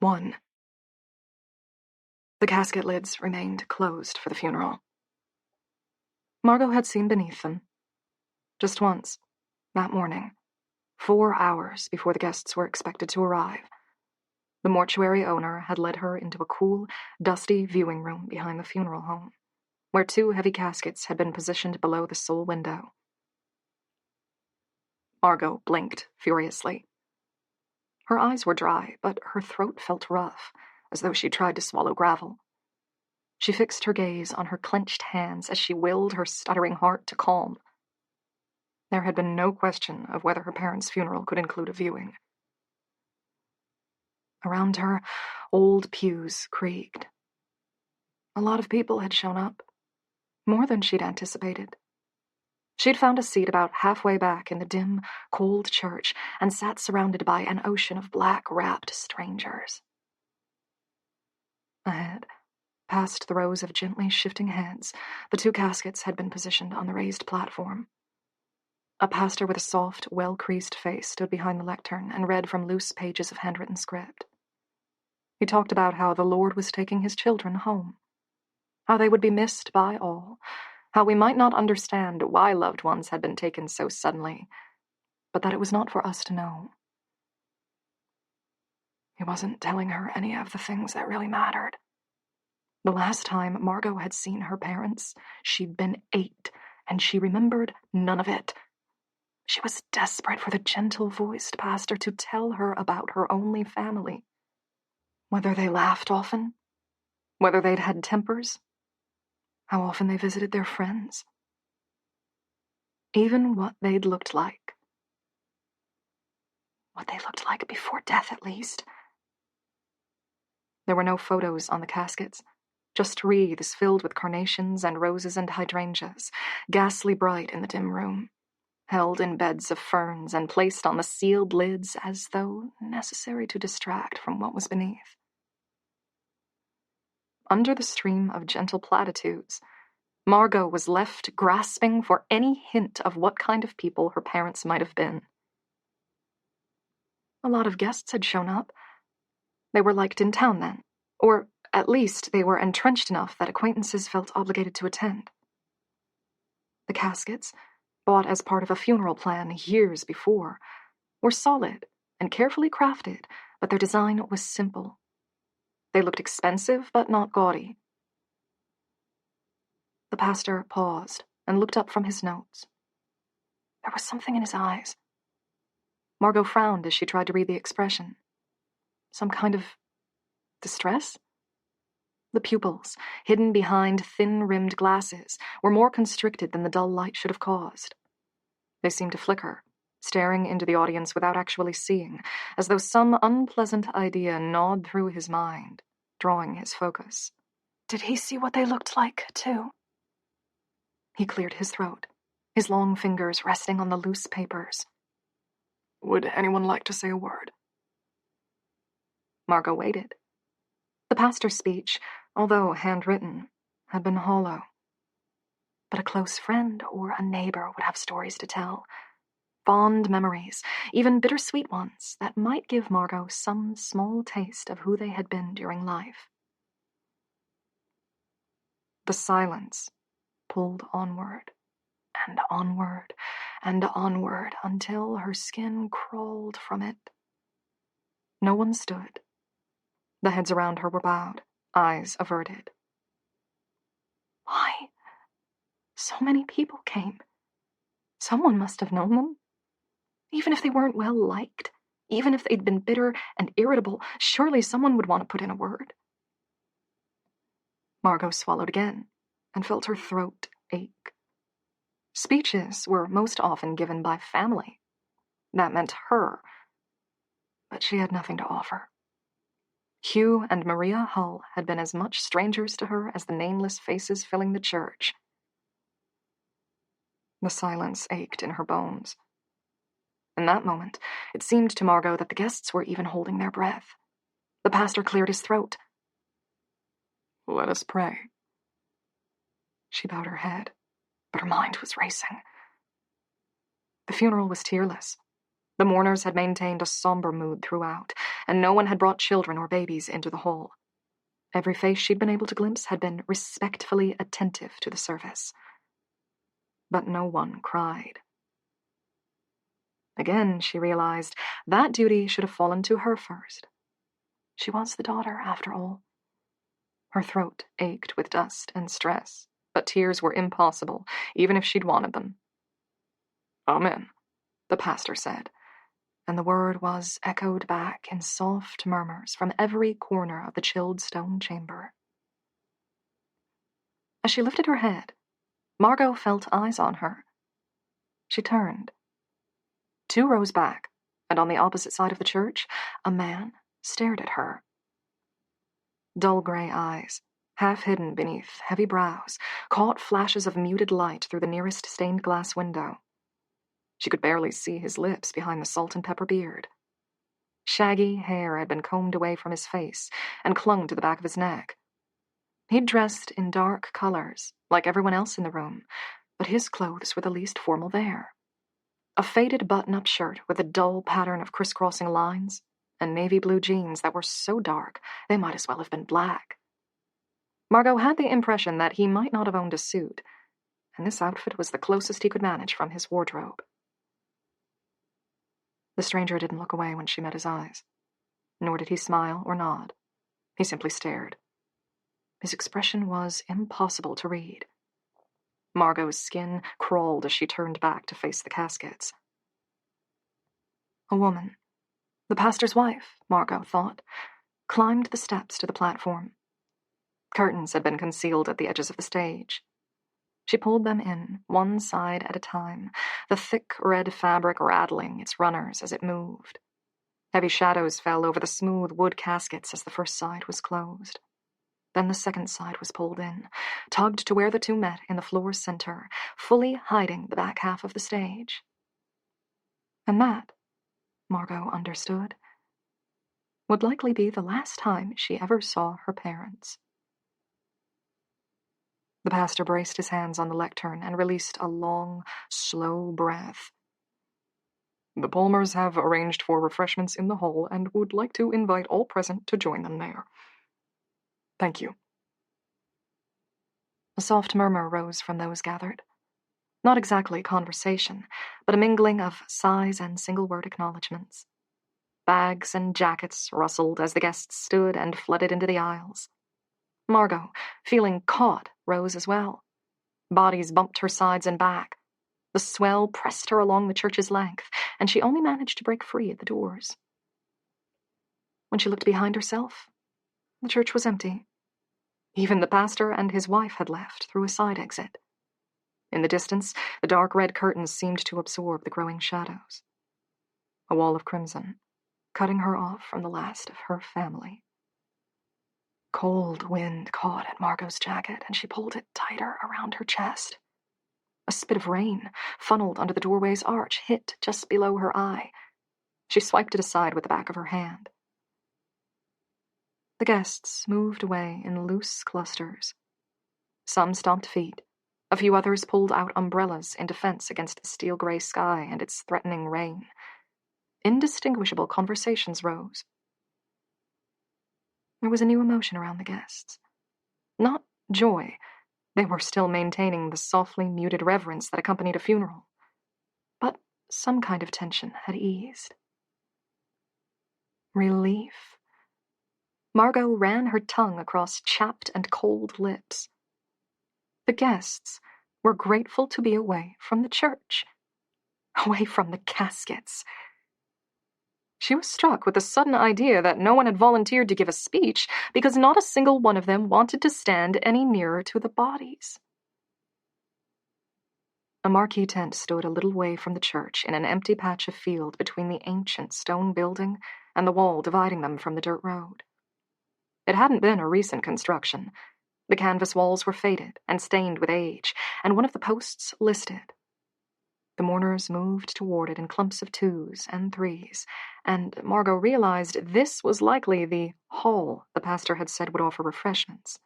1. The casket lids remained closed for the funeral. Margot had seen beneath them. Just once, that morning, 4 hours before the guests were expected to arrive. The mortuary owner had led her into a cool, dusty viewing room behind the funeral home, where 2 heavy caskets had been positioned below the sole window. Margot blinked furiously. Her eyes were dry, but her throat felt rough, as though she tried to swallow gravel. She fixed her gaze on her clenched hands as she willed her stuttering heart to calm. There had been no question of whether her parents' funeral could include a viewing. Around her, old pews creaked. A lot of people had shown up, more than she'd anticipated. She'd found a seat about halfway back in the dim, cold church and sat surrounded by an ocean of black-wrapped strangers. Ahead, past the rows of gently shifting heads, the 2 caskets had been positioned on the raised platform. A pastor with a soft, well-creased face stood behind the lectern and read from loose pages of handwritten script. He talked about how the Lord was taking his children home, how they would be missed by all, how we might not understand why loved ones had been taken so suddenly, but that it was not for us to know. He wasn't telling her any of the things that really mattered. The last time Margot had seen her parents, she'd been 8, and she remembered none of it. She was desperate for the gentle-voiced pastor to tell her about her only family. Whether they laughed often, whether they'd had tempers, how often they visited their friends. Even what they'd looked like. What they looked like before death, at least. There were no photos on the caskets, just wreaths filled with carnations and roses and hydrangeas, ghastly bright in the dim room, held in beds of ferns and placed on the sealed lids as though necessary to distract from what was beneath. Under the stream of gentle platitudes, Margot was left grasping for any hint of what kind of people her parents might have been. A lot of guests had shown up. They were liked in town then, or at least they were entrenched enough that acquaintances felt obligated to attend. The caskets, bought as part of a funeral plan years before, were solid and carefully crafted, but their design was simple. They looked expensive, but not gaudy. The pastor paused and looked up from his notes. There was something in his eyes. Margot frowned as she tried to read the expression. Some kind of distress? The pupils, hidden behind thin-rimmed glasses, were more constricted than the dull light should have caused. They seemed to flicker, staring into the audience without actually seeing, as though some unpleasant idea gnawed through his mind, drawing his focus. Did he see what they looked like, too? He cleared his throat, his long fingers resting on the loose papers. Would anyone like to say a word? Margot waited. The pastor's speech, although handwritten, had been hollow. But a close friend or a neighbor would have stories to tell. Fond memories, even bittersweet ones, that might give Margot some small taste of who they had been during life. The silence pulled onward, and onward, and onward, until her skin crawled from it. No one stood. The heads around her were bowed, eyes averted. Why? So many people came. Someone must have known them. Even if they weren't well liked, even if they'd been bitter and irritable, surely someone would want to put in a word. Margot swallowed again and felt her throat ache. Speeches were most often given by family. That meant her. But she had nothing to offer. Hugh and Maria Hull had been as much strangers to her as the nameless faces filling the church. The silence ached in her bones. In that moment, it seemed to Margot that the guests were even holding their breath. The pastor cleared his throat. Let us pray. She bowed her head, but her mind was racing. The funeral was tearless. The mourners had maintained a somber mood throughout, and no one had brought children or babies into the hall. Every face she'd been able to glimpse had been respectfully attentive to the service. But no one cried. Again, she realized that duty should have fallen to her first. She was the daughter, after all. Her throat ached with dust and stress, but tears were impossible, even if she'd wanted them. "Amen," the pastor said, and the word was echoed back in soft murmurs from every corner of the chilled stone chamber. As she lifted her head, Margot felt eyes on her. She turned. 2 rows back, and on the opposite side of the church, a man stared at her. Dull gray eyes, half hidden beneath heavy brows, caught flashes of muted light through the nearest stained glass window. She could barely see his lips behind the salt and pepper beard. Shaggy hair had been combed away from his face and clung to the back of his neck. He'd dressed in dark colors, like everyone else in the room, but his clothes were the least formal there. A faded button-up shirt with a dull pattern of crisscrossing lines, and navy blue jeans that were so dark they might as well have been black. Margot had the impression that he might not have owned a suit, and this outfit was the closest he could manage from his wardrobe. The stranger didn't look away when she met his eyes, nor did he smile or nod. He simply stared. His expression was impossible to read. Margot's skin crawled as she turned back to face the caskets. A woman, the pastor's wife, Margot thought, climbed the steps to the platform. Curtains had been concealed at the edges of the stage. She pulled them in, one side at a time, the thick red fabric rattling its runners as it moved. Heavy shadows fell over the smooth wood caskets as the first side was closed. Then the second side was pulled in, tugged to where the two met in the floor's center, fully hiding the back half of the stage. And that, Margot understood, would likely be the last time she ever saw her parents. The pastor braced his hands on the lectern and released a long, slow breath. "The Palmers have arranged for refreshments in the hall and would like to invite all present to join them there. Thank you." A soft murmur rose from those gathered. Not exactly conversation, but a mingling of sighs and single-word acknowledgments. Bags and jackets rustled as the guests stood and flooded into the aisles. Margot, feeling caught, rose as well. Bodies bumped her sides and back. The swell pressed her along the church's length, and she only managed to break free at the doors. When she looked behind herself, the church was empty. Even the pastor and his wife had left through a side exit. In the distance, the dark red curtains seemed to absorb the growing shadows. A wall of crimson, cutting her off from the last of her family. Cold wind caught at Margot's jacket, and she pulled it tighter around her chest. A spit of rain, funneled under the doorway's arch, hit just below her eye. She swiped it aside with the back of her hand. The guests moved away in loose clusters. Some stomped feet. A few others pulled out umbrellas in defense against the steel-gray sky and its threatening rain. Indistinguishable conversations rose. There was a new emotion around the guests. Not joy. They were still maintaining the softly muted reverence that accompanied a funeral. But some kind of tension had eased. Relief. Margot ran her tongue across chapped and cold lips. The guests were grateful to be away from the church. Away from the caskets. She was struck with the sudden idea that no one had volunteered to give a speech because not a single one of them wanted to stand any nearer to the bodies. A marquee tent stood a little way from the church in an empty patch of field between the ancient stone building and the wall dividing them from the dirt road. It hadn't been a recent construction. The canvas walls were faded and stained with age, and one of the posts listed. The mourners moved toward it in clumps of 2s and 3s, and Margot realized this was likely the hall the pastor had said would offer refreshments.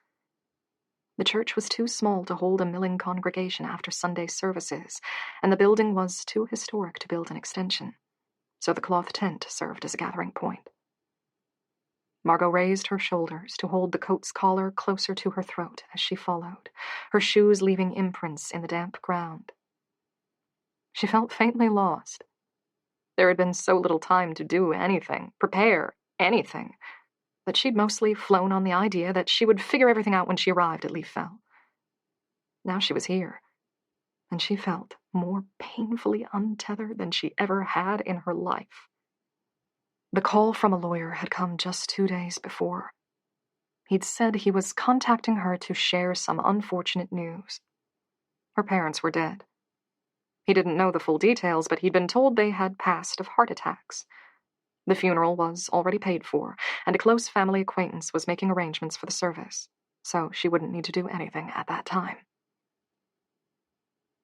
The church was too small to hold a milling congregation after Sunday services, and the building was too historic to build an extension, so the cloth tent served as a gathering point. Margot raised her shoulders to hold the coat's collar closer to her throat as she followed, her shoes leaving imprints in the damp ground. She felt faintly lost. There had been so little time to do anything, prepare anything, that she'd mostly flown on the idea that she would figure everything out when she arrived at Leaf Fell. Now she was here, and she felt more painfully untethered than she ever had in her life. The call from a lawyer had come just 2 days before. He'd said he was contacting her to share some unfortunate news. Her parents were dead. He didn't know the full details, but he'd been told they had passed of heart attacks. The funeral was already paid for, and a close family acquaintance was making arrangements for the service, so she wouldn't need to do anything at that time.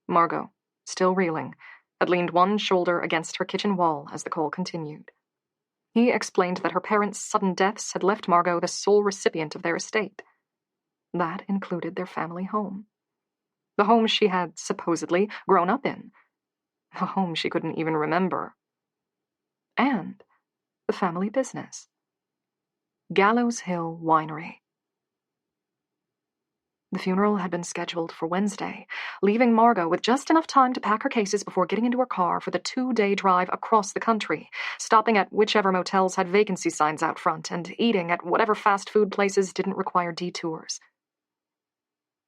Margot, still reeling, had leaned one shoulder against her kitchen wall as the call continued. He explained that her parents' sudden deaths had left Margot the sole recipient of their estate. That included their family home. The home she had, supposedly, grown up in. A home she couldn't even remember. And the family business. Gallows Hill Winery. The funeral had been scheduled for Wednesday, leaving Margot with just enough time to pack her cases before getting into her car for the 2-day drive across the country, stopping at whichever motels had vacancy signs out front and eating at whatever fast food places didn't require detours.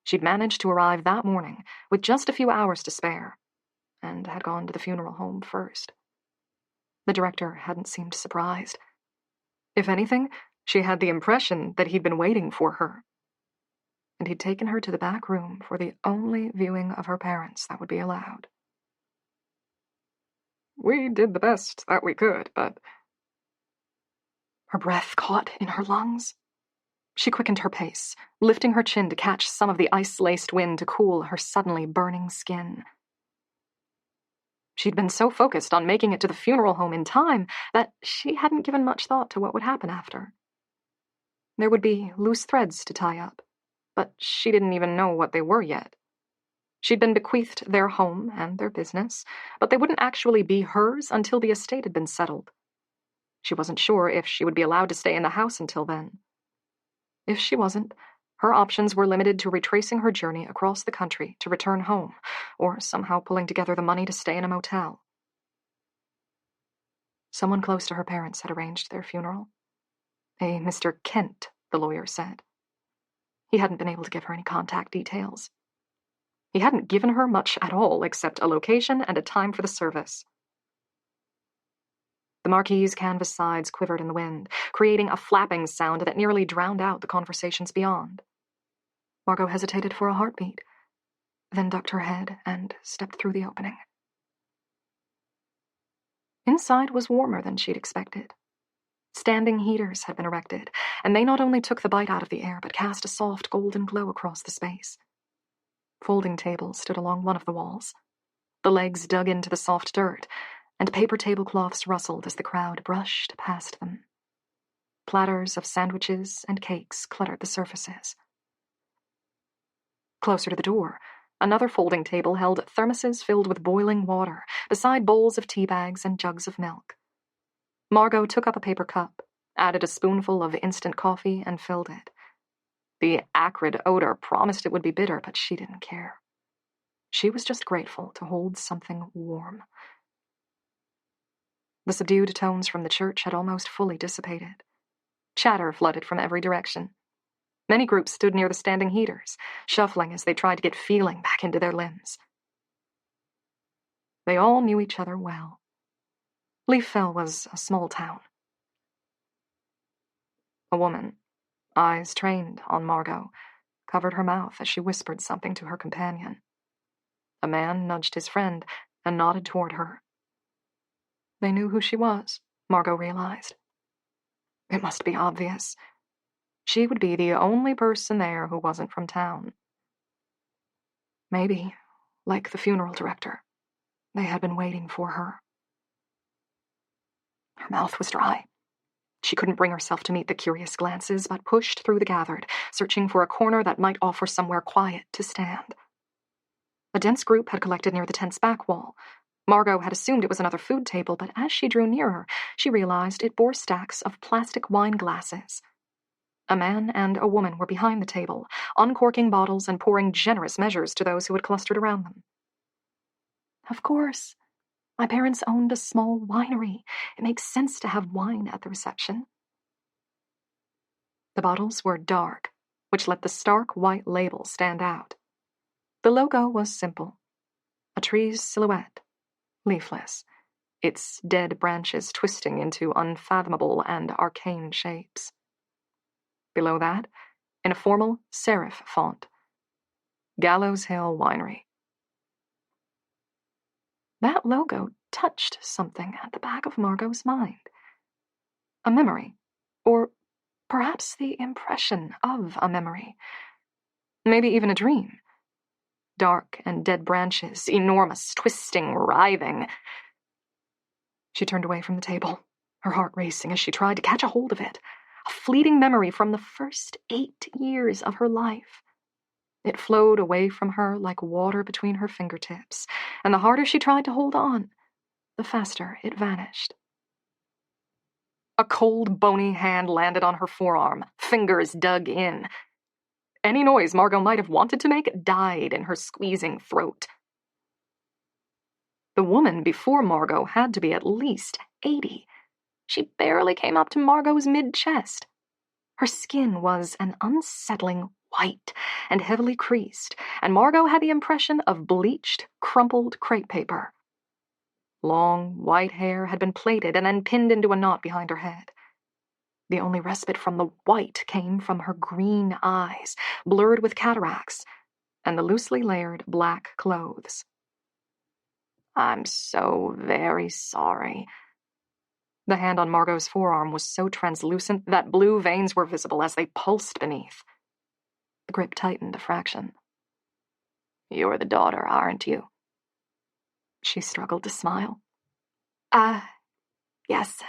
She'd managed to arrive that morning with just a few hours to spare, and had gone to the funeral home first. The director hadn't seemed surprised. If anything, she had the impression that he'd been waiting for her. And he'd taken her to the back room for the only viewing of her parents that would be allowed. "We did the best that we could, but..." Her breath caught in her lungs. She quickened her pace, lifting her chin to catch some of the ice-laced wind to cool her suddenly burning skin. She'd been so focused on making it to the funeral home in time that she hadn't given much thought to what would happen after. There would be loose threads to tie up, but she didn't even know what they were yet. She'd been bequeathed their home and their business, but they wouldn't actually be hers until the estate had been settled. She wasn't sure if she would be allowed to stay in the house until then. If she wasn't, her options were limited to retracing her journey across the country to return home, or somehow pulling together the money to stay in a motel. Someone close to her parents had arranged their funeral. A Mr. Kent, the lawyer said. He hadn't been able to give her any contact details. He hadn't given her much at all except a location and a time for the service. The marquee's canvas sides quivered in the wind, creating a flapping sound that nearly drowned out the conversations beyond. Margot hesitated for a heartbeat, then ducked her head and stepped through the opening. Inside was warmer than she'd expected. Standing heaters had been erected, and they not only took the bite out of the air, but cast a soft golden glow across the space. Folding tables stood along one of the walls. The legs dug into the soft dirt, and paper tablecloths rustled as the crowd brushed past them. Platters of sandwiches and cakes cluttered the surfaces. Closer to the door, another folding table held thermoses filled with boiling water, beside bowls of tea bags and jugs of milk. Margot took up a paper cup, added a spoonful of instant coffee, and filled it. The acrid odor promised it would be bitter, but she didn't care. She was just grateful to hold something warm. The subdued tones from the church had almost fully dissipated. Chatter flooded from every direction. Many groups stood near the standing heaters, shuffling as they tried to get feeling back into their limbs. They all knew each other well. Leaf Fell was a small town. A woman, eyes trained on Margot, covered her mouth as she whispered something to her companion. A man nudged his friend and nodded toward her. They knew who she was, Margot realized. It must be obvious. She would be the only person there who wasn't from town. Maybe, like the funeral director, they had been waiting for her. Her mouth was dry. She couldn't bring herself to meet the curious glances, but pushed through the gathered, searching for a corner that might offer somewhere quiet to stand. A dense group had collected near the tent's back wall, Margot had assumed it was another food table, but as she drew nearer, she realized it bore stacks of plastic wine glasses. A man and a woman were behind the table, uncorking bottles and pouring generous measures to those who had clustered around them. Of course. My parents owned a small winery. It makes sense to have wine at the reception. The bottles were dark, which let the stark white label stand out. The logo was simple. A tree's silhouette, leafless, its dead branches twisting into unfathomable and arcane shapes. Below that, in a formal serif font, Gallows Hill Winery. That logo touched something at the back of Margot's mind. A memory, or perhaps the impression of a memory. Maybe even a dream. Dark and dead branches, enormous, twisting, writhing. She turned away from the table, her heart racing as she tried to catch a hold of it. A fleeting memory from the first 8 years of her life. It flowed away from her like water between her fingertips, and the harder she tried to hold on, the faster it vanished. A cold, bony hand landed on her forearm, fingers dug in. Any noise Margot might have wanted to make died in her squeezing throat. The woman before Margot had to be at least 80. She barely came up to Margot's mid-chest. Her skin was an unsettling white and heavily creased, and Margot had the impression of bleached, crumpled crepe paper. Long, white hair had been plaited and then pinned into a knot behind her head. The only respite from the white came from her green eyes, blurred with cataracts, and the loosely layered black clothes. I'm so very sorry. The hand on Margot's forearm was so translucent that blue veins were visible as they pulsed beneath. The grip tightened a fraction. You're the daughter, aren't you? She struggled to smile. Yes.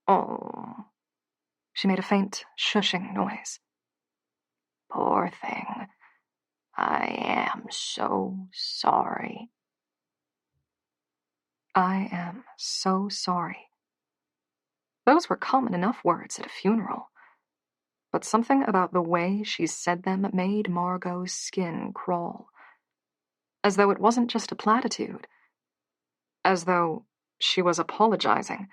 Oh. She made a faint, shushing noise. Poor thing. I am so sorry. I am so sorry. Those were common enough words at a funeral. But something about the way she said them made Margot's skin crawl. As though it wasn't just a platitude. As though she was apologizing.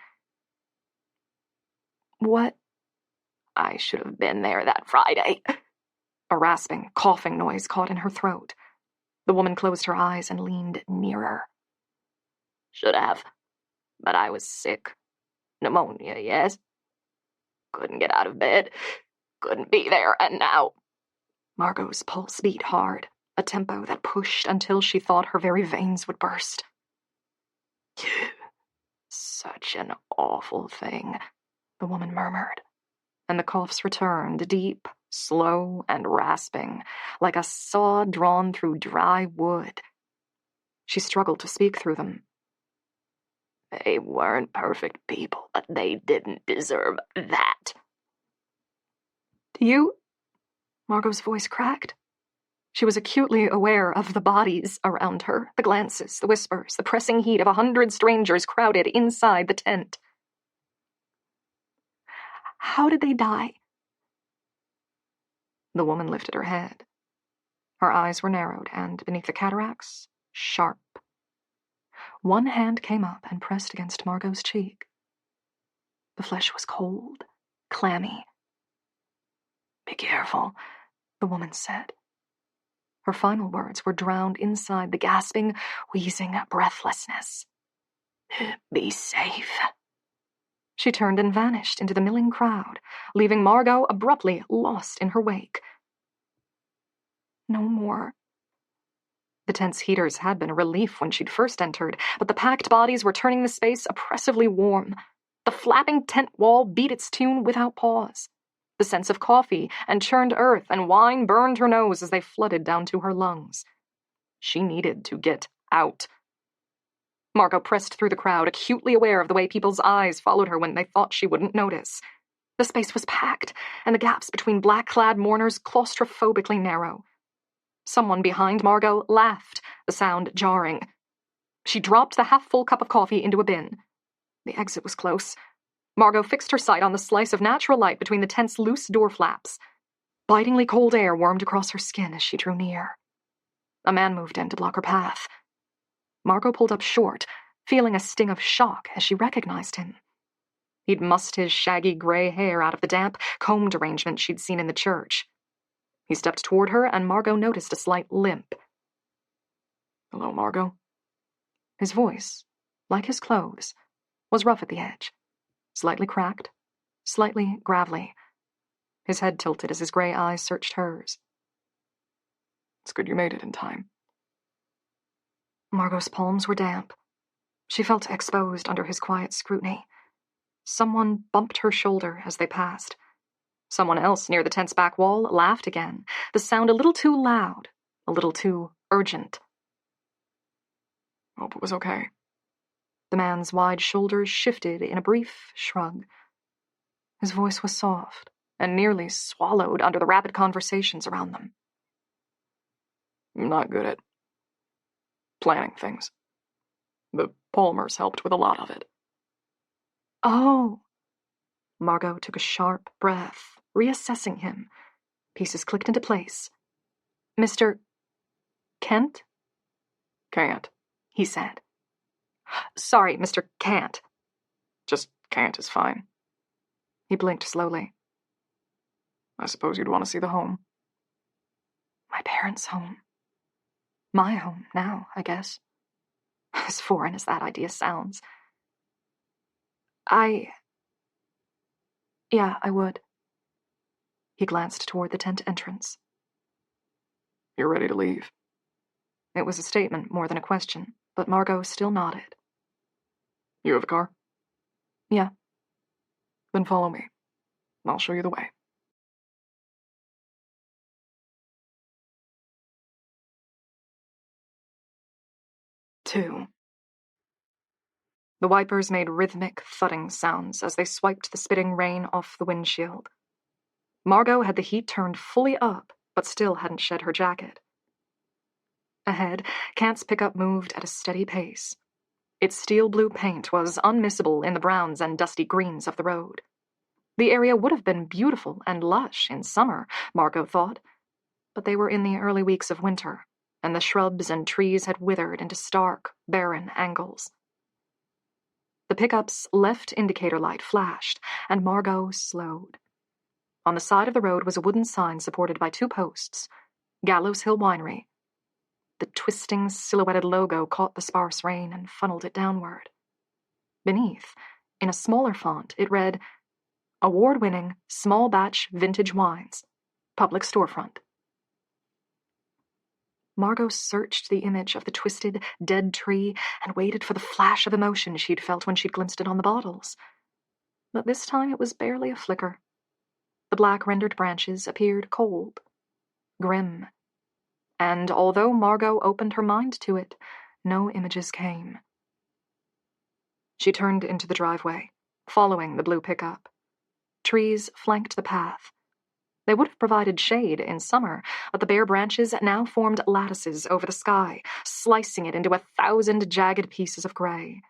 What? I should have been there that Friday. A rasping, coughing noise caught in her throat. The woman closed her eyes and leaned nearer. Should have, but I was sick. Pneumonia, yes. Couldn't get out of bed. Couldn't be there, and now... Margot's pulse beat hard, a tempo that pushed until she thought her very veins would burst. Such an awful thing, the woman murmured, and the coughs returned, deep, slow, and rasping, like a saw drawn through dry wood. She struggled to speak through them. They weren't perfect people, but they didn't deserve that. Do you... Margot's voice cracked. She was acutely aware of the bodies around her, the glances, the whispers, the pressing heat of 100 strangers crowded inside the tent. How did they die? The woman lifted her head. Her eyes were narrowed and, beneath the cataracts, sharp. One hand came up and pressed against Margot's cheek. The flesh was cold, clammy. Be careful, the woman said. Her final words were drowned inside the gasping, wheezing breathlessness. Be safe. She turned and vanished into the milling crowd, leaving Margot abruptly lost in her wake. No more. The tent's heaters had been a relief when she'd first entered, but the packed bodies were turning the space oppressively warm. The flapping tent wall beat its tune without pause. The scents of coffee and churned earth and wine burned her nose as they flooded down to her lungs. She needed to get out. Margot pressed through the crowd, acutely aware of the way people's eyes followed her when they thought she wouldn't notice. The space was packed, and the gaps between black-clad mourners claustrophobically narrow. Someone behind Margot laughed, the sound jarring. She dropped the half-full cup of coffee into a bin. The exit was close. Margot fixed her sight on the slice of natural light between the tent's loose door flaps. Bitingly cold air warmed across her skin as she drew near. A man moved in to block her path. Margot pulled up short, feeling a sting of shock as she recognized him. He'd mussed his shaggy gray hair out of the damp, combed arrangement she'd seen in the church. He stepped toward her, and Margot noticed a slight limp. "Hello, Margot." His voice, like his clothes, was rough at the edge, slightly cracked, slightly gravelly. His head tilted as his gray eyes searched hers. "It's good you made it in time." Margot's palms were damp. She felt exposed under his quiet scrutiny. Someone bumped her shoulder as they passed. Someone else near the tent's back wall laughed again, the sound a little too loud, a little too urgent. "Hope it was okay." The man's wide shoulders shifted in a brief shrug. His voice was soft and nearly swallowed under the rapid conversations around them. "I'm not good at planning things. The Palmers helped with a lot of it." "Oh." Margot took a sharp breath, reassessing him. Pieces clicked into place. "Mr. Kent?" "Can't," he said. "Sorry, Mr. Can't." "Just Can't is fine." He blinked slowly. "I suppose you'd want to see the home." My parents' home. My home now, I guess. As foreign as that idea sounds. Yeah, I would. He glanced toward the tent entrance. "You're ready to leave?" It was a statement more than a question, but Margot still nodded. "You have a car?" "Yeah." "Then follow me. I'll show you the way." Two. The wipers made rhythmic thudding sounds as they swiped the spitting rain off the windshield. Margot had the heat turned fully up, but still hadn't shed her jacket. Ahead, Kant's pickup moved at a steady pace. Its steel blue paint was unmissable in the browns and dusty greens of the road. The area would have been beautiful and lush in summer, Margot thought, but they were in the early weeks of winter, and the shrubs and trees had withered into stark, barren angles. The pickup's left indicator light flashed, and Margot slowed. On the side of the road was a wooden sign supported by two posts. Gallows Hill Winery. The twisting, silhouetted logo caught the sparse rain and funneled it downward. Beneath, in a smaller font, it read, "Award-winning, small-batch vintage wines. Public storefront." Margot searched the image of the twisted, dead tree and waited for the flash of emotion she'd felt when she'd glimpsed it on the bottles. But this time it was barely a flicker. The black rendered branches appeared cold, grim. And although Margot opened her mind to it, no images came. She turned into the driveway, following the blue pickup. Trees flanked the path. They would have provided shade in summer, but the bare branches now formed lattices over the sky, slicing it into 1,000 jagged pieces of gray.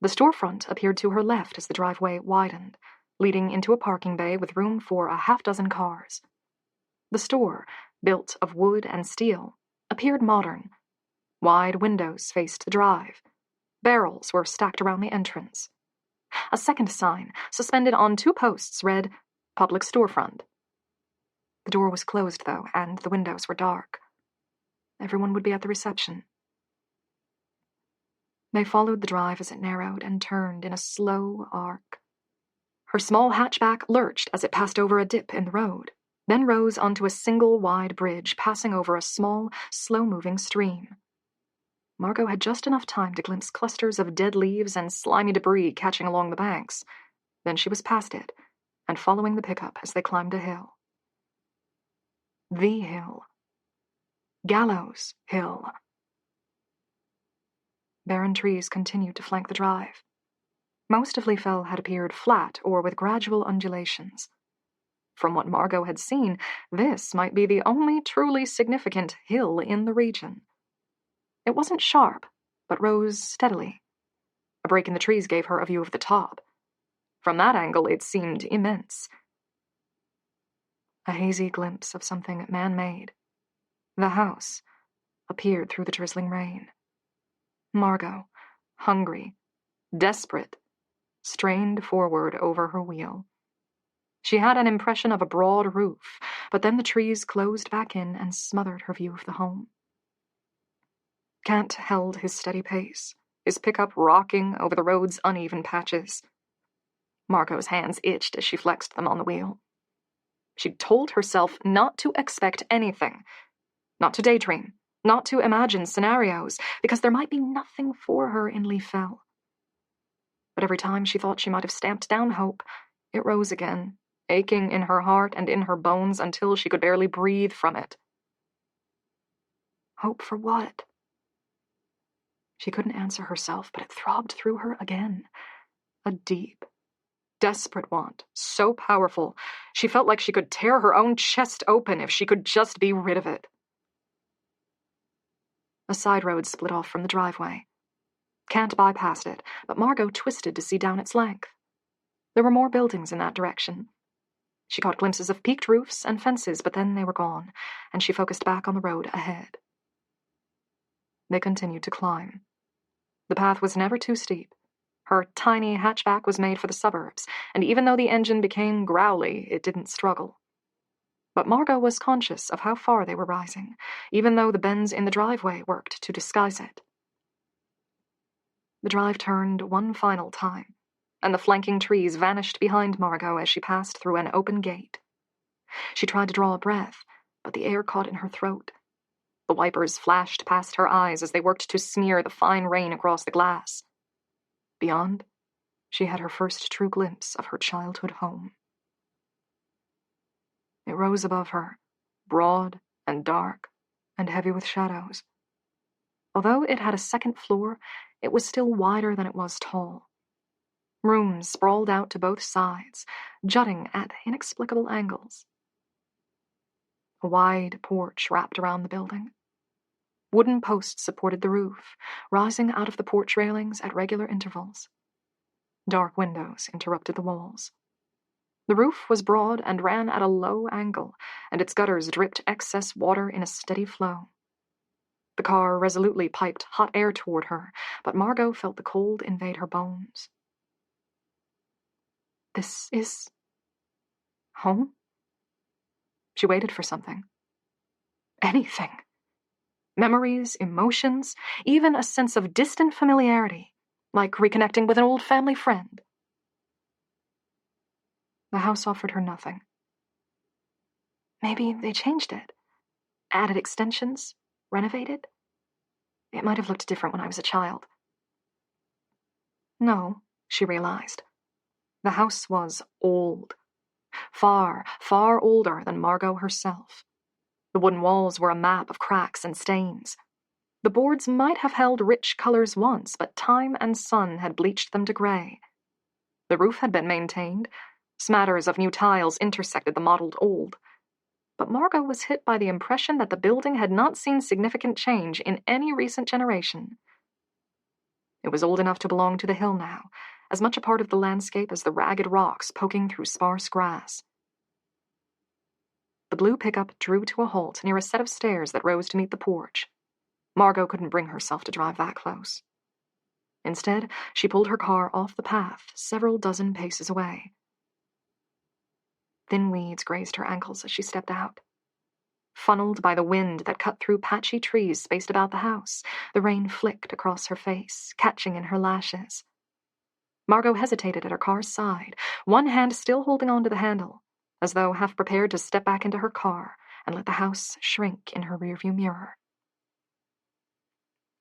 The storefront appeared to her left as the driveway widened, leading into a parking bay with room for a half-dozen cars. The store, built of wood and steel, appeared modern. Wide windows faced the drive. Barrels were stacked around the entrance. A second sign, suspended on two posts, read, "Public storefront." The door was closed, though, and the windows were dark. Everyone would be at the reception. They followed the drive as it narrowed and turned in a slow arc. Her small hatchback lurched as it passed over a dip in the road, then rose onto a single wide bridge passing over a small, slow-moving stream. Margot had just enough time to glimpse clusters of dead leaves and slimy debris catching along the banks. Then she was past it, and following the pickup as they climbed a hill. The hill. Gallows Hill. Barren trees continued to flank the drive. Most of Leafell had appeared flat or with gradual undulations. From what Margot had seen, this might be the only truly significant hill in the region. It wasn't sharp, but rose steadily. A break in the trees gave her a view of the top. From that angle, it seemed immense. A hazy glimpse of something man-made, the house, appeared through the drizzling rain. Margot, hungry, desperate, strained forward over her wheel. She had an impression of a broad roof, but then the trees closed back in and smothered her view of the home. Kent held his steady pace, his pickup rocking over the road's uneven patches. Margot's hands itched as she flexed them on the wheel. She'd told herself not to expect anything, not to daydream, not to imagine scenarios, because there might be nothing for her in Leaf Fell. But every time she thought she might have stamped down hope, it rose again, aching in her heart and in her bones until she could barely breathe from it. Hope for what? She couldn't answer herself, but it throbbed through her again. A deep, desperate want, so powerful, she felt like she could tear her own chest open if she could just be rid of it. A side road split off from the driveway. Kent bypassed it, but Margot twisted to see down its length. There were more buildings in that direction. She caught glimpses of peaked roofs and fences, but then they were gone, and she focused back on the road ahead. They continued to climb. The path was never too steep. Her tiny hatchback was made for the suburbs, and even though the engine became growly, it didn't struggle. But Margot was conscious of how far they were rising, even though the bends in the driveway worked to disguise it. The drive turned one final time, and the flanking trees vanished behind Margot as she passed through an open gate. She tried to draw a breath, but the air caught in her throat. The wipers flashed past her eyes as they worked to smear the fine rain across the glass. Beyond, she had her first true glimpse of her childhood home. It rose above her, broad and dark and heavy with shadows. Although it had a second floor, it was still wider than it was tall. Rooms sprawled out to both sides, jutting at inexplicable angles. A wide porch wrapped around the building. Wooden posts supported the roof, rising out of the porch railings at regular intervals. Dark windows interrupted the walls. The roof was broad and ran at a low angle, and its gutters dripped excess water in a steady flow. The car resolutely piped hot air toward her, but Margot felt the cold invade her bones. This is home? She waited for something. Anything. Memories, emotions, even a sense of distant familiarity, like reconnecting with an old family friend. The house offered her nothing. Maybe they changed it, added extensions, renovated. It might have looked different when I was a child. No, she realized. The house was old. Far, far older than Margot herself. The wooden walls were a map of cracks and stains. The boards might have held rich colors once, but time and sun had bleached them to gray. The roof had been maintained. Smatters of new tiles intersected the mottled old. But Margot was hit by the impression that the building had not seen significant change in any recent generation. It was old enough to belong to the hill now, as much a part of the landscape as the ragged rocks poking through sparse grass. The blue pickup drew to a halt near a set of stairs that rose to meet the porch. Margot couldn't bring herself to drive that close. Instead, she pulled her car off the path several dozen paces away. Thin weeds grazed her ankles as she stepped out. Funneled by the wind that cut through patchy trees spaced about the house, the rain flicked across her face, catching in her lashes. Margot hesitated at her car's side, one hand still holding onto the handle, as though half prepared to step back into her car and let the house shrink in her rearview mirror.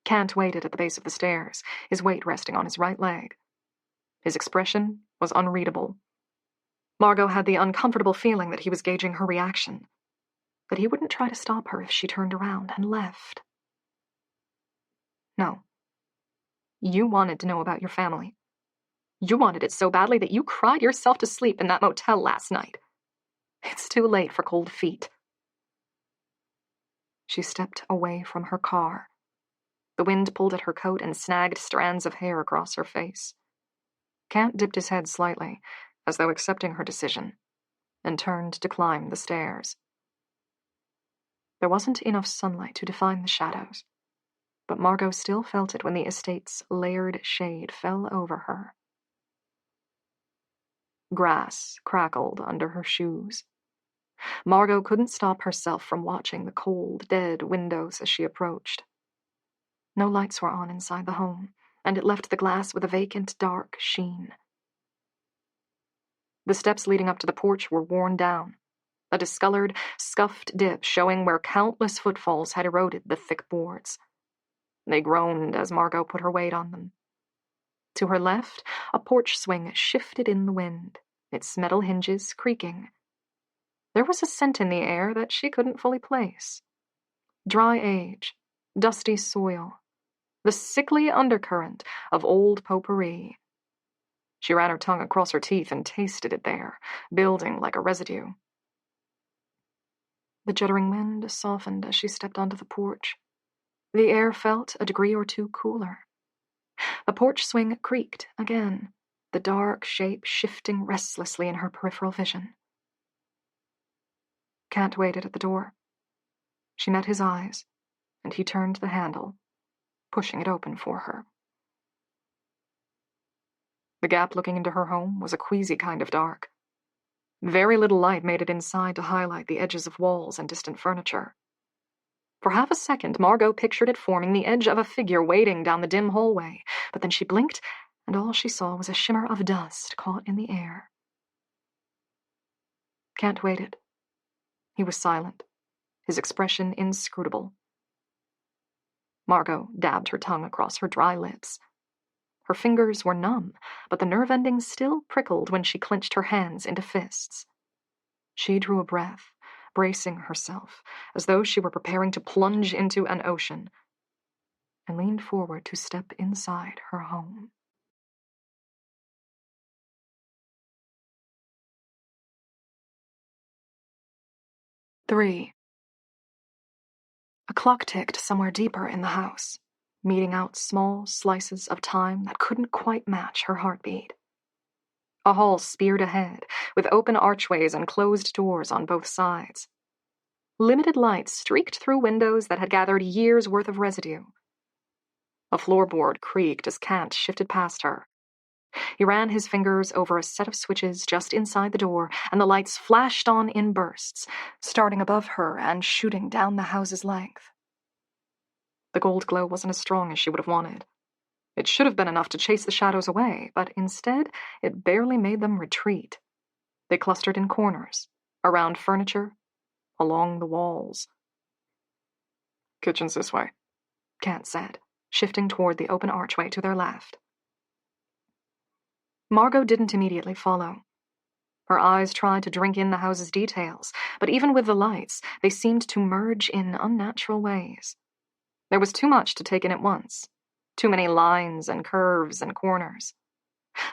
Kent waited at the base of the stairs, his weight resting on his right leg. His expression was unreadable. Margot had the uncomfortable feeling that he was gauging her reaction, that he wouldn't try to stop her if she turned around and left. No. You wanted to know about your family. You wanted it so badly that you cried yourself to sleep in that motel last night. It's too late for cold feet. She stepped away from her car. The wind pulled at her coat and snagged strands of hair across her face. Kant dipped his head slightly, as though accepting her decision, and turned to climb the stairs. There wasn't enough sunlight to define the shadows, but Margot still felt it when the estate's layered shade fell over her. Grass crackled under her shoes. Margot couldn't stop herself from watching the cold, dead windows as she approached. No lights were on inside the home, and it left the glass with a vacant, dark sheen. The steps leading up to the porch were worn down, a discolored, scuffed dip showing where countless footfalls had eroded the thick boards. They groaned as Margot put her weight on them. To her left, a porch swing shifted in the wind, its metal hinges creaking. There was a scent in the air that she couldn't fully place. Dry age, dusty soil, the sickly undercurrent of old potpourri. She ran her tongue across her teeth and tasted it there, building like a residue. The juddering wind softened as she stepped onto the porch. The air felt a degree or two cooler. The porch swing creaked again, the dark shape shifting restlessly in her peripheral vision. Kant waited at the door. She met his eyes, and he turned the handle, pushing it open for her. The gap looking into her home was a queasy kind of dark. Very little light made it inside to highlight the edges of walls and distant furniture. For half a second, Margot pictured it forming the edge of a figure wading down the dim hallway, but then she blinked, and all she saw was a shimmer of dust caught in the air. Kant waited. He was silent, his expression inscrutable. Margot dabbed her tongue across her dry lips. Her fingers were numb, but the nerve endings still prickled when she clenched her hands into fists. She drew a breath, bracing herself, as though she were preparing to plunge into an ocean, and leaned forward to step inside her home. Three. A clock ticked somewhere deeper in the house, meting out small slices of time that couldn't quite match her heartbeat. A hall speared ahead, with open archways and closed doors on both sides. Limited light streaked through windows that had gathered years' worth of residue. A floorboard creaked as Kant shifted past her. He ran his fingers over a set of switches just inside the door, and the lights flashed on in bursts, starting above her and shooting down the house's length. The gold glow wasn't as strong as she would have wanted. It should have been enough to chase the shadows away, but instead it barely made them retreat. They clustered in corners, around furniture, along the walls. "Kitchen's this way," Kant said, shifting toward the open archway to their left. Margot didn't immediately follow. Her eyes tried to drink in the house's details, but even with the lights, they seemed to merge in unnatural ways. There was too much to take in at once. Too many lines and curves and corners.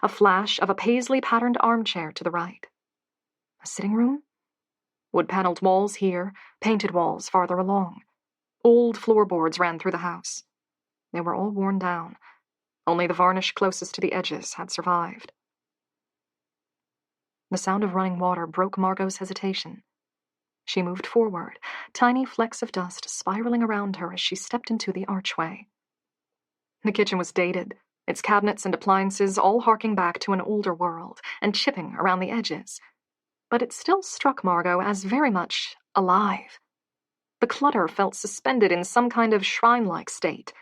A flash of a paisley-patterned armchair to the right. A sitting room? Wood-paneled walls here, painted walls farther along. Old floorboards ran through the house. They were all worn down. Only the varnish closest to the edges had survived. The sound of running water broke Margot's hesitation. She moved forward, tiny flecks of dust spiraling around her as she stepped into the archway. The kitchen was dated, its cabinets and appliances all harking back to an older world and chipping around the edges. But it still struck Margot as very much alive. The clutter felt suspended in some kind of shrine-like state.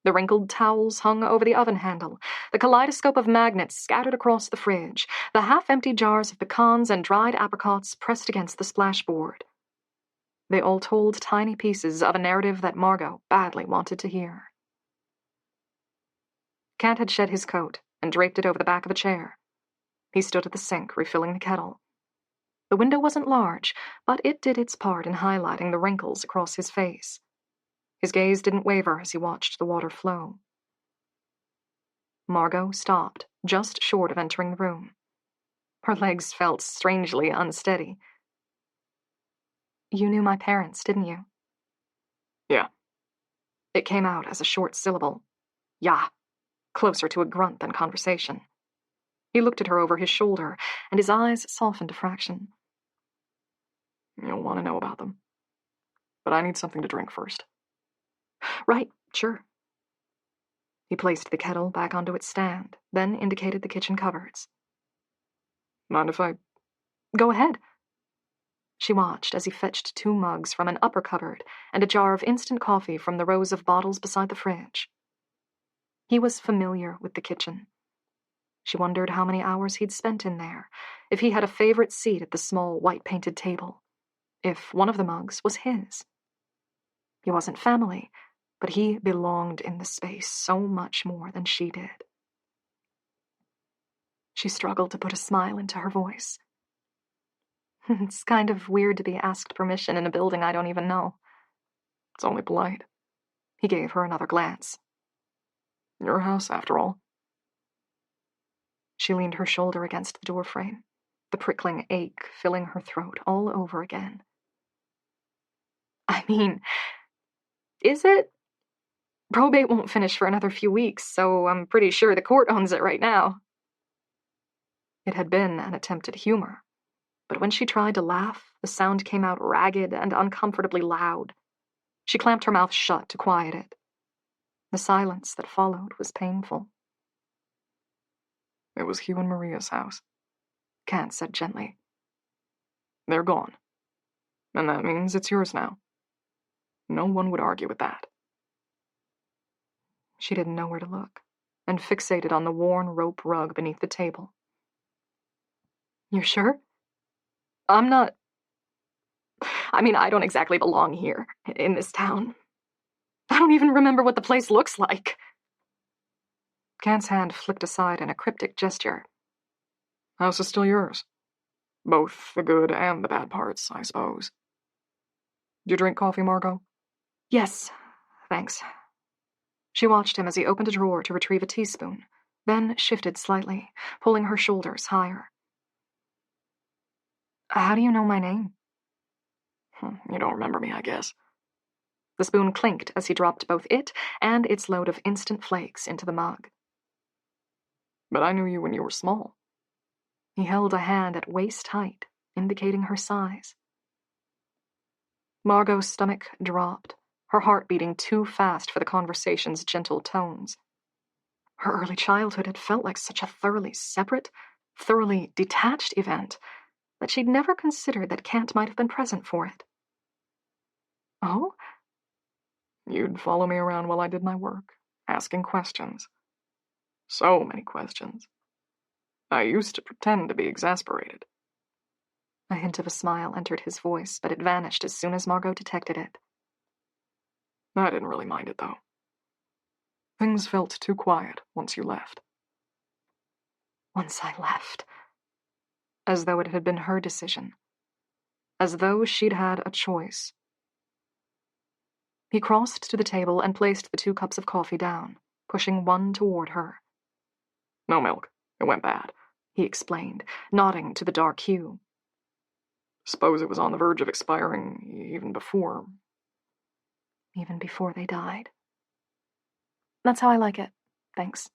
The wrinkled towels hung over the oven handle, the kaleidoscope of magnets scattered across the fridge, the half-empty jars of pecans and dried apricots pressed against the splashboard. They all told tiny pieces of a narrative that Margot badly wanted to hear. Kant had shed his coat and draped it over the back of a chair. He stood at the sink, refilling the kettle. The window wasn't large, but it did its part in highlighting the wrinkles across his face. His gaze didn't waver as he watched the water flow. Margot stopped, just short of entering the room. Her legs felt strangely unsteady. "You knew my parents, didn't you?" "Yeah." It came out as a short syllable. "Yeah," closer to a grunt than conversation. He looked at her over his shoulder, and his eyes softened a fraction. "You'll want to know about them. But I need something to drink first." "Right, sure." He placed the kettle back onto its stand, then indicated the kitchen cupboards. "Mind if I—" "Go ahead." She watched as he fetched 2 mugs from an upper cupboard and a jar of instant coffee from the rows of bottles beside the fridge. He was familiar with the kitchen. She wondered how many hours he'd spent in there, if he had a favorite seat at the small white-painted table, if one of the mugs was his. He wasn't family, but he belonged in the space so much more than she did. She struggled to put a smile into her voice. "It's kind of weird to be asked permission in a building I don't even know." "It's only polite." He gave her another glance. "Your house, after all." She leaned her shoulder against the doorframe, the prickling ache filling her throat all over again. "I mean, is it? Probate won't finish for another few weeks, so I'm pretty sure the court owns it right now." It had been an attempt at humor, but when she tried to laugh, the sound came out ragged and uncomfortably loud. She clamped her mouth shut to quiet it. The silence that followed was painful. "It was Hugh and Maria's house," Kant said gently. "They're gone, and that means it's yours now. No one would argue with that." She didn't know where to look, and fixated on the worn rope rug beneath the table. "You're sure? I'm not... I mean, I don't exactly belong here, in this town. I don't even remember what the place looks like." Kant's hand flicked aside in a cryptic gesture. "House is still yours. Both the good and the bad parts, I suppose. Do you drink coffee, Margot?" "Yes, thanks." She watched him as he opened a drawer to retrieve a teaspoon, then shifted slightly, pulling her shoulders higher. "How do you know my name?" "You don't remember me, I guess." The spoon clinked as he dropped both it and its load of instant flakes into the mug. "But I knew you when you were small." He held a hand at waist height, indicating her size. Margot's stomach dropped, her heart beating too fast for the conversation's gentle tones. Her early childhood had felt like such a thoroughly separate, thoroughly detached event that she'd never considered that Kant might have been present for it. "Oh?" "You'd follow me around while I did my work, asking questions. So many questions. I used to pretend to be exasperated." A hint of a smile entered his voice, but it vanished as soon as Margot detected it. "I didn't really mind it, though. Things felt too quiet once you left." Once I left. As though it had been her decision. As though she'd had a choice. He crossed to the table and placed the 2 cups of coffee down, pushing one toward her. "No milk. It went bad," he explained, nodding to the dark hue. "Suppose it was on the verge of expiring even before." "Even before they died." "That's how I like it. Thanks."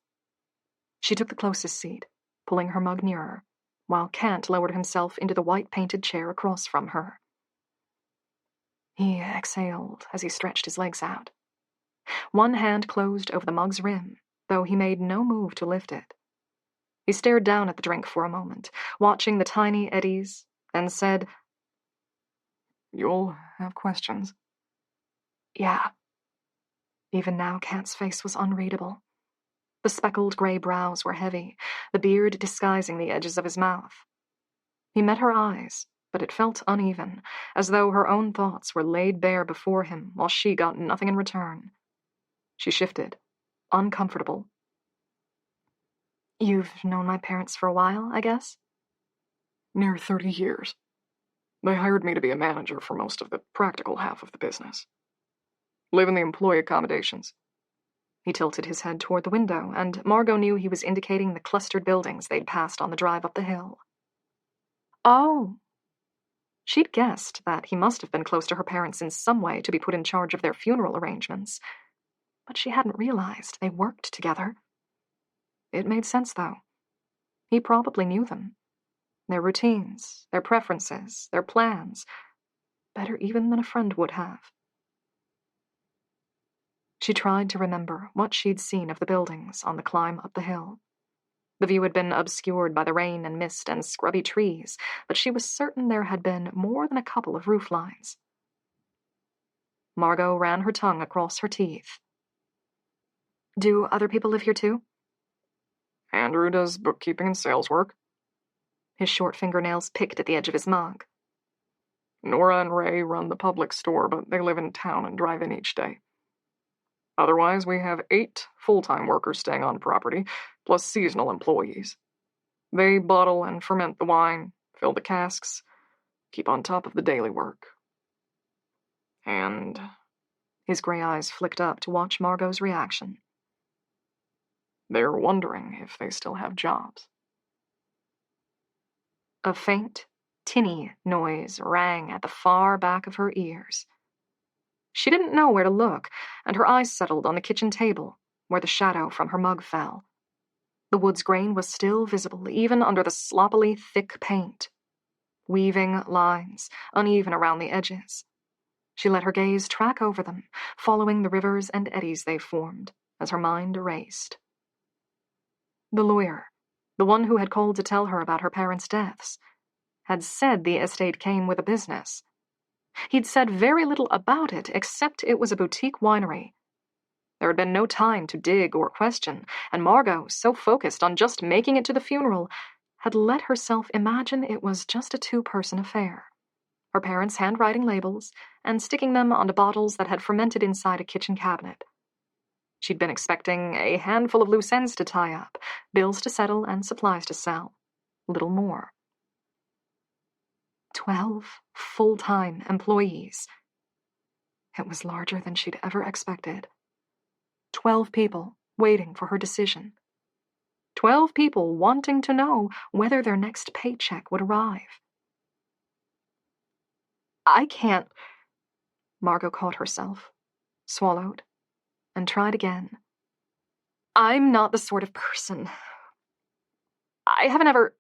She took the closest seat, pulling her mug nearer, while Kant lowered himself into the white-painted chair across from her. He exhaled as he stretched his legs out. One hand closed over the mug's rim, though he made no move to lift it. He stared down at the drink for a moment, watching the tiny eddies, then said, "You'll have questions?" "Yeah." Even now, Kant's face was unreadable. The speckled gray brows were heavy, the beard disguising the edges of his mouth. He met her eyes, but it felt uneven, as though her own thoughts were laid bare before him while she got nothing in return. She shifted, uncomfortable. "You've known my parents for a while, I guess?" "Near 30 years. They hired me to be a manager for most of the practical half of the business. Live in the employee accommodations." He tilted his head toward the window, and Margot knew he was indicating the clustered buildings they'd passed on the drive up the hill. "Oh." She'd guessed that he must have been close to her parents in some way to be put in charge of their funeral arrangements. but she hadn't realized they worked together. It made sense, though. He probably knew them. Their routines, their preferences, their plans. Better even than a friend would have. She tried to remember what she'd seen of the buildings on the climb up the hill. The view had been obscured by the rain and mist and scrubby trees, but she was certain there had been more than a couple of roof lines. Margot ran her tongue across her teeth. Do other people live here too? Andrew does bookkeeping and sales work. His short fingernails picked at the edge of his mug. Nora and Ray run the public store, but they live in town and drive in each day. Otherwise, we have 8 full-time workers staying on property, plus seasonal employees. They bottle and ferment the wine, fill the casks, keep on top of the daily work. And his gray eyes flicked up to watch Margot's reaction. They're wondering if they still have jobs. A faint, tinny noise rang at the far back of her ears. She didn't know where to look, and her eyes settled on the kitchen table, where the shadow from her mug fell. The wood's grain was still visible, even under the sloppily thick paint. Weaving lines, uneven around the edges. She let her gaze track over them, following the rivers and eddies they formed, as her mind erased. The lawyer, the one who had called to tell her about her parents' deaths, had said the estate came with a business. He'd said very little about it, except it was a boutique winery. There had been no time to dig or question, and Margot, so focused on just making it to the funeral, had let herself imagine it was just a 2-person affair. Her parents handwriting labels and sticking them onto bottles that had fermented inside a kitchen cabinet. She'd been expecting a handful of loose ends to tie up, bills to settle, and supplies to sell. Little more. 12 full-time employees. It was larger than she'd ever expected. 12 people waiting for her decision. 12 people wanting to know whether their next paycheck would arrive. I can't. Margot caught herself, swallowed, and tried again. I'm not the sort of person. I haven't ever.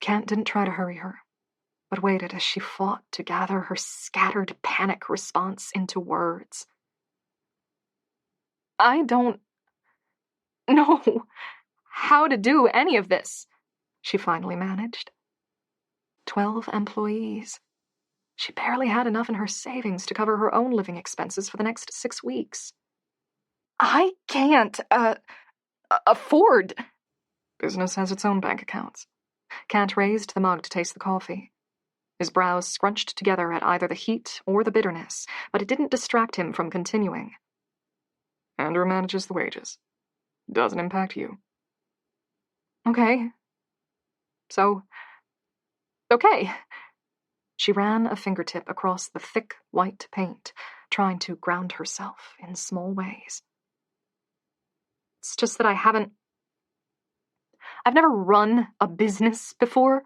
Kent didn't try to hurry her, but waited as she fought to gather her scattered panic response into words. I don't know how to do any of this, she finally managed. 12 employees. She barely had enough in her savings to cover her own living expenses for the next 6 weeks. I can't, afford. Business has its own bank accounts. Kent raised the mug to taste the coffee. His brows scrunched together at either the heat or the bitterness, but it didn't distract him from continuing. Andrew manages the wages. Doesn't impact you. Okay. So, okay. She ran a fingertip across the thick white paint, trying to ground herself in small ways. It's just that I've never run a business before.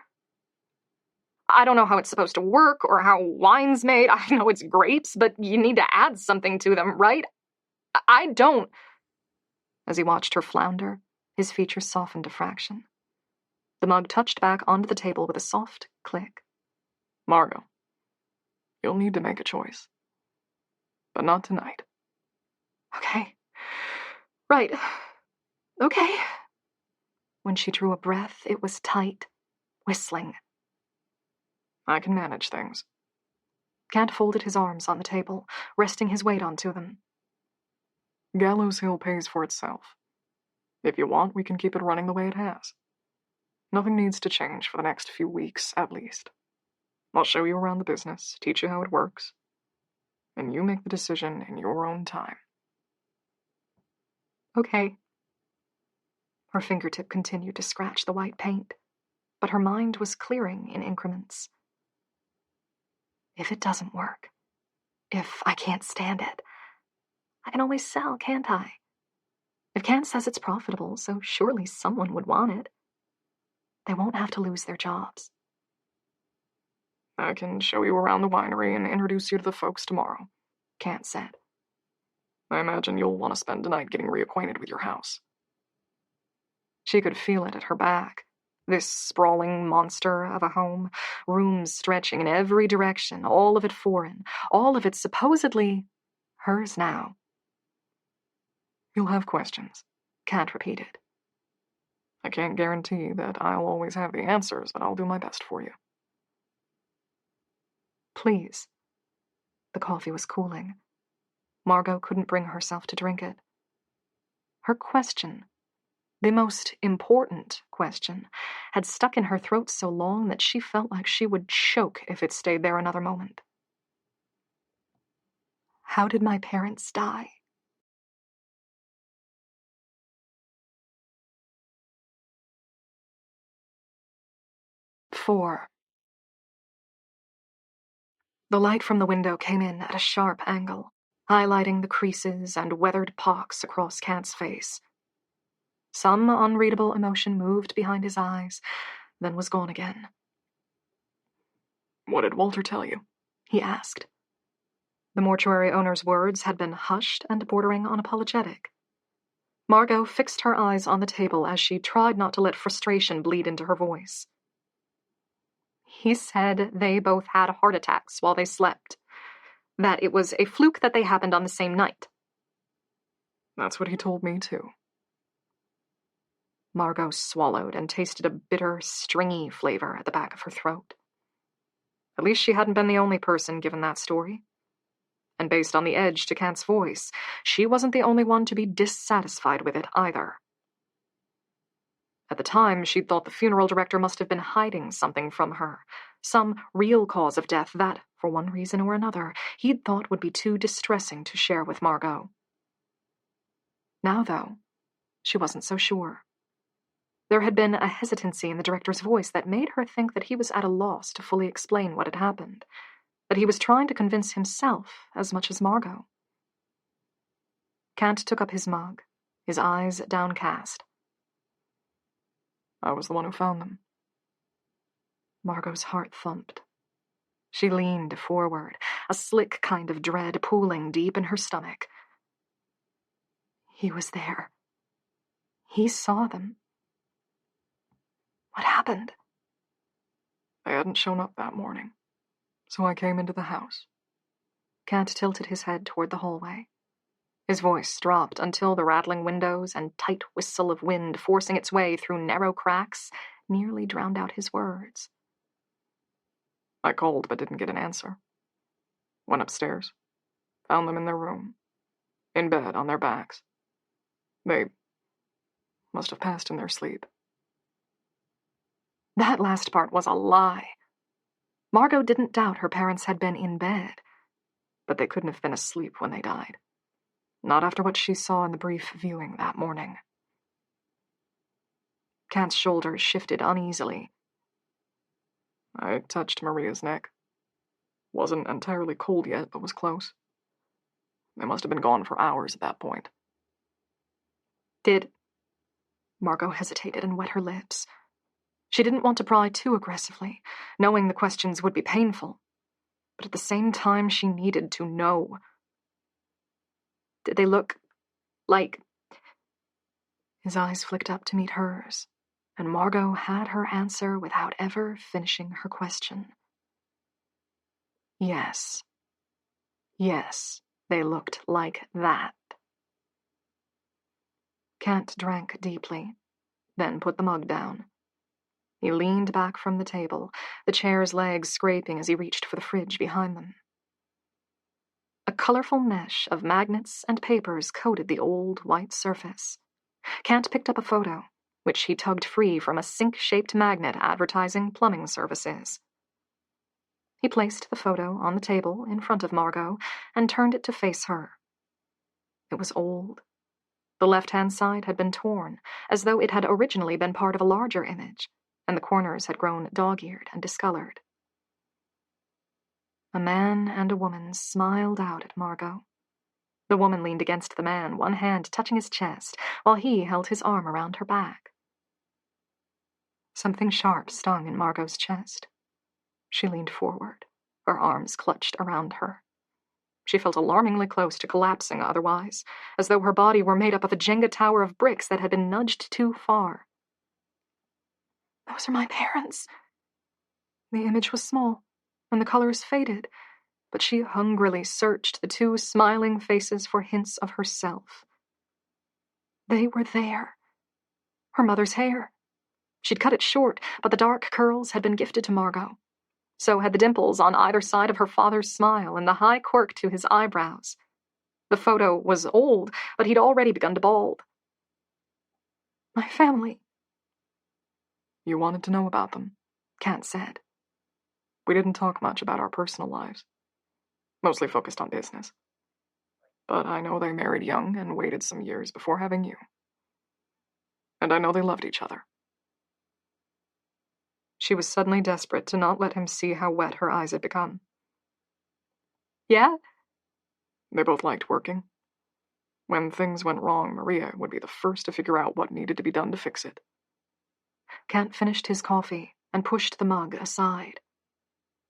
I don't know how it's supposed to work or how wine's made. I know it's grapes, but you need to add something to them, right? I don't. As he watched her flounder, his features softened a fraction. The mug touched back onto the table with a soft click. Margot, you'll need to make a choice. But not tonight. Okay. Right. Okay. When she drew a breath, it was tight, whistling. I can manage things. Kent folded his arms on the table, resting his weight onto them. Gallows Hill pays for itself. If you want, we can keep it running the way it has. Nothing needs to change for the next few weeks, at least. I'll show you around the business, teach you how it works, and you make the decision in your own time. Okay. Her fingertip continued to scratch the white paint, but her mind was clearing in increments. If it doesn't work, if I can't stand it, I can always sell, can't I? If Kent says it's profitable, so surely someone would want it. They won't have to lose their jobs. I can show you around the winery and introduce you to the folks tomorrow, Kent said. I imagine you'll want to spend a night getting reacquainted with your house. She could feel it at her back. This sprawling monster of a home, rooms stretching in every direction, all of it foreign, all of it supposedly hers now. You'll have questions, Kant repeated. I can't guarantee that I'll always have the answers, but I'll do my best for you. Please. The coffee was cooling. Margot couldn't bring herself to drink it. Her question, the most important question, had stuck in her throat so long that she felt like she would choke if it stayed there another moment. How did my parents die? Four. The light from the window came in at a sharp angle, highlighting the creases and weathered pocks across Kant's face. Some unreadable emotion moved behind his eyes, then was gone again. What did Walter tell you? He asked. The mortuary owner's words had been hushed and bordering on apologetic. Margot fixed her eyes on the table as she tried not to let frustration bleed into her voice. He said they both had heart attacks while they slept. That it was a fluke that they happened on the same night. That's what he told me, too. Margot swallowed and tasted a bitter, stringy flavor at the back of her throat. At least she hadn't been the only person given that story. And based on the edge to Kant's voice, she wasn't the only one to be dissatisfied with it either. At the time, she'd thought the funeral director must have been hiding something from her, some real cause of death that, for one reason or another, he'd thought would be too distressing to share with Margot. Now, though, she wasn't so sure. There had been a hesitancy in the director's voice that made her think that he was at a loss to fully explain what had happened, that he was trying to convince himself as much as Margot. Kant took up his mug, his eyes downcast. I was the one who found them. Margot's heart thumped. She leaned forward, a slick kind of dread pooling deep in her stomach. He was there. He saw them. What happened? They hadn't shown up that morning, so I came into the house. Kant tilted his head toward the hallway. His voice dropped until the rattling windows and tight whistle of wind forcing its way through narrow cracks nearly drowned out his words. I called but didn't get an answer. Went upstairs. Found them in their room. In bed, on their backs. They must have passed in their sleep. That last part was a lie. Margot didn't doubt her parents had been in bed, but they couldn't have been asleep when they died. Not after what she saw in the brief viewing that morning. Kant's shoulders shifted uneasily. I touched Maria's neck. Wasn't entirely cold yet, but was close. They must have been gone for hours at that point. Did... Margot hesitated and wet her lips. She didn't want to pry too aggressively, knowing the questions would be painful. But at the same time, she needed to know. Did they look like... His eyes flicked up to meet hers, and Margot had her answer without ever finishing her question. Yes. Yes, they looked like that. Kant drank deeply, then put the mug down. He leaned back from the table, the chair's legs scraping as he reached for the fridge behind them. A colorful mesh of magnets and papers coated the old white surface. Kant picked up a photo, which he tugged free from a sink-shaped magnet advertising plumbing services. He placed the photo on the table in front of Margot and turned it to face her. It was old. The left-hand side had been torn, as though it had originally been part of a larger image, and the corners had grown dog-eared and discolored. A man and a woman smiled out at Margot. The woman leaned against the man, one hand touching his chest, while he held his arm around her back. Something sharp stung in Margot's chest. She leaned forward, her arms clutched around her. She felt alarmingly close to collapsing otherwise, as though her body were made up of a Jenga tower of bricks that had been nudged too far. Those are my parents. The image was small, and the colors faded, but she hungrily searched the two smiling faces for hints of herself. They were there. Her mother's hair. She'd cut it short, but the dark curls had been gifted to Margot. So had the dimples on either side of her father's smile and the high quirk to his eyebrows. The photo was old, but he'd already begun to bald. My family. You wanted to know about them, Kant said. We didn't talk much about our personal lives. Mostly focused on business. But I know they married young and waited some years before having you. And I know they loved each other. She was suddenly desperate to not let him see how wet her eyes had become. Yeah? They both liked working. When things went wrong, Maria would be the first to figure out what needed to be done to fix it. Kant finished his coffee and pushed the mug aside.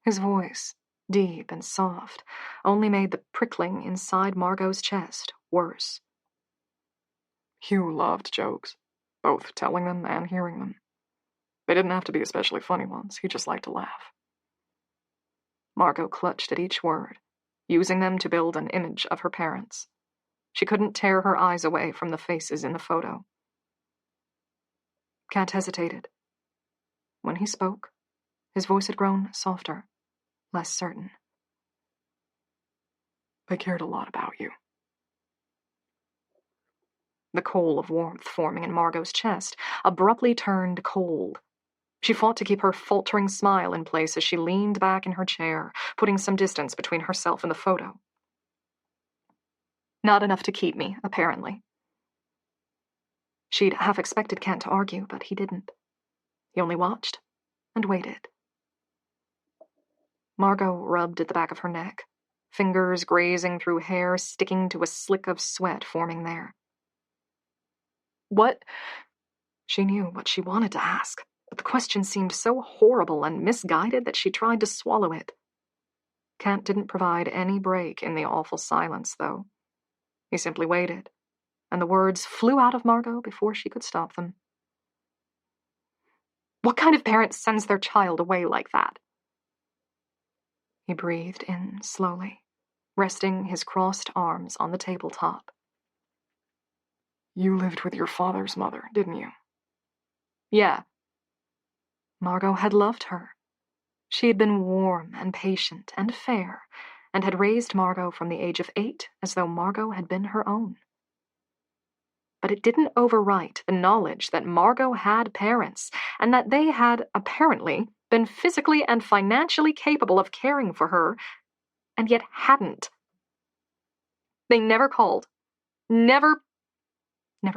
His voice, deep and soft, only made the prickling inside Margot's chest worse. Hugh loved jokes, both telling them and hearing them. They didn't have to be especially funny ones, he just liked to laugh. Margot clutched at each word, using them to build an image of her parents. She couldn't tear her eyes away from the faces in the photo. Kant hesitated. When he spoke, his voice had grown softer, less certain. They cared a lot about you. The coal of warmth forming in Margot's chest abruptly turned cold. She fought to keep her faltering smile in place as she leaned back in her chair, putting some distance between herself and the photo. Not enough to keep me, apparently. She'd half expected Kent to argue, but he didn't. He only watched and waited. Margot rubbed at the back of her neck, fingers grazing through hair sticking to a slick of sweat forming there. What? She knew what she wanted to ask, but the question seemed so horrible and misguided that she tried to swallow it. Kent didn't provide any break in the awful silence, though. He simply waited, and the words flew out of Margot before she could stop them. What kind of parent sends their child away like that? He breathed in slowly, resting his crossed arms on the tabletop. You lived with your father's mother, didn't you? Yeah. Margot had loved her. She had been warm and patient and fair, and had raised Margot from the age of 8 as though Margot had been her own. But it didn't overwrite the knowledge that Margot had parents, and that they had, apparently, been physically and financially capable of caring for her, and yet hadn't. They never called. Never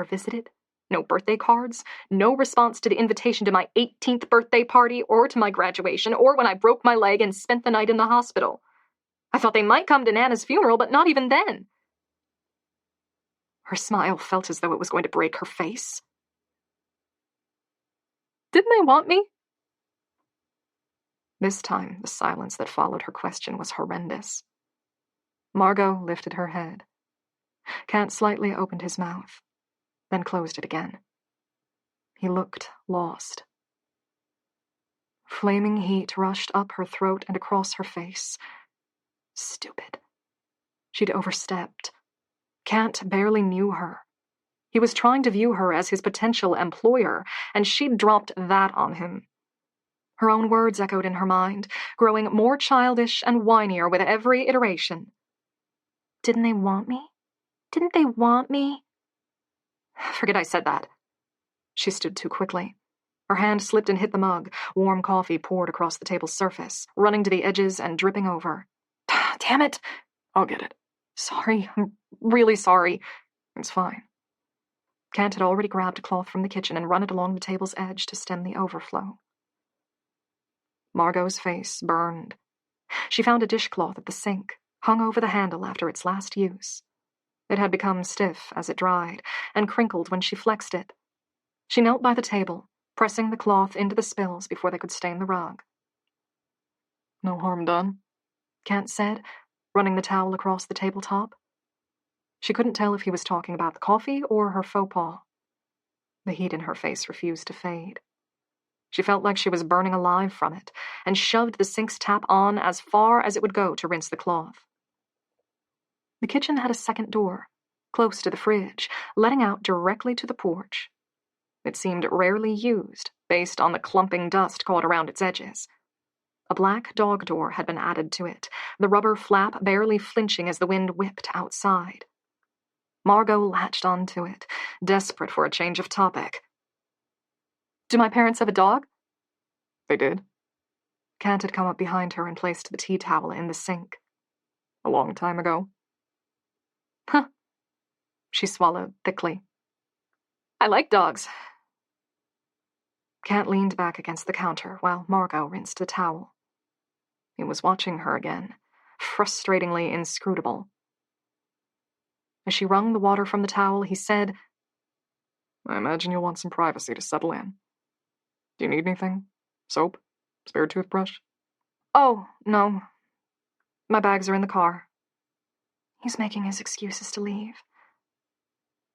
visited. No birthday cards. No response to the invitation to my 18th birthday party, or to my graduation, or when I broke my leg and spent the night in the hospital. I thought they might come to Nana's funeral, but not even then. Her smile felt as though it was going to break her face. Didn't they want me? This time, the silence that followed her question was horrendous. Margot lifted her head. Kant slightly opened his mouth, then closed it again. He looked lost. Flaming heat rushed up her throat and across her face. Stupid. She'd overstepped. Kant barely knew her. He was trying to view her as his potential employer, and she'd dropped that on him. Her own words echoed in her mind, growing more childish and whinier with every iteration. Didn't they want me? Didn't they want me? Forget I said that. She stood too quickly. Her hand slipped and hit the mug. Warm coffee poured across the table's surface, running to the edges and dripping over. Damn it! I'll get it. Sorry, I'm really sorry. It's fine. Kent had already grabbed a cloth from the kitchen and run it along the table's edge to stem the overflow. Margot's face burned. She found a dishcloth at the sink, hung over the handle after its last use. It had become stiff as it dried, and crinkled when she flexed it. She knelt by the table, pressing the cloth into the spills before they could stain the rug. No harm done, Kent said, running the towel across the tabletop. She couldn't tell if he was talking about the coffee or her faux pas. The heat in her face refused to fade. She felt like she was burning alive from it, and shoved the sink's tap on as far as it would go to rinse the cloth. The kitchen had a second door, close to the fridge, letting out directly to the porch. It seemed rarely used, based on the clumping dust caught around its edges. A black dog door had been added to it, the rubber flap barely flinching as the wind whipped outside. Margot latched onto it, desperate for a change of topic. "Do my parents have a dog?" They did. Kant had come up behind her and placed the tea towel in the sink. A long time ago. Huh. She swallowed thickly. "I like dogs." Kant leaned back against the counter while Margot rinsed the towel. He was watching her again, frustratingly inscrutable. As she wrung the water from the towel, he said, "I imagine you'll want some privacy to settle in. Do you need anything? Soap? Spare toothbrush?" "Oh, no. My bags are in the car." He's making his excuses to leave.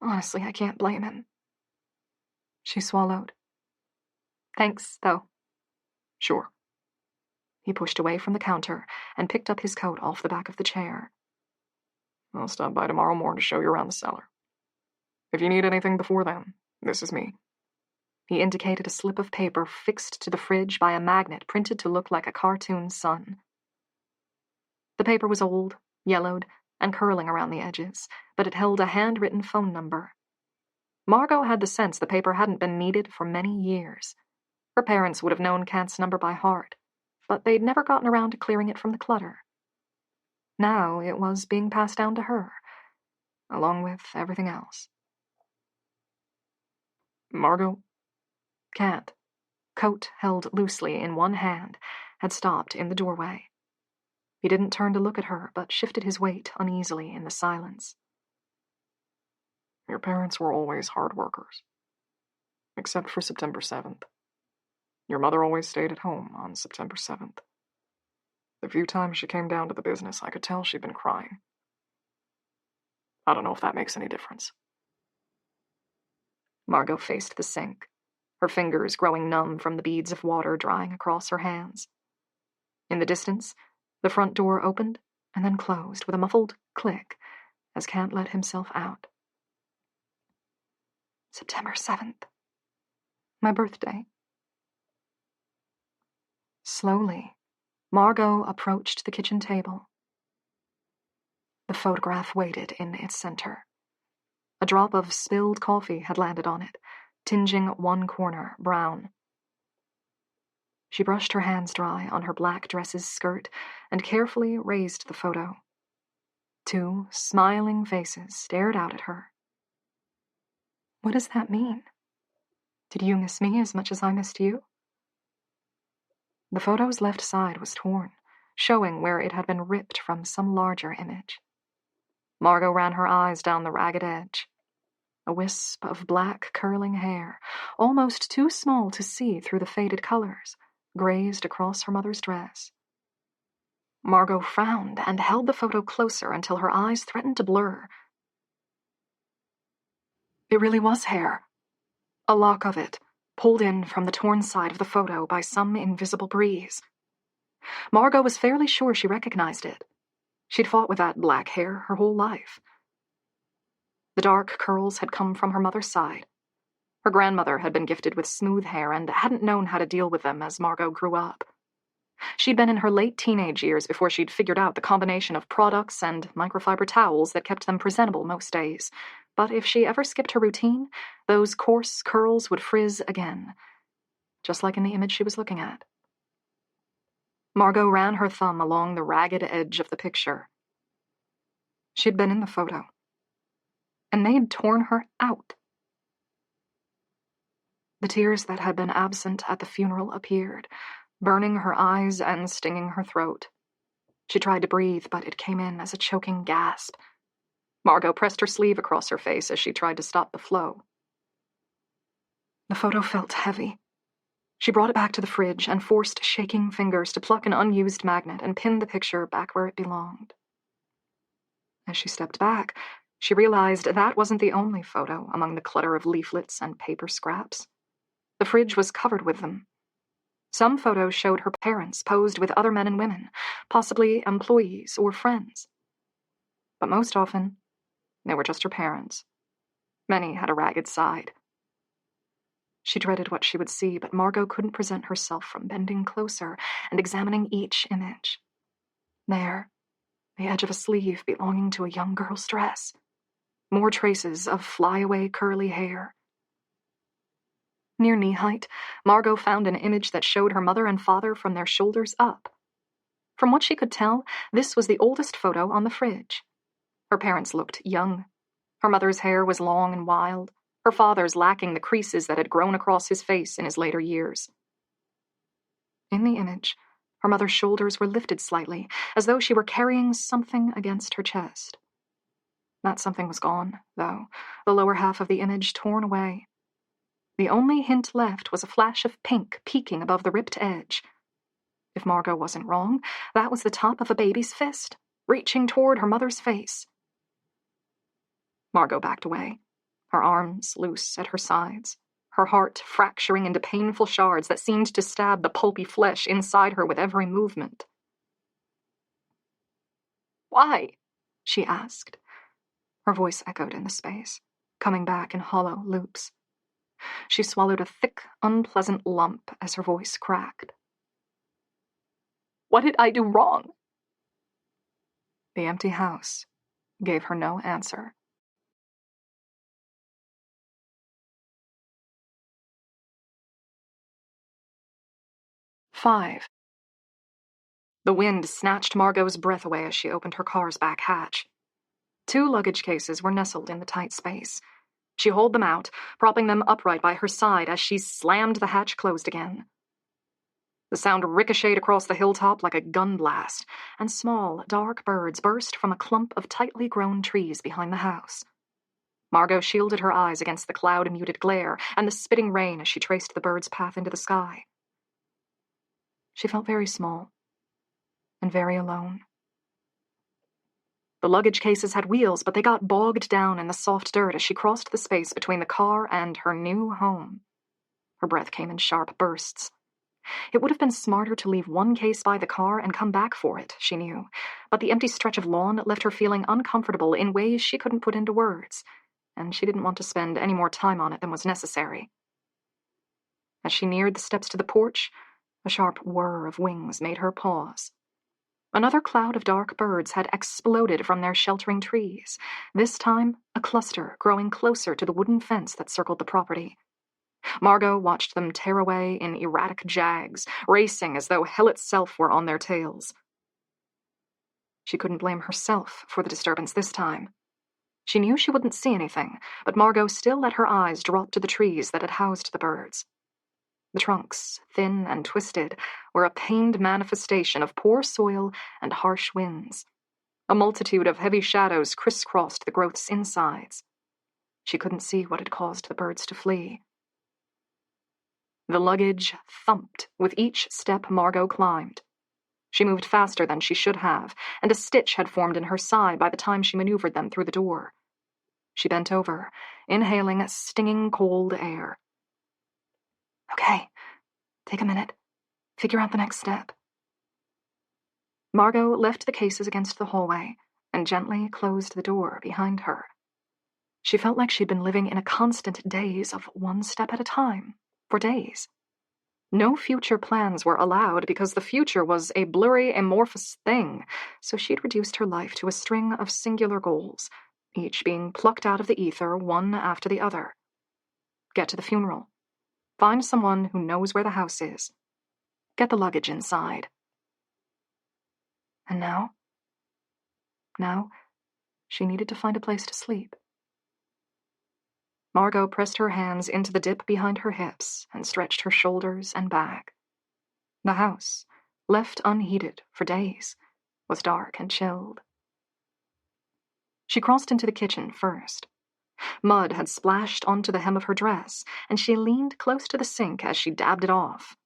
Honestly, I can't blame him. She swallowed. "Thanks, though." "Sure." He pushed away from the counter and picked up his coat off the back of the chair. "I'll stop by tomorrow morning to show you around the cellar. If you need anything before then, this is me." He indicated a slip of paper fixed to the fridge by a magnet printed to look like a cartoon sun. The paper was old, yellowed, and curling around the edges, but it held a handwritten phone number. Margot had the sense the paper hadn't been needed for many years. Her parents would have known Kant's number by heart, but they'd never gotten around to clearing it from the clutter. Now it was being passed down to her, along with everything else. "Margot?" Kant, coat held loosely in one hand, had stopped in the doorway. He didn't turn to look at her, but shifted his weight uneasily in the silence. "Your parents were always hard workers. Except for September 7th. Your mother always stayed at home on September 7th. The few times she came down to the business, I could tell she'd been crying. I don't know if that makes any difference." Margot faced the sink, her fingers growing numb from the beads of water drying across her hands. In the distance, the front door opened and then closed with a muffled click as Kant let himself out. "September 7th. My birthday." Slowly, Margot approached the kitchen table. The photograph waited in its center. A drop of spilled coffee had landed on it, tinging one corner brown. She brushed her hands dry on her black dress's skirt and carefully raised the photo. 2 smiling faces stared out at her. What does that mean? Did you miss me as much as I missed you? The photo's left side was torn, showing where it had been ripped from some larger image. Margot ran her eyes down the ragged edge. A wisp of black curling hair, almost too small to see through the faded colors, grazed across her mother's dress. Margot frowned and held the photo closer until her eyes threatened to blur. It really was hair. A lock of it, pulled in from the torn side of the photo by some invisible breeze. Margot was fairly sure she recognized it. She'd fought with that black hair her whole life. The dark curls had come from her mother's side. Her grandmother had been gifted with smooth hair and hadn't known how to deal with them as Margot grew up. She'd been in her late teenage years before she'd figured out the combination of products and microfiber towels that kept them presentable most days. But if she ever skipped her routine, those coarse curls would frizz again, just like in the image she was looking at. Margot ran her thumb along the ragged edge of the picture. She'd been in the photo, and they'd torn her out. The tears that had been absent at the funeral appeared, burning her eyes and stinging her throat. She tried to breathe, but it came in as a choking gasp. Margot pressed her sleeve across her face as she tried to stop the flow. The photo felt heavy. She brought it back to the fridge and forced shaking fingers to pluck an unused magnet and pin the picture back where it belonged. As she stepped back, she realized that wasn't the only photo among the clutter of leaflets and paper scraps. The fridge was covered with them. Some photos showed her parents posed with other men and women, possibly employees or friends. But most often, they were just her parents. Many had a ragged side. She dreaded what she would see, but Margot couldn't present herself from bending closer and examining each image. There, the edge of a sleeve belonging to a young girl's dress. More traces of flyaway curly hair. Near knee-height, Margot found an image that showed her mother and father from their shoulders up. From what she could tell, this was the oldest photo on the fridge. Her parents looked young. Her mother's hair was long and wild, her father's lacking the creases that had grown across his face in his later years. In the image, her mother's shoulders were lifted slightly, as though she were carrying something against her chest. That something was gone, though, the lower half of the image torn away. The only hint left was a flash of pink peeking above the ripped edge. If Margot wasn't wrong, that was the top of a baby's fist, reaching toward her mother's face. Margot backed away, her arms loose at her sides, her heart fracturing into painful shards that seemed to stab the pulpy flesh inside her with every movement. "Why?" she asked. Her voice echoed in the space, coming back in hollow loops. She swallowed a thick, unpleasant lump as her voice cracked. "What did I do wrong?" The empty house gave her no answer. Five. The wind snatched Margot's breath away as she opened her car's back hatch. 2 luggage cases were nestled in the tight space. She hauled them out, propping them upright by her side as she slammed the hatch closed again. The sound ricocheted across the hilltop like a gun blast, and small, dark birds burst from a clump of tightly grown trees behind the house. Margot shielded her eyes against the cloud-muted glare and the spitting rain as she traced the bird's path into the sky. She felt very small and very alone. The luggage cases had wheels, but they got bogged down in the soft dirt as she crossed the space between the car and her new home. Her breath came in sharp bursts. It would have been smarter to leave one case by the car and come back for it, she knew, but the empty stretch of lawn left her feeling uncomfortable in ways she couldn't put into words, and she didn't want to spend any more time on it than was necessary. As she neared the steps to the porch, a sharp whir of wings made her pause. Another cloud of dark birds had exploded from their sheltering trees, this time a cluster growing closer to the wooden fence that circled the property. Margot watched them tear away in erratic jags, racing as though hell itself were on their tails. She couldn't blame herself for the disturbance this time. She knew she wouldn't see anything, but Margot still let her eyes drop to the trees that had housed the birds. The trunks, thin and twisted, were a pained manifestation of poor soil and harsh winds. A multitude of heavy shadows crisscrossed the growth's insides. She couldn't see what had caused the birds to flee. The luggage thumped with each step Margot climbed. She moved faster than she should have, and a stitch had formed in her side by the time she maneuvered them through the door. She bent over, inhaling stinging cold air. "Okay, take a minute. Figure out the next step." Margot left the cases against the hallway and gently closed the door behind her. She felt like she'd been living in a constant daze of one step at a time, for days. No future plans were allowed because the future was a blurry, amorphous thing, so she'd reduced her life to a string of singular goals, each being plucked out of the ether one after the other. Get to the funeral. Find someone who knows where the house is. Get the luggage inside. And now? Now, she needed to find a place to sleep. Margot pressed her hands into the dip behind her hips and stretched her shoulders and back. The house, left unheated for days, was dark and chilled. She crossed into the kitchen first. Mud had splashed onto the hem of her dress, and she leaned close to the sink as she dabbed it off.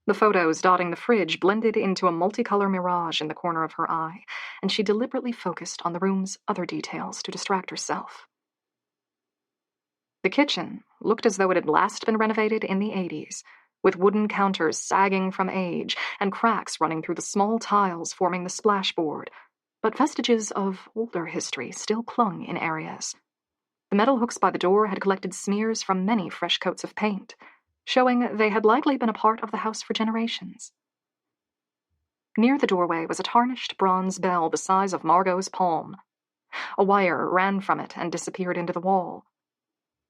The photos dotting the fridge blended into a multicolor mirage in the corner of her eye, and she deliberately focused on the room's other details to distract herself. The kitchen looked as though it had last been renovated in the 80s, with wooden counters sagging from age and cracks running through the small tiles forming the splashboard, but vestiges of older history still clung in areas. The metal hooks by the door had collected smears from many fresh coats of paint, showing they had likely been a part of the house for generations. Near the doorway was a tarnished bronze bell the size of Margot's palm. A wire ran from it and disappeared into the wall.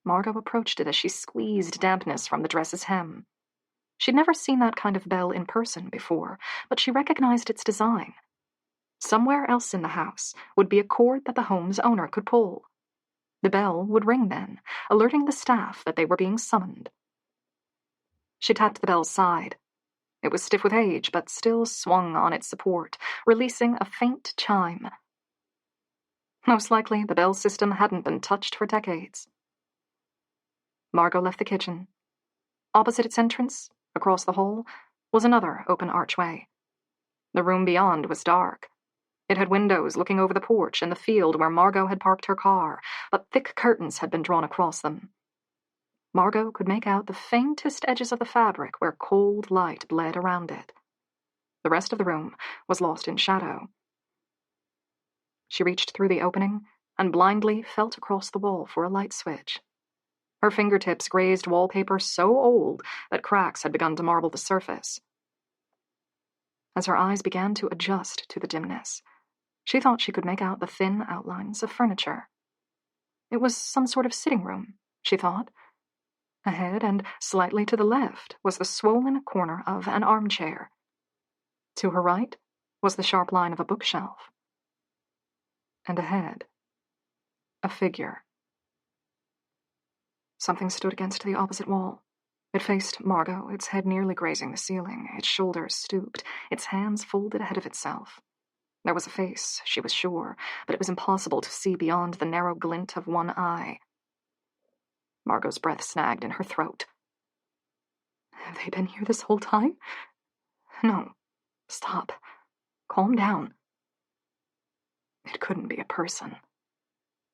Margot approached it as she squeezed dampness from the dress's hem. She'd never seen that kind of bell in person before, but she recognized its design. Somewhere else in the house would be a cord that the home's owner could pull. The bell would ring then, alerting the staff that they were being summoned. She tapped the bell's side. It was stiff with age, but still swung on its support, releasing a faint chime. Most likely, the bell system hadn't been touched for decades. Margot left the kitchen. Opposite its entrance, across the hall, was another open archway. The room beyond was dark. It had windows looking over the porch and the field where Margot had parked her car, but thick curtains had been drawn across them. Margot could make out the faintest edges of the fabric where cold light bled around it. The rest of the room was lost in shadow. She reached through the opening and blindly felt across the wall for a light switch. Her fingertips grazed wallpaper so old that cracks had begun to marble the surface. As her eyes began to adjust to the dimness, she thought she could make out the thin outlines of furniture. It was some sort of sitting room, she thought. Ahead and slightly to the left was the swollen corner of an armchair. To her right was the sharp line of a bookshelf. And ahead, a figure. Something stood against the opposite wall. It faced Margot, its head nearly grazing the ceiling, its shoulders stooped, its hands folded ahead of itself. There was a face, she was sure, but it was impossible to see beyond the narrow glint of one eye. Margot's breath snagged in her throat. Have they been here this whole time? No. Stop. Calm down. It couldn't be a person.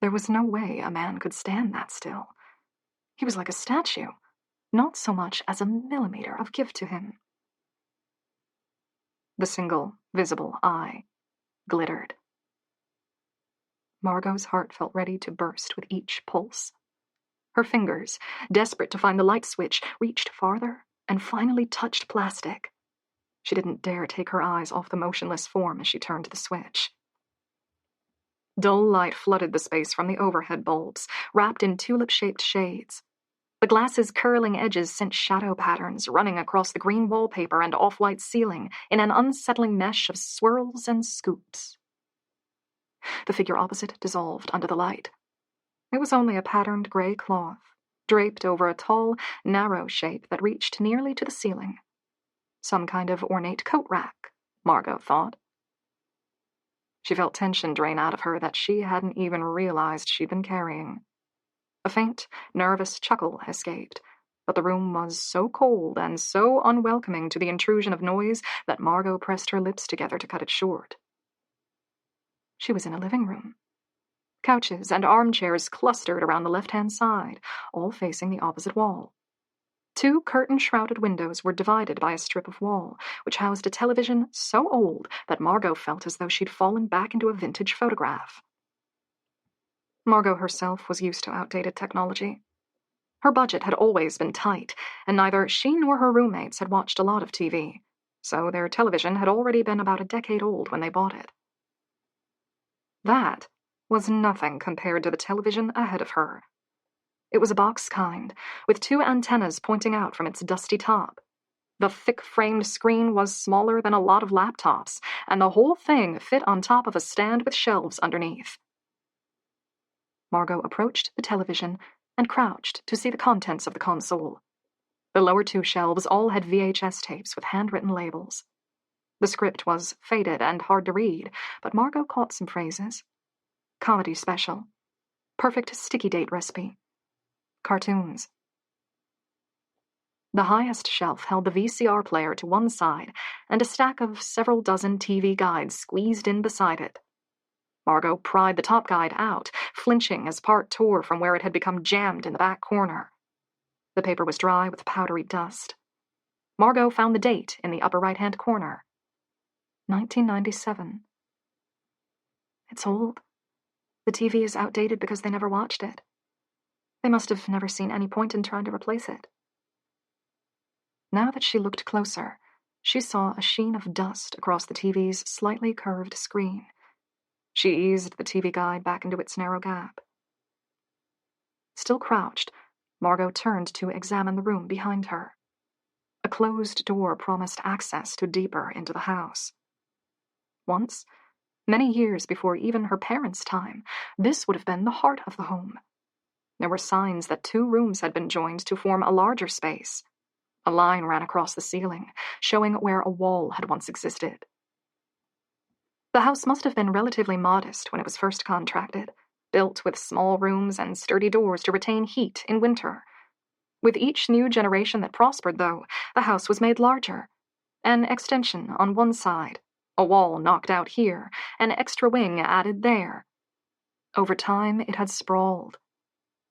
There was no way a man could stand that still. He was like a statue, not so much as a millimeter of give to him. The single, visible eye glittered. Margot's heart felt ready to burst with each pulse. Her fingers, desperate to find the light switch, reached farther and finally touched plastic. She didn't dare take her eyes off the motionless form as she turned the switch. Dull light flooded the space from the overhead bulbs, wrapped in tulip-shaped shades. The glass's curling edges sent shadow patterns running across the green wallpaper and off-white ceiling in an unsettling mesh of swirls and scoops. The figure opposite dissolved under the light. It was only a patterned gray cloth, draped over a tall, narrow shape that reached nearly to the ceiling. Some kind of ornate coat rack, Margot thought. She felt tension drain out of her that she hadn't even realized she'd been carrying. A faint, nervous chuckle escaped, but the room was so cold and so unwelcoming to the intrusion of noise that Margot pressed her lips together to cut it short. She was in a living room. Couches and armchairs clustered around the left-hand side, all facing the opposite wall. 2 curtain-shrouded windows were divided by a strip of wall, which housed a television so old that Margot felt as though she'd fallen back into a vintage photograph. Margot herself was used to outdated technology. Her budget had always been tight, and neither she nor her roommates had watched a lot of TV, so their television had already been about a decade old when they bought it. That was nothing compared to the television ahead of her. It was a box kind, with 2 antennas pointing out from its dusty top. The thick-framed screen was smaller than a lot of laptops, and the whole thing fit on top of a stand with shelves underneath. Margot approached the television and crouched to see the contents of the console. The lower 2 shelves all had VHS tapes with handwritten labels. The script was faded and hard to read, but Margot caught some phrases. Comedy special. Perfect sticky date recipe. Cartoons. The highest shelf held the VCR player to one side and a stack of several dozen TV guides squeezed in beside it. Margot pried the top guide out, flinching as part tore from where it had become jammed in the back corner. The paper was dry with powdery dust. Margot found the date in the upper right-hand corner. 1997. It's old. The TV is outdated because they never watched it. They must have never seen any point in trying to replace it. Now that she looked closer, she saw a sheen of dust across the TV's slightly curved screen. She eased the TV guide back into its narrow gap. Still crouched, Margot turned to examine the room behind her. A closed door promised access to deeper into the house. Once, many years before even her parents' time, this would have been the heart of the home. There were signs that 2 rooms had been joined to form a larger space. A line ran across the ceiling, showing where a wall had once existed. The house must have been relatively modest when it was first contracted, built with small rooms and sturdy doors to retain heat in winter. With each new generation that prospered, though, the house was made larger. An extension on one side, a wall knocked out here, an extra wing added there. Over time, it had sprawled.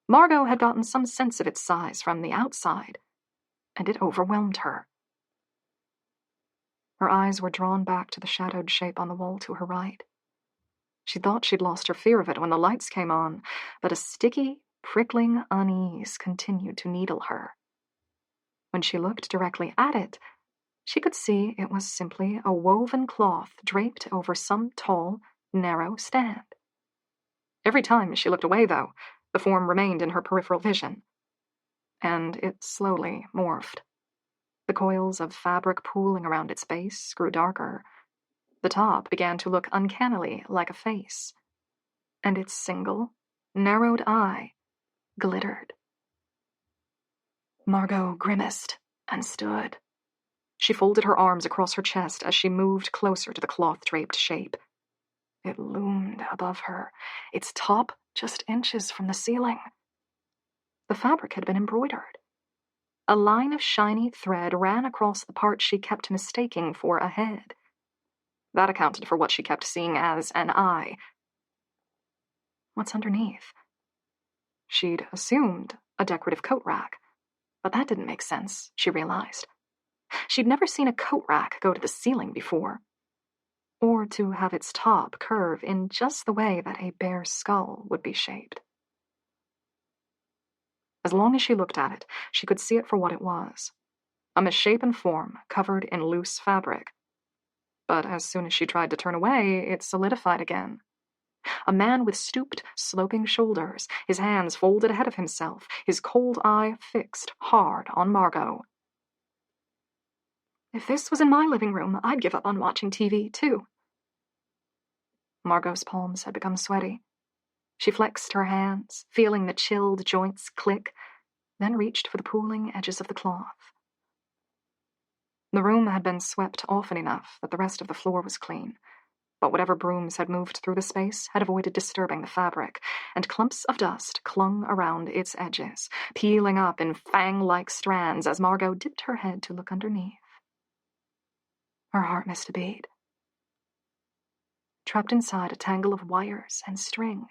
Margot had gotten some sense of its size from the outside, and it overwhelmed her. Her eyes were drawn back to the shadowed shape on the wall to her right. She thought she'd lost her fear of it when the lights came on, but a sticky, prickling unease continued to needle her. When she looked directly at it, she could see it was simply a woven cloth draped over some tall, narrow stand. Every time she looked away, though, the form remained in her peripheral vision. And it slowly morphed. The coils of fabric pooling around its base grew darker. The top began to look uncannily like a face. And its single, narrowed eye glittered. Margot grimaced and stood. She folded her arms across her chest as she moved closer to the cloth-draped shape. It loomed above her, its top just inches from the ceiling. The fabric had been embroidered. A line of shiny thread ran across the part she kept mistaking for a head. That accounted for what she kept seeing as an eye. What's underneath? She'd assumed a decorative coat rack, but that didn't make sense, she realized. She'd never seen a coat rack go to the ceiling before, or to have its top curve in just the way that a bear's skull would be shaped. As long as she looked at it, she could see it for what it was, a misshapen form covered in loose fabric. But as soon as she tried to turn away, it solidified again. A man with stooped, sloping shoulders, his hands folded ahead of himself, his cold eye fixed hard on Margot. If this was in my living room, I'd give up on watching TV, too. Margot's palms had become sweaty. She flexed her hands, feeling the chilled joints click, then reached for the pooling edges of the cloth. The room had been swept often enough that the rest of the floor was clean, but whatever brooms had moved through the space had avoided disturbing the fabric, and clumps of dust clung around its edges, peeling up in fang-like strands as Margot dipped her head to look underneath. Her heart missed a beat. Trapped inside a tangle of wires and string,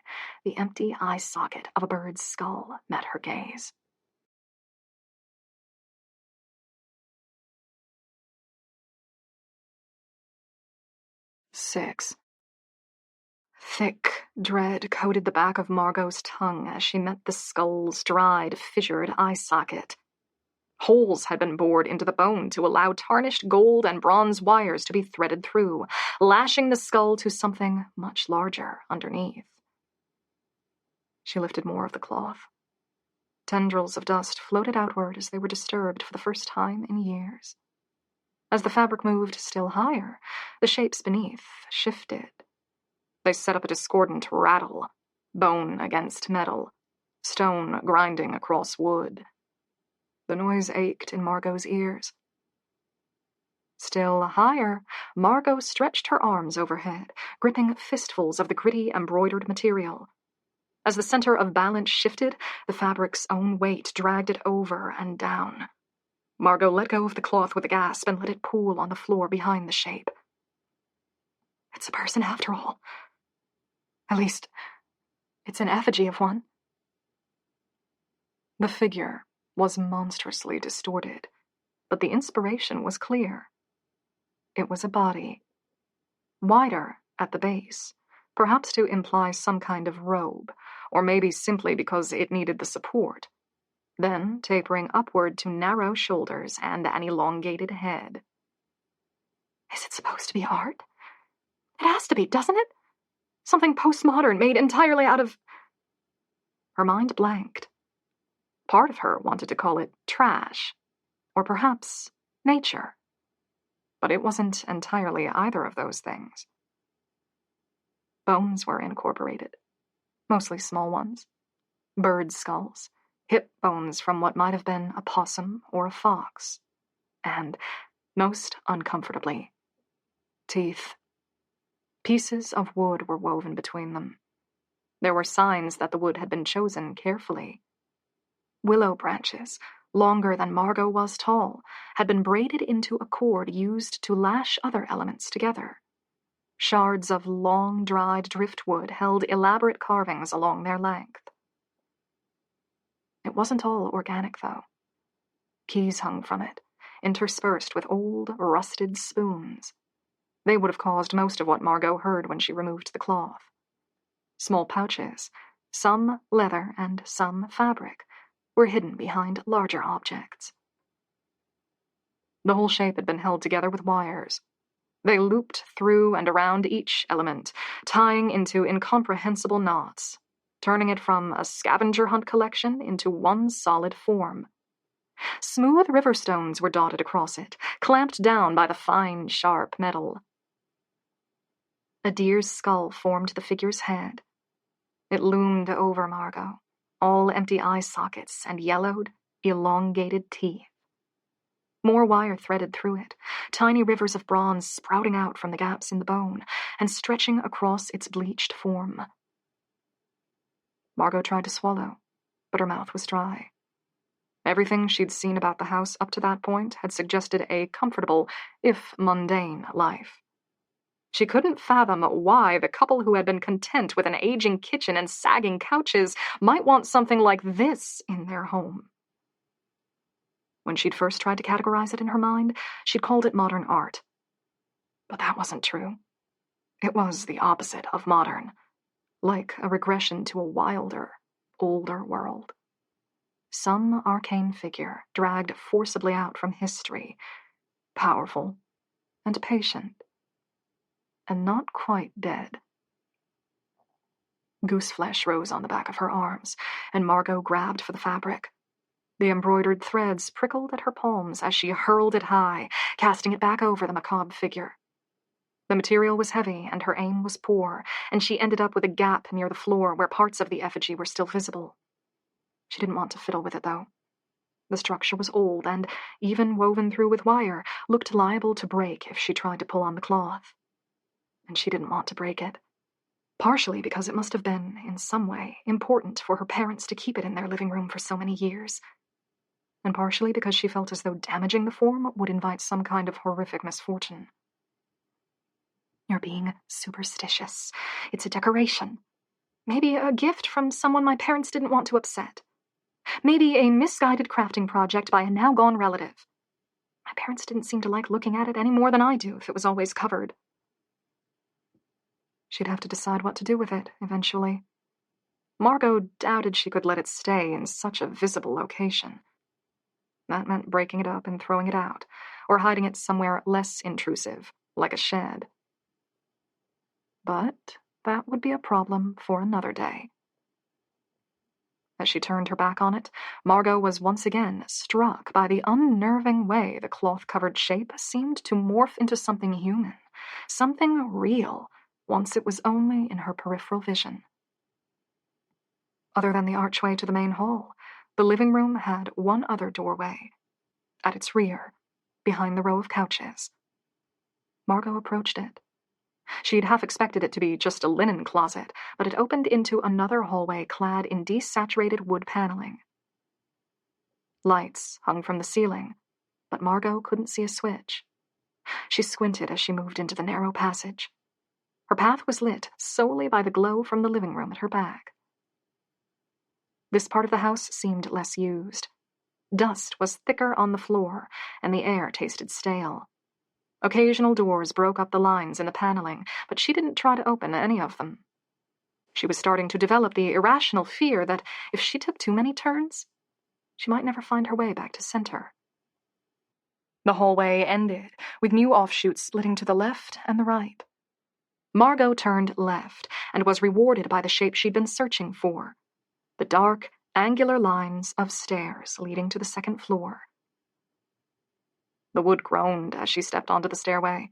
the empty eye socket of a bird's skull met her gaze. Six. Thick dread coated the back of Margot's tongue as she met the skull's dried, fissured eye socket. Holes had been bored into the bone to allow tarnished gold and bronze wires to be threaded through, lashing the skull to something much larger underneath. She lifted more of the cloth. Tendrils of dust floated outward as they were disturbed for the first time in years. As the fabric moved still higher, the shapes beneath shifted. They set up a discordant rattle, bone against metal, stone grinding across wood. The noise ached in Margot's ears. Still higher, Margot stretched her arms overhead, gripping fistfuls of the gritty embroidered material. As the center of balance shifted, the fabric's own weight dragged it over and down. Margot let go of the cloth with a gasp and let it pool on the floor behind the shape. It's a person after all. At least, it's an effigy of one. The figure was monstrously distorted, but the inspiration was clear. It was a body, wider at the base, perhaps to imply some kind of robe, or maybe simply because it needed the support, then tapering upward to narrow shoulders and an elongated head. Is it supposed to be art? It has to be, doesn't it? Something postmodern made entirely out of... Her mind blanked. Part of her wanted to call it trash, or perhaps nature. But it wasn't entirely either of those things. Bones were incorporated, mostly small ones. Bird skulls, hip bones from what might have been a possum or a fox, and, most uncomfortably, teeth. Pieces of wood were woven between them. There were signs that the wood had been chosen carefully. Willow branches, longer than Margot was tall, had been braided into a cord used to lash other elements together. Shards of long, dried driftwood held elaborate carvings along their length. It wasn't all organic, though. Keys hung from it, interspersed with old, rusted spoons. They would have caused most of what Margot heard when she removed the cloth. Small pouches, some leather and some fabric, were hidden behind larger objects. The whole shape had been held together with wires. They looped through and around each element, tying into incomprehensible knots, turning it from a scavenger hunt collection into one solid form. Smooth river stones were dotted across it, clamped down by the fine, sharp metal. A deer's skull formed the figure's head. It loomed over Margot, all empty eye sockets and yellowed, elongated teeth. More wire threaded through it, tiny rivers of bronze sprouting out from the gaps in the bone and stretching across its bleached form. Margot tried to swallow, but her mouth was dry. Everything she'd seen about the house up to that point had suggested a comfortable, if mundane, life. She couldn't fathom why the couple who had been content with an aging kitchen and sagging couches might want something like this in their home. When she'd first tried to categorize it in her mind, she'd called it modern art. But that wasn't true. It was the opposite of modern, like a regression to a wilder, older world. Some arcane figure dragged forcibly out from history, powerful and patient, and not quite dead. Gooseflesh rose on the back of her arms, and Margot grabbed for the fabric. The embroidered threads prickled at her palms as she hurled it high, casting it back over the macabre figure. The material was heavy, and her aim was poor, and she ended up with a gap near the floor where parts of the effigy were still visible. She didn't want to fiddle with it, though. The structure was old, and, even woven through with wire, looked liable to break if she tried to pull on the cloth. And she didn't want to break it. Partially because it must have been, in some way, important for her parents to keep it in their living room for so many years. And partially because she felt as though damaging the form would invite some kind of horrific misfortune. You're being superstitious. It's a decoration. Maybe a gift from someone my parents didn't want to upset. Maybe a misguided crafting project by a now-gone relative. My parents didn't seem to like looking at it any more than I do if it was always covered. She'd have to decide what to do with it, eventually. Margot doubted she could let it stay in such a visible location. That meant breaking it up and throwing it out, or hiding it somewhere less intrusive, like a shed. But that would be a problem for another day. As she turned her back on it, Margot was once again struck by the unnerving way the cloth-covered shape seemed to morph into something human, something real, once it was only in her peripheral vision. Other than the archway to the main hall, the living room had one other doorway. At its rear, behind the row of couches. Margot approached it. She'd half expected it to be just a linen closet, but it opened into another hallway clad in desaturated wood paneling. Lights hung from the ceiling, but Margot couldn't see a switch. She squinted as she moved into the narrow passage. Her path was lit solely by the glow from the living room at her back. This part of the house seemed less used. Dust was thicker on the floor, and the air tasted stale. Occasional doors broke up the lines in the paneling, but she didn't try to open any of them. She was starting to develop the irrational fear that if she took too many turns, she might never find her way back to center. The hallway ended, with new offshoots splitting to the left and the right. Margot turned left and was rewarded by the shape she'd been searching for, the dark, angular lines of stairs leading to the second floor. The wood groaned as she stepped onto the stairway.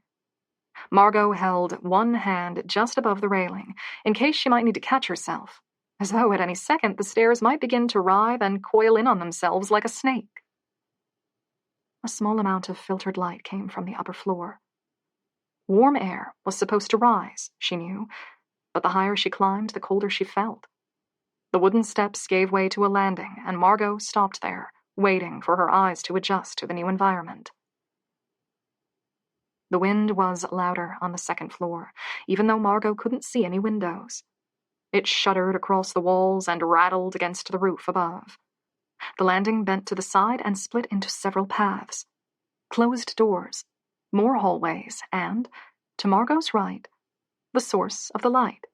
Margot held one hand just above the railing, in case she might need to catch herself, as though at any second the stairs might begin to writhe and coil in on themselves like a snake. A small amount of filtered light came from the upper floor. Warm air was supposed to rise, she knew, but the higher she climbed, the colder she felt. The wooden steps gave way to a landing, and Margot stopped there, waiting for her eyes to adjust to the new environment. The wind was louder on the second floor, even though Margot couldn't see any windows. It shuddered across the walls and rattled against the roof above. The landing bent to the side and split into several paths. Closed doors, more hallways, and, to Margot's right, the source of the light,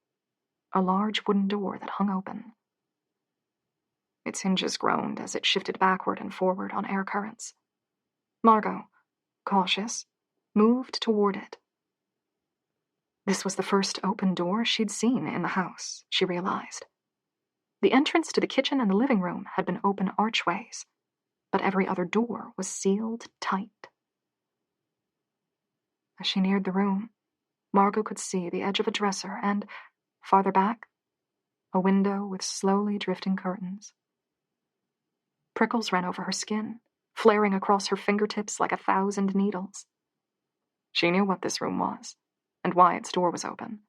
a large wooden door that hung open. Its hinges groaned as it shifted backward and forward on air currents. Margot, cautious, moved toward it. This was the first open door she'd seen in the house, she realized. The entrance to the kitchen and the living room had been open archways, but every other door was sealed tight. As she neared the room, Margot could see the edge of a dresser and, farther back, a window with slowly drifting curtains. Prickles ran over her skin, flaring across her fingertips like 1,000 needles. She knew what this room was, and why its door was open.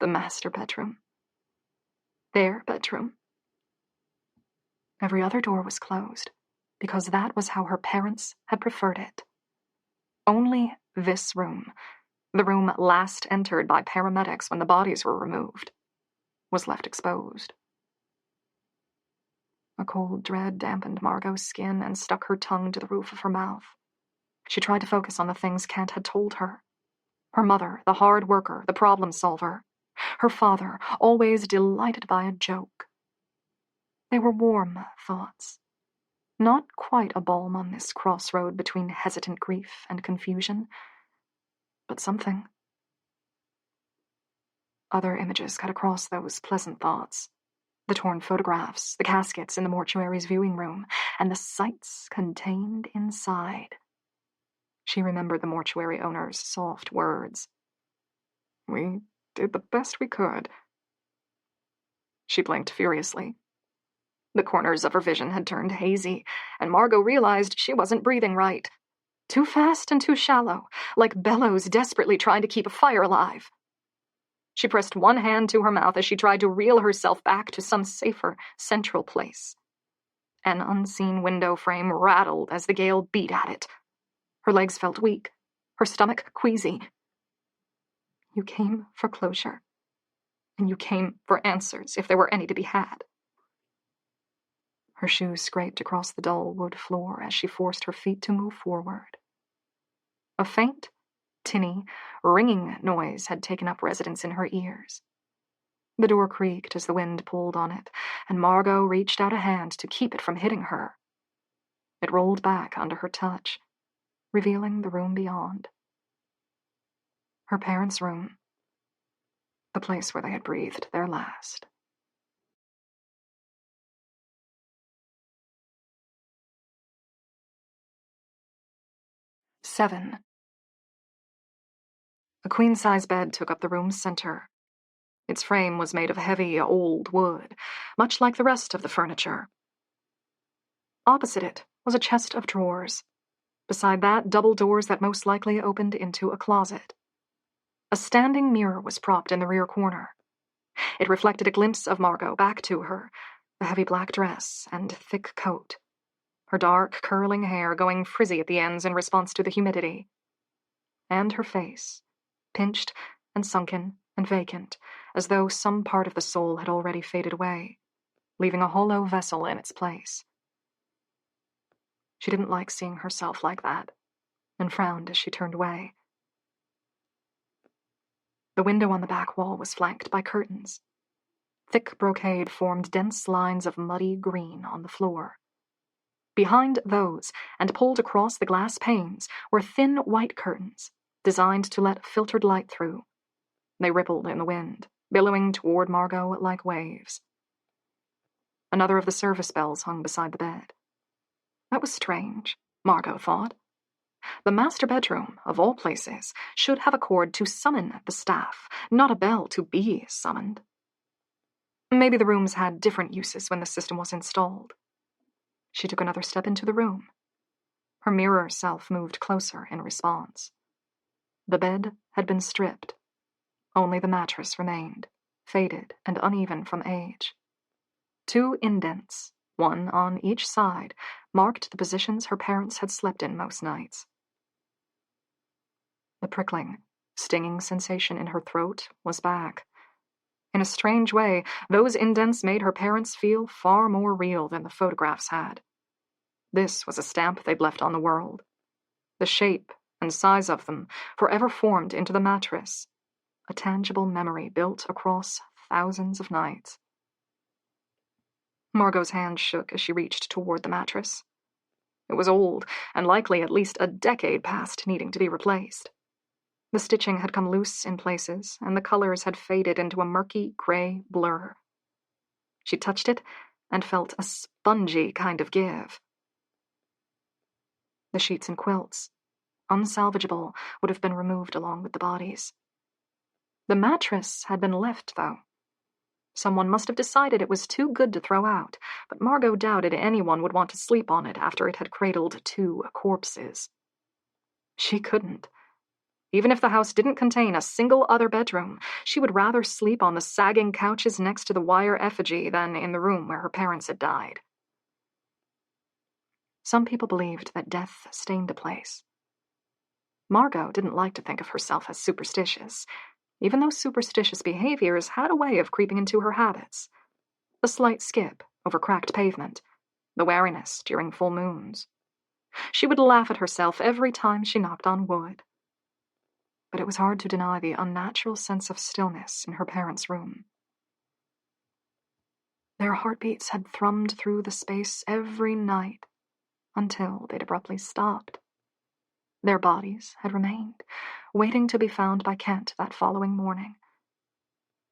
The master bedroom. Their bedroom. Every other door was closed, because that was how her parents had preferred it. Only this room, the room last entered by paramedics when the bodies were removed, was left exposed. A cold dread dampened Margot's skin and stuck her tongue to the roof of her mouth. She tried to focus on the things Kent had told her. Her mother, the hard worker, the problem solver. Her father, always delighted by a joke. They were warm thoughts. Not quite a balm on this crossroad between hesitant grief and confusion, but something. Other images cut across those pleasant thoughts. The torn photographs, the caskets in the mortuary's viewing room, and the sights contained inside. She remembered the mortuary owner's soft words. "We did the best we could." She blinked furiously. The corners of her vision had turned hazy, and Margot realized she wasn't breathing right. Too fast and too shallow, like bellows desperately trying to keep a fire alive. She pressed one hand to her mouth as she tried to reel herself back to some safer, central place. An unseen window frame rattled as the gale beat at it. Her legs felt weak, her stomach queasy. You came for closure, and you came for answers if there were any to be had. Her shoes scraped across the dull wood floor as she forced her feet to move forward. A faint, tinny, ringing noise had taken up residence in her ears. The door creaked as the wind pulled on it, and Margot reached out a hand to keep it from hitting her. It rolled back under her touch, revealing the room beyond. Her parents' room, the place where they had breathed their last. Seven. A queen-size bed took up the room's center. Its frame was made of heavy, old wood, much like the rest of the furniture. Opposite it was a chest of drawers. Beside that, double doors that most likely opened into a closet. A standing mirror was propped in the rear corner. It reflected a glimpse of Margot back to her, the heavy black dress and thick coat. her dark, curling hair going frizzy at the ends in response to the humidity. And her face, pinched and sunken and vacant, as though some part of the soul had already faded away, leaving a hollow vessel in its place. She didn't like seeing herself like that, and frowned as she turned away. The window on the back wall was flanked by curtains. Thick brocade formed dense lines of muddy green on the floor. Behind those, and pulled across the glass panes, were thin white curtains, designed to let filtered light through. They rippled in the wind, billowing toward Margot like waves. Another of the service bells hung beside the bed. That was strange, Margot thought. The master bedroom, of all places, should have a cord to summon the staff, not a bell to be summoned. Maybe the rooms had different uses when the system was installed. She took another step into the room. Her mirror self moved closer in response. The bed had been stripped. Only the mattress remained, faded and uneven from age. 2 indents, one on each side, marked the positions her parents had slept in most nights. The prickling, stinging sensation in her throat was back. In a strange way, those indents made her parents feel far more real than the photographs had. This was a stamp they'd left on the world. The shape and size of them, forever formed into the mattress, a tangible memory built across thousands of nights. Margot's hand shook as she reached toward the mattress. It was old, and likely at least a decade past needing to be replaced. The stitching had come loose in places, and the colors had faded into a murky gray blur. She touched it and felt a spongy kind of give. The sheets and quilts, unsalvageable, would have been removed along with the bodies. The mattress had been left, though. Someone must have decided it was too good to throw out, but Margot doubted anyone would want to sleep on it after it had cradled 2 corpses. She couldn't. Even if the house didn't contain a single other bedroom, she would rather sleep on the sagging couches next to the wire effigy than in the room where her parents had died. Some people believed that death stained a place. Margot didn't like to think of herself as superstitious, even though superstitious behaviors had a way of creeping into her habits. The slight skip over cracked pavement, the wariness during full moons. She would laugh at herself every time she knocked on wood. But it was hard to deny the unnatural sense of stillness in her parents' room. Their heartbeats had thrummed through the space every night until they'd abruptly stopped. Their bodies had remained, waiting to be found by Kent that following morning.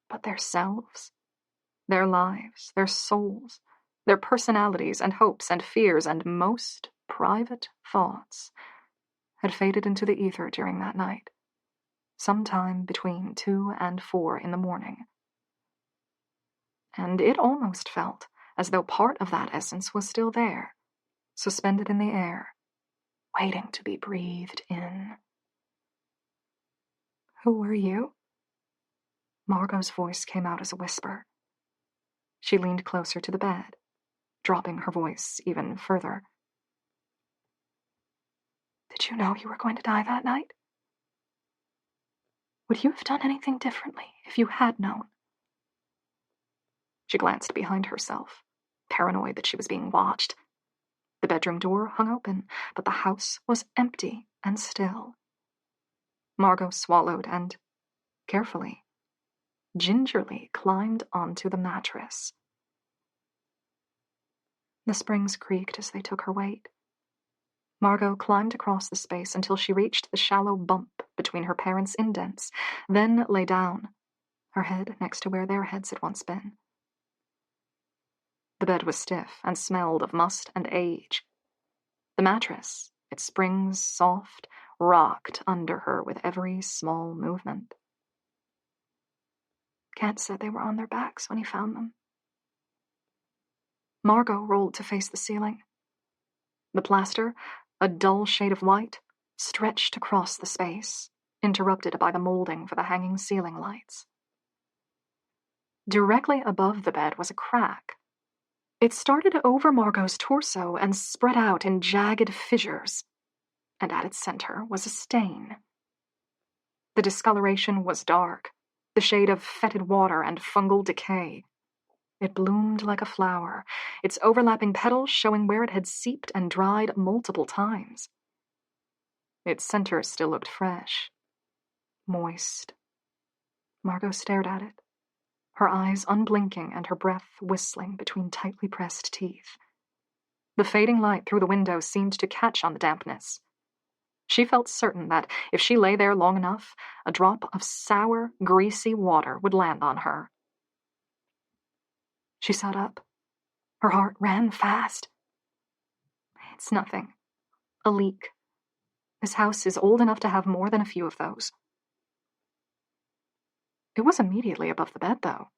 But their selves, their lives, their souls, their personalities and hopes and fears and most private thoughts had faded into the ether during that night, sometime between 2 and 4 in the morning. And it almost felt as though part of that essence was still there, suspended in the air, waiting to be breathed in. "Who were you?" Margot's voice came out as a whisper. She leaned closer to the bed, dropping her voice even further. "Did you know you were going to die that night? Would you have done anything differently if you had known?" She glanced behind herself, paranoid that she was being watched. The bedroom door hung open, but the house was empty and still. Margot swallowed and, carefully, gingerly climbed onto the mattress. The springs creaked as they took her weight. Margot climbed across the space until she reached the shallow bump between her parents' indents, then lay down, her head next to where their heads had once been. The bed was stiff and smelled of must and age. The mattress, its springs soft, rocked under her with every small movement. Kent said they were on their backs when he found them. Margot rolled to face the ceiling. The plaster, a dull shade of white, stretched across the space, interrupted by the molding for the hanging ceiling lights. Directly above the bed was a crack. It started over Margot's torso and spread out in jagged fissures, and at its center was a stain. The discoloration was dark, the shade of fetid water and fungal decay. It bloomed like a flower, its overlapping petals showing where it had seeped and dried multiple times. Its center still looked fresh, moist. Margot stared at it, her eyes unblinking and her breath whistling between tightly pressed teeth. The fading light through the window seemed to catch on the dampness. She felt certain that if she lay there long enough, a drop of sour, greasy water would land on her. She sat up. Her heart ran fast. It's nothing. A leak. This house is old enough to have more than a few of those. It was immediately above the bed, though.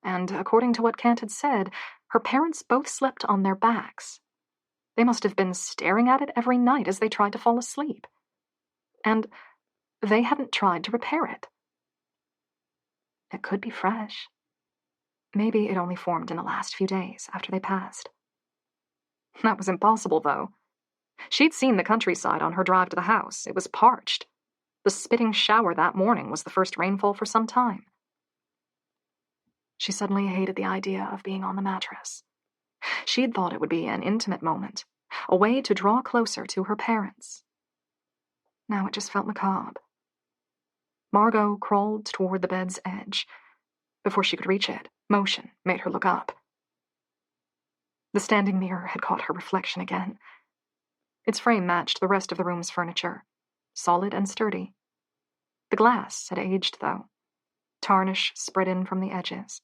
And according to what Kant had said, her parents both slept on their backs. They must have been staring at it every night as they tried to fall asleep. And they hadn't tried to repair it. It could be fresh. Maybe it only formed in the last few days after they passed. That was impossible, though. She'd seen the countryside on her drive to the house. It was parched. The spitting shower that morning was the first rainfall for some time. She suddenly hated the idea of being on the mattress. She'd thought it would be an intimate moment, a way to draw closer to her parents. Now it just felt macabre. Margot crawled toward the bed's edge. Before she could reach it, motion made her look up. The standing mirror had caught her reflection again. Its frame matched the rest of the room's furniture, solid and sturdy. The glass had aged, though. Tarnish spread in from the edges.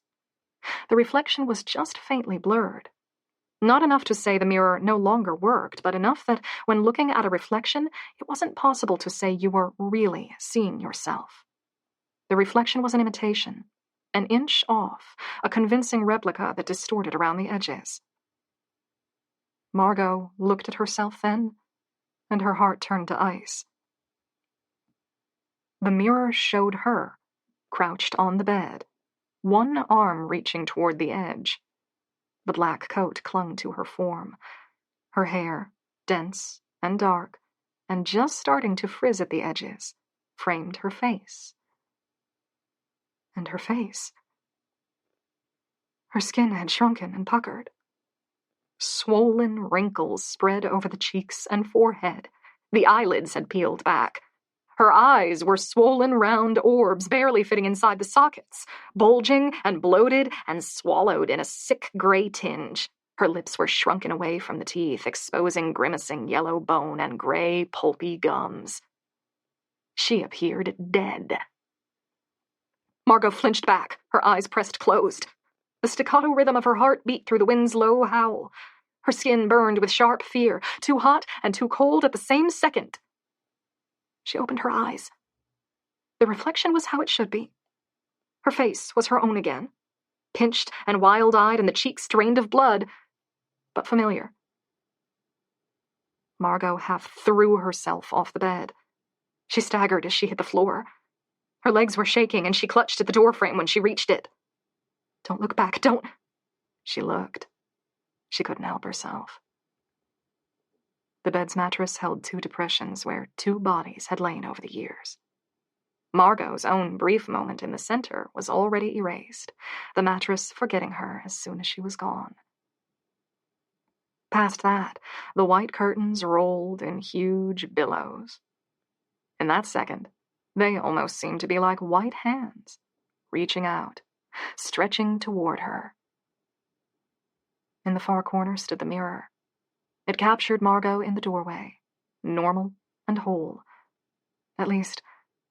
The reflection was just faintly blurred. Not enough to say the mirror no longer worked, but enough that when looking at a reflection, it wasn't possible to say you were really seeing yourself. The reflection was an imitation, an inch off, a convincing replica that distorted around the edges. Margot looked at herself then, and her heart turned to ice. The mirror showed her, crouched on the bed, one arm reaching toward the edge. The black coat clung to her form. Her hair, dense and dark, and just starting to frizz at the edges, framed her face. And her face. Her skin had shrunken and puckered. Swollen wrinkles spread over the cheeks and forehead. The eyelids had peeled back. Her eyes were swollen round orbs barely fitting inside the sockets, bulging and bloated and swallowed in a sick gray tinge. Her lips were shrunken away from the teeth, exposing grimacing yellow bone and gray, pulpy gums. She appeared dead. Margot flinched back, her eyes pressed closed. The staccato rhythm of her heart beat through the wind's low howl. Her skin burned with sharp fear, too hot and too cold at the same second. She opened her eyes. The reflection was how it should be. Her face was her own again, pinched and wild-eyed and the cheeks drained of blood, but familiar. Margot half threw herself off the bed. She staggered as she hit the floor. Her legs were shaking and she clutched at the doorframe when she reached it. Don't look back, don't. She looked. She couldn't help herself. The bed's mattress held 2 depressions where 2 bodies had lain over the years. Margot's own brief moment in the center was already erased, the mattress forgetting her as soon as she was gone. Past that, the white curtains rolled in huge billows. In that second, they almost seemed to be like white hands, reaching out, stretching toward her. In the far corner stood the mirror. It captured Margot in the doorway, normal and whole. At least,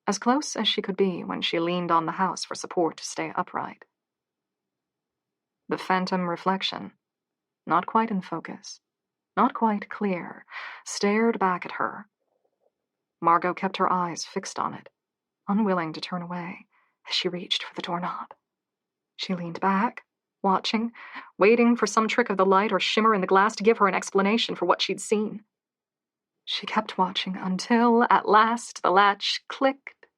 as close as she could be when she leaned on the house for support to stay upright. The phantom reflection, not quite in focus, not quite clear, stared back at her. Margot kept her eyes fixed on it, unwilling to turn away as she reached for the doorknob. She leaned back, watching, waiting for some trick of the light or shimmer in the glass to give her an explanation for what she'd seen. She kept watching until, at last, the latch clicked,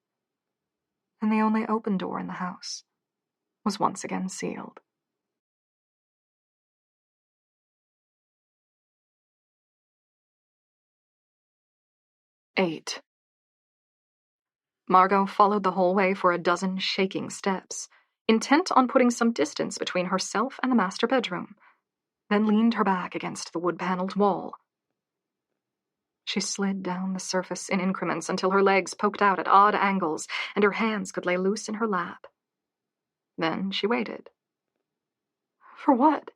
and the only open door in the house was once again sealed. 8. Margot followed the hallway for a dozen shaking steps, intent on putting some distance between herself and the master bedroom, then leaned her back against the wood-paneled wall. She slid down the surface in increments until her legs poked out at odd angles and her hands could lay loose in her lap. Then she waited. For what?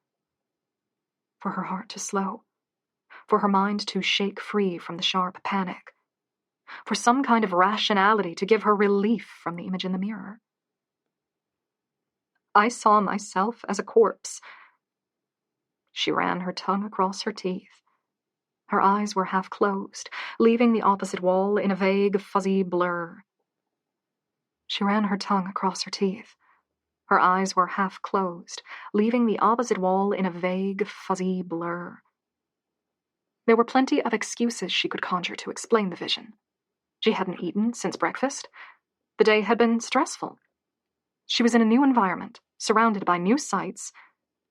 For her heart to slow. For her mind to shake free from the sharp panic. For some kind of rationality to give her relief from the image in the mirror. I saw myself as a corpse. She ran her tongue across her teeth. Her eyes were half closed, leaving the opposite wall in a vague, fuzzy blur. She ran her tongue across her teeth. Her eyes were half closed, leaving the opposite wall in a vague, fuzzy blur. There were plenty of excuses she could conjure to explain the vision. She hadn't eaten since breakfast. The day had been stressful. She was in a new environment, surrounded by new sights,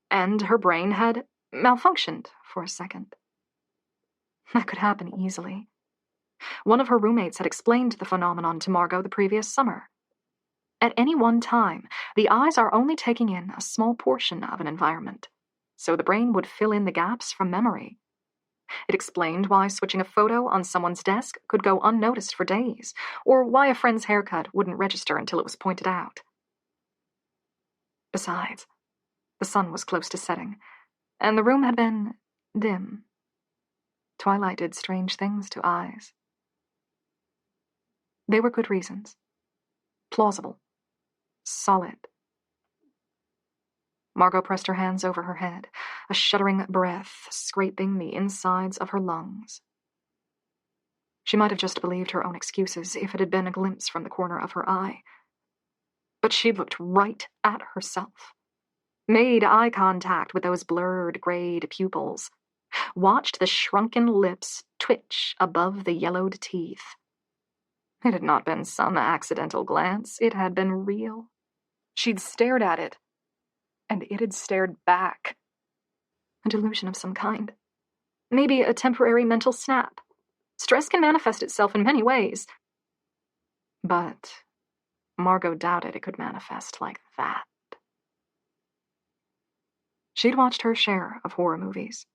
and her brain had malfunctioned for a second. That could happen easily. One of her roommates had explained the phenomenon to Margot the previous summer. At any one time, the eyes are only taking in a small portion of an environment, so the brain would fill in the gaps from memory. It explained why switching a photo on someone's desk could go unnoticed for days, or why a friend's haircut wouldn't register until it was pointed out. Besides, the sun was close to setting, and the room had been dim. Twilight did strange things to eyes. They were good reasons. Plausible. Solid. Margot pressed her hands over her head, a shuddering breath scraping the insides of her lungs. She might have just believed her own excuses if it had been a glimpse from the corner of her eye. But she looked right at herself, made eye contact with those blurred, grayed pupils, watched the shrunken lips twitch above the yellowed teeth. It had not been some accidental glance, it had been real. She'd stared at it, and it had stared back. A delusion of some kind. Maybe a temporary mental snap. Stress can manifest itself in many ways. But Margot doubted it could manifest like that. She'd watched her share of horror movies.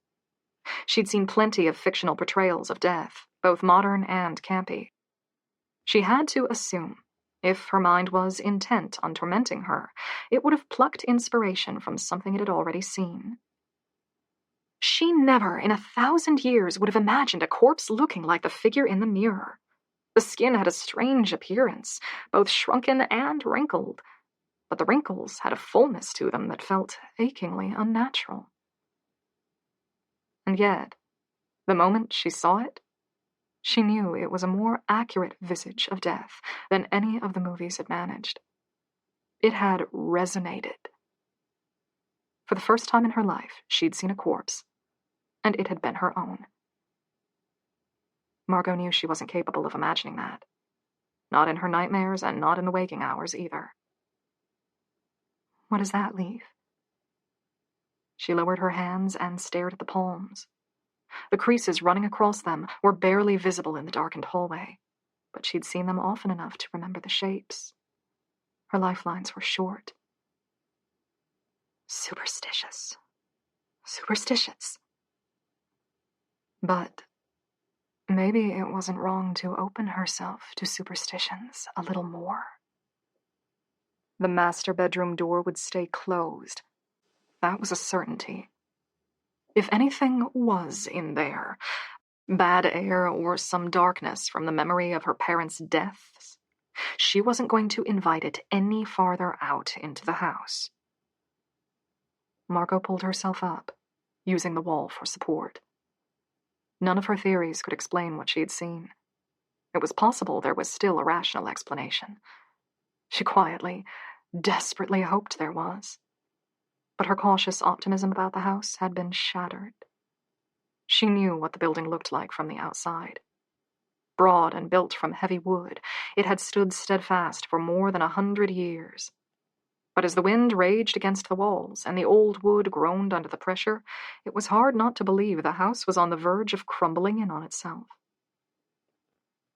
She'd seen plenty of fictional portrayals of death, both modern and campy. She had to assume, if her mind was intent on tormenting her, it would have plucked inspiration from something it had already seen. She never in 1,000 years would have imagined a corpse looking like the figure in the mirror. The skin had a strange appearance, both shrunken and wrinkled, but the wrinkles had a fullness to them that felt achingly unnatural. And yet, the moment she saw it, she knew it was a more accurate visage of death than any of the movies had managed. It had resonated. For the first time in her life, she'd seen a corpse, and it had been her own. Margot knew she wasn't capable of imagining that. Not in her nightmares, and not in the waking hours either. What does that leave? She lowered her hands and stared at the palms. The creases running across them were barely visible in the darkened hallway, but she'd seen them often enough to remember the shapes. Her lifelines were short. Superstitious. Superstitious. But maybe it wasn't wrong to open herself to superstitions a little more. The master bedroom door would stay closed. That was a certainty. If anything was in there, bad air or some darkness from the memory of her parents' deaths, she wasn't going to invite it any farther out into the house. Margot pulled herself up, using the wall for support. None of her theories could explain what she had seen. It was possible there was still a rational explanation. She quietly, desperately hoped there was. But her cautious optimism about the house had been shattered. She knew what the building looked like from the outside. Broad and built from heavy wood, it had stood steadfast for more than 100 years. But as the wind raged against the walls and the old wood groaned under the pressure, it was hard not to believe the house was on the verge of crumbling in on itself.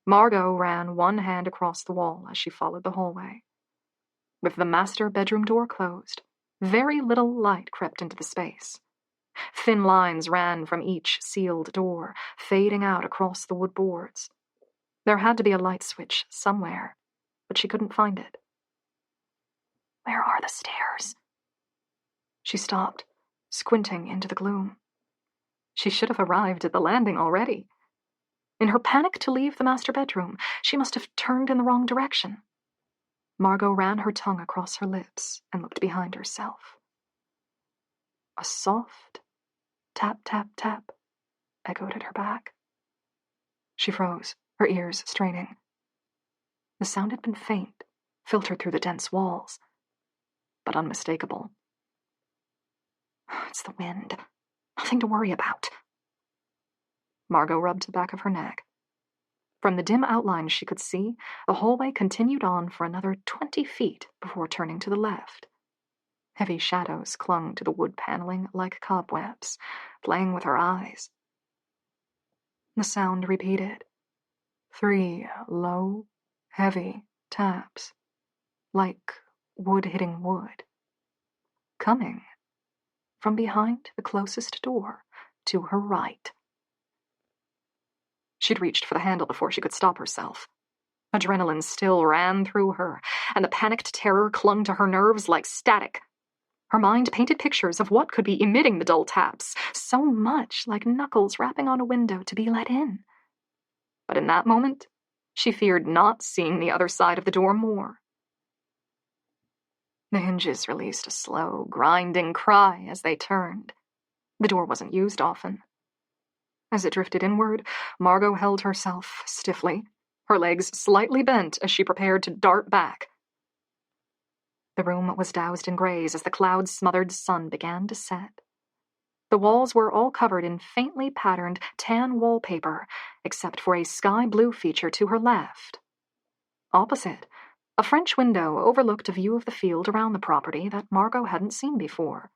Margot ran one hand across the wall as she followed the hallway. With the master bedroom door closed, very little light crept into the space. Thin lines ran from each sealed door, fading out across the wood boards. There had to be a light switch somewhere, but she couldn't find it. Where are the stairs? She stopped, squinting into the gloom. She should have arrived at the landing already. In her panic to leave the master bedroom, she must have turned in the wrong direction. Margot ran her tongue across her lips and looked behind herself. A soft tap, tap, tap echoed at her back. She froze, her ears straining. The sound had been faint, filtered through the dense walls, but unmistakable. It's the wind. Nothing to worry about. Margot rubbed the back of her neck. From the dim outlines she could see, the hallway continued on for another 20 feet before turning to the left. Heavy shadows clung to the wood paneling like cobwebs, playing with her eyes. The sound repeated. 3 low, heavy taps, like wood hitting wood, coming from behind the closest door to her right. She'd reached for the handle before she could stop herself. Adrenaline still ran through her, and the panicked terror clung to her nerves like static. Her mind painted pictures of what could be emitting the dull taps, so much like knuckles rapping on a window to be let in. But in that moment, she feared not seeing the other side of the door more. The hinges released a slow, grinding cry as they turned. The door wasn't used often. As it drifted inward, Margot held herself stiffly, her legs slightly bent as she prepared to dart back. The room was doused in grays as the cloud-smothered sun began to set. The walls were all covered in faintly patterned tan wallpaper, except for a sky-blue feature to her left. Opposite, a French window overlooked a view of the field around the property that Margot hadn't seen before.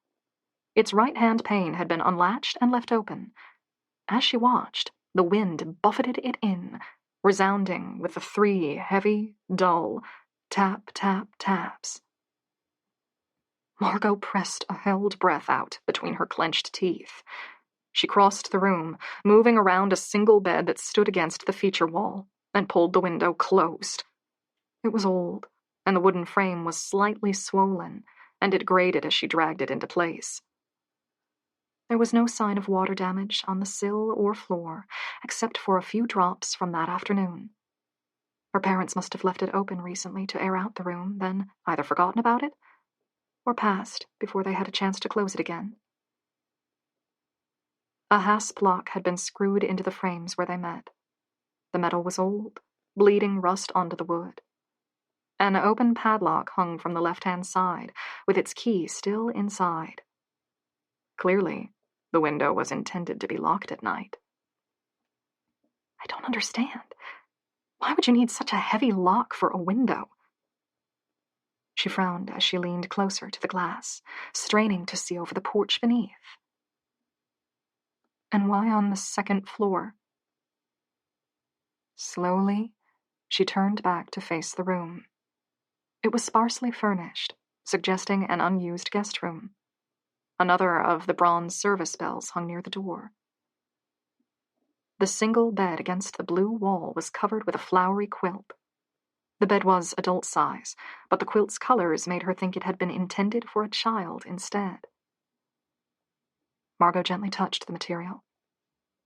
Its right-hand pane had been unlatched and left open. As she watched, the wind buffeted it in, resounding with the 3 heavy, dull, tap, tap, taps. Margot pressed a held breath out between her clenched teeth. She crossed the room, moving around a single bed that stood against the feature wall, and pulled the window closed. It was old, and the wooden frame was slightly swollen, and it grated as she dragged it into place. There was no sign of water damage on the sill or floor, except for a few drops from that afternoon. Her parents must have left it open recently to air out the room, then either forgotten about it or passed before they had a chance to close it again. A hasp lock had been screwed into the frames where they met. The metal was old, bleeding rust onto the wood. An open padlock hung from the left-hand side, with its key still inside. Clearly, the window was intended to be locked at night. I don't understand. Why would you need such a heavy lock for a window? She frowned as she leaned closer to the glass, straining to see over the porch beneath. And why on the 2nd floor? Slowly, she turned back to face the room. It was sparsely furnished, suggesting an unused guest room. Another of the bronze service bells hung near the door. The single bed against the blue wall was covered with a flowery quilt. The bed was adult size, but the quilt's colors made her think it had been intended for a child instead. Margot gently touched the material.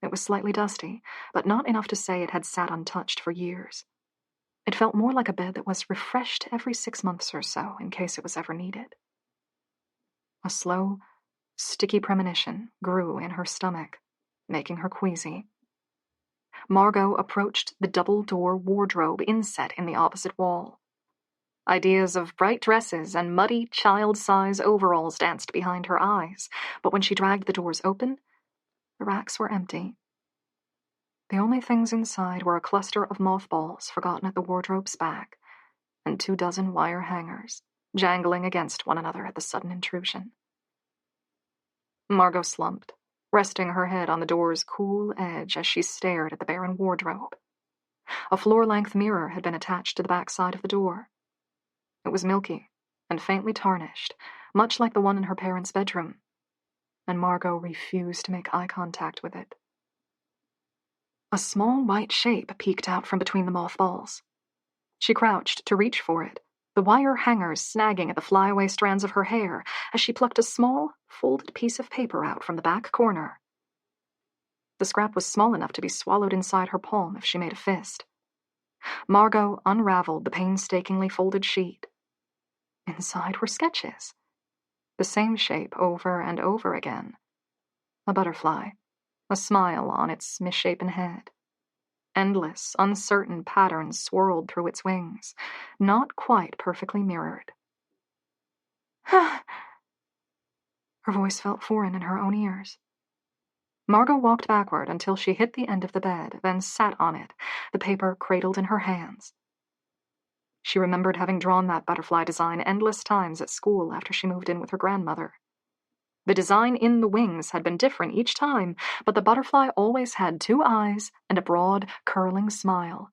It was slightly dusty, but not enough to say it had sat untouched for years. It felt more like a bed that was refreshed every 6 months or so in case it was ever needed. A slow, sticky premonition grew in her stomach, making her queasy. Margot approached the double-door wardrobe inset in the opposite wall. Ideas of bright dresses and muddy, child-size overalls danced behind her eyes, but when she dragged the doors open, the racks were empty. The only things inside were a cluster of mothballs forgotten at the wardrobe's back, and 24 wire hangers, jangling against one another at the sudden intrusion. Margot slumped, resting her head on the door's cool edge as she stared at the barren wardrobe. A floor-length mirror had been attached to the back side of the door. It was milky and faintly tarnished, much like the one in her parents' bedroom, and Margot refused to make eye contact with it. A small white shape peeked out from between the mothballs. She crouched to reach for it, the wire hangers snagging at the flyaway strands of her hair as she plucked a small, folded piece of paper out from the back corner. The scrap was small enough to be swallowed inside her palm if she made a fist. Margot unraveled the painstakingly folded sheet. Inside were sketches. The same shape over and over again. A butterfly, a smile on its misshapen head. Endless, uncertain patterns swirled through its wings, not quite perfectly mirrored. Her voice felt foreign in her own ears. Margot walked backward until she hit the end of the bed, then sat on it, the paper cradled in her hands. She remembered having drawn that butterfly design endless times at school after she moved in with her grandmother. The design in the wings had been different each time, but the butterfly always had 2 eyes and a broad, curling smile.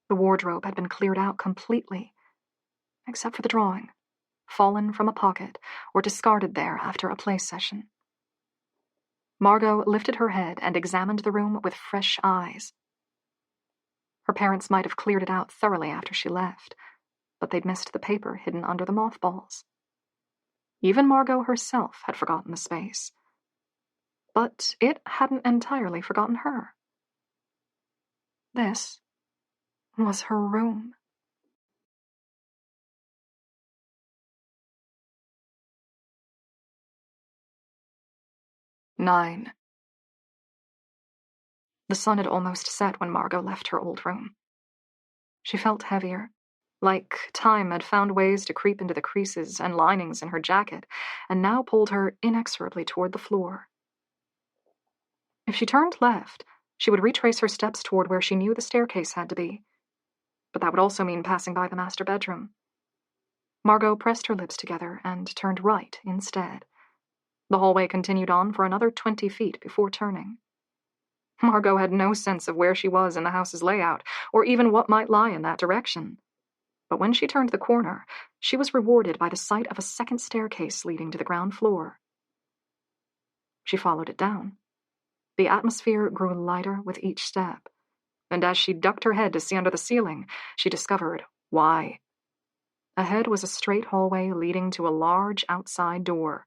The wardrobe had been cleared out completely, except for the drawing, fallen from a pocket or discarded there after a play session. Margot lifted her head and examined the room with fresh eyes. Her parents might have cleared it out thoroughly after she left, but they'd missed the paper hidden under the mothballs. Even Margot herself had forgotten the space. But it hadn't entirely forgotten her. This was her room. Nine. The sun had almost set when Margot left her old room. She felt heavier, like time had found ways to creep into the creases and linings in her jacket, and now pulled her inexorably toward the floor. If she turned left, she would retrace her steps toward where she knew the staircase had to be. But that would also mean passing by the master bedroom. Margot pressed her lips together and turned right instead. The hallway continued on for another 20 feet before turning. Margot had no sense of where she was in the house's layout, or even what might lie in that direction. But when she turned the corner, she was rewarded by the sight of a second staircase leading to the ground floor. She followed it down. The atmosphere grew lighter with each step, and as she ducked her head to see under the ceiling, she discovered why. Ahead was a straight hallway leading to a large outside door.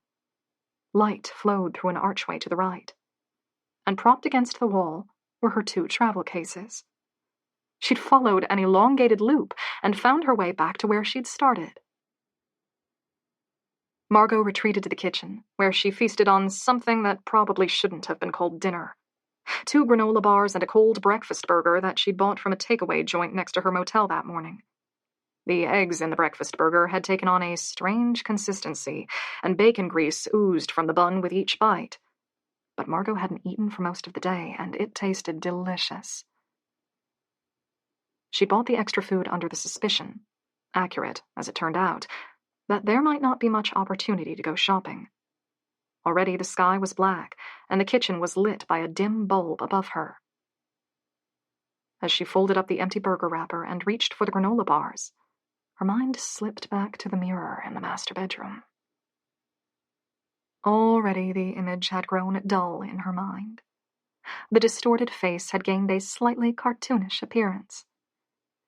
Light flowed through an archway to the right, and propped against the wall were her 2 travel cases. She'd followed an elongated loop and found her way back to where she'd started. Margot retreated to the kitchen, where she feasted on something that probably shouldn't have been called dinner. 2 granola bars and a cold breakfast burger that she'd bought from a takeaway joint next to her motel that morning. The eggs in the breakfast burger had taken on a strange consistency, and bacon grease oozed from the bun with each bite. But Margot hadn't eaten for most of the day, and it tasted delicious. She bought the extra food under the suspicion, accurate as it turned out, that there might not be much opportunity to go shopping. Already the sky was black, and the kitchen was lit by a dim bulb above her. As she folded up the empty burger wrapper and reached for the granola bars, her mind slipped back to the mirror in the master bedroom. Already the image had grown dull in her mind. The distorted face had gained a slightly cartoonish appearance.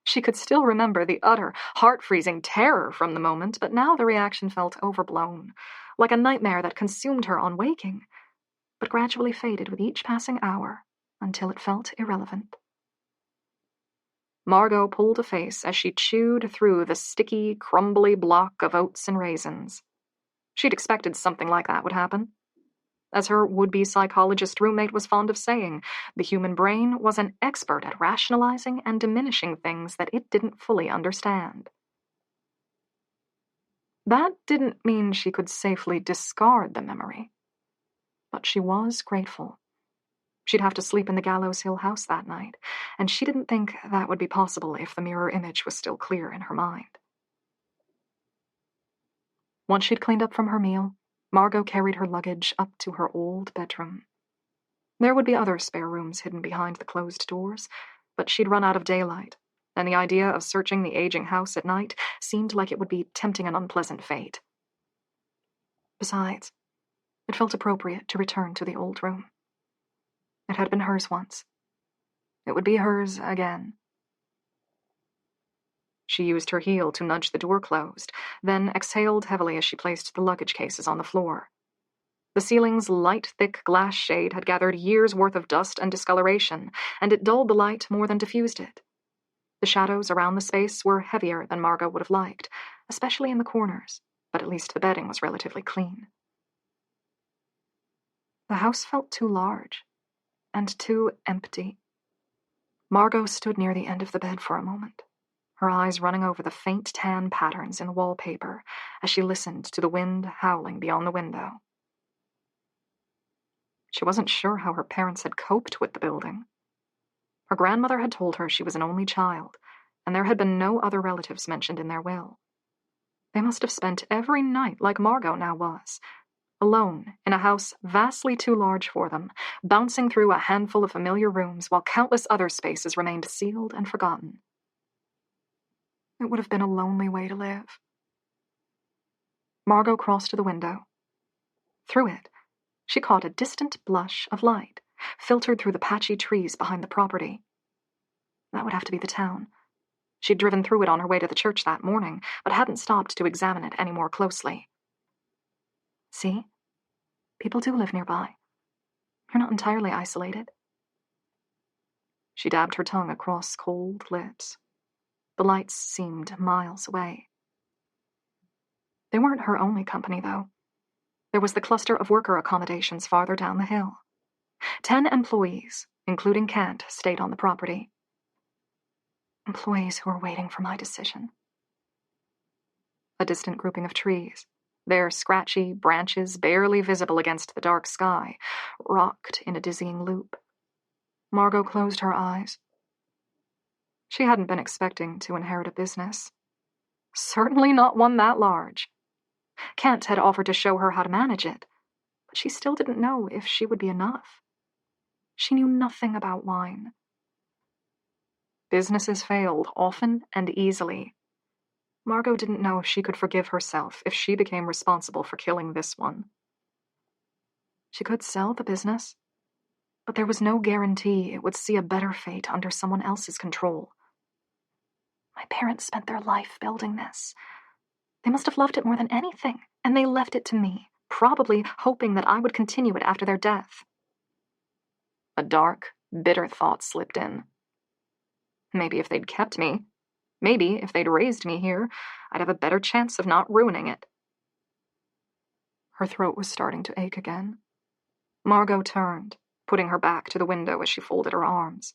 She could still remember the utter, heart-freezing terror from the moment, but now the reaction felt overblown, like a nightmare that consumed her on waking, but gradually faded with each passing hour until it felt irrelevant. Margot pulled a face as she chewed through the sticky, crumbly block of oats and raisins. She'd expected something like that would happen. As her would-be psychologist roommate was fond of saying, the human brain was an expert at rationalizing and diminishing things that it didn't fully understand. That didn't mean she could safely discard the memory, but she was grateful. She'd have to sleep in the Gallows Hill house that night, and she didn't think that would be possible if the mirror image was still clear in her mind. Once she'd cleaned up from her meal, Margot carried her luggage up to her old bedroom. There would be other spare rooms hidden behind the closed doors, but she'd run out of daylight, and the idea of searching the aging house at night seemed like it would be tempting an unpleasant fate. Besides, it felt appropriate to return to the old room. It had been hers once. It would be hers again. She used her heel to nudge the door closed, then exhaled heavily as she placed the luggage cases on the floor. The ceiling's light, thick glass shade had gathered years' worth of dust and discoloration, and it dulled the light more than diffused it. The shadows around the space were heavier than Margot would have liked, especially in the corners, but at least the bedding was relatively clean. The house felt too large, and too empty. Margot stood near the end of the bed for a moment, her eyes running over the faint tan patterns in the wallpaper as she listened to the wind howling beyond the window. She wasn't sure how her parents had coped with the building. Her grandmother had told her she was an only child, and there had been no other relatives mentioned in their will. They must have spent every night like Margot now was, alone in a house vastly too large for them, bouncing through a handful of familiar rooms while countless other spaces remained sealed and forgotten. It would have been a lonely way to live. Margot crossed to the window. Through it, she caught a distant blush of light, filtered through the patchy trees behind the property. That would have to be the town. She'd driven through it on her way to the church that morning, but hadn't stopped to examine it any more closely. See? People do live nearby. You're not entirely isolated. She dabbed her tongue across cold lips. The lights seemed miles away. They weren't her only company, though. There was the cluster of worker accommodations farther down the hill. 10 employees, including Kent, stayed on the property. Employees who were waiting for my decision. A distant grouping of trees, their scratchy branches barely visible against the dark sky, rocked in a dizzying loop. Margot closed her eyes. She hadn't been expecting to inherit a business. Certainly not one that large. Kent had offered to show her how to manage it, but she still didn't know if she would be enough. She knew nothing about wine. Businesses failed often and easily. Margot didn't know if she could forgive herself if she became responsible for killing this one. She could sell the business, but there was no guarantee it would see a better fate under someone else's control. My parents spent their life building this. They must have loved it more than anything, and they left it to me, probably hoping that I would continue it after their death. A dark, bitter thought slipped in. Maybe if they'd kept me, maybe if they'd raised me here, I'd have a better chance of not ruining it. Her throat was starting to ache again. Margot turned, putting her back to the window as she folded her arms.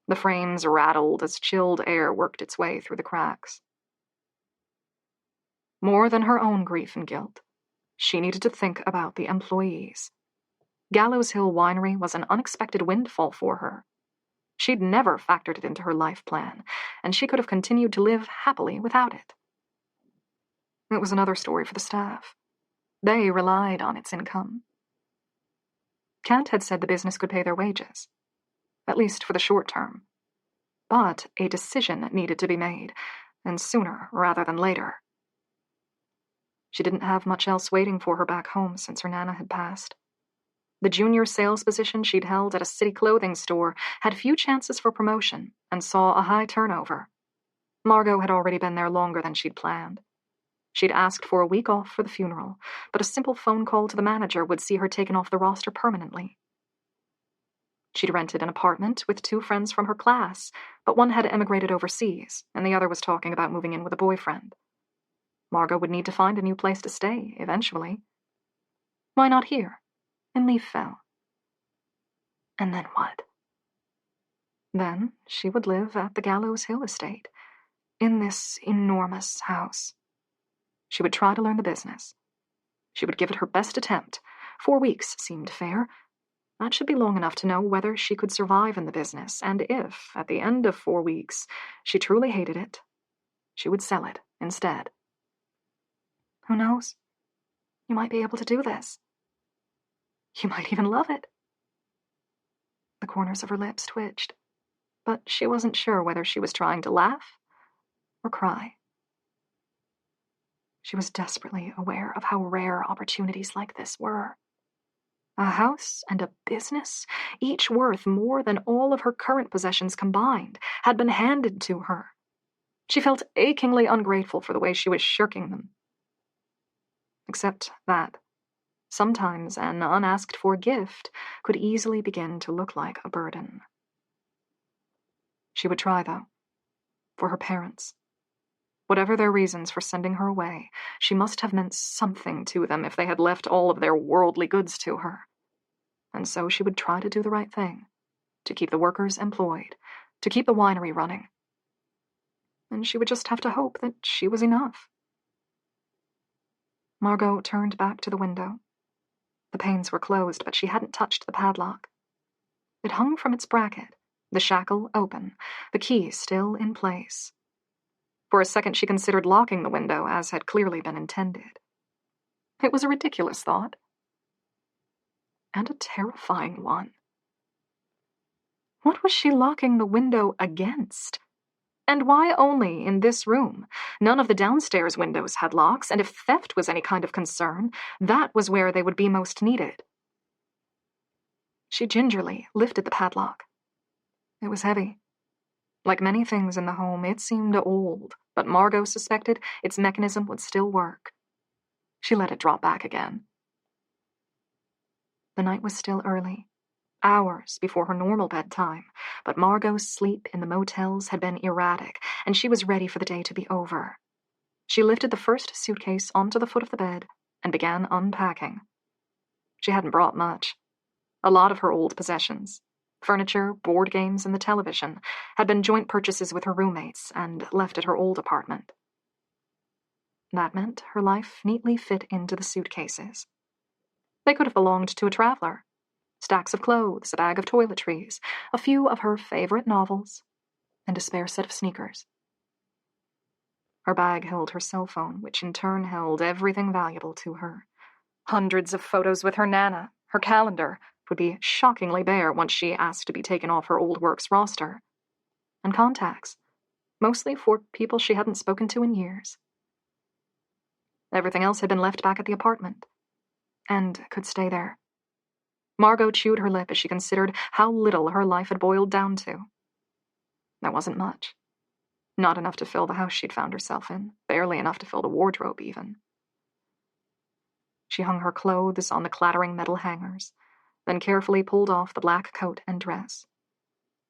The frames rattled as chilled air worked its way through the cracks. More than her own grief and guilt, she needed to think about the employees. Gallows Hill Winery was an unexpected windfall for her. She'd never factored it into her life plan, and she could have continued to live happily without it. It was another story for the staff. They relied on its income. Kent had said the business could pay their wages, at least for the short term. But a decision needed to be made, and sooner rather than later. She didn't have much else waiting for her back home since her Nana had passed. The junior sales position she'd held at a city clothing store had few chances for promotion and saw a high turnover. Margot had already been there longer than she'd planned. She'd asked for a week off for the funeral, but a simple phone call to the manager would see her taken off the roster permanently. She'd rented an apartment with 2 friends from her class, but one had emigrated overseas, and the other was talking about moving in with a boyfriend. Margot would need to find a new place to stay, eventually. Why not here, in Leafville? And then what? Then she would live at the Gallows Hill estate, in this enormous house. She would try to learn the business. She would give it her best attempt. 4 weeks seemed fair. That should be long enough to know whether she could survive in the business, and if, at the end of 4 weeks, she truly hated it, she would sell it instead. Who knows? You might be able to do this. You might even love it. The corners of her lips twitched, but she wasn't sure whether she was trying to laugh or cry. She was desperately aware of how rare opportunities like this were. A house and a business, each worth more than all of her current possessions combined, had been handed to her. She felt achingly ungrateful for the way she was shirking them. Except that sometimes an unasked-for gift could easily begin to look like a burden. She would try, though, for her parents. Whatever their reasons for sending her away, she must have meant something to them if they had left all of their worldly goods to her. And so she would try to do the right thing, to keep the workers employed, to keep the winery running. And she would just have to hope that she was enough. Margot turned back to the window. The panes were closed, but she hadn't touched the padlock. It hung from its bracket, the shackle open, the key still in place. For a second she considered locking the window, as had clearly been intended. It was a ridiculous thought. And a terrifying one. What was she locking the window against? And why only in this room? None of the downstairs windows had locks, and if theft was any kind of concern, that was where they would be most needed. She gingerly lifted the padlock. It was heavy. Like many things in the home, it seemed old, but Margot suspected its mechanism would still work. She let it drop back again. The night was still early, hours before her normal bedtime, but Margot's sleep in the motels had been erratic, and she was ready for the day to be over. She lifted the first suitcase onto the foot of the bed and began unpacking. She hadn't brought much. A lot of her old possessions, furniture, board games, and the television, had been joint purchases with her roommates and left at her old apartment. That meant her life neatly fit into the suitcases. They could have belonged to a traveler. Stacks of clothes, a bag of toiletries, a few of her favorite novels, and a spare set of sneakers. Her bag held her cell phone, which in turn held everything valuable to her. Hundreds of photos with her Nana, her calendar would be shockingly bare once she asked to be taken off her old works roster, and contacts, mostly for people she hadn't spoken to in years. Everything else had been left back at the apartment, and could stay there. Margot chewed her lip as she considered how little her life had boiled down to. That wasn't much. Not enough to fill the house she'd found herself in, barely enough to fill the wardrobe, even. She hung her clothes on the clattering metal hangers, then carefully pulled off the black coat and dress.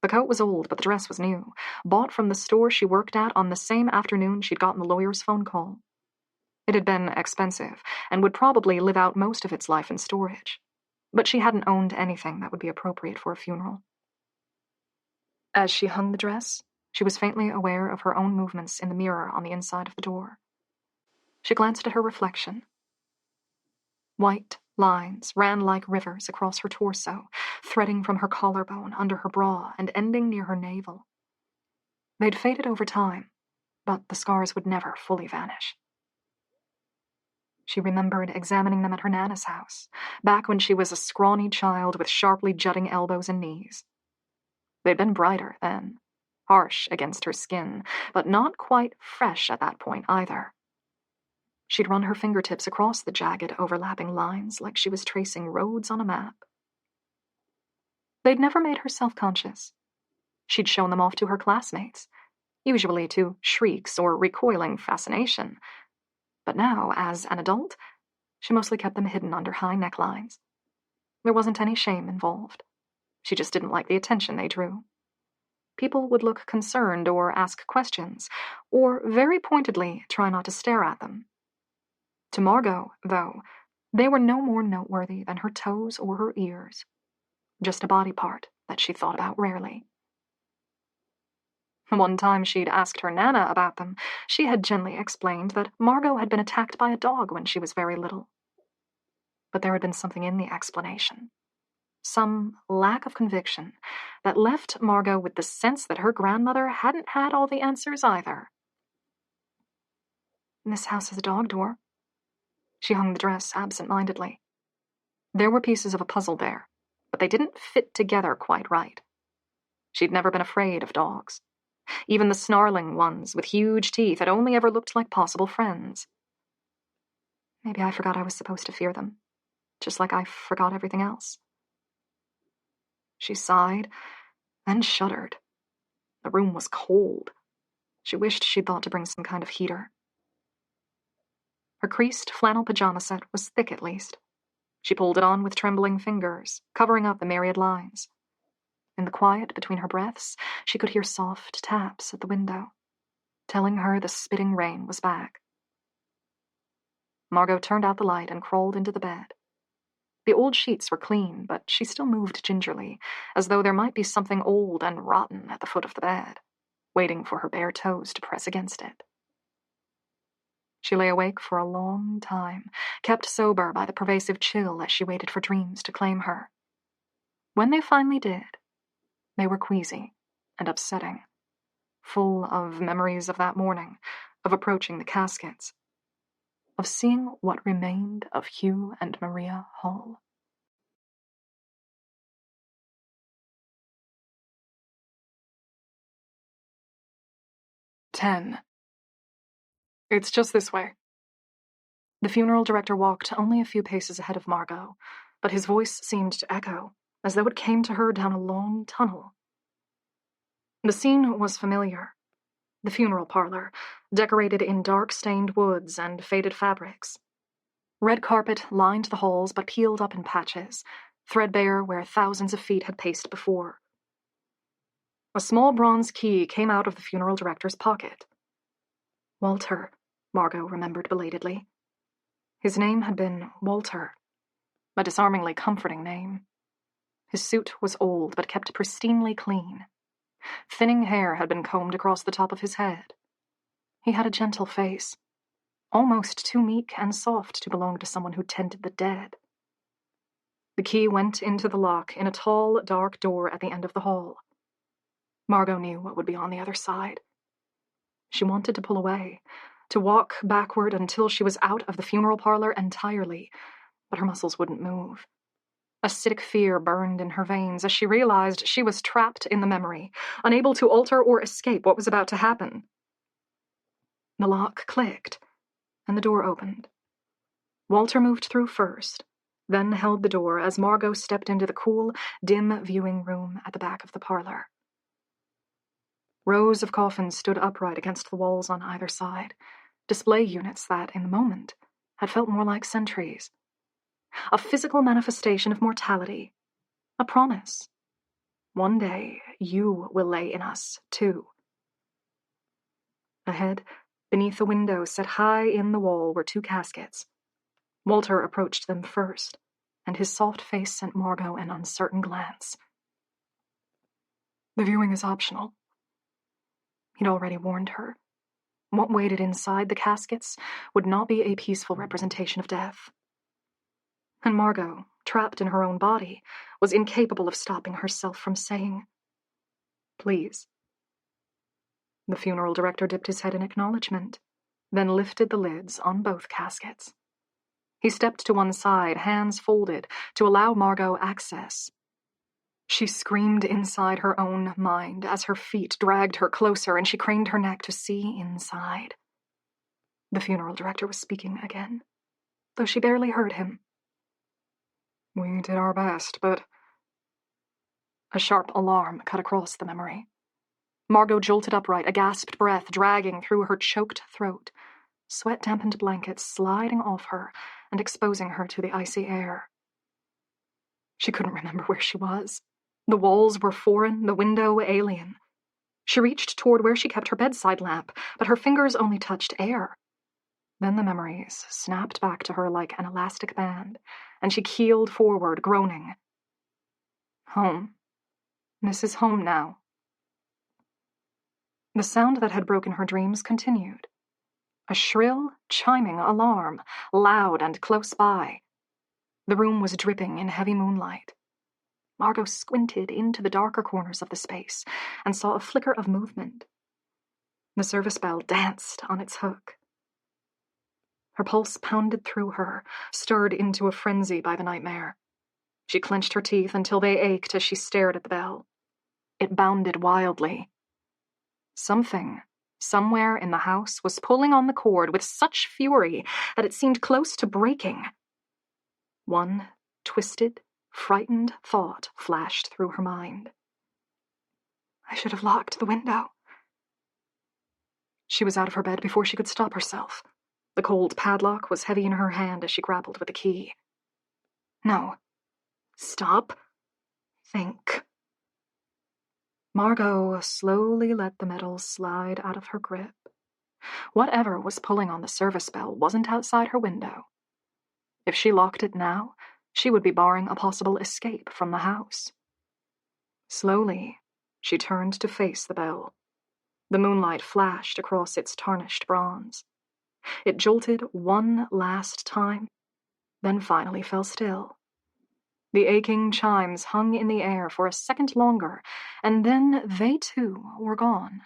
The coat was old, but the dress was new, bought from the store she worked at on the same afternoon she'd gotten the lawyer's phone call. It had been expensive, and would probably live out most of its life in storage, but she hadn't owned anything that would be appropriate for a funeral. As she hung the dress, she was faintly aware of her own movements in the mirror on the inside of the door. She glanced at her reflection. White lines ran like rivers across her torso, threading from her collarbone under her bra and ending near her navel. They'd faded over time, but the scars would never fully vanish. She remembered examining them at her Nana's house, back when she was a scrawny child with sharply jutting elbows and knees. They'd been brighter then, harsh against her skin, but not quite fresh at that point either. She'd run her fingertips across the jagged, overlapping lines like she was tracing roads on a map. They'd never made her self-conscious. She'd shown them off to her classmates, usually to shrieks or recoiling fascination. But now, as an adult, she mostly kept them hidden under high necklines. There wasn't any shame involved. She just didn't like the attention they drew. People would look concerned or ask questions, or very pointedly try not to stare at them. To Margot, though, they were no more noteworthy than her toes or her ears. Just a body part that she thought about rarely. One time she'd asked her Nana about them, she had gently explained that Margot had been attacked by a dog when she was very little. But there had been something in the explanation. Some lack of conviction that left Margot with the sense that her grandmother hadn't had all the answers either. This house has a dog door. She hung the dress absent-mindedly. There were pieces of a puzzle there, but they didn't fit together quite right. She'd never been afraid of dogs. Even the snarling ones with huge teeth had only ever looked like possible friends. Maybe I forgot I was supposed to fear them, just like I forgot everything else. She sighed, then shuddered. The room was cold. She wished she'd thought to bring some kind of heater. Her creased flannel pajama set was thick at least. She pulled it on with trembling fingers, covering up the myriad lines. In the quiet between her breaths, she could hear soft taps at the window, telling her the spitting rain was back. Margot turned out the light and crawled into the bed. The old sheets were clean, but she still moved gingerly, as though there might be something old and rotten at the foot of the bed, waiting for her bare toes to press against it. She lay awake for a long time, kept sober by the pervasive chill as she waited for dreams to claim her. When they finally did, they were queasy and upsetting, full of memories of that morning, of approaching the caskets, of seeing what remained of Hugh and Maria Hull. It's just this way. The funeral director walked only a few paces ahead of Margot, but his voice seemed to echo, as though it came to her down a long tunnel. The scene was familiar. The funeral parlor, decorated in dark-stained woods and faded fabrics. Red carpet lined the halls but peeled up in patches, threadbare where thousands of feet had paced before. A small bronze key came out of the funeral director's pocket. Walter, Margot remembered belatedly. His name had been Walter, a disarmingly comforting name. His suit was old but kept pristinely clean. Thinning hair had been combed across the top of his head. He had a gentle face, almost too meek and soft to belong to someone who tended the dead. The key went into the lock in a tall, dark door at the end of the hall. Margot knew what would be on the other side. She wanted to pull away, to walk backward until she was out of the funeral parlor entirely, but her muscles wouldn't move. Acidic fear burned in her veins as she realized she was trapped in the memory, unable to alter or escape what was about to happen. The lock clicked, and the door opened. Walter moved through first, then held the door as Margot stepped into the cool, dim viewing room at the back of the parlor. Rows of coffins stood upright against the walls on either side, display units that, in the moment, had felt more like sentries. A physical manifestation of mortality. A promise. One day, you will lay in us, too. Ahead, beneath a window set high in the wall, were two caskets. Walter approached them first, and his soft face sent Margot an uncertain glance. The viewing is optional. He'd already warned her. What waited inside the caskets would not be a peaceful representation of death. And Margot, trapped in her own body, was incapable of stopping herself from saying, "Please." The funeral director dipped his head in acknowledgement, then lifted the lids on both caskets. He stepped to one side, hands folded, to allow Margot access. She screamed inside her own mind as her feet dragged her closer and she craned her neck to see inside. The funeral director was speaking again, though she barely heard him. We did our best, but... A sharp alarm cut across the memory. Margot jolted upright, a gasped breath dragging through her choked throat, sweat-dampened blankets sliding off her and exposing her to the icy air. She couldn't remember where she was. The walls were foreign, the window alien. She reached toward where she kept her bedside lamp, but her fingers only touched air. Then the memories snapped back to her like an elastic band, and she keeled forward, groaning. Home. This is home now. The sound that had broken her dreams continued. A shrill, chiming alarm, loud and close by. The room was dripping in heavy moonlight. Margot squinted into the darker corners of the space and saw a flicker of movement. The service bell danced on its hook. Her pulse pounded through her, stirred into a frenzy by the nightmare. She clenched her teeth until they ached as she stared at the bell. It bounded wildly. Something, somewhere in the house, was pulling on the cord with such fury that it seemed close to breaking. One twisted, frightened thought flashed through her mind. I should have locked the window. She was out of her bed before she could stop herself. The cold padlock was heavy in her hand as she grappled with the key. No. Stop. Think. Margot slowly let the metal slide out of her grip. Whatever was pulling on the service bell wasn't outside her window. If she locked it now, she would be barring a possible escape from the house. Slowly, she turned to face the bell. The moonlight flashed across its tarnished bronze. It jolted one last time, then finally fell still. The aching chimes hung in the air for a second longer, and then they too were gone.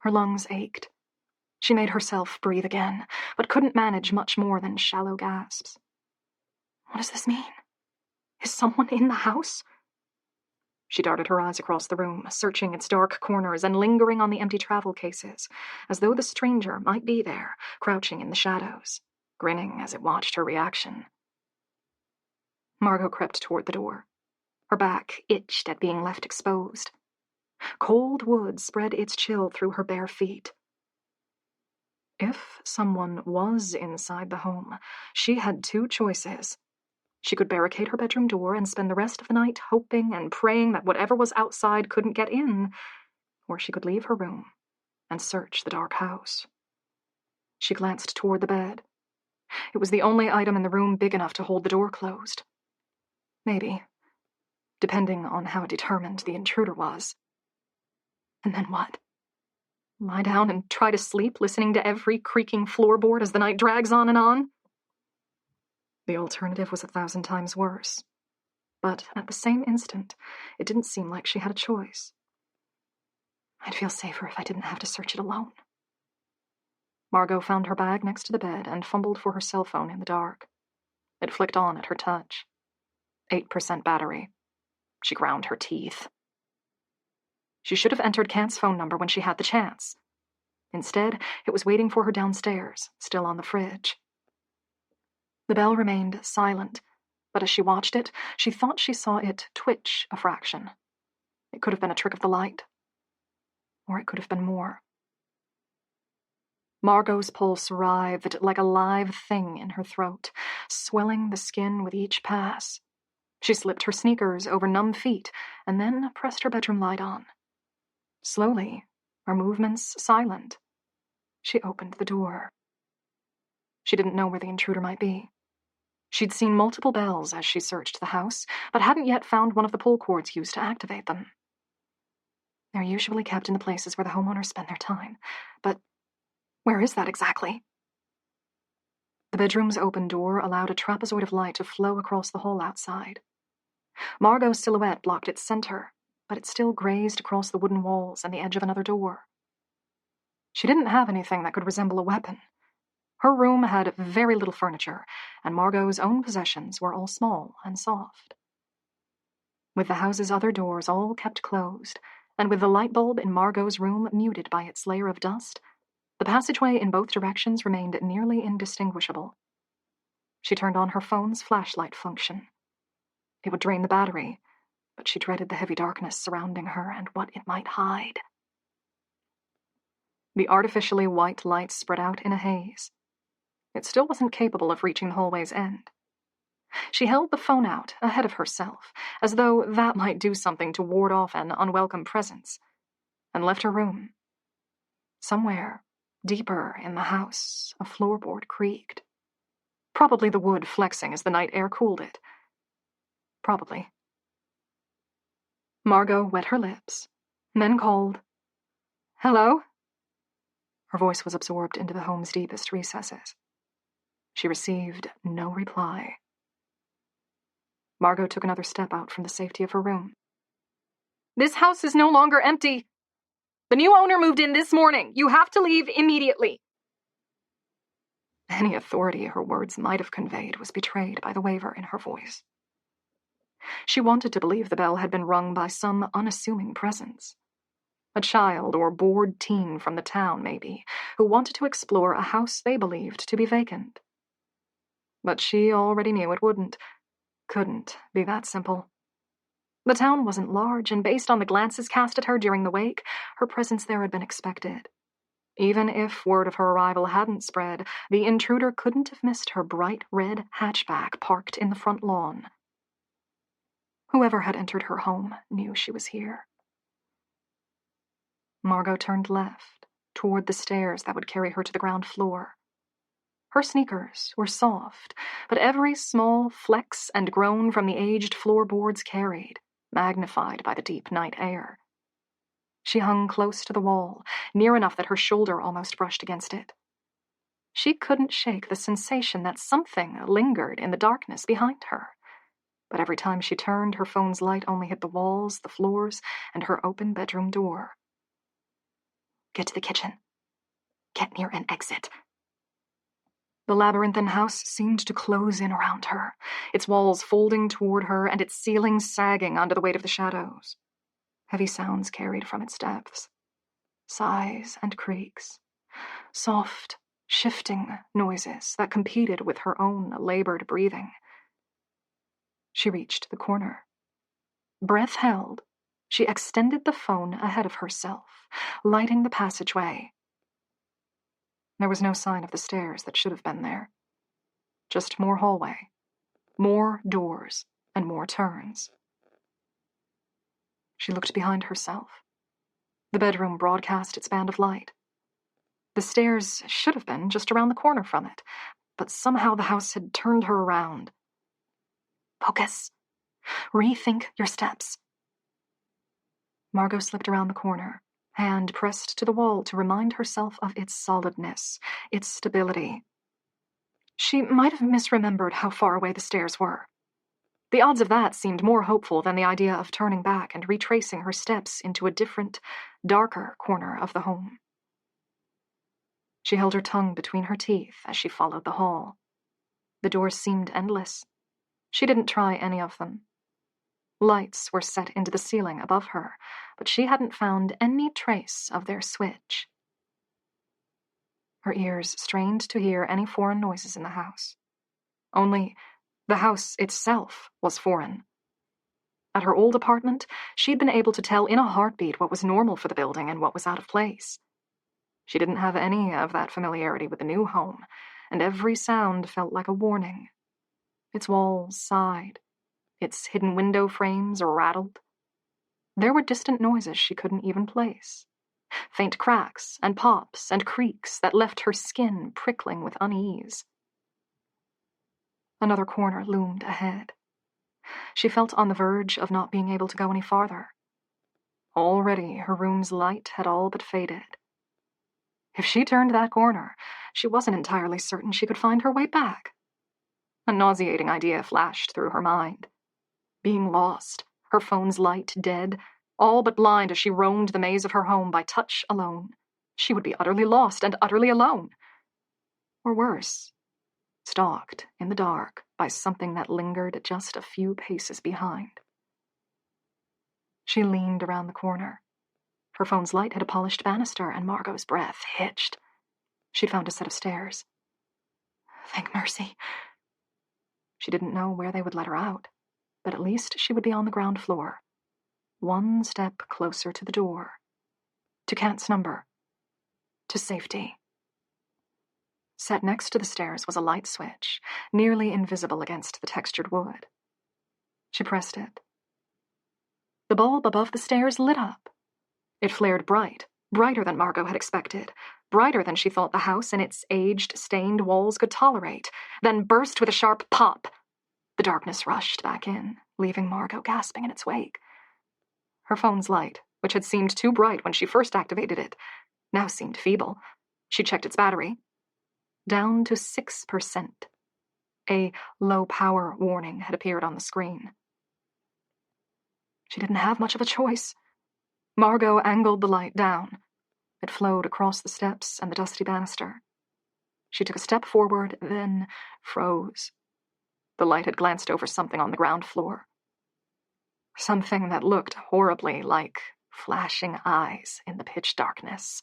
Her lungs ached. She made herself breathe again, but couldn't manage much more than shallow gasps. What does this mean? Is someone in the house? She darted her eyes across the room, searching its dark corners and lingering on the empty travel cases, as though the stranger might be there, crouching in the shadows, grinning as it watched her reaction. Margot crept toward the door. Her back itched at being left exposed. Cold wood spread its chill through her bare feet. If someone was inside the home, she had two choices. She could barricade her bedroom door and spend the rest of the night hoping and praying that whatever was outside couldn't get in, or she could leave her room and search the dark house. She glanced toward the bed. It was the only item in the room big enough to hold the door closed. Maybe, depending on how determined the intruder was. And then what? Lie down and try to sleep, listening to every creaking floorboard as the night drags on and on? The alternative was 1,000 times worse. But at the same instant, it didn't seem like she had a choice. I'd feel safer if I didn't have to search it alone. Margot found her bag next to the bed and fumbled for her cell phone in the dark. It flicked on at her touch. 8% battery. She ground her teeth. She should have entered Kant's phone number when she had the chance. Instead, it was waiting for her downstairs, still on the fridge. The bell remained silent, but as she watched it, she thought she saw it twitch a fraction. It could have been a trick of the light. Or it could have been more. Margot's pulse writhed like a live thing in her throat, swelling the skin with each pass. She slipped her sneakers over numb feet and then pressed her bedroom light on. Slowly, her movements silent, she opened the door. She didn't know where the intruder might be. She'd seen multiple bells as she searched the house, but hadn't yet found one of the pull cords used to activate them. They're usually kept in the places where the homeowners spend their time, but where is that exactly? The bedroom's open door allowed a trapezoid of light to flow across the hall outside. Margot's silhouette blocked its center, but it still grazed across the wooden walls and the edge of another door. She didn't have anything that could resemble a weapon. Her room had very little furniture, and Margot's own possessions were all small and soft. With the house's other doors all kept closed, and with the light bulb in Margot's room muted by its layer of dust, the passageway in both directions remained nearly indistinguishable. She turned on her phone's flashlight function. It would drain the battery, but she dreaded the heavy darkness surrounding her and what it might hide. The artificially white light spread out in a haze. It still wasn't capable of reaching the hallway's end. She held the phone out ahead of herself, as though that might do something to ward off an unwelcome presence, and left her room. Somewhere, deeper in the house, a floorboard creaked. Probably the wood flexing as the night air cooled it. Probably. Margot wet her lips, then called, "Hello?" Her voice was absorbed into the home's deepest recesses. She received no reply. Margot took another step out from the safety of her room. "This house is no longer empty. The new owner moved in this morning. You have to leave immediately." Any authority her words might have conveyed was betrayed by the waver in her voice. She wanted to believe the bell had been rung by some unassuming presence. A child or bored teen from the town, maybe, who wanted to explore a house they believed to be vacant. But she already knew it couldn't be that simple. The town wasn't large, and based on the glances cast at her during the wake, her presence there had been expected. Even if word of her arrival hadn't spread, the intruder couldn't have missed her bright red hatchback parked in the front lawn. Whoever had entered her home knew she was here. Margot turned left, toward the stairs that would carry her to the ground floor. Her sneakers were soft, but every small flex and groan from the aged floorboards carried, magnified by the deep night air. She hung close to the wall, near enough that her shoulder almost brushed against it. She couldn't shake the sensation that something lingered in the darkness behind her. But every time she turned, her phone's light only hit the walls, the floors, and her open bedroom door. Get to the kitchen. Get near an exit. The labyrinthine house seemed to close in around her, its walls folding toward her and its ceiling sagging under the weight of the shadows. Heavy sounds carried from its depths. Sighs and creaks. Soft, shifting noises that competed with her own labored breathing. She reached the corner. Breath held, she extended the phone ahead of herself, lighting the passageway. There was no sign of the stairs that should have been there. Just more hallway, more doors, and more turns. She looked behind herself. The bedroom broadcast its band of light. The stairs should have been just around the corner from it, but somehow the house had turned her around. Focus. Rethink your steps. Margot slipped around the corner, hand pressed to the wall to remind herself of its solidness, its stability. She might have misremembered how far away the stairs were. The odds of that seemed more hopeful than the idea of turning back and retracing her steps into a different, darker corner of the home. She held her tongue between her teeth as she followed the hall. The doors seemed endless. She didn't try any of them. Lights were set into the ceiling above her, but she hadn't found any trace of their switch. Her ears strained to hear any foreign noises in the house. Only the house itself was foreign. At her old apartment, she'd been able to tell in a heartbeat what was normal for the building and what was out of place. She didn't have any of that familiarity with the new home, and every sound felt like a warning. Its walls sighed. Its hidden window frames rattled. There were distant noises she couldn't even place. Faint cracks and pops and creaks that left her skin prickling with unease. Another corner loomed ahead. She felt on the verge of not being able to go any farther. Already her room's light had all but faded. If she turned that corner, she wasn't entirely certain she could find her way back. A nauseating idea flashed through her mind. Being lost, her phone's light dead, all but blind as she roamed the maze of her home by touch alone. She would be utterly lost and utterly alone. Or worse, stalked in the dark by something that lingered just a few paces behind. She leaned around the corner. Her phone's light hit a polished banister, and Margot's breath hitched. She'd found a set of stairs. Thank mercy. She didn't know where they would let her out, but at least she would be on the ground floor. One step closer to the door. To Kent's number. To safety. Set next to the stairs was a light switch, nearly invisible against the textured wood. She pressed it. The bulb above the stairs lit up. It flared bright, brighter than Margot had expected, brighter than she thought the house and its aged, stained walls could tolerate, then burst with a sharp pop. The darkness rushed back in, leaving Margot gasping in its wake. Her phone's light, which had seemed too bright when she first activated it, now seemed feeble. She checked its battery. Down to 6%. A low-power warning had appeared on the screen. She didn't have much of a choice. Margot angled the light down. It flowed across the steps and the dusty banister. She took a step forward, then froze. The light had glanced over something on the ground floor. Something that looked horribly like flashing eyes in the pitch darkness.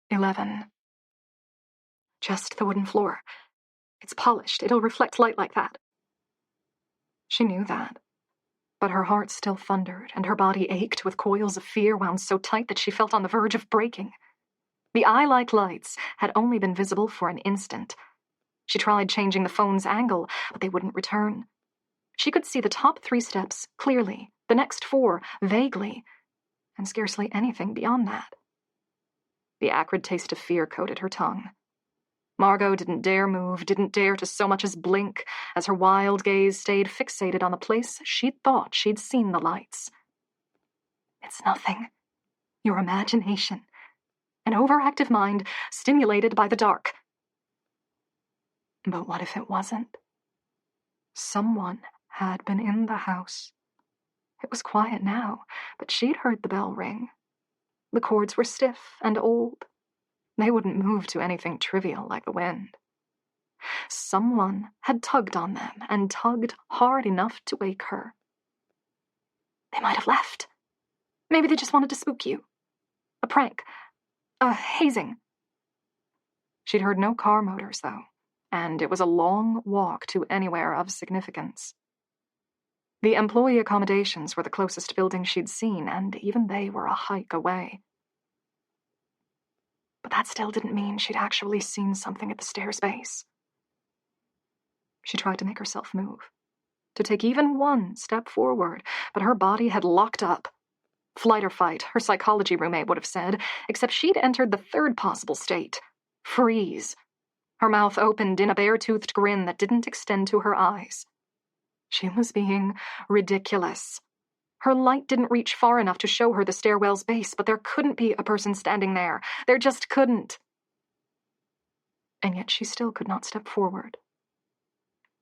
"11. Just the wooden floor. It's polished. It'll reflect light like that." She knew that, but her heart still thundered, and her body ached with coils of fear wound so tight that she felt on the verge of breaking. The eye-like lights had only been visible for an instant. She tried changing the phone's angle, but they wouldn't return. She could see the top 3 steps clearly, the next 4 vaguely, and scarcely anything beyond that. The acrid taste of fear coated her tongue. Margot didn't dare move, didn't dare to so much as blink, as her wild gaze stayed fixated on the place she'd thought she'd seen the lights. "It's nothing. Your imagination. An overactive mind stimulated by the dark." But what if it wasn't? Someone had been in the house. It was quiet now, but she'd heard the bell ring. The cords were stiff and old. They wouldn't move to anything trivial like the wind. Someone had tugged on them, and tugged hard enough to wake her. They might have left. Maybe they just wanted to spook you. A prank. A hazing. She'd heard no car motors, though, and it was a long walk to anywhere of significance. The employee accommodations were the closest building she'd seen, and even they were a hike away. But that still didn't mean she'd actually seen something at the stairs base. She tried to make herself move, to take even one step forward, but her body had locked up. Flight or fight, her psychology roommate would have said, except she'd entered the 3rd possible state. Freeze. Her mouth opened in a bare-toothed grin that didn't extend to her eyes. She was being ridiculous. Her light didn't reach far enough to show her the stairwell's base, but there couldn't be a person standing there. There just couldn't. And yet she still could not step forward.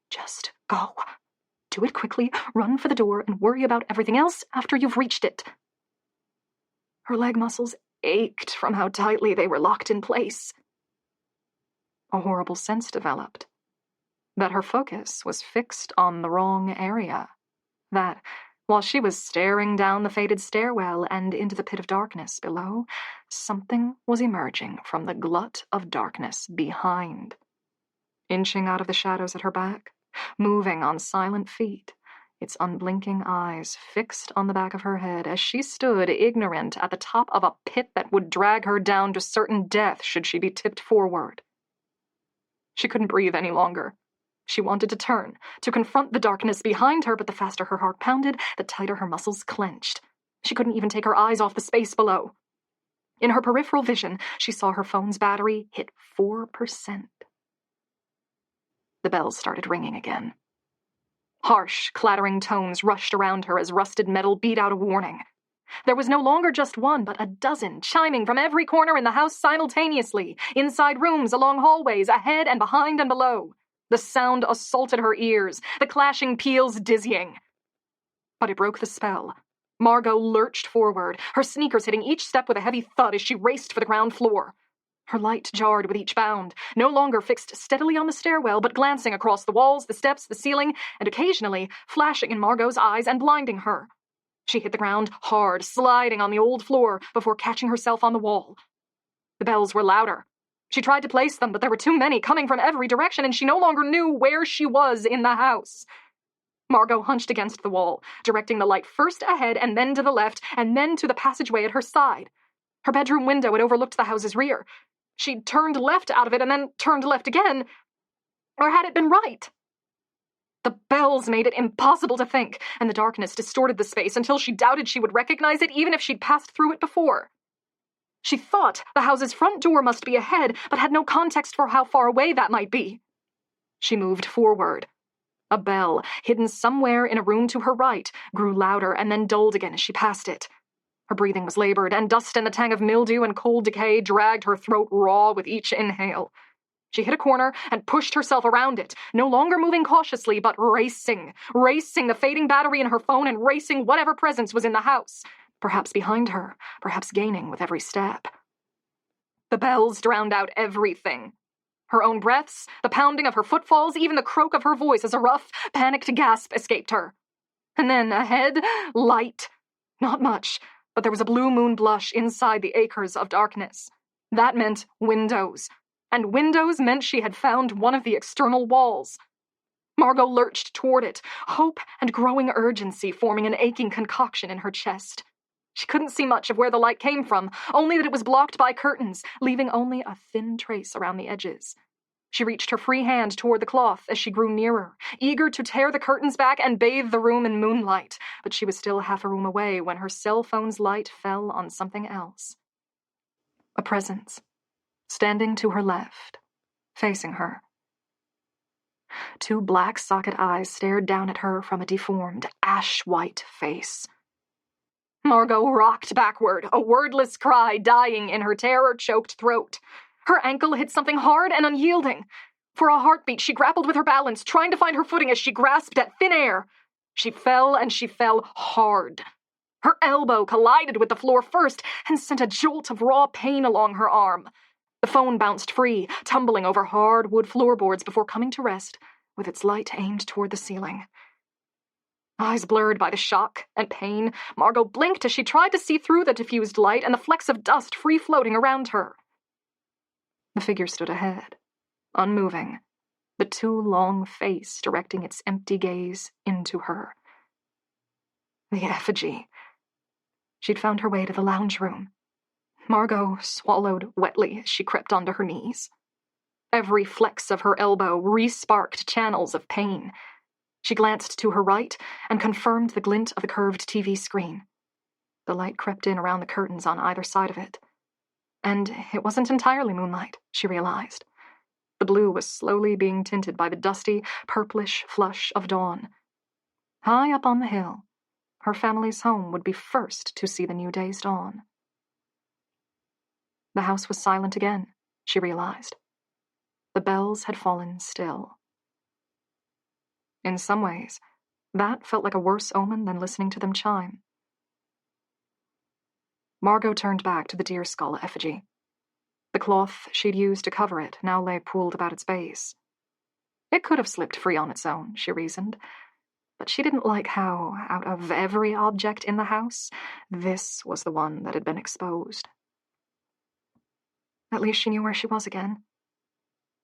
Just go. Do it quickly, run for the door, and worry about everything else after you've reached it. Her leg muscles ached from how tightly they were locked in place. A horrible sense developed. That her focus was fixed on the wrong area. That, while she was staring down the faded stairwell and into the pit of darkness below, something was emerging from the glut of darkness behind. Inching out of the shadows at her back, moving on silent feet, its unblinking eyes fixed on the back of her head as she stood ignorant at the top of a pit that would drag her down to certain death should she be tipped forward. She couldn't breathe any longer. She wanted to turn, to confront the darkness behind her, but the faster her heart pounded, the tighter her muscles clenched. She couldn't even take her eyes off the space below. In her peripheral vision, she saw her phone's battery hit 4%. The bells started ringing again. Harsh, clattering tones rushed around her as rusted metal beat out a warning. There was no longer just one, but a dozen, chiming from every corner in the house simultaneously, inside rooms, along hallways, ahead and behind and below. The sound assaulted her ears, the clashing peals dizzying. But it broke the spell. Margot lurched forward, her sneakers hitting each step with a heavy thud as she raced for the ground floor. Her light jarred with each bound, no longer fixed steadily on the stairwell, but glancing across the walls, the steps, the ceiling, and occasionally flashing in Margot's eyes and blinding her. She hit the ground hard, sliding on the old floor before catching herself on the wall. The bells were louder. She tried to place them, but there were too many coming from every direction, and she no longer knew where she was in the house. Margot hunched against the wall, directing the light first ahead and then to the left, and then to the passageway at her side. Her bedroom window had overlooked the house's rear. She'd turned left out of it and then turned left again. Or had it been right? The bells made it impossible to think, and the darkness distorted the space until she doubted she would recognize it even if she'd passed through it before. She thought the house's front door must be ahead, but had no context for how far away that might be. She moved forward. A bell, hidden somewhere in a room to her right, grew louder and then dulled again as she passed it. Her breathing was labored, and dust and the tang of mildew and cold decay dragged her throat raw with each inhale. She hit a corner and pushed herself around it, no longer moving cautiously, but racing the fading battery in her phone and racing whatever presence was in the house, perhaps behind her, perhaps gaining with every step. The bells drowned out everything. Her own breaths, the pounding of her footfalls, even the croak of her voice as a rough, panicked gasp escaped her. And then, ahead, light. Not much, but there was a blue moon blush inside the acres of darkness. That meant windows. And windows meant she had found one of the external walls. Margot lurched toward it, hope and growing urgency forming an aching concoction in her chest. She couldn't see much of where the light came from, only that it was blocked by curtains, leaving only a thin trace around the edges. She reached her free hand toward the cloth as she grew nearer, eager to tear the curtains back and bathe the room in moonlight, but she was still half a room away when her cell phone's light fell on something else. A presence, standing to her left, facing her. Two black socket eyes stared down at her from a deformed, ash-white face. Margot rocked backward, a wordless cry dying in her terror-choked throat. Her ankle hit something hard and unyielding. For a heartbeat, she grappled with her balance, trying to find her footing as she grasped at thin air. She fell, and she fell hard. Her elbow collided with the floor first and sent a jolt of raw pain along her arm. The phone bounced free, tumbling over hard wood floorboards before coming to rest, with its light aimed toward the ceiling. Eyes blurred by the shock and pain, Margot blinked as she tried to see through the diffused light and the flecks of dust free-floating around her. The figure stood ahead, unmoving, the too long face directing its empty gaze into her. The effigy. She'd found her way to the lounge room. Margot swallowed wetly as she crept onto her knees. Every flex of her elbow re-sparked channels of pain. She glanced to her right and confirmed the glint of the curved TV screen. The light crept in around the curtains on either side of it. And it wasn't entirely moonlight, she realized. The blue was slowly being tinted by the dusty, purplish flush of dawn. High up on the hill, her family's home would be first to see the new day's dawn. The house was silent again, she realized. The bells had fallen still. In some ways, that felt like a worse omen than listening to them chime. Margot turned back to the deer skull effigy. The cloth she'd used to cover it now lay pooled about its base. It could have slipped free on its own, she reasoned, but she didn't like how, out of every object in the house, this was the one that had been exposed. At least she knew where she was again.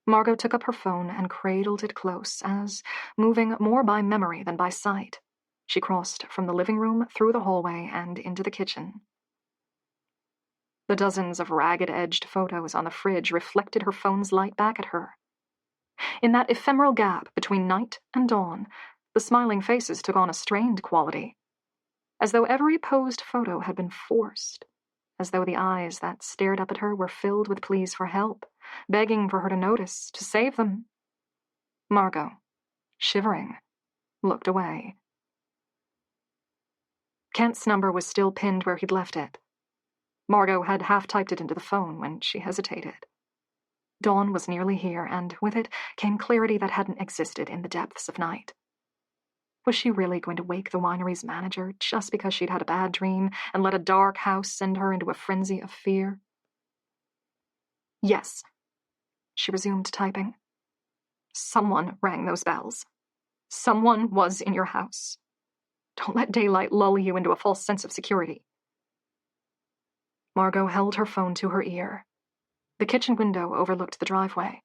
Margot took up her phone and cradled it close as, moving more by memory than by sight, she crossed from the living room through the hallway and into the kitchen. The dozens of ragged-edged photos on the fridge reflected her phone's light back at her. In that ephemeral gap between night and dawn, the smiling faces took on a strained quality, as though every posed photo had been forced, as though the eyes that stared up at her were filled with pleas for help, begging for her to notice, to save them. Margot, shivering, looked away. Kent's number was still pinned where he'd left it. Margot had half-typed it into the phone when she hesitated. Dawn was nearly here, and with it came clarity that hadn't existed in the depths of night. Was she really going to wake the winery's manager just because she'd had a bad dream and let a dark house send her into a frenzy of fear? Yes, she resumed typing. Someone rang those bells. Someone was in your house. Don't let daylight lull you into a false sense of security. Margot held her phone to her ear. The kitchen window overlooked the driveway.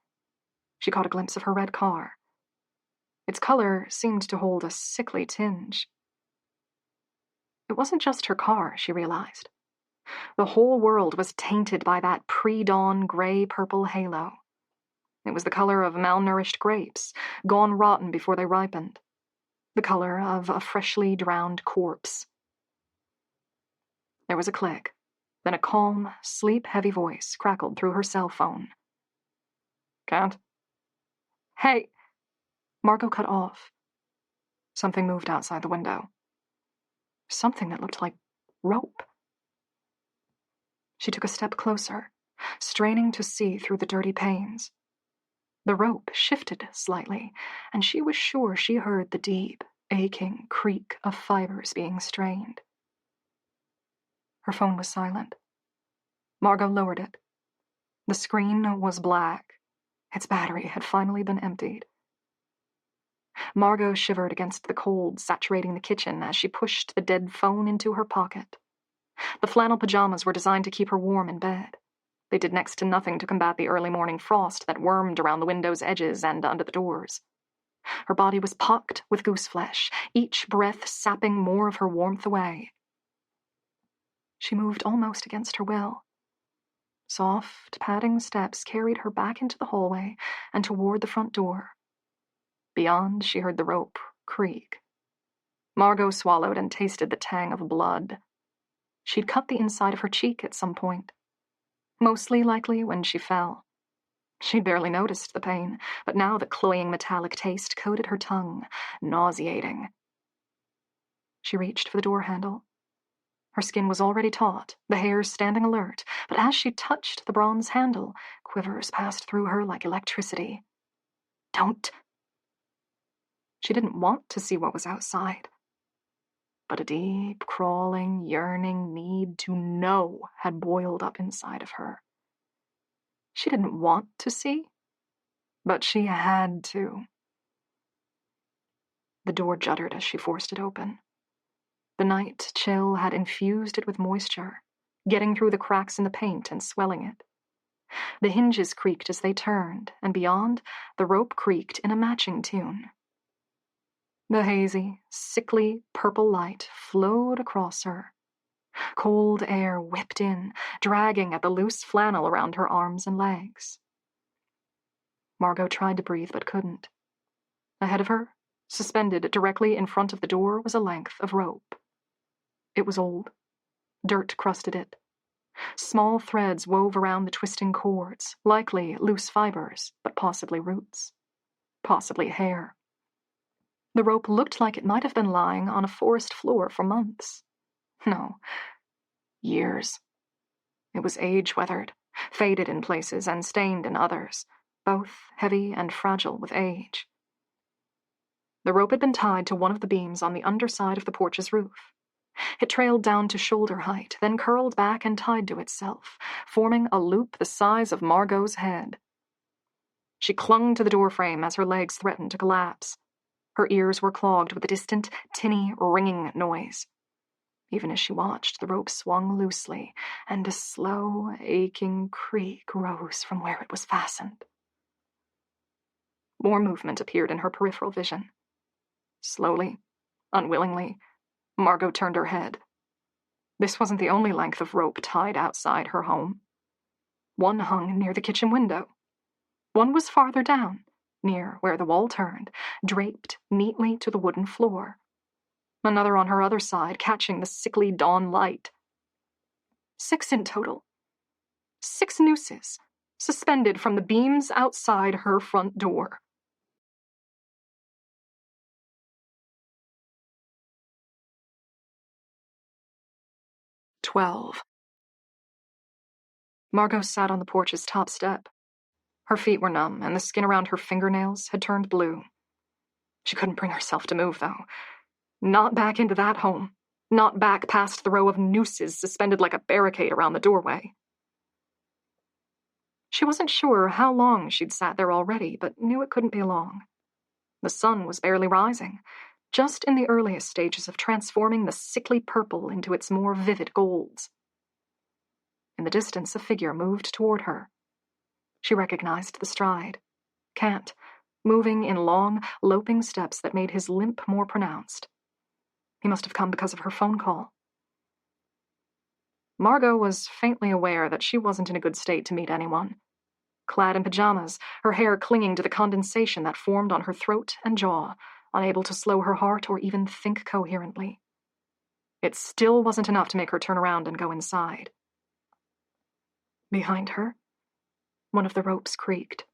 She caught a glimpse of her red car. Its color seemed to hold a sickly tinge. It wasn't just her car, she realized. The whole world was tainted by that pre-dawn gray-purple halo. It was the color of malnourished grapes, gone rotten before they ripened. The color of a freshly drowned corpse. There was a click. Then a calm, sleep-heavy voice crackled through her cell phone. Can't? Hey! Margot cut off. Something moved outside the window. Something that looked like rope. She took a step closer, straining to see through the dirty panes. The rope shifted slightly, and she was sure she heard the deep, aching creak of fibers being strained. Her phone was silent. Margot lowered it. The screen was black, Its battery had finally been emptied. Margot shivered against the cold saturating the kitchen as she pushed the dead phone into her pocket. The flannel pajamas were designed to keep her warm in bed. They did next to nothing to combat the early morning frost that wormed around the window's edges and under the doors. Her body was pocked with goose flesh, each breath sapping more of her warmth away. She moved almost against her will. Soft, padding steps carried her back into the hallway and toward the front door. Beyond, she heard the rope creak. Margot swallowed and tasted the tang of blood. She'd cut the inside of her cheek at some point, mostly likely when she fell. She'd barely noticed the pain, but now the cloying metallic taste coated her tongue, nauseating. She reached for the door handle. Her skin was already taut, the hairs standing alert, but as she touched the bronze handle, quivers passed through her like electricity. Don't! She didn't want to see what was outside, but a deep, crawling, yearning need to know had boiled up inside of her. She didn't want to see, but she had to. The door juddered as she forced it open. The night chill had infused it with moisture, getting through the cracks in the paint and swelling it. The hinges creaked as they turned, and beyond, the rope creaked in a matching tune. The hazy, sickly purple light flowed across her. Cold air whipped in, dragging at the loose flannel around her arms and legs. Margot tried to breathe but couldn't. Ahead of her, suspended directly in front of the door, was a length of rope. It was old. Dirt crusted it. Small threads wove around the twisting cords, likely loose fibers, but possibly roots. Possibly hair. The rope looked like it might have been lying on a forest floor for months. No, years. It was age-weathered, faded in places and stained in others, both heavy and fragile with age. The rope had been tied to one of the beams on the underside of the porch's roof. It trailed down to shoulder height, then curled back and tied to itself, forming a loop the size of Margot's head. She clung to the doorframe as her legs threatened to collapse. Her ears were clogged with a distant, tinny, ringing noise. Even as she watched, the rope swung loosely, and a slow, aching creak rose from where it was fastened. More movement appeared in her peripheral vision. Slowly, unwillingly, Margot turned her head. This wasn't the only length of rope tied outside her home. One hung near the kitchen window. One was farther down, near where the wall turned, draped neatly to the wooden floor. Another on her other side, catching the sickly dawn light. 6 in total. 6 nooses, suspended from the beams outside her front door. "12. Margot sat on the porch's top step. Her feet were numb, and the skin around her fingernails had turned blue. She couldn't bring herself to move, though. Not back into that home. Not back past the row of nooses suspended like a barricade around the doorway. She wasn't sure how long she'd sat there already, but knew it couldn't be long. The sun was barely rising, just in the earliest stages of transforming the sickly purple into its more vivid golds. In the distance, a figure moved toward her. She recognized the stride. Cant, moving in long, loping steps that made his limp more pronounced. He must have come because of her phone call. Margot was faintly aware that she wasn't in a good state to meet anyone. Clad in pajamas, her hair clinging to the condensation that formed on her throat and jaw, unable to slow her heart or even think coherently. It still wasn't enough to make her turn around and go inside. Behind her, one of the ropes creaked.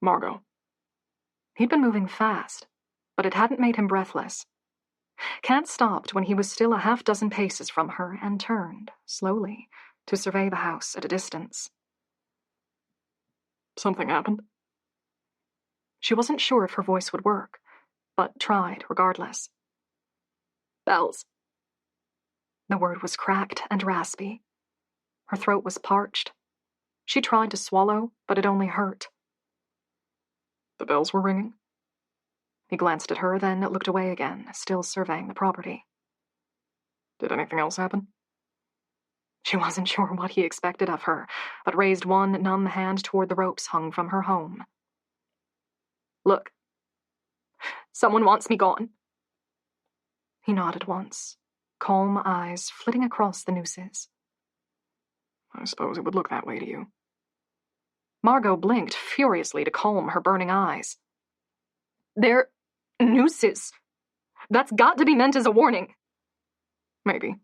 Margot. He'd been moving fast, but it hadn't made him breathless. Cant stopped when he was still a half-dozen paces from her and turned, slowly, to survey the house at a distance. Something happened? She wasn't sure if her voice would work, but tried regardless. Bells. The word was cracked and raspy. Her throat was parched. She tried to swallow, but it only hurt. The bells were ringing? He glanced at her, then looked away again, still surveying the property. Did anything else happen? She wasn't sure what he expected of her, but raised one numb hand toward the ropes hung from her home. Look. Someone wants me gone. He nodded once, calm eyes flitting across the nooses. I suppose it would look that way to you. Margot blinked furiously to calm her burning eyes. They're nooses. That's got to be meant as a warning. Maybe.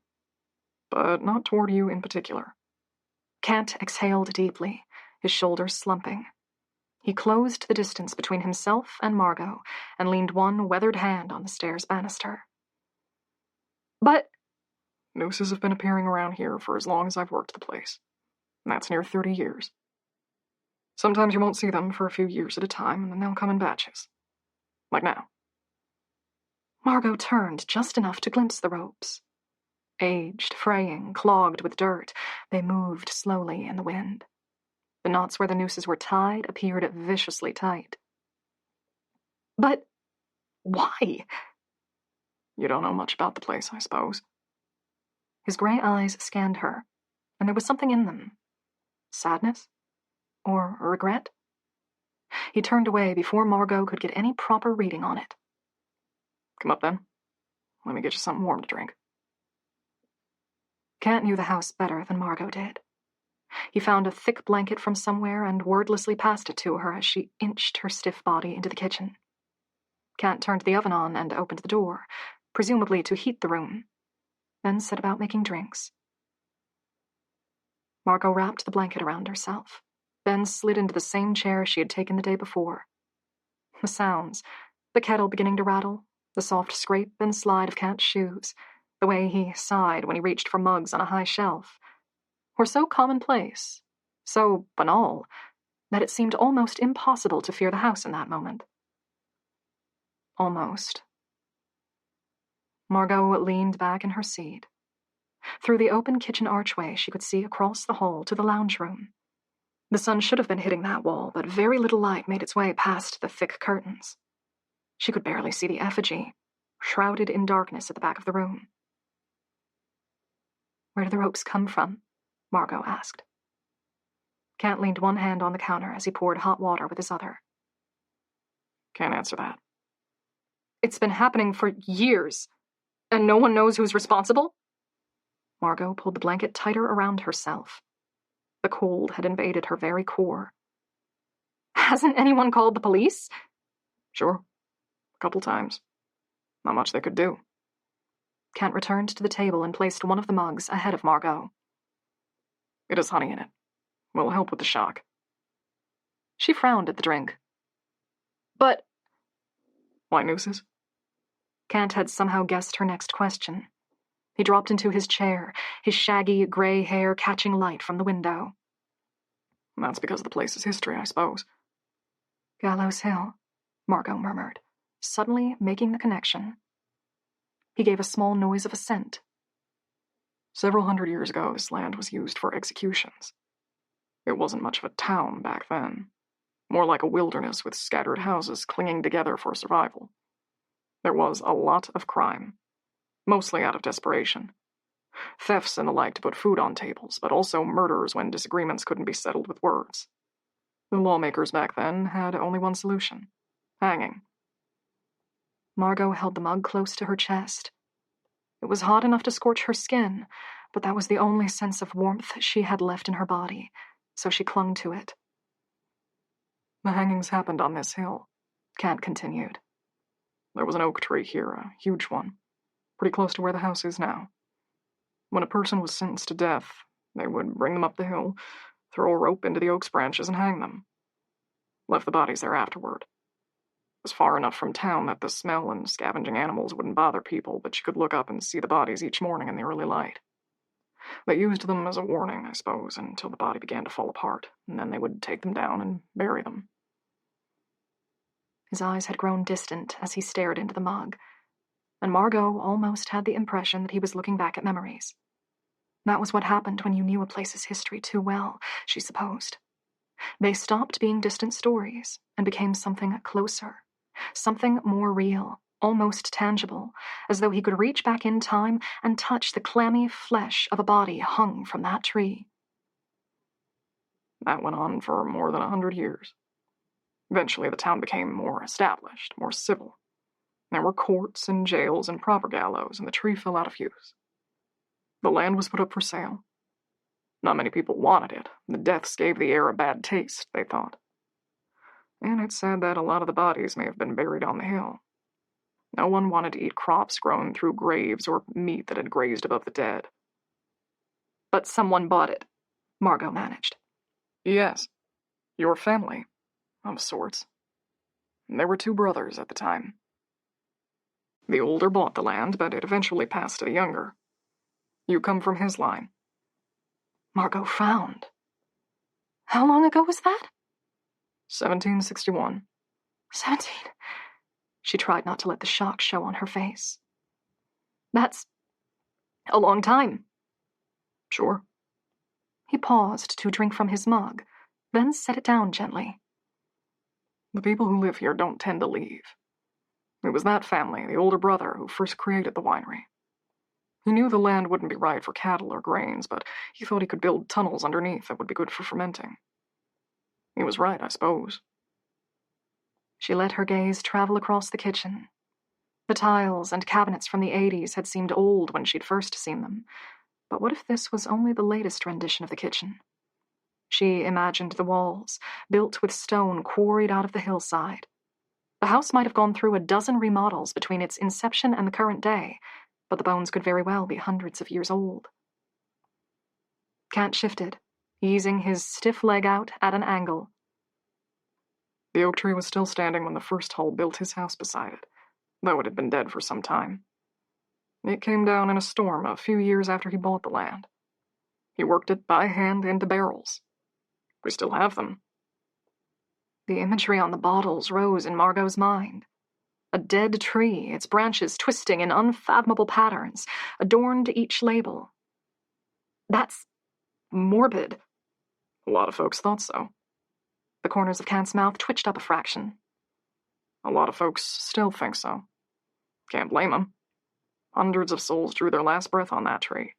But not toward you in particular. Kent exhaled deeply, his shoulders slumping. He closed the distance between himself and Margot and leaned one weathered hand on the stairs banister. But nooses have been appearing around here for as long as I've worked the place. And that's near 30 years. Sometimes you won't see them for a few years at a time, and then they'll come in batches. Like now. Margot turned just enough to glimpse the ropes. Aged, fraying, clogged with dirt, they moved slowly in the wind. The knots where the nooses were tied appeared viciously tight. But why? You don't know much about the place, I suppose. His gray eyes scanned her, and there was something in them. Sadness? Or regret? He turned away before Margot could get any proper reading on it. Come up then. Let me get you something warm to drink. Kent knew the house better than Margot did. He found a thick blanket from somewhere and wordlessly passed it to her as she inched her stiff body into the kitchen. Kent turned the oven on and opened the door, presumably to heat the room, then set about making drinks. Margot wrapped the blanket around herself, then slid into the same chair she had taken the day before. The sounds, the kettle beginning to rattle, the soft scrape and slide of Kent's shoes, the way he sighed when he reached for mugs on a high shelf, were so commonplace, so banal, that it seemed almost impossible to fear the house in that moment. Almost. Margot leaned back in her seat. Through the open kitchen archway, she could see across the hall to the lounge room. The sun should have been hitting that wall, but very little light made its way past the thick curtains. She could barely see the effigy, shrouded in darkness at the back of the room. Where do the ropes come from? Margot asked. Kent leaned one hand on the counter as he poured hot water with his other. Can't answer that. It's been happening for years, and no one knows who's responsible? Margot pulled the blanket tighter around herself. The cold had invaded her very core. Hasn't anyone called the police? Sure. A couple times. Not much they could do. Kent returned to the table and placed one of the mugs ahead of Margot. It has honey in it. Will help with the shock. She frowned at the drink. But... Why nooses? Kent had somehow guessed her next question. He dropped into his chair, his shaggy gray hair catching light from the window. That's because of the place's history, I suppose. Gallows Hill, Margot murmured, suddenly making the connection. He gave a small noise of assent. Several hundred years ago, this land was used for executions. It wasn't much of a town back then. More like a wilderness with scattered houses clinging together for survival. There was a lot of crime, mostly out of desperation. Thefts and the like to put food on tables, but also murders when disagreements couldn't be settled with words. The lawmakers back then had only one solution: hanging. Margot held the mug close to her chest. It was hot enough to scorch her skin, but that was the only sense of warmth she had left in her body, so she clung to it. The hangings happened on this hill, Kent continued. There was an oak tree here, a huge one, pretty close to where the house is now. When a person was sentenced to death, they would bring them up the hill, throw a rope into the oak's branches, and hang them. Left the bodies there afterward. It was far enough from town that the smell and scavenging animals wouldn't bother people, but you could look up and see the bodies each morning in the early light. They used them as a warning, I suppose, until the body began to fall apart, and then they would take them down and bury them. His eyes had grown distant as he stared into the mug, and Margot almost had the impression that he was looking back at memories. That was what happened when you knew a place's history too well, she supposed. They stopped being distant stories and became something closer, something more real, almost tangible, as though he could reach back in time and touch the clammy flesh of a body hung from that tree. That went on for more than 100 years. Eventually, the town became more established, more civil. There were courts and jails and proper gallows, and the tree fell out of use. The land was put up for sale. Not many people wanted it. The deaths gave the air a bad taste, they thought. And it's said that a lot of the bodies may have been buried on the hill. No one wanted to eat crops grown through graves or meat that had grazed above the dead. But someone bought it, Margot managed. Yes, your family, of sorts. There were 2 brothers at the time. The older bought the land, but it eventually passed to the younger. You come from his line. Margot frowned. How long ago was that? 1761. 17. She tried not to let the shock show on her face. That's a long time. Sure. He paused to drink from his mug, then set it down gently. The people who live here don't tend to leave. It was that family, the older brother, who first created the winery. He knew the land wouldn't be right for cattle or grains, but he thought he could build tunnels underneath that would be good for fermenting. He was right, I suppose. She let her gaze travel across the kitchen. The tiles and cabinets from the 80s had seemed old when she'd first seen them, but what if this was only the latest rendition of the kitchen? She imagined the walls, built with stone quarried out of the hillside. The house might have gone through a dozen remodels between its inception and the current day, but the bones could very well be hundreds of years old. Kant shifted, easing his stiff leg out at an angle. The oak tree was still standing when the first Hull built his house beside it, though it had been dead for some time. It came down in a storm a few years after he bought the land. He worked it by hand into barrels. We still have them. The imagery on the bottles rose in Margot's mind. A dead tree, its branches twisting in unfathomable patterns, adorned each label. That's morbid. A lot of folks thought so. The corners of Kant's mouth twitched up a fraction. A lot of folks still think so. Can't blame them. Hundreds of souls drew their last breath on that tree.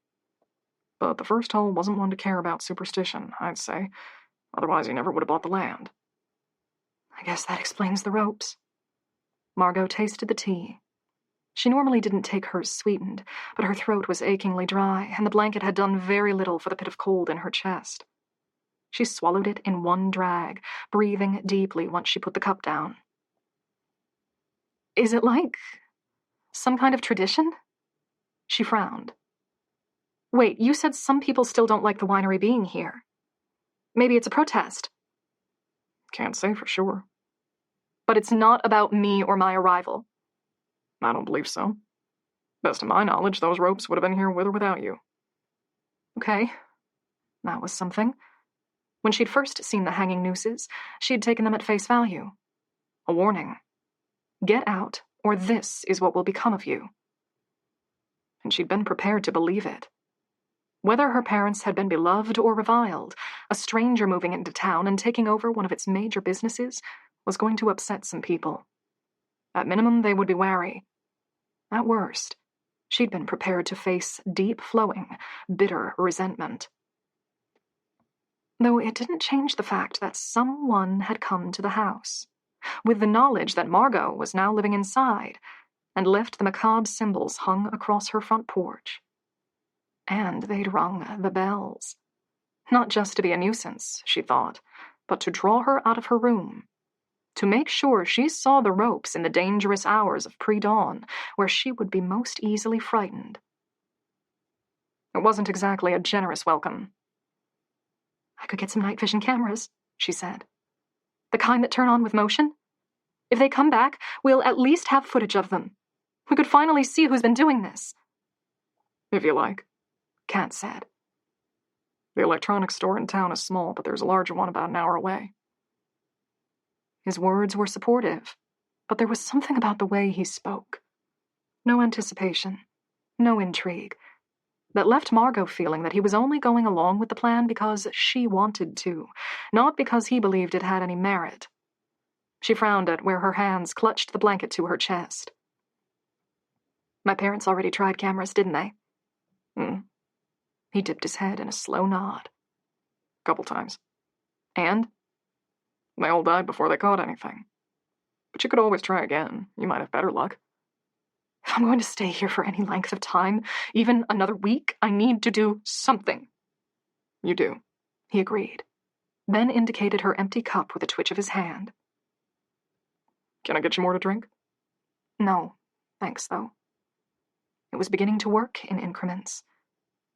But the first Hull wasn't one to care about superstition, I'd say. Otherwise, he never would have bought the land. I guess that explains the ropes. Margot tasted the tea. She normally didn't take hers sweetened, but her throat was achingly dry, and the blanket had done very little for the pit of cold in her chest. She swallowed it in one drag, breathing deeply once she put the cup down. Is it like some kind of tradition? She frowned. Wait, you said some people still don't like the winery being here. Maybe it's a protest. Can't say for sure. But it's not about me or my arrival. I don't believe so. Best of my knowledge, those ropes would have been here with or without you. Okay. That was something. When she'd first seen the hanging nooses, she'd taken them at face value. A warning. Get out, or this is what will become of you. And she'd been prepared to believe it. Whether her parents had been beloved or reviled, a stranger moving into town and taking over one of its major businesses was going to upset some people. At minimum, they would be wary. At worst, she'd been prepared to face deep-flowing, bitter resentment. Though it didn't change the fact that someone had come to the house, with the knowledge that Margot was now living inside, and left the macabre symbols hung across her front porch. And they'd rung the bells. Not just to be a nuisance, she thought, but to draw her out of her room. To make sure she saw the ropes in the dangerous hours of pre-dawn, where she would be most easily frightened. It wasn't exactly a generous welcome. I could get some night vision cameras, she said. The kind that turn on with motion. If they come back, we'll at least have footage of them. We could finally see who's been doing this. If you like, Kant said. The electronics store in town is small, but there's a larger one about an hour away. His words were supportive, but there was something about the way he spoke. No anticipation, no intrigue, That left Margot feeling that he was only going along with the plan because she wanted to, not because he believed it had any merit. She frowned at where her hands clutched the blanket to her chest. My parents already tried cameras, didn't they? He dipped his head in a slow nod. Couple times. And? They all died before they caught anything. But you could always try again. You might have better luck. If I'm going to stay here for any length of time, even another week, I need to do something. You do, he agreed, then indicated her empty cup with a twitch of his hand. Can I get you more to drink? No, thanks, though. It was beginning to work in increments.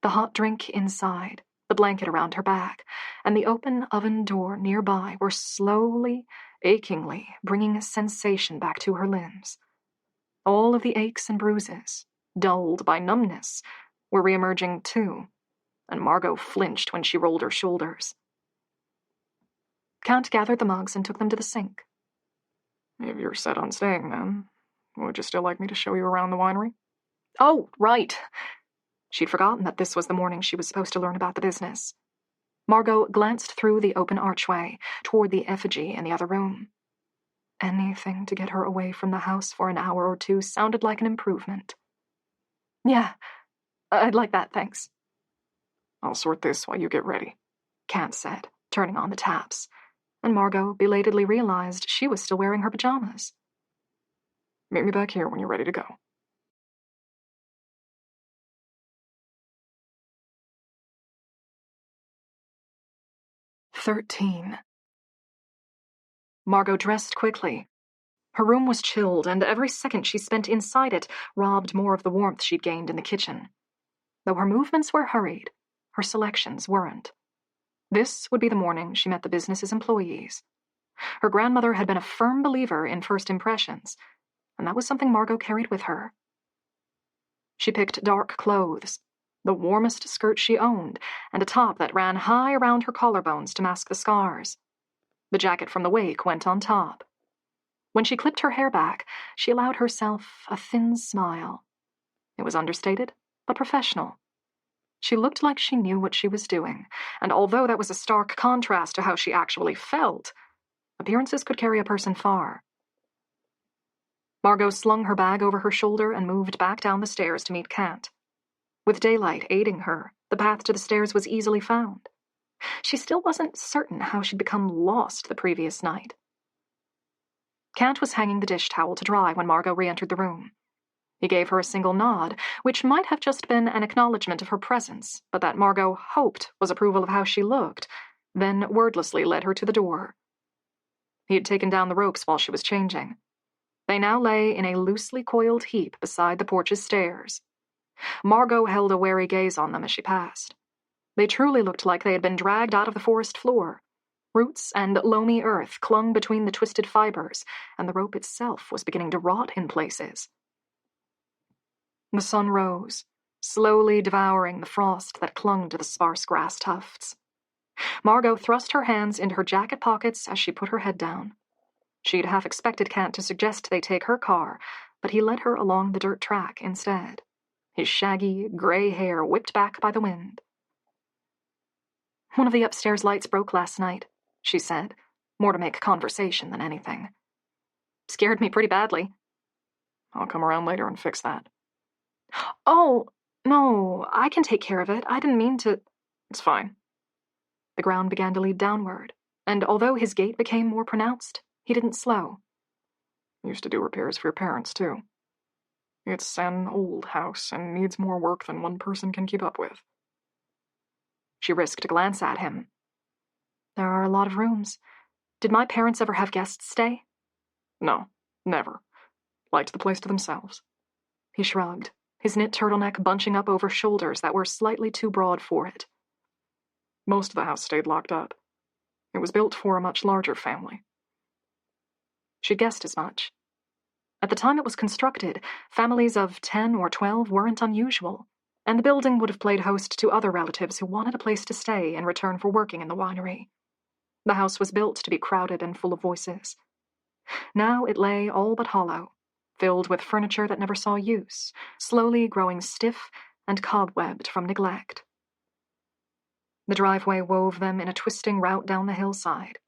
The hot drink inside, the blanket around her back, and the open oven door nearby were slowly, achingly bringing sensation back to her limbs. All of the aches and bruises, dulled by numbness, were reemerging too, and Margot flinched when she rolled her shoulders. Count gathered the mugs and took them to the sink. If you're set on staying, then, would you still like me to show you around the winery? Oh, right. She'd forgotten that this was the morning she was supposed to learn about the business. Margot glanced through the open archway toward the effigy in the other room. Anything to get her away from the house for an hour or two sounded like an improvement. Yeah, I'd like that, thanks. I'll sort this while you get ready, Kant said, turning on the taps, and Margot belatedly realized she was still wearing her pajamas. Meet me back here when you're ready to go. "13." Margot dressed quickly. Her room was chilled, and every second she spent inside it robbed more of the warmth she'd gained in the kitchen. Though her movements were hurried, her selections weren't. This would be the morning she met the business's employees. Her grandmother had been a firm believer in first impressions, and that was something Margot carried with her. She picked dark clothes, the warmest skirt she owned, and a top that ran high around her collarbones to mask the scars. The jacket from the wake went on top. When she clipped her hair back, she allowed herself a thin smile. It was understated, but professional. She looked like she knew what she was doing, and although that was a stark contrast to how she actually felt, appearances could carry a person far. Margot slung her bag over her shoulder and moved back down the stairs to meet Kant. With daylight aiding her, the path to the stairs was easily found. She still wasn't certain how she'd become lost the previous night. Kant was hanging the dish towel to dry when Margot re-entered the room. He gave her a single nod, which might have just been an acknowledgement of her presence, but that Margot hoped was approval of how she looked, then wordlessly led her to the door. He had taken down the ropes while she was changing. They now lay in a loosely coiled heap beside the porch's stairs. Margot held a wary gaze on them as she passed. They truly looked like they had been dragged out of the forest floor. Roots and loamy earth clung between the twisted fibers, and the rope itself was beginning to rot in places. The sun rose, slowly devouring the frost that clung to the sparse grass tufts. Margot thrust her hands into her jacket pockets as she put her head down. She'd half expected Kant to suggest they take her car, but he led her along the dirt track instead, his shaggy, gray hair whipped back by the wind. "One of the upstairs lights broke last night," she said, more to make conversation than anything. "Scared me pretty badly." I'll come around later and fix that. "Oh, no, I can take care of it. I didn't mean to." It's fine. The ground began to lead downward, and although his gait became more pronounced, he didn't slow. Used to do repairs for your parents, too. It's an old house and needs more work than one person can keep up with. She risked a glance at him. "There are a lot of rooms. Did my parents ever have guests stay?" No, never. Liked the place to themselves." He shrugged, his knit turtleneck bunching up over shoulders that were slightly too broad for it. Most of the house stayed locked up. It was built for a much larger family. She guessed as much. At the time it was constructed, families of 10 or 12 weren't unusual, and the building would have played host to other relatives who wanted a place to stay in return for working in the winery. The house was built to be crowded and full of voices. Now it lay all but hollow, filled with furniture that never saw use, slowly growing stiff and cobwebbed from neglect. The driveway wove them in a twisting route down the hillside.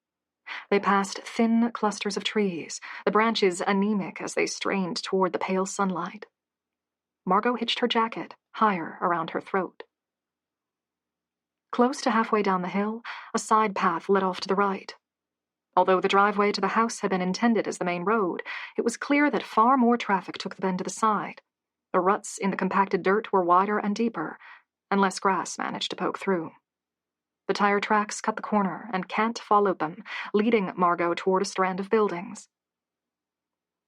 They passed thin clusters of trees, the branches anemic as they strained toward the pale sunlight. Margot hitched her jacket higher around her throat. Close to halfway down the hill, a side path led off to the right. Although the driveway to the house had been intended as the main road, it was clear that far more traffic took the bend to the side. The ruts in the compacted dirt were wider and deeper, and less grass managed to poke through. The tire tracks cut the corner, and Kant followed them, leading Margot toward a strand of buildings.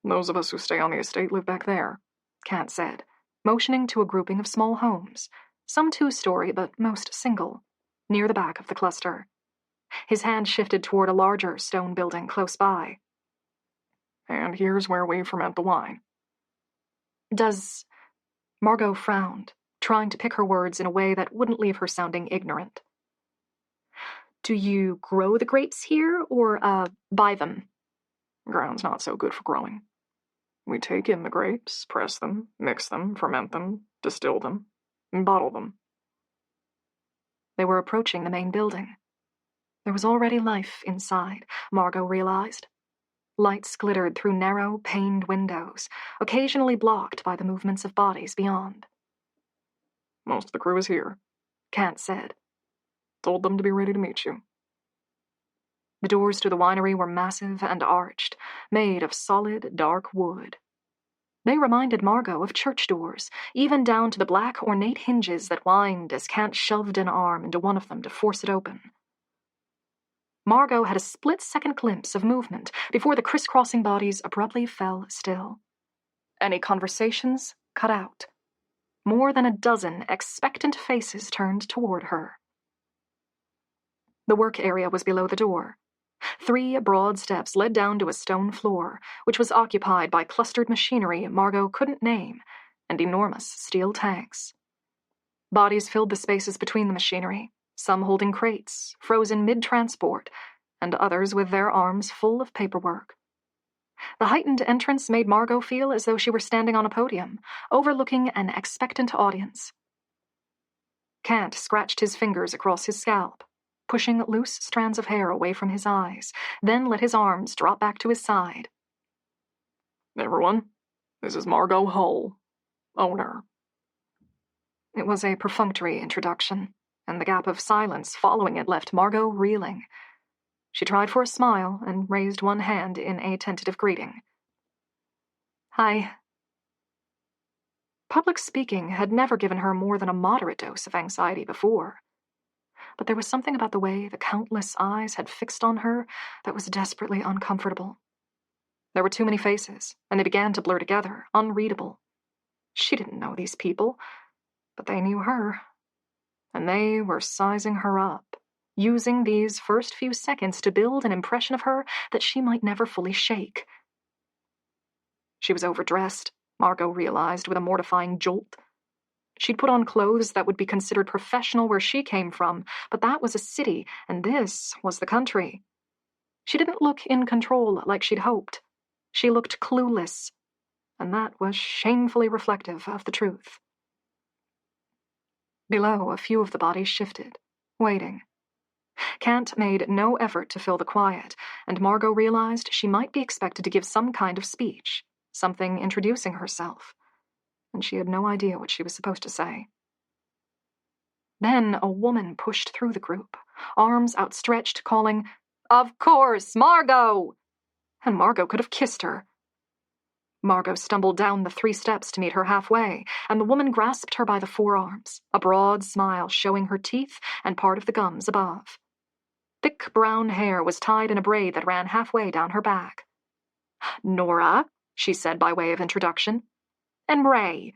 "Those of us who stay on the estate live back there," Kant said, motioning to a grouping of small homes, some two-story but most single, near the back of the cluster. His hand shifted toward a larger stone building close by. "And here's where we ferment the wine." Does... Margot frowned, trying to pick her words in a way that wouldn't leave her sounding ignorant. Do you grow the grapes here, or, buy them? "Ground's not so good for growing. We take in the grapes, press them, mix them, ferment them, distill them, and bottle them." They were approaching the main building. There was already life inside, Margot realized. Lights glittered through narrow, paned windows, occasionally blocked by the movements of bodies beyond. "Most of the crew is here," Kant said. "Told them to be ready to meet you." The doors to the winery were massive and arched, made of solid, dark wood. They reminded Margot of church doors, even down to the black, ornate hinges that whined as Kant shoved an arm into one of them to force it open. Margot had a split-second glimpse of movement before the crisscrossing bodies abruptly fell still. Any conversations cut out. More than a dozen expectant faces turned toward her. The work area was below the door. 3 broad steps led down to a stone floor, which was occupied by clustered machinery Margot couldn't name, and enormous steel tanks. Bodies filled the spaces between the machinery, some holding crates, frozen mid-transport, and others with their arms full of paperwork. The heightened entrance made Margot feel as though she were standing on a podium, overlooking an expectant audience. Kant scratched his fingers across his scalp, pushing loose strands of hair away from his eyes, then let his arms drop back to his side. "Everyone, this is Margot Hull, owner." It was a perfunctory introduction, and the gap of silence following it left Margot reeling. She tried for a smile and raised one hand in a tentative greeting. "Hi." Public speaking had never given her more than a moderate dose of anxiety before. But there was something about the way the countless eyes had fixed on her that was desperately uncomfortable. There were too many faces, and they began to blur together, unreadable. She didn't know these people, but they knew her. And they were sizing her up, using these first few seconds to build an impression of her that she might never fully shake. She was overdressed, Margot realized with a mortifying jolt. She'd put on clothes that would be considered professional where she came from, but that was a city, and this was the country. She didn't look in control like she'd hoped. She looked clueless, and that was shamefully reflective of the truth. Below, a few of the bodies shifted, waiting. Kant made no effort to fill the quiet, and Margot realized she might be expected to give some kind of speech, something introducing herself, and she had no idea what she was supposed to say. Then a woman pushed through the group, arms outstretched, calling, "Of course, Margot!" And Margot could have kissed her. Margot stumbled down the 3 steps to meet her halfway, and the woman grasped her by the forearms, a broad smile showing her teeth and part of the gums above. Thick brown hair was tied in a braid that ran halfway down her back. "Nora," she said by way of introduction. "And Ray."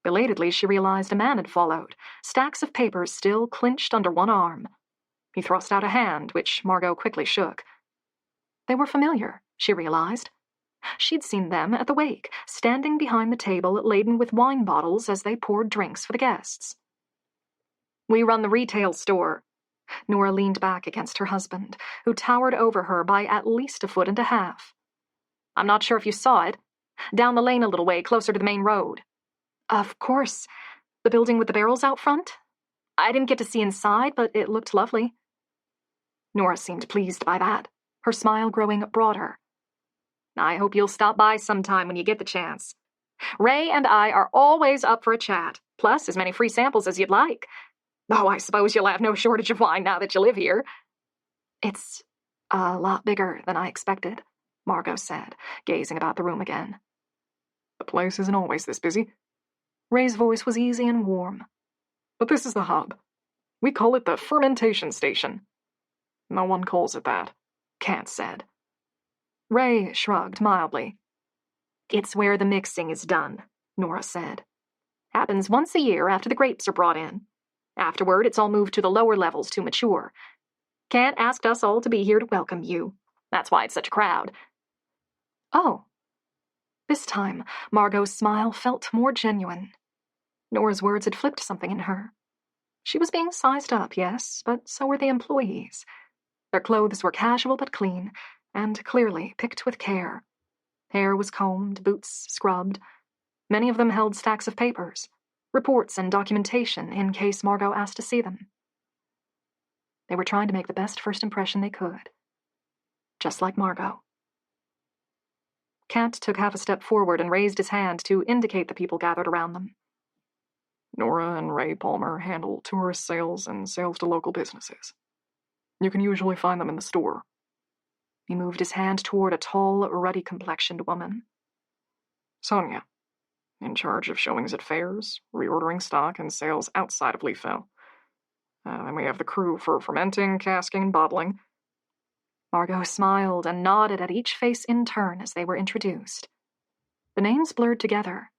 Belatedly, she realized a man had followed, stacks of papers still clinched under one arm. He thrust out a hand, which Margot quickly shook. They were familiar, she realized. She'd seen them at the wake, standing behind the table laden with wine bottles as they poured drinks for the guests. "We run the retail store." Nora leaned back against her husband, who towered over her by at least 1.5 feet. "I'm not sure if you saw it. Down the lane a little way, closer to the main road." Of course. The building with the barrels out front? I didn't get to see inside, but it looked lovely. Nora seemed pleased by that, her smile growing broader. I hope you'll stop by sometime when you get the chance. Ray and I are always up for a chat, plus as many free samples as you'd like. Oh, I suppose you'll have no shortage of wine now that you live here. It's a lot bigger than I expected, Margot said, gazing about the room again. The place isn't always this busy. Ray's voice was easy and warm. But this is the hub. We call it the fermentation station. No one calls it that, Kant said. Ray shrugged mildly. It's where the mixing is done, Nora said. Happens once a year after the grapes are brought in. Afterward, it's all moved to the lower levels to mature. Kant asked us all to be here to welcome you. That's why it's such a crowd. Oh. This time, Margot's smile felt more genuine. Nora's words had flipped something in her. She was being sized up, yes, but so were the employees. Their clothes were casual but clean, and clearly picked with care. Hair was combed, boots scrubbed. Many of them held stacks of papers, reports and documentation in case Margot asked to see them. They were trying to make the best first impression they could. Just like Margot. Kant took half a step forward and raised his hand to indicate the people gathered around them. Nora and Ray Palmer handle tourist sales and sales to local businesses. You can usually find them in the store. He moved his hand toward a tall, ruddy-complexioned woman. Sonia, in charge of showings at fairs, reordering stock, and sales outside of Leafville. Then we have the crew for fermenting, casking, and bottling. Margot smiled and nodded at each face in turn as they were introduced. The names blurred together.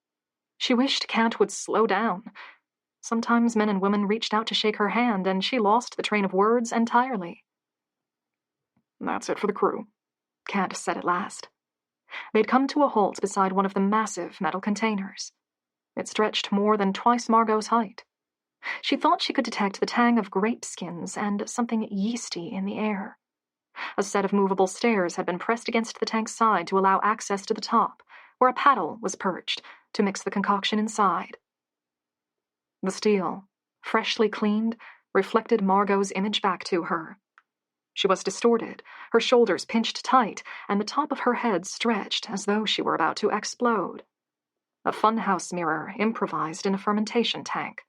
She wished Kant would slow down. Sometimes men and women reached out to shake her hand, and she lost the train of words entirely. That's it for the crew, Kant said at last. They'd come to a halt beside one of the massive metal containers. It stretched more than twice Margot's height. She thought she could detect the tang of grape skins and something yeasty in the air. A set of movable stairs had been pressed against the tank's side to allow access to the top, where a paddle was perched to mix the concoction inside. The steel, freshly cleaned, reflected Margot's image back to her. She was distorted, her shoulders pinched tight, and the top of her head stretched as though she were about to explode. A funhouse mirror improvised in a fermentation tank.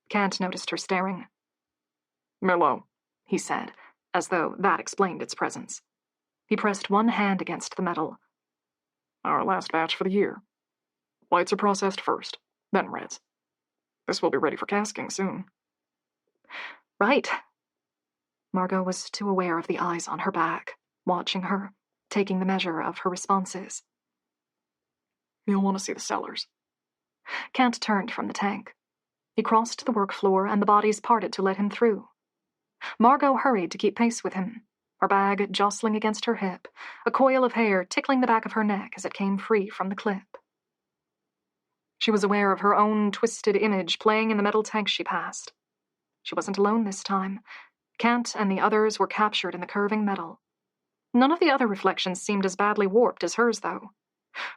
Kant noticed her staring. Merlot, he said, as though that explained its presence. He pressed one hand against the metal. Our last batch for the year. Whites are processed first, then reds. This will be ready for casking soon. Right. Margot was too aware of the eyes on her back, watching her, taking the measure of her responses. You'll want to see the cellars. Kant turned from the tank. He crossed the work floor and the bodies parted to let him through. Margot hurried to keep pace with him, her bag jostling against her hip, a coil of hair tickling the back of her neck as it came free from the clip. She was aware of her own twisted image playing in the metal tank she passed. She wasn't alone this time. Kant and the others were captured in the curving metal. None of the other reflections seemed as badly warped as hers, though.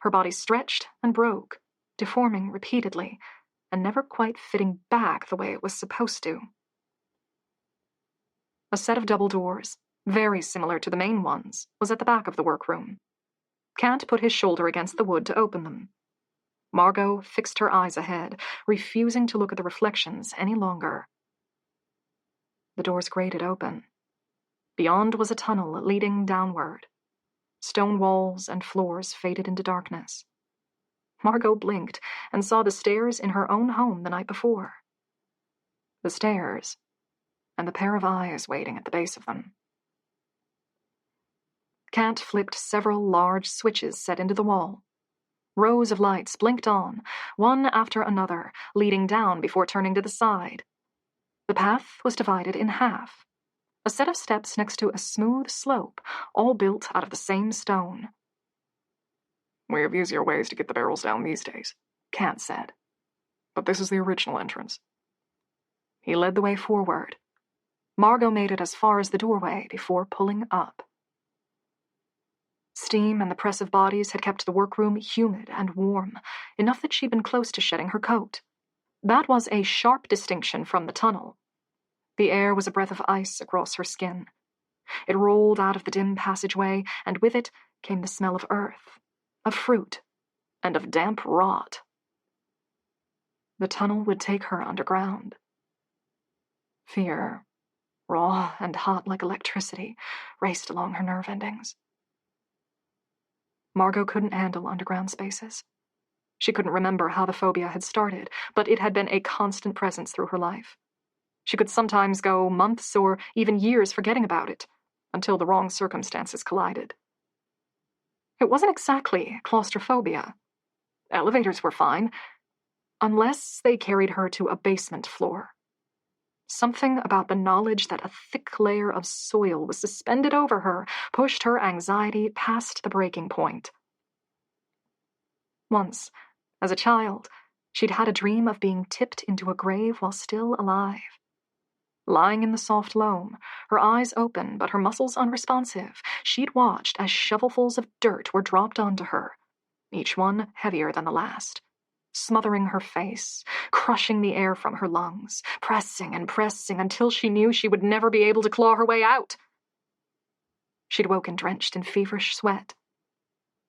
Her body stretched and broke, deforming repeatedly, and never quite fitting back the way it was supposed to. A set of double doors, very similar to the main ones, was at the back of the workroom. Kant put his shoulder against the wood to open them. Margot fixed her eyes ahead, refusing to look at the reflections any longer. The doors grated open. Beyond was a tunnel leading downward. Stone walls and floors faded into darkness. Margot blinked and saw the stairs in her own home the night before. The stairs, and the pair of eyes waiting at the base of them. Kant flipped several large switches set into the wall. Rows of lights blinked on, one after another, leading down before turning to the side. The path was divided in half. A set of steps next to a smooth slope, all built out of the same stone. We have easier ways to get the barrels down these days, Kant said. But this is the original entrance. He led the way forward. Margot made it as far as the doorway before pulling up. Steam and the press of bodies had kept the workroom humid and warm, enough that she'd been close to shedding her coat. That was a sharp distinction from the tunnel. The air was a breath of ice across her skin. It rolled out of the dim passageway, and with it came the smell of earth, of fruit, and of damp rot. The tunnel would take her underground. Fear, raw and hot like electricity, raced along her nerve endings. Margot couldn't handle underground spaces. She couldn't remember how the phobia had started, but it had been a constant presence through her life. She could sometimes go months or even years forgetting about it, until the wrong circumstances collided. It wasn't exactly claustrophobia. Elevators were fine, unless they carried her to a basement floor. Something about the knowledge that a thick layer of soil was suspended over her pushed her anxiety past the breaking point. Once, as a child, she'd had a dream of being tipped into a grave while still alive. Lying in the soft loam, her eyes open but her muscles unresponsive, she'd watched as shovelfuls of dirt were dropped onto her, each one heavier than the last, smothering her face, crushing the air from her lungs, pressing and pressing until she knew she would never be able to claw her way out. She'd woken drenched in feverish sweat.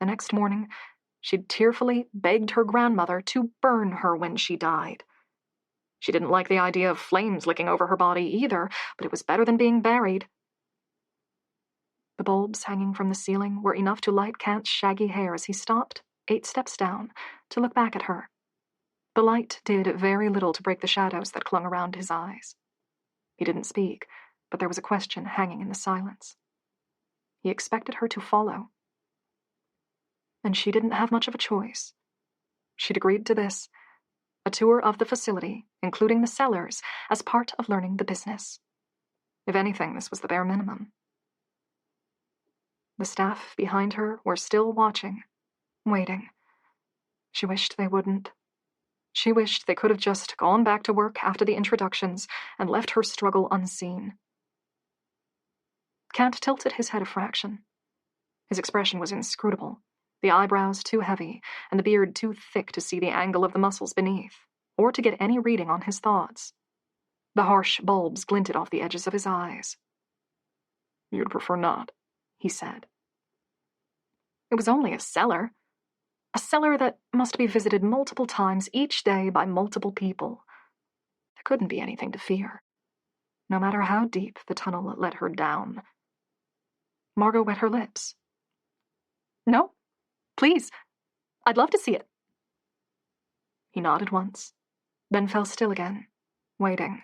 The next morning, she'd tearfully begged her grandmother to burn her when she died. She didn't like the idea of flames licking over her body either, but it was better than being buried. The bulbs hanging from the ceiling were enough to light Kant's shaggy hair as he stopped, 8 steps down, to look back at her. The light did very little to break the shadows that clung around his eyes. He didn't speak, but there was a question hanging in the silence. He expected her to follow. And she didn't have much of a choice. She'd agreed to this, a tour of the facility, including the cellars, as part of learning the business. If anything, this was the bare minimum. The staff behind her were still watching, waiting. She wished they wouldn't. She wished they could have just gone back to work after the introductions and left her struggle unseen. Kant tilted his head a fraction. His expression was inscrutable, the eyebrows too heavy and the beard too thick to see the angle of the muscles beneath, or to get any reading on his thoughts. The harsh bulbs glinted off the edges of his eyes. "You'd prefer not," he said. It was only a cellar that must be visited multiple times each day by multiple people. There couldn't be anything to fear, no matter how deep the tunnel led her down. Margot wet her lips. "No, please. I'd love to see it." He nodded once, then fell still again, waiting.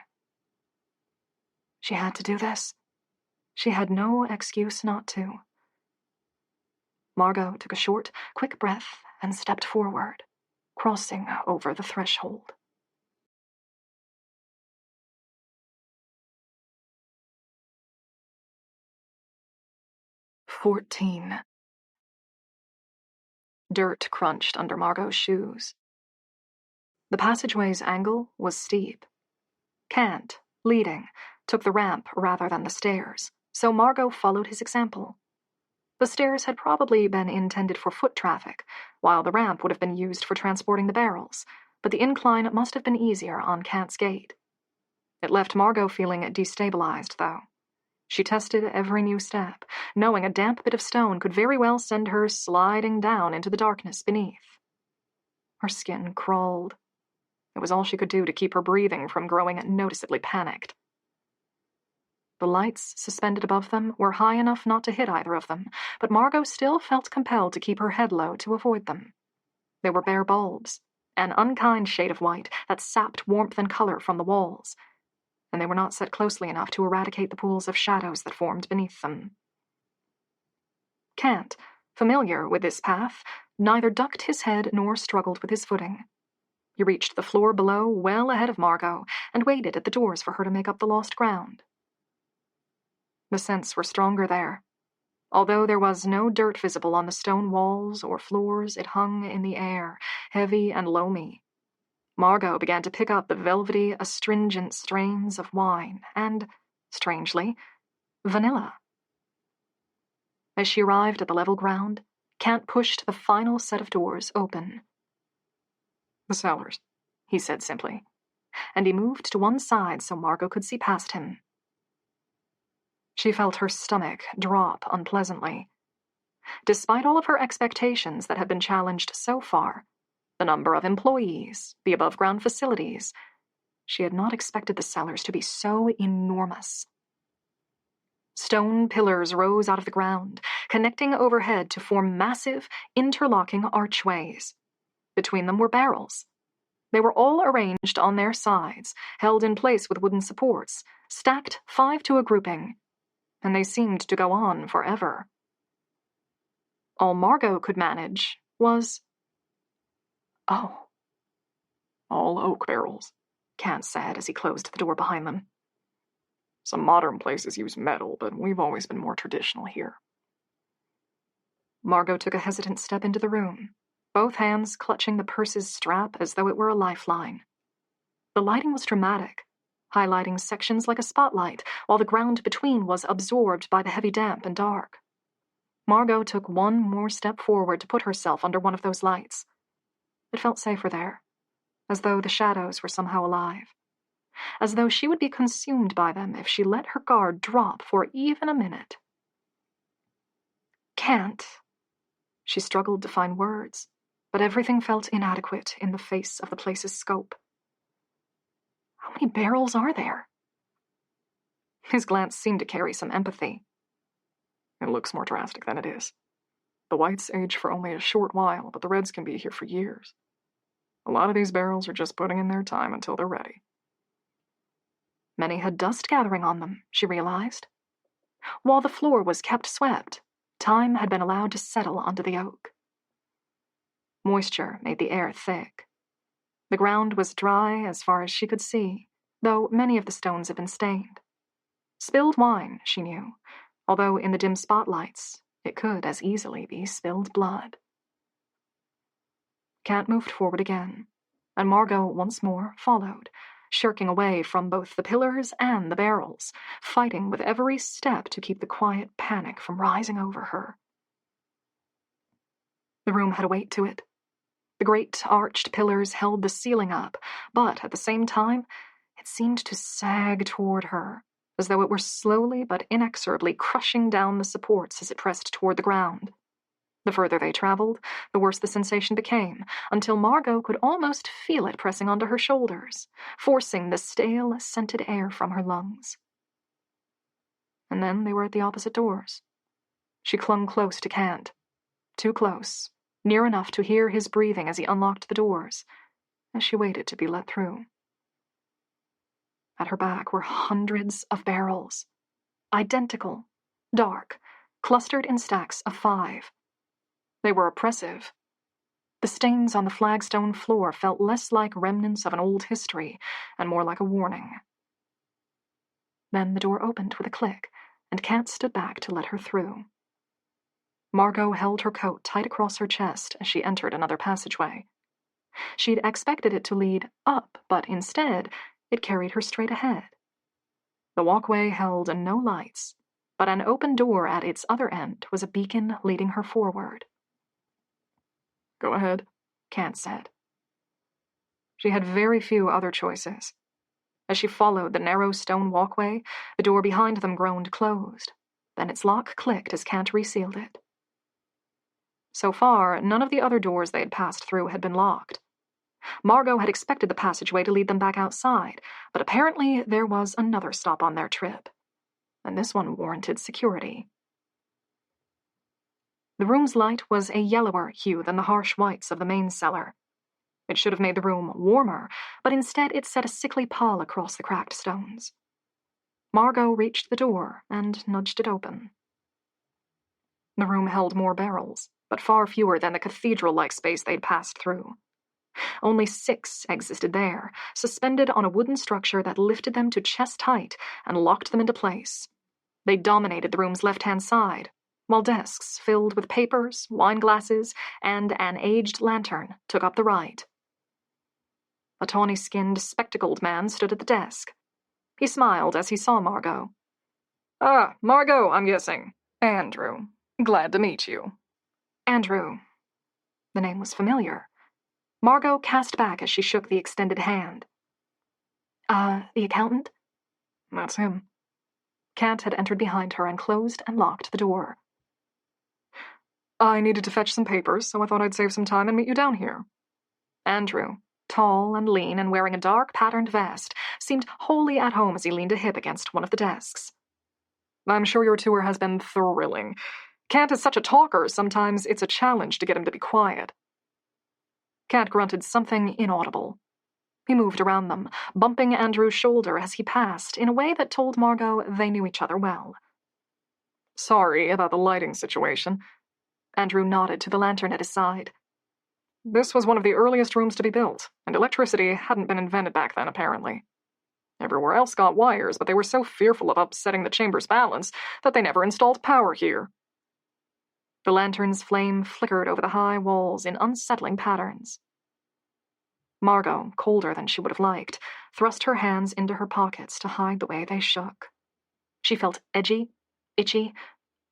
She had to do this. She had no excuse not to. Margot took a short, quick breath and stepped forward, crossing over the threshold. 14. Dirt crunched under Margot's shoes. The passageway's angle was steep. Kant, leading, took the ramp rather than the stairs, so Margot followed his example. The stairs had probably been intended for foot traffic, while the ramp would have been used for transporting the barrels, but the incline must have been easier on Kant's gait. It left Margot feeling destabilized, though. She tested every new step, knowing a damp bit of stone could very well send her sliding down into the darkness beneath. Her skin crawled. It was all she could do to keep her breathing from growing noticeably panicked. The lights suspended above them were high enough not to hit either of them, but Margot still felt compelled to keep her head low to avoid them. They were bare bulbs, an unkind shade of white that sapped warmth and color from the walls, and they were not set closely enough to eradicate the pools of shadows that formed beneath them. Kant, familiar with this path, neither ducked his head nor struggled with his footing. He reached the floor below well ahead of Margot and waited at the doors for her to make up the lost ground. The scents were stronger there. Although there was no dirt visible on the stone walls or floors, it hung in the air, heavy and loamy. Margot began to pick up the velvety, astringent strains of wine and, strangely, vanilla. As she arrived at the level ground, Kant pushed the final set of doors open. "The cellars," he said simply, and he moved to one side so Margot could see past him. She felt her stomach drop unpleasantly. Despite all of her expectations that had been challenged so far, the number of employees, the above-ground facilities, she had not expected the cellars to be so enormous. Stone pillars rose out of the ground, connecting overhead to form massive, interlocking archways. Between them were barrels. They were all arranged on their sides, held in place with wooden supports, stacked 5 to a grouping, and they seemed to go on forever. All Margot could manage was... "Oh." "All oak barrels," Kant said as he closed the door behind them. "Some modern places use metal, but we've always been more traditional here." Margot took a hesitant step into the room, both hands clutching the purse's strap as though it were a lifeline. The lighting was dramatic, highlighting sections like a spotlight, while the ground between was absorbed by the heavy damp and dark. Margot took one more step forward to put herself under one of those lights. It felt safer there, as though the shadows were somehow alive, as though she would be consumed by them if she let her guard drop for even a minute. "Can't." She struggled to find words, but everything felt inadequate in the face of the place's scope. "How many barrels are there?" His glance seemed to carry some empathy. "It looks more drastic than it is. The whites age for only a short while, but the reds can be here for years. A lot of these barrels are just putting in their time until they're ready." Many had dust gathering on them, she realized. While the floor was kept swept, time had been allowed to settle onto the oak. Moisture made the air thick. The ground was dry as far as she could see, though many of the stones had been stained. Spilled wine, she knew, although in the dim spotlights, it could as easily be spilled blood. Kant moved forward again, and Margot once more followed, shirking away from both the pillars and the barrels, fighting with every step to keep the quiet panic from rising over her. The room had a weight to it. The great arched pillars held the ceiling up, but at the same time, it seemed to sag toward her, as though it were slowly but inexorably crushing down the supports as it pressed toward the ground. The further they traveled, the worse the sensation became, until Margot could almost feel it pressing onto her shoulders, forcing the stale, scented air from her lungs. And then they were at the opposite doors. She clung close to Kant, too close, near enough to hear his breathing as he unlocked the doors, as she waited to be let through. At her back were hundreds of barrels, identical, dark, clustered in stacks of 5. They were oppressive. The stains on the flagstone floor felt less like remnants of an old history and more like a warning. Then the door opened with a click, and Kant stood back to let her through. Margot held her coat tight across her chest as she entered another passageway. She'd expected it to lead up, but instead, it carried her straight ahead. The walkway held no lights, but an open door at its other end was a beacon leading her forward. "Go ahead," Kant said. She had very few other choices. As she followed the narrow stone walkway, the door behind them groaned closed. Then its lock clicked as Kant resealed it. So far, none of the other doors they had passed through had been locked. Margot had expected the passageway to lead them back outside, but apparently there was another stop on their trip, and this one warranted security. The room's light was a yellower hue than the harsh whites of the main cellar. It should have made the room warmer, but instead it set a sickly pall across the cracked stones. Margot reached the door and nudged it open. The room held more barrels, but far fewer than the cathedral-like space they'd passed through. Only 6 existed there, suspended on a wooden structure that lifted them to chest height and locked them into place. They dominated the room's left-hand side, while desks filled with papers, wine glasses, and an aged lantern took up the right. A tawny-skinned, spectacled man stood at the desk. He smiled as he saw Margot. "Ah, Margot, I'm guessing. Andrew. Glad to meet you. Andrew. The name was familiar. Margot cast back as she shook the extended hand. The accountant? That's him. Kant had entered behind her and closed and locked the door. I needed to fetch some papers, so I thought I'd save some time and meet you down here. Andrew, tall and lean and wearing a dark patterned vest, seemed wholly at home as he leaned a hip against one of the desks. I'm sure your tour has been thrilling. Kant is such a talker, sometimes it's a challenge to get him to be quiet. Kant grunted something inaudible. He moved around them, bumping Andrew's shoulder as he passed in a way that told Margot they knew each other well. Sorry about the lighting situation. Andrew nodded to the lantern at his side. This was one of the earliest rooms to be built, and electricity hadn't been invented back then, apparently. Everywhere else got wires, but they were so fearful of upsetting the chamber's balance that they never installed power here. The lantern's flame flickered over the high walls in unsettling patterns. Margot, colder than she would have liked, thrust her hands into her pockets to hide the way they shook. She felt edgy, itchy,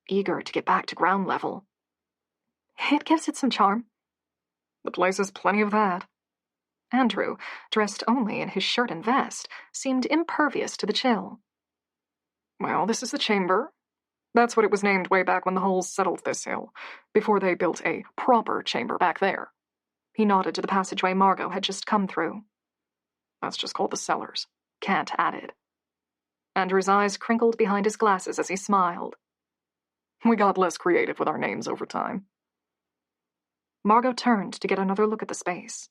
eager to get back to ground level. It gives it some charm. The place has plenty of that. Andrew, dressed only in his shirt and vest, seemed impervious to the chill. Well, this is the chamber. That's what it was named way back when the Hulls settled this hill, before they built a proper chamber back there. He nodded to the passageway Margot had just come through. That's just called the cellars, Kant added. Andrew's eyes crinkled behind his glasses as he smiled. We got less creative with our names over time. Margot turned to get another look at the space.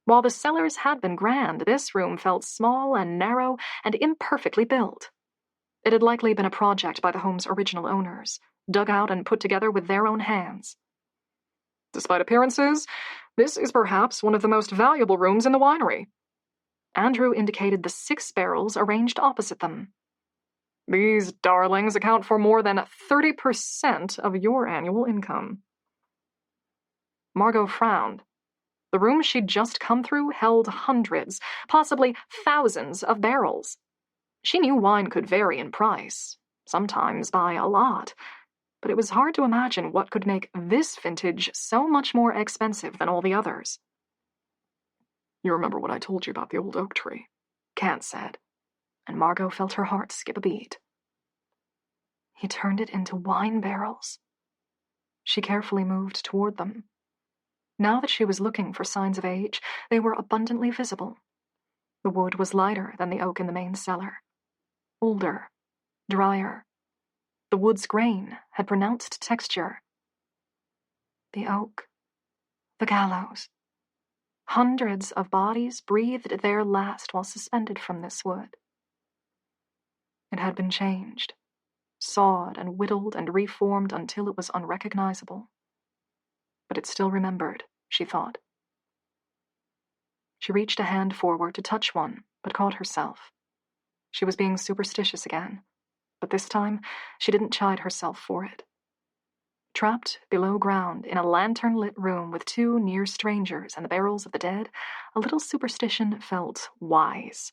While the cellars had been grand, this room felt small and narrow and imperfectly built. It had likely been a project by the home's original owners, dug out and put together with their own hands. Despite appearances, this is perhaps one of the most valuable rooms in the winery. Andrew indicated the 6 barrels arranged opposite them. These darlings account for more than 30% of your annual income. Margot frowned. The room she'd just come through held hundreds, possibly thousands of barrels. She knew wine could vary in price, sometimes by a lot, but it was hard to imagine what could make this vintage so much more expensive than all the others. You remember what I told you about the old oak tree? Kant said, and Margot felt her heart skip a beat. He turned it into wine barrels. She carefully moved toward them. Now that she was looking for signs of age, they were abundantly visible. The wood was lighter than the oak in the main cellar. Older, drier. The wood's grain had pronounced texture. The oak. The gallows. Hundreds of bodies breathed their last while suspended from this wood. It had been changed, sawed and whittled and reformed until it was unrecognizable. But it still remembered, she thought. She reached a hand forward to touch one, but caught herself. She was being superstitious again, but this time she didn't chide herself for it. Trapped below ground in a lantern-lit room with 2 near strangers and the barrels of the dead, a little superstition felt wise.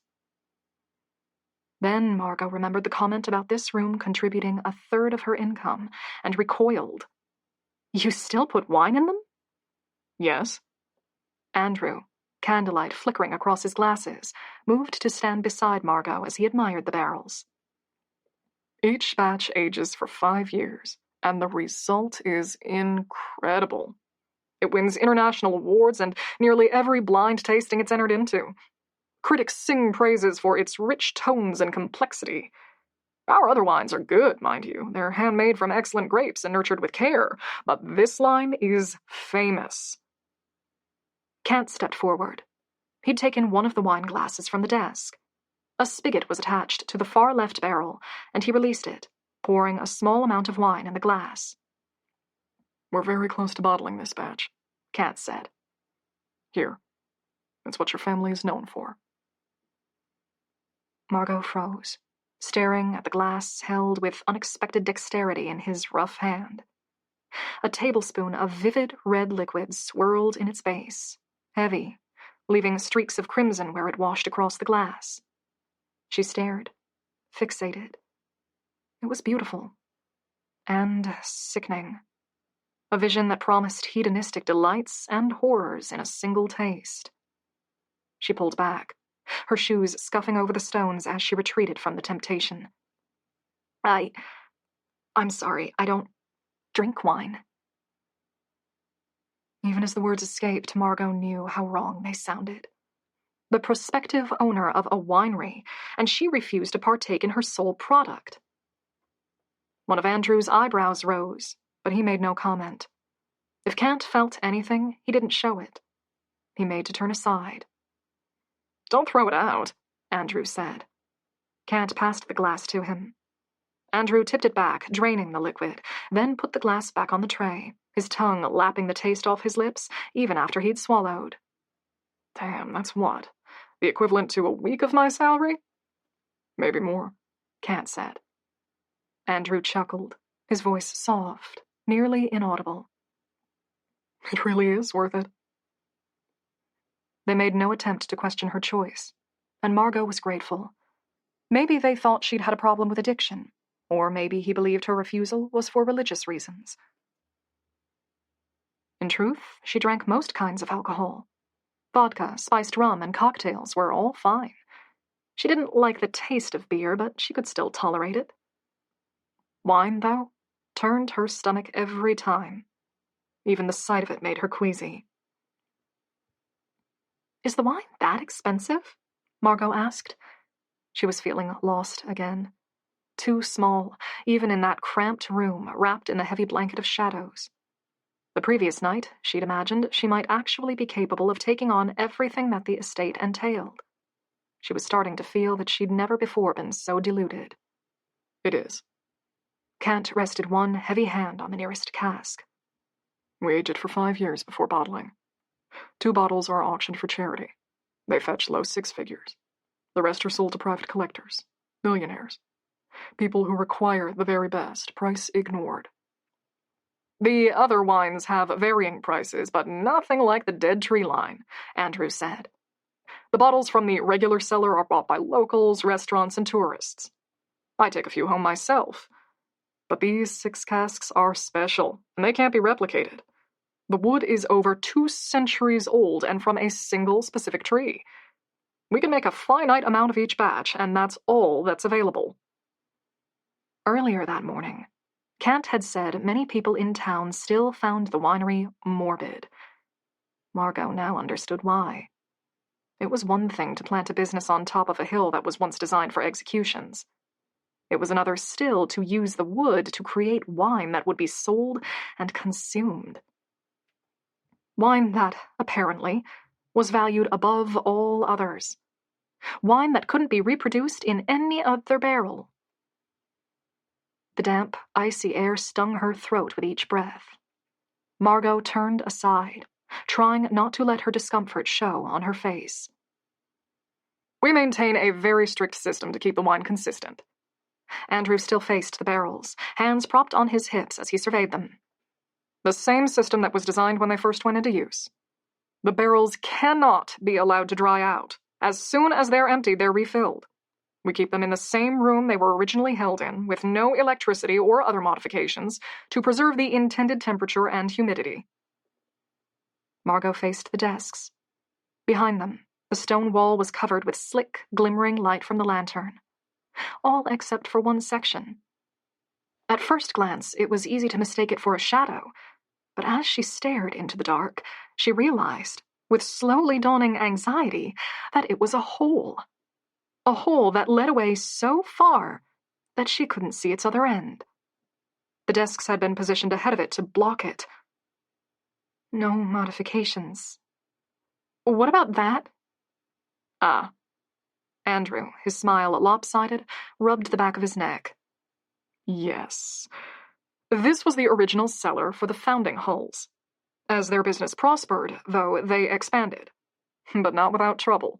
Then Margot remembered the comment about this room contributing 1/3 of her income, and recoiled. You still put wine in them? Yes. Andrew, candlelight flickering across his glasses, moved to stand beside Margot as he admired the barrels. Each batch ages for 5 years, and the result is incredible. It wins international awards and nearly every blind tasting it's entered into. Critics sing praises for its rich tones and complexity. Our other wines are good, mind you. They're handmade from excellent grapes and nurtured with care, but this line is famous. Kant stepped forward. He'd taken one of the wine glasses from the desk. A spigot was attached to the far left barrel, and he released it, pouring a small amount of wine in the glass. We're very close to bottling this batch, Kant said. Here. It's what your family is known for. Margot froze, staring at the glass held with unexpected dexterity in his rough hand. A tablespoon of vivid red liquid swirled in its base, heavy, leaving streaks of crimson where it washed across the glass. She stared, fixated. It was beautiful. and sickening. A vision that promised hedonistic delights and horrors in a single taste. She pulled back, her shoes scuffing over the stones as she retreated from the temptation. I'm sorry, I don't drink wine. Even as the words escaped, Margot knew how wrong they sounded. The prospective owner of a winery, and she refused to partake in her sole product. One of Andrew's eyebrows rose, but he made no comment. If Kant felt anything, he didn't show it. He made to turn aside. Don't throw it out, Andrew said. Kant passed the glass to him. Andrew tipped it back, draining the liquid, then put the glass back on the tray, his tongue lapping the taste off his lips even after he'd swallowed. Damn, that's what? The equivalent to a week of my salary? Maybe more, Kant said. Andrew chuckled, his voice soft, nearly inaudible. It really is worth it. They made no attempt to question her choice, and Margot was grateful. Maybe they thought she'd had a problem with addiction, or maybe he believed her refusal was for religious reasons. In truth, she drank most kinds of alcohol. Vodka, spiced rum, and cocktails were all fine. She didn't like the taste of beer, but she could still tolerate it. Wine, though, turned her stomach every time. Even the sight of it made her queasy. Is the wine that expensive? Margot asked. She was feeling lost again. Too small, even in that cramped room, wrapped in the heavy blanket of shadows. The previous night, she'd imagined she might actually be capable of taking on everything that the estate entailed. She was starting to feel that she'd never before been so deluded. It is. Kant rested one heavy hand on the nearest cask. We age it for 5 years before bottling. 2 bottles are auctioned for charity. They fetch low 6 figures. The rest are sold to private collectors, millionaires, people who require the very best, price ignored. The other wines have varying prices, but nothing like the Dead Tree line, Andrew said. The bottles from the regular cellar are bought by locals, restaurants, and tourists. I take a few home myself, but these 6 casks are special, and they can't be replicated. The wood is over 2 centuries old and from a single specific tree. We can make a finite amount of each batch, and that's all that's available. Earlier that morning, Kant had said many people in town still found the winery morbid. Margot now understood why. It was one thing to plant a business on top of a hill that was once designed for executions. It was another still to use the wood to create wine that would be sold and consumed. Wine that, apparently, was valued above all others. Wine that couldn't be reproduced in any other barrel. The damp, icy air stung her throat with each breath. Margot turned aside, trying not to let her discomfort show on her face. We maintain a very strict system to keep the wine consistent. Andrew still faced the barrels, hands propped on his hips as he surveyed them. The same system that was designed when they first went into use. The barrels cannot be allowed to dry out. As soon as they're emptied, they're refilled. We keep them in the same room they were originally held in, with no electricity or other modifications, to preserve the intended temperature and humidity. Margot faced the desks. Behind them, the stone wall was covered with slick, glimmering light from the lantern. All except for one section. At first glance, it was easy to mistake it for a shadow, but as she stared into the dark, she realized, with slowly dawning anxiety, that it was a hole. A hole that led away so far that she couldn't see its other end. The desks had been positioned ahead of it to block it. No modifications. What about that? Ah. Andrew, his smile lopsided, rubbed the back of his neck. Yes. This was the original cellar for the founding hulls. As their business prospered, though, they expanded. But not without trouble.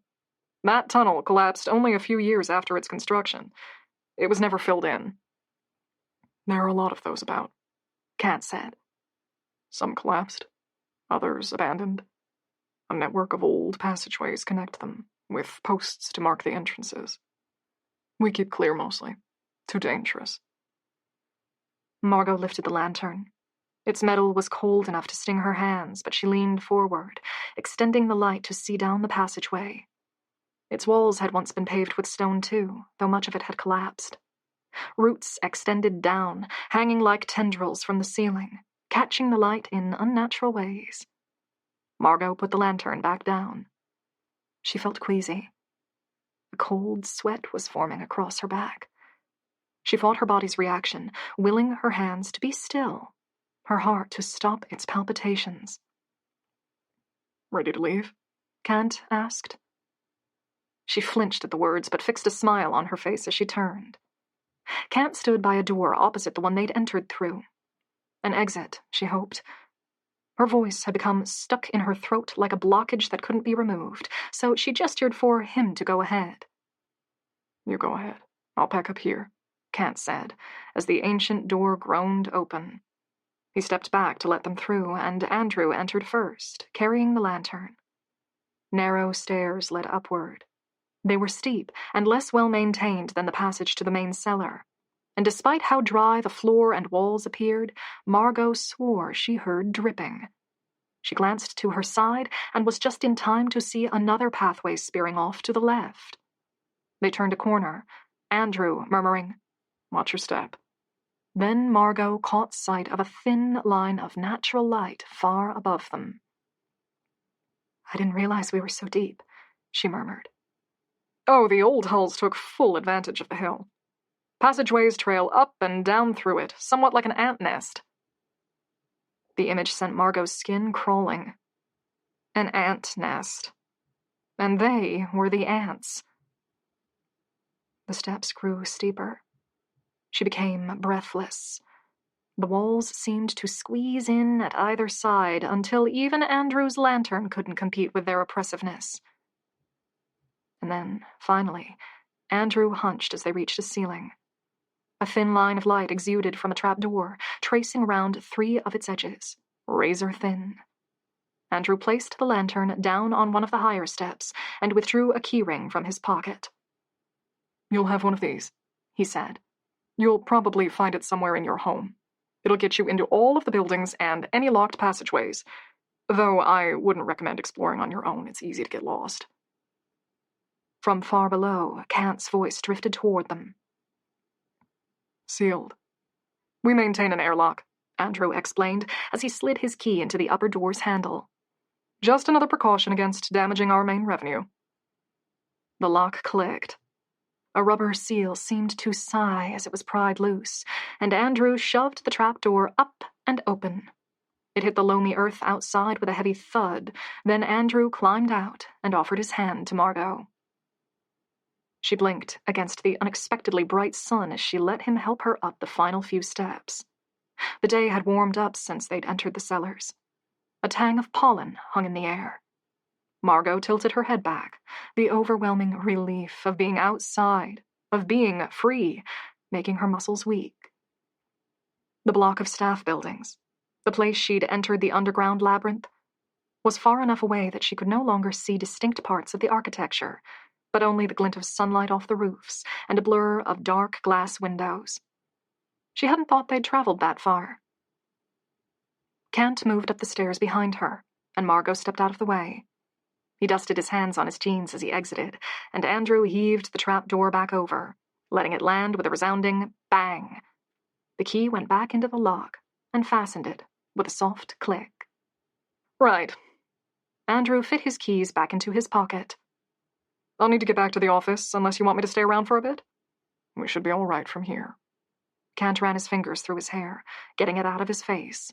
That tunnel collapsed only a few years after its construction. It was never filled in. There are a lot of those about, Kant said. Some collapsed, others abandoned. A network of old passageways connect them, with posts to mark the entrances. We keep clear mostly. Too dangerous. Margot lifted the lantern. Its metal was cold enough to sting her hands, but she leaned forward, extending the light to see down the passageway. Its walls had once been paved with stone too, though much of it had collapsed. Roots extended down, hanging like tendrils from the ceiling, catching the light in unnatural ways. Margot put the lantern back down. She felt queasy. A cold sweat was forming across her back. She fought her body's reaction, willing her hands to be still, her heart to stop its palpitations. Ready to leave? Kant asked. She flinched at the words, but fixed a smile on her face as she turned. Kant stood by a door opposite the one they'd entered through. An exit, she hoped. Her voice had become stuck in her throat like a blockage that couldn't be removed, so she gestured for him to go ahead. You go ahead. I'll pack up here, Kant said, as the ancient door groaned open. He stepped back to let them through, and Andrew entered first, carrying the lantern. Narrow stairs led upward. They were steep and less well-maintained than the passage to the main cellar, and despite how dry the floor and walls appeared, Margot swore she heard dripping. She glanced to her side and was just in time to see another pathway spearing off to the left. They turned a corner, Andrew murmuring, "Watch your step." Then Margot caught sight of a thin line of natural light far above them. "I didn't realize we were so deep," she murmured. Oh, the old hulls took full advantage of the hill. Passageways trail up and down through it, somewhat like an ant nest. The image sent Margot's skin crawling. An ant nest. And they were the ants. The steps grew steeper. She became breathless. The walls seemed to squeeze in at either side until even Andrew's lantern couldn't compete with their oppressiveness. And then, finally, Andrew hunched as they reached a ceiling. A thin line of light exuded from a trapdoor, tracing around 3 of its edges, razor thin. Andrew placed the lantern down on one of the higher steps and withdrew a keyring from his pocket. "You'll have one of these," he said. "You'll probably find it somewhere in your home. It'll get you into all of the buildings and any locked passageways, though I wouldn't recommend exploring on your own. It's easy to get lost." From far below, Kant's voice drifted toward them. "Sealed. We maintain an airlock," Andrew explained as he slid his key into the upper door's handle. "Just another precaution against damaging our main revenue." The lock clicked. A rubber seal seemed to sigh as it was pried loose, and Andrew shoved the trapdoor up and open. It hit the loamy earth outside with a heavy thud. Then Andrew climbed out and offered his hand to Margot. She blinked against the unexpectedly bright sun as she let him help her up the final few steps. The day had warmed up since they'd entered the cellars. A tang of pollen hung in the air. Margot tilted her head back, the overwhelming relief of being outside, of being free, making her muscles weak. The block of staff buildings, the place she'd entered the underground labyrinth, was far enough away that she could no longer see distinct parts of the architecture, but only the glint of sunlight off the roofs and a blur of dark glass windows. She hadn't thought they'd traveled that far. Kant moved up the stairs behind her, and Margot stepped out of the way. He dusted his hands on his jeans as he exited, and Andrew heaved the trap door back over, letting it land with a resounding bang. The key went back into the lock and fastened it with a soft click. "Right." Andrew fit his keys back into his pocket. "I'll need to get back to the office unless you want me to stay around for a bit. We should be all right from here." Kant ran his fingers through his hair, getting it out of his face.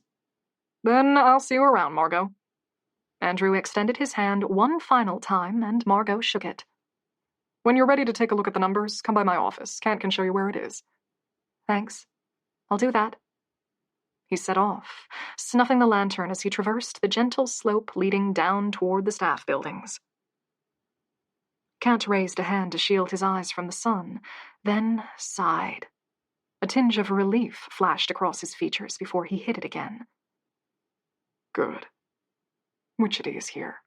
"Then I'll see you around, Margot." Andrew extended his hand one final time, and Margot shook it. "When you're ready to take a look at the numbers, come by my office. Kant can show you where it is." "Thanks. I'll do that." He set off, snuffing the lantern as he traversed the gentle slope leading down toward the staff buildings. Kant raised a hand to shield his eyes from the sun, then sighed. A tinge of relief flashed across his features before he hid it again. "Good. Witchetty is here."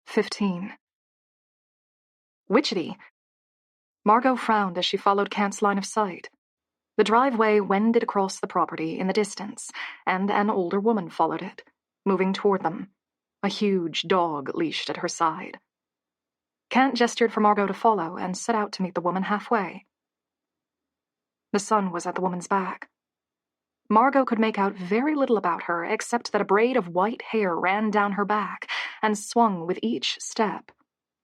15. Witchetty. Margot frowned as she followed Kant's line of sight. The driveway wended across the property in the distance, and an older woman followed it, moving toward them, a huge dog leashed at her side. Kant gestured for Margot to follow and set out to meet the woman halfway. The sun was at the woman's back. Margot could make out very little about her except that a braid of white hair ran down her back and swung with each step,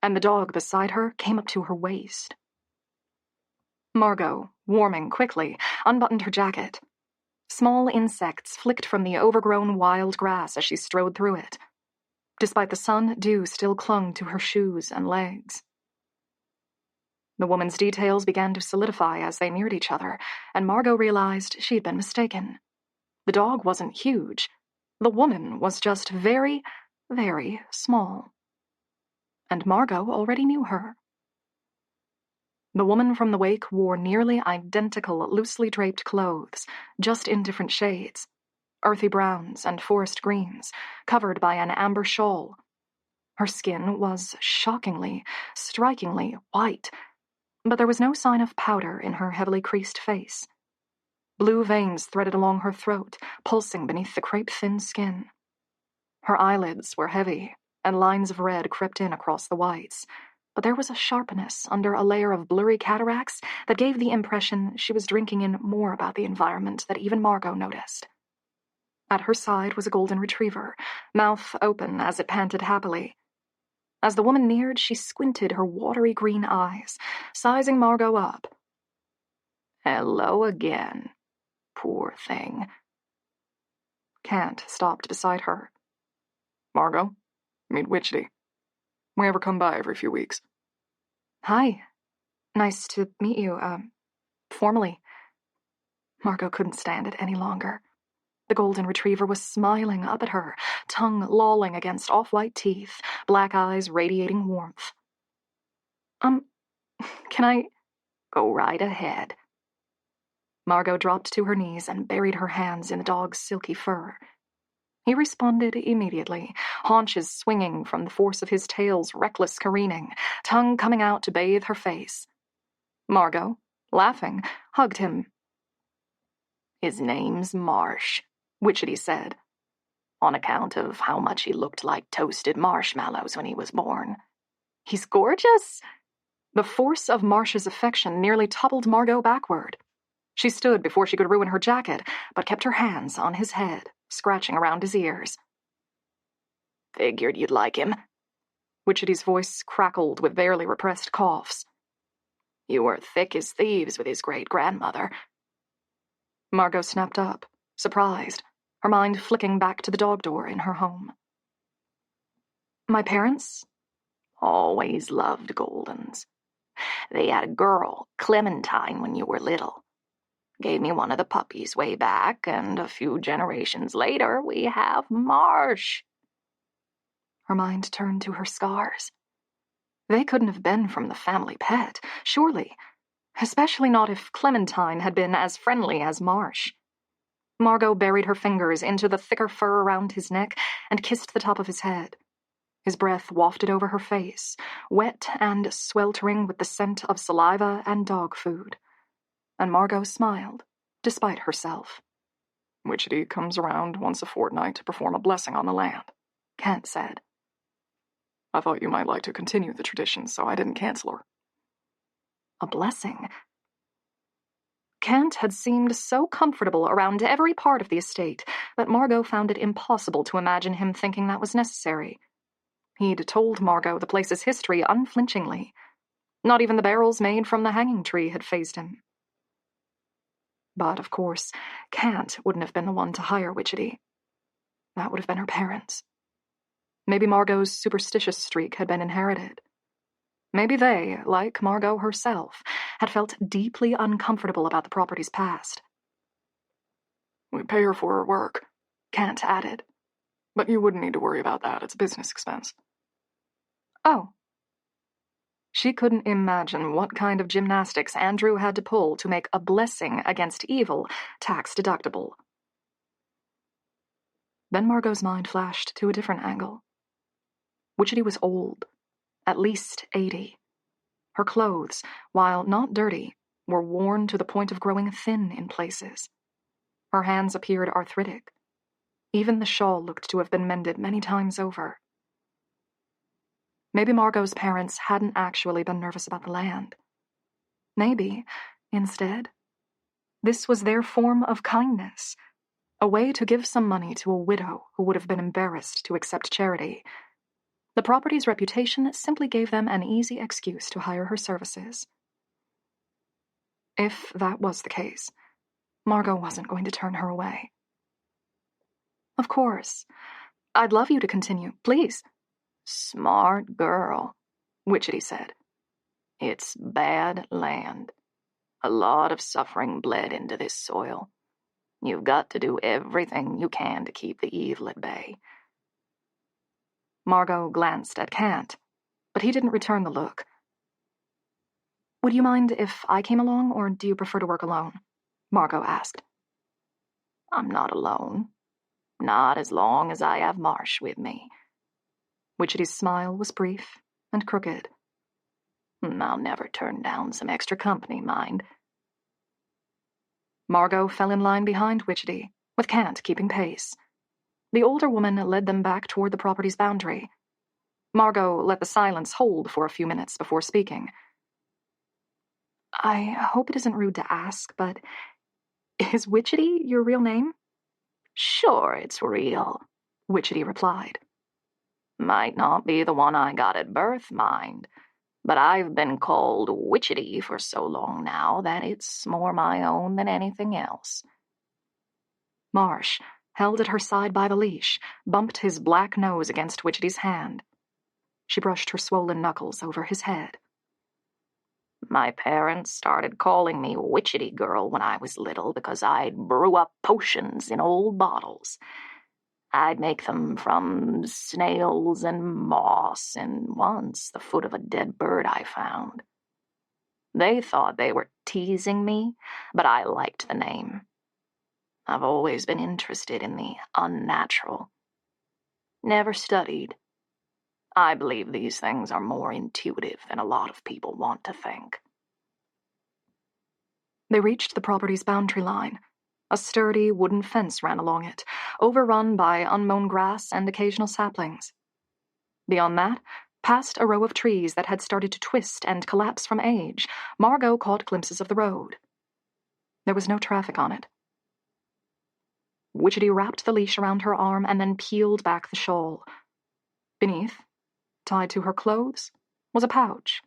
and the dog beside her came up to her waist. Margot, warming quickly, unbuttoned her jacket. Small insects flicked from the overgrown wild grass as she strode through it. Despite the sun, dew still clung to her shoes and legs. The woman's details began to solidify as they neared each other, and Margot realized she'd been mistaken. The dog wasn't huge. The woman was just very, very small. And Margot already knew her. The woman from the wake wore nearly identical, loosely draped clothes, just in different shades. Earthy browns and forest greens, covered by an amber shawl. Her skin was shockingly, strikingly white, but there was no sign of powder in her heavily creased face. Blue veins threaded along her throat, pulsing beneath the crepe-thin skin. Her eyelids were heavy, and lines of red crept in across the whites, but there was a sharpness under a layer of blurry cataracts that gave the impression she was drinking in more about the environment that even Margot noticed. At her side was a golden retriever, mouth open as it panted happily. As the woman neared, she squinted her watery green eyes, sizing Margot up. "Hello again, poor thing." Kant stopped beside her. "Margot, meet Witchetty. We ever come by every few weeks." "Hi. Nice to meet you, formally." Margot couldn't stand it any longer. The golden retriever was smiling up at her, tongue lolling against off-white teeth, black eyes radiating warmth. Can I—" "Go right ahead." Margot dropped to her knees and buried her hands in the dog's silky fur. He responded immediately, haunches swinging from the force of his tail's reckless careening, tongue coming out to bathe her face. Margot, laughing, hugged him. "His name's Marsh," Witchetty said, "on account of how much he looked like toasted marshmallows when he was born." "He's gorgeous." The force of Marsh's affection nearly toppled Margot backward. She stood before she could ruin her jacket, but kept her hands on his head, scratching around his ears. "Figured you'd like him." Witchetty's voice crackled with barely repressed coughs. "You were thick as thieves with his great-grandmother." Margot snapped up, surprised, her mind flicking back to the dog door in her home. "My parents?" "Always loved Goldens. They had a girl, Clementine, when you were little. Gave me one of the puppies way back, and a few generations later we have Marsh." Her mind turned to her scars. They couldn't have been from the family pet, surely, especially not if Clementine had been as friendly as Marsh. Margot buried her fingers into the thicker fur around his neck and kissed the top of his head. His breath wafted over her face, wet and sweltering with the scent of saliva and dog food. And Margot smiled, despite herself. "Witchetty comes around once a fortnight to perform a blessing on the land," Kant said. "I thought you might like to continue the tradition, so I didn't cancel her." A blessing? Kant had seemed so comfortable around every part of the estate that Margot found it impossible to imagine him thinking that was necessary. He'd told Margot the place's history unflinchingly. Not even the barrels made from the hanging tree had fazed him. But, of course, Kant wouldn't have been the one to hire Witchetty. That would have been her parents. Maybe Margot's superstitious streak had been inherited. Maybe they, like Margot herself, had felt deeply uncomfortable about the property's past. "We pay her for her work," Kant added. "But you wouldn't need to worry about that. It's a business expense." Oh. She couldn't imagine what kind of gymnastics Andrew had to pull to make a blessing against evil tax-deductible. Then Margot's mind flashed to a different angle. Witchetty was old, at least 80. Her clothes, while not dirty, were worn to the point of growing thin in places. Her hands appeared arthritic. Even the shawl looked to have been mended many times over. Maybe Margot's parents hadn't actually been nervous about the land. Maybe, instead, this was their form of kindness, a way to give some money to a widow who would have been embarrassed to accept charity. The property's reputation simply gave them an easy excuse to hire her services. If that was the case, Margot wasn't going to turn her away. Of course. I'd love you to continue, please. Smart girl, Witchetty said. It's bad land. A lot of suffering bled into this soil. You've got to do everything you can to keep the evil at bay. Margot glanced at Kant, but he didn't return the look. Would you mind if I came along, or do you prefer to work alone? Margot asked. I'm not alone. Not as long as I have Marsh with me. Witchetty's smile was brief and crooked. I'll never turn down some extra company, mind. Margot fell in line behind Witchetty, with Kant keeping pace. The older woman led them back toward the property's boundary. Margot let the silence hold for a few minutes before speaking. I hope it isn't rude to ask, but is Witchetty your real name? Sure, it's real, Witchetty replied. Might not be the one I got at birth, mind, but I've been called Witchetty for so long now that it's more my own than anything else. Marsh, held at her side by the leash, bumped his black nose against Witchetty's hand. She brushed her swollen knuckles over his head. My parents started calling me Witchetty Girl when I was little because I'd brew up potions in old bottles. I'd make them from snails and moss and once the foot of a dead bird I found. They thought they were teasing me, but I liked the name. I've always been interested in the unnatural. Never studied. I believe these things are more intuitive than a lot of people want to think. They reached the property's boundary line. A sturdy wooden fence ran along it, overrun by unmown grass and occasional saplings. Beyond that, past a row of trees that had started to twist and collapse from age, Margot caught glimpses of the road. There was no traffic on it. Witchetty wrapped the leash around her arm and then peeled back the shawl. Beneath, tied to her clothes, was a pouch.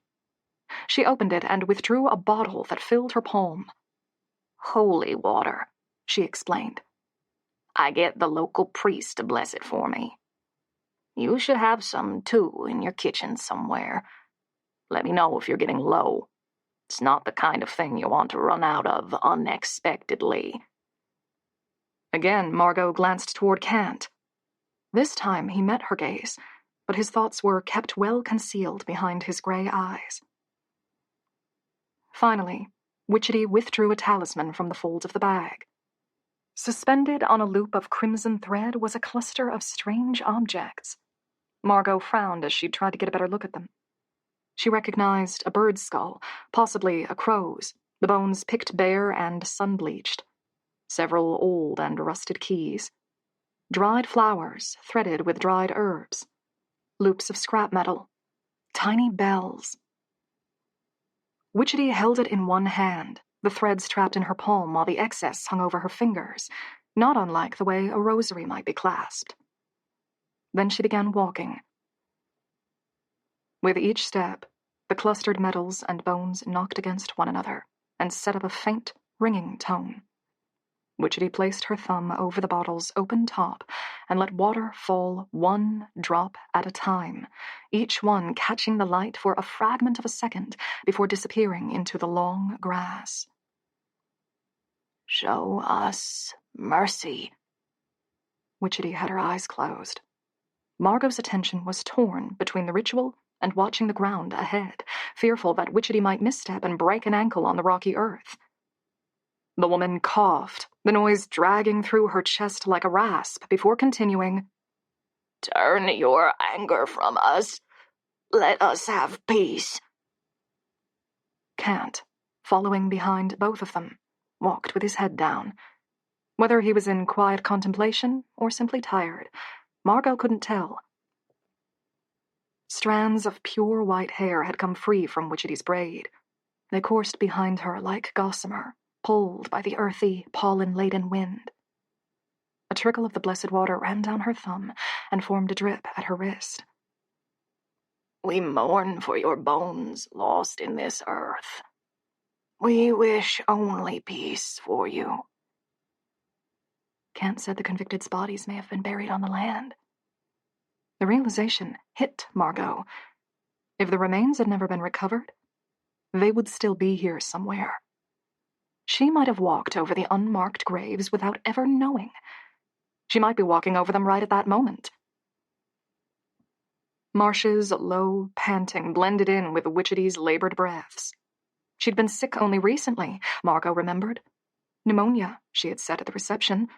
She opened it and withdrew a bottle that filled her palm. Holy water, she explained. I get the local priest to bless it for me. You should have some, too, in your kitchen somewhere. Let me know if you're getting low. It's not the kind of thing you want to run out of unexpectedly. Again, Margot glanced toward Kant. This time he met her gaze, but his thoughts were kept well concealed behind his gray eyes. Finally, Witchetty withdrew a talisman from the folds of the bag. Suspended on a loop of crimson thread was a cluster of strange objects. Margot frowned as she tried to get a better look at them. She recognized a bird's skull, possibly a crow's, the bones picked bare and sun-bleached. Several old and rusted keys. Dried flowers threaded with dried herbs. Loops of scrap metal. Tiny bells. Witchetty held it in one hand, the threads trapped in her palm while the excess hung over her fingers, not unlike the way a rosary might be clasped. Then she began walking. With each step, the clustered metals and bones knocked against one another and set up a faint, ringing tone. Witchetty placed her thumb over the bottle's open top and let water fall one drop at a time, each one catching the light for a fragment of a second before disappearing into the long grass. Show us mercy. Witchetty had her eyes closed. Margot's attention was torn between the ritual and watching the ground ahead, fearful that Witchetty might misstep and break an ankle on the rocky earth. The woman coughed, the noise dragging through her chest like a rasp, before continuing, Turn your anger from us. Let us have peace. Kant, following behind both of them, walked with his head down. Whether he was in quiet contemplation or simply tired, Margot couldn't tell. Strands of pure white hair had come free from Wichety's braid. They coursed behind her like gossamer, pulled by the earthy, pollen-laden wind. A trickle of the blessed water ran down her thumb and formed a drip at her wrist. We mourn for your bones lost in this earth. We wish only peace for you. Kant said the convicted's bodies may have been buried on the land. The realization hit Margot. If the remains had never been recovered, they would still be here somewhere. She might have walked over the unmarked graves without ever knowing. She might be walking over them right at that moment. Marsh's low panting blended in with Wichety's labored breaths. She'd been sick only recently, Margot remembered. Pneumonia, she had said at the reception.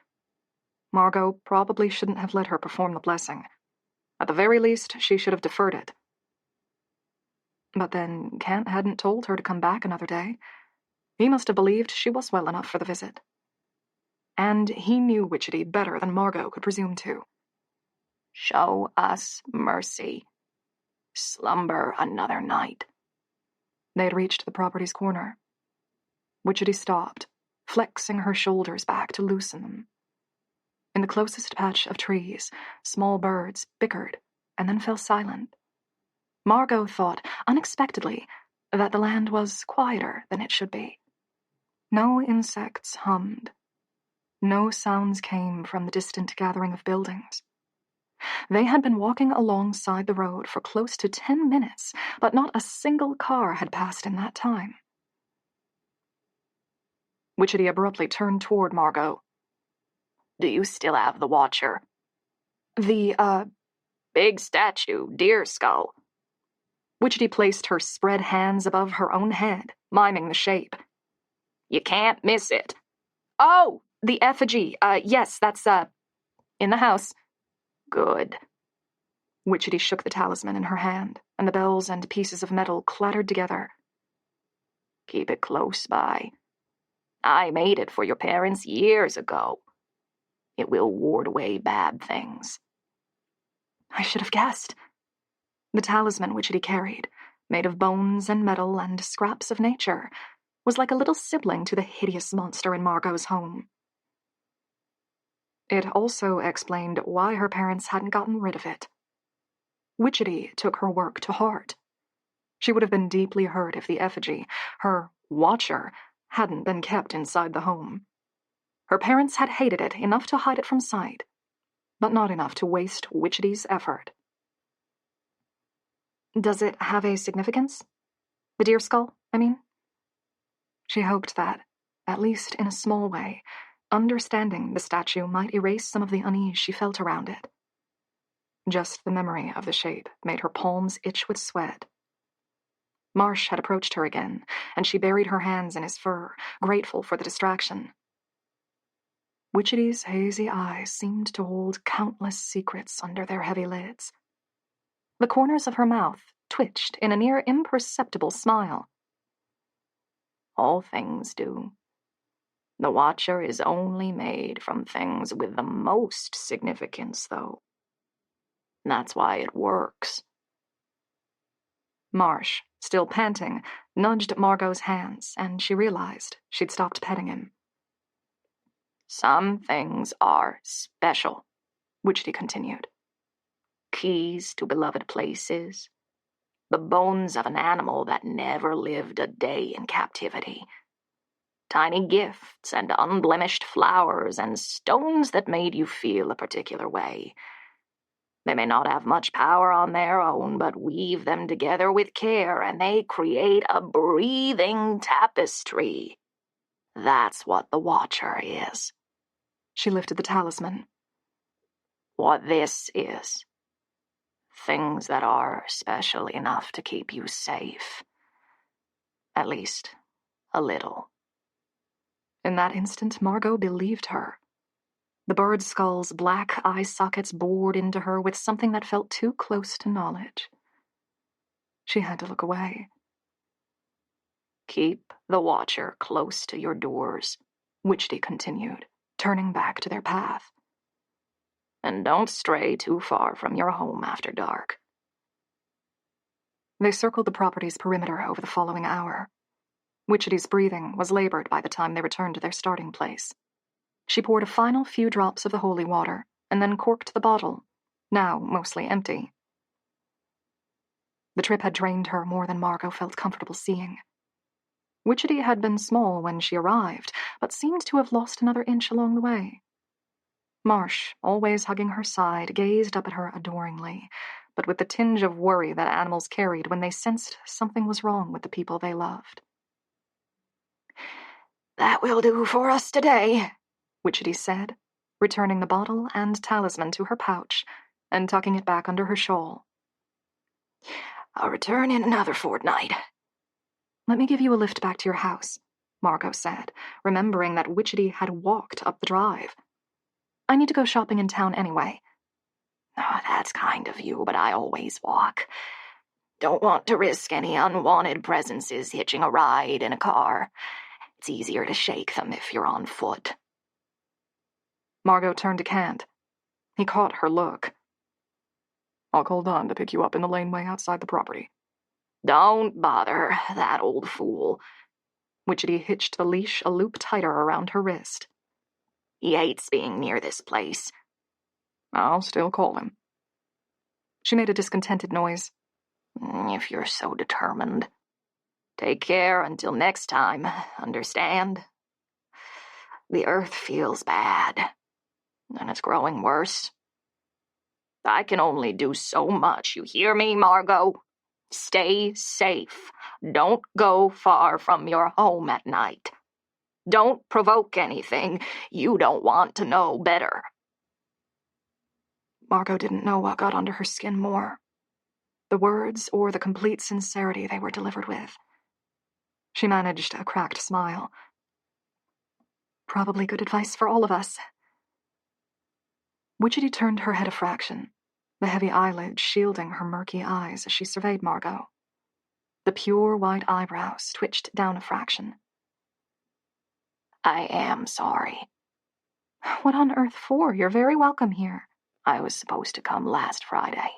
Margot probably shouldn't have let her perform the blessing. At the very least, she should have deferred it. But then Kent hadn't told her to come back another day. He must have believed she was well enough for the visit. And he knew Wichety better than Margot could presume to. Show us mercy. Slumber another night. They had reached the property's corner. Wichety stopped, flexing her shoulders back to loosen them. In the closest patch of trees, small birds bickered and then fell silent. Margot thought, unexpectedly, that the land was quieter than it should be. No insects hummed. No sounds came from the distant gathering of buildings. They had been walking alongside the road for close to 10 minutes, but not a single car had passed in that time. Wichety abruptly turned toward Margot. Do you still have the Watcher? The, big statue, deer skull. Wichety placed her spread hands above her own head, miming the shape. You can't miss it. Oh, the effigy. Yes, that's, in the house. Good. Wichety shook the talisman in her hand, and the bells and pieces of metal clattered together. Keep it close by. I made it for your parents years ago. It will ward away bad things. I should have guessed. The talisman Wichety carried, made of bones and metal and scraps of nature, was like a little sibling to the hideous monster in Margot's home. It also explained why her parents hadn't gotten rid of it. Wichety took her work to heart. She would have been deeply hurt if the effigy, her Watcher, hadn't been kept inside the home. Her parents had hated it enough to hide it from sight, but not enough to waste Wichety's effort. Does it have a significance? The deer skull, I mean? She hoped that, at least in a small way, understanding the statue might erase some of the unease she felt around it. Just the memory of the shape made her palms itch with sweat. Marsh had approached her again, and she buried her hands in his fur, grateful for the distraction. Wichety's hazy eyes seemed to hold countless secrets under their heavy lids. The corners of her mouth twitched in a near imperceptible smile. All things do. The Watcher is only made from things with the most significance, though. That's why it works. Marsh, still panting, nudged Margot's hands, and she realized she'd stopped petting him. Some things are special, Wichety continued. Keys to beloved places. The bones of an animal that never lived a day in captivity. Tiny gifts and unblemished flowers and stones that made you feel a particular way. They may not have much power on their own, but weave them together with care, and they create a breathing tapestry. That's what the Watcher is. She lifted the talisman. What this is. Things that are special enough to keep you safe. At least, a little. In that instant, Margot believed her. The bird skull's black eye sockets bored into her with something that felt too close to knowledge. She had to look away. Keep the watcher close to your doors, Witchetty continued, turning back to their path. And don't stray too far from your home after dark. They circled the property's perimeter over the following hour. Witchetty's breathing was labored by the time they returned to their starting place. She poured a final few drops of the holy water and then corked the bottle, now mostly empty. The trip had drained her more than Margot felt comfortable seeing. Witchetty had been small when she arrived, but seemed to have lost another inch along the way. Marsh, always hugging her side, gazed up at her adoringly, but with the tinge of worry that animals carried when they sensed something was wrong with the people they loved. That will do for us today, Witchetty said, returning the bottle and talisman to her pouch and tucking it back under her shawl. I'll return in another fortnight. Let me give you a lift back to your house, Margot said, remembering that Witchetty had walked up the drive. I need to go shopping in town anyway. Oh, that's kind of you, but I always walk. Don't want to risk any unwanted presences hitching a ride in a car. It's easier to shake them if you're on foot. Margot turned to Kant. He caught her look. I'll call Don to pick you up in the laneway outside the property. Don't bother that old fool. Witchetty hitched the leash a loop tighter around her wrist. He hates being near this place. I'll still call him. She made a discontented noise. If you're so determined. Take care until next time, understand? The earth feels bad, and it's growing worse. I can only do so much, you hear me, Margot? Stay safe. Don't go far from your home at night. Don't provoke anything you don't want to know better. Margot didn't know what got under her skin more, the words or the complete sincerity they were delivered with. She managed a cracked smile. Probably good advice for all of us. Witchetty turned her head a fraction, the heavy eyelids shielding her murky eyes as she surveyed Margot. The pure white eyebrows twitched down a fraction. I am sorry. What on earth for? You're very welcome here. I was supposed to come last Friday,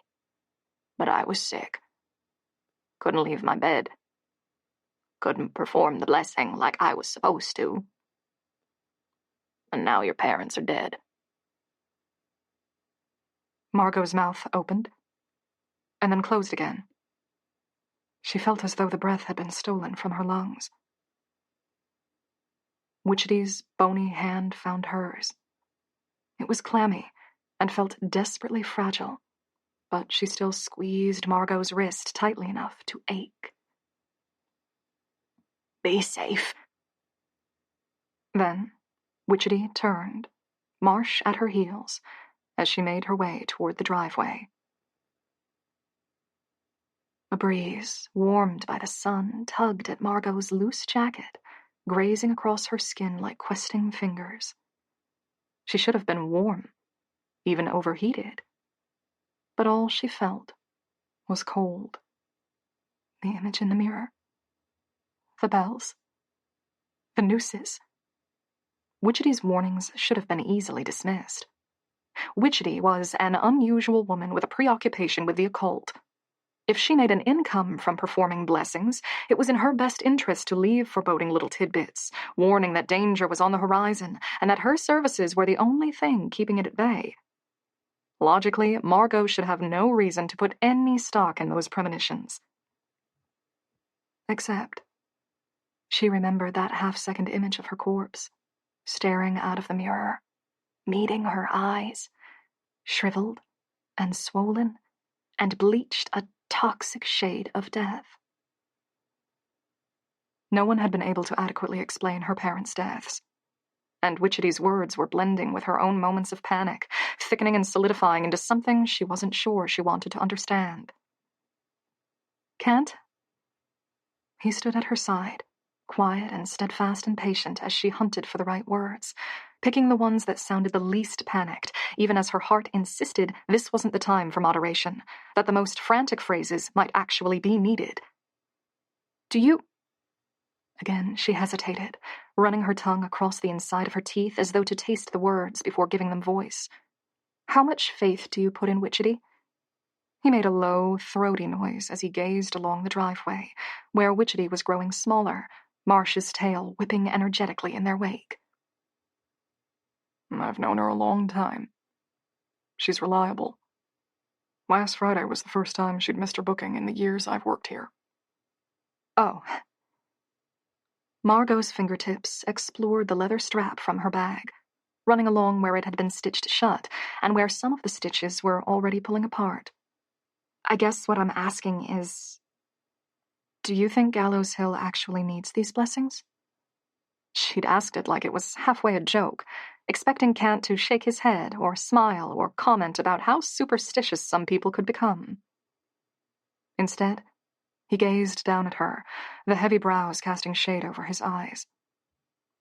but I was sick. Couldn't leave my bed. Couldn't perform the blessing like I was supposed to. And now your parents are dead. Margot's mouth opened, and then closed again. She felt as though the breath had been stolen from her lungs. Witchetty's bony hand found hers. It was clammy and felt desperately fragile, but she still squeezed Margot's wrist tightly enough to ache. Be safe. Then, Witchetty turned, Marsh at her heels, as she made her way toward the driveway. A breeze, warmed by the sun, tugged at Margot's loose jacket, grazing across her skin like questing fingers. She should have been warm, even overheated. But all she felt was cold. The image in the mirror. The bells. The nooses. Witchetty's warnings should have been easily dismissed. Witchetty was an unusual woman with a preoccupation with the occult. If she made an income from performing blessings, it was in her best interest to leave foreboding little tidbits, warning that danger was on the horizon, and that her services were the only thing keeping it at bay. Logically, Margot should have no reason to put any stock in those premonitions. Except, she remembered that half-second image of her corpse, staring out of the mirror, meeting her eyes, shriveled and swollen and bleached a toxic shade of death. No one had been able to adequately explain her parents' deaths, and Witchetty's words were blending with her own moments of panic, thickening and solidifying into something she wasn't sure she wanted to understand. Kent? He stood at her side, quiet and steadfast and patient as she hunted for the right words, picking the ones that sounded the least panicked, even as her heart insisted this wasn't the time for moderation, that the most frantic phrases might actually be needed. Do you... Again, she hesitated, running her tongue across the inside of her teeth as though to taste the words before giving them voice. How much faith do you put in Witchetty? He made a low, throaty noise as he gazed along the driveway, where Witchetty was growing smaller, Marsh's tail whipping energetically in their wake. I've known her a long time. She's reliable. Last Friday was the first time she'd missed her booking in the years I've worked here. Oh. Margot's fingertips explored the leather strap from her bag, running along where it had been stitched shut and where some of the stitches were already pulling apart. I guess what I'm asking is, do you think Gallows Hill actually needs these blessings? She'd asked it like it was halfway a joke, expecting Kant to shake his head or smile or comment about how superstitious some people could become. Instead, he gazed down at her, the heavy brows casting shade over his eyes.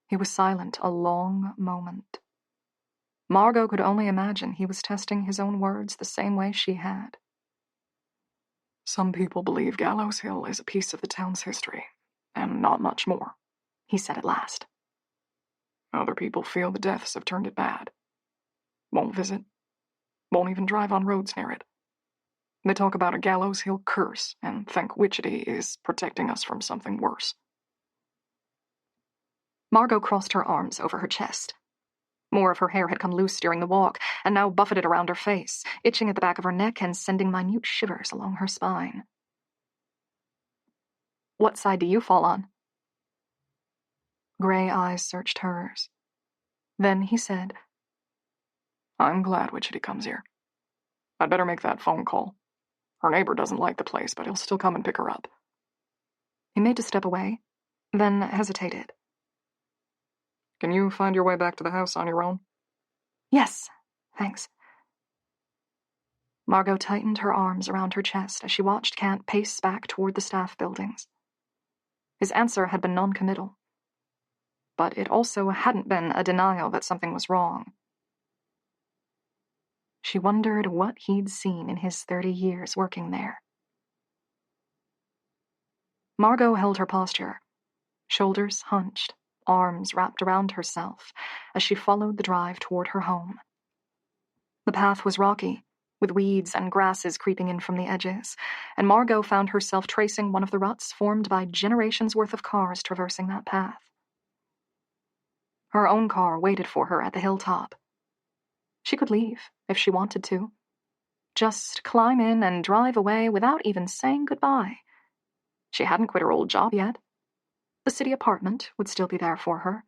He was silent a long moment. Margot could only imagine he was testing his own words the same way she had. Some people believe Gallows Hill is a piece of the town's history, and not much more, he said at last. Other people feel the deaths have turned it bad. Won't visit. Won't even drive on roads near it. They talk about a Gallows Hill curse and think Witchetty is protecting us from something worse. Margot crossed her arms over her chest. More of her hair had come loose during the walk, and now buffeted around her face, itching at the back of her neck and sending minute shivers along her spine. What side do you fall on? Gray eyes searched hers. Then he said, I'm glad Witchetty comes here. I'd better make that phone call. Her neighbor doesn't like the place, but he'll still come and pick her up. He made to step away, then hesitated. Can you find your way back to the house on your own? Yes, thanks. Margot tightened her arms around her chest as she watched Kant pace back toward the staff buildings. His answer had been non-committal, but it also hadn't been a denial that something was wrong. She wondered what he'd seen in his 30 years working there. Margot held her posture, shoulders hunched, arms wrapped around herself, as she followed the drive toward her home. The path was rocky, with weeds and grasses creeping in from the edges, and Margot found herself tracing one of the ruts formed by generations' worth of cars traversing that path. Her own car waited for her at the hilltop. She could leave if she wanted to. Just climb in and drive away without even saying goodbye. She hadn't quit her old job yet. The city apartment would still be there for her.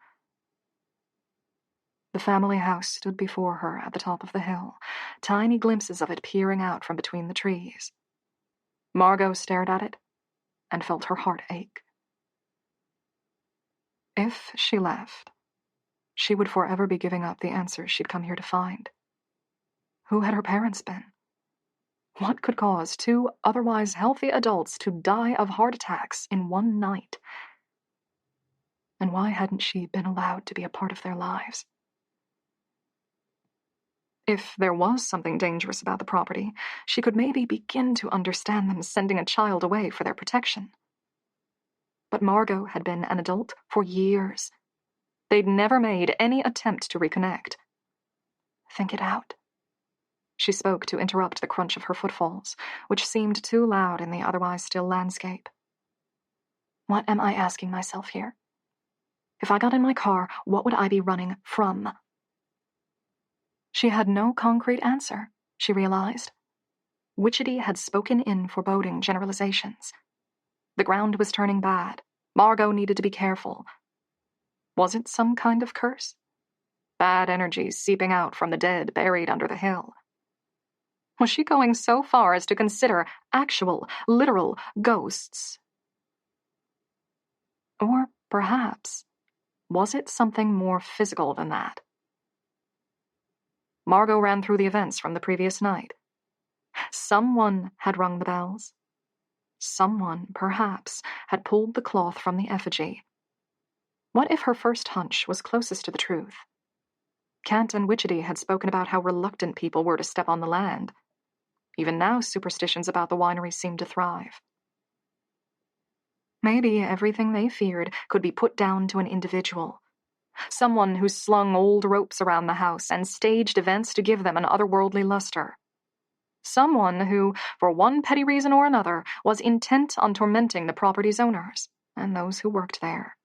The family house stood before her at the top of the hill, tiny glimpses of it peering out from between the trees. Margot stared at it and felt her heart ache. If she left, she would forever be giving up the answers she'd come here to find. Who had her parents been? What could cause two otherwise healthy adults to die of heart attacks in one night? And why hadn't she been allowed to be a part of their lives? If there was something dangerous about the property, she could maybe begin to understand them sending a child away for their protection. But Margot had been an adult for years. They'd never made any attempt to reconnect. Think it out. She spoke to interrupt the crunch of her footfalls, which seemed too loud in the otherwise still landscape. What am I asking myself here? If I got in my car, what would I be running from? She had no concrete answer, she realized. Witchetty had spoken in foreboding generalizations. The ground was turning bad. Margot needed to be careful. Was it some kind of curse? Bad energies seeping out from the dead buried under the hill. Was she going so far as to consider actual, literal ghosts? Or perhaps, was it something more physical than that? Margot ran through the events from the previous night. Someone had rung the bells. Someone, perhaps, had pulled the cloth from the effigy. What if her first hunch was closest to the truth? Kant and Witchetty had spoken about how reluctant people were to step on the land. Even now, superstitions about the winery seemed to thrive. Maybe everything they feared could be put down to an individual. Someone who slung old ropes around the house and staged events to give them an otherworldly luster. Someone who, for one petty reason or another, was intent on tormenting the property's owners and those who worked there.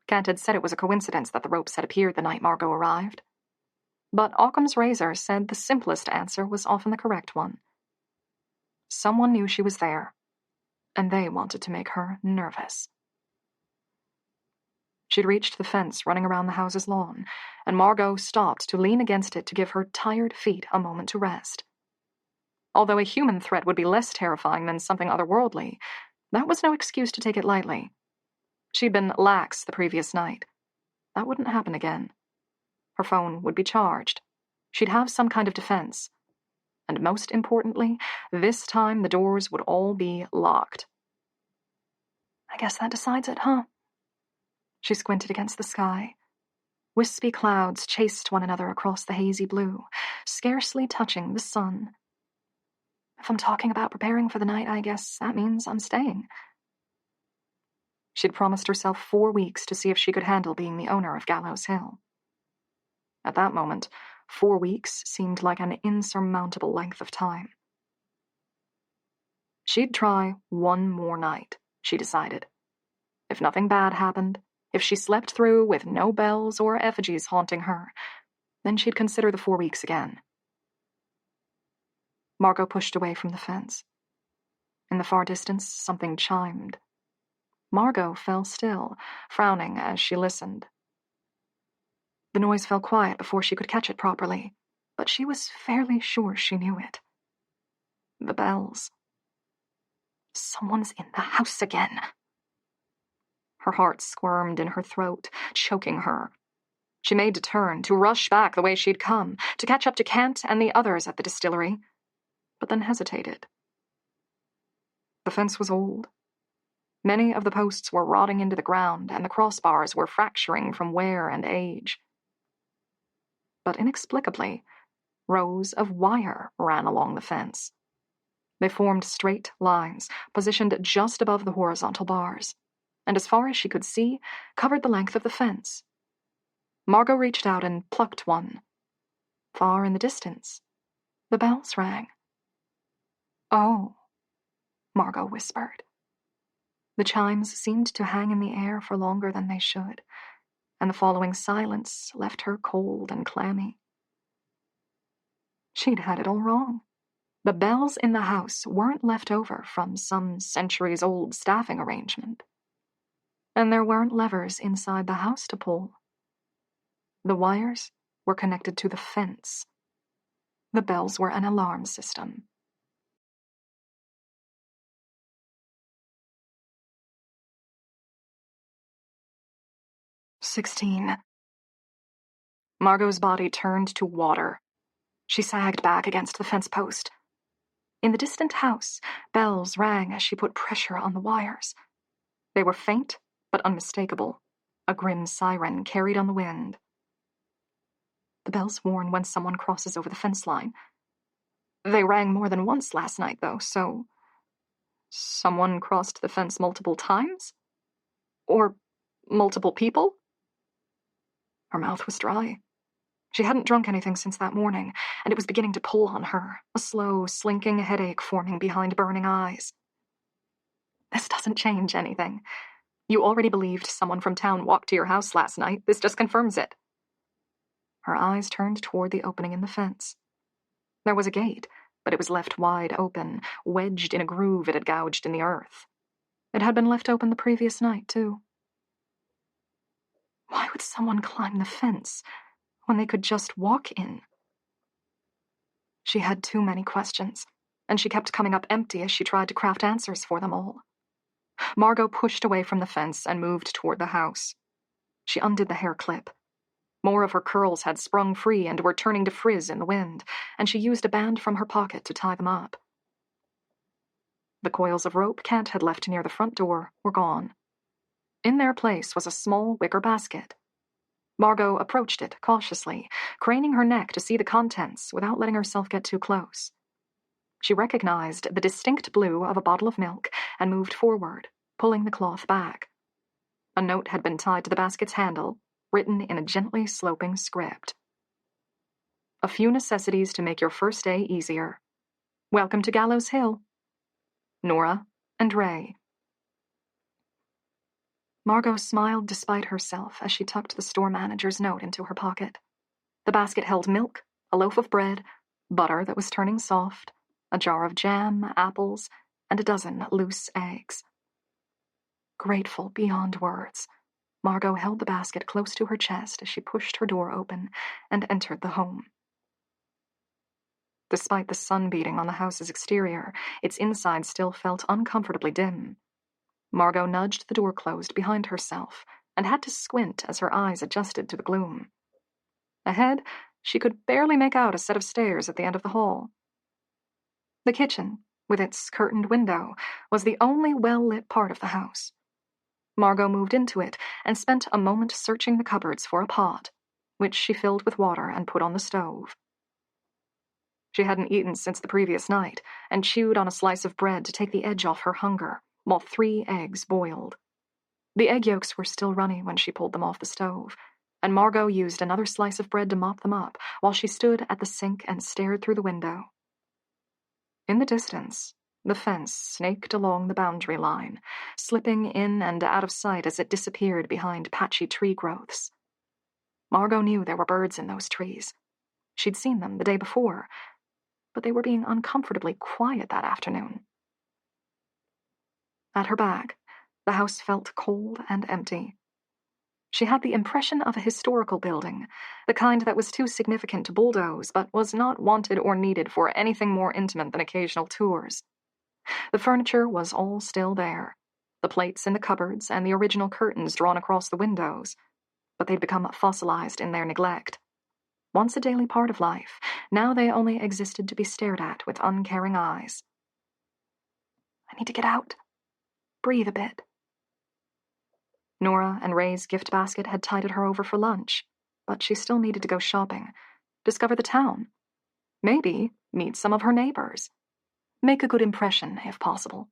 Kent had said it was a coincidence that the ropes had appeared the night Margot arrived. But Occam's razor said the simplest answer was often the correct one. Someone knew she was there, and they wanted to make her nervous. She'd reached the fence running around the house's lawn, and Margot stopped to lean against it to give her tired feet a moment to rest. Although a human threat would be less terrifying than something otherworldly, that was no excuse to take it lightly. She'd been lax the previous night. That wouldn't happen again. Her phone would be charged. She'd have some kind of defense. And most importantly, this time the doors would all be locked. I guess that decides it, huh? She squinted against the sky. Wispy clouds chased one another across the hazy blue, scarcely touching the sun. If I'm talking about preparing for the night, I guess that means I'm staying. She'd promised herself 4 weeks to see if she could handle being the owner of Gallows Hill. At that moment, 4 weeks seemed like an insurmountable length of time. She'd try one more night, she decided. If nothing bad happened, if she slept through with no bells or effigies haunting her, then she'd consider the 4 weeks again. Margot pushed away from the fence. In the far distance, something chimed. Margot fell still, frowning as she listened. The noise fell quiet before she could catch it properly, but she was fairly sure she knew it. The bells. Someone's in the house again. Her heart squirmed in her throat, choking her. She made to turn, to rush back the way she'd come, to catch up to Kent and the others at the distillery, but then hesitated. The fence was old. Many of the posts were rotting into the ground, and the crossbars were fracturing from wear and age. But inexplicably, rows of wire ran along the fence. They formed straight lines, positioned just above the horizontal bars, and as far as she could see, covered the length of the fence. Margot reached out and plucked one. Far in the distance, the bells rang. "Oh," Margot whispered. The chimes seemed to hang in the air for longer than they should, and the following silence left her cold and clammy. She'd had it all wrong. The bells in the house weren't left over from some centuries-old staffing arrangement. And there weren't levers inside the house to pull. The wires were connected to the fence. The bells were an alarm system. "16. Margot's body turned to water. She sagged back against the fence post. In the distant house, bells rang as she put pressure on the wires. They were faint but unmistakable, a grim siren carried on the wind. The bells warn when someone crosses over the fence line. They rang more than once last night, though, so... someone crossed the fence multiple times? Or multiple people? Her mouth was dry. She hadn't drunk anything since that morning, and it was beginning to pull on her, a slow, slinking headache forming behind burning eyes. This doesn't change anything. You already believed someone from town walked to your house last night. This just confirms it. Her eyes turned toward the opening in the fence. There was a gate, but it was left wide open, wedged in a groove it had gouged in the earth. It had been left open the previous night, too. Why would someone climb the fence when they could just walk in? She had too many questions, and she kept coming up empty as she tried to craft answers for them all. Margot pushed away from the fence and moved toward the house. She undid the hair clip. More of her curls had sprung free and were turning to frizz in the wind, and she used a band from her pocket to tie them up. The coils of rope Kent had left near the front door were gone. In their place was a small wicker basket. Margot approached it cautiously, craning her neck to see the contents without letting herself get too close. She recognized the distinct blue of a bottle of milk and moved forward, pulling the cloth back. A note had been tied to the basket's handle, written in a gently sloping script. A few necessities to make your first day easier. Welcome to Gallows Hill. Nora and Ray. Margot smiled despite herself as she tucked the store manager's note into her pocket. The basket held milk, a loaf of bread, butter that was turning soft, a jar of jam, apples, and a dozen loose eggs. Grateful beyond words, Margot held the basket close to her chest as she pushed her door open and entered the home. Despite the sun beating on the house's exterior, its inside still felt uncomfortably dim. Margot nudged the door closed behind herself and had to squint as her eyes adjusted to the gloom. Ahead, she could barely make out a set of stairs at the end of the hall. The kitchen, with its curtained window, was the only well-lit part of the house. Margot moved into it and spent a moment searching the cupboards for a pot, which she filled with water and put on the stove. She hadn't eaten since the previous night and chewed on a slice of bread to take the edge off her hunger, while 3 eggs boiled. The egg yolks were still runny when she pulled them off the stove, and Margot used another slice of bread to mop them up while she stood at the sink and stared through the window. In the distance, the fence snaked along the boundary line, slipping in and out of sight as it disappeared behind patchy tree growths. Margot knew there were birds in those trees. She'd seen them the day before, but they were being uncomfortably quiet that afternoon. At her back, the house felt cold and empty. She had the impression of a historical building, the kind that was too significant to bulldoze, but was not wanted or needed for anything more intimate than occasional tours. The furniture was all still there, the plates in the cupboards and the original curtains drawn across the windows, but they'd become fossilized in their neglect. Once a daily part of life, now they only existed to be stared at with uncaring eyes. I need to get out. Breathe a bit. Nora and Ray's gift basket had tided her over for lunch, but she still needed to go shopping, discover the town, maybe meet some of her neighbors, make a good impression if possible.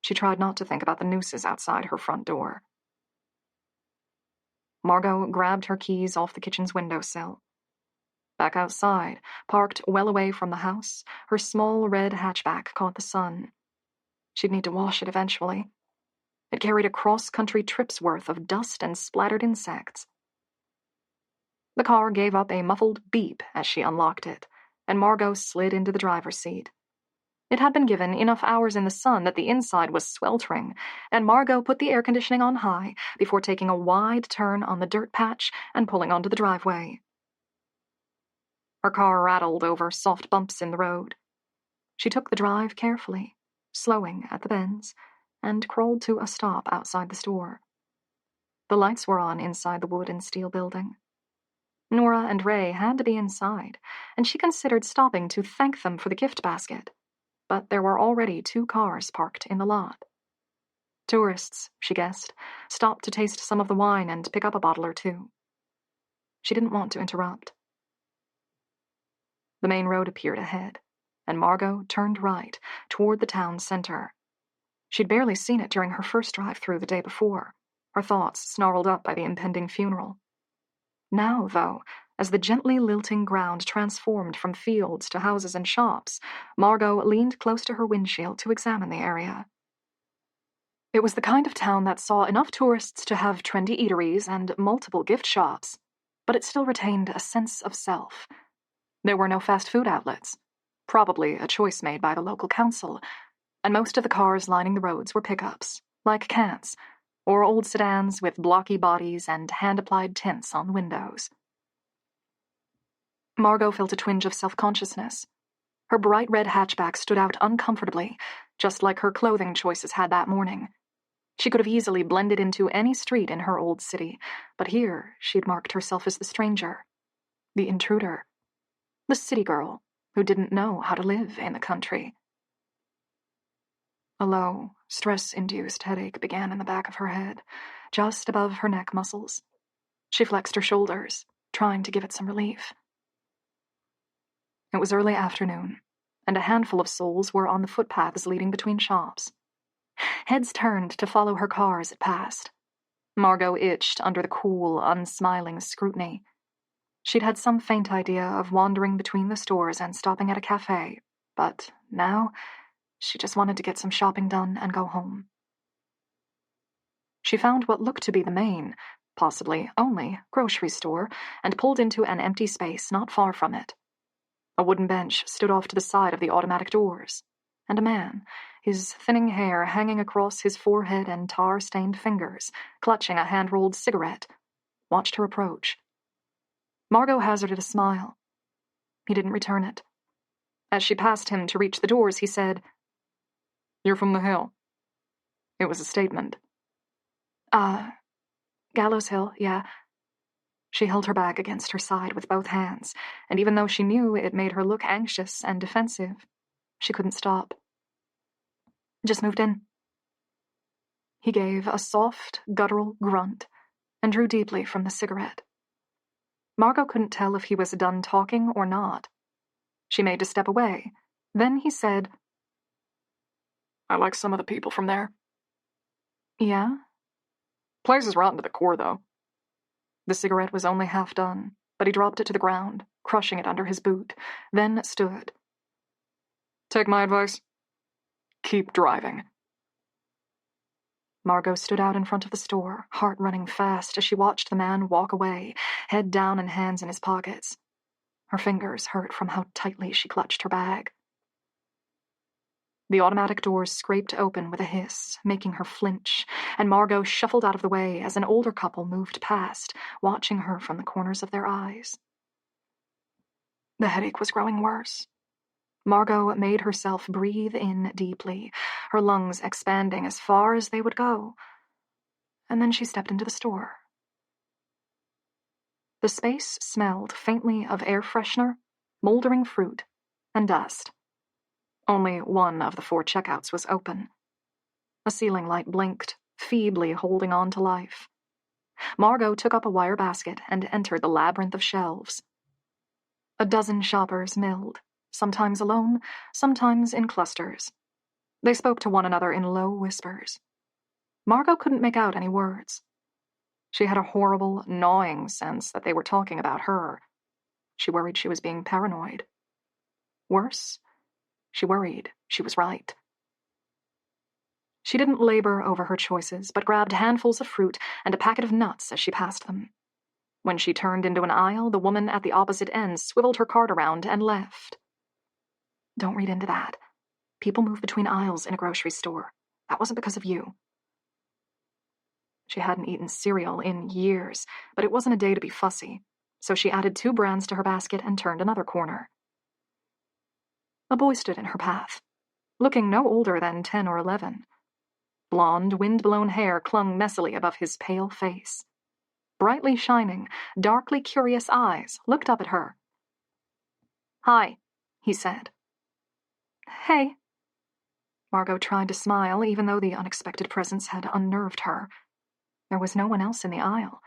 She tried not to think about the nooses outside her front door. Margot grabbed her keys off the kitchen's windowsill. Back outside, parked well away from the house, her small red hatchback caught the sun. She'd need to wash it eventually. It carried a cross-country trip's worth of dust and splattered insects. The car gave up a muffled beep as she unlocked it, and Margot slid into the driver's seat. It had been given enough hours in the sun that the inside was sweltering, and Margot put the air conditioning on high before taking a wide turn on the dirt patch and pulling onto the driveway. Her car rattled over soft bumps in the road. She took the drive carefully, slowing at the bends, and crawled to a stop outside the store. The lights were on inside the wood and steel building. Nora and Ray had to be inside, and she considered stopping to thank them for the gift basket. But there were already 2 cars parked in the lot. Tourists, she guessed, stopped to taste some of the wine and pick up a bottle or 2. She didn't want to interrupt. The main road appeared ahead, and Margot turned right, toward the town center. She'd barely seen it during her first drive through the day before, her thoughts snarled up by the impending funeral. Now, though, as the gently lilting ground transformed from fields to houses and shops, Margot leaned close to her windshield to examine the area. It was the kind of town that saw enough tourists to have trendy eateries and multiple gift shops, but it still retained a sense of self. There were no fast food outlets, probably a choice made by the local council, and most of the cars lining the roads were pickups, like cans, or old sedans with blocky bodies and hand-applied tints on the windows. Margot felt a twinge of self-consciousness. Her bright red hatchback stood out uncomfortably, just like her clothing choices had that morning. She could have easily blended into any street in her old city, but here she'd marked herself as the stranger, the intruder, the city girl who didn't know how to live in the country. A low, stress-induced headache began in the back of her head, just above her neck muscles. She flexed her shoulders, trying to give it some relief. It was early afternoon, and a handful of souls were on the footpaths leading between shops. Heads turned to follow her car as it passed. Margot itched under the cool, unsmiling scrutiny. She'd had some faint idea of wandering between the stores and stopping at a cafe, but now she just wanted to get some shopping done and go home. She found what looked to be the main, possibly only, grocery store and pulled into an empty space not far from it. A wooden bench stood off to the side of the automatic doors, and a man, his thinning hair hanging across his forehead and tar-stained fingers, clutching a hand-rolled cigarette, watched her approach. Margot hazarded a smile. He didn't return it. As she passed him to reach the doors, he said, "You're from the Hill." It was a statement. Gallows Hill, yeah." She held her bag against her side with both hands, and even though she knew it made her look anxious and defensive, she couldn't stop. "Just moved in." He gave a soft, guttural grunt and drew deeply from the cigarette. Margot couldn't tell if he was done talking or not. She made to step away. Then he said, "I like some of the people from there." "Yeah?" "Place is rotten to the core, though." The cigarette was only half done, but he dropped it to the ground, crushing it under his boot, then stood. "Take my advice. Keep driving." Margot stood out in front of the store, heart running fast as she watched the man walk away, head down and hands in his pockets. Her fingers hurt from how tightly she clutched her bag. The automatic doors scraped open with a hiss, making her flinch, and Margot shuffled out of the way as an older couple moved past, watching her from the corners of their eyes. The headache was growing worse. Margot made herself breathe in deeply, her lungs expanding as far as they would go, and then she stepped into the store. The space smelled faintly of air freshener, moldering fruit, and dust. Only one of the 4 checkouts was open. A ceiling light blinked, feebly holding on to life. Margot took up a wire basket and entered the labyrinth of shelves. A dozen shoppers milled, sometimes alone, sometimes in clusters. They spoke to one another in low whispers. Margot couldn't make out any words. She had a horrible, gnawing sense that they were talking about her. She worried she was being paranoid. Worse, she worried she was right. She didn't labor over her choices, but grabbed handfuls of fruit and a packet of nuts as she passed them. When she turned into an aisle, the woman at the opposite end swiveled her cart around and left. "Don't read into that. People move between aisles in a grocery store. That wasn't because of you." She hadn't eaten cereal in years, but it wasn't a day to be fussy, so she added 2 brands to her basket and turned another corner. A boy stood in her path, looking no older than 10 or 11. Blonde, wind-blown hair clung messily above his pale face. Brightly shining, darkly curious eyes looked up at her. "Hi," he said. "Hey." Margot tried to smile, even though the unexpected presence had unnerved her. There was no one else in the aisle.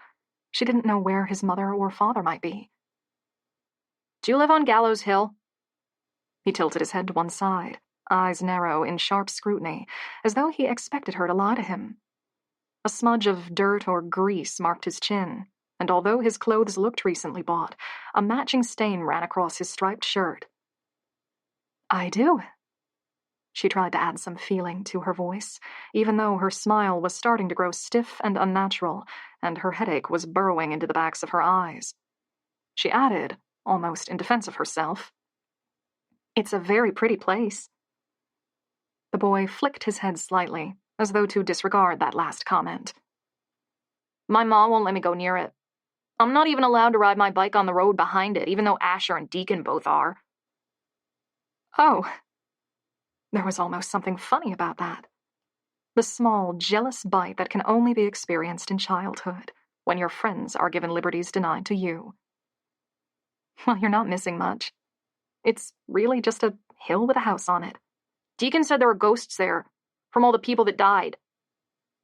She didn't know where his mother or father might be. "Do you live on Gallows Hill?" He tilted his head to one side, eyes narrow in sharp scrutiny, as though he expected her to lie to him. A smudge of dirt or grease marked his chin, and although his clothes looked recently bought, a matching stain ran across his striped shirt. "I do." She tried to add some feeling to her voice, even though her smile was starting to grow stiff and unnatural, and her headache was burrowing into the backs of her eyes. She added, almost in defense of herself, "It's a very pretty place." The boy flicked his head slightly, as though to disregard that last comment. "My mom won't let me go near it. I'm not even allowed to ride my bike on the road behind it, even though Asher and Deacon both are." Oh. There was almost something funny about that. The small, jealous bite that can only be experienced in childhood, when your friends are given liberties denied to you. Well, you're not missing much. It's really just a hill with a house on it. Deacon said there were ghosts there, from all the people that died.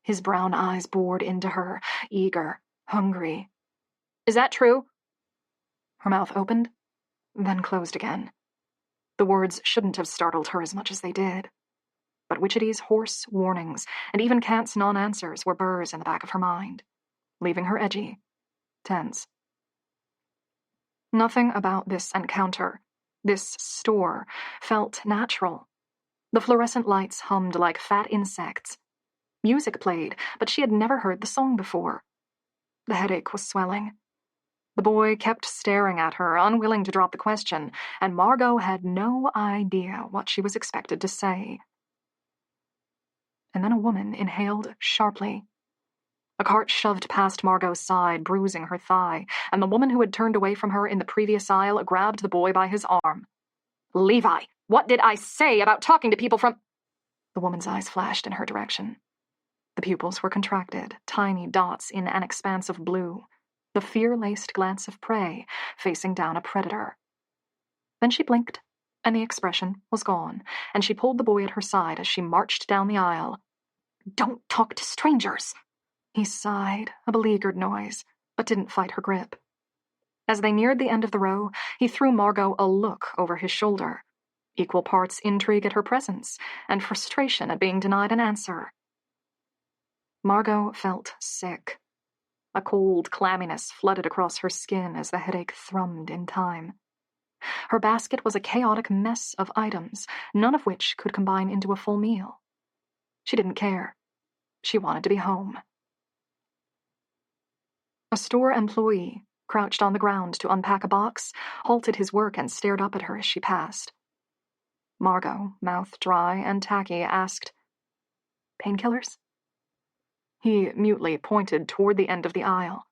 His brown eyes bored into her, eager, hungry. "Is that true?" Her mouth opened, then closed again, The words shouldn't have startled her as much as they did. But Witchetty's hoarse warnings and even Kant's non-answers were burrs in the back of her mind, leaving her edgy, tense. Nothing about this encounter, this store, felt natural. The fluorescent lights hummed like fat insects. Music played, but she had never heard the song before. The headache was swelling. The boy kept staring at her, unwilling to drop the question, and Margot had no idea what she was expected to say. And then a woman inhaled sharply. A cart shoved past Margot's side, bruising her thigh, and the woman who had turned away from her in the previous aisle grabbed the boy by his arm. "Levi, what did I say about talking to people from—" The woman's eyes flashed in her direction. The pupils were contracted, tiny dots in an expanse of blue, the fear-laced glance of prey facing down a predator. Then she blinked, and the expression was gone, and she pulled the boy at her side as she marched down the aisle. "Don't talk to strangers!" He sighed, a beleaguered noise, but didn't fight her grip. As they neared the end of the row, he threw Margot a look over his shoulder, equal parts intrigue at her presence and frustration at being denied an answer. Margot felt sick. A cold clamminess flooded across her skin as the headache thrummed in time. Her basket was a chaotic mess of items, none of which could combine into a full meal. She didn't care. She wanted to be home. A store employee, crouched on the ground to unpack a box, halted his work and stared up at her as she passed. Margot, mouth dry and tacky, asked, "Painkillers?" He mutely pointed toward the end of the aisle.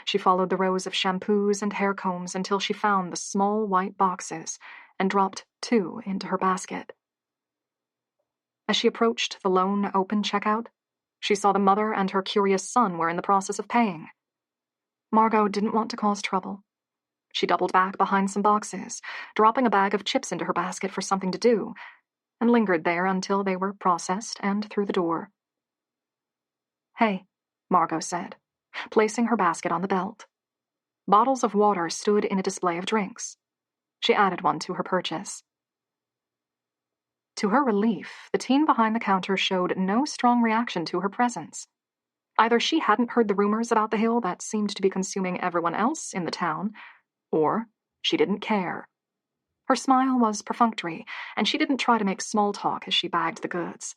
She followed the rows of shampoos and hair combs until she found the small white boxes and dropped 2 into her basket. As she approached the lone open checkout, she saw the mother and her curious son were in the process of paying. Margot didn't want to cause trouble. She doubled back behind some boxes, dropping a bag of chips into her basket for something to do, and lingered there until they were processed and through the door. "Hey," Margot said, placing her basket on the belt. Bottles of water stood in a display of drinks. She added one to her purchase. To her relief, the teen behind the counter showed no strong reaction to her presence. Either she hadn't heard the rumors about the hill that seemed to be consuming everyone else in the town, or she didn't care. Her smile was perfunctory, and she didn't try to make small talk as she bagged the goods.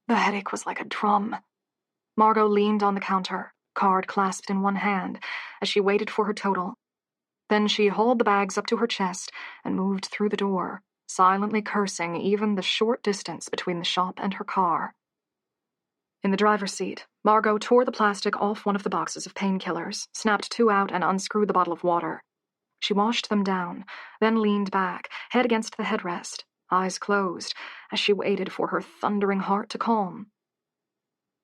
The headache was like a drum. Margot leaned on the counter, card clasped in one hand, as she waited for her total. Then she hauled the bags up to her chest and moved through the door, silently cursing even the short distance between the shop and her car. In the driver's seat, Margot tore the plastic off one of the boxes of painkillers, snapped 2 out, and unscrewed the bottle of water. She washed them down, then leaned back, head against the headrest, eyes closed, as she waited for her thundering heart to calm.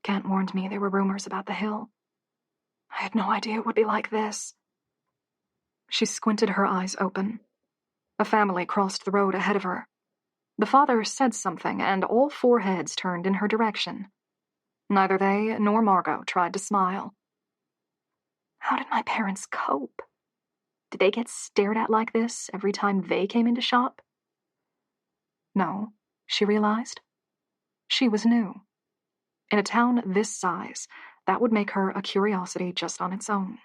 Kent warned me there were rumors about the hill. I had no idea it would be like this. She squinted her eyes open. A family crossed the road ahead of her. The father said something, and all 4 heads turned in her direction. Neither they nor Margot tried to smile. How did my parents cope? Did they get stared at like this every time they came into shop? No, she realized. She was new. In a town this size, that would make her a curiosity just on its own.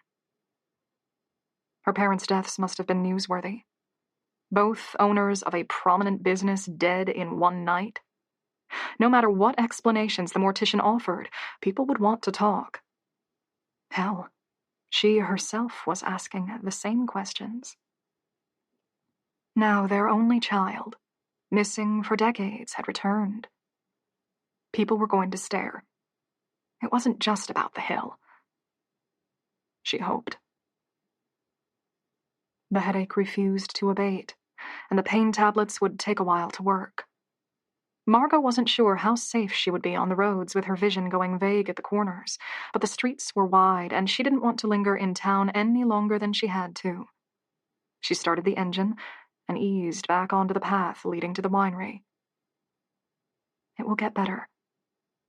Her parents' deaths must have been newsworthy. Both owners of a prominent business dead in one night. No matter what explanations the mortician offered, people would want to talk. Hell, she herself was asking the same questions. Now their only child, missing for decades, had returned. People were going to stare. It wasn't just about the hill. She hoped. The headache refused to abate, and the pain tablets would take a while to work. Margot wasn't sure how safe she would be on the roads with her vision going vague at the corners, but the streets were wide, and she didn't want to linger in town any longer than she had to. She started the engine and eased back onto the path leading to the winery. It will get better.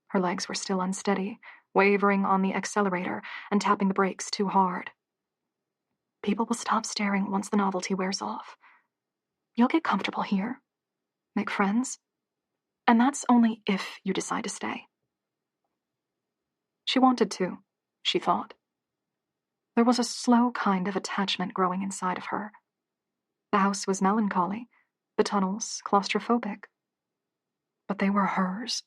Her legs were still unsteady, wavering on the accelerator and tapping the brakes too hard. People will stop staring once the novelty wears off. You'll get comfortable here, make friends, and that's only if you decide to stay. She wanted to, she thought. There was a slow kind of attachment growing inside of her. The house was melancholy, the tunnels claustrophobic. But they were hers.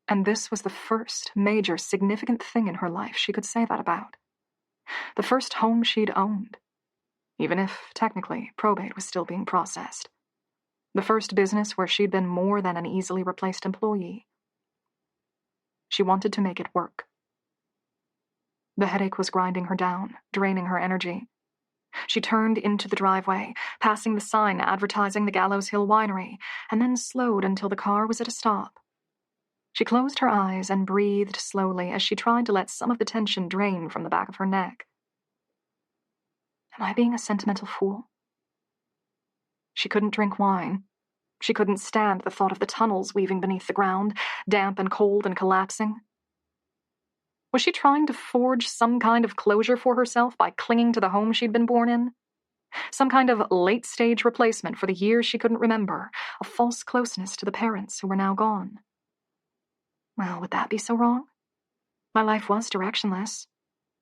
And this was the first major significant thing in her life she could say that about. The first home she'd owned, even if, technically, probate was still being processed. The first business where she'd been more than an easily replaced employee. She wanted to make it work. The headache was grinding her down, draining her energy. She turned into the driveway, passing the sign advertising the Gallows Hill winery, and then slowed until the car was at a stop. She closed her eyes and breathed slowly as she tried to let some of the tension drain from the back of her neck. Am I being a sentimental fool? She couldn't drink wine. She couldn't stand the thought of the tunnels weaving beneath the ground, damp and cold and collapsing. Was she trying to forge some kind of closure for herself by clinging to the home she'd been born in? Some kind of late-stage replacement for the years she couldn't remember, a false closeness to the parents who were now gone. Well, would that be so wrong? My life was directionless.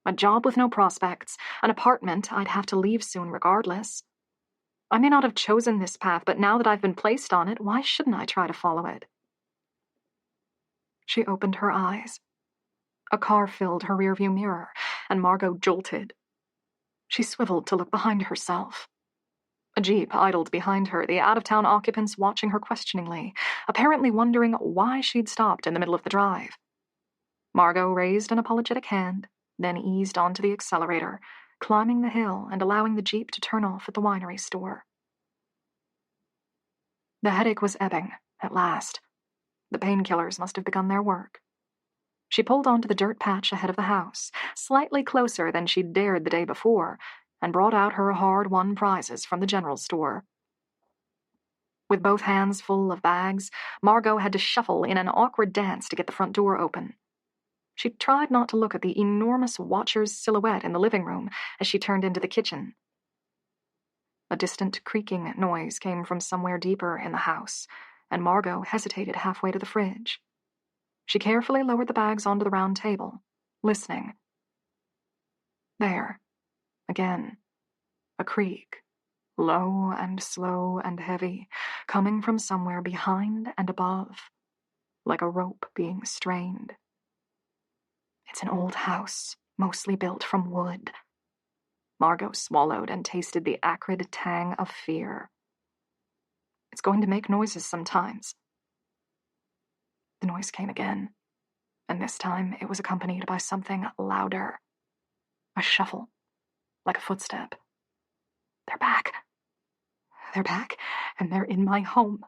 A job with no prospects, an apartment I'd have to leave soon regardless. I may not have chosen this path, but now that I've been placed on it, why shouldn't I try to follow it? She opened her eyes. A car filled her rearview mirror, and Margot jolted. She swiveled to look behind herself. A jeep idled behind her, the out-of-town occupants watching her questioningly, apparently wondering why she'd stopped in the middle of the drive. Margot raised an apologetic hand, then eased onto the accelerator, climbing the hill and allowing the jeep to turn off at the winery store. The headache was ebbing, at last. The painkillers must have begun their work. She pulled onto the dirt patch ahead of the house, slightly closer than she'd dared the day before, and brought out her hard-won prizes from the general store. With both hands full of bags, Margot had to shuffle in an awkward dance to get the front door open. She tried not to look at the enormous watcher's silhouette in the living room as she turned into the kitchen. A distant creaking noise came from somewhere deeper in the house, and Margot hesitated halfway to the fridge. She carefully lowered the bags onto the round table, listening. There, again, a creak, low and slow and heavy, coming from somewhere behind and above, like a rope being strained. It's an old house, mostly built from wood. Margot swallowed and tasted the acrid tang of fear. It's going to make noises sometimes. The noise came again, and this time it was accompanied by something louder. A shuffle, like a footstep. They're back. They're back, and they're in my home.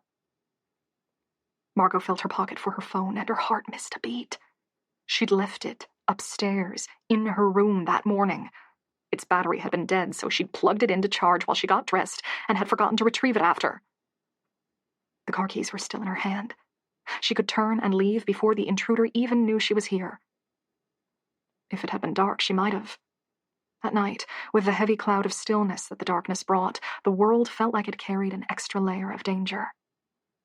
Margot felt her pocket for her phone, and her heart missed a beat. She'd left it upstairs, in her room that morning. Its battery had been dead, so she'd plugged it in to charge while she got dressed and had forgotten to retrieve it after. The car keys were still in her hand. She could turn and leave before the intruder even knew she was here. If it had been dark, she might have. At night, with the heavy cloud of stillness that the darkness brought, the world felt like it carried an extra layer of danger.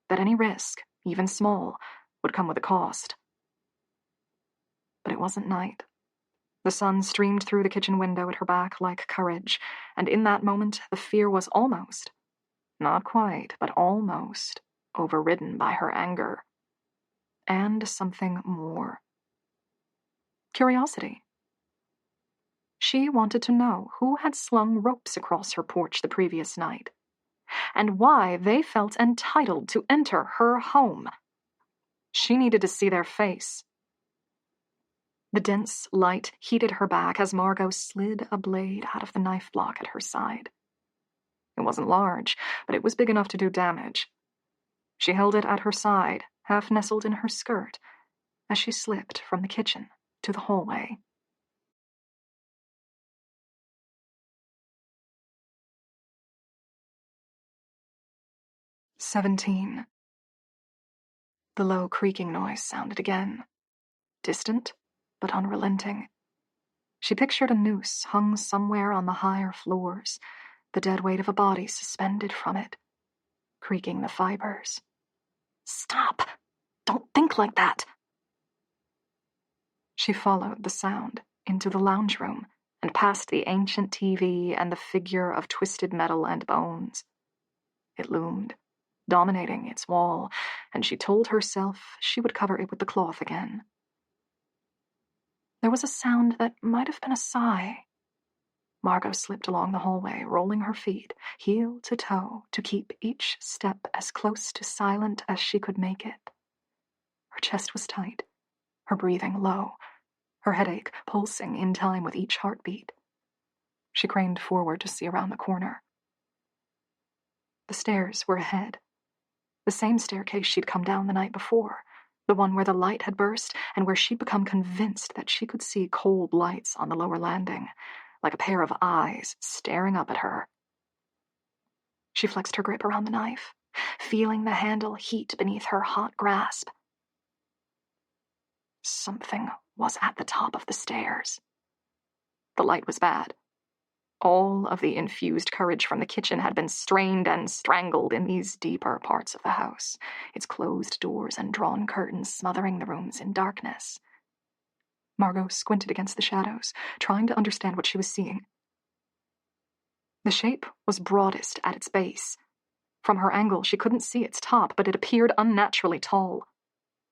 That any risk, even small, would come with a cost. But it wasn't night. The sun streamed through the kitchen window at her back like courage, and in that moment the fear was almost, not quite, but almost, overridden by her anger. And something more. Curiosity. She wanted to know who had slung ropes across her porch the previous night, and why they felt entitled to enter her home. She needed to see their face. The dense light heated her back as Margot slid a blade out of the knife block at her side. It wasn't large, but it was big enough to do damage. She held it at her side, half nestled in her skirt, as she slipped from the kitchen to the hallway. "17. The low creaking noise sounded again. Distant, but unrelenting. She pictured a noose hung somewhere on the higher floors, the dead weight of a body suspended from it, creaking the fibers. Stop! Don't think like that! She followed the sound into the lounge room and past the ancient TV and the figure of twisted metal and bones. It loomed, dominating its wall, and she told herself she would cover it with the cloth again. There was a sound that might have been a sigh. Margot slipped along the hallway, rolling her feet, heel to toe, to keep each step as close to silent as she could make it. Her chest was tight, her breathing low, her headache pulsing in time with each heartbeat. She craned forward to see around the corner. The stairs were ahead. The same staircase she'd come down the night before, the one where the light had burst and where she'd become convinced that she could see cold lights on the lower landing, like a pair of eyes staring up at her. She flexed her grip around the knife, feeling the handle heat beneath her hot grasp. Something was at the top of the stairs. The light was bad. All of the infused courage from the kitchen had been strained and strangled in these deeper parts of the house, its closed doors and drawn curtains smothering the rooms in darkness. Margot squinted against the shadows, trying to understand what she was seeing. The shape was broadest at its base. From her angle, she couldn't see its top, but it appeared unnaturally tall.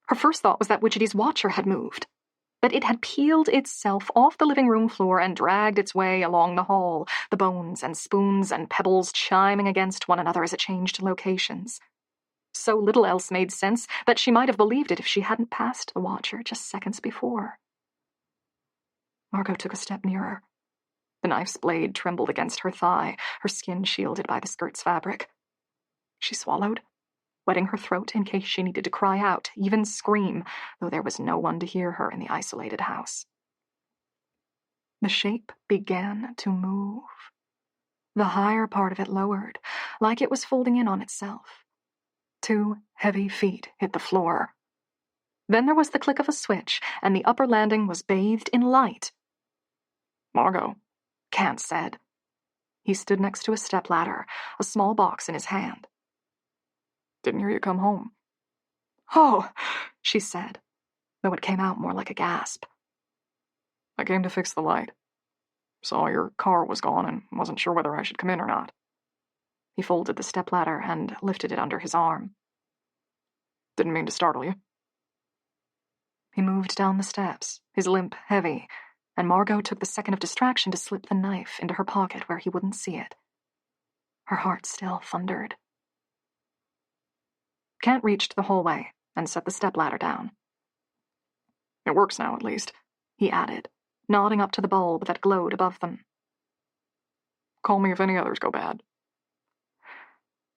Her first thought was that Widgety's watcher had moved, that it had peeled itself off the living room floor and dragged its way along the hall, the bones and spoons and pebbles chiming against one another as it changed locations. So little else made sense that she might have believed it if she hadn't passed the watcher just seconds before. Margot took a step nearer. The knife's blade trembled against her thigh, her skin shielded by the skirt's fabric. She swallowed, wetting her throat in case she needed to cry out, even scream, though there was no one to hear her in the isolated house. The shape began to move. The higher part of it lowered, like it was folding in on itself. 2 heavy feet hit the floor. Then there was the click of a switch, and the upper landing was bathed in light. Margot, Kant said. He stood next to a stepladder, a small box in his hand. didn't hear you come home. Oh, she said, though it came out more like a gasp. I came to fix the light. Saw your car was gone and wasn't sure whether I should come in or not. He folded the stepladder and lifted it under his arm. Didn't mean to startle you. He moved down the steps, his limp heavy, and Margot took the second of distraction to slip the knife into her pocket where he wouldn't see it. Her heart still thundered. Kent reached the hallway and set the stepladder down. It works now, at least, he added, nodding up to the bulb that glowed above them. Call me if any others go bad.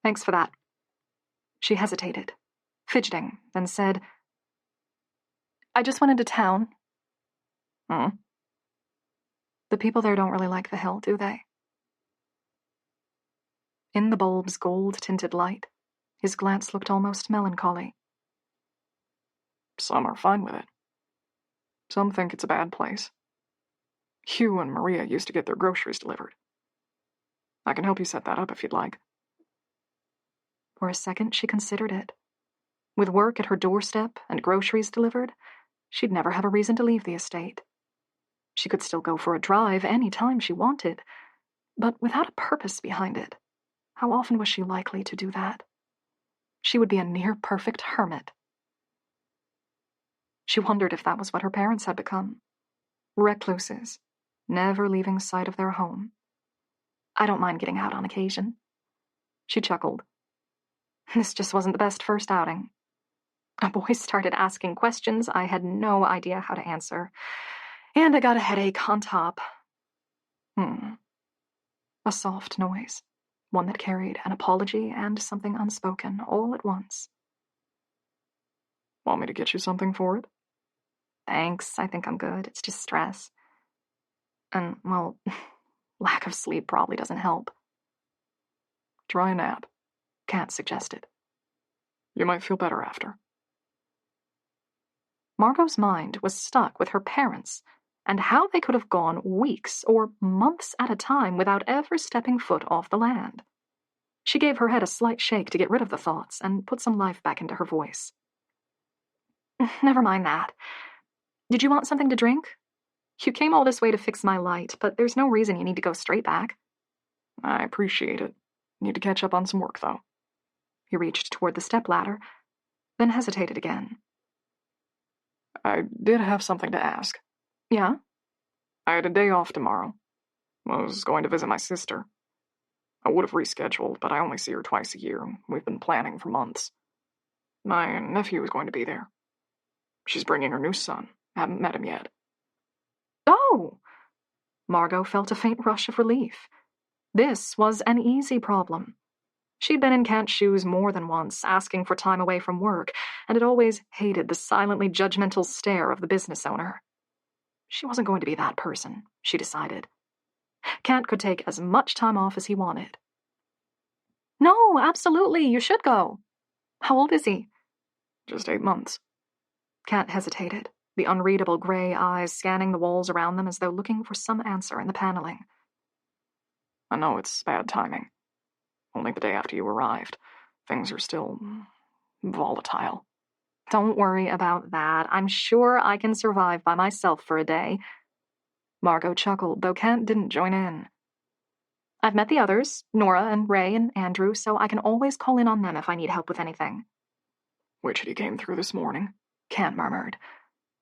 Thanks for that. She hesitated, fidgeting, then said, I just went into town. The people there don't really like the hill, do they? In the bulb's gold-tinted light, his glance looked almost melancholy. Some are fine with it. Some think it's a bad place. Hugh and Maria used to get their groceries delivered. I can help you set that up if you'd like. For a second, she considered it. With work at her doorstep and groceries delivered, she'd never have a reason to leave the estate. She could still go for a drive any time she wanted, but without a purpose behind it, how often was she likely to do that? She would be a near-perfect hermit. She wondered if that was what her parents had become. Recluses, never leaving sight of their home. I don't mind getting out on occasion. She chuckled. This just wasn't the best first outing. A boy started asking questions I had no idea how to answer, and I got a headache on top. A soft noise, one that carried an apology and something unspoken all at once. Want me to get you something for it? Thanks, I think I'm good. It's just stress. And, well, lack of sleep probably doesn't help. Try a nap, Kat suggested. You might feel better after. Margot's mind was stuck with her parents and how they could have gone weeks or months at a time without ever stepping foot off the land. She gave her head a slight shake to get rid of the thoughts and put some life back into her voice. Never mind that. Did you want something to drink? You came all this way to fix my light, but there's no reason you need to go straight back. I appreciate it. Need to catch up on some work, though. He reached toward the stepladder, then hesitated again. I did have something to ask. Yeah? I had a day off tomorrow. I was going to visit my sister. I would have rescheduled, but I only see her twice a year. We've been planning for months. My nephew is going to be there. She's bringing her new son. Haven't met him yet. Oh! Margot felt a faint rush of relief. This was an easy problem. She'd been in Kent's shoes more than once, asking for time away from work, and had always hated the silently judgmental stare of the business owner. She wasn't going to be that person, she decided. Kent could take as much time off as he wanted. No, absolutely, you should go. How old is he? Just 8 months. Kent hesitated, the unreadable gray eyes scanning the walls around them as though looking for some answer in the paneling. I know it's bad timing. Only the day after you arrived. Things are still volatile. Don't worry about that. I'm sure I can survive by myself for a day. Margot chuckled, though Kent didn't join in. I've met the others, Nora and Ray and Andrew, so I can always call in on them if I need help with anything. Witchetty came through this morning, Kent murmured,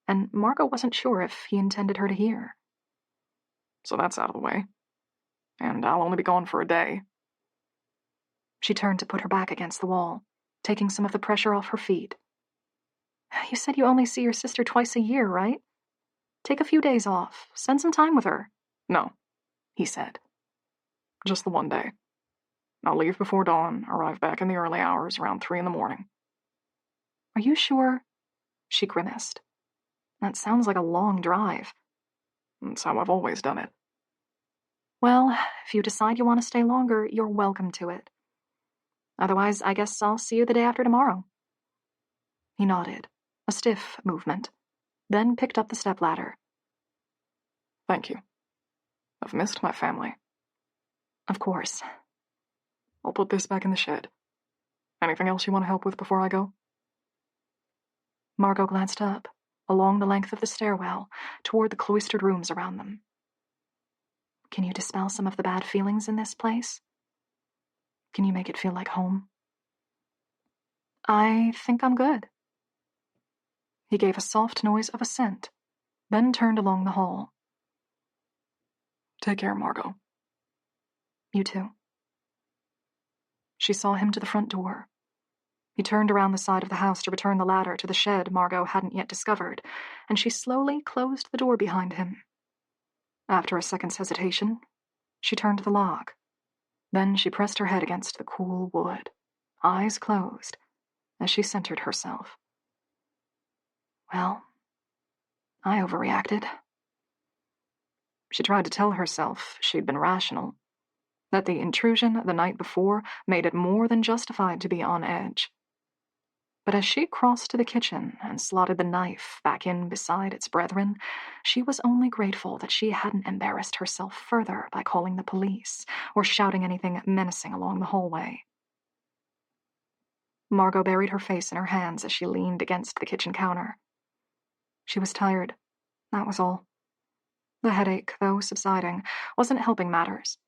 and Margot wasn't sure if he intended her to hear. So that's out of the way. And I'll only be gone for a day. She turned to put her back against the wall, taking some of the pressure off her feet. You said you only see your sister twice a year, right? Take a few days off. Spend some time with her. No, he said. Just the one day. I'll leave before dawn, arrive back in the early hours, around 3 in the morning. Are you sure? She grimaced. That sounds like a long drive. That's how I've always done it. Well, if you decide you want to stay longer, you're welcome to it. Otherwise, I guess I'll see you the day after tomorrow. He nodded, a stiff movement, then picked up the stepladder. Thank you. I've missed my family. Of course. I'll put this back in the shed. Anything else you want to help with before I go? Margot glanced up, along the length of the stairwell, toward the cloistered rooms around them. Can you dispel some of the bad feelings in this place? Can you make it feel like home? I think I'm good. He gave a soft noise of assent, then turned along the hall. Take care, Margot. You too. She saw him to the front door. He turned around the side of the house to return the ladder to the shed Margot hadn't yet discovered, and she slowly closed the door behind him. After a second's hesitation, she turned the lock. Then she pressed her head against the cool wood, eyes closed, as she centered herself. Well, I overreacted. She tried to tell herself she'd been rational, that the intrusion the night before made it more than justified to be on edge. But as she crossed to the kitchen and slotted the knife back in beside its brethren, she was only grateful that she hadn't embarrassed herself further by calling the police or shouting anything menacing along the hallway. Margot buried her face in her hands as she leaned against the kitchen counter. She was tired, that was all. The headache, though subsiding, wasn't helping matters.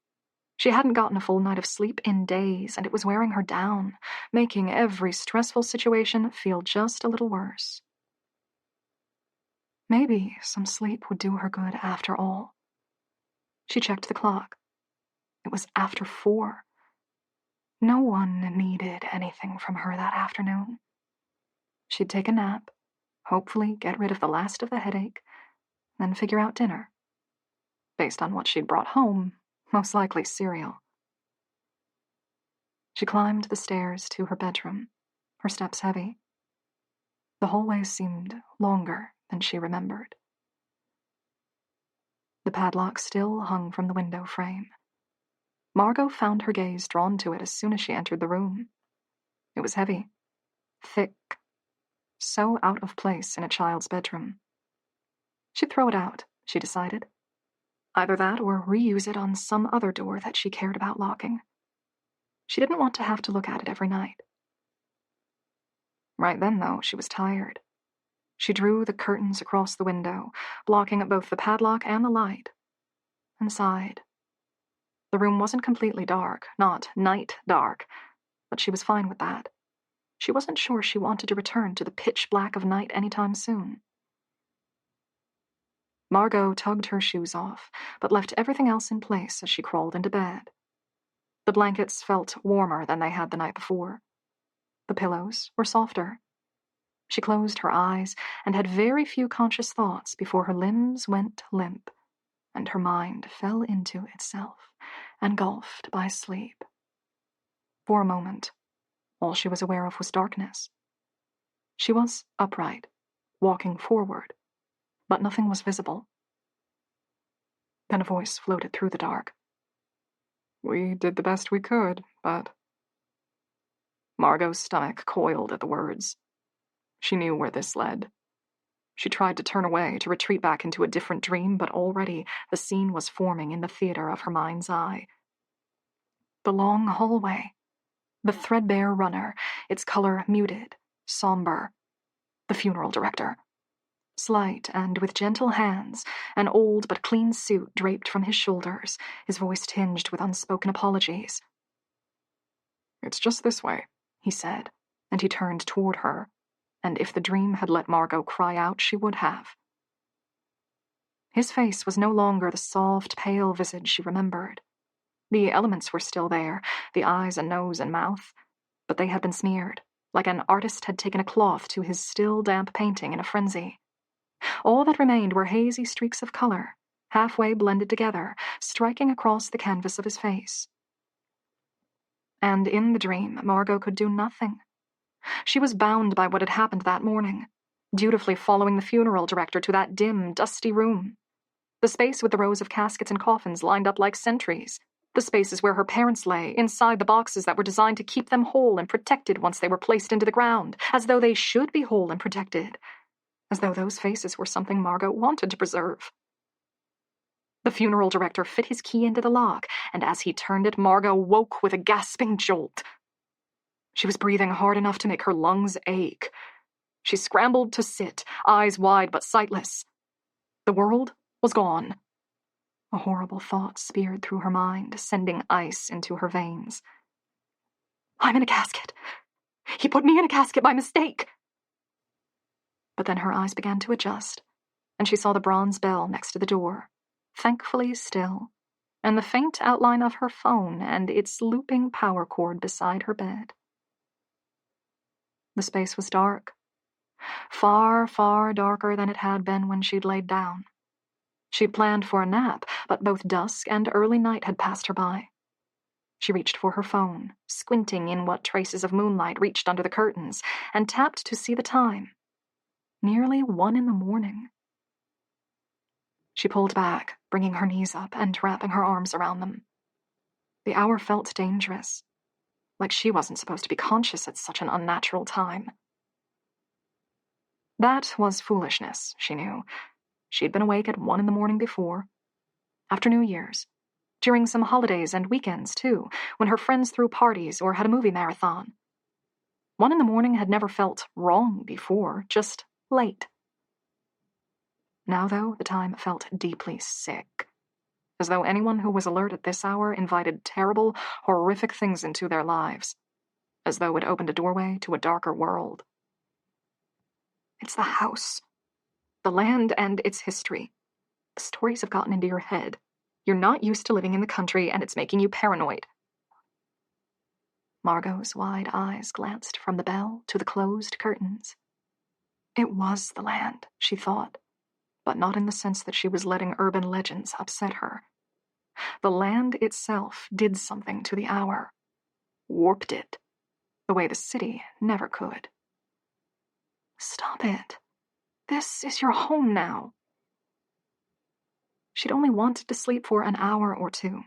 She hadn't gotten a full night of sleep in days, and it was wearing her down, making every stressful situation feel just a little worse. Maybe some sleep would do her good after all. She checked the clock. It was after 4. No one needed anything from her that afternoon. She'd take a nap, hopefully get rid of the last of the headache, then figure out dinner. Based on what she'd brought home, most likely cereal. She climbed the stairs to her bedroom, her steps heavy. The hallways seemed longer than she remembered. The padlock still hung from the window frame. Margot found her gaze drawn to it as soon as she entered the room. It was heavy, thick, so out of place in a child's bedroom. She'd throw it out she decided. Either that or reuse it on some other door that she cared about locking. She didn't want to have to look at it every night. Right then, though, she was tired. She drew the curtains across the window, blocking both the padlock and the light, and sighed. The room wasn't completely dark, not night dark, but she was fine with that. She wasn't sure she wanted to return to the pitch black of night anytime soon. Margot tugged her shoes off, but left everything else in place as she crawled into bed. The blankets felt warmer than they had the night before. The pillows were softer. She closed her eyes and had very few conscious thoughts before her limbs went limp, and her mind fell into itself, engulfed by sleep. For a moment, all she was aware of was darkness. She was upright, walking forward, but nothing was visible. Then a voice floated through the dark. We did the best we could, but... Margot's stomach coiled at the words. She knew where this led. She tried to turn away, to retreat back into a different dream, but already the scene was forming in the theater of her mind's eye. The long hallway. The threadbare runner, its color muted, somber. The funeral director. Slight and with gentle hands, an old but clean suit draped from his shoulders, his voice tinged with unspoken apologies. It's just this way, he said, and he turned toward her, and if the dream had let Margot cry out, she would have. His face was no longer the soft, pale visage she remembered. The elements were still there, the eyes and nose and mouth, but they had been smeared, like an artist had taken a cloth to his still damp painting in a frenzy. All that remained were hazy streaks of color, halfway blended together, striking across the canvas of his face. And in the dream, Margot could do nothing. She was bound by what had happened that morning, dutifully following the funeral director to that dim, dusty room. The space with the rows of caskets and coffins lined up like sentries. The spaces where her parents lay, inside the boxes that were designed to keep them whole and protected once they were placed into the ground, as though they should be whole and protected. As though those faces were something Margot wanted to preserve. The funeral director fit his key into the lock, and as he turned it, Margot woke with a gasping jolt. She was breathing hard enough to make her lungs ache. She scrambled to sit, eyes wide but sightless. The world was gone. A horrible thought speared through her mind, sending ice into her veins. I'm in a casket. He put me in a casket by mistake. But then her eyes began to adjust, and she saw the bronze bell next to the door, thankfully still, and the faint outline of her phone and its looping power cord beside her bed. The space was dark. Far, far darker than it had been when she'd laid down. She'd planned for a nap, but both dusk and early night had passed her by. She reached for her phone, squinting in what traces of moonlight reached under the curtains, and tapped to see the time. Nearly 1 a.m. She pulled back, bringing her knees up and wrapping her arms around them. The hour felt dangerous, like she wasn't supposed to be conscious at such an unnatural time. That was foolishness, she knew. She'd been awake at 1 a.m. before. After New Year's. During some holidays and weekends, too, when her friends threw parties or had a movie marathon. 1 a.m. had never felt wrong before, just late. Now, though, the time felt deeply sick. As though anyone who was alert at this hour invited terrible, horrific things into their lives. As though it opened a doorway to a darker world. It's the house. The land and its history. The stories have gotten into your head. You're not used to living in the country, and it's making you paranoid. Margot's wide eyes glanced from the bell to the closed curtains. It was the land, she thought, but not in the sense that she was letting urban legends upset her. The land itself did something to the hour. Warped it, the way the city never could. Stop it. This is your home now. She'd only wanted to sleep for an hour or two.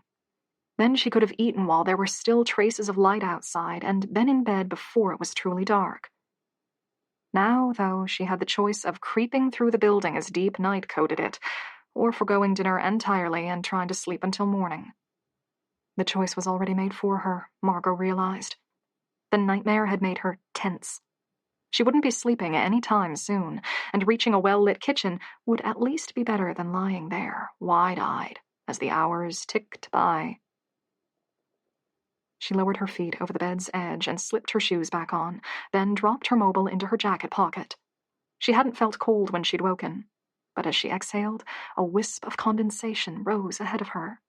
Then she could have eaten while there were still traces of light outside and been in bed before it was truly dark. Now, though, she had the choice of creeping through the building as deep night coated it, or foregoing dinner entirely and trying to sleep until morning. The choice was already made for her, Margot realized. The nightmare had made her tense. She wouldn't be sleeping any time soon, and reaching a well-lit kitchen would at least be better than lying there, wide-eyed, as the hours ticked by. She lowered her feet over the bed's edge and slipped her shoes back on, then dropped her mobile into her jacket pocket. She hadn't felt cold when she'd woken, but as she exhaled, a wisp of condensation rose ahead of her.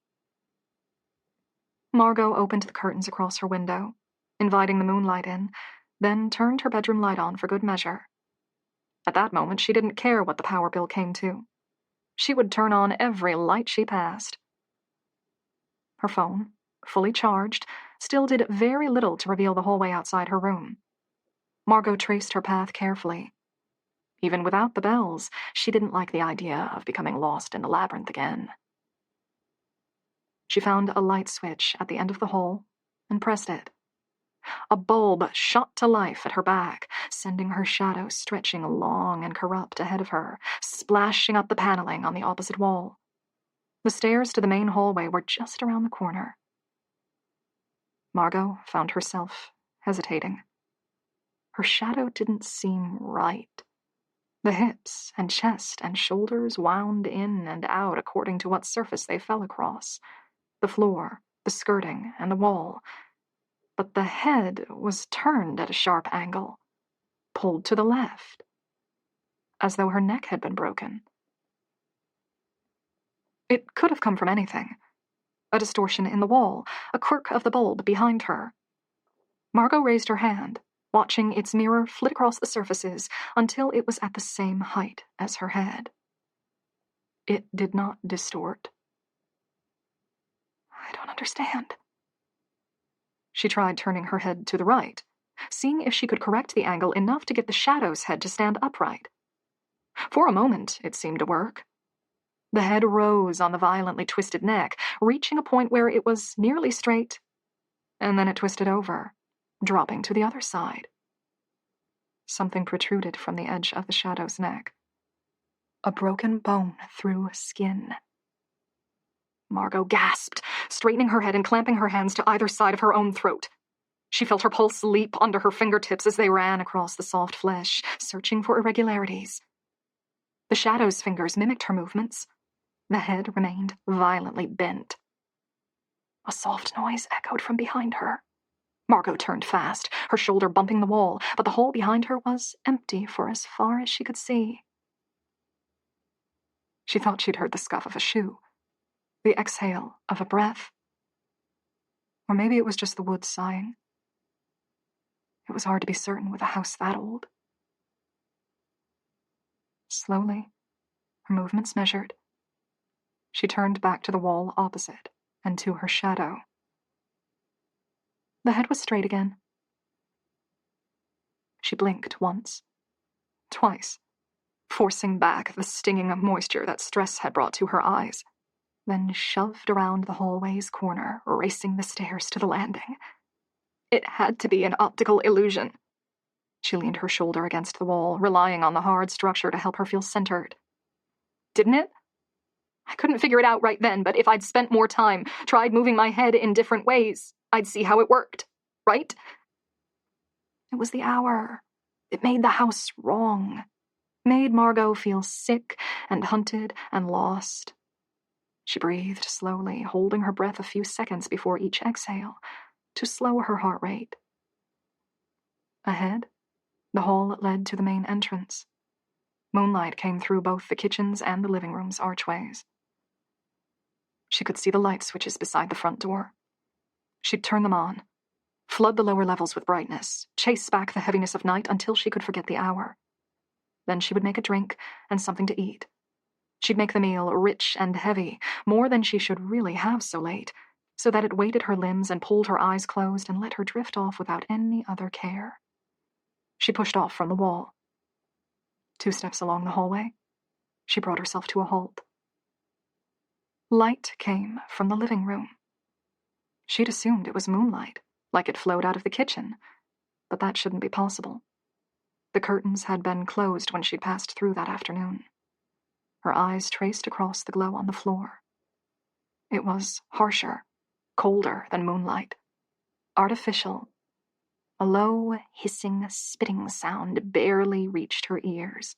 Margot opened the curtains across her window, inviting the moonlight in, then turned her bedroom light on for good measure. At that moment, she didn't care what the power bill came to. She would turn on every light she passed. Her phone, fully charged, still did very little to reveal the hallway outside her room. Margot traced her path carefully. Even without the bells, she didn't like the idea of becoming lost in the labyrinth again. She found a light switch at the end of the hall and pressed it. A bulb shot to life at her back, sending her shadow stretching long and corrupt ahead of her, splashing up the paneling on the opposite wall. The stairs to the main hallway were just around the corner. Margot found herself hesitating. Her shadow didn't seem right. The hips and chest and shoulders wound in and out according to what surface they fell across. The floor, the skirting, and the wall. But the head was turned at a sharp angle, pulled to the left, as though her neck had been broken. It could have come from anything. A distortion in the wall, a quirk of the bulb behind her. Margot raised her hand, watching its mirror flit across the surfaces until it was at the same height as her head. It did not distort. I don't understand. She tried turning her head to the right, seeing if she could correct the angle enough to get the shadow's head to stand upright. For a moment, it seemed to work. The head rose on the violently twisted neck, reaching a point where it was nearly straight, and then it twisted over, dropping to the other side. Something protruded from the edge of the shadow's neck. A broken bone through skin. Margot gasped, straightening her head and clamping her hands to either side of her own throat. She felt her pulse leap under her fingertips as they ran across the soft flesh, searching for irregularities. The shadow's fingers mimicked her movements. The head remained violently bent. A soft noise echoed from behind her. Margot turned fast, her shoulder bumping the wall, but the hole behind her was empty for as far as she could see. She thought she'd heard the scuff of a shoe, the exhale of a breath. Or maybe it was just the woods sighing. It was hard to be certain with a house that old. Slowly, her movements measured. She turned back to the wall opposite and to her shadow. The head was straight again. She blinked once, twice, forcing back the stinging of moisture that stress had brought to her eyes, then shoved around the hallway's corner, racing the stairs to the landing. It had to be an optical illusion. She leaned her shoulder against the wall, relying on the hard structure to help her feel centered. Didn't it? I couldn't figure it out right then, but if I'd spent more time, tried moving my head in different ways, I'd see how it worked, right? It was the hour. It made the house wrong. Made Margot feel sick and hunted and lost. She breathed slowly, holding her breath a few seconds before each exhale, to slow her heart rate. Ahead, the hall led to the main entrance. Moonlight came through both the kitchen's and the living room's archways. She could see the light switches beside the front door. She'd turn them on, flood the lower levels with brightness, chase back the heaviness of night until she could forget the hour. Then she would make a drink and something to eat. She'd make the meal rich and heavy, more than she should really have so late, so that it weighted her limbs and pulled her eyes closed and let her drift off without any other care. She pushed off from the wall. 2 steps along the hallway, she brought herself to a halt. Light came from the living room. She'd assumed it was moonlight, like it flowed out of the kitchen, but that shouldn't be possible. The curtains had been closed when she'd passed through that afternoon. Her eyes traced across the glow on the floor. It was harsher, colder than moonlight, artificial. A low, hissing, spitting sound barely reached her ears.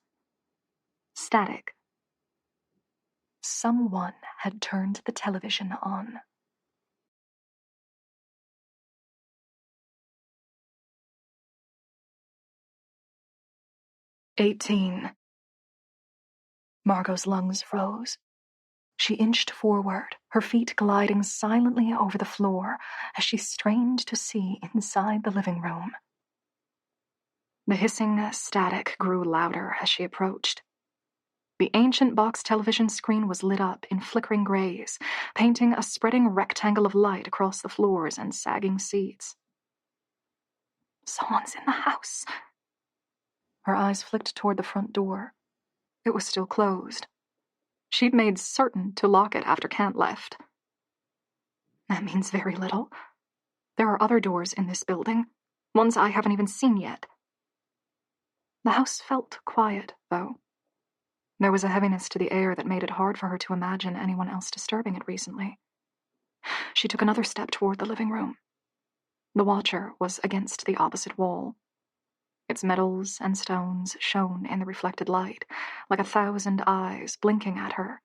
Static. Someone had turned the television on. "18." Margot's lungs froze. She inched forward, her feet gliding silently over the floor as she strained to see inside the living room. The hissing static grew louder as she approached. The ancient box television screen was lit up in flickering grays, painting a spreading rectangle of light across the floors and sagging seats. Someone's in the house. Her eyes flicked toward the front door. It was still closed. She'd made certain to lock it after Kent left. That means very little. There are other doors in this building, ones I haven't even seen yet. The house felt quiet, though. There was a heaviness to the air that made it hard for her to imagine anyone else disturbing it recently. She took another step toward the living room. The watcher was against the opposite wall. Its metals and stones shone in the reflected light, like 1,000 eyes blinking at her.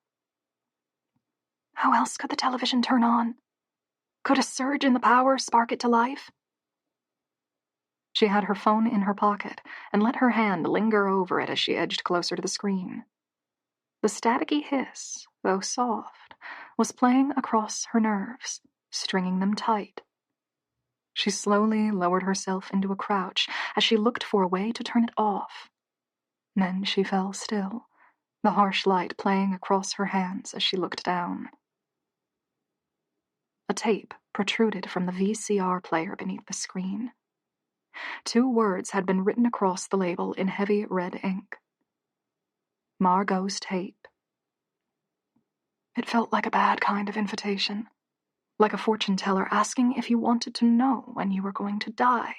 How else could the television turn on? Could a surge in the power spark it to life? She had her phone in her pocket and let her hand linger over it as she edged closer to the screen. The staticky hiss, though soft, was playing across her nerves, stringing them tight. She slowly lowered herself into a crouch as she looked for a way to turn it off. Then she fell still, the harsh light playing across her hands as she looked down. A tape protruded from the VCR player beneath the screen. 2 words had been written across the label in heavy red ink. Margot's tape. It felt like a bad kind of invitation, like a fortune teller asking if you wanted to know when you were going to die.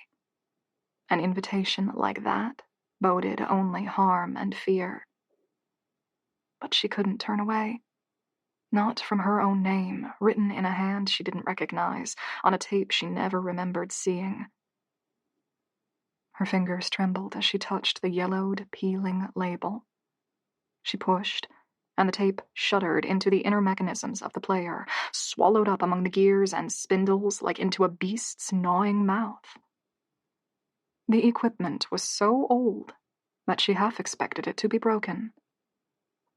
An invitation like that boded only harm and fear. But she couldn't turn away. Not from her own name, written in a hand she didn't recognize, on a tape she never remembered seeing. Her fingers trembled as she touched the yellowed, peeling label. She pushed, and the tape shuddered into the inner mechanisms of the player, swallowed up among the gears and spindles like into a beast's gnawing mouth. The equipment was so old that she half expected it to be broken.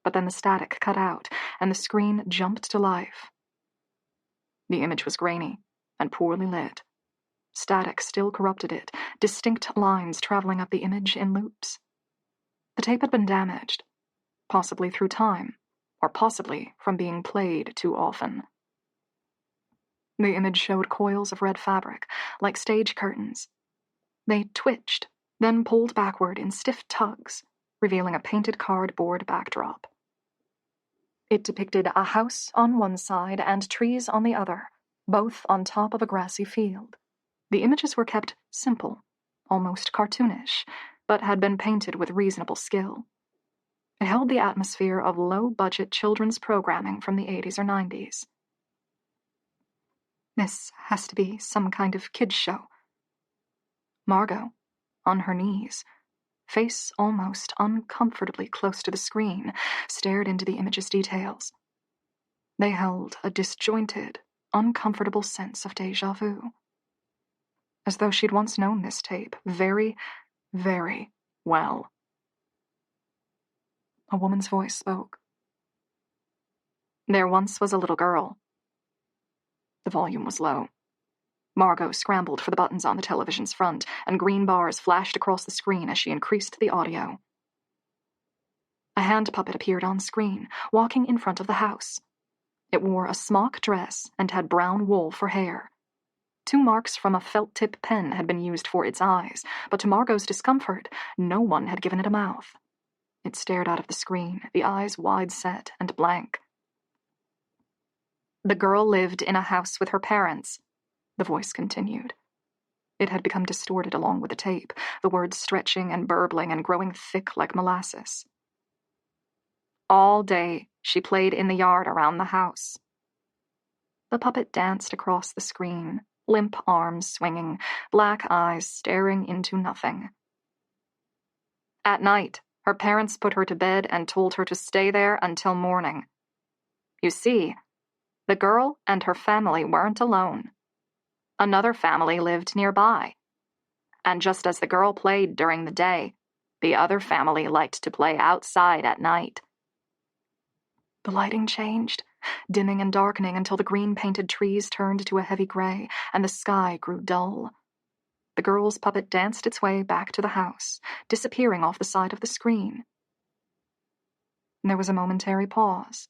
But then the static cut out, and the screen jumped to life. The image was grainy and poorly lit. Static still corrupted it, distinct lines traveling up the image in loops. The tape had been damaged, possibly through time, or possibly from being played too often. The image showed coils of red fabric, like stage curtains. They twitched, then pulled backward in stiff tugs, revealing a painted cardboard backdrop. It depicted a house on one side and trees on the other, both on top of a grassy field. The images were kept simple, almost cartoonish, but had been painted with reasonable skill. It held the atmosphere of low-budget children's programming from the 80s or 90s. This has to be some kind of kids' show. Margot, on her knees, face almost uncomfortably close to the screen, stared into the image's details. They held a disjointed, uncomfortable sense of déjà vu. As though she'd once known this tape very, very well. A woman's voice spoke. There once was a little girl. The volume was low. Margot scrambled for the buttons on the television's front, and green bars flashed across the screen as she increased the audio. A hand puppet appeared on screen, walking in front of the house. It wore a smock dress and had brown wool for hair. 2 marks from a felt-tip pen had been used for its eyes, but to Margot's discomfort, no one had given it a mouth. It stared out of the screen, the eyes wide-set and blank. The girl lived in a house with her parents, the voice continued. It had become distorted along with the tape, the words stretching and burbling and growing thick like molasses. All day, she played in the yard around the house. The puppet danced across the screen, limp arms swinging, black eyes staring into nothing. At night, her parents put her to bed and told her to stay there until morning. You see, the girl and her family weren't alone. Another family lived nearby. And just as the girl played during the day, the other family liked to play outside at night. The lighting changed, dimming and darkening until the green-painted trees turned to a heavy gray and the sky grew dull. The girl's puppet danced its way back to the house, disappearing off the side of the screen. There was a momentary pause.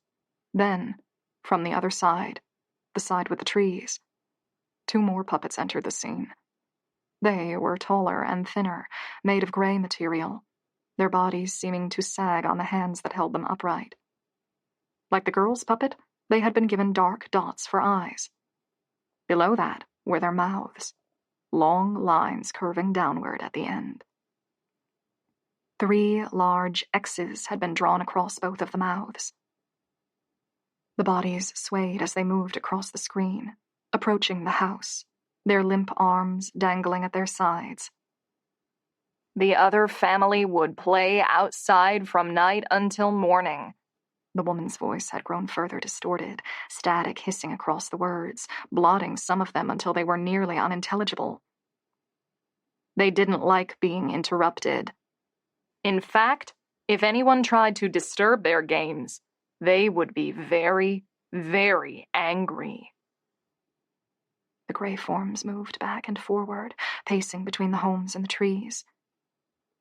Then, from the other side, the side with the trees, 2 more puppets entered the scene. They were taller and thinner, made of gray material, their bodies seeming to sag on the hands that held them upright. Like the girl's puppet, they had been given dark dots for eyes. Below that were their mouths, long lines curving downward at the end. 3 large X's had been drawn across both of the mouths. The bodies swayed as they moved across the screen, approaching the house, their limp arms dangling at their sides. The other family would play outside from night until morning. The woman's voice had grown further distorted, static hissing across the words, blotting some of them until they were nearly unintelligible. They didn't like being interrupted. In fact, if anyone tried to disturb their games, they would be very, very angry. The gray forms moved back and forward, pacing between the homes and the trees.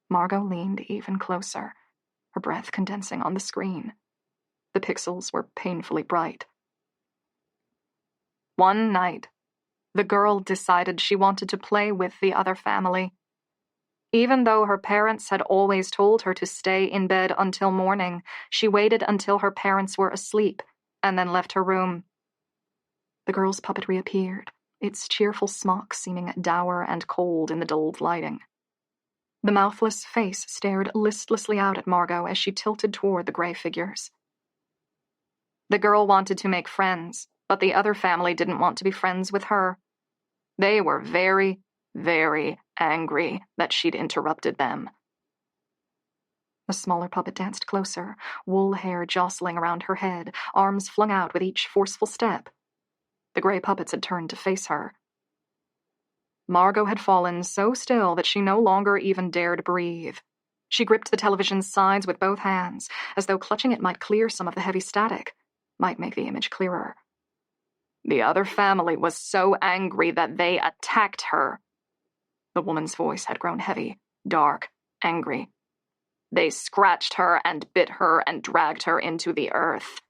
Margot leaned even closer, her breath condensing on the screen. The pixels were painfully bright. One night, the girl decided she wanted to play with the other family. Even though her parents had always told her to stay in bed until morning, she waited until her parents were asleep and then left her room. The girl's puppet reappeared, its cheerful smock seeming dour and cold in the dulled lighting. The mouthless face stared listlessly out at Margot as she tilted toward the gray figures. The girl wanted to make friends, but the other family didn't want to be friends with her. They were very, very angry that she'd interrupted them. The smaller puppet danced closer, wool hair jostling around her head, arms flung out with each forceful step. The gray puppets had turned to face her. Margot had fallen so still that she no longer even dared breathe. She gripped the television's sides with both hands, as though clutching it might clear some of the heavy static, might make the image clearer. The other family was so angry that they attacked her. The woman's voice had grown heavy, dark, angry. They scratched her and bit her and dragged her into the earth.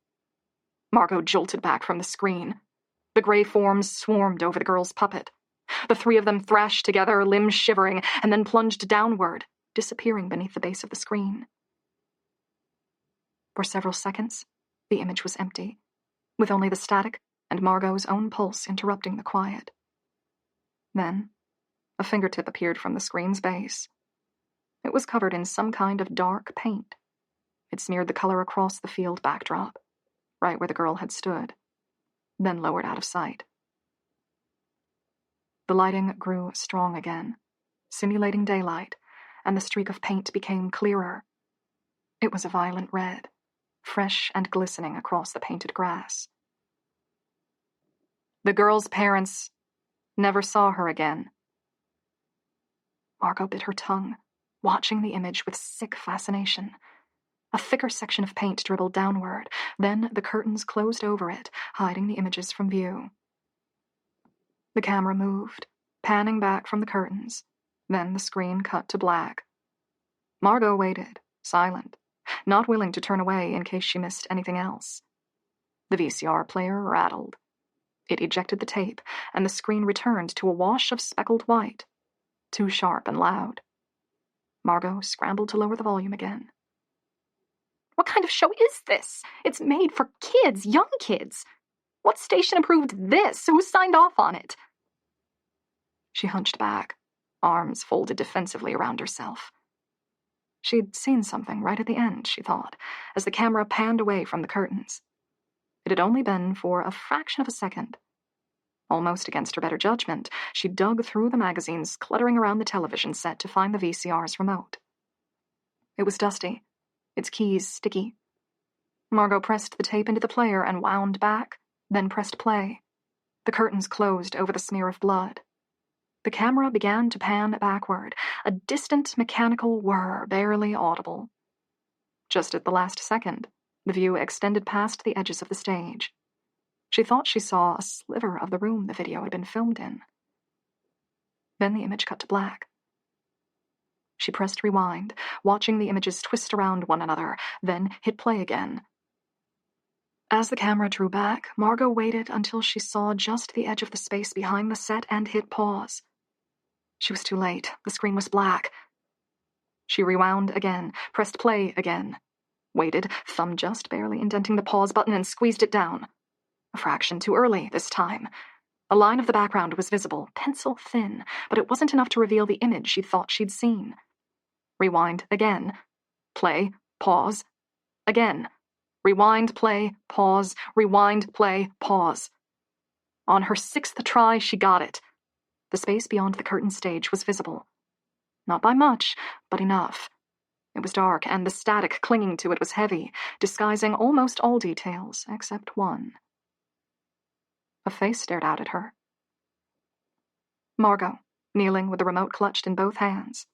Margot jolted back from the screen. The gray forms swarmed over the girl's puppet. The 3 of them thrashed together, limbs shivering, and then plunged downward, disappearing beneath the base of the screen. For several seconds, the image was empty, with only the static and Margot's own pulse interrupting the quiet. Then, a fingertip appeared from the screen's base. It was covered in some kind of dark paint. It smeared the color across the field backdrop, right where the girl had stood, then lowered out of sight. The lighting grew strong again, simulating daylight, and the streak of paint became clearer. It was a violent red, fresh and glistening across the painted grass. The girl's parents never saw her again. Margot bit her tongue, watching the image with sick fascination. A thicker section of paint dribbled downward, then the curtains closed over it, hiding the images from view. The camera moved, panning back from the curtains. Then the screen cut to black. Margot waited, silent, not willing to turn away in case she missed anything else. The VCR player rattled. It ejected the tape, and the screen returned to a wash of speckled white, too sharp and loud. Margot scrambled to lower the volume again. What kind of show is this? It's made for kids, young kids. What station approved this? Who signed off on it? She hunched back, arms folded defensively around herself. She'd seen something right at the end, she thought, as the camera panned away from the curtains. It had only been for a fraction of a second. Almost against her better judgment, she dug through the magazines cluttering around the television set to find the VCR's remote. It was dusty, its keys sticky. Margot pressed the tape into the player and wound back, then pressed play. The curtains closed over the smear of blood. The camera began to pan backward, a distant mechanical whir barely audible. Just at the last second, the view extended past the edges of the stage. She thought she saw a sliver of the room the video had been filmed in. Then the image cut to black. She pressed rewind, watching the images twist around one another, then hit play again. As the camera drew back, Margot waited until she saw just the edge of the space behind the set and hit pause. She was too late. The screen was black. She rewound again, pressed play again, waited, thumb just barely indenting the pause button, and squeezed it down. A fraction too early this time. A line of the background was visible, pencil thin, but it wasn't enough to reveal the image she thought she'd seen. Rewind again. Play, pause. Again. Rewind, play, pause. Rewind, play, pause. On her sixth try, she got it. The space beyond the curtain stage was visible. Not by much, but enough. It was dark, and the static clinging to it was heavy, disguising almost all details except one. A face stared out at her. Margot, kneeling with the remote clutched in both hands,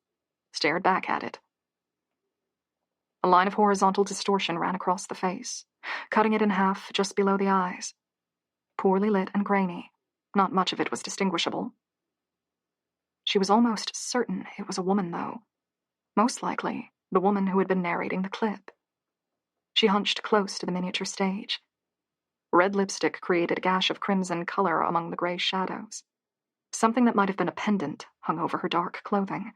stared back at it. A line of horizontal distortion ran across the face, cutting it in half just below the eyes. Poorly lit and grainy, not much of it was distinguishable. She was almost certain it was a woman, though. Most likely, the woman who had been narrating the clip. She hunched close to the miniature stage. Red lipstick created a gash of crimson color among the gray shadows. Something that might have been a pendant hung over her dark clothing.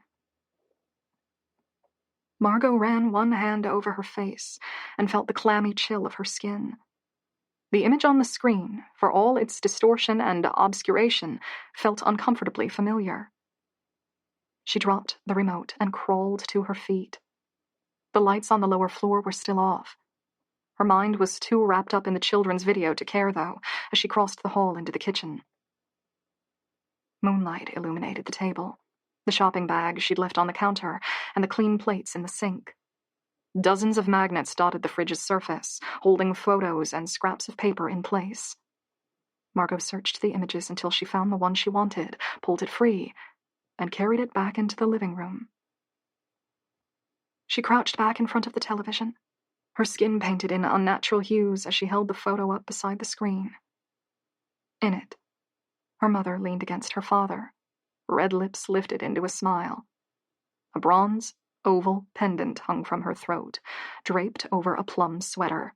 Margot ran one hand over her face and felt the clammy chill of her skin. The image on the screen, for all its distortion and obscuration, felt uncomfortably familiar. She dropped the remote and crawled to her feet. The lights on the lower floor were still off. Her mind was too wrapped up in the children's video to care, though, as she crossed the hall into the kitchen. Moonlight illuminated the table, the shopping bag she'd left on the counter, and the clean plates in the sink. Dozens of magnets dotted the fridge's surface, holding photos and scraps of paper in place. Margot searched the images until she found the one she wanted, pulled it free, and carried it back into the living room. She crouched back in front of the television, her skin painted in unnatural hues as she held the photo up beside the screen. In it, her mother leaned against her father, red lips lifted into a smile. A bronze, oval pendant hung from her throat, draped over a plum sweater.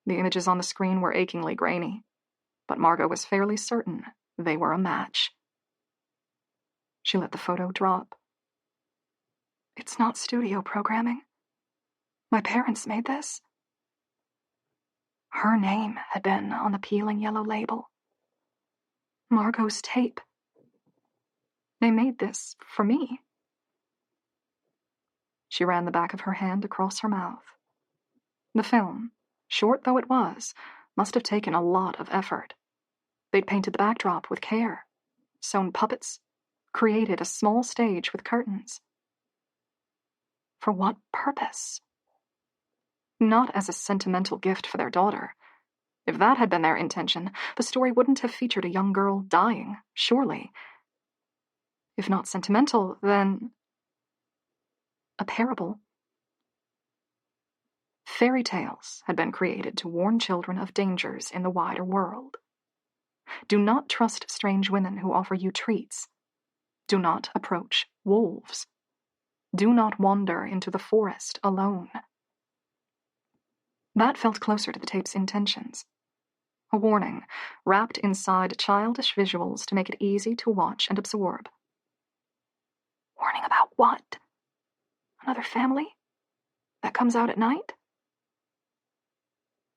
The images on the screen were achingly grainy, but Margot was fairly certain they were a match. She let the photo drop. It's not studio programming. My parents made this. Her name had been on the peeling yellow label. Margot's tape. They made this for me. She ran the back of her hand across her mouth. The film, short though it was, must have taken a lot of effort. They'd painted the backdrop with care, sewn puppets, created a small stage with curtains. For what purpose? Not as a sentimental gift for their daughter. If that had been their intention, the story wouldn't have featured a young girl dying, surely. If not sentimental, then a parable. Fairy tales had been created to warn children of dangers in the wider world. Do not trust strange women who offer you treats. Do not approach wolves. Do not wander into the forest alone. That felt closer to the tape's intentions. A warning, wrapped inside childish visuals to make it easy to watch and absorb. Warning about what? Another family? That comes out at night?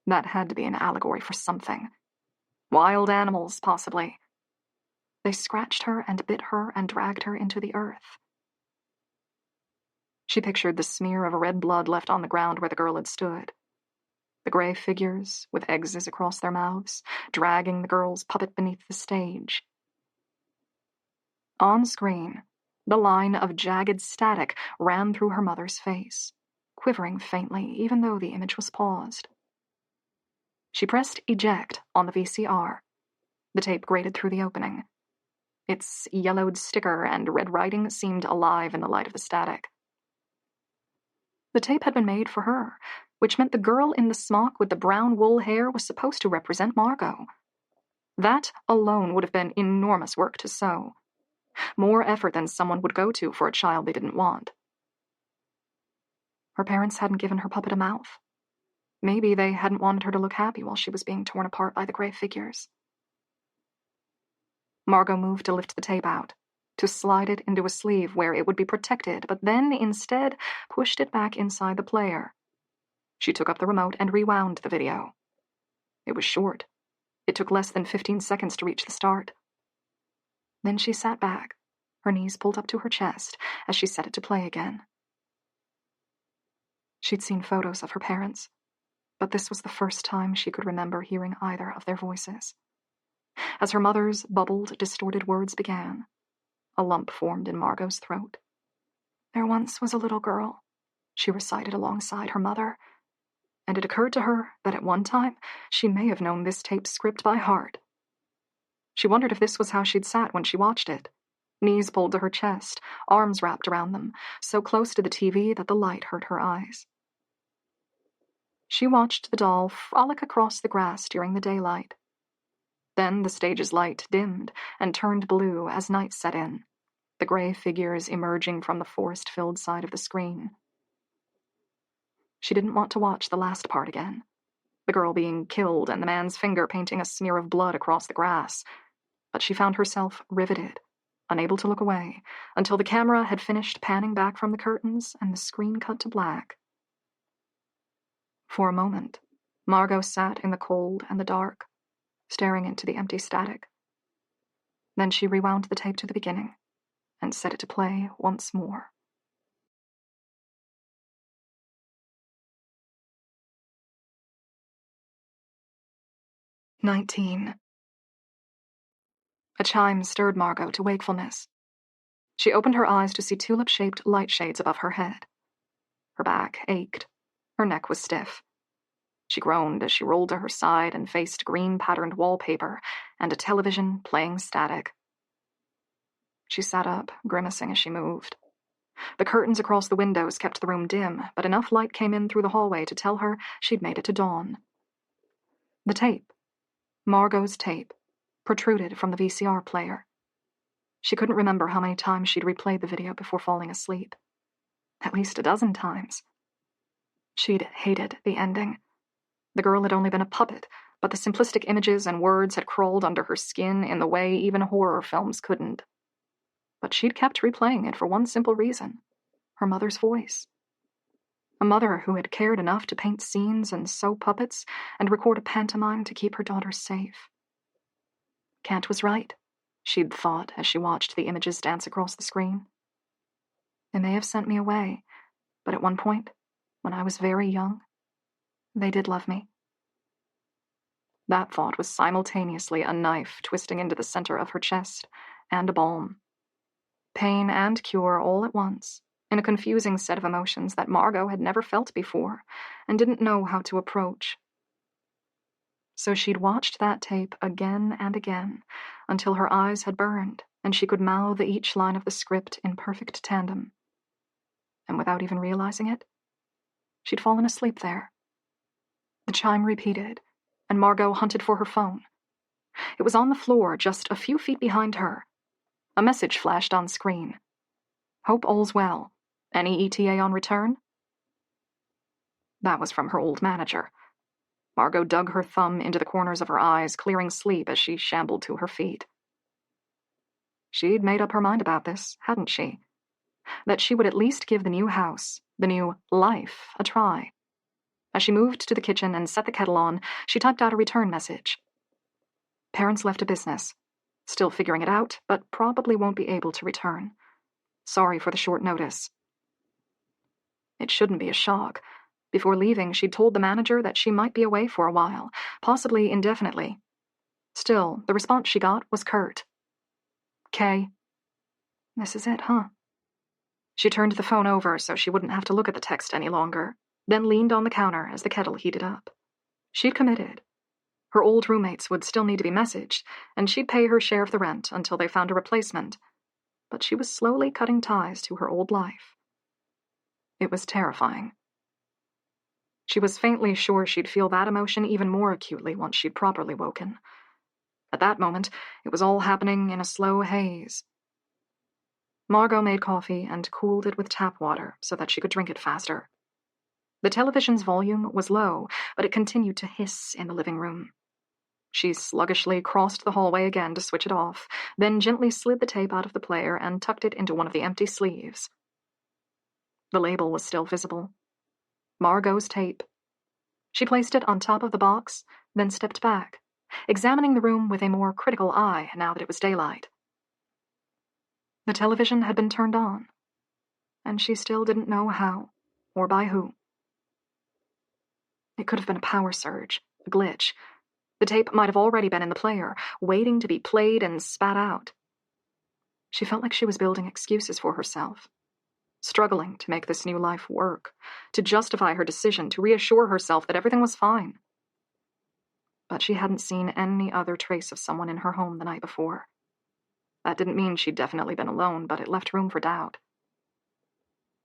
That had to be an allegory for something. Wild animals, possibly. They scratched her and bit her and dragged her into the earth. She pictured the smear of red blood left on the ground where the girl had stood. The gray figures, with X's across their mouths, dragging the girl's puppet beneath the stage. On screen, the line of jagged static ran through her mother's face, quivering faintly even though the image was paused. She pressed eject on the VCR. The tape grated through the opening. Its yellowed sticker and red writing seemed alive in the light of the static. The tape had been made for her, which meant the girl in the smock with the brown wool hair was supposed to represent Margot. That alone would have been enormous work to sew. More effort than someone would go to for a child they didn't want. Her parents hadn't given her puppet a mouth. Maybe they hadn't wanted her to look happy while she was being torn apart by the gray figures. Margot moved to lift the tape out, to slide it into a sleeve where it would be protected, but then instead pushed it back inside the player. She took up the remote and rewound the video. It was short. It took less than 15 seconds to reach the start. Then she sat back, her knees pulled up to her chest as she set it to play again. She'd seen photos of her parents, but this was the first time she could remember hearing either of their voices. As her mother's bubbled, distorted words began, a lump formed in Margot's throat. "There once was a little girl," she recited alongside her mother, and it occurred to her that at one time she may have known this tape script by heart. She wondered if this was how she'd sat when she watched it, knees pulled to her chest, arms wrapped around them, so close to the TV that the light hurt her eyes. She watched the doll frolic across the grass during the daylight. Then the stage's light dimmed and turned blue as night set in, the gray figures emerging from the forest-filled side of the screen. She didn't want to watch the last part again, the girl being killed and the man's finger painting a smear of blood across the grass, but she found herself riveted, unable to look away, until the camera had finished panning back from the curtains and the screen cut to black. For a moment, Margot sat in the cold and the dark, staring into the empty static. Then she rewound the tape to the beginning and set it to play once more. "19." A chime stirred Margot to wakefulness. She opened her eyes to see tulip-shaped light shades above her head. Her back ached. Her neck was stiff. She groaned as she rolled to her side and faced green-patterned wallpaper and a television playing static. She sat up, grimacing as she moved. The curtains across the windows kept the room dim, but enough light came in through the hallway to tell her she'd made it to dawn. The tape, Margot's tape, protruded from the VCR player. She couldn't remember how many times she'd replayed the video before falling asleep. At least a dozen times. She'd hated the ending. The girl had only been a puppet, but the simplistic images and words had crawled under her skin in the way even horror films couldn't. But she'd kept replaying it for one simple reason: her mother's voice. A mother who had cared enough to paint scenes and sew puppets and record a pantomime to keep her daughters safe. Kant was right, she'd thought as she watched the images dance across the screen. They may have sent me away, but at one point, when I was very young, they did love me. That thought was simultaneously a knife twisting into the center of her chest and a balm. Pain and cure all at once, in a confusing set of emotions that Margot had never felt before and didn't know how to approach. So she'd watched that tape again and again until her eyes had burned and she could mouth each line of the script in perfect tandem. And without even realizing it, she'd fallen asleep there. The chime repeated, and Margot hunted for her phone. It was on the floor just a few feet behind her. A message flashed on screen. "Hope all's well. Any ETA on return?" That was from her old manager. Margot dug her thumb into the corners of her eyes, clearing sleep as she shambled to her feet. She'd made up her mind about this, hadn't she? That she would at least give the new house, the new life, a try. As she moved to the kitchen and set the kettle on, she typed out a return message. "Parents left a business. Still figuring it out, but probably won't be able to return. Sorry for the short notice." It shouldn't be a shock. Before leaving, she'd told the manager that she might be away for a while, possibly indefinitely. Still, the response she got was curt. "Kay." This is it, huh? She turned the phone over so she wouldn't have to look at the text any longer, then leaned on the counter as the kettle heated up. She'd committed. Her old roommates would still need to be messaged, and she'd pay her share of the rent until they found a replacement. But she was slowly cutting ties to her old life. It was terrifying. She was faintly sure she'd feel that emotion even more acutely once she'd properly woken. At that moment, it was all happening in a slow haze. Margot made coffee and cooled it with tap water so that she could drink it faster. The television's volume was low, but it continued to hiss in the living room. She sluggishly crossed the hallway again to switch it off, then gently slid the tape out of the player and tucked it into one of the empty sleeves. The label was still visible. Margot's tape. She placed it on top of the box, then stepped back, examining the room with a more critical eye now that it was daylight. The television had been turned on, and she still didn't know how or by who. It could have been a power surge, a glitch. The tape might have already been in the player, waiting to be played and spat out. She felt like she was building excuses for herself, struggling to make this new life work, to justify her decision, to reassure herself that everything was fine. But she hadn't seen any other trace of someone in her home the night before. That didn't mean she'd definitely been alone, but it left room for doubt.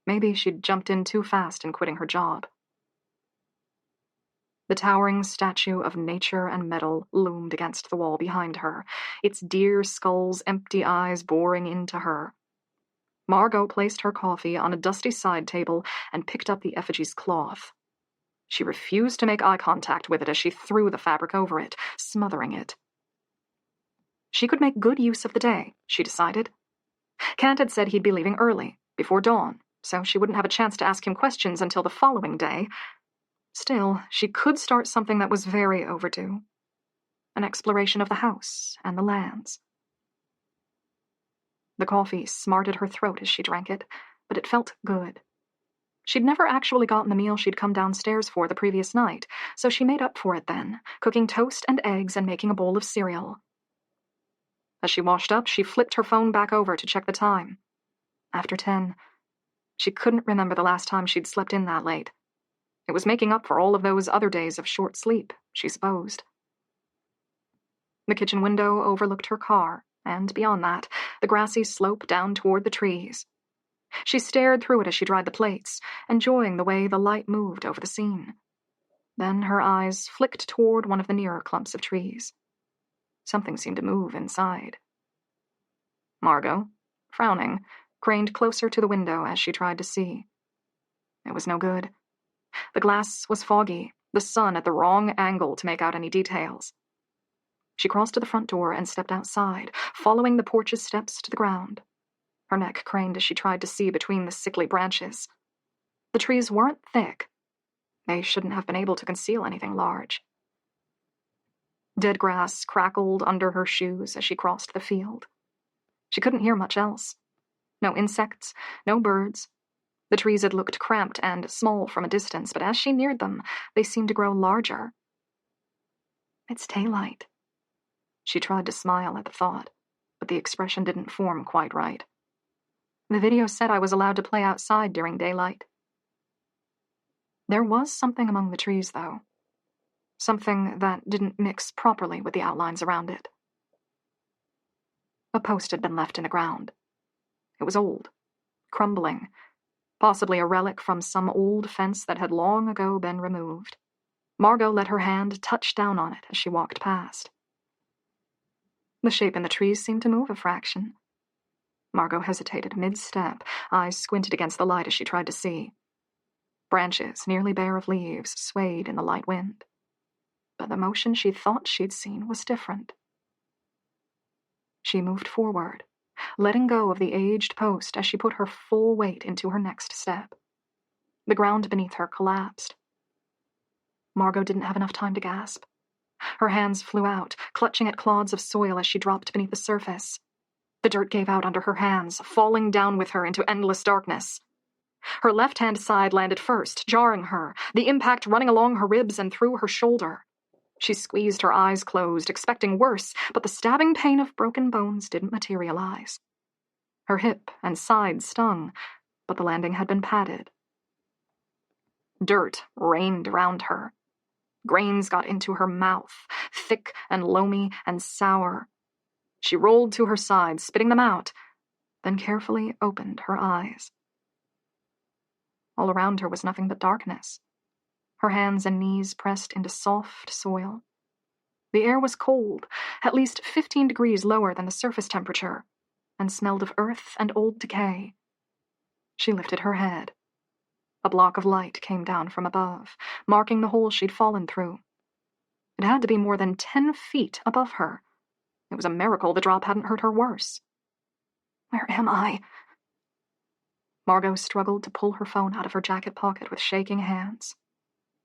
Maybe she'd jumped in too fast in quitting her job. The towering statue of nature and metal loomed against the wall behind her, its deer skull's empty eyes boring into her. Margot placed her coffee on a dusty side table and picked up the effigy's cloth. She refused to make eye contact with it as she threw the fabric over it, smothering it. She could make good use of the day, she decided. Kent had said he'd be leaving early, before dawn, so she wouldn't have a chance to ask him questions until the following day. Still, she could start something that was very overdue. An exploration of the house and the lands. The coffee smarted her throat as she drank it, but it felt good. She'd never actually gotten the meal she'd come downstairs for the previous night, so she made up for it then, cooking toast and eggs and making a bowl of cereal. As she washed up, she flipped her phone back over to check the time. After 10. She couldn't remember the last time she'd slept in that late. It was making up for all of those other days of short sleep, she supposed. The kitchen window overlooked her car, and beyond that, the grassy slope down toward the trees. She stared through it as she dried the plates, enjoying the way the light moved over the scene. Then her eyes flicked toward one of the nearer clumps of trees. Something seemed to move inside. Margot, frowning, craned closer to the window as she tried to see. It was no good. The glass was foggy, the sun at the wrong angle to make out any details. She crossed to the front door and stepped outside, following the porch's steps to the ground. Her neck craned as she tried to see between the sickly branches. The trees weren't thick. They shouldn't have been able to conceal anything large. Dead grass crackled under her shoes as she crossed the field. She couldn't hear much else. No insects, no birds. The trees had looked cramped and small from a distance, but as she neared them, they seemed to grow larger. It's daylight. She tried to smile at the thought, but the expression didn't form quite right. The video said I was allowed to play outside during daylight. There was something among the trees, though. Something that didn't mix properly with the outlines around it. A post had been left in the ground. It was old, crumbling, possibly a relic from some old fence that had long ago been removed. Margot let her hand touch down on it as she walked past. The shape in the trees seemed to move a fraction. Margot hesitated mid-step, eyes squinted against the light as she tried to see. Branches, nearly bare of leaves, swayed in the light wind. But the motion she thought she'd seen was different. She moved forward, letting go of the aged post as she put her full weight into her next step. The ground beneath her collapsed. Margot didn't have enough time to gasp. Her hands flew out, clutching at clods of soil as she dropped beneath the surface. The dirt gave out under her hands, falling down with her into endless darkness. Her left-hand side landed first, jarring her, the impact running along her ribs and through her shoulder. She squeezed her eyes closed, expecting worse, but the stabbing pain of broken bones didn't materialize. Her hip and side stung, but the landing had been padded. Dirt rained around her. Grains got into her mouth, thick and loamy and sour. She rolled to her side, spitting them out, then carefully opened her eyes. All around her was nothing but darkness. Her hands and knees pressed into soft soil. The air was cold, at least 15 degrees lower than the surface temperature, and smelled of earth and old decay. She lifted her head. A block of light came down from above, marking the hole she'd fallen through. It had to be more than 10 feet above her. It was a miracle the drop hadn't hurt her worse. Where am I? Margot struggled to pull her phone out of her jacket pocket with shaking hands.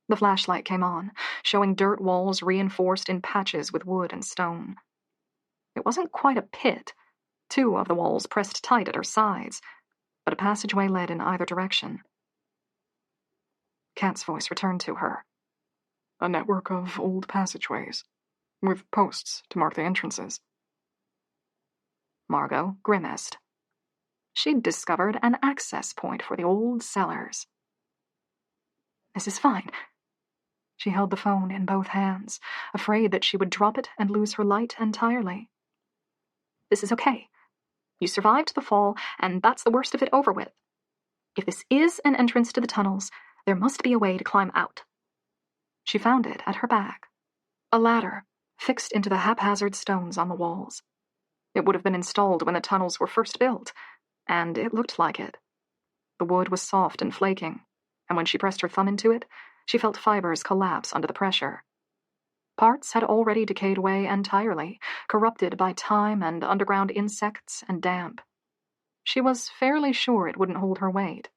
The flashlight came on, showing dirt walls reinforced in patches with wood and stone. It wasn't quite a pit. 2 of the walls pressed tight at her sides, but a passageway led in either direction. Kat's voice returned to her. A network of old passageways, with posts to mark the entrances. Margot grimaced. She'd discovered an access point for the old cellars. This is fine. She held the phone in both hands, afraid that she would drop it and lose her light entirely. This is okay. You survived the fall, and that's the worst of it over with. If this is an entrance to the tunnels, there must be a way to climb out. She found it at her back. A ladder, fixed into the haphazard stones on the walls. It would have been installed when the tunnels were first built, and it looked like it. The wood was soft and flaking, and when she pressed her thumb into it, she felt fibers collapse under the pressure. Parts had already decayed away entirely, corrupted by time and underground insects and damp. She was fairly sure it wouldn't hold her weight.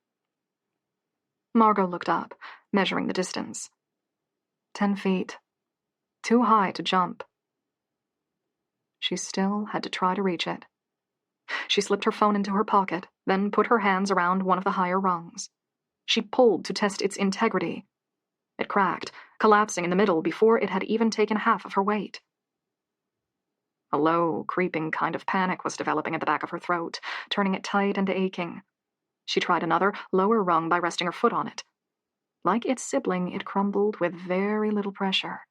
Margot looked up, measuring the distance. 10 feet. Too high to jump. She still had to try to reach it. She slipped her phone into her pocket, then put her hands around one of the higher rungs. She pulled to test its integrity. It cracked, collapsing in the middle before it had even taken half of her weight. A low, creeping kind of panic was developing at the back of her throat, turning it tight and aching. She tried another, lower rung by resting her foot on it. Like its sibling, it crumbled with very little pressure.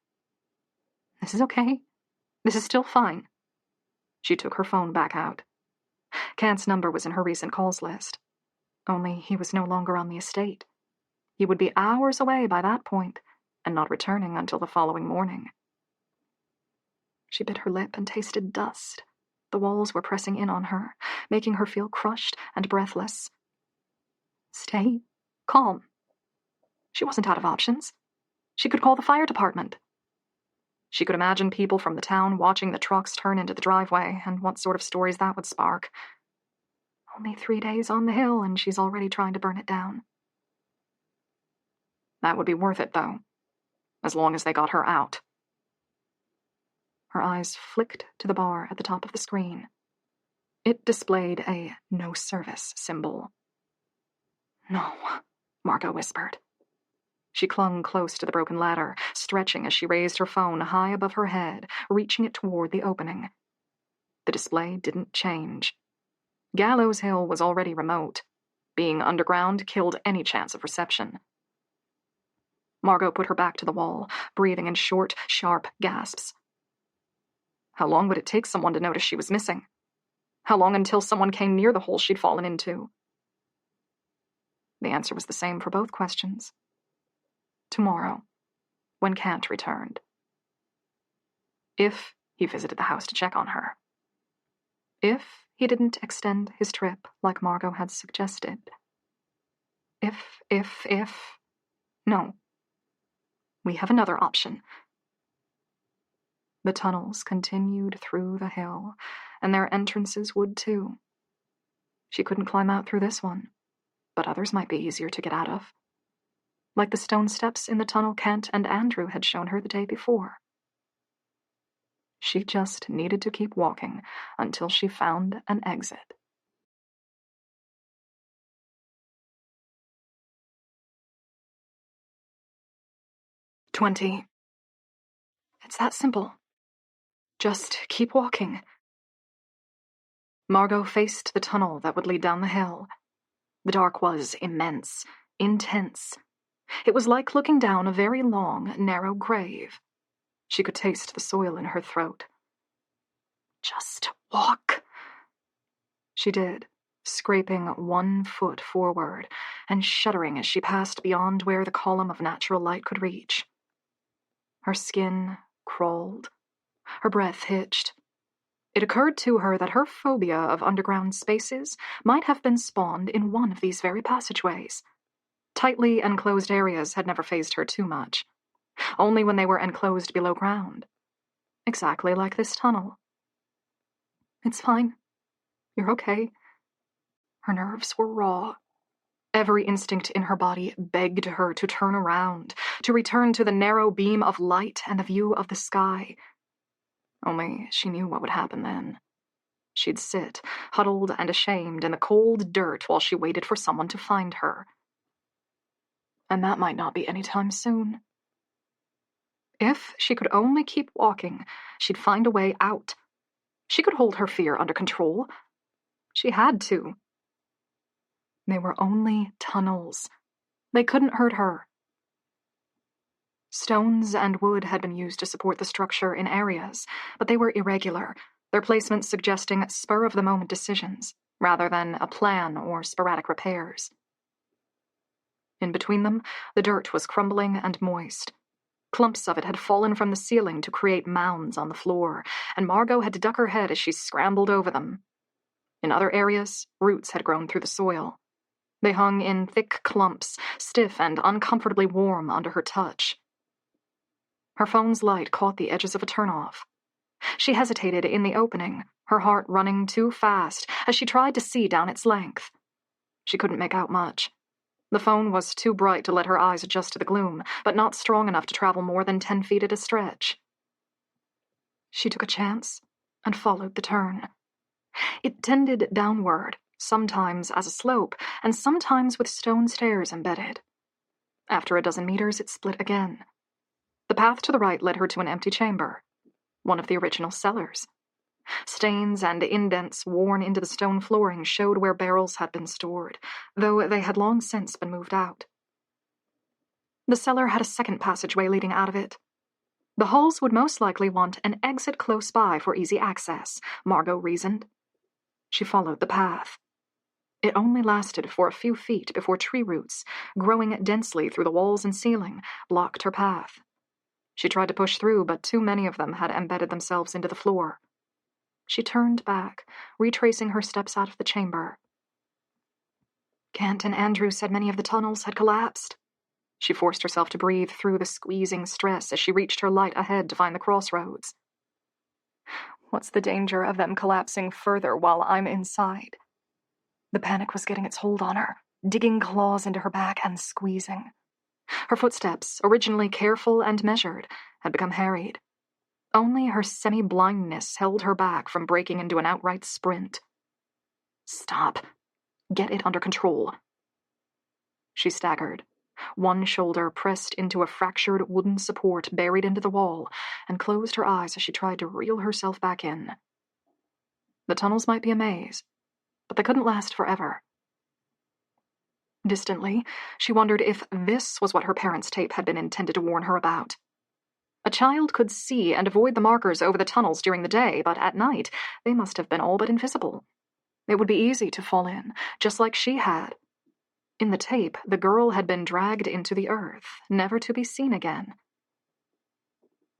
This is okay. This is still fine. She took her phone back out. Kant's number was in her recent calls list. Only he was no longer on the estate. He would be hours away by that point, and not returning until the following morning. She bit her lip and tasted dust. The walls were pressing in on her, making her feel crushed and breathless. Stay calm. She wasn't out of options. She could call the fire department. She could imagine people from the town watching the trucks turn into the driveway, and what sort of stories that would spark. Only 3 days on the hill, and she's already trying to burn it down. That would be worth it, though, as long as they got her out. Her eyes flicked to the bar at the top of the screen. It displayed a no service symbol. No, Margot whispered. She clung close to the broken ladder, stretching as she raised her phone high above her head, reaching it toward the opening. The display didn't change. Gallows Hill was already remote. Being underground killed any chance of reception. Margot put her back to the wall, breathing in short, sharp gasps. How long would it take someone to notice she was missing? How long until someone came near the hole she'd fallen into? The answer was the same for both questions. Tomorrow, when Kant returned. If he visited the house to check on her. If he didn't extend his trip like Margot had suggested. If. No. We have another option. The tunnels continued through the hill, and their entrances would too. She couldn't climb out through this one, but others might be easier to get out of. Like the stone steps in the tunnel Kent and Andrew had shown her the day before. She just needed to keep walking until she found an exit. 20. It's that simple. Just keep walking. Margot faced the tunnel that would lead down the hill. The dark was immense, intense. It was like looking down a very long, narrow grave. She could taste the soil in her throat. Just walk. She did, scraping 1 foot forward and shuddering as she passed beyond where the column of natural light could reach. Her skin crawled. Her breath hitched. It occurred to her that her phobia of underground spaces might have been spawned in one of these very passageways. Tightly enclosed areas had never fazed her too much. Only when they were enclosed below ground. Exactly like this tunnel. It's fine. You're okay. Her nerves were raw. Every instinct in her body begged her to turn around, to return to the narrow beam of light and the view of the sky. Only she knew what would happen then. She'd sit, huddled and ashamed, in the cold dirt while she waited for someone to find her. And that might not be any time soon. If she could only keep walking, she'd find a way out. She could hold her fear under control. She had to. They were only tunnels. They couldn't hurt her. Stones and wood had been used to support the structure in areas, but they were irregular, their placement suggesting spur-of-the-moment decisions, rather than a plan or sporadic repairs. In between them, the dirt was crumbling and moist. Clumps of it had fallen from the ceiling to create mounds on the floor, and Margot had to duck her head as she scrambled over them. In other areas, roots had grown through the soil. They hung in thick clumps, stiff and uncomfortably warm under her touch. Her phone's light caught the edges of a turnoff. She hesitated in the opening, her heart running too fast as she tried to see down its length. She couldn't make out much. The phone was too bright to let her eyes adjust to the gloom, but not strong enough to travel more than 10 feet at a stretch. She took a chance and followed the turn. It tended downward, sometimes as a slope, and sometimes with stone stairs embedded. After a dozen meters, it split again. The path to the right led her to an empty chamber, one of the original cellars. Stains and indents worn into the stone flooring showed where barrels had been stored, though they had long since been moved out. The cellar had a second passageway leading out of it. The Hulls would most likely want an exit close by for easy access, Margot reasoned. She followed the path. It only lasted for a few feet before tree roots, growing densely through the walls and ceiling, blocked her path. She tried to push through, but too many of them had embedded themselves into the floor. She turned back, retracing her steps out of the chamber. Kent and Andrew said many of the tunnels had collapsed. She forced herself to breathe through the squeezing stress as she reached her light ahead to find the crossroads. What's the danger of them collapsing further while I'm inside? The panic was getting its hold on her, digging claws into her back and squeezing. Her footsteps, originally careful and measured, had become harried. Only her semi-blindness held her back from breaking into an outright sprint. Stop. Get it under control. She staggered, one shoulder pressed into a fractured wooden support buried into the wall, and closed her eyes as she tried to reel herself back in. The tunnels might be a maze, but they couldn't last forever. Distantly, she wondered if this was what her parents' tape had been intended to warn her about. A child could see and avoid the markers over the tunnels during the day, but at night, they must have been all but invisible. It would be easy to fall in, just like she had. In the tape, the girl had been dragged into the earth, never to be seen again.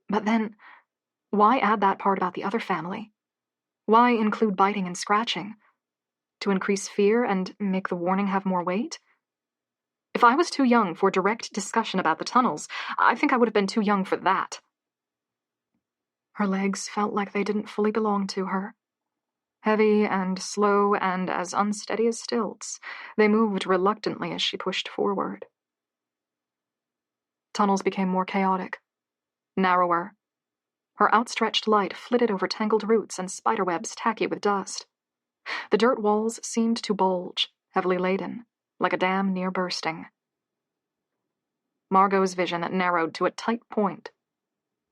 But then, why add that part about the other family? Why include biting and scratching? To increase fear and make the warning have more weight? If I was too young for direct discussion about the tunnels, I think I would have been too young for that. Her legs felt like they didn't fully belong to her. Heavy and slow and as unsteady as stilts, they moved reluctantly as she pushed forward. Tunnels became more chaotic, narrower. Her outstretched light flitted over tangled roots and spiderwebs tacky with dust. The dirt walls seemed to bulge, heavily laden, like a dam near bursting. Margot's vision narrowed to a tight point.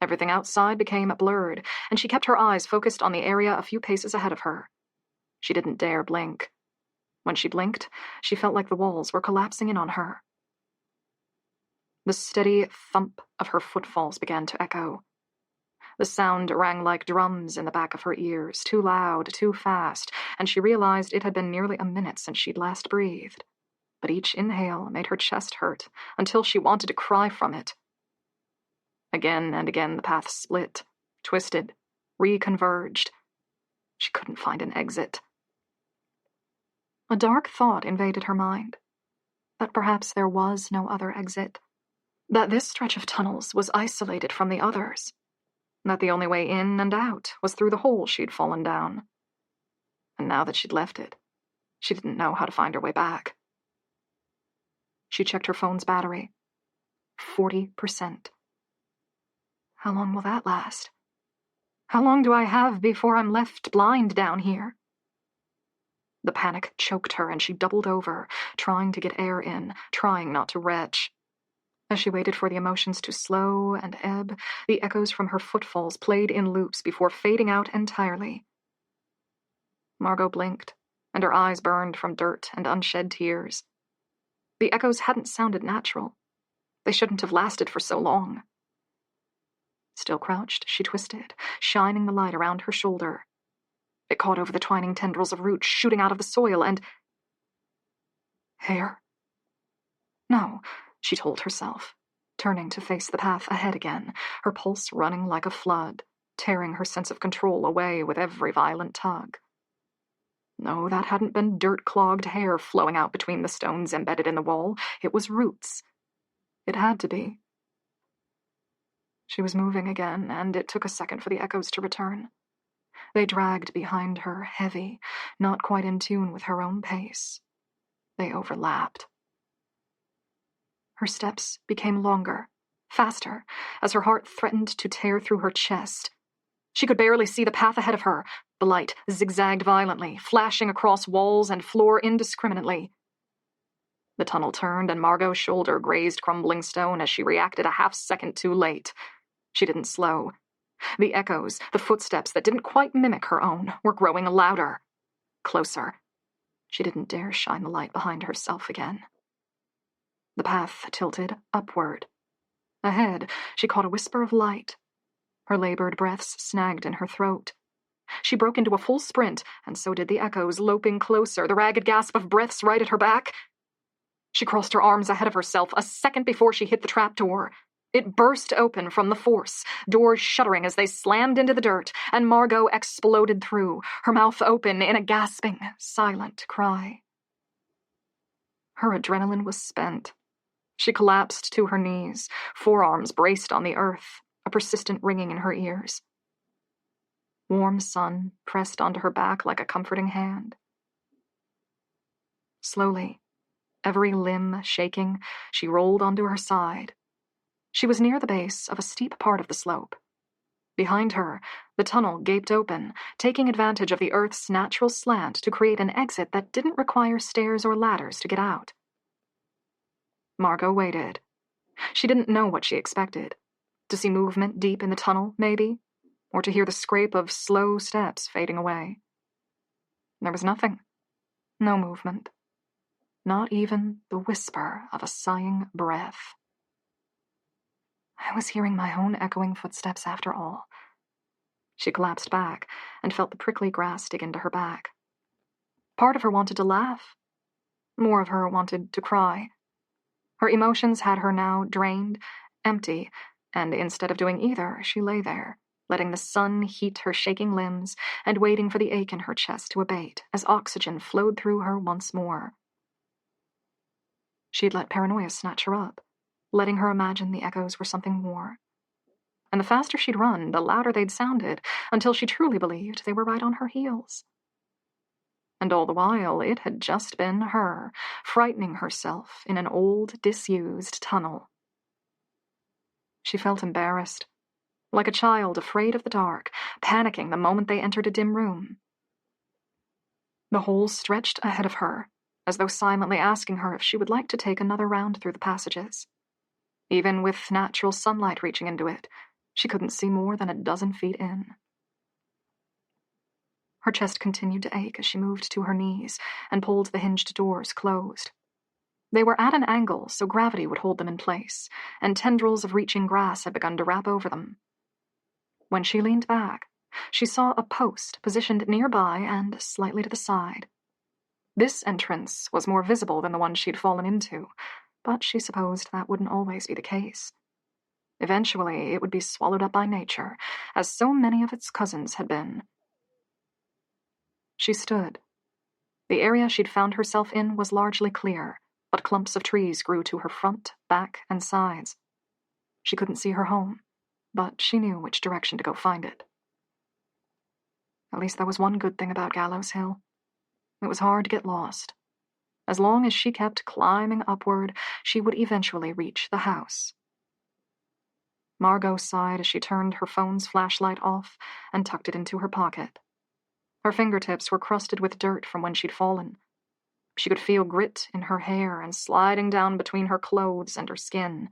Everything outside became blurred, and she kept her eyes focused on the area a few paces ahead of her. She didn't dare blink. When she blinked, she felt like the walls were collapsing in on her. The steady thump of her footfalls began to echo. The sound rang like drums in the back of her ears, too loud, too fast, and she realized it had been nearly a minute since she'd last breathed. But each inhale made her chest hurt, until she wanted to cry from it. Again and again the path split, twisted, reconverged. She couldn't find an exit. A dark thought invaded her mind, that perhaps there was no other exit, that this stretch of tunnels was isolated from the others, that the only way in and out was through the hole she'd fallen down. And now that she'd left it, she didn't know how to find her way back. She checked her phone's battery. 40%. How long will that last? How long do I have before I'm left blind down here? The panic choked her, and she doubled over, trying to get air in, trying not to retch. As she waited for the emotions to slow and ebb, the echoes from her footfalls played in loops before fading out entirely. Margot blinked, and her eyes burned from dirt and unshed tears. The echoes hadn't sounded natural. They shouldn't have lasted for so long. Still crouched, she twisted, shining the light around her shoulder. It caught over the twining tendrils of roots shooting out of the soil, and... hair? No, she told herself, turning to face the path ahead again, her pulse running like a flood, tearing her sense of control away with every violent tug. No, that hadn't been dirt-clogged hair flowing out between the stones embedded in the wall. It was roots. It had to be. She was moving again, and it took a second for the echoes to return. They dragged behind her, heavy, not quite in tune with her own pace. They overlapped. Her steps became longer, faster, as her heart threatened to tear through her chest. She could barely see the path ahead of her. The light zigzagged violently, flashing across walls and floor indiscriminately. The tunnel turned, and Margot's shoulder grazed crumbling stone as she reacted a half-second too late. She didn't slow. The echoes, the footsteps that didn't quite mimic her own, were growing louder. Closer. She didn't dare shine the light behind herself again. The path tilted upward. Ahead, she caught a whisper of light. Her labored breaths snagged in her throat. She broke into a full sprint, and so did the echoes, loping closer, the ragged gasp of breaths right at her back. She crossed her arms ahead of herself a second before she hit the trapdoor. It burst open from the force, doors shuddering as they slammed into the dirt, and Margot exploded through, her mouth open in a gasping, silent cry. Her adrenaline was spent. She collapsed to her knees, forearms braced on the earth, a persistent ringing in her ears. Warm sun pressed onto her back like a comforting hand. Slowly, every limb shaking, she rolled onto her side. She was near the base of a steep part of the slope. Behind her, the tunnel gaped open, taking advantage of the earth's natural slant to create an exit that didn't require stairs or ladders to get out. Margot waited. She didn't know what she expected. To see movement deep in the tunnel, maybe? Or to hear the scrape of slow steps fading away. There was nothing. No movement. Not even the whisper of a sighing breath. I was hearing my own echoing footsteps after all. She collapsed back and felt the prickly grass dig into her back. Part of her wanted to laugh. More of her wanted to cry. Her emotions had her now drained, empty, and instead of doing either, she lay there, letting the sun heat her shaking limbs and waiting for the ache in her chest to abate as oxygen flowed through her once more. She'd let paranoia snatch her up, letting her imagine the echoes were something more. And the faster she'd run, the louder they'd sounded, until she truly believed they were right on her heels. And all the while, it had just been her, frightening herself in an old, disused tunnel. She felt embarrassed, like a child afraid of the dark, panicking the moment they entered a dim room. The hole stretched ahead of her, as though silently asking her if she would like to take another round through the passages. Even with natural sunlight reaching into it, she couldn't see more than a dozen feet in. Her chest continued to ache as she moved to her knees and pulled the hinged doors closed. They were at an angle, so gravity would hold them in place, and tendrils of reaching grass had begun to wrap over them. When she leaned back, she saw a post positioned nearby and slightly to the side. This entrance was more visible than the one she'd fallen into, but she supposed that wouldn't always be the case. Eventually, it would be swallowed up by nature, as so many of its cousins had been. She stood. The area she'd found herself in was largely clear, but clumps of trees grew to her front, back, and sides. She couldn't see her home, but she knew which direction to go find it. At least there was one good thing about Gallows Hill. It was hard to get lost. As long as she kept climbing upward, she would eventually reach the house. Margot sighed as she turned her phone's flashlight off and tucked it into her pocket. Her fingertips were crusted with dirt from when she'd fallen. She could feel grit in her hair and sliding down between her clothes and her skin.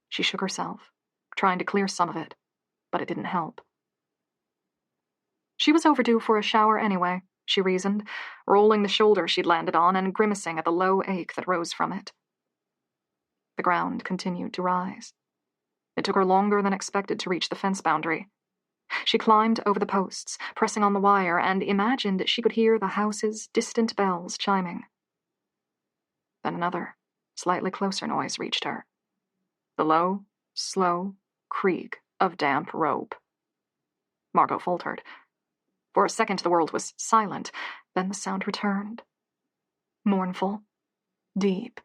She shook herself, trying to clear some of it, but it didn't help. She was overdue for a shower anyway, she reasoned, rolling the shoulder she'd landed on and grimacing at the low ache that rose from it. The ground continued to rise. It took her longer than expected to reach the fence boundary. She climbed over the posts, pressing on the wire, and imagined she could hear the house's distant bells chiming. Then another, slightly closer noise reached her. The low, slow creak of damp rope. Margot faltered. For a second the world was silent, then the sound returned. Mournful, deep,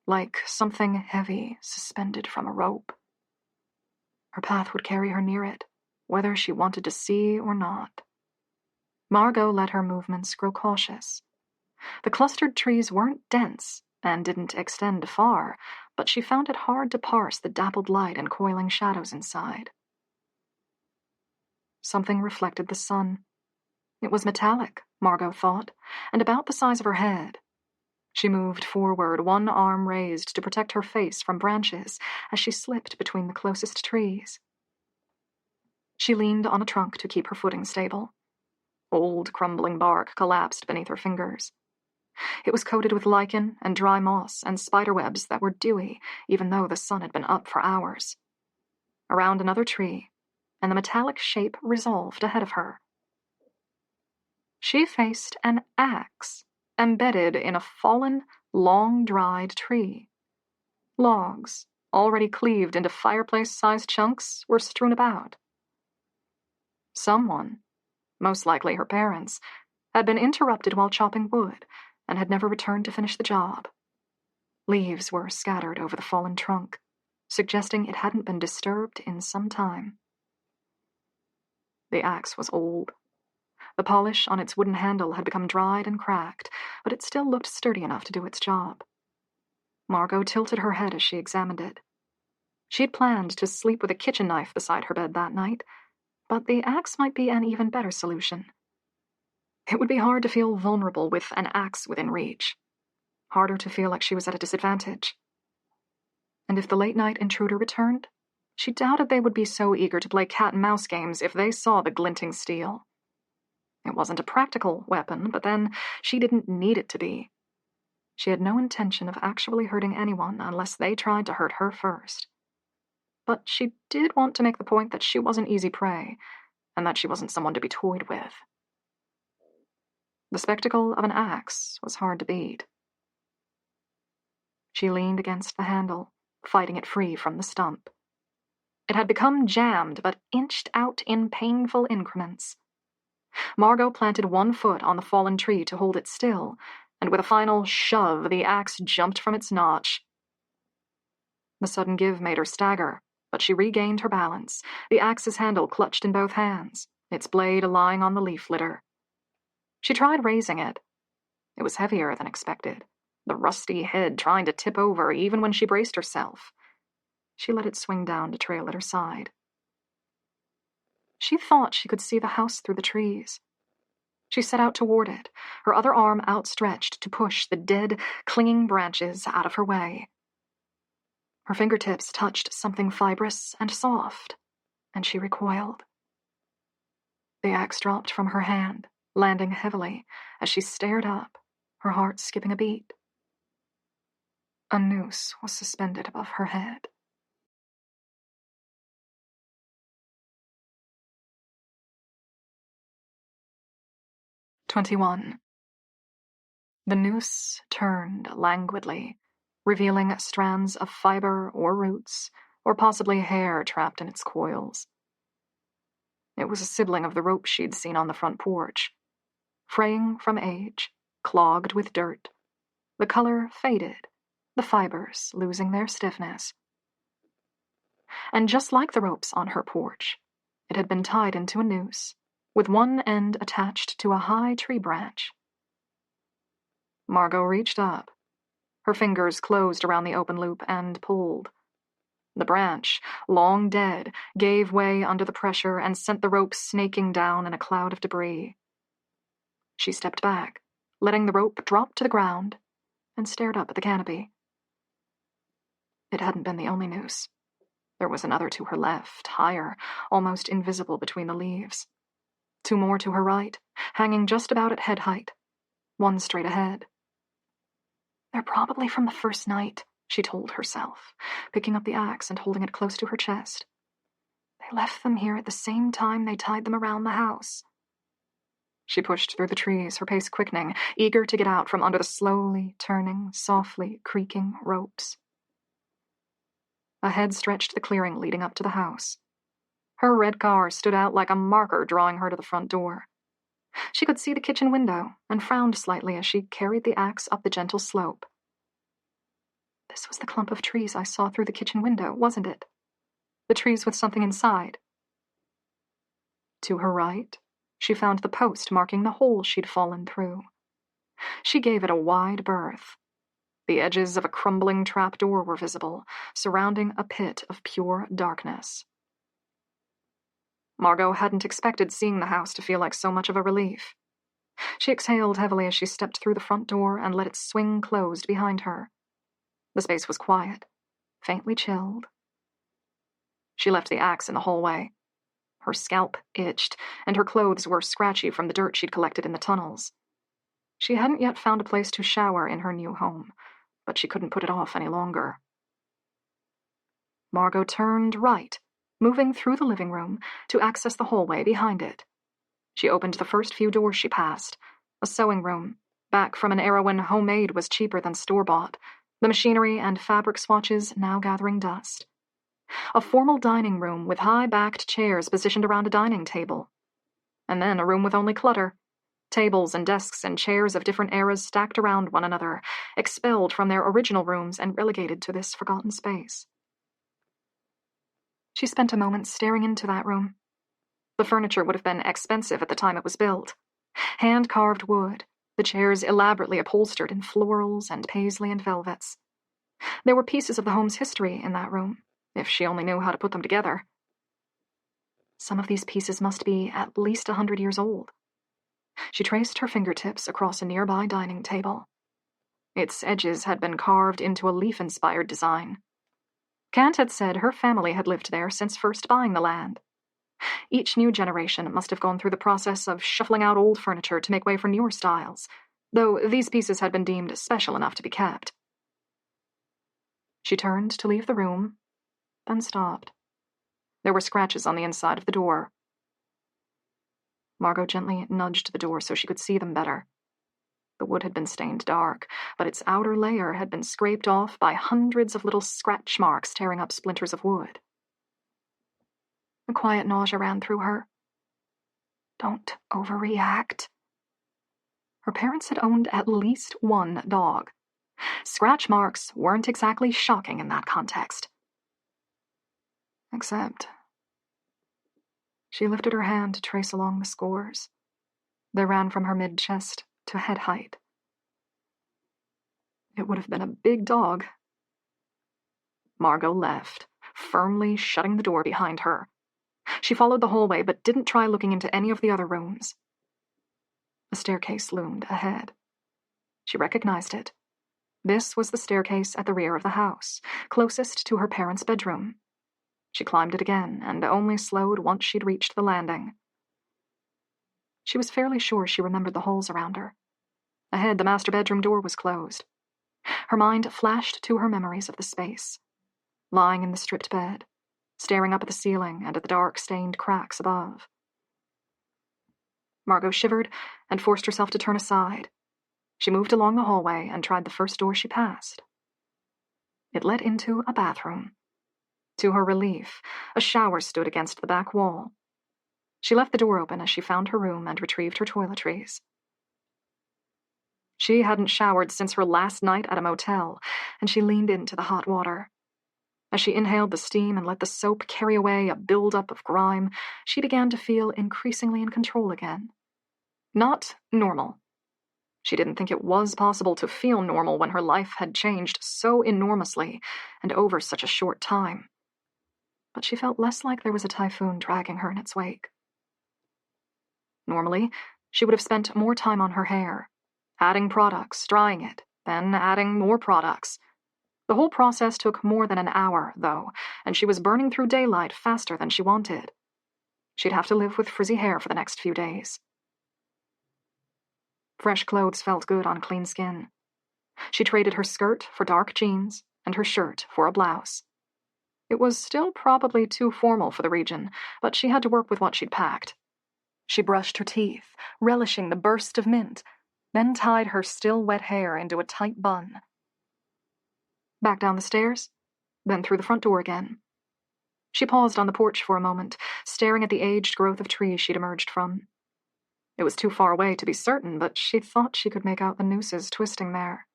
like something heavy suspended from a rope. Her path would carry her near it, whether she wanted to see or not. Margot let her movements grow cautious. The clustered trees weren't dense and didn't extend far, but she found it hard to parse the dappled light and coiling shadows inside. Something reflected the sun. It was metallic, Margot thought, and about the size of her head. She moved forward, one arm raised to protect her face from branches as she slipped between the closest trees. She leaned on a trunk to keep her footing stable. Old, crumbling bark collapsed beneath her fingers. It was coated with lichen and dry moss and spiderwebs that were dewy, even though the sun had been up for hours. Around another tree, and the metallic shape resolved ahead of her. She faced an axe embedded in a fallen, long-dried tree. Logs, already cleaved into fireplace-sized chunks, were strewn about. Someone, most likely her parents, had been interrupted while chopping wood and had never returned to finish the job. Leaves were scattered over the fallen trunk, suggesting it hadn't been disturbed in some time. The axe was old. The polish on its wooden handle had become dried and cracked, but it still looked sturdy enough to do its job. Margot tilted her head as she examined it. She'd planned to sleep with a kitchen knife beside her bed that night, but the axe might be an even better solution. It would be hard to feel vulnerable with an axe within reach. Harder to feel like she was at a disadvantage. And if the late-night intruder returned, she doubted they would be so eager to play cat-and-mouse games if they saw the glinting steel. It wasn't a practical weapon, but then she didn't need it to be. She had no intention of actually hurting anyone unless they tried to hurt her first. But she did want to make the point that she wasn't easy prey, and that she wasn't someone to be toyed with. The spectacle of an axe was hard to beat. She leaned against the handle, fighting it free from the stump. It had become jammed, but inched out in painful increments. Margot planted one foot on the fallen tree to hold it still, and with a final shove, the axe jumped from its notch. The sudden give made her stagger, but she regained her balance, the axe's handle clutched in both hands, its blade lying on the leaf litter. She tried raising it. It was heavier than expected, the rusty head trying to tip over even when she braced herself. She let it swing down to trail at her side. She thought she could see the house through the trees. She set out toward it, her other arm outstretched to push the dead, clinging branches out of her way. Her fingertips touched something fibrous and soft, and she recoiled. The axe dropped from her hand, landing heavily as she stared up, her heart skipping a beat. A noose was suspended above her head. "21. The noose turned languidly, revealing strands of fiber or roots, or possibly hair trapped in its coils. It was a sibling of the rope she'd seen on the front porch. Fraying from age, clogged with dirt, the color faded, the fibers losing their stiffness. And just like the ropes on her porch, it had been tied into a noose, with one end attached to a high tree branch. Margot reached up. Her fingers closed around the open loop and pulled. The branch, long dead, gave way under the pressure and sent the rope snaking down in a cloud of debris. She stepped back, letting the rope drop to the ground, and stared up at the canopy. It hadn't been the only noose. There was another to her left, higher, almost invisible between the leaves. Two more to her right, hanging just about at head height. One straight ahead. "They're probably from the first night," she told herself, picking up the axe and holding it close to her chest. "They left them here at the same time they tied them around the house." She pushed through the trees, her pace quickening, eager to get out from under the slowly turning, softly creaking ropes. Ahead stretched the clearing leading up to the house. Her red car stood out like a marker drawing her to the front door. She could see the kitchen window and frowned slightly as she carried the axe up the gentle slope. This was the clump of trees I saw through the kitchen window, wasn't it? The trees with something inside. To her right, she found the post marking the hole she'd fallen through. She gave it a wide berth. The edges of a crumbling trapdoor were visible, surrounding a pit of pure darkness. Margot hadn't expected seeing the house to feel like so much of a relief. She exhaled heavily as she stepped through the front door and let it swing closed behind her. The space was quiet, faintly chilled. She left the axe in the hallway. Her scalp itched, and her clothes were scratchy from the dirt she'd collected in the tunnels. She hadn't yet found a place to shower in her new home, but she couldn't put it off any longer. Margot turned right, moving through the living room to access the hallway behind it. She opened the first few doors she passed. A sewing room, back from an era when homemade was cheaper than store-bought, the machinery and fabric swatches now gathering dust. A formal dining room with high-backed chairs positioned around a dining table. And then a room with only clutter. Tables and desks and chairs of different eras stacked around one another, expelled from their original rooms and relegated to this forgotten space. She spent a moment staring into that room. The furniture would have been expensive at the time it was built. Hand-carved wood, the chairs elaborately upholstered in florals and paisley and velvets. There were pieces of the home's history in that room, if she only knew how to put them together. Some of these pieces must be at least 100 years old. She traced her fingertips across a nearby dining table. Its edges had been carved into a leaf-inspired design. Kant had said her family had lived there since first buying the land. Each new generation must have gone through the process of shuffling out old furniture to make way for newer styles, though these pieces had been deemed special enough to be kept. She turned to leave the room, then stopped. There were scratches on the inside of the door. Margot gently nudged the door so she could see them better. The wood had been stained dark, but its outer layer had been scraped off by hundreds of little scratch marks tearing up splinters of wood. A quiet nausea ran through her. Don't overreact. Her parents had owned at least one dog. Scratch marks weren't exactly shocking in that context. Except... She lifted her hand to trace along the scores. They ran from her mid-chest to head height. It would have been a big dog. Margot left, firmly shutting the door behind her. She followed the hallway, but didn't try looking into any of the other rooms. A staircase loomed ahead. She recognized it. This was the staircase at the rear of the house, closest to her parents' bedroom. She climbed it again, and only slowed once she'd reached the landing. She was fairly sure she remembered the halls around her. Ahead, the master bedroom door was closed. Her mind flashed to her memories of the space. Lying in the stripped bed, staring up at the ceiling and at the dark, stained cracks above. Margot shivered and forced herself to turn aside. She moved along the hallway and tried the first door she passed. It led into a bathroom. To her relief, a shower stood against the back wall. She left the door open as she found her room and retrieved her toiletries. She hadn't showered since her last night at a motel, and she leaned into the hot water. As she inhaled the steam and let the soap carry away a buildup of grime, she began to feel increasingly in control again. Not normal. She didn't think it was possible to feel normal when her life had changed so enormously and over such a short time. But she felt less like there was a typhoon dragging her in its wake. Normally, she would have spent more time on her hair, adding products, drying it, then adding more products. The whole process took more than an hour, though, and she was burning through daylight faster than she wanted. She'd have to live with frizzy hair for the next few days. Fresh clothes felt good on clean skin. She traded her skirt for dark jeans and her shirt for a blouse. It was still probably too formal for the region, but she had to work with what she'd packed. She brushed her teeth, relishing the burst of mint, then tied her still wet hair into a tight bun. Back down the stairs, then through the front door again. She paused on the porch for a moment, staring at the aged growth of trees she'd emerged from. It was too far away to be certain, but she thought she could make out the nooses twisting there,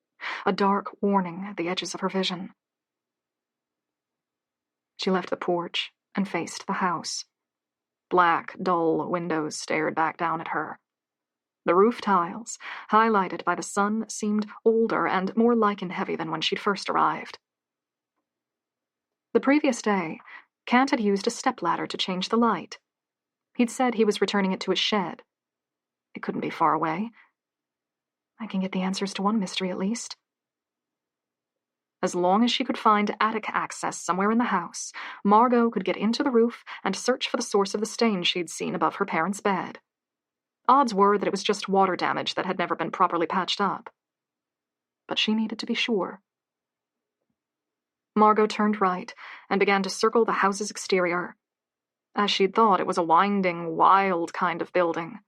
a dark warning at the edges of her vision. She left the porch and faced the house. Black, dull windows stared back down at her. The roof tiles, highlighted by the sun, seemed older and more lichen-heavy than when she'd first arrived. The previous day, Kant had used a stepladder to change the light. He'd said he was returning it to his shed. It couldn't be far away. I can get the answers to one mystery at least. As long as she could find attic access somewhere in the house, Margot could get into the roof and search for the source of the stain she'd seen above her parents' bed. Odds were that it was just water damage that had never been properly patched up. But she needed to be sure. Margot turned right and began to circle the house's exterior. As she'd thought, it was a winding, wild kind of building.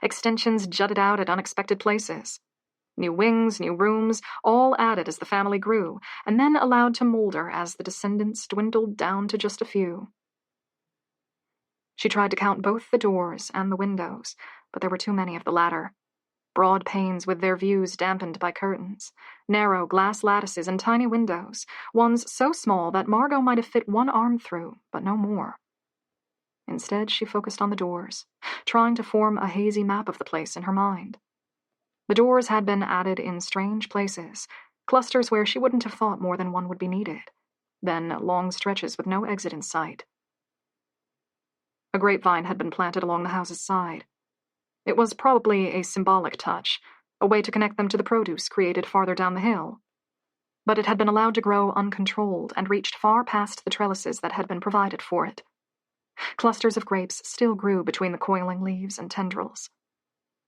Extensions jutted out at unexpected places. New wings, new rooms, all added as the family grew, and then allowed to molder as the descendants dwindled down to just a few. She tried to count both the doors and the windows, but there were too many of the latter. Broad panes with their views dampened by curtains, narrow glass lattices and tiny windows, ones so small that Margot might have fit one arm through, but no more. Instead, she focused on the doors, trying to form a hazy map of the place in her mind. The doors had been added in strange places, clusters where she wouldn't have thought more than one would be needed, then long stretches with no exit in sight. A grapevine had been planted along the house's side. It was probably a symbolic touch, a way to connect them to the produce created farther down the hill. But it had been allowed to grow uncontrolled and reached far past the trellises that had been provided for it. Clusters of grapes still grew between the coiling leaves and tendrils.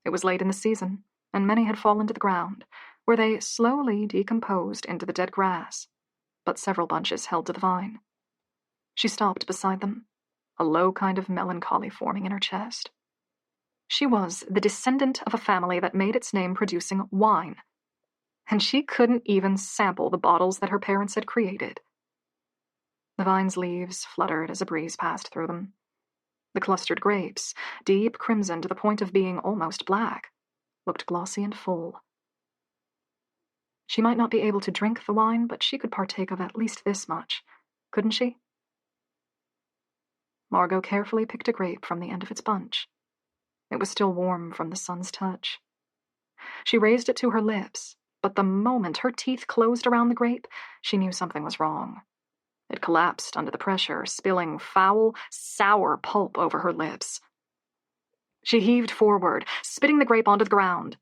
It was late in the season, and many had fallen to the ground, where they slowly decomposed into the dead grass, but several bunches held to the vine. She stopped beside them, a low kind of melancholy forming in her chest. She was the descendant of a family that made its name producing wine, and she couldn't even sample the bottles that her parents had created. The vine's leaves fluttered as a breeze passed through them. The clustered grapes, deep crimson to the point of being almost black, looked glossy and full. She might not be able to drink the wine, but she could partake of at least this much, couldn't she? Margot carefully picked a grape from the end of its bunch. It was still warm from the sun's touch. She raised it to her lips, but the moment her teeth closed around the grape, she knew something was wrong. It collapsed under the pressure, spilling foul, sour pulp over her lips. She heaved forward, spitting the grape onto the ground.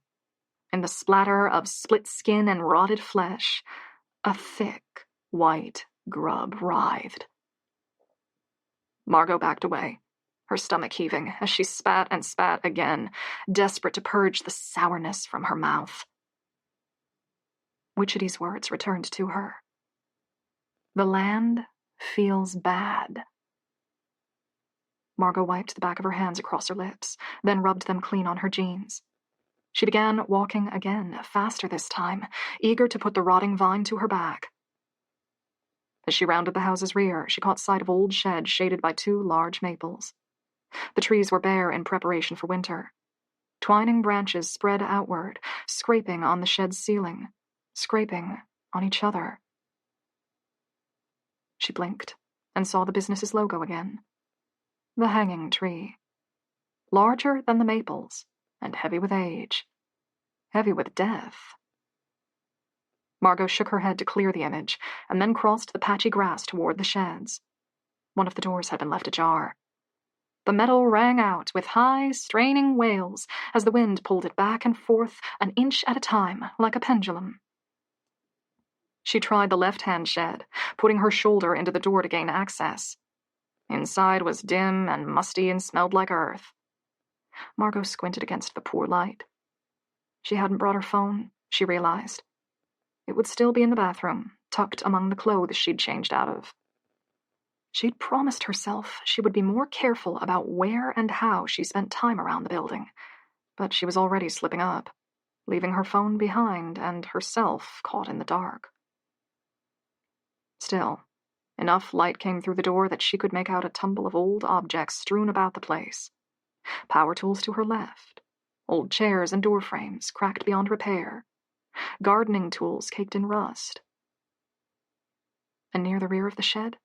In the splatter of split skin and rotted flesh, a thick, white grub writhed. Margot backed away, her stomach heaving as she spat and spat again, desperate to purge the sourness from her mouth. Witchetty's words returned to her. The land feels bad. Margot wiped the back of her hands across her lips, then rubbed them clean on her jeans. She began walking again, faster this time, eager to put the rotting vine to her back. As she rounded the house's rear, she caught sight of old sheds shaded by 2 large maples. The trees were bare in preparation for winter. Twining branches spread outward, scraping on the shed's ceiling, scraping on each other. She blinked and saw the business's logo again. The hanging tree. Larger than the maples, and heavy with age. Heavy with death. Margot shook her head to clear the image, and then crossed the patchy grass toward the sheds. One of the doors had been left ajar. The metal rang out with high, straining wails as the wind pulled it back and forth an inch at a time, like a pendulum. She tried the left-hand shed, putting her shoulder into the door to gain access. Inside was dim and musty and smelled like earth. Margot squinted against the poor light. She hadn't brought her phone, she realized. It would still be in the bathroom, tucked among the clothes she'd changed out of. She'd promised herself she would be more careful about where and how she spent time around the building, but she was already slipping up, leaving her phone behind and herself caught in the dark. Still, enough light came through the door that she could make out a tumble of old objects strewn about the place. Power tools to her left, old chairs and door frames cracked beyond repair, gardening tools caked in rust. And near the rear of the shed,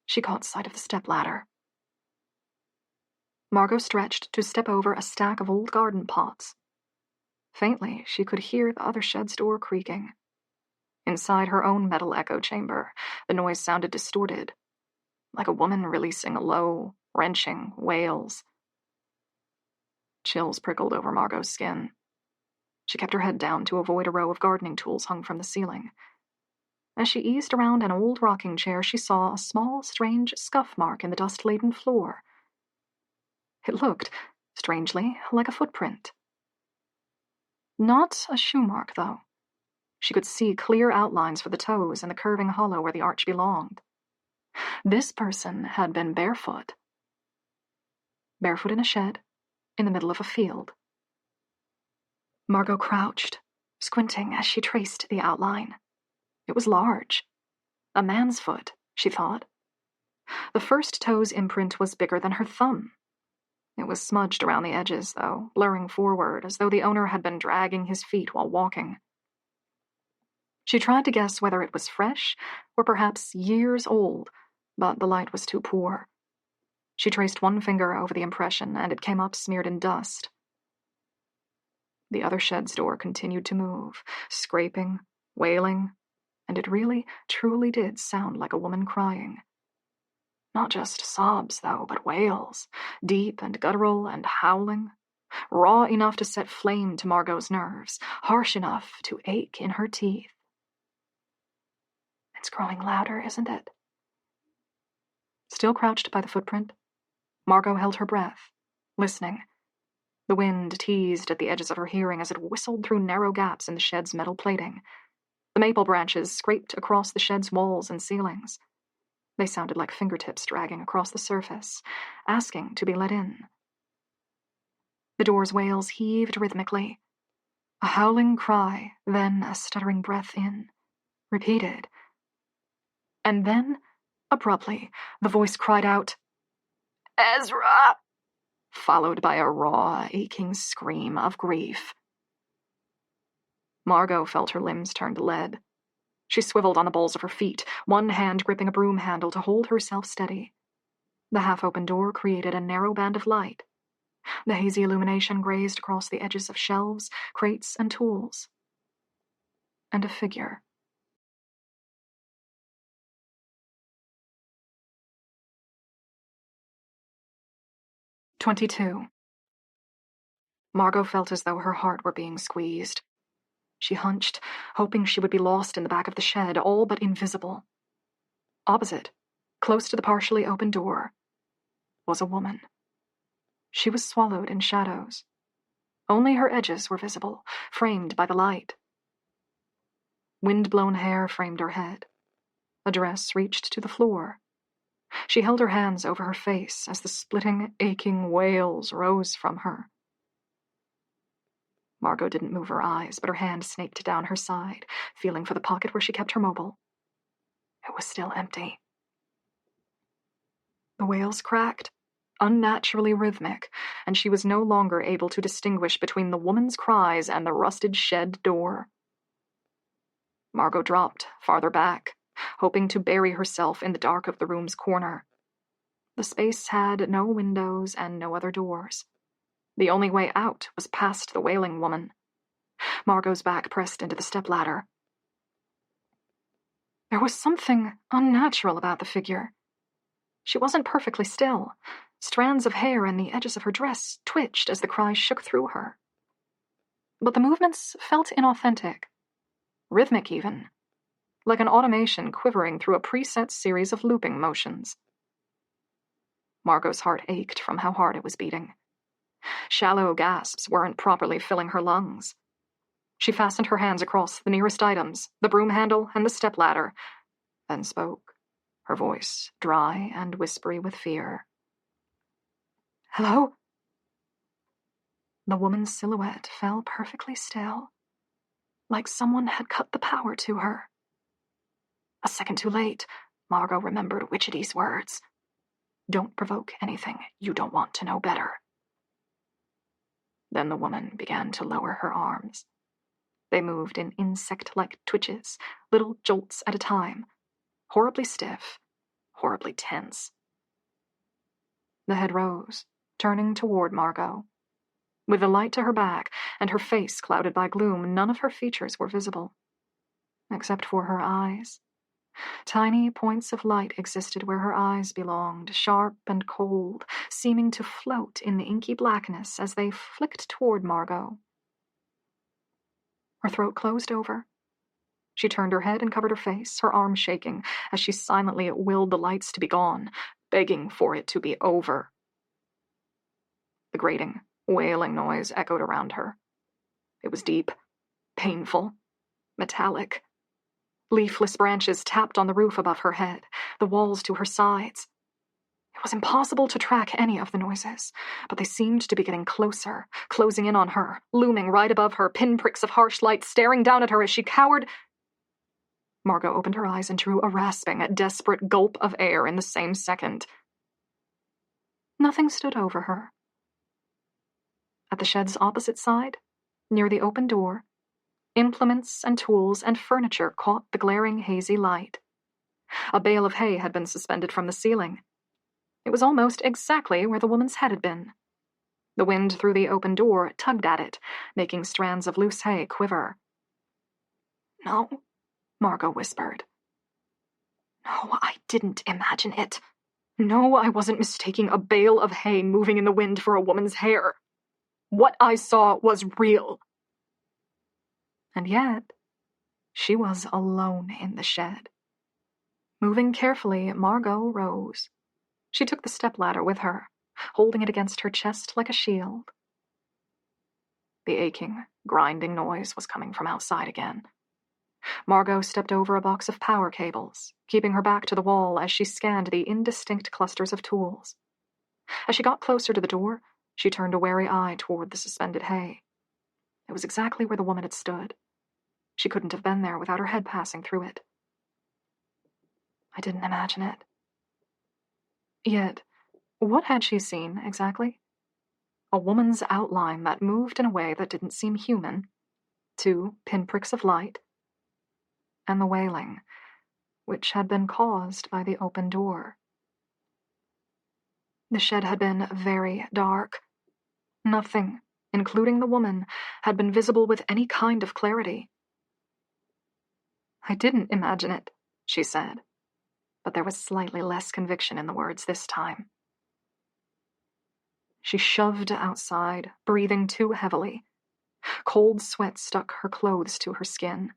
she caught sight of the stepladder. Margot stretched to step over a stack of old garden pots. Faintly, she could hear the other shed's door creaking. Inside her own metal echo chamber, the noise sounded distorted, like a woman releasing low, wrenching wails. Chills prickled over Margot's skin. She kept her head down to avoid a row of gardening tools hung from the ceiling. As she eased around an old rocking chair, she saw a small, strange scuff mark in the dust-laden floor. It looked, strangely, like a footprint. Not a shoe mark, though. She could see clear outlines for the toes and the curving hollow where the arch belonged. This person had been barefoot. Barefoot in a shed, in the middle of a field. Margot crouched, squinting as she traced the outline. It was large. A man's foot, she thought. The first toe's imprint was bigger than her thumb. It was smudged around the edges, though, blurring forward, as though the owner had been dragging his feet while walking. She tried to guess whether it was fresh or perhaps years old, but the light was too poor. She traced one finger over the impression, and it came up smeared in dust. The other shed's door continued to move, scraping, wailing, and it really, truly did sound like a woman crying. Not just sobs, though, but wails, deep and guttural and howling, raw enough to set flame to Margot's nerves, harsh enough to ache in her teeth. It's growing louder, isn't it? Still crouched by the footprint, Margot held her breath, listening. The wind teased at the edges of her hearing as it whistled through narrow gaps in the shed's metal plating. The maple branches scraped across the shed's walls and ceilings. They sounded like fingertips dragging across the surface, asking to be let in. The door's wails heaved rhythmically. A howling cry, then a stuttering breath in, repeated. And then, abruptly, the voice cried out, "Ezra!" followed by a raw, aching scream of grief. Margot felt her limbs turn to lead. She swiveled on the balls of her feet, one hand gripping a broom handle to hold herself steady. The half-open door created a narrow band of light. The hazy illumination grazed across the edges of shelves, crates, and tools. And a figure. "22. Margot felt as though her heart were being squeezed. She hunched, hoping she would be lost in the back of the shed, all but invisible. Opposite, close to the partially open door, was a woman. She was swallowed in shadows. Only her edges were visible, framed by the light. Wind-blown hair framed her head. A dress reached to the floor. She held her hands over her face as the splitting, aching wails rose from her. Margot didn't move her eyes, but her hand snaked down her side, feeling for the pocket where she kept her mobile. It was still empty. The wails cracked, unnaturally rhythmic, and she was no longer able to distinguish between the woman's cries and the rusted shed door. Margot dropped farther back, hoping to bury herself in the dark of the room's corner. The space had no windows and no other doors. The only way out was past the wailing woman. Margot's back pressed into the stepladder. There was something unnatural about the figure. She wasn't perfectly still. Strands of hair and the edges of her dress twitched as the cries shook through her. But the movements felt inauthentic, rhythmic even, like an automation quivering through a preset series of looping motions. Margot's heart ached from how hard it was beating. Shallow gasps weren't properly filling her lungs. She fastened her hands across the nearest items, the broom handle and the stepladder, then spoke, her voice dry and whispery with fear. "Hello?" The woman's silhouette fell perfectly still, like someone had cut the power to her. A second too late, Margot remembered Witchety's words. Don't provoke anything you don't want to know better. Then the woman began to lower her arms. They moved in insect-like twitches, little jolts at a time, horribly stiff, horribly tense. The head rose, turning toward Margot. With the light to her back and her face clouded by gloom, none of her features were visible, except for her eyes. Tiny points of light existed where her eyes belonged, sharp and cold, seeming to float in the inky blackness as they flicked toward Margot. Her throat closed over. She turned her head and covered her face, her arms shaking, as she silently willed the lights to be gone, begging for it to be over. The grating, wailing noise echoed around her. It was deep, painful, metallic. Leafless branches tapped on the roof above her head, the walls to her sides. It was impossible to track any of the noises, but they seemed to be getting closer, closing in on her, looming right above her, pinpricks of harsh light staring down at her as she cowered. Margot opened her eyes and drew a rasping, desperate gulp of air in the same second. Nothing stood over her. At the shed's opposite side, near the open door, implements and tools and furniture caught the glaring hazy light. A bale of hay had been suspended from the ceiling. It was almost exactly where the woman's head had been. The wind through the open door tugged at it, making strands of loose hay quiver. "No," Margot whispered. "No, I didn't imagine it. No, I wasn't mistaking a bale of hay moving in the wind for a woman's hair. What I saw was real." And yet, she was alone in the shed. Moving carefully, Margot rose. She took the stepladder with her, holding it against her chest like a shield. The aching, grinding noise was coming from outside again. Margot stepped over a box of power cables, keeping her back to the wall as she scanned the indistinct clusters of tools. As she got closer to the door, she turned a wary eye toward the suspended hay. It was exactly where the woman had stood. She couldn't have been there without her head passing through it. I didn't imagine it. Yet, what had she seen, exactly? A woman's outline that moved in a way that didn't seem human, 2 pinpricks of light, and the wailing, which had been caused by the open door. The shed had been very dark. Nothing, including the woman, had been visible with any kind of clarity. I didn't imagine it, she said, but there was slightly less conviction in the words this time. She shoved outside, breathing too heavily. Cold sweat stuck her clothes to her skin.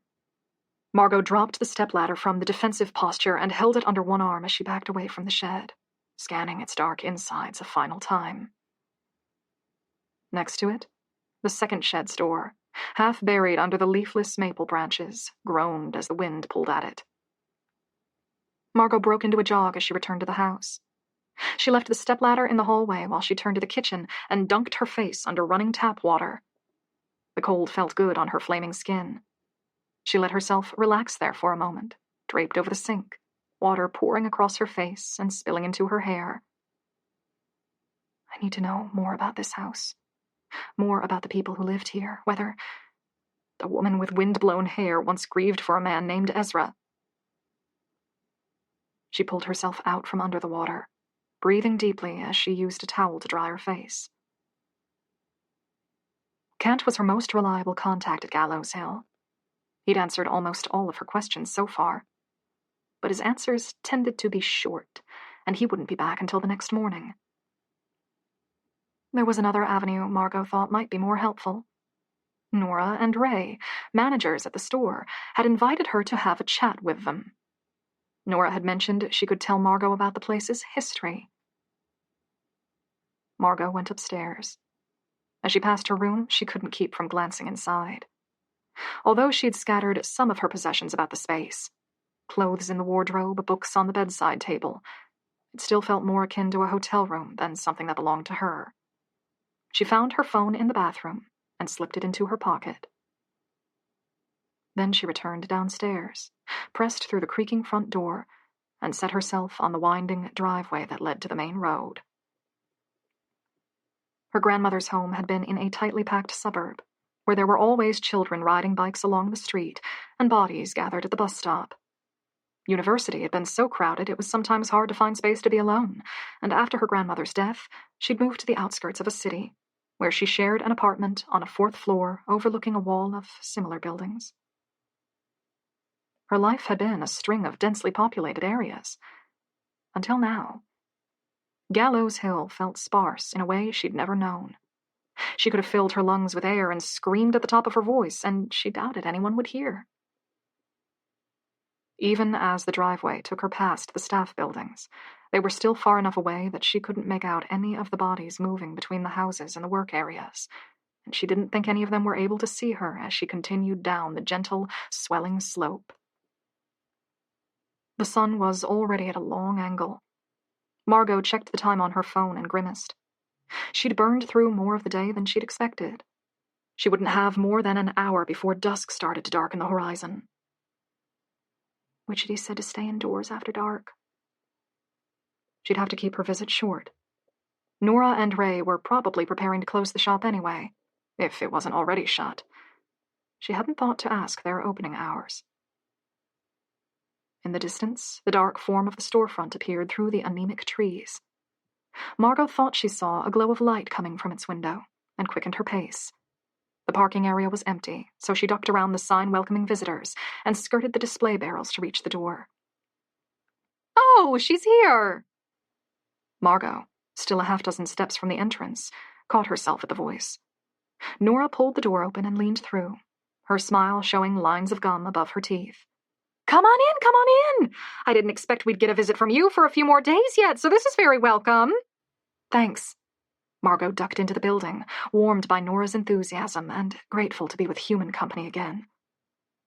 Margot dropped the stepladder from the defensive posture and held it under one arm as she backed away from the shed, scanning its dark insides a final time. Next to it, the second shed's door, half buried under the leafless maple branches, groaned as the wind pulled at it. Margot broke into a jog as she returned to the house. She left the stepladder in the hallway while she turned to the kitchen and dunked her face under running tap water. The cold felt good on her flaming skin. She let herself relax there for a moment, draped over the sink, water pouring across her face and spilling into her hair. I need to know more about this house. More about the people who lived here, whether the woman with wind-blown hair once grieved for a man named Ezra. She pulled herself out from under the water, breathing deeply as she used a towel to dry her face. Kent was her most reliable contact at Gallows Hill. He'd answered almost all of her questions so far, but his answers tended to be short, and he wouldn't be back until the next morning. There was another avenue Margot thought might be more helpful. Nora and Ray, managers at the store, had invited her to have a chat with them. Nora had mentioned she could tell Margot about the place's history. Margot went upstairs. As she passed her room, she couldn't keep from glancing inside. Although she'd scattered some of her possessions about the space, clothes in the wardrobe, books on the bedside table, it still felt more akin to a hotel room than something that belonged to her. She found her phone in the bathroom and slipped it into her pocket. Then she returned downstairs, pressed through the creaking front door, and set herself on the winding driveway that led to the main road. Her grandmother's home had been in a tightly packed suburb, where there were always children riding bikes along the street and bodies gathered at the bus stop. University had been so crowded it was sometimes hard to find space to be alone, and after her grandmother's death, she'd moved to the outskirts of a city, where she shared an apartment on a 4th floor overlooking a wall of similar buildings. Her life had been a string of densely populated areas. Until now. Gallows Hill felt sparse in a way she'd never known. She could have filled her lungs with air and screamed at the top of her voice, and she doubted anyone would hear. Even as the driveway took her past the staff buildings, they were still far enough away that she couldn't make out any of the bodies moving between the houses and the work areas, and she didn't think any of them were able to see her as she continued down the gentle, swelling slope. The sun was already at a long angle. Margot checked the time on her phone and grimaced. She'd burned through more of the day than she'd expected. She wouldn't have more than an hour before dusk started to darken the horizon. Witchetty said to stay indoors after dark. She'd have to keep her visit short. Nora and Ray were probably preparing to close the shop anyway, if it wasn't already shut. She hadn't thought to ask their opening hours. In the distance, the dark form of the storefront appeared through the anemic trees. Margot thought she saw a glow of light coming from its window, and quickened her pace. The parking area was empty, so she ducked around the sign welcoming visitors and skirted the display barrels to reach the door. "Oh, she's here!" Margot, still a half-dozen steps from the entrance, caught herself at the voice. Nora pulled the door open and leaned through, her smile showing lines of gum above her teeth. Come on in! I didn't expect we'd get a visit from you for a few more days yet, so this is very welcome." "Thanks." Margot ducked into the building, warmed by Nora's enthusiasm and grateful to be with human company again.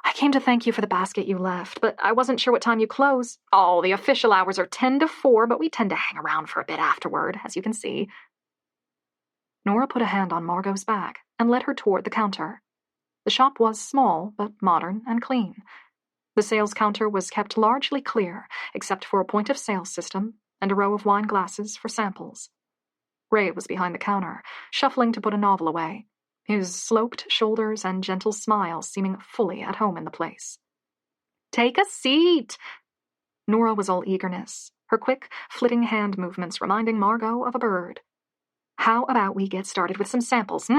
"I came to thank you for the basket you left, but I wasn't sure what time you close." "Oh, the official hours are 10 to 4, but we tend to hang around for a bit afterward, as you can see." Nora put a hand on Margot's back and led her toward the counter. The shop was small, but modern and clean. The sales counter was kept largely clear, except for a point-of-sale system and a row of wine glasses for samples. Ray was behind the counter, shuffling to put a novel away, his sloped shoulders and gentle smile seeming fully at home in the place. "Take a seat!" Nora was all eagerness, her quick, flitting hand movements reminding Margot of a bird. "How about we get started with some samples,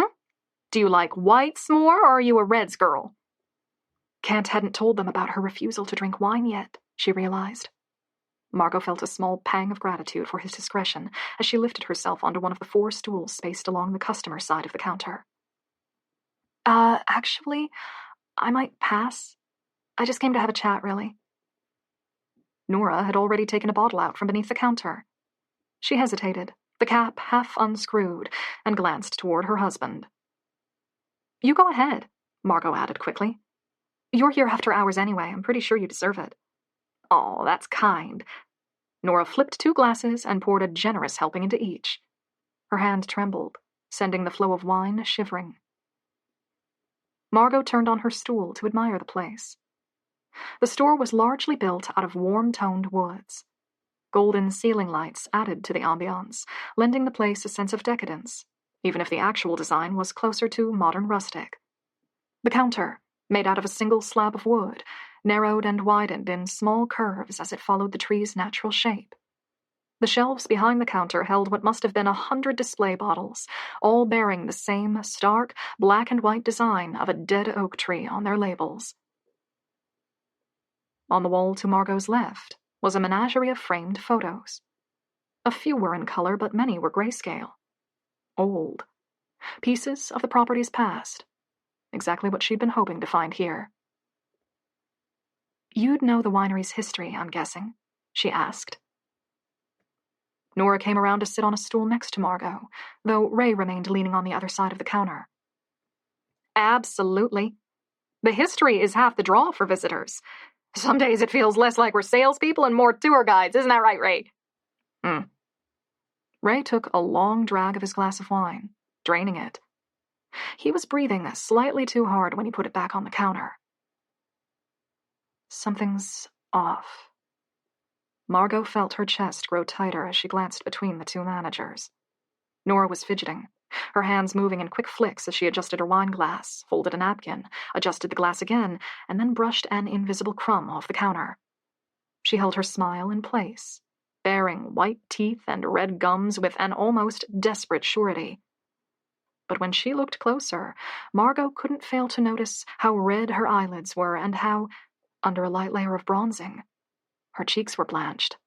Do you like whites more, or are you a reds girl?" Kent hadn't told them about her refusal to drink wine yet, she realized. Margot felt a small pang of gratitude for his discretion as she lifted herself onto one of the 4 stools spaced along the customer side of the counter. Actually, I might pass. I just came to have a chat, really. Nora had already taken a bottle out from beneath the counter. She hesitated, the cap half unscrewed, and glanced toward her husband. You go ahead, Margot added quickly. You're here after hours anyway. I'm pretty sure you deserve it. Oh, that's kind. Nora flipped 2 glasses and poured a generous helping into each. Her hand trembled, sending the flow of wine shivering. Margot turned on her stool to admire the place. The store was largely built out of warm-toned woods. Golden ceiling lights added to the ambiance, lending the place a sense of decadence, even if the actual design was closer to modern rustic. The counter, made out of a single slab of wood, narrowed and widened in small curves as it followed the tree's natural shape. The shelves behind the counter held what must have been 100 display bottles, all bearing the same stark, black and white design of a dead oak tree on their labels. On the wall to Margot's left was a menagerie of framed photos. A few were in color, but many were grayscale. Old. Pieces of the property's past. Exactly what she'd been hoping to find here. You'd know the winery's history, I'm guessing, she asked. Nora came around to sit on a stool next to Margot, though Ray remained leaning on the other side of the counter. Absolutely. The history is half the draw for visitors. Some days it feels less like we're salespeople and more tour guides, isn't that right, Ray? Ray took a long drag of his glass of wine, draining it. He was breathing slightly too hard when he put it back on the counter. Something's off. Margot felt her chest grow tighter as she glanced between the 2 managers. Nora was fidgeting, her hands moving in quick flicks as she adjusted her wine glass, folded a napkin, adjusted the glass again, and then brushed an invisible crumb off the counter. She held her smile in place, baring white teeth and red gums with an almost desperate surety. But when she looked closer, Margot couldn't fail to notice how red her eyelids were and how, under a light layer of bronzing, her cheeks were blanched.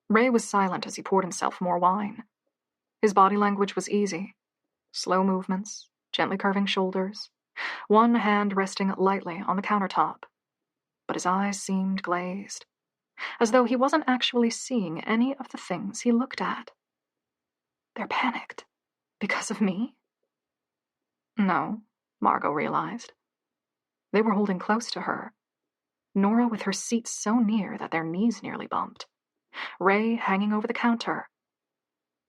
Ray was silent as he poured himself more wine. His body language was easy. Slow movements, gently curving shoulders, one hand resting lightly on the countertop. But his eyes seemed glazed, as though he wasn't actually seeing any of the things he looked at. They're panicked. Because of me? No, Margot realized. They were holding close to her. Nora with her seat so near that their knees nearly bumped. Ray hanging over the counter.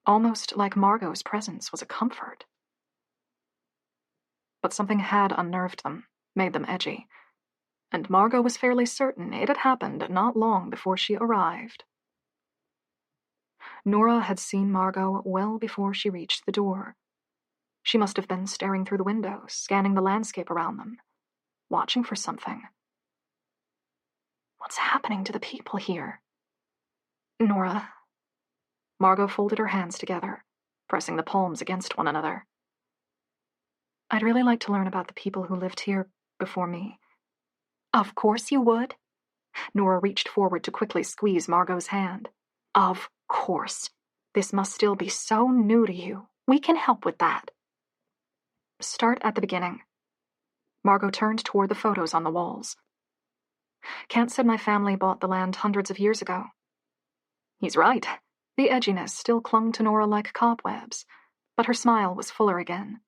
Almost like Margot's presence was a comfort. But something had unnerved them, made them edgy. And Margot was fairly certain it had happened not long before she arrived. Nora had seen Margot well before she reached the door. She must have been staring through the window, scanning the landscape around them, watching for something. What's happening to the people here? Nora. Margot folded her hands together, pressing the palms against one another. I'd really like to learn about the people who lived here before me. Of course you would. Nora reached forward to quickly squeeze Margot's hand. Of course. This must still be so new to you. We can help with that. Start at the beginning. Margot turned toward the photos on the walls. Kent said my family bought the land hundreds of years ago. He's right. The edginess still clung to Nora like cobwebs, but her smile was fuller again.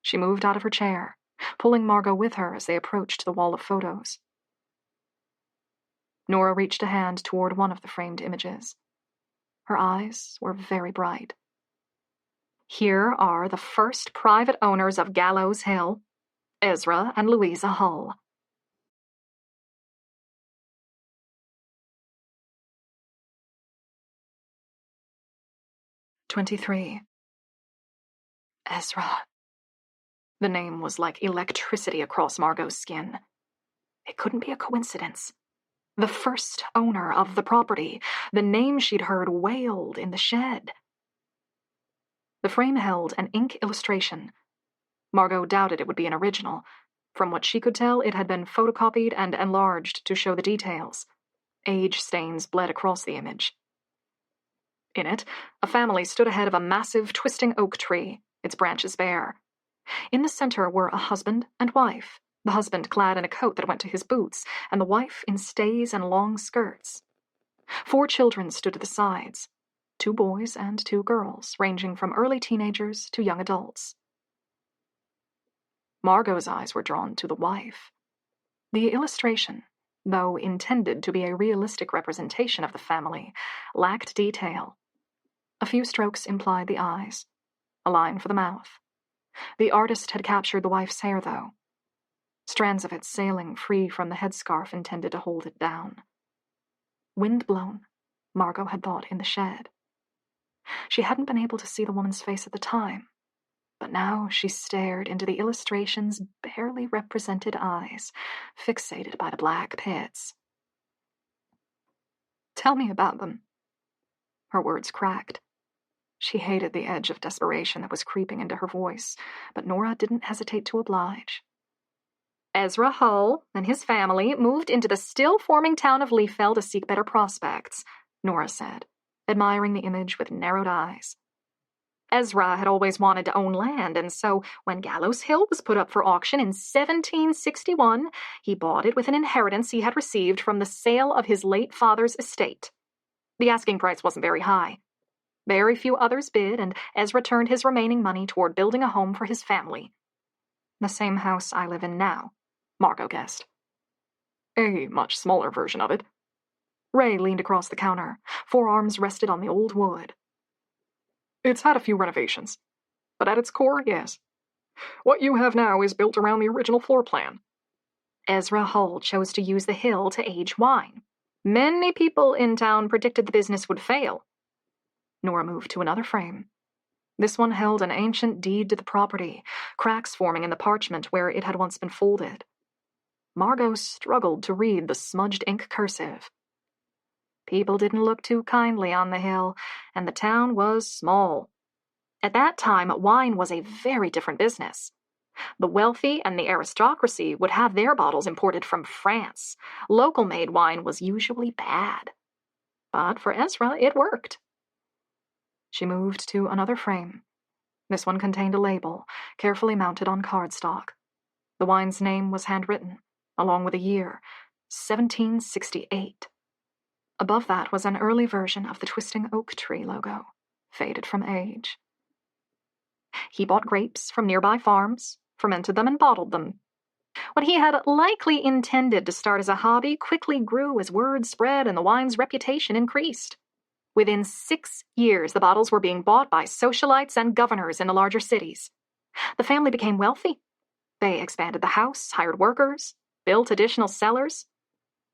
She moved out of her chair, pulling Margot with her as they approached the wall of photos. Nora reached a hand toward one of the framed images. Her eyes were very bright. Here are the first private owners of Gallows Hill, Ezra and Louisa Hull. "23. Ezra." The name was like electricity across Margot's skin. It couldn't be a coincidence. The first owner of the property, the name she'd heard wailed in the shed. The frame held an ink illustration. Margot doubted it would be an original. From what she could tell, it had been photocopied and enlarged to show the details. Age stains bled across the image. In it, a family stood ahead of a massive, twisting oak tree, its branches bare. In the center were a husband and wife, the husband clad in a coat that went to his boots, and the wife in stays and long skirts. 4 children stood at the sides, 2 boys and 2 girls, ranging from early teenagers to young adults. Margot's eyes were drawn to the wife. The illustration, though intended to be a realistic representation of the family, lacked detail. A few strokes implied the eyes, a line for the mouth. The artist had captured the wife's hair, though, strands of it sailing free from the headscarf intended to hold it down. Wind-blown, Margot had thought, in the shed. She hadn't been able to see the woman's face at the time, but now she stared into the illustration's barely represented eyes, fixated by the black pits. "Tell me about them." Her words cracked. She hated the edge of desperation that was creeping into her voice, but Nora didn't hesitate to oblige. Ezra Hull and his family moved into the still-forming town of Leaffell to seek better prospects, Nora said, admiring the image with narrowed eyes. Ezra had always wanted to own land, and so when Gallows Hill was put up for auction in 1761, he bought it with an inheritance he had received from the sale of his late father's estate. The asking price wasn't very high. Very few others bid, and Ezra turned his remaining money toward building a home for his family. The same house I live in now, Margot guessed. A much smaller version of it. Ray leaned across the counter, forearms rested on the old wood. It's had a few renovations, but at its core, yes. What you have now is built around the original floor plan. Ezra Hull chose to use the hill to age wine. Many people in town predicted the business would fail. Nora moved to another frame. This one held an ancient deed to the property, cracks forming in the parchment where it had once been folded. Margot struggled to read the smudged ink cursive. People didn't look too kindly on the hill, and the town was small. At that time, wine was a very different business. The wealthy and the aristocracy would have their bottles imported from France. Local-made wine was usually bad. But for Ezra, it worked. She moved to another frame. This one contained a label, carefully mounted on cardstock. The wine's name was handwritten, along with a year, 1768. Above that was an early version of the twisting oak tree logo, faded from age. He bought grapes from nearby farms, fermented them and bottled them. What he had likely intended to start as a hobby quickly grew as word spread and the wine's reputation increased. Within 6 years, the bottles were being bought by socialites and governors in the larger cities. The family became wealthy. They expanded the house, hired workers, built additional cellars.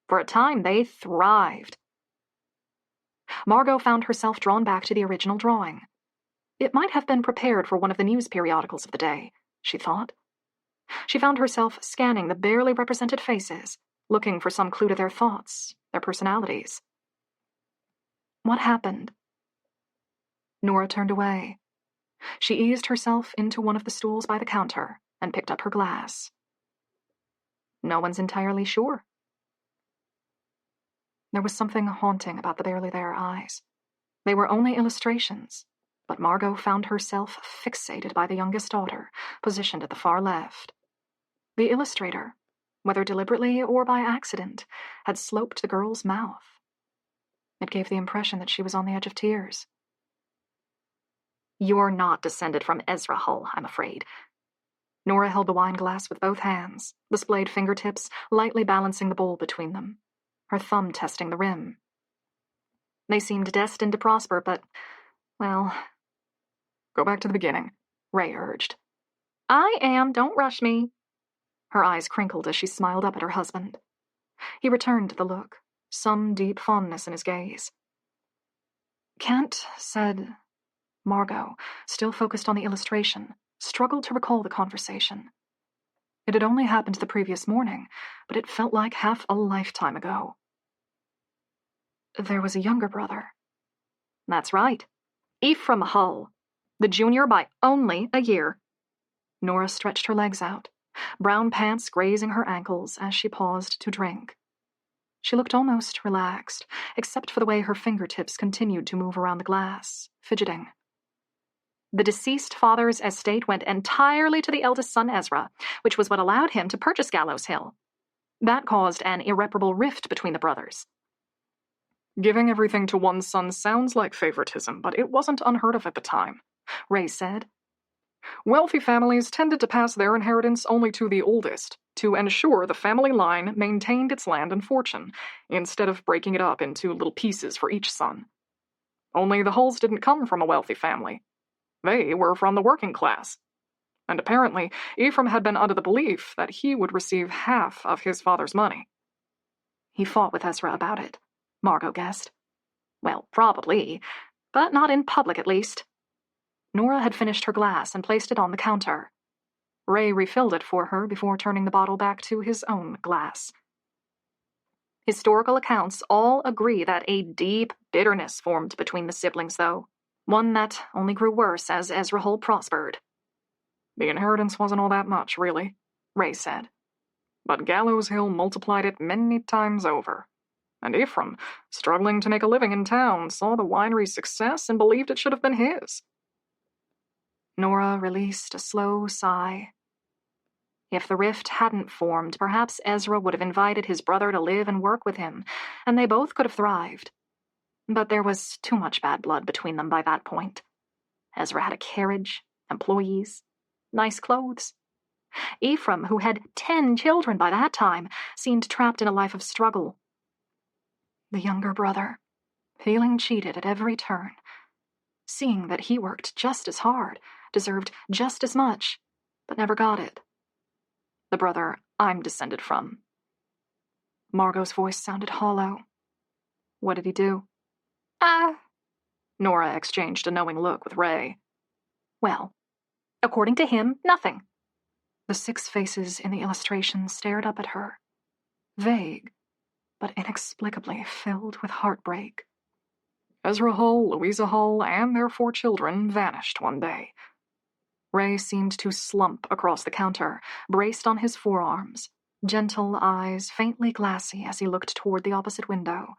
For a time, they thrived. Margot found herself drawn back to the original drawing. It might have been prepared for one of the news periodicals of the day, she thought. She found herself scanning the barely represented faces, looking for some clue to their thoughts, their personalities. What happened? Nora turned away. She eased herself into one of the stools by the counter and picked up her glass. No one's entirely sure. There was something haunting about the barely there eyes. They were only illustrations, but Margot found herself fixated by the youngest daughter, positioned at the far left. The illustrator, whether deliberately or by accident, had sloped the girl's mouth. It gave the impression that she was on the edge of tears. You're not descended from Ezra Hull, I'm afraid. Nora held the wine glass with both hands, the splayed fingertips lightly balancing the bowl between them, her thumb testing the rim. They seemed destined to prosper, but, well... Go back to the beginning, Ray urged. I am, don't rush me. Her eyes crinkled as she smiled up at her husband. He returned the look, some deep fondness in his gaze. Kent said... Margot, still focused on the illustration, struggled to recall the conversation. It had only happened the previous morning, but it felt like half a lifetime ago. There was a younger brother. That's right. Ephraim Hull, the junior by only a year. Nora stretched her legs out, brown pants grazing her ankles as she paused to drink. She looked almost relaxed, except for the way her fingertips continued to move around the glass, fidgeting. The deceased father's estate went entirely to the eldest son, Ezra, which was what allowed him to purchase Gallows Hill. That caused an irreparable rift between the brothers. Giving everything to one son sounds like favoritism, but it wasn't unheard of at the time, Ray said. Wealthy families tended to pass their inheritance only to the oldest, to ensure the family line maintained its land and fortune, instead of breaking it up into little pieces for each son. Only the Hulls didn't come from a wealthy family. They were from the working class. And apparently, Ephraim had been under the belief that he would receive half of his father's money. He fought with Ezra about it, Margot guessed. Well, probably, but not in public at least. Nora had finished her glass and placed it on the counter. Ray refilled it for her before turning the bottle back to his own glass. Historical accounts all agree that a deep bitterness formed between the siblings, though. One that only grew worse as Ezra Hull prospered. The inheritance wasn't all that much, really, Ray said. But Gallows Hill multiplied it many times over. And Ephraim, struggling to make a living in town, saw the winery's success and believed it should have been his. Nora released a slow sigh. If the rift hadn't formed, perhaps Ezra would have invited his brother to live and work with him, and they both could have thrived. But there was too much bad blood between them by that point. Ezra had a carriage, employees, nice clothes. Ephraim, who had 10 children by that time, seemed trapped in a life of struggle. The younger brother, feeling cheated at every turn, seeing that he worked just as hard, deserved just as much, but never got it. The brother I'm descended from. Margot's voice sounded hollow. What did he do? Nora exchanged a knowing look with Ray. Well, according to him, nothing. The 6 faces in the illustration stared up at her, vague, but inexplicably filled with heartbreak. Ezra Hull, Louisa Hull, and their 4 children vanished one day. Ray seemed to slump across the counter, braced on his forearms, gentle eyes faintly glassy as he looked toward the opposite window.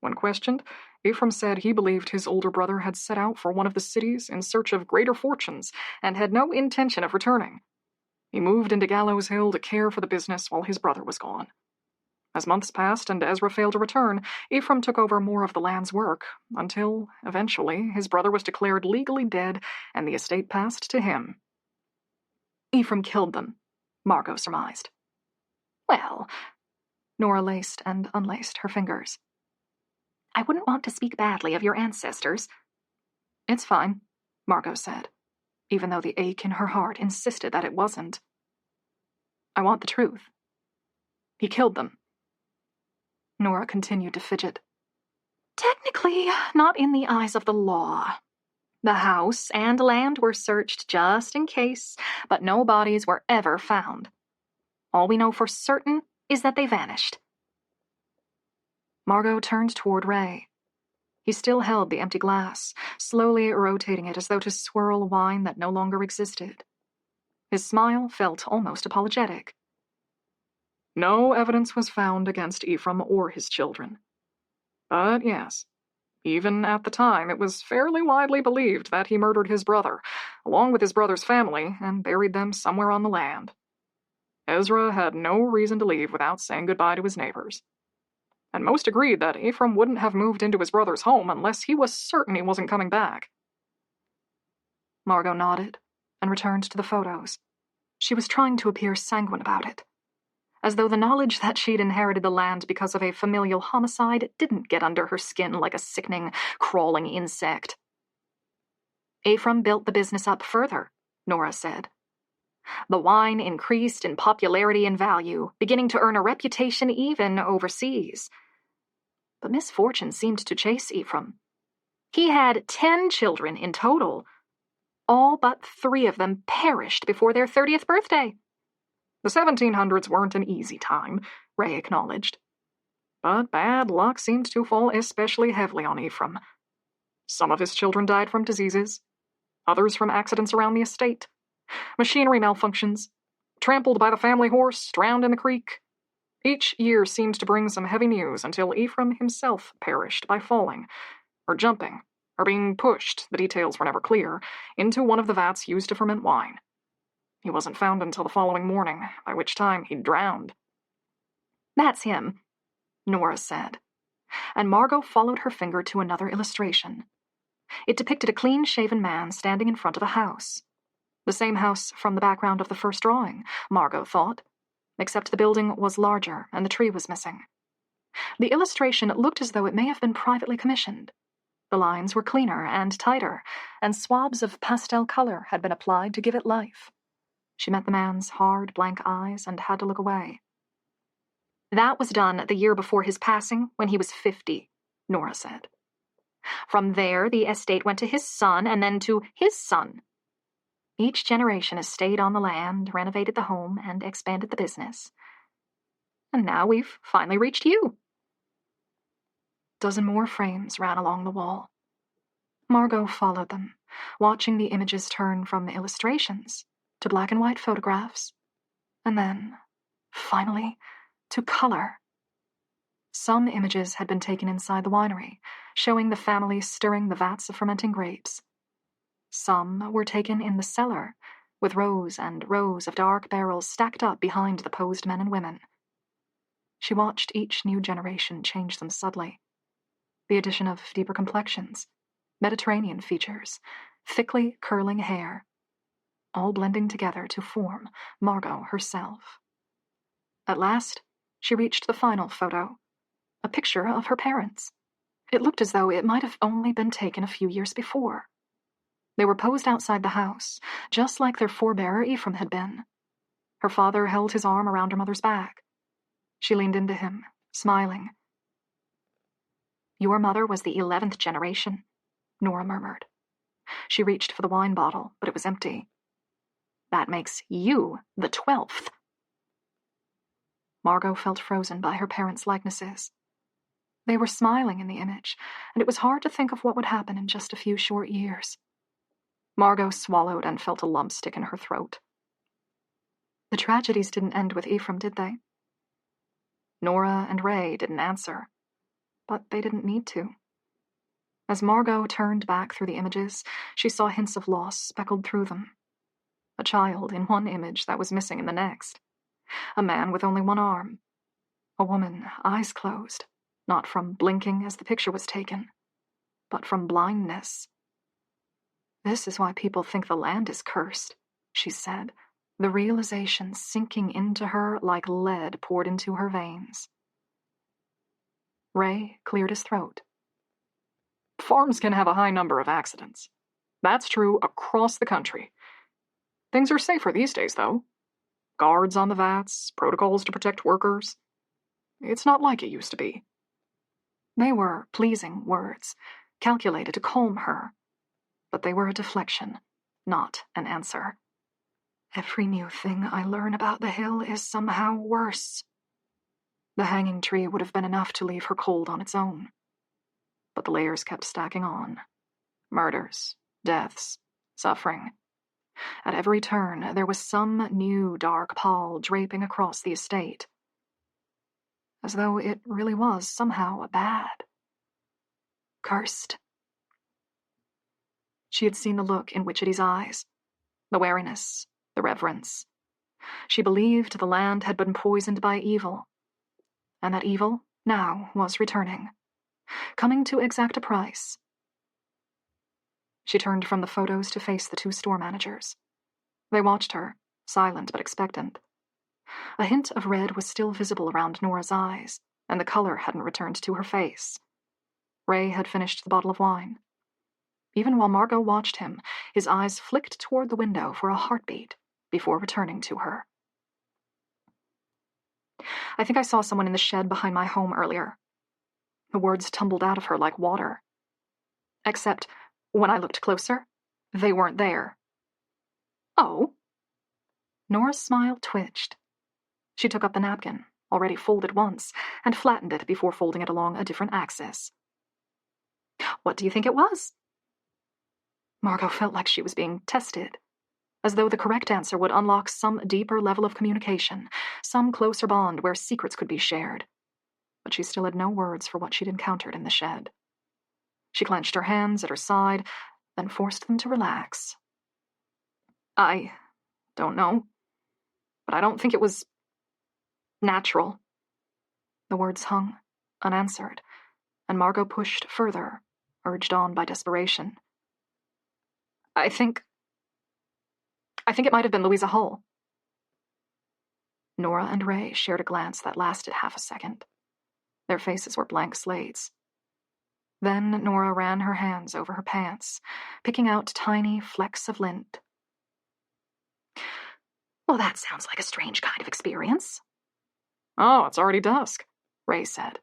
When questioned, Ephraim said he believed his older brother had set out for one of the cities in search of greater fortunes and had no intention of returning. He moved into Gallows Hill to care for the business while his brother was gone. As months passed and Ezra failed to return, Ephraim took over more of the land's work, until, eventually, his brother was declared legally dead and the estate passed to him. Ephraim killed them, Margot surmised. Well, Nora laced and unlaced her fingers. I wouldn't want to speak badly of your ancestors. It's fine, Margot said, even though the ache in her heart insisted that it wasn't. I want the truth. He killed them. Nora continued to fidget. Technically, not in the eyes of the law. The house and land were searched just in case, but no bodies were ever found. All we know for certain is that they vanished. Margot turned toward Ray. He still held the empty glass, slowly rotating it as though to swirl wine that no longer existed. His smile felt almost apologetic. No evidence was found against Ephraim or his children. But yes, even at the time, it was fairly widely believed that he murdered his brother, along with his brother's family, and buried them somewhere on the land. Ezra had no reason to leave without saying goodbye to his neighbors. And most agreed that Ephraim wouldn't have moved into his brother's home unless he was certain he wasn't coming back. Margot nodded and returned to the photos. She was trying to appear sanguine about it, as though the knowledge that she'd inherited the land because of a familial homicide didn't get under her skin like a sickening, crawling insect. Ephraim built the business up further, Nora said. The wine increased in popularity and value, beginning to earn a reputation even overseas. But misfortune seemed to chase Ephraim. He had 10 children in total. All but 3 of them perished before their 30th birthday. The 1700s weren't an easy time, Ray acknowledged. But bad luck seemed to fall especially heavily on Ephraim. Some of his children died from diseases, others from accidents around the estate, machinery malfunctions, trampled by the family horse, drowned in the creek. Each year seemed to bring some heavy news until Ephraim himself perished by falling, or jumping, or being pushed, the details were never clear, into one of the vats used to ferment wine. He wasn't found until the following morning, by which time he'd drowned. "That's him," Nora said, and Margot followed her finger to another illustration. It depicted a clean-shaven man standing in front of a house. The same house from the background of the first drawing, Margot thought, except the building was larger and the tree was missing. The illustration looked as though it may have been privately commissioned. The lines were cleaner and tighter, and swabs of pastel color had been applied to give it life. She met the man's hard, blank eyes and had to look away. "That was done the year before his passing, when he was 50, Nora said. From there, the estate went to his son, and then to his son. Each generation has stayed on the land, renovated the home, and expanded the business. And now we've finally reached you." A dozen more frames ran along the wall. Margot followed them, watching the images turn from illustrations to black and white photographs, and then, finally, to color. Some images had been taken inside the winery, showing the family stirring the vats of fermenting grapes. Some were taken in the cellar, with rows and rows of dark barrels stacked up behind the posed men and women. She watched each new generation change them subtly. The addition of deeper complexions, Mediterranean features, thickly curling hair, all blending together to form Margot herself. At last, she reached the final photo, a picture of her parents. It looked as though it might have only been taken a few years before. They were posed outside the house, just like their forebearer Ephraim had been. Her father held his arm around her mother's back. She leaned into him, smiling. "Your mother was the 11th generation," Nora murmured. She reached for the wine bottle, but it was empty. "That makes you the 12th. Margot felt frozen by her parents' likenesses. They were smiling in the image, and it was hard to think of what would happen in just a few short years. Margot swallowed and felt a lump stick in her throat. The tragedies didn't end with Ephraim, did they? Nora and Ray didn't answer, but they didn't need to. As Margot turned back through the images, she saw hints of loss speckled through them. A child in one image that was missing in the next. A man with only one arm. A woman, eyes closed, not from blinking as the picture was taken, but from blindness. "This is why people think the land is cursed," she said, the realization sinking into her like lead poured into her veins. Ray cleared his throat. "Farms can have a high number of accidents. That's true across the country. Things are safer these days, though. Guards on the vats, protocols to protect workers. It's not like it used to be." They were pleasing words, calculated to calm her, but they were a deflection, not an answer. "Every new thing I learn about the hill is somehow worse." The hanging tree would have been enough to leave her cold on its own. But the layers kept stacking on. Murders, deaths, suffering. At every turn, there was some new dark pall draping across the estate. As though it really was somehow bad. Cursed. She had seen the look in Witchetty's eyes, the wariness, the reverence. She believed the land had been poisoned by evil, and that evil now was returning, coming to exact a price. She turned from the photos to face the two store managers. They watched her, silent but expectant. A hint of red was still visible around Nora's eyes, and the color hadn't returned to her face. Ray had finished the bottle of wine. Even while Margot watched him, his eyes flicked toward the window for a heartbeat before returning to her. "I think I saw someone in the shed behind my home earlier." The words tumbled out of her like water. Except, when I looked closer, they weren't there. "Oh?" Nora's smile twitched. She took up the napkin, already folded once, and flattened it before folding it along a different axis. "What do you think it was?" Margot felt like she was being tested. as though the correct answer would unlock some deeper level of communication, some closer bond where secrets could be shared. But she still had no words for what she'd encountered in the shed. She clenched her hands at her side, then forced them to relax. I don't know, but I don't think it was natural. The words hung, unanswered, and Margot pushed further, urged on by desperation. I think it might have been Louisa Hull. Nora and Ray shared a glance that lasted half a second. Their faces were blank slates. Then Nora ran her hands over her pants, picking out tiny flecks of lint. Well, that sounds like a strange kind of experience. Oh, it's already dusk, Ray said.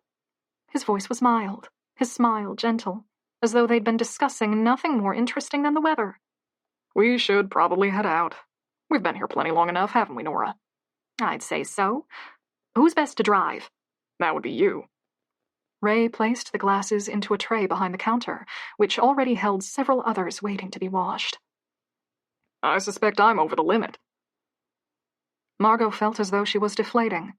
His voice was mild, his smile gentle, as though they'd been discussing nothing more interesting than the weather. We should probably head out. We've been here plenty long enough, haven't we, Nora? I'd say so. Who's best to drive? That would be you. Ray placed the glasses into a tray behind the counter, which already held several others waiting to be washed. I suspect I'm over the limit. Margot felt as though she was deflating.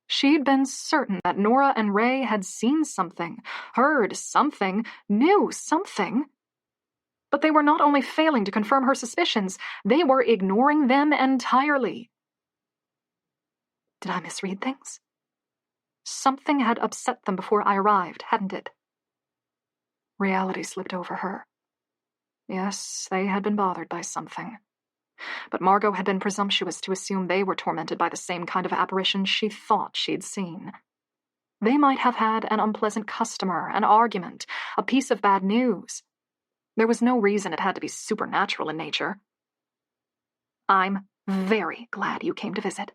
She'd been certain that Nora and Ray had seen something, heard something, knew something. But they were not only failing to confirm her suspicions, they were ignoring them entirely. Did I misread things? Something had upset them before I arrived, hadn't it? Reality slipped over her. Yes, they had been bothered by something. But Margot had been presumptuous to assume they were tormented by the same kind of apparition she thought she'd seen. They might have had an unpleasant customer, an argument, a piece of bad news. There was no reason it had to be supernatural in nature. I'm very glad you came to visit,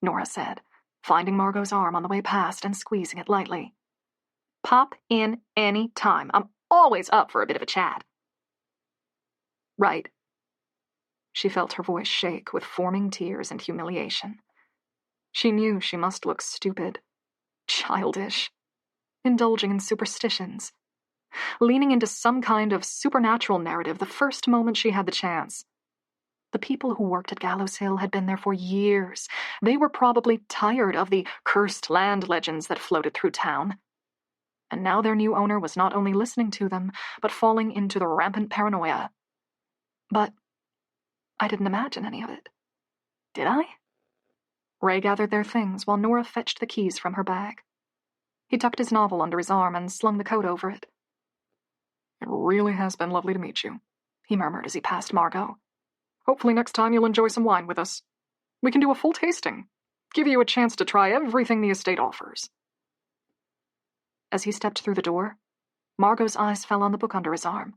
Nora said, finding Margot's arm on the way past and squeezing it lightly. Pop in any time. I'm always up for a bit of a chat. Right. She felt her voice shake with forming tears and humiliation. She knew she must look stupid, childish, indulging in superstitions, leaning into some kind of supernatural narrative the first moment she had the chance. The people who worked at Gallows Hill had been there for years. They were probably tired of the cursed land legends that floated through town. And now their new owner was not only listening to them, but falling into the rampant paranoia. But I didn't imagine any of it. Did I? Ray gathered their things while Nora fetched the keys from her bag. He tucked his novel under his arm and slung the coat over it. It really has been lovely to meet you, he murmured as he passed Margot. Hopefully next time you'll enjoy some wine with us. We can do a full tasting. Give you a chance to try everything the estate offers. As he stepped through the door, Margot's eyes fell on the book under his arm.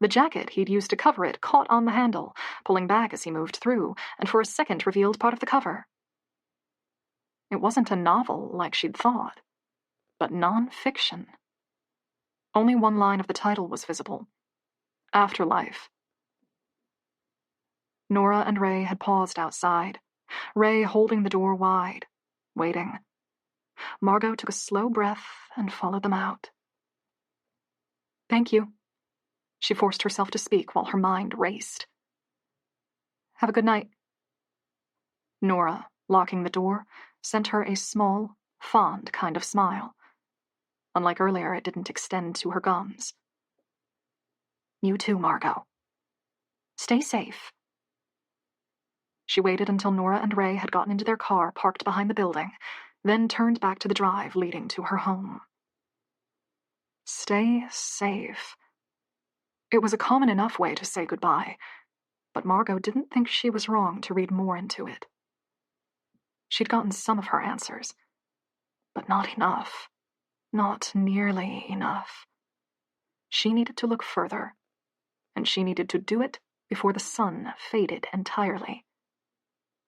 The jacket he'd used to cover it caught on the handle, pulling back as he moved through, and for a second revealed part of the cover. It wasn't a novel like she'd thought, but non-fiction. Only one line of the title was visible. Afterlife. Nora and Ray had paused outside, Ray holding the door wide, waiting. Margot took a slow breath and followed them out. Thank you. She forced herself to speak while her mind raced. Have a good night. Nora, locking the door, sent her a small, fond kind of smile. Unlike earlier, it didn't extend to her gums. You too, Margot. Stay safe. She waited until Nora and Ray had gotten into their car parked behind the building, then turned back to the drive leading to her home. Stay safe. It was a common enough way to say goodbye, but Margot didn't think she was wrong to read more into it. She'd gotten some of her answers, but not enough. Not nearly enough. She needed to look further, and she needed to do it before the sun faded entirely.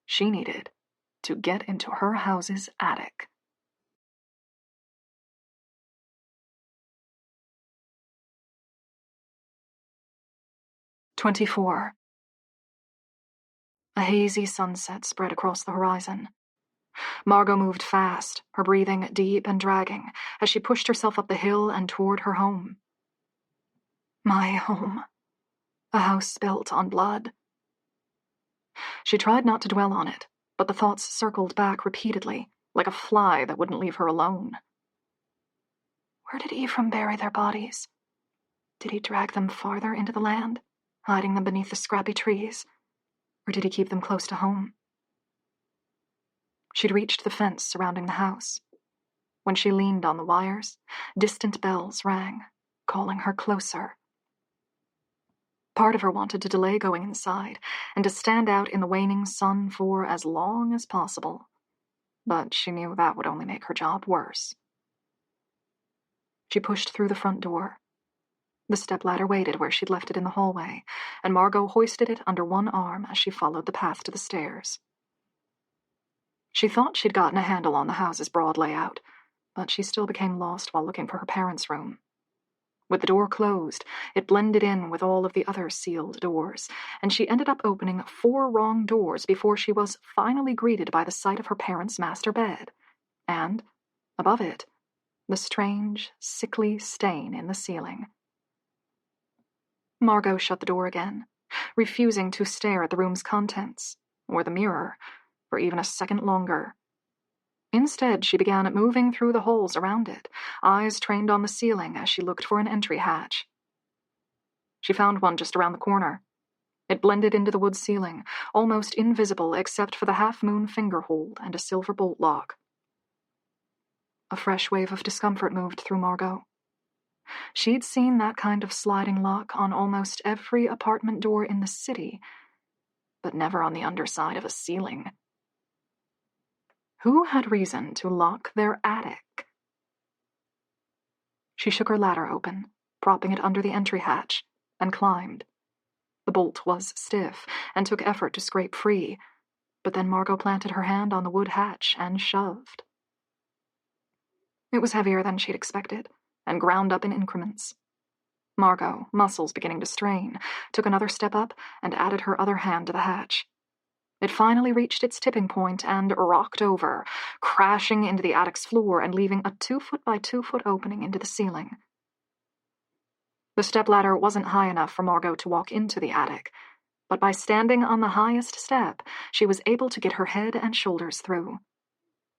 She needed to get into her house's attic. "24. A hazy sunset spread across the horizon. Margot moved fast, her breathing deep and dragging, as she pushed herself up the hill and toward her home. My home. A house built on blood. She tried not to dwell on it, but the thoughts circled back repeatedly, like a fly that wouldn't leave her alone. Where did Ephraim bury their bodies? Did he drag them farther into the land, hiding them beneath the scrappy trees? Or did he keep them close to home? She'd reached the fence surrounding the house. When she leaned on the wires, distant bells rang, calling her closer. Part of her wanted to delay going inside and to stand out in the waning sun for as long as possible, but she knew that would only make her job worse. She pushed through the front door. The stepladder waited where she'd left it in the hallway, and Margot hoisted it under one arm as she followed the path to the stairs. She thought she'd gotten a handle on the house's broad layout, but she still became lost while looking for her parents' room. With the door closed, it blended in with all of the other sealed doors, and she ended up opening 4 wrong doors before she was finally greeted by the sight of her parents' master bed, and, above it, the strange, sickly stain in the ceiling. Margot shut the door again, refusing to stare at the room's contents, or the mirror, for even a second longer. Instead, she began moving through the holes around it, eyes trained on the ceiling as she looked for an entry hatch. She found one just around the corner. It blended into the wood ceiling, almost invisible except for the half-moon finger hold and a silver bolt lock. A fresh wave of discomfort moved through Margot. She'd seen that kind of sliding lock on almost every apartment door in the city, but never on the underside of a ceiling. Who had reason to lock their attic? She shook her ladder open, propping it under the entry hatch, and climbed. The bolt was stiff and took effort to scrape free, but then Margot planted her hand on the wood hatch and shoved. It was heavier than she'd expected, and ground up in increments. Margot, muscles beginning to strain, took another step up and added her other hand to the hatch. It finally reached its tipping point and rocked over, crashing into the attic's floor and leaving a 2-foot by 2-foot opening into the ceiling. The stepladder wasn't high enough for Margot to walk into the attic, but by standing on the highest step, she was able to get her head and shoulders through.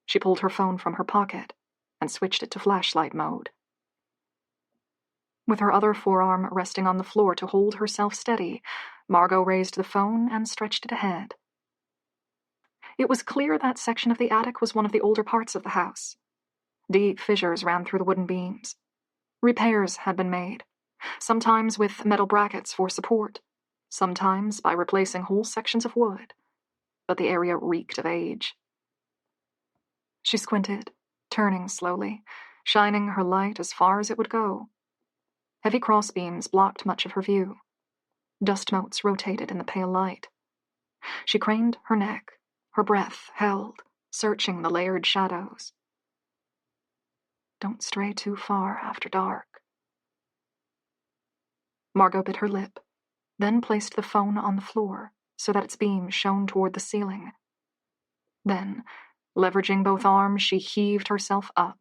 She pulled her phone from her pocket and switched it to flashlight mode. With her other forearm resting on the floor to hold herself steady, Margot raised the phone and stretched it ahead. It was clear that section of the attic was one of the older parts of the house. Deep fissures ran through the wooden beams. Repairs had been made, sometimes with metal brackets for support, sometimes by replacing whole sections of wood, but the area reeked of age. She squinted, turning slowly, shining her light as far as it would go. Heavy crossbeams blocked much of her view. Dust motes rotated in the pale light. She craned her neck, her breath held, searching the layered shadows. Don't stray too far after dark. Margot bit her lip, then placed the phone on the floor so that its beam shone toward the ceiling. Then, leveraging both arms, she heaved herself up.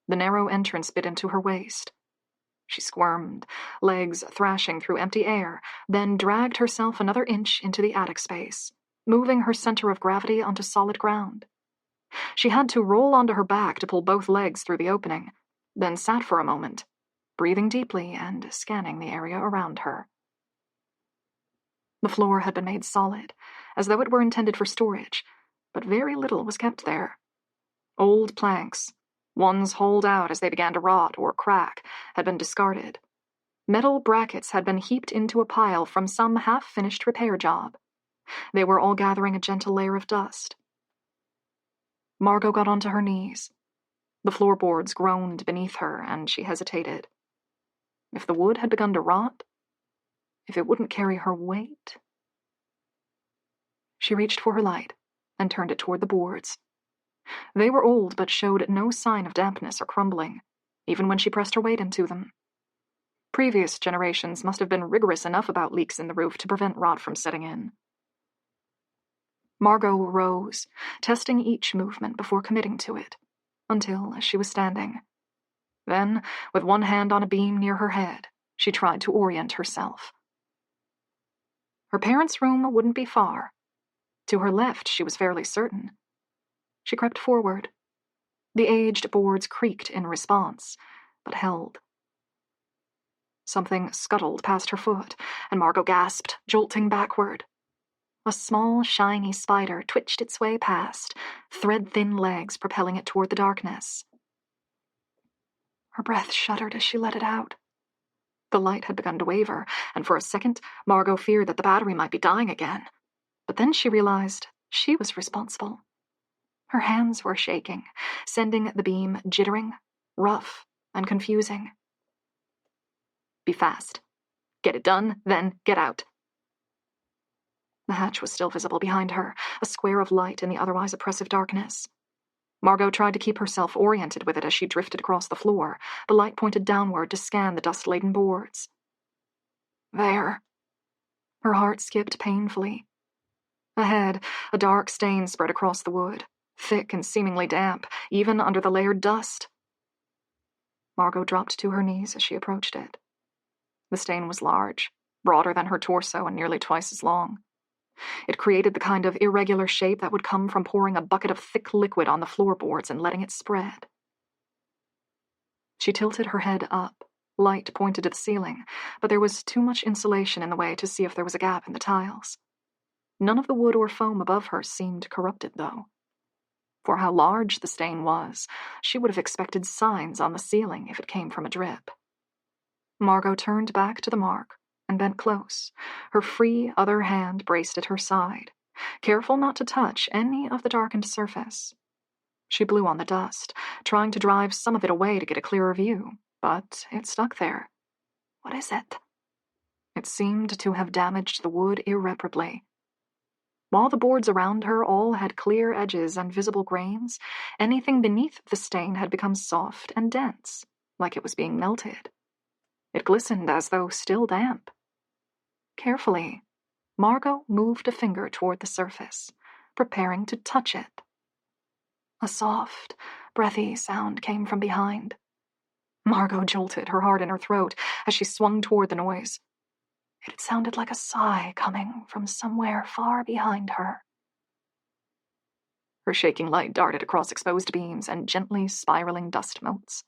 The narrow entrance bit into her waist. She squirmed, legs thrashing through empty air, then dragged herself another inch into the attic space, moving her center of gravity onto solid ground. She had to roll onto her back to pull both legs through the opening, then sat for a moment, breathing deeply and scanning the area around her. The floor had been made solid, as though it were intended for storage, but very little was kept there. Old planks, ones hauled out as they began to rot or crack, had been discarded. Metal brackets had been heaped into a pile from some half-finished repair job. They were all gathering a gentle layer of dust. Margot got onto her knees. The floorboards groaned beneath her, and she hesitated. If the wood had begun to rot, if it wouldn't carry her weight. She reached for her light and turned it toward the boards. They were old but showed no sign of dampness or crumbling, even when she pressed her weight into them. Previous generations must have been rigorous enough about leaks in the roof to prevent rot from setting in. Margot rose, testing each movement before committing to it, until she was standing. Then, with one hand on a beam near her head, she tried to orient herself. Her parents' room wouldn't be far. To her left, she was fairly certain. She crept forward. The aged boards creaked in response, but held. Something scuttled past her foot, and Margot gasped, jolting backward. A small, shiny spider twitched its way past, thread-thin legs propelling it toward the darkness. Her breath shuddered as she let it out. The light had begun to waver, and for a second, Margot feared that the battery might be dying again. But then she realized she was responsible. Her hands were shaking, sending the beam jittering, rough, and confusing. Be fast. Get it done, then get out. The hatch was still visible behind her, a square of light in the otherwise oppressive darkness. Margot tried to keep herself oriented with it as she drifted across the floor. The light pointed downward to scan the dust-laden boards. There. Her heart skipped painfully. Ahead, a dark stain spread across the wood, thick and seemingly damp, even under the layered dust. Margot dropped to her knees as she approached it. The stain was large, broader than her torso and nearly twice as long. It created the kind of irregular shape that would come from pouring a bucket of thick liquid on the floorboards and letting it spread. She tilted her head up, light pointed to the ceiling, but there was too much insulation in the way to see if there was a gap in the tiles. None of the wood or foam above her seemed corrupted, though. For how large the stain was, she would have expected signs on the ceiling if it came from a drip. Margot turned back to the mark and bent close, her free other hand braced at her side, careful not to touch any of the darkened surface. She blew on the dust, trying to drive some of it away to get a clearer view, but it stuck there. What is it? It seemed to have damaged the wood irreparably. While the boards around her all had clear edges and visible grains, anything beneath the stain had become soft and dense, like it was being melted. It glistened as though still damp. Carefully, Margot moved a finger toward the surface, preparing to touch it. A soft, breathy sound came from behind. Margot jolted, her heart in her throat, as she swung toward the noise. It had sounded like a sigh coming from somewhere far behind her. Her shaking light darted across exposed beams and gently spiraling dust motes.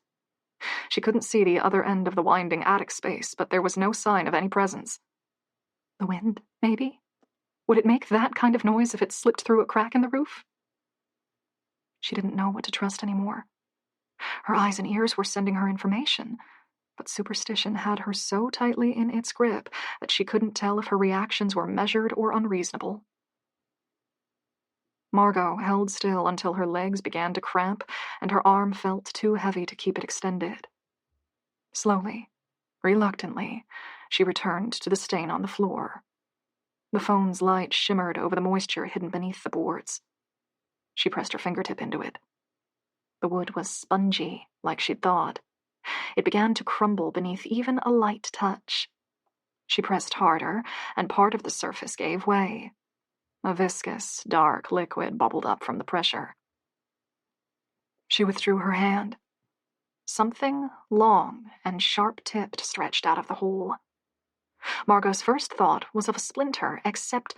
She couldn't see the other end of the winding attic space, but there was no sign of any presence. The wind, maybe? Would it make that kind of noise if it slipped through a crack in the roof? She didn't know what to trust anymore. Her eyes and ears were sending her information, but superstition had her so tightly in its grip that she couldn't tell if her reactions were measured or unreasonable. Margot held still until her legs began to cramp and her arm felt too heavy to keep it extended. Slowly, reluctantly, she returned to the stain on the floor. The phone's light shimmered over the moisture hidden beneath the boards. She pressed her fingertip into it. The wood was spongy, like she'd thought. It began to crumble beneath even a light touch. She pressed harder, and part of the surface gave way. A viscous, dark liquid bubbled up from the pressure. She withdrew her hand. Something long and sharp-tipped stretched out of the hole. Margot's first thought was of a splinter, except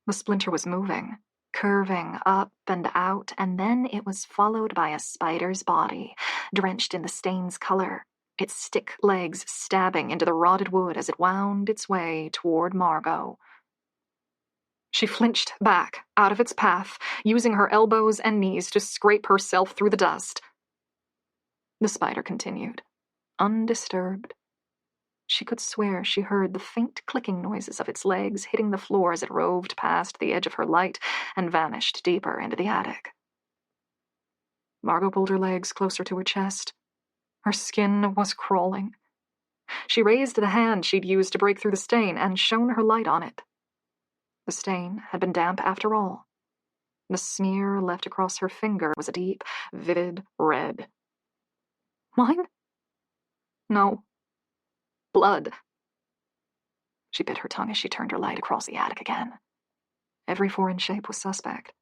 the splinter was moving, curving up and out, and then it was followed by a spider's body, drenched in the stain's color, its stick legs stabbing into the rotted wood as it wound its way toward Margot. She flinched back, out of its path, using her elbows and knees to scrape herself through the dust. The spider continued, undisturbed. She could swear she heard the faint clicking noises of its legs hitting the floor as it roved past the edge of her light and vanished deeper into the attic. Margot pulled her legs closer to her chest. Her skin was crawling. She raised the hand she'd used to break through the stain and shone her light on it. The stain had been damp after all. The smear left across her finger was a deep, vivid red. Mine? No. Blood. She bit her tongue as she turned her light across the attic again. Every foreign shape was suspect.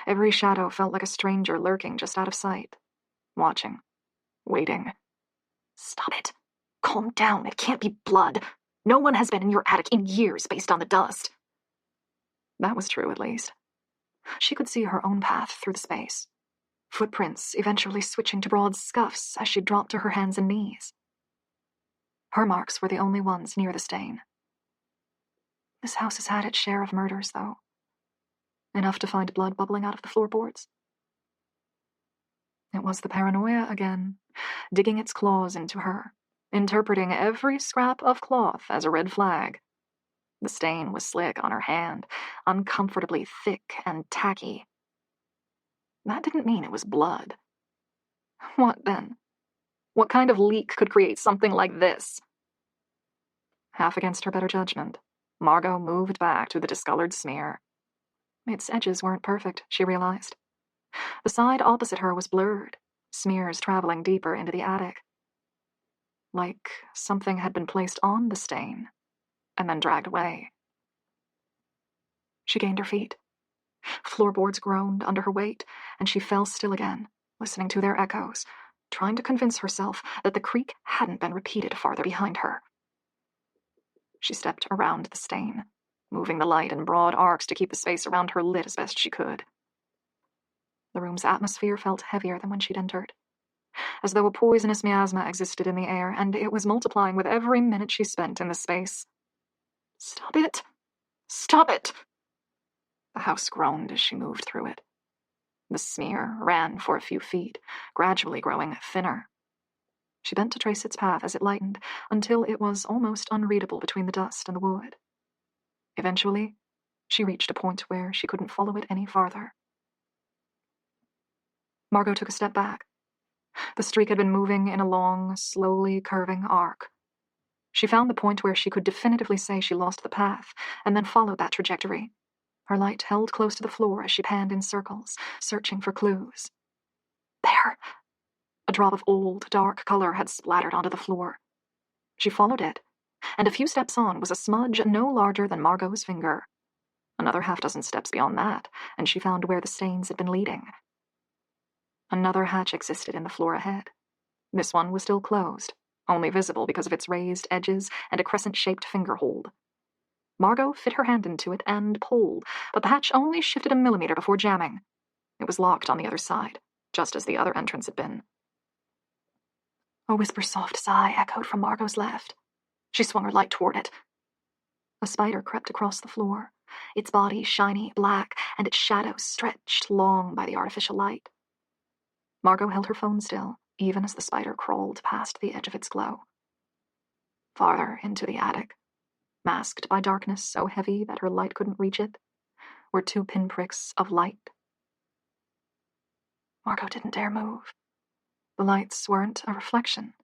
Every shadow felt like a stranger lurking just out of sight. Watching. Waiting. Stop it. Calm down. It can't be blood. No one has been in your attic in years based on the dust. That was true, at least. She could see her own path through the space, footprints eventually switching to broad scuffs as she dropped to her hands and knees. Her marks were the only ones near the stain. This house has had its share of murders, though. Enough to find blood bubbling out of the floorboards. It was the paranoia again, digging its claws into her, interpreting every scrap of cloth as a red flag. The stain was slick on her hand, uncomfortably thick and tacky. That didn't mean it was blood. What then? What kind of leak could create something like this? Half against her better judgment, Margot moved back to the discolored smear. Its edges weren't perfect, she realized. The side opposite her was blurred, smears traveling deeper into the attic. Like something had been placed on the stain and then dragged away. She gained her feet. Floorboards groaned under her weight, and she fell still again, listening to their echoes, trying to convince herself that the creak hadn't been repeated farther behind her. She stepped around the stain, moving the light in broad arcs to keep the space around her lit as best she could. The room's atmosphere felt heavier than when she'd entered, as though a poisonous miasma existed in the air, and it was multiplying with every minute she spent in the space. Stop it! Stop it! The house groaned as she moved through it. The smear ran for a few feet, gradually growing thinner. She bent to trace its path as it lightened, until it was almost unreadable between the dust and the wood. Eventually, she reached a point where she couldn't follow it any farther. Margot took a step back. The streak had been moving in a long, slowly curving arc. She found the point where she could definitively say she lost the path, and then followed that trajectory. Her light held close to the floor as she panned in circles, searching for clues. There! A drop of old, dark color had splattered onto the floor. She followed it, and a few steps on was a smudge no larger than Margot's finger. Another half-dozen steps beyond that, and she found where the stains had been leading. Another hatch existed in the floor ahead. This one was still closed, only visible because of its raised edges and a crescent-shaped finger hold. Margot fit her hand into it and pulled, but the hatch only shifted a millimeter before jamming. It was locked on the other side, just as the other entrance had been. A whisper-soft sigh echoed from Margot's left. She swung her light toward it. A spider crept across the floor, its body shiny black and its shadow stretched long by the artificial light. Margot held her phone still, even as the spider crawled past the edge of its glow. Farther into the attic, masked by darkness so heavy that her light couldn't reach it, were 2 pinpricks of light. Margot didn't dare move. The lights weren't a reflection.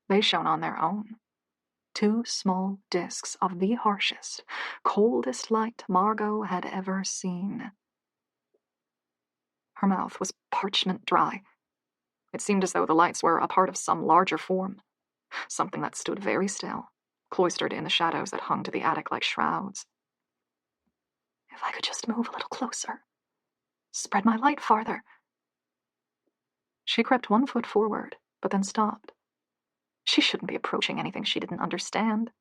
They shone on their own. 2 small discs of the harshest, coldest light Margot had ever seen. Her mouth was parchment dry. It seemed as though the lights were a part of some larger form, something that stood very still, cloistered in the shadows that hung to the attic like shrouds. If I could just move a little closer, spread my light farther. She crept 1 foot forward, but then stopped. She shouldn't be approaching anything she didn't understand.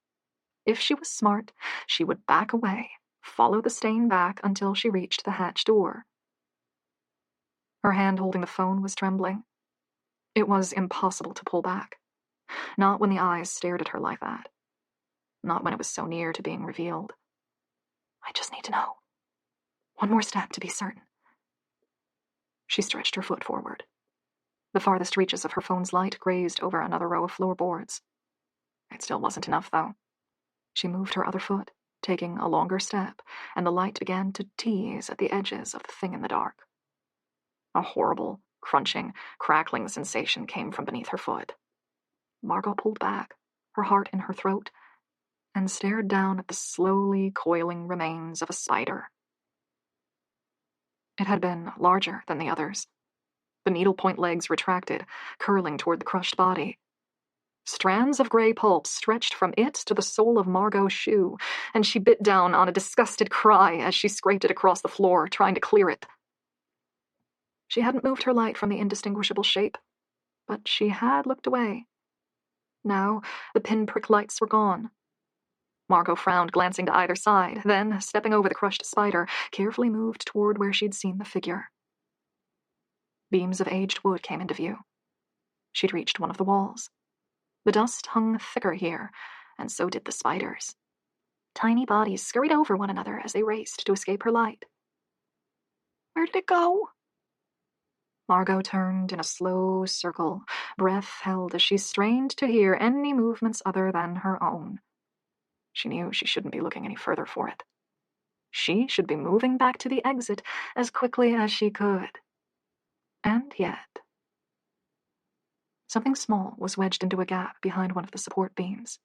If she was smart, she would back away, follow the stain back until she reached the hatch door. Her hand holding the phone was trembling. It was impossible to pull back. Not when the eyes stared at her like that. Not when it was so near to being revealed. I just need to know. 1 more step to be certain. She stretched her foot forward. The farthest reaches of her phone's light grazed over another row of floorboards. It still wasn't enough, though. She moved her other foot, taking a longer step, and the light began to tease at the edges of the thing in the dark. A horrible, crunching, crackling sensation came from beneath her foot. Margot pulled back, her heart in her throat, and stared down at the slowly coiling remains of a spider. It had been larger than the others. The needlepoint legs retracted, curling toward the crushed body. Strands of gray pulp stretched from it to the sole of Margot's shoe, and she bit down on a disgusted cry as she scraped it across the floor, trying to clear it. She hadn't moved her light from the indistinguishable shape, but she had looked away. Now the pinprick lights were gone. Margot frowned, glancing to either side, then, stepping over the crushed spider, carefully moved toward where she'd seen the figure. Beams of aged wood came into view. She'd reached one of the walls. The dust hung thicker here, and so did the spiders. Tiny bodies scurried over one another as they raced to escape her light. Where did it go? Margot turned in a slow circle, breath held as she strained to hear any movements other than her own. She knew she shouldn't be looking any further for it. She should be moving back to the exit as quickly as she could. And yet, something small was wedged into a gap behind one of the support beams.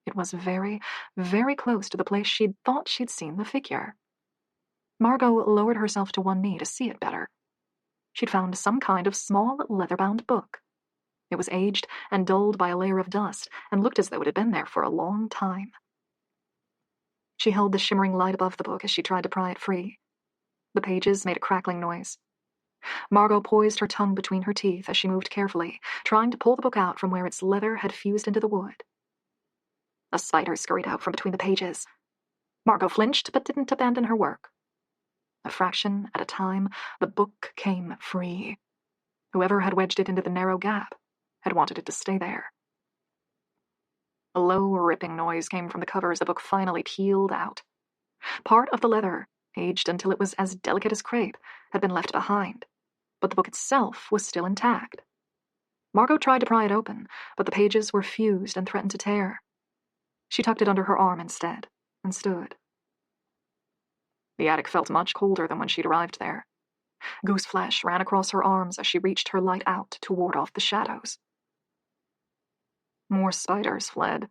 It was very, very close to the place she'd thought she'd seen the figure. Margot lowered herself to one knee to see it better. She'd found some kind of small, leather-bound book. It was aged and dulled by a layer of dust and looked as though it had been there for a long time. She held the shimmering light above the book as she tried to pry it free. The pages made a crackling noise. Margot poised her tongue between her teeth as she moved carefully, trying to pull the book out from where its leather had fused into the wood. A spider scurried out from between the pages. Margot flinched, but didn't abandon her work. A fraction at a time, the book came free. Whoever had wedged it into the narrow gap had wanted it to stay there. A low, ripping noise came from the cover as the book finally peeled out. Part of the leather, aged until it was as delicate as crepe, had been left behind, but the book itself was still intact. Margot tried to pry it open, but the pages were fused and threatened to tear. She tucked it under her arm instead, and stood. The attic felt much colder than when she'd arrived there. Goose flesh ran across her arms as she reached her light out to ward off the shadows. More spiders fled.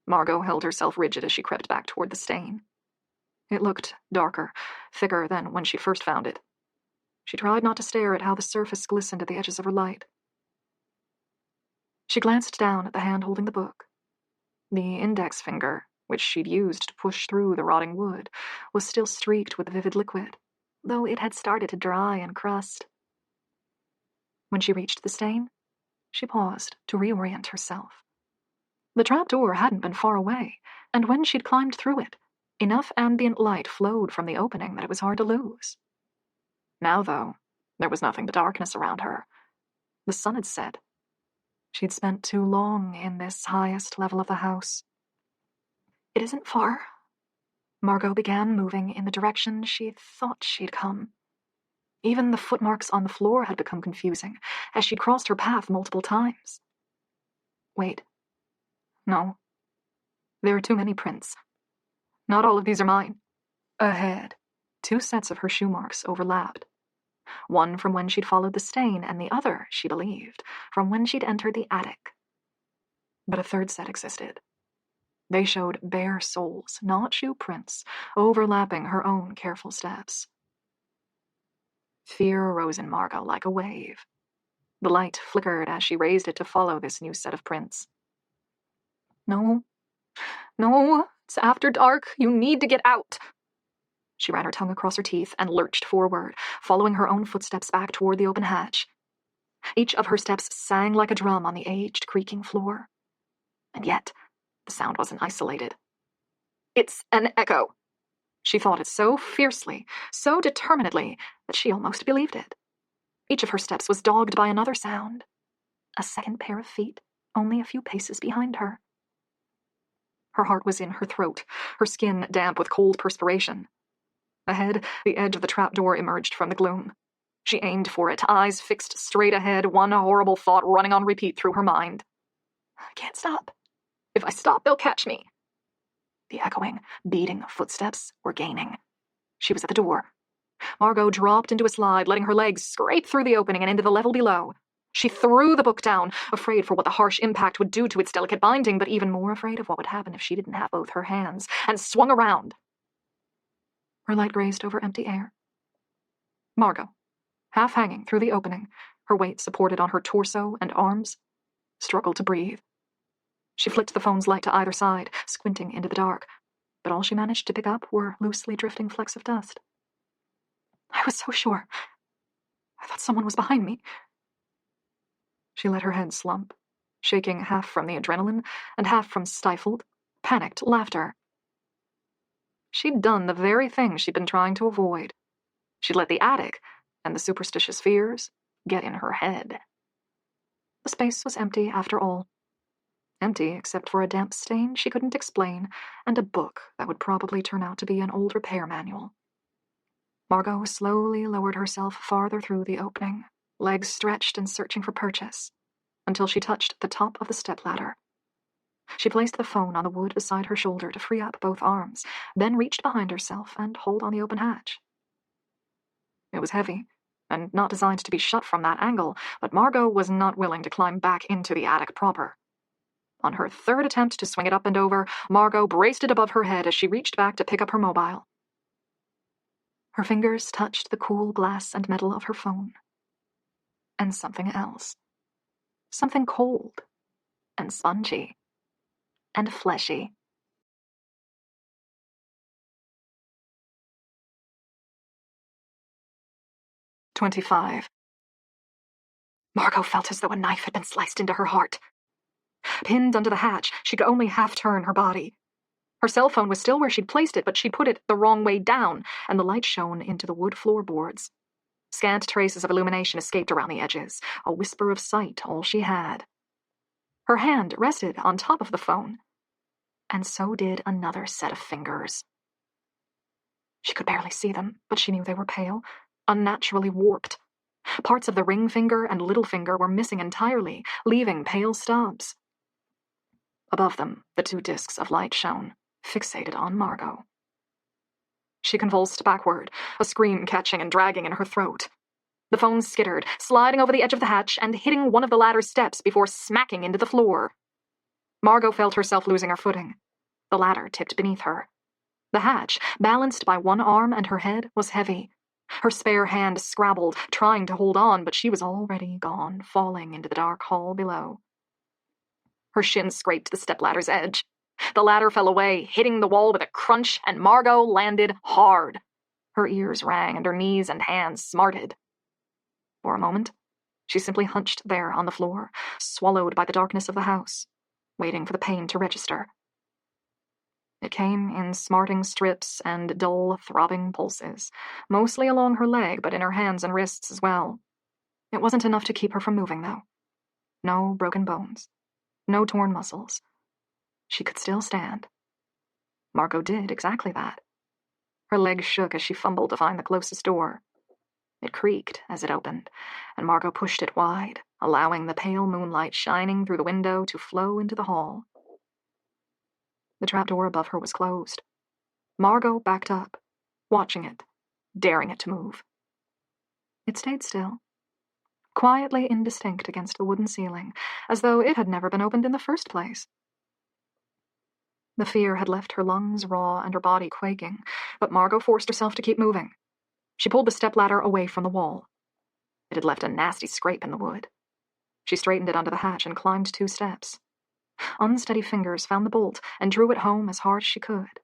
Margot held herself rigid as she crept back toward the stain. It looked darker, thicker than when she first found it. She tried not to stare at how the surface glistened at the edges of her light. She glanced down at the hand holding the book. The index finger, which she'd used to push through the rotting wood, was still streaked with vivid liquid, though it had started to dry and crust. When she reached the stain, she paused to reorient herself. The trapdoor hadn't been far away, and when she'd climbed through it, enough ambient light flowed from the opening that it was hard to lose. Now, though, there was nothing but darkness around her. The sun had set. She'd spent too long in this highest level of the house. It isn't far. Margot began moving in the direction she thought she'd come. Even the footmarks on the floor had become confusing, as she'd crossed her path multiple times. Wait. No. There are too many prints. Not all of these are mine. Ahead, 2 sets of her shoe marks overlapped. One from when she'd followed the stain, and the other, she believed, from when she'd entered the attic. But a third set existed. They showed bare soles, not shoe prints, overlapping her own careful steps. Fear rose in Margot like a wave. The light flickered as she raised it to follow this new set of prints. No, it's after dark. You need to get out. She ran her tongue across her teeth and lurched forward, following her own footsteps back toward the open hatch. Each of her steps sang like a drum on the aged, creaking floor. And yet, the sound wasn't isolated. It's an echo. She thought it so fiercely, so determinedly, that she almost believed it. Each of her steps was dogged by another sound. A second pair of feet, only a few paces behind her. Her heart was in her throat, her skin damp with cold perspiration. Ahead, the edge of the trapdoor emerged from the gloom. She aimed for it, eyes fixed straight ahead, one horrible thought running on repeat through her mind. I can't stop. If I stop, they'll catch me. The echoing, beating footsteps were gaining. She was at the door. Margot dropped into a slide, letting her legs scrape through the opening and into the level below. She threw the book down, afraid for what the harsh impact would do to its delicate binding, but even more afraid of what would happen if she didn't have both her hands, and swung around. Her light grazed over empty air. Margot, half hanging through the opening, her weight supported on her torso and arms, struggled to breathe. She flicked the phone's light to either side, squinting into the dark, but all she managed to pick up were loosely drifting flecks of dust. I was so sure. I thought someone was behind me. She let her head slump, shaking half from the adrenaline and half from stifled, panicked laughter. She'd done the very thing she'd been trying to avoid. She'd let the attic and the superstitious fears get in her head. The space was empty after all. Empty except for a damp stain she couldn't explain and a book that would probably turn out to be an old repair manual. Margot slowly lowered herself farther through the opening, legs stretched and searching for purchase, until she touched the top of the stepladder. She placed the phone on the wood beside her shoulder to free up both arms, then reached behind herself and pulled on the open hatch. It was heavy, and not designed to be shut from that angle, but Margot was not willing to climb back into the attic proper. On her third attempt to swing it up and over, Margot braced it above her head as she reached back to pick up her mobile. Her fingers touched the cool glass and metal of her phone. And something else. Something cold, and spongy, and fleshy. "25. Margot felt as though a knife had been sliced into her heart. Pinned under the hatch, she could only half turn her body. Her cell phone was still where she'd placed it, but she'd put it the wrong way down, and the light shone into the wood floorboards. Scant traces of illumination escaped around the edges, a whisper of sight all she had. Her hand rested on top of the phone, and so did another set of fingers. She could barely see them, but she knew they were pale, unnaturally warped. Parts of the ring finger and little finger were missing entirely, leaving pale stubs. Above them, the two discs of light shone, fixated on Margot. She convulsed backward, a scream catching and dragging in her throat. The phone skittered, sliding over the edge of the hatch and hitting one of the ladder steps before smacking into the floor. Margot felt herself losing her footing. The ladder tipped beneath her. The hatch, balanced by one arm and her head, was heavy. Her spare hand scrabbled, trying to hold on, but she was already gone, falling into the dark hall below. Her shin scraped the stepladder's edge. The ladder fell away, hitting the wall with a crunch, and Margot landed hard. Her ears rang and her knees and hands smarted. For a moment, she simply hunched there on the floor, swallowed by the darkness of the house, waiting for the pain to register. It came in smarting strips and dull, throbbing pulses, mostly along her leg, but in her hands and wrists as well. It wasn't enough to keep her from moving, though. No broken bones. No torn muscles. She could still stand. Margot did exactly that. Her legs shook as she fumbled to find the closest door. It creaked as it opened, and Margot pushed it wide, allowing the pale moonlight shining through the window to flow into the hall. The trapdoor above her was closed. Margot backed up, watching it, daring it to move. It stayed still, quietly indistinct against the wooden ceiling, as though it had never been opened in the first place. The fear had left her lungs raw and her body quaking, but Margot forced herself to keep moving. She pulled the stepladder away from the wall. It had left a nasty scrape in the wood. She straightened it onto the hatch and climbed 2 steps. Unsteady fingers found the bolt and drew it home as hard as she could.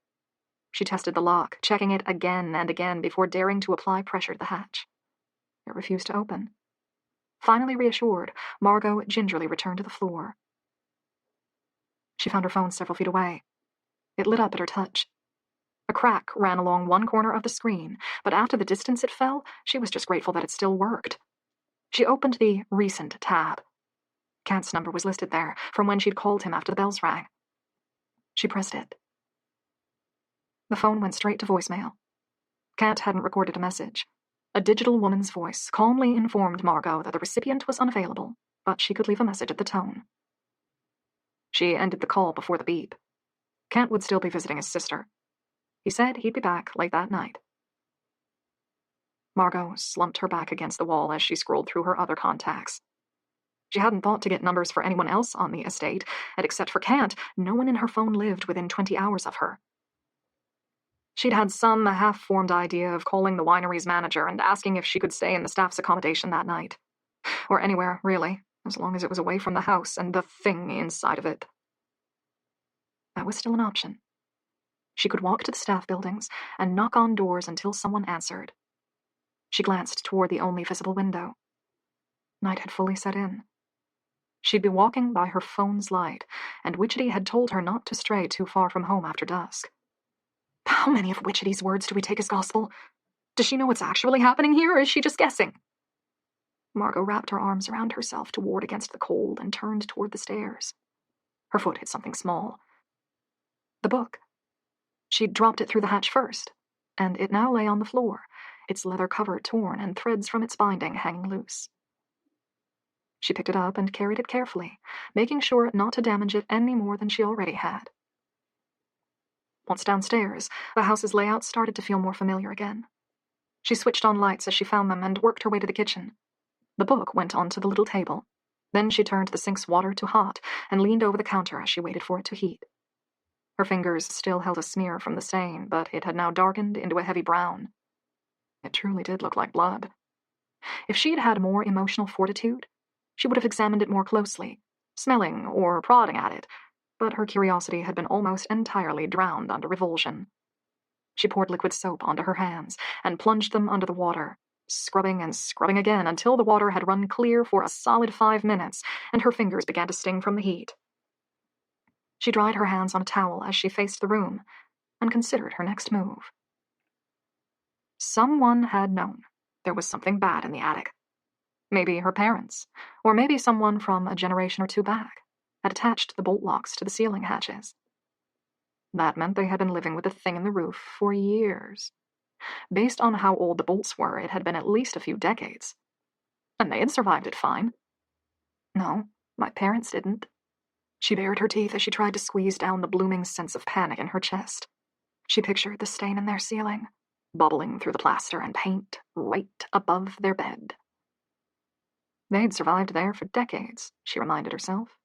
She tested the lock, checking it again and again before daring to apply pressure to the hatch. It refused to open. Finally reassured, Margot gingerly returned to the floor. She found her phone several feet away. It lit up at her touch. A crack ran along one corner of the screen, but after the distance it fell, she was just grateful that it still worked. She opened the Recent tab. Kant's number was listed there, from when she'd called him after the bells rang. She pressed it. The phone went straight to voicemail. Kant hadn't recorded a message. A digital woman's voice calmly informed Margot that the recipient was unavailable, but she could leave a message at the tone. She ended the call before the beep. Kant would still be visiting his sister. He said he'd be back late that night. Margot slumped her back against the wall as she scrolled through her other contacts. She hadn't thought to get numbers for anyone else on the estate, and except for Kant, no one in her phone lived within 20 hours of her. She'd had some half-formed idea of calling the winery's manager and asking if she could stay in the staff's accommodation that night. Or anywhere, really, as long as it was away from the house and the thing inside of it. That was still an option. She could walk to the staff buildings and knock on doors until someone answered. She glanced toward the only visible window. Night had fully set in. She'd be walking by her phone's light, and Witchetty had told her not to stray too far from home after dusk. How many of Witchetty's words do we take as gospel? Does she know what's actually happening here, or is she just guessing? Margot wrapped her arms around herself to ward against the cold and turned toward the stairs. Her foot hit something small. The book. She'd dropped it through the hatch first, and it now lay on the floor, its leather cover torn and threads from its binding hanging loose. She picked it up and carried it carefully, making sure not to damage it any more than she already had. Once downstairs, the house's layout started to feel more familiar again. She switched on lights as she found them and worked her way to the kitchen. The book went onto the little table. Then she turned the sink's water to hot and leaned over the counter as she waited for it to heat. Her fingers still held a smear from the stain, but it had now darkened into a heavy brown. It truly did look like blood. If she'd had more emotional fortitude, she would have examined it more closely, smelling or prodding at it, but her curiosity had been almost entirely drowned under revulsion. She poured liquid soap onto her hands and plunged them under the water, scrubbing and scrubbing again until the water had run clear for a solid 5 minutes and her fingers began to sting from the heat. She dried her hands on a towel as she faced the room and considered her next move. Someone had known there was something bad in the attic. Maybe her parents, or maybe someone from a generation or two back, had attached the bolt locks to the ceiling hatches. That meant they had been living with the thing in the roof for years. Based on how old the bolts were, it had been at least a few decades. And they had survived it fine. No, my parents didn't. She bared her teeth as she tried to squeeze down the blooming sense of panic in her chest. She pictured the stain in their ceiling, bubbling through the plaster and paint right above their bed. They'd survived there for decades, she reminded herself.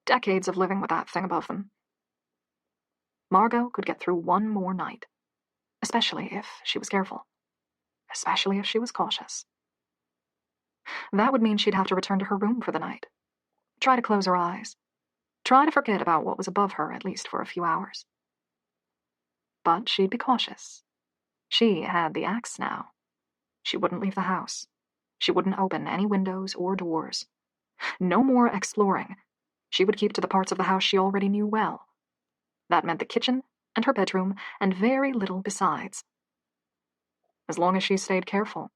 Decades of living with that thing above them. Margot could get through one more night, especially if she was careful, especially if she was cautious. That would mean she'd have to return to her room for the night, try to close her eyes, try to forget about what was above her at least for a few hours. But she'd be cautious. She had the axe now. She wouldn't leave the house. She wouldn't open any windows or doors. No more exploring. She would keep to the parts of the house she already knew well. That meant the kitchen and her bedroom and very little besides. As long as she stayed careful,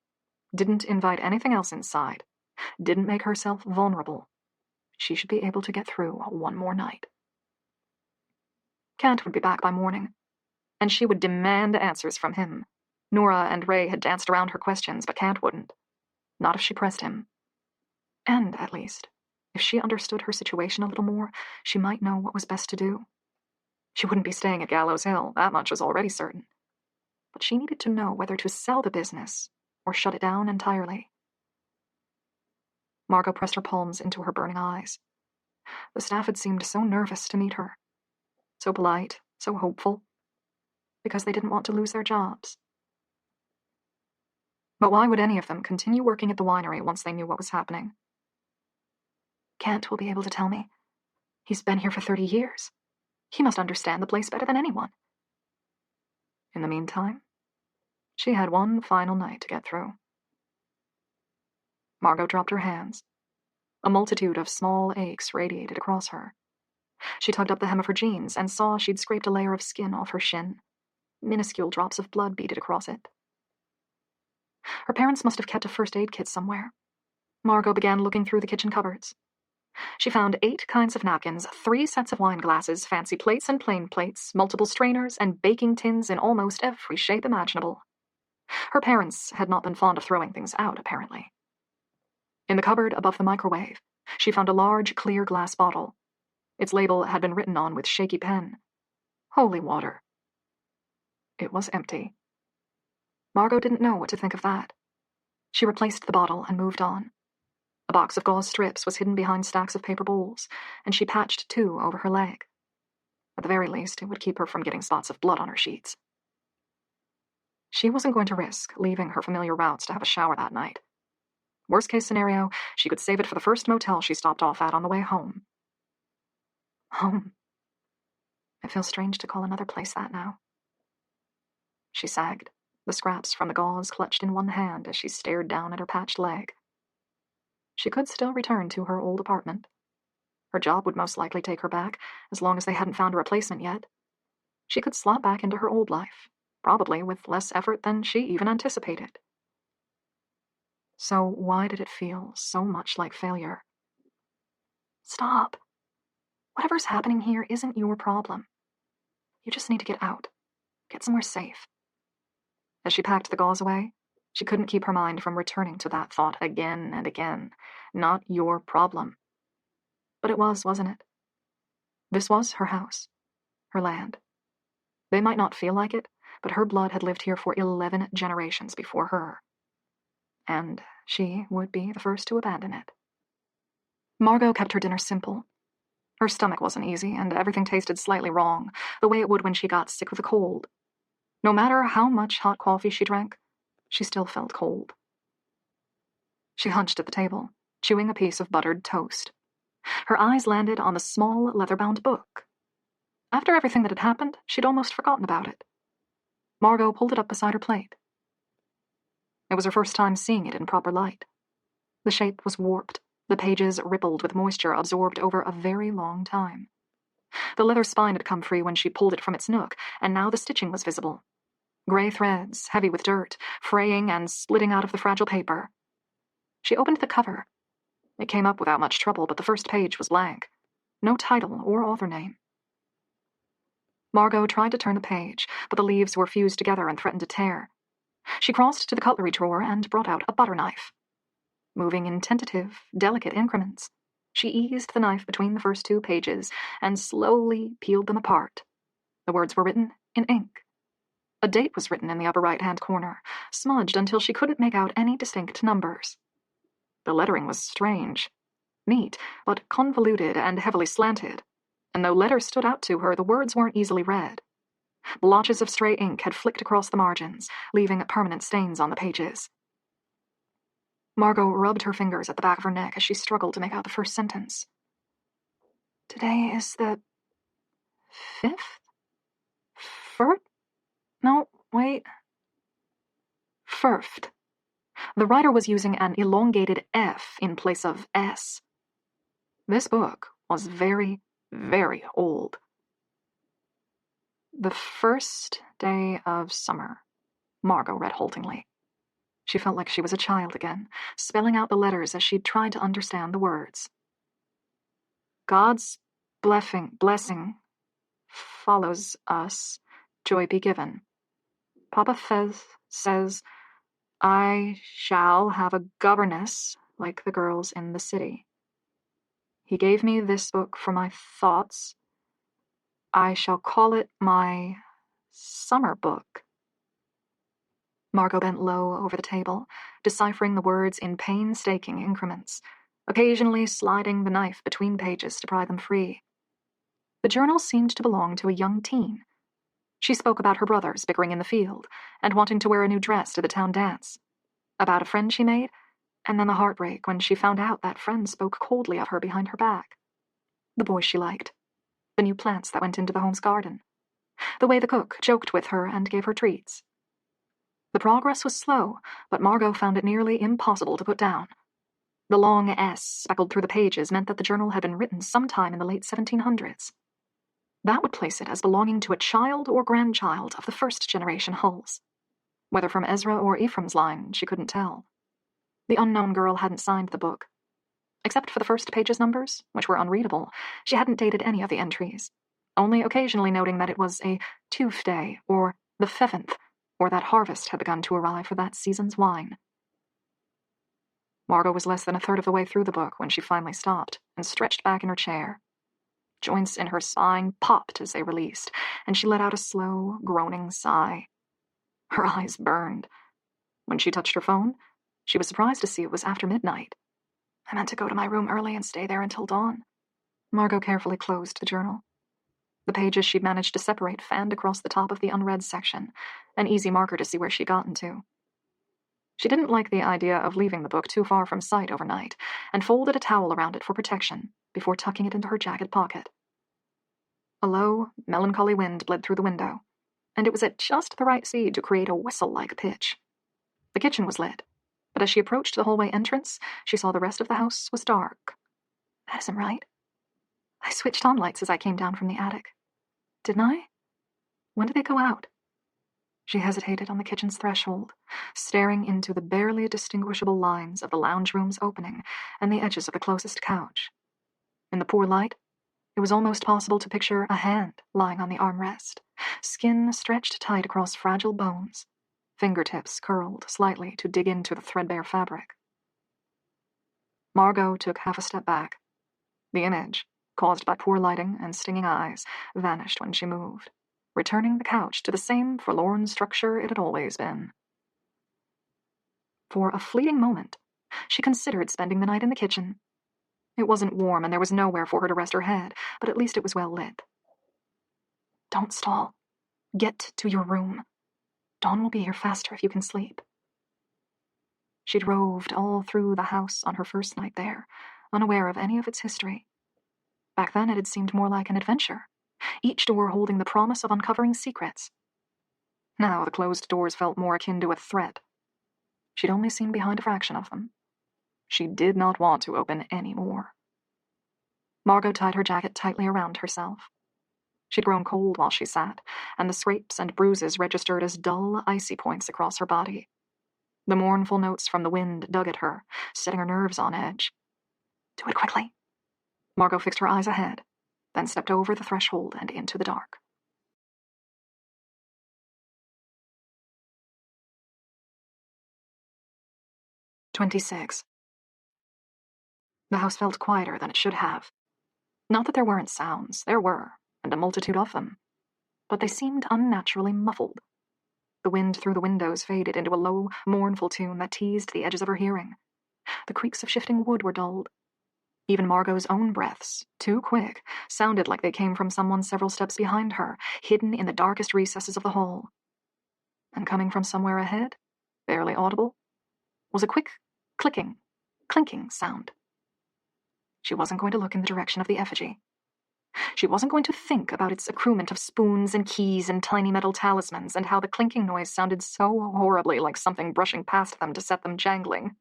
didn't invite anything else inside, didn't make herself vulnerable, she should be able to get through one more night. Kent would be back by morning, and she would demand answers from him. Nora and Ray had danced around her questions, but Kent wouldn't. Not if she pressed him. And, at least, if she understood her situation a little more, she might know what was best to do. She wouldn't be staying at Gallows Hill, that much was already certain. But she needed to know whether to sell the business or shut it down entirely. Margot pressed her palms into her burning eyes. The staff had seemed so nervous to meet her. So polite, so hopeful. Because they didn't want to lose their jobs. But why would any of them continue working at the winery once they knew what was happening? Kent will be able to tell me. He's been here for 30 years. He must understand the place better than anyone. In the meantime, she had one final night to get through. Margot dropped her hands. A multitude of small aches radiated across her. She tugged up the hem of her jeans and saw she'd scraped a layer of skin off her shin. Minuscule drops of blood beaded across it. Her parents must have kept a first aid kit somewhere. Margot began looking through the kitchen cupboards. She found 8 kinds of napkins, 3 sets of wine glasses, fancy plates and plain plates, multiple strainers, and baking tins in almost every shape imaginable. Her parents had not been fond of throwing things out, apparently. In the cupboard above the microwave, she found a large, clear glass bottle. Its label had been written on with shaky pen. Holy water. It was empty. Margot didn't know what to think of that. She replaced the bottle and moved on. A box of gauze strips was hidden behind stacks of paper bowls, and she patched 2 over her leg. At the very least, it would keep her from getting spots of blood on her sheets. She wasn't going to risk leaving her familiar routes to have a shower that night. Worst case scenario, she could save it for the first motel she stopped off at on the way home. Home. It feels strange to call another place that now. She sagged, the scraps from the gauze clutched in one hand as she stared down at her patched leg. She could still return to her old apartment. Her job would most likely take her back, as long as they hadn't found a replacement yet. She could slot back into her old life, probably with less effort than she even anticipated. So why did it feel so much like failure? Stop. Whatever's happening here isn't your problem. You just need to get out. Get somewhere safe. As she packed the gauze away, she couldn't keep her mind from returning to that thought again and again. Not your problem. But it was, wasn't it? This was her house, her land. They might not feel like it, but her blood had lived here for 11 generations before her. And she would be the first to abandon it. Margot kept her dinner simple. Her stomach wasn't easy, and everything tasted slightly wrong, the way it would when she got sick with a cold. No matter how much hot coffee she drank, she still felt cold. She hunched at the table, chewing a piece of buttered toast. Her eyes landed on the small, leather-bound book. After everything that had happened, she'd almost forgotten about it. Margot pulled it up beside her plate. It was her first time seeing it in proper light. The shape was warped, the pages rippled with moisture absorbed over a very long time. The leather spine had come free when she pulled it from its nook, and now the stitching was visible. Gray threads, heavy with dirt, fraying and splitting out of the fragile paper. She opened the cover. It came up without much trouble, but the first page was blank. No title or author name. Margot tried to turn the page, but the leaves were fused together and threatened to tear. She crossed to the cutlery drawer and brought out a butter knife. Moving in tentative, delicate increments, she eased the knife between the first 2 pages and slowly peeled them apart. The words were written in ink. A date was written in the upper right-hand corner, smudged until she couldn't make out any distinct numbers. The lettering was strange. Neat, but convoluted and heavily slanted. And though letters stood out to her, the words weren't easily read. Blotches of stray ink had flicked across the margins, leaving permanent stains on the pages. Margot rubbed her fingers at the back of her neck as she struggled to make out the first sentence. Today is the 5th? No, wait. Firft. The writer was using an elongated F in place of S. This book was very, very old. The first day of summer, Margot read haltingly. She felt like she was a child again, spelling out the letters as she tried to understand the words. God's blessing follows us, joy be given. Papa Fez says, I shall have a governess like the girls in the city. He gave me this book for my thoughts. I shall call it my summer book. Margot bent low over the table, deciphering the words in painstaking increments, occasionally sliding the knife between pages to pry them free. The journal seemed to belong to a young teen. She spoke about her brothers bickering in the field and wanting to wear a new dress to the town dance, about a friend she made, and then the heartbreak when she found out that friend spoke coldly of her behind her back. The boys she liked, the new plants that went into the home's garden, the way the cook joked with her and gave her treats. The progress was slow, but Margot found it nearly impossible to put down. The long S speckled through the pages meant that the journal had been written sometime in the late 1700s. That would place it as belonging to a child or grandchild of the first-generation Hulls. Whether from Ezra or Ephraim's line, she couldn't tell. The unknown girl hadn't signed the book. Except for the first page's numbers, which were unreadable, she hadn't dated any of the entries, only occasionally noting that it was a Tuesday or the 7th, or that harvest had begun to arrive for that season's wine. Margot was less than a third of the way through the book when she finally stopped and stretched back in her chair. Joints in her spine popped as they released, and she let out a slow, groaning sigh. Her eyes burned. When she touched her phone, she was surprised to see it was after midnight. I meant to go to my room early and stay there until dawn. Margot carefully closed the journal. The pages she'd managed to separate fanned across the top of the unread section, an easy marker to see where she'd gotten to. She didn't like the idea of leaving the book too far from sight overnight, and folded a towel around it for protection before tucking it into her jacket pocket. A low, melancholy wind bled through the window, and it was at just the right speed to create a whistle-like pitch. The kitchen was lit. But as she approached the hallway entrance, she saw the rest of the house was dark. That isn't right. I switched on lights as I came down from the attic. Didn't I? When did they go out? She hesitated on the kitchen's threshold, staring into the barely distinguishable lines of the lounge room's opening and the edges of the closest couch. In the poor light, it was almost possible to picture a hand lying on the armrest, skin stretched tight across fragile bones, fingertips curled slightly to dig into the threadbare fabric. Margot took half a step back. The image, caused by poor lighting and stinging eyes, vanished when she moved, returning the couch to the same forlorn structure it had always been. For a fleeting moment, she considered spending the night in the kitchen. It wasn't warm and there was nowhere for her to rest her head, but at least it was well lit. Don't stall. Get to your room. Dawn will be here faster if you can sleep. She'd roved all through the house on her first night there, unaware of any of its history. Back then it had seemed more like an adventure, each door holding the promise of uncovering secrets. Now the closed doors felt more akin to a threat. She'd only seen behind a fraction of them. She did not want to open any more. Margot tied her jacket tightly around herself. She'd grown cold while she sat, and the scrapes and bruises registered as dull, icy points across her body. The mournful notes from the wind dug at her, setting her nerves on edge. Do it quickly. Margot fixed her eyes ahead, then stepped over the threshold and into the dark. "26. The house felt quieter than it should have. Not that there weren't sounds, there were, and a multitude of them. But they seemed unnaturally muffled. The wind through the windows faded into a low, mournful tune that teased the edges of her hearing. The creaks of shifting wood were dulled. Even Margot's own breaths, too quick, sounded like they came from someone several steps behind her, hidden in the darkest recesses of the hall. And coming from somewhere ahead, barely audible, was a quick clicking, clinking sound. She wasn't going to look in the direction of the effigy. She wasn't going to think about its accoutrement of spoons and keys and tiny metal talismans and how the clinking noise sounded so horribly like something brushing past them to set them jangling.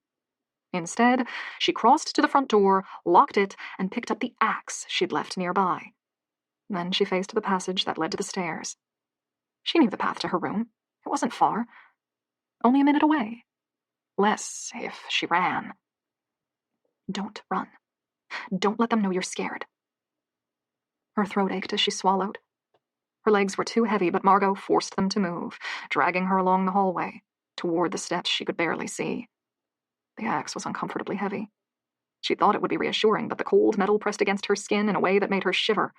Instead, she crossed to the front door, locked it, and picked up the axe she'd left nearby. Then she faced the passage that led to the stairs. She knew the path to her room. It wasn't far. Only a minute away. Less if she ran. Don't run. Don't let them know you're scared. Her throat ached as she swallowed. Her legs were too heavy, but Margot forced them to move, dragging her along the hallway, toward the steps she could barely see. The axe was uncomfortably heavy. She thought it would be reassuring, but the cold metal pressed against her skin in a way that made her shiver.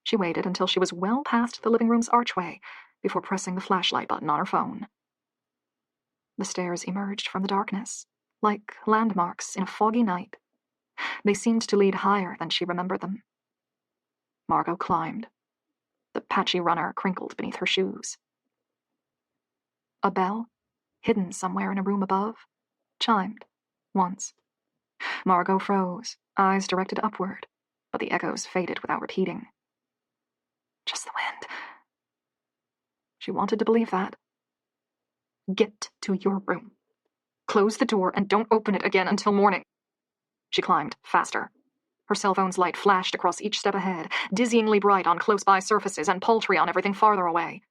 She waited until she was well past the living room's archway before pressing the flashlight button on her phone. The stairs emerged from the darkness, like landmarks in a foggy night. They seemed to lead higher than she remembered them. Margot climbed. The patchy runner crinkled beneath her shoes. A bell, hidden somewhere in a room above, chimed once. Margot froze, eyes directed upward, but the echoes faded without repeating. Just the wind. She wanted to believe that. Get to your room. Close the door and don't open it again until morning. She climbed, faster. Her cell phone's light flashed across each step ahead, dizzyingly bright on close-by surfaces and paltry on everything farther away.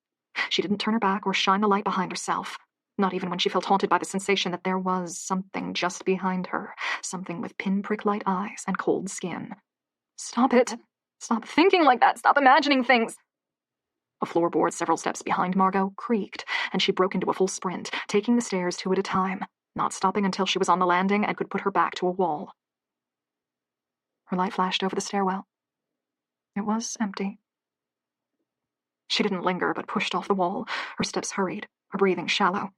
She didn't turn her back or shine the light behind herself, not even when she felt haunted by the sensation that there was something just behind her, something with pinprick-light eyes and cold skin. Stop it. Stop thinking like that. Stop imagining things. A floorboard several steps behind Margot creaked, and she broke into a full sprint, taking the stairs 2 at a time, not stopping until she was on the landing and could put her back to a wall. Her light flashed over the stairwell. It was empty. She didn't linger, but pushed off the wall. Her steps hurried, her breathing shallow.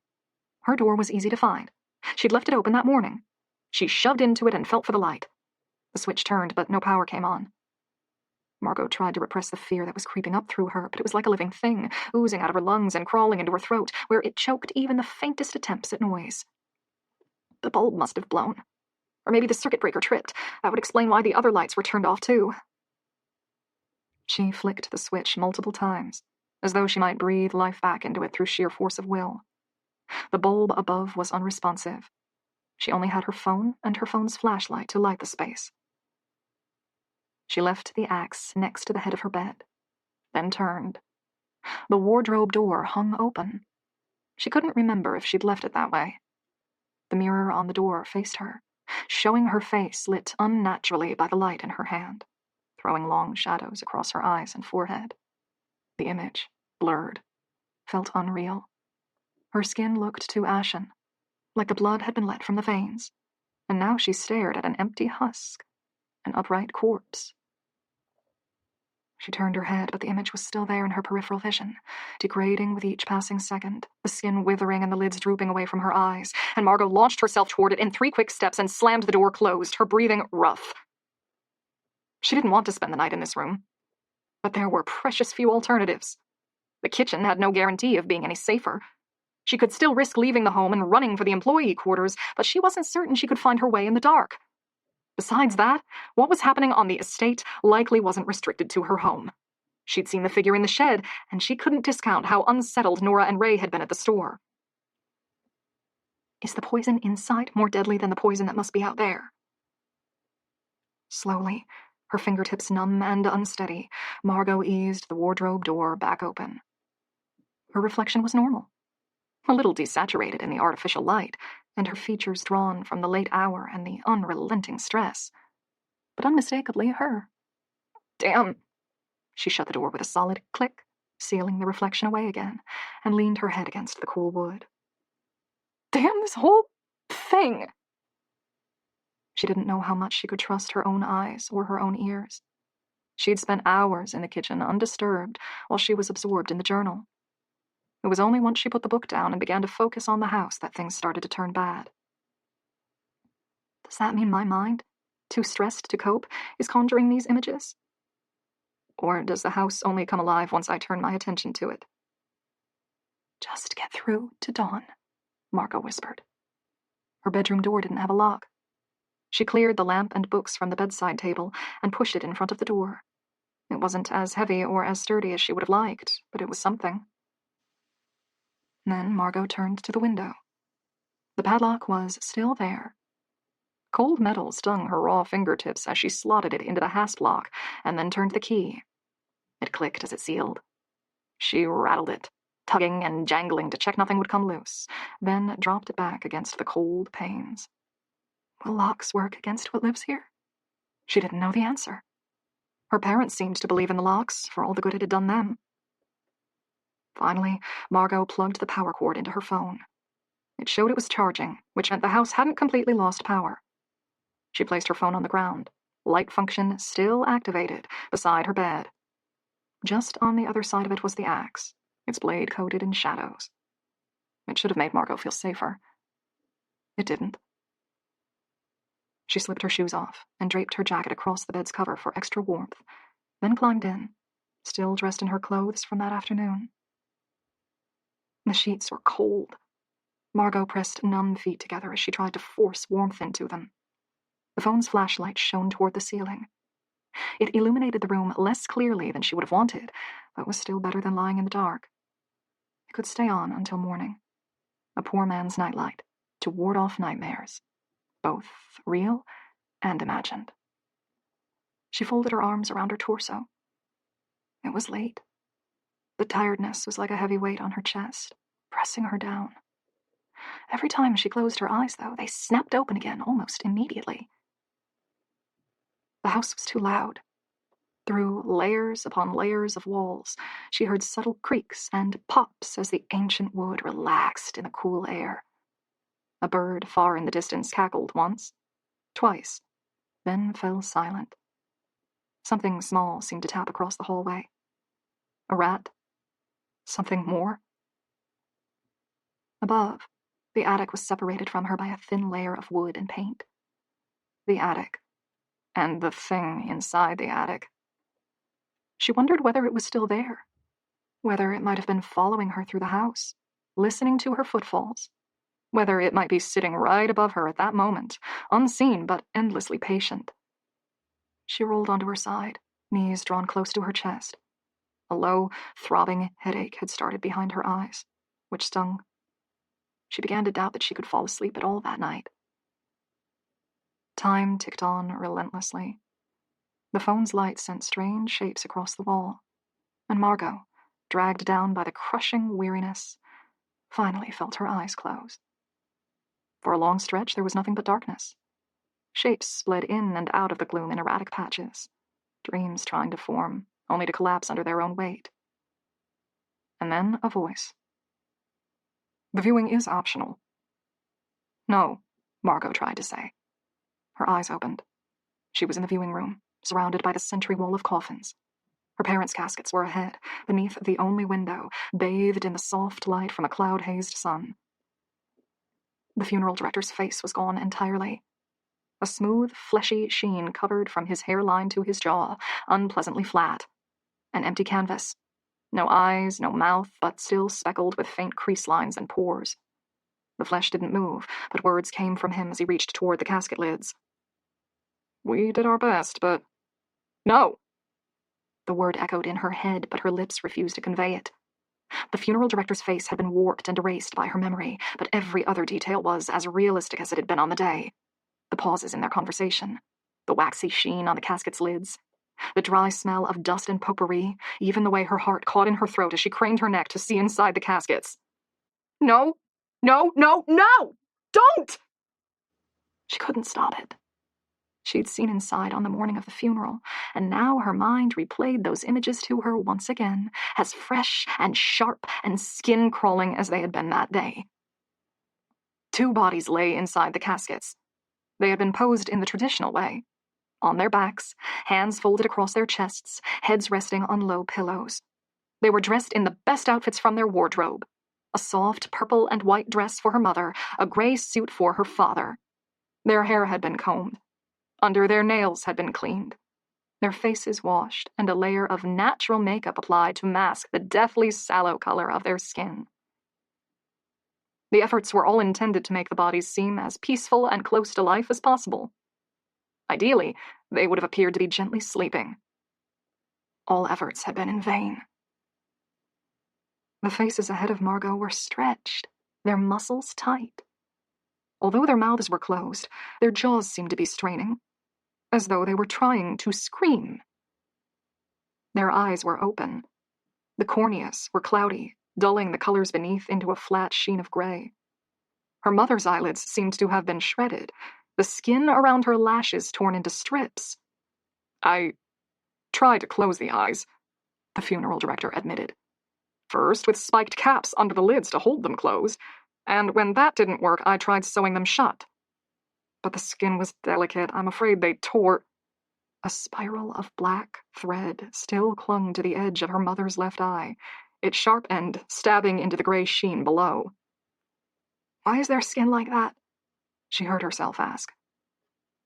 Her door was easy to find. She'd left it open that morning. She shoved into it and felt for the light. The switch turned, but no power came on. Margot tried to repress the fear that was creeping up through her, but it was like a living thing, oozing out of her lungs and crawling into her throat, where it choked even the faintest attempts at noise. The bulb must have blown. Or maybe the circuit breaker tripped. That would explain why the other lights were turned off, too. She flicked the switch multiple times, as though she might breathe life back into it through sheer force of will. The bulb above was unresponsive. She only had her phone and her phone's flashlight to light the space. She left the axe next to the head of her bed, then turned. The wardrobe door hung open. She couldn't remember if she'd left it that way. The mirror on the door faced her, showing her face lit unnaturally by the light in her hand, throwing long shadows across her eyes and forehead. The image, blurred, felt unreal. Her skin looked too ashen, like the blood had been let from the veins, and now she stared at an empty husk, an upright corpse. She turned her head, but the image was still there in her peripheral vision, degrading with each passing second, the skin withering and the lids drooping away from her eyes, and Margot launched herself toward it in 3 quick steps and slammed the door closed, her breathing rough. She didn't want to spend the night in this room, but there were precious few alternatives. The kitchen had no guarantee of being any safer. She could still risk leaving the home and running for the employee quarters, but she wasn't certain she could find her way in the dark. Besides that, what was happening on the estate likely wasn't restricted to her home. She'd seen the figure in the shed, and she couldn't discount how unsettled Nora and Ray had been at the store. Is the poison inside more deadly than the poison that must be out there? Slowly, her fingertips numb and unsteady, Margot eased the wardrobe door back open. Her reflection was normal, a little desaturated in the artificial light, and her features drawn from the late hour and the unrelenting stress, but unmistakably her. Damn! She shut the door with a solid click, sealing the reflection away again, and leaned her head against the cool wood. Damn this whole thing! She didn't know how much she could trust her own eyes or her own ears. She'd spent hours in the kitchen undisturbed while she was absorbed in the journal. It was only once she put the book down and began to focus on the house that things started to turn bad. Does that mean my mind, too stressed to cope, is conjuring these images? Or does the house only come alive once I turn my attention to it? Just get through to dawn, Margot whispered. Her bedroom door didn't have a lock. She cleared the lamp and books from the bedside table and pushed it in front of the door. It wasn't as heavy or as sturdy as she would have liked, but it was something. Then Margot turned to the window. The padlock was still there. Cold metal stung her raw fingertips as she slotted it into the hasp lock and then turned the key. It clicked as it sealed. She rattled it, tugging and jangling to check nothing would come loose, then dropped it back against the cold panes. Will locks work against what lives here? She didn't know the answer. Her parents seemed to believe in the locks for all the good it had done them. Finally, Margot plugged the power cord into her phone. It showed it was charging, which meant the house hadn't completely lost power. She placed her phone on the ground, light function still activated, beside her bed. Just on the other side of it was the axe, its blade coated in shadows. It should have made Margot feel safer. It didn't. She slipped her shoes off and draped her jacket across the bed's cover for extra warmth, then climbed in, still dressed in her clothes from that afternoon. The sheets were cold. Margot pressed numb feet together as she tried to force warmth into them. The phone's flashlight shone toward the ceiling. It illuminated the room less clearly than she would have wanted, but was still better than lying in the dark. It could stay on until morning. A poor man's nightlight, to ward off nightmares, both real and imagined. She folded her arms around her torso. It was late. The tiredness was like a heavy weight on her chest, pressing her down. Every time she closed her eyes, though, they snapped open again almost immediately. The house was too loud. Through layers upon layers of walls, she heard subtle creaks and pops as the ancient wood relaxed in the cool air. A bird far in the distance cackled once, twice, then fell silent. Something small seemed to tap across the hallway. A rat? Something more? Above, the attic was separated from her by a thin layer of wood and paint. The attic, and the thing inside the attic. She wondered whether it was still there, whether it might have been following her through the house, listening to her footfalls, whether it might be sitting right above her at that moment, unseen but endlessly patient. She rolled onto her side, knees drawn close to her chest. A low, throbbing headache had started behind her eyes, which stung. She began to doubt that she could fall asleep at all that night. Time ticked on relentlessly. The phone's light sent strange shapes across the wall, and Margot, dragged down by the crushing weariness, finally felt her eyes close. For a long stretch, there was nothing but darkness. Shapes split in and out of the gloom in erratic patches, dreams trying to form, only to collapse under their own weight. And then a voice. "The viewing is optional." "No," Margot tried to say. Her eyes opened. She was in the viewing room, surrounded by the sentry wall of coffins. Her parents' caskets were ahead, beneath the only window, bathed in the soft light from a cloud-hazed sun. The funeral director's face was gone entirely. A smooth, fleshy sheen covered from his hairline to his jaw, unpleasantly flat. An empty canvas. No eyes, no mouth, but still speckled with faint crease lines and pores. The flesh didn't move, but words came from him as he reached toward the casket lids. "We did our best, but..." "No!" The word echoed in her head, but her lips refused to convey it. The funeral director's face had been warped and erased by her memory, but every other detail was as realistic as it had been on the day. The pauses in their conversation, the waxy sheen on the casket's lids, the dry smell of dust and potpourri, even the way her heart caught in her throat as she craned her neck to see inside the caskets. "No! No! No! No! Don't!" She couldn't stop it. She'd seen inside on the morning of the funeral, and now her mind replayed those images to her once again, as fresh and sharp and skin-crawling as they had been that day. 2 bodies lay inside the caskets. They had been posed in the traditional way, on their backs, hands folded across their chests, heads resting on low pillows. They were dressed in the best outfits from their wardrobe. A soft purple and white dress for her mother, a gray suit for her father. Their hair had been combed. Under their nails had been cleaned. Their faces washed, and a layer of natural makeup applied to mask the deathly sallow color of their skin. The efforts were all intended to make the bodies seem as peaceful and close to life as possible. Ideally, they would have appeared to be gently sleeping. All efforts had been in vain. The faces ahead of Margot were stretched, their muscles tight. Although their mouths were closed, their jaws seemed to be straining, as though they were trying to scream. Their eyes were open. The corneas were cloudy, dulling the colors beneath into a flat sheen of gray. Her mother's eyelids seemed to have been shredded, the skin around her lashes torn into strips. "I tried to close the eyes," the funeral director admitted. "First with spiked caps under the lids to hold them closed, and when that didn't work, I tried sewing them shut. But the skin was delicate. I'm afraid they tore..." A spiral of black thread still clung to the edge of her mother's left eye, its sharp end stabbing into the gray sheen below. "Why is their skin like that?" she heard herself ask.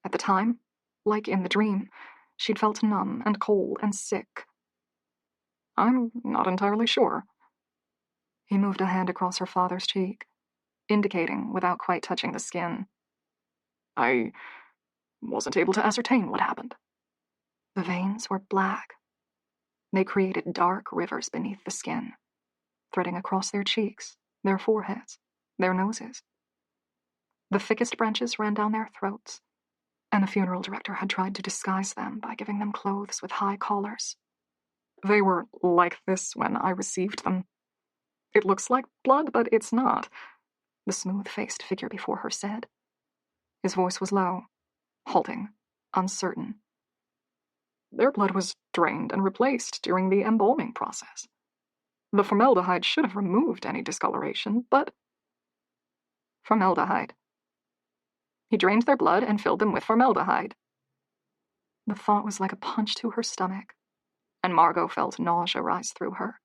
At the time, like in the dream, she'd felt numb and cold and sick. "I'm not entirely sure." He moved a hand across her father's cheek, indicating without quite touching the skin. "I wasn't able to ascertain what happened." The veins were black. They created dark rivers beneath the skin, threading across their cheeks, their foreheads, their noses. The thickest branches ran down their throats, and the funeral director had tried to disguise them by giving them clothes with high collars. "They were like this when I received them. It looks like blood, but it's not," the smooth-faced figure before her said. His voice was low, halting, uncertain. "Their blood was drained and replaced during the embalming process. The formaldehyde should have removed any discoloration, but..." "Formaldehyde." He drained their blood and filled them with formaldehyde. The thought was like a punch to her stomach, and Margot felt nausea rise through her.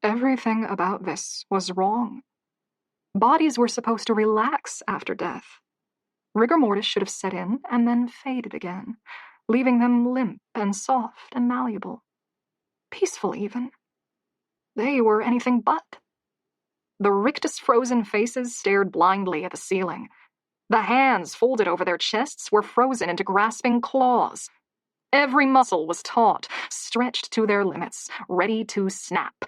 Everything about this was wrong. Bodies were supposed to relax after death. Rigor mortis should have set in and then faded again, leaving them limp and soft and malleable. Peaceful, even. They were anything but. The rictus frozen faces stared blindly at the ceiling. The hands folded over their chests were frozen into grasping claws. Every muscle was taut, stretched to their limits, ready to snap.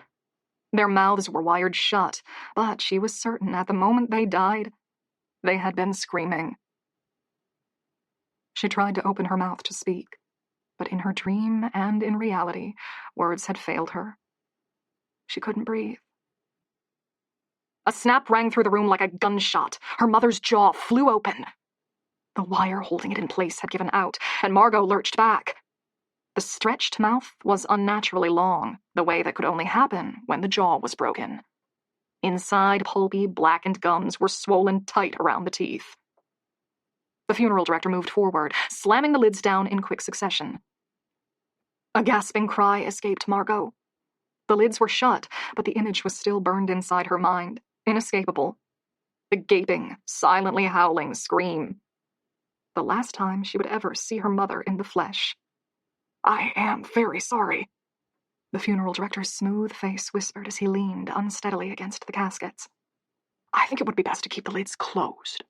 Their mouths were wired shut, but she was certain at the moment they died, they had been screaming. She tried to open her mouth to speak, but in her dream and in reality, words had failed her. She couldn't breathe. A snap rang through the room like a gunshot. Her mother's jaw flew open. The wire holding it in place had given out, and Margot lurched back. The stretched mouth was unnaturally long, the way that could only happen when the jaw was broken. Inside, pulpy, blackened gums were swollen tight around the teeth. The funeral director moved forward, slamming the lids down in quick succession. A gasping cry escaped Margot. The lids were shut, but the image was still burned inside her mind, inescapable. The gaping, silently howling scream. The last time she would ever see her mother in the flesh. "I am very sorry," the funeral director's smooth face whispered as he leaned unsteadily against the caskets. "I think it would be best to keep the lids closed."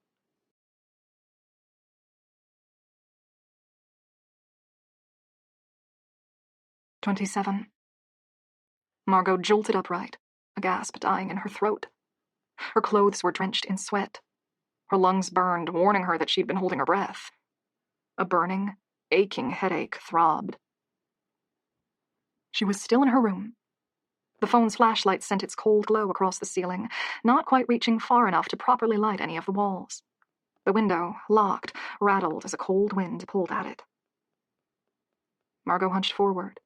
"27. Margot jolted upright, a gasp dying in her throat. Her clothes were drenched in sweat. Her lungs burned, warning her that she'd been holding her breath. A burning, aching headache throbbed. She was still in her room. The phone's flashlight sent its cold glow across the ceiling, not quite reaching far enough to properly light any of the walls. The window, locked, rattled as a cold wind pulled at it. Margot hunched forward,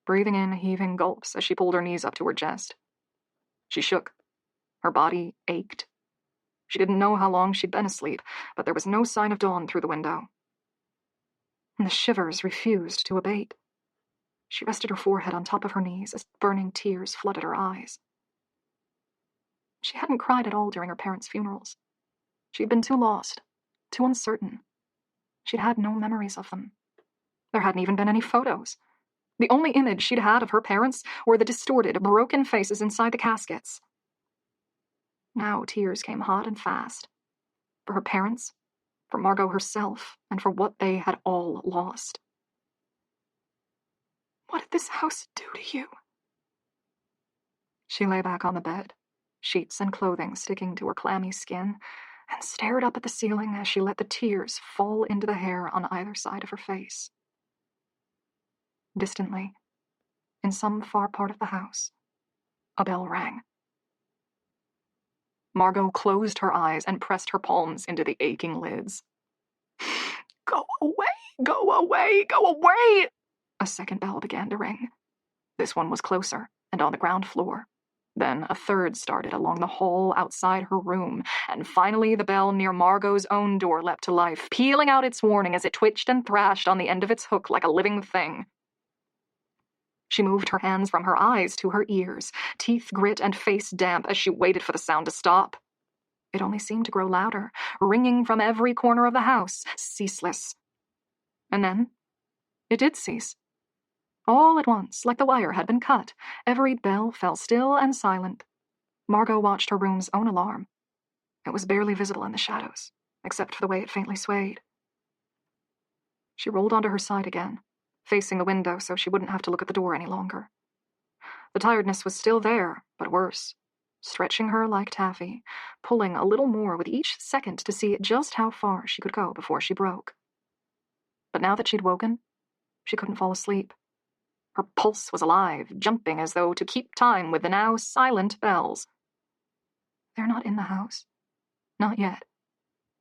breathing in heaving gulps as she pulled her knees up to her chest. She shook. Her body ached. She didn't know how long she'd been asleep, but there was no sign of dawn through the window. And the shivers refused to abate. She rested her forehead on top of her knees as burning tears flooded her eyes. She hadn't cried at all during her parents' funerals. She'd been too lost, too uncertain. She'd had no memories of them. There hadn't even been any photos. The only image she'd had of her parents were the distorted, broken faces inside the caskets. Now tears came hot and fast. For her parents, for Margot herself, and for what they had all lost. "What did this house do to you?" She lay back on the bed, sheets and clothing sticking to her clammy skin, and stared up at the ceiling as she let the tears fall into the hair on either side of her face. Distantly, in some far part of the house, a bell rang. Margot closed her eyes and pressed her palms into the aching lids. "Go away! Go away! Go away!" A second bell began to ring. This one was closer and on the ground floor. Then a third started along the hall outside her room, and finally the bell near Margot's own door leapt to life, pealing out its warning as it twitched and thrashed on the end of its hook like a living thing. She moved her hands from her eyes to her ears, teeth grit and face damp as she waited for the sound to stop. It only seemed to grow louder, ringing from every corner of the house, ceaseless. And then it did cease. All at once, like the wire had been cut, every bell fell still and silent. Margot watched her room's own alarm. It was barely visible in the shadows, except for the way it faintly swayed. She rolled onto her side again, facing the window so she wouldn't have to look at the door any longer. The tiredness was still there, but worse, stretching her like taffy, pulling a little more with each second to see just how far she could go before she broke. But now that she'd woken, she couldn't fall asleep. Her pulse was alive, jumping as though to keep time with the now silent bells. They're not in the house. Not yet.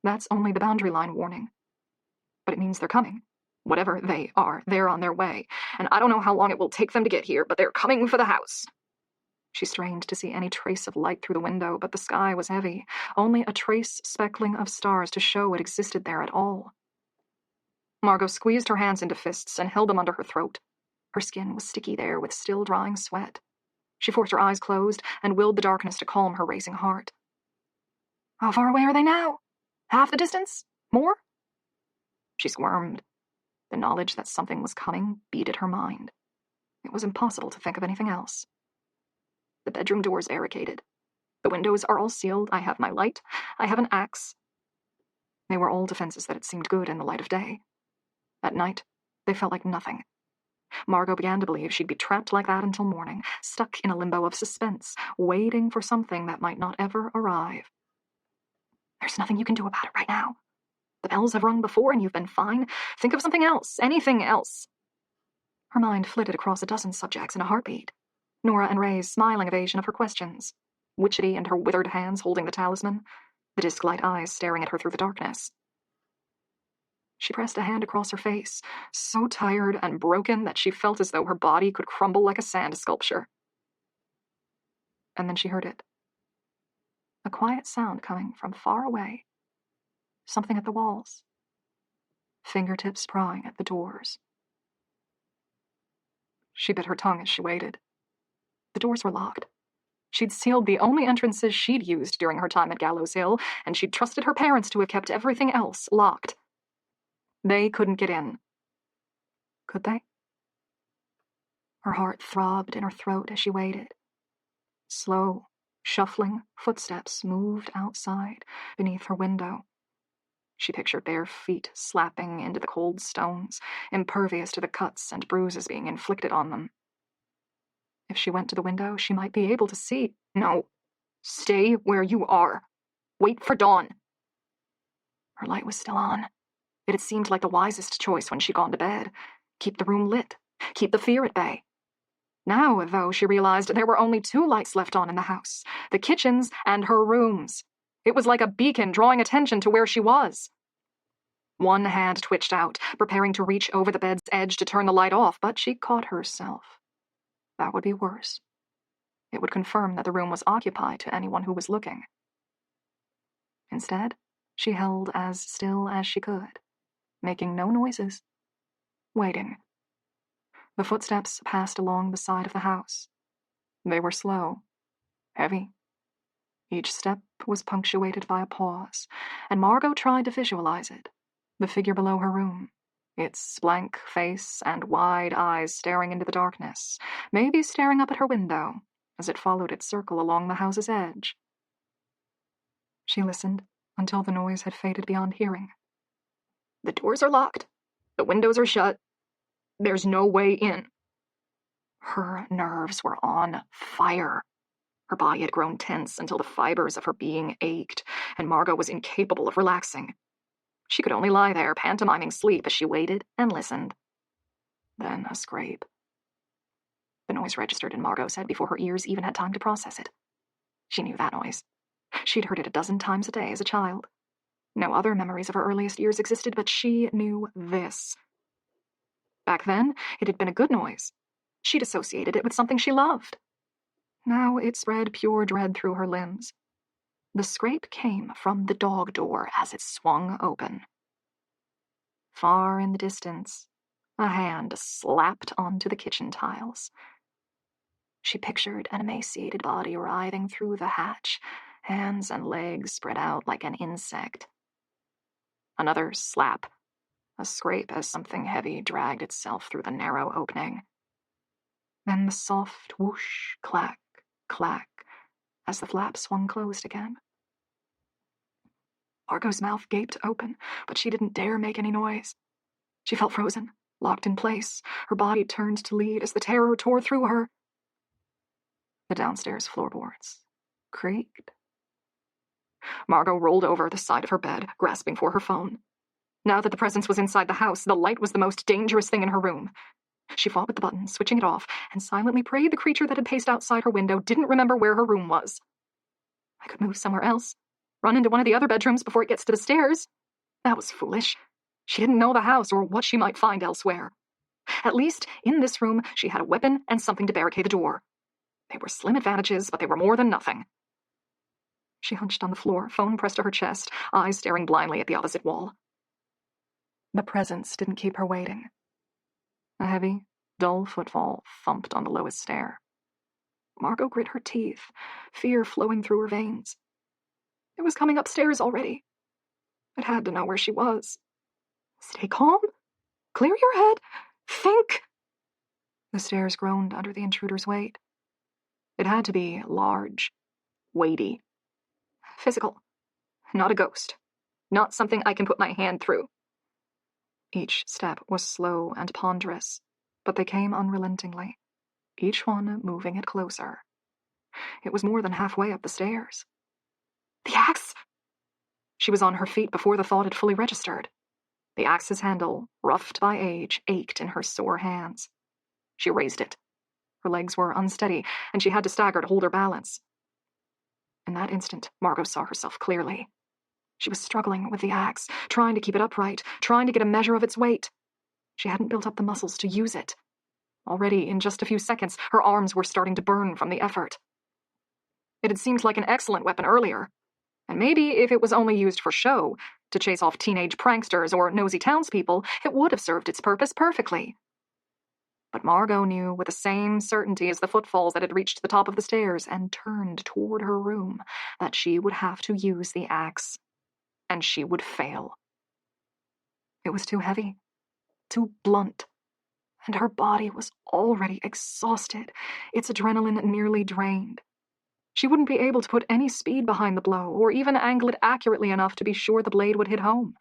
That's only the boundary line warning. But it means they're coming. Whatever they are, they're on their way. And I don't know how long it will take them to get here, but they're coming for the house. She strained to see any trace of light through the window, but the sky was heavy, only a trace speckling of stars to show it existed there at all. Margot squeezed her hands into fists and held them under her throat. Her skin was sticky there with still drying sweat. She forced her eyes closed and willed the darkness to calm her racing heart. How far away are they now? Half the distance? More? She squirmed. The knowledge that something was coming beat at her mind. It was impossible to think of anything else. The bedroom door's barricaded. The windows are all sealed. I have my light. I have an axe. They were all defenses that had seemed good in the light of day. At night, they felt like nothing. Margot began to believe she'd be trapped like that until morning, stuck in a limbo of suspense, waiting for something that might not ever arrive. There's nothing you can do about it right now. The bells have rung before and you've been fine. Think of something else, anything else. Her mind flitted across a dozen subjects in a heartbeat. Nora and Ray's smiling evasion of her questions, Witchetty and her withered hands holding the talisman, the disc-light eyes staring at her through the darkness. She pressed a hand across her face, so tired and broken that she felt as though her body could crumble like a sand sculpture. And then she heard it. A quiet sound coming from far away. Something at the walls. Fingertips prying at the doors. She bit her tongue as she waited. The doors were locked. She'd sealed the only entrances she'd used during her time at Gallows Hill, and she'd trusted her parents to have kept everything else locked. They couldn't get in. Could they? Her heart throbbed in her throat as she waited. Slow, shuffling footsteps moved outside, beneath her window. She pictured bare feet slapping into the cold stones, impervious to the cuts and bruises being inflicted on them. If she went to the window, she might be able to see. No. Stay where you are. Wait for dawn. Her light was still on. It had seemed like the wisest choice when she'd gone to bed. Keep the room lit. Keep the fear at bay. Now, though, she realized there were only 2 lights left on in the house, the kitchen's and her room's. It was like a beacon drawing attention to where she was. One hand twitched out, preparing to reach over the bed's edge to turn the light off, but she caught herself. That would be worse. It would confirm that the room was occupied to anyone who was looking. Instead, she held as still as she could, making no noises, waiting. The footsteps passed along the side of the house. They were slow, heavy. Each step was punctuated by a pause, and Margot tried to visualize it, the figure below her room, its blank face and wide eyes staring into the darkness, maybe staring up at her window as it followed its circle along the house's edge. She listened until the noise had faded beyond hearing. The doors are locked. The windows are shut. There's no way in. Her nerves were on fire. Her body had grown tense until the fibers of her being ached, and Margot was incapable of relaxing. She could only lie there, pantomiming sleep as she waited and listened. Then a scrape. The noise registered in Margot's head before her ears even had time to process it. She knew that noise. She'd heard it a dozen times a day as a child. No other memories of her earliest years existed, but she knew this. Back then, it had been a good noise. She'd associated it with something she loved. Now it spread pure dread through her limbs. The scrape came from the dog door as it swung open. Far in the distance, a hand slapped onto the kitchen tiles. She pictured an emaciated body writhing through the hatch, hands and legs spread out like an insect. Another slap, a scrape as something heavy dragged itself through the narrow opening. Then the soft whoosh, clack, clack, as the flap swung closed again. Margot's mouth gaped open, but she didn't dare make any noise. She felt frozen, locked in place, her body turned to lead as the terror tore through her. The downstairs floorboards creaked. Margot rolled over the side of her bed, grasping for her phone. Now that the presence was inside the house, the light was the most dangerous thing in her room. She fought with the button, switching it off, and silently prayed the creature that had paced outside her window didn't remember where her room was. I could move somewhere else, run into one of the other bedrooms before it gets to the stairs. That was foolish. She didn't know the house or what she might find elsewhere. At least, in this room, she had a weapon and something to barricade the door. They were slim advantages, but they were more than nothing. She hunched on the floor, phone pressed to her chest, eyes staring blindly at the opposite wall. The presence didn't keep her waiting. A heavy, dull footfall thumped on the lowest stair. Margot grit her teeth, fear flowing through her veins. It was coming upstairs already. It had to know where she was. Stay calm. Clear your head. Think. The stairs groaned under the intruder's weight. It had to be large, weighty, physical. Not a ghost. Not something I can put my hand through. Each step was slow and ponderous, but they came unrelentingly, each one moving it closer. It was more than halfway up the stairs. The axe! She was on her feet before the thought had fully registered. The axe's handle, roughed by age, ached in her sore hands. She raised it. Her legs were unsteady, and she had to stagger to hold her balance. In that instant, Margot saw herself clearly. She was struggling with the axe, trying to keep it upright, trying to get a measure of its weight. She hadn't built up the muscles to use it. Already, in just a few seconds, her arms were starting to burn from the effort. It had seemed like an excellent weapon earlier, and maybe if it was only used for show, to chase off teenage pranksters or nosy townspeople, it would have served its purpose perfectly. But Margot knew with the same certainty as the footfalls that had reached the top of the stairs and turned toward her room that she would have to use the axe, and she would fail. It was too heavy, too blunt, and her body was already exhausted, its adrenaline nearly drained. She wouldn't be able to put any speed behind the blow, or even angle it accurately enough to be sure the blade would hit home.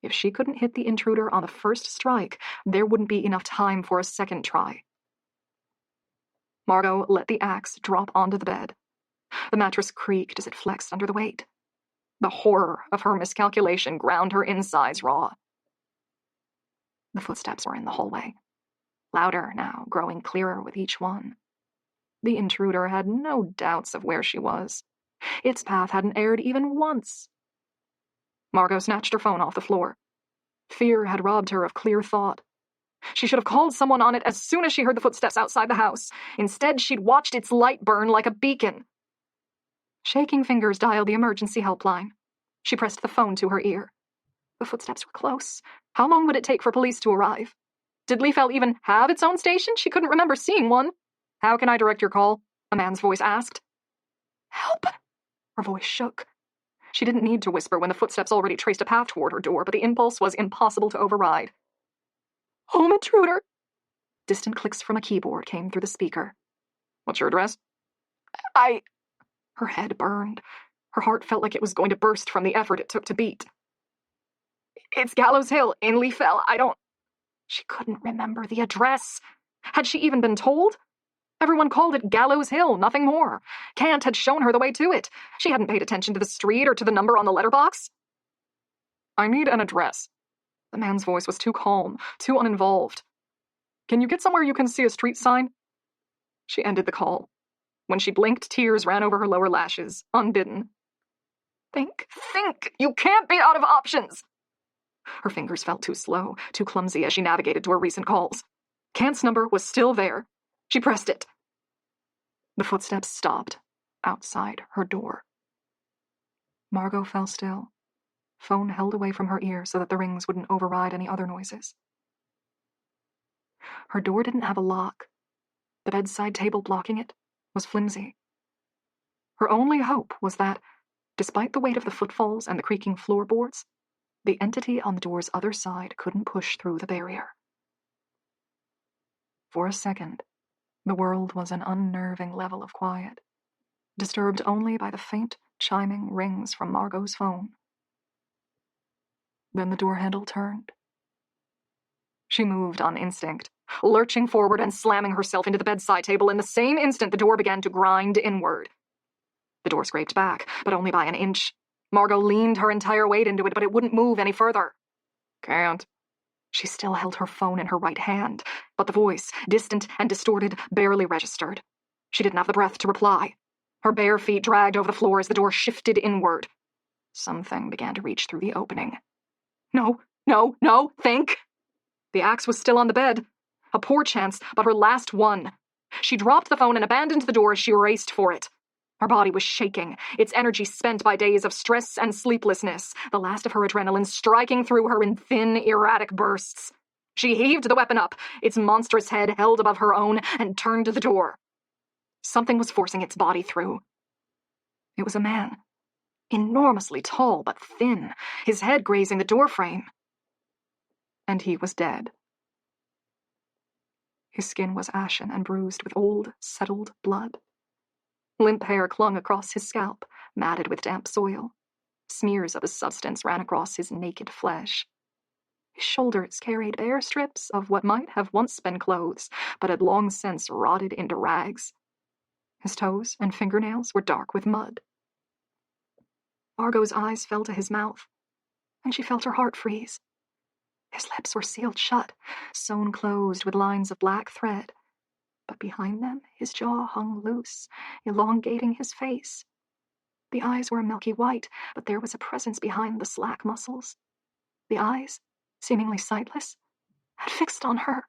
If she couldn't hit the intruder on the first strike, there wouldn't be enough time for a second try. Margot let the axe drop onto the bed. The mattress creaked as it flexed under the weight. The horror of her miscalculation ground her insides raw. The footsteps were in the hallway, louder now, growing clearer with each one. The intruder had no doubts of where she was. Its path hadn't erred even once. Margot snatched her phone off the floor. Fear had robbed her of clear thought. She should have called someone on it as soon as she heard the footsteps outside the house. Instead, she'd watched its light burn like a beacon. Shaking fingers dialed the emergency helpline. She pressed the phone to her ear. The footsteps were close. How long would it take for police to arrive? Did Leafell even have its own station? She couldn't remember seeing one. How can I direct your call? A man's voice asked. Help! Her voice shook. She didn't need to whisper when the footsteps already traced a path toward her door, but the impulse was impossible to override. Home intruder! Distant clicks from a keyboard came through the speaker. What's your address? Her head burned. Her heart felt like it was going to burst from the effort it took to beat. It's Gallows Hill in Leafell. She couldn't remember the address. Had she even been told? Everyone called it Gallows Hill, nothing more. Kant had shown her the way to it. She hadn't paid attention to the street or to the number on the letterbox. I need an address. The man's voice was too calm, too uninvolved. Can you get somewhere you can see a street sign? She ended the call. When she blinked, tears ran over her lower lashes, unbidden. Think! You can't be out of options! Her fingers felt too slow, too clumsy as she navigated to her recent calls. Kant's number was still there. She pressed it. The footsteps stopped outside her door. Margot fell still, phone held away from her ear so that the rings wouldn't override any other noises. Her door didn't have a lock. The bedside table blocking it was flimsy. Her only hope was that, despite the weight of the footfalls and the creaking floorboards, the entity on the door's other side couldn't push through the barrier. For a second, the world was an unnerving level of quiet, disturbed only by the faint, chiming rings from Margot's phone. Then the door handle turned. She moved on instinct, lurching forward and slamming herself into the bedside table. In the same instant, the door began to grind inward. The door scraped back, but only by an inch. Margot leaned her entire weight into it, but it wouldn't move any further. Can't. She still held her phone in her right hand, but the voice, distant and distorted, barely registered. She didn't have the breath to reply. Her bare feet dragged over the floor as the door shifted inward. Something began to reach through the opening. No, think! The axe was still on the bed. A poor chance, but her last one. She dropped the phone and abandoned the door as she raced for it. Her body was shaking, its energy spent by days of stress and sleeplessness, the last of her adrenaline striking through her in thin, erratic bursts. She heaved the weapon up, its monstrous head held above her own, and turned to the door. Something was forcing its body through. It was a man, enormously tall but thin, his head grazing the doorframe. And he was dead. His skin was ashen and bruised with old, settled blood. Limp hair clung across his scalp, matted with damp soil. Smears of the substance ran across his naked flesh. His shoulders carried bare strips of what might have once been clothes, but had long since rotted into rags. His toes and fingernails were dark with mud. Margot's eyes fell to his mouth, and she felt her heart freeze. His lips were sealed shut, sewn closed with lines of black thread, but behind them his jaw hung loose, elongating his face. The eyes were a milky white, but there was a presence behind the slack muscles. The eyes, seemingly sightless, had fixed on her.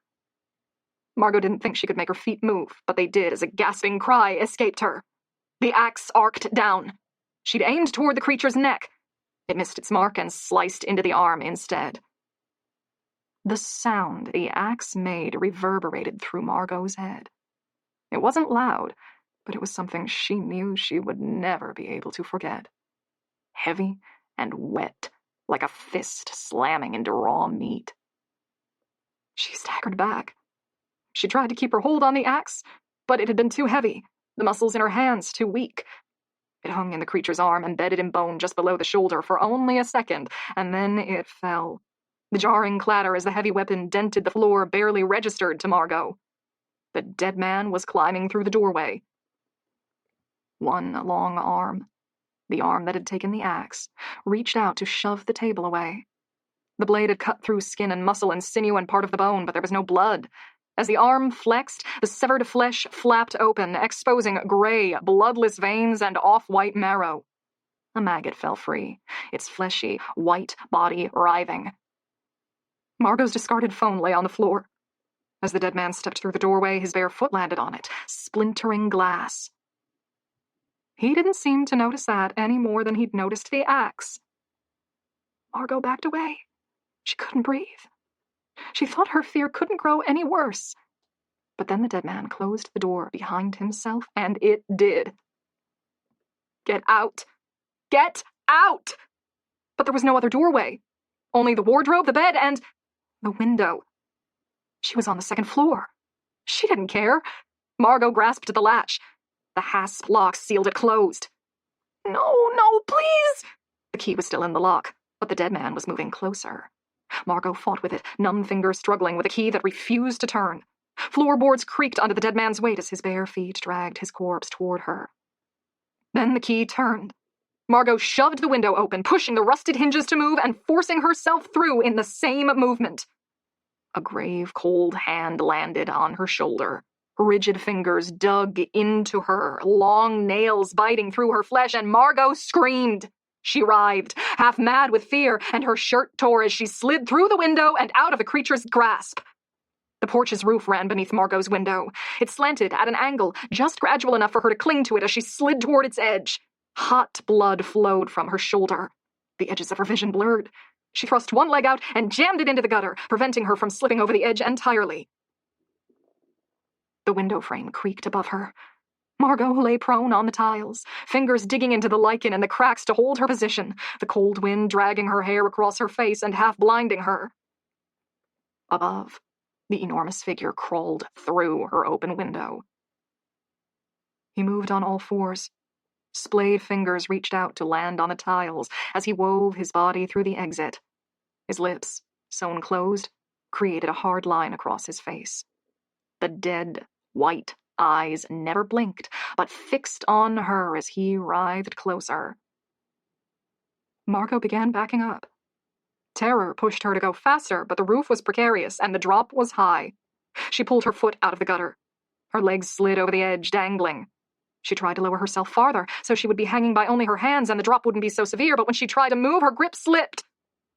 Margot didn't think she could make her feet move, but they did as a gasping cry escaped her. The axe arced down. She'd aimed toward the creature's neck. It missed its mark and sliced into the arm instead. The sound the axe made reverberated through Margot's head. It wasn't loud, but it was something she knew she would never be able to forget. Heavy and wet, like a fist slamming into raw meat. She staggered back. She tried to keep her hold on the axe, but it had been too heavy, the muscles in her hands too weak. It hung in the creature's arm, embedded in bone just below the shoulder for only a second, and then it fell. The jarring clatter as the heavy weapon dented the floor barely registered to Margot. The dead man was climbing through the doorway. One long arm, the arm that had taken the axe, reached out to shove the table away. The blade had cut through skin and muscle and sinew and part of the bone, but there was no blood. As the arm flexed, the severed flesh flapped open, exposing gray, bloodless veins and off-white marrow. A maggot fell free, its fleshy, white body writhing. Margot's discarded phone lay on the floor. As the dead man stepped through the doorway, his bare foot landed on it, splintering glass. He didn't seem to notice that any more than he'd noticed the axe. Margot backed away. She couldn't breathe. She thought her fear couldn't grow any worse. But then the dead man closed the door behind himself, and it did. Get out! Get out! But there was no other doorway. Only the wardrobe, the bed, and the window. She was on the second floor. She didn't care. Margot grasped at the latch. The hasp lock sealed it closed. No, please! The key was still in the lock, but the dead man was moving closer. Margot fought with it, numb fingers struggling with a key that refused to turn. Floorboards creaked under the dead man's weight as his bare feet dragged his corpse toward her. Then the key turned. Margot shoved the window open, pushing the rusted hinges to move and forcing herself through in the same movement. A grave, cold hand landed on her shoulder. Rigid fingers dug into her, long nails biting through her flesh, and Margot screamed. She writhed, half mad with fear, and her shirt tore as she slid through the window and out of the creature's grasp. The porch's roof ran beneath Margot's window. It slanted at an angle, just gradual enough for her to cling to it as she slid toward its edge. Hot blood flowed from her shoulder. The edges of her vision blurred. She thrust one leg out and jammed it into the gutter, preventing her from slipping over the edge entirely. The window frame creaked above her. Margot lay prone on the tiles, fingers digging into the lichen and the cracks to hold her position, the cold wind dragging her hair across her face and half blinding her. Above, the enormous figure crawled through her open window. He moved on all fours. Splayed fingers reached out to land on the tiles as he wove his body through the exit. His lips, sewn closed, created a hard line across his face. The dead, white eyes never blinked, but fixed on her as he writhed closer. Margot began backing up. Terror pushed her to go faster, but the roof was precarious and the drop was high. She pulled her foot out of the gutter. Her legs slid over the edge, dangling. She tried to lower herself farther, so she would be hanging by only her hands and the drop wouldn't be so severe, but when she tried to move, her grip slipped.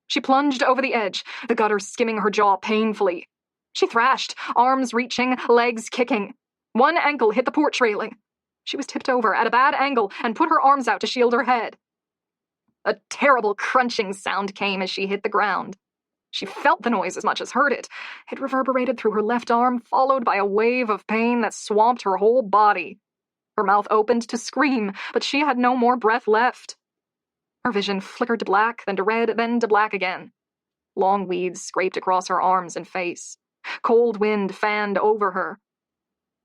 She plunged over the edge, the gutter skimming her jaw painfully. She thrashed, arms reaching, legs kicking. One ankle hit the porch railing. She was tipped over at a bad angle and put her arms out to shield her head. A terrible crunching sound came as she hit the ground. She felt the noise as much as heard it. It reverberated through her left arm, followed by a wave of pain that swamped her whole body. Her mouth opened to scream, but she had no more breath left. Her vision flickered to black, then to red, then to black again. Long weeds scraped across her arms and face. Cold wind fanned over her.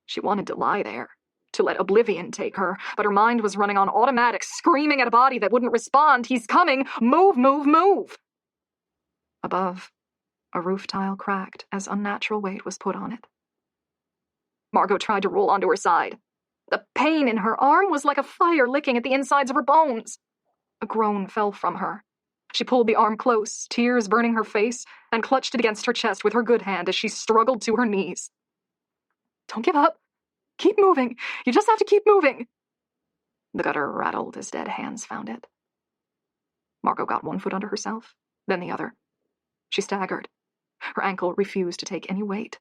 She wanted to lie there, to let oblivion take her, but her mind was running on automatic, screaming at a body that wouldn't respond. He's coming! Move, move, move! Above, A roof tile cracked as unnatural weight was put on it. Margot tried to roll onto her side. The pain in her arm was like a fire licking at the insides of her bones. A groan fell from her. She pulled the arm close, tears burning her face, and clutched it against her chest with her good hand as she struggled to her knees. Don't give up. Keep moving. You just have to keep moving. The gutter rattled as dead hands found it. Margot got one foot under herself, then the other. She staggered. Her ankle refused to take any weight.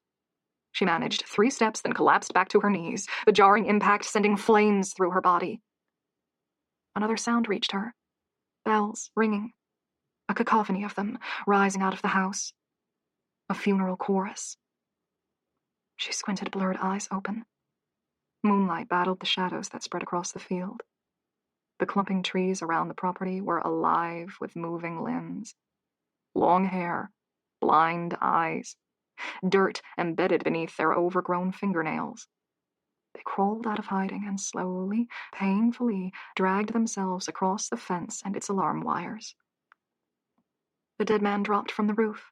She managed 3 steps, then collapsed back to her knees, the jarring impact sending flames through her body. Another sound reached her. Bells ringing. A cacophony of them rising out of the house. A funeral chorus. She squinted blurred eyes open. Moonlight battled the shadows that spread across the field. The clumping trees around the property were alive with moving limbs. Long hair, blind eyes, dirt embedded beneath their overgrown fingernails. They crawled out of hiding and slowly, painfully, dragged themselves across the fence and its alarm wires. The dead man dropped from the roof.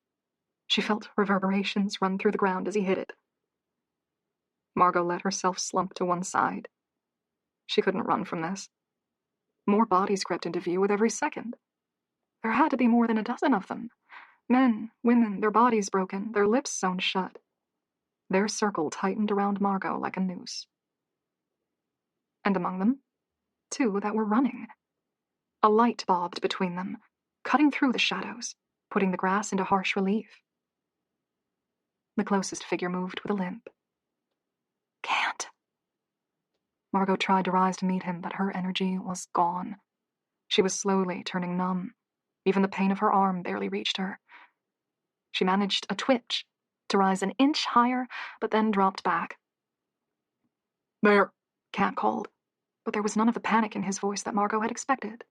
She felt reverberations run through the ground as he hit it. Margot let herself slump to one side. She couldn't run from this. More bodies crept into view with every second. There had to be more than a dozen of them. Men, women, their bodies broken, their lips sewn shut. Their circle tightened around Margot like a noose. And among them, 2 that were running. A light bobbed between them, cutting through the shadows, putting the grass into harsh relief. The closest figure moved with a limp. Can't. Margot tried to rise to meet him, but her energy was gone. She was slowly turning numb. Even the pain of her arm barely reached her. She managed a twitch, to rise an inch higher, but then dropped back. There, Cat called, but there was none of the panic in his voice that Margot had expected.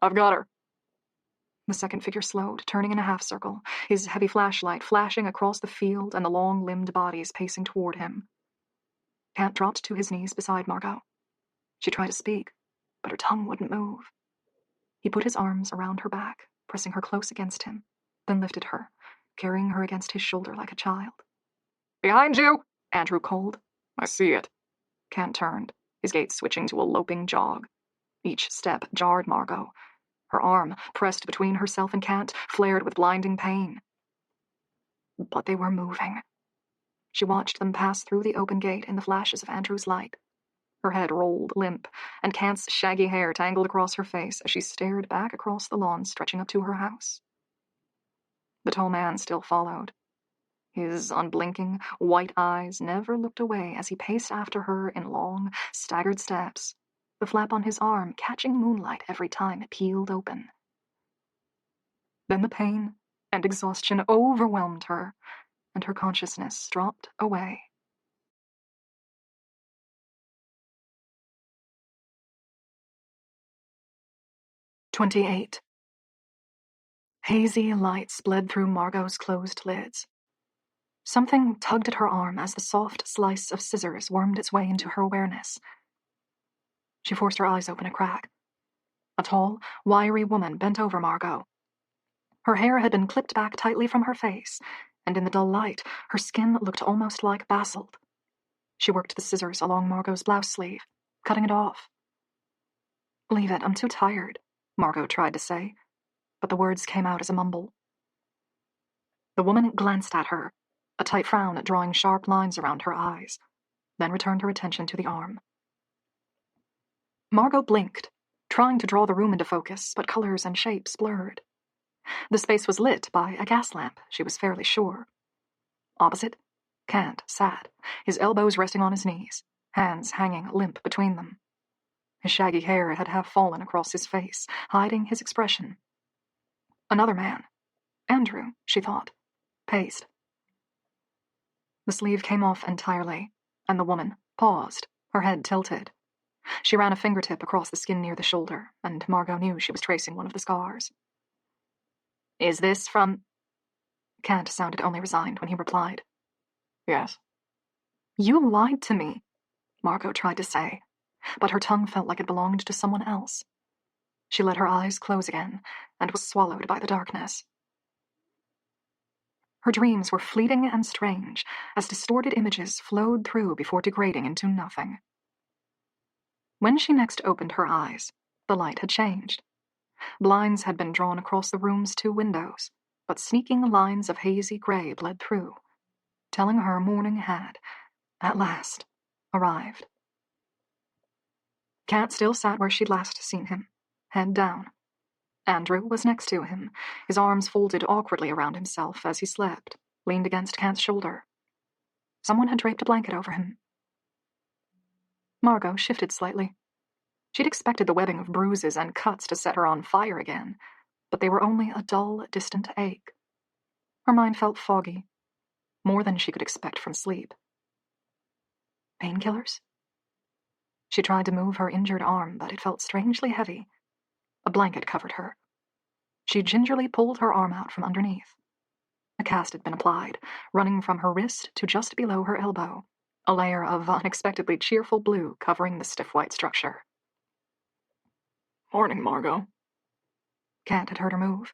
I've got her. The second figure slowed, turning in a half circle, his heavy flashlight flashing across the field and the long-limbed bodies pacing toward him. Cat dropped to his knees beside Margot. She tried to speak, but her tongue wouldn't move. He put his arms around her back, pressing her close against him, then lifted her, carrying her against his shoulder like a child. Behind you! Andrew called. I see it. Kent turned, his gait switching to a loping jog. Each step jarred Margot. Her arm, pressed between herself and Kent, flared with blinding pain. But they were moving. She watched them pass through the open gate in the flashes of Andrew's light. Her head rolled limp, and Kent's shaggy hair tangled across her face as she stared back across the lawn stretching up to her house. The tall man still followed. His unblinking, white eyes never looked away as he paced after her in long, staggered steps, the flap on his arm catching moonlight every time it peeled open. Then the pain and exhaustion overwhelmed her, and her consciousness dropped away. "28. Hazy lights bled through Margot's closed lids. Something tugged at her arm as the soft slice of scissors wormed its way into her awareness. She forced her eyes open a crack. A tall, wiry woman bent over Margot. Her hair had been clipped back tightly from her face, and in the dull light, her skin looked almost like basalt. She worked the scissors along Margot's blouse sleeve, cutting it off. "Leave it, I'm too tired," Margot tried to say, but the words came out as a mumble. The woman glanced at her, a tight frown drawing sharp lines around her eyes, then returned her attention to the arm. Margot blinked, trying to draw the room into focus, but colors and shapes blurred. The space was lit by a gas lamp, she was fairly sure. Opposite, Kent sat, his elbows resting on his knees, hands hanging limp between them. His shaggy hair had half fallen across his face, hiding his expression. Another man. Andrew, she thought, paced. The sleeve came off entirely, and the woman paused, her head tilted. She ran a fingertip across the skin near the shoulder, and Margot knew she was tracing one of the scars. "Is this from—" Kent sounded only resigned when he replied. Yes. "You lied to me," Margot tried to say, but her tongue felt like it belonged to someone else. She let her eyes close again, and was swallowed by the darkness. Her dreams were fleeting and strange, as distorted images flowed through before degrading into nothing. When she next opened her eyes, the light had changed. Blinds had been drawn across the room's 2 windows, but sneaking lines of hazy gray bled through, telling her morning had, at last, arrived. Cat still sat where she'd last seen him, head down. Andrew was next to him, his arms folded awkwardly around himself as he slept, leaned against Cat's shoulder. Someone had draped a blanket over him. Margot shifted slightly. She'd expected the webbing of bruises and cuts to set her on fire again, but they were only a dull, distant ache. Her mind felt foggy, more than she could expect from sleep. Painkillers? She tried to move her injured arm, but it felt strangely heavy. A blanket covered her. She gingerly pulled her arm out from underneath. A cast had been applied, running from her wrist to just below her elbow, a layer of unexpectedly cheerful blue covering the stiff white structure. Morning, Margot. Cat had heard her move.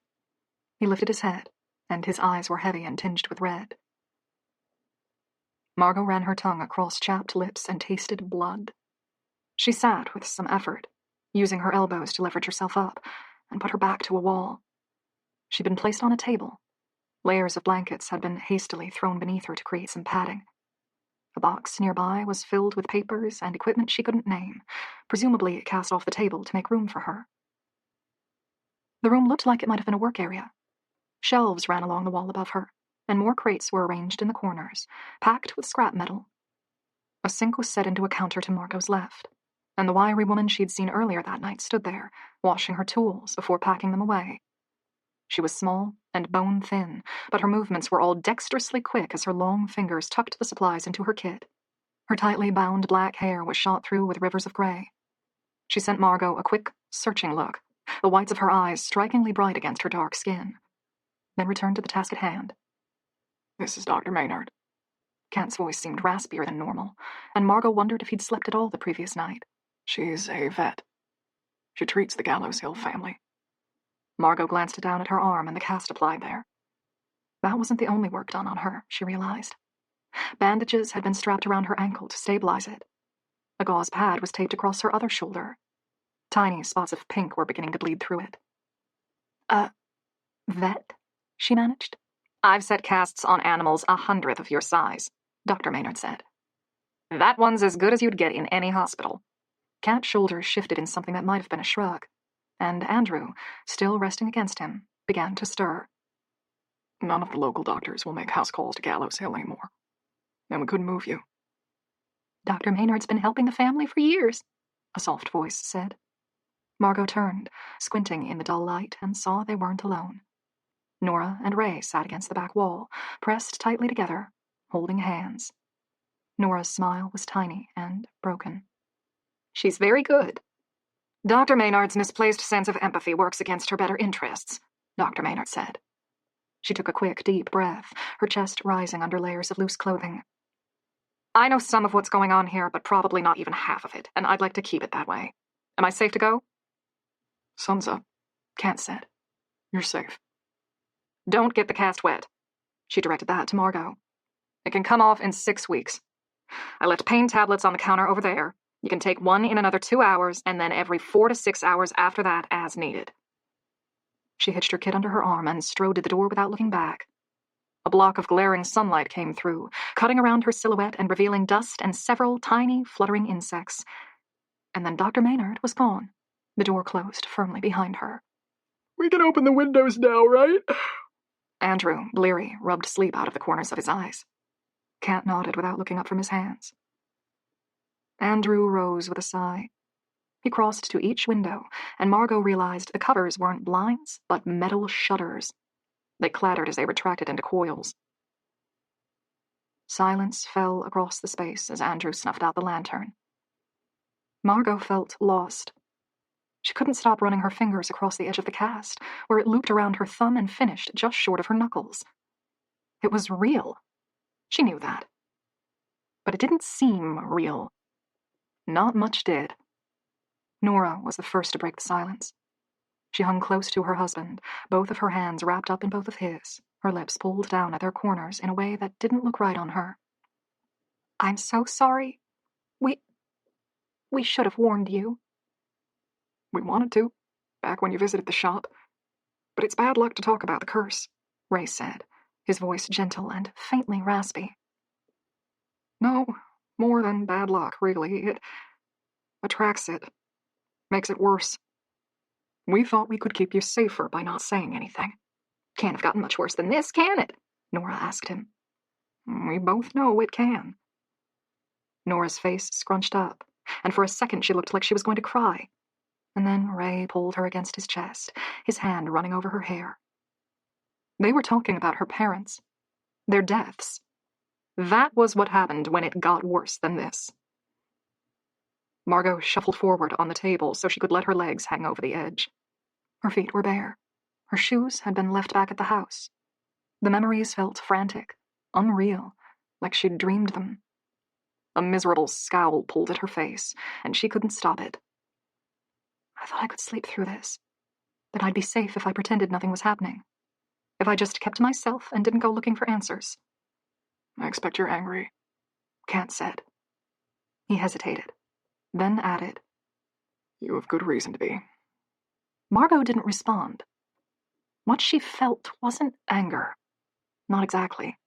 He lifted his head, and his eyes were heavy and tinged with red. Margot ran her tongue across chapped lips and tasted blood. She sat with some effort, using her elbows to leverage herself up, and put her back to a wall. She'd been placed on a table. Layers of blankets had been hastily thrown beneath her to create some padding. A box nearby was filled with papers and equipment she couldn't name, presumably cast off the table to make room for her. The room looked like it might have been a work area. Shelves ran along the wall above her, and more crates were arranged in the corners, packed with scrap metal. A sink was set into a counter to Margot's left, and the wiry woman she'd seen earlier that night stood there, washing her tools before packing them away. She was small and bone-thin, but her movements were all dexterously quick as her long fingers tucked the supplies into her kit. Her tightly bound black hair was shot through with rivers of gray. She sent Margot a quick, searching look, the whites of her eyes strikingly bright against her dark skin, then returned to the task at hand. This is Dr. Maynard. Cat's voice seemed raspier than normal, and Margot wondered if he'd slept at all the previous night. She's a vet. She treats the Gallows Hill family. Margot glanced down at her arm and the cast applied there. That wasn't the only work done on her, she realized. Bandages had been strapped around her ankle to stabilize it. A gauze pad was taped across her other shoulder. Tiny spots of pink were beginning to bleed through it. Vet? She managed. I've set casts on animals 100th of your size, Dr. Maynard said. That one's as good as you'd get in any hospital. Cat's shoulders shifted in something that might have been a shrug, and Andrew, still resting against him, began to stir. None of the local doctors will make house calls to Gallows Hill anymore, and we couldn't move you. Dr. Maynard's been helping the family for years, a soft voice said. Margot turned, squinting in the dull light, and saw they weren't alone. Nora and Ray sat against the back wall, pressed tightly together, holding hands. Nora's smile was tiny and broken. She's very good. Dr. Maynard's misplaced sense of empathy works against her better interests, Dr. Maynard said. She took a quick, deep breath, her chest rising under layers of loose clothing. I know some of what's going on here, but probably not even half of it, and I'd like to keep it that way. Am I safe to go? Sun's up, Kent said. You're safe. Don't get the cast wet. She directed that to Margot. It can come off in 6 weeks. I left pain tablets on the counter over there. You can take one in another 2 hours, and then every 4 to 6 hours after that as needed. She hitched her kit under her arm and strode to the door without looking back. A block of glaring sunlight came through, cutting around her silhouette and revealing dust and several tiny, fluttering insects. And then Dr. Maynard was gone. The door closed firmly behind her. We can open the windows now, right? Andrew, bleary, rubbed sleep out of the corners of his eyes. Cat nodded without looking up from his hands. Andrew rose with a sigh. He crossed to each window, and Margot realized the covers weren't blinds, but metal shutters. They clattered as they retracted into coils. Silence fell across the space as Andrew snuffed out the lantern. Margot felt lost. She couldn't stop running her fingers across the edge of the cast, where it looped around her thumb and finished just short of her knuckles. It was real. She knew that. But it didn't seem real. Not much did. Nora was the first to break the silence. She hung close to her husband, both of her hands wrapped up in both of his, her lips pulled down at their corners in a way that didn't look right on her. "I'm so sorry. We should have warned you." "We wanted to, back when you visited the shop. But it's bad luck to talk about the curse," Ray said, his voice gentle and faintly raspy. "No, more than bad luck, really. It attracts it. Makes it worse. We thought we could keep you safer by not saying anything." "Can't have gotten much worse than this, can it?" Nora asked him. "We both know it can." Nora's face scrunched up, and for a second she looked like she was going to cry. And then Ray pulled her against his chest, his hand running over her hair. They were talking about her parents. Their deaths. That was what happened when it got worse than this. Margot shuffled forward on the table so she could let her legs hang over the edge. Her feet were bare. Her shoes had been left back at the house. The memories felt frantic, unreal, like she'd dreamed them. A miserable scowl pulled at her face, and she couldn't stop it. "I thought I could sleep through this. That I'd be safe if I pretended nothing was happening. If I just kept to myself and didn't go looking for answers." "I expect you're angry," Kant said. He hesitated, then added, "You have good reason to be." Margot didn't respond. What she felt wasn't anger. Not exactly.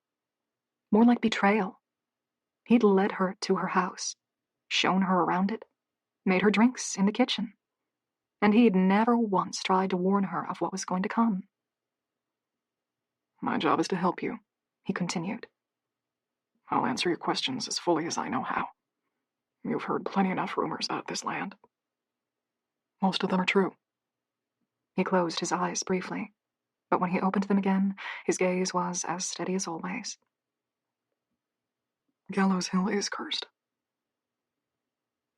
More like betrayal. He'd led her to her house, shown her around it, made her drinks in the kitchen. And he'd never once tried to warn her of what was going to come. "My job is to help you," he continued. "I'll answer your questions as fully as I know how. You've heard plenty enough rumors about this land. Most of them are true." He closed his eyes briefly, but when he opened them again, his gaze was as steady as always. "Gallows Hill is cursed."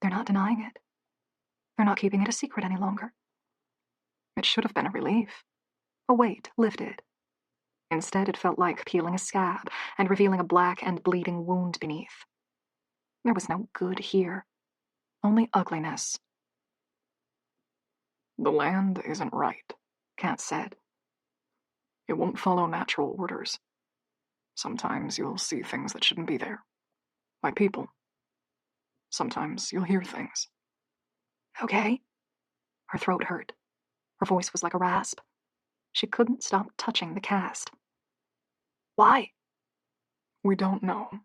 They're not denying it. They're not keeping it a secret any longer. It should have been a relief. A weight lifted. Instead, it felt like peeling a scab and revealing a black and bleeding wound beneath. There was no good here. Only ugliness. "The land isn't right," Kant said. "It won't follow natural orders. Sometimes you'll see things that shouldn't be there. By people. Sometimes you'll hear things." "Okay." Her throat hurt. Her voice was like a rasp. She couldn't stop touching the cast. "Why?" "We don't know."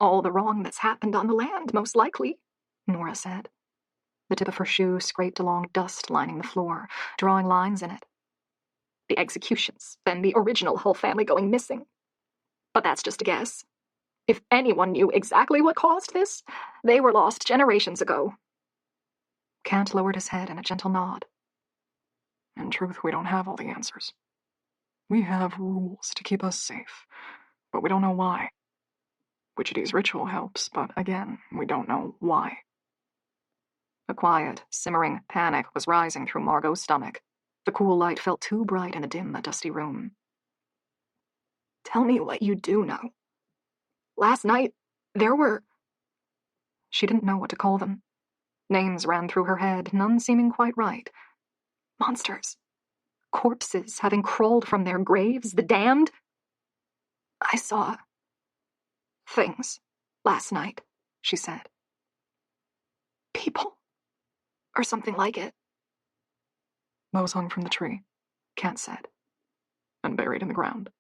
"All the wrong that's happened on the land, most likely," Nora said. The tip of her shoe scraped along dust lining the floor, drawing lines in it. "The executions, then the original Hull family going missing. But that's just a guess. If anyone knew exactly what caused this, they were lost generations ago." Kant lowered his head in a gentle nod. "In truth, we don't have all the answers. We have rules to keep us safe, but we don't know why. Witchity's ritual helps, but again, we don't know why." A quiet, simmering panic was rising through Margot's stomach. The cool light felt too bright in the dim, dusty room. "Tell me what you do know. Last night, there were..." She didn't know what to call them. Names ran through her head, none seeming quite right. Monsters. Corpses having crawled from their graves, the damned. "I saw... things last night," she said. "People. Or something like it." "Those hung from the tree," Kant said. "and buried in the ground.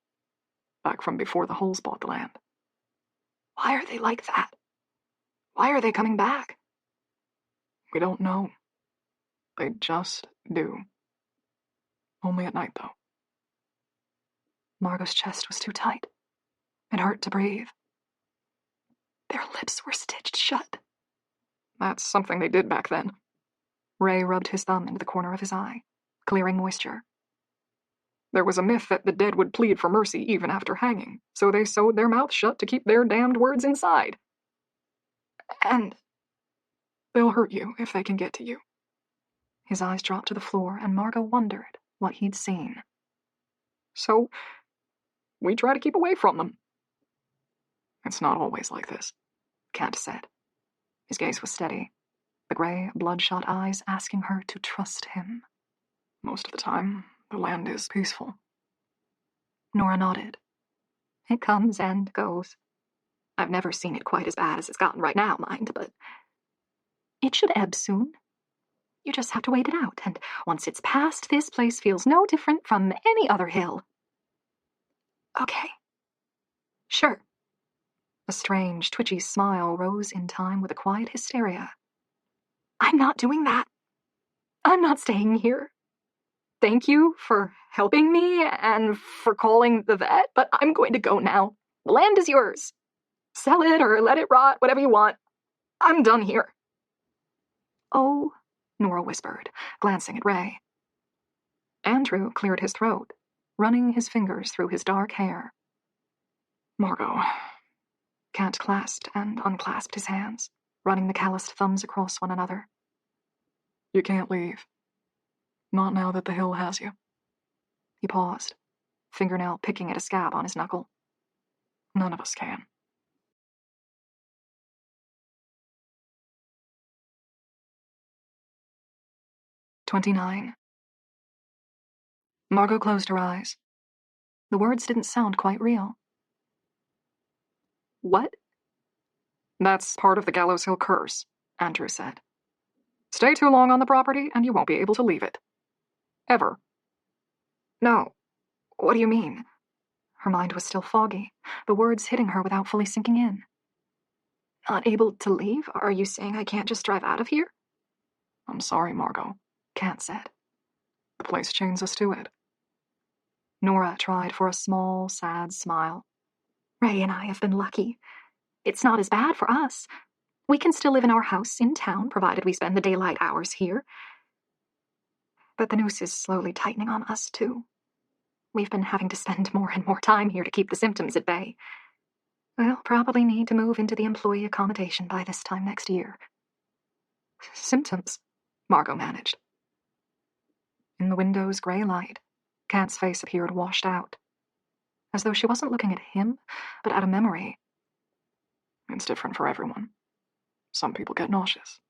Back from before the Hulls bought the land." "Why are they like that? Why are they coming back?" "We don't know. They just do. Only at night, though." Margot's chest was too tight. It hurt to breathe. "Their lips were stitched shut." "That's something they did back then." Ray rubbed his thumb into the corner of his eye, clearing moisture. "There was a myth that the dead would plead for mercy even after hanging, so they sewed their mouths shut to keep their damned words inside. And they'll hurt you if they can get to you." His eyes dropped to the floor, and Margot wondered what he'd seen. "So, we try to keep away from them." "It's not always like this," Kant said. His gaze was steady, the gray, bloodshot eyes asking her to trust him. "Most of the time, the land is peaceful." Nora nodded. It comes and goes. I've never seen it quite as bad as it's gotten right now, mind, but it should ebb soon. You just have to wait it out, and once it's past, this place feels no different from any other hill. Okay. Sure. A strange, twitchy smile rose in time with a quiet hysteria. I'm not doing that. I'm not staying here. Thank you for helping me and for calling the vet, but I'm going to go now. The land is yours. Sell it or let it rot, whatever you want. I'm done here. Oh, Nora whispered, glancing at Ray. Andrew cleared his throat, running his fingers through his dark hair. Margot. Kent clasped and unclasped his hands, running the calloused thumbs across one another. You can't leave. Not now that the hill has you. He paused, fingernail picking at a scab on his knuckle. None of us can. "29. Margot closed her eyes. The words didn't sound quite real. What? That's part of the Gallows Hill curse, Andrew said. Stay too long on the property and you won't be able to leave it. Ever. No. What do you mean? Her mind was still foggy, the words hitting her without fully sinking in. Not able to leave? Are you saying I can't just drive out of here? I'm sorry, Margot, Kent said. The place chains us to it. Nora tried for a small, sad smile. Ray and I have been lucky. It's not as bad for us. We can still live in our house in town, provided we spend the daylight hours here. But the noose is slowly tightening on us, too. We've been having to spend more and more time here to keep the symptoms at bay. We'll probably need to move into the employee accommodation by this time next year. Symptoms? Margot managed. In the window's gray light, Kent's face appeared washed out, as though she wasn't looking at him, but at a memory. It's different for everyone. Some people get nauseous.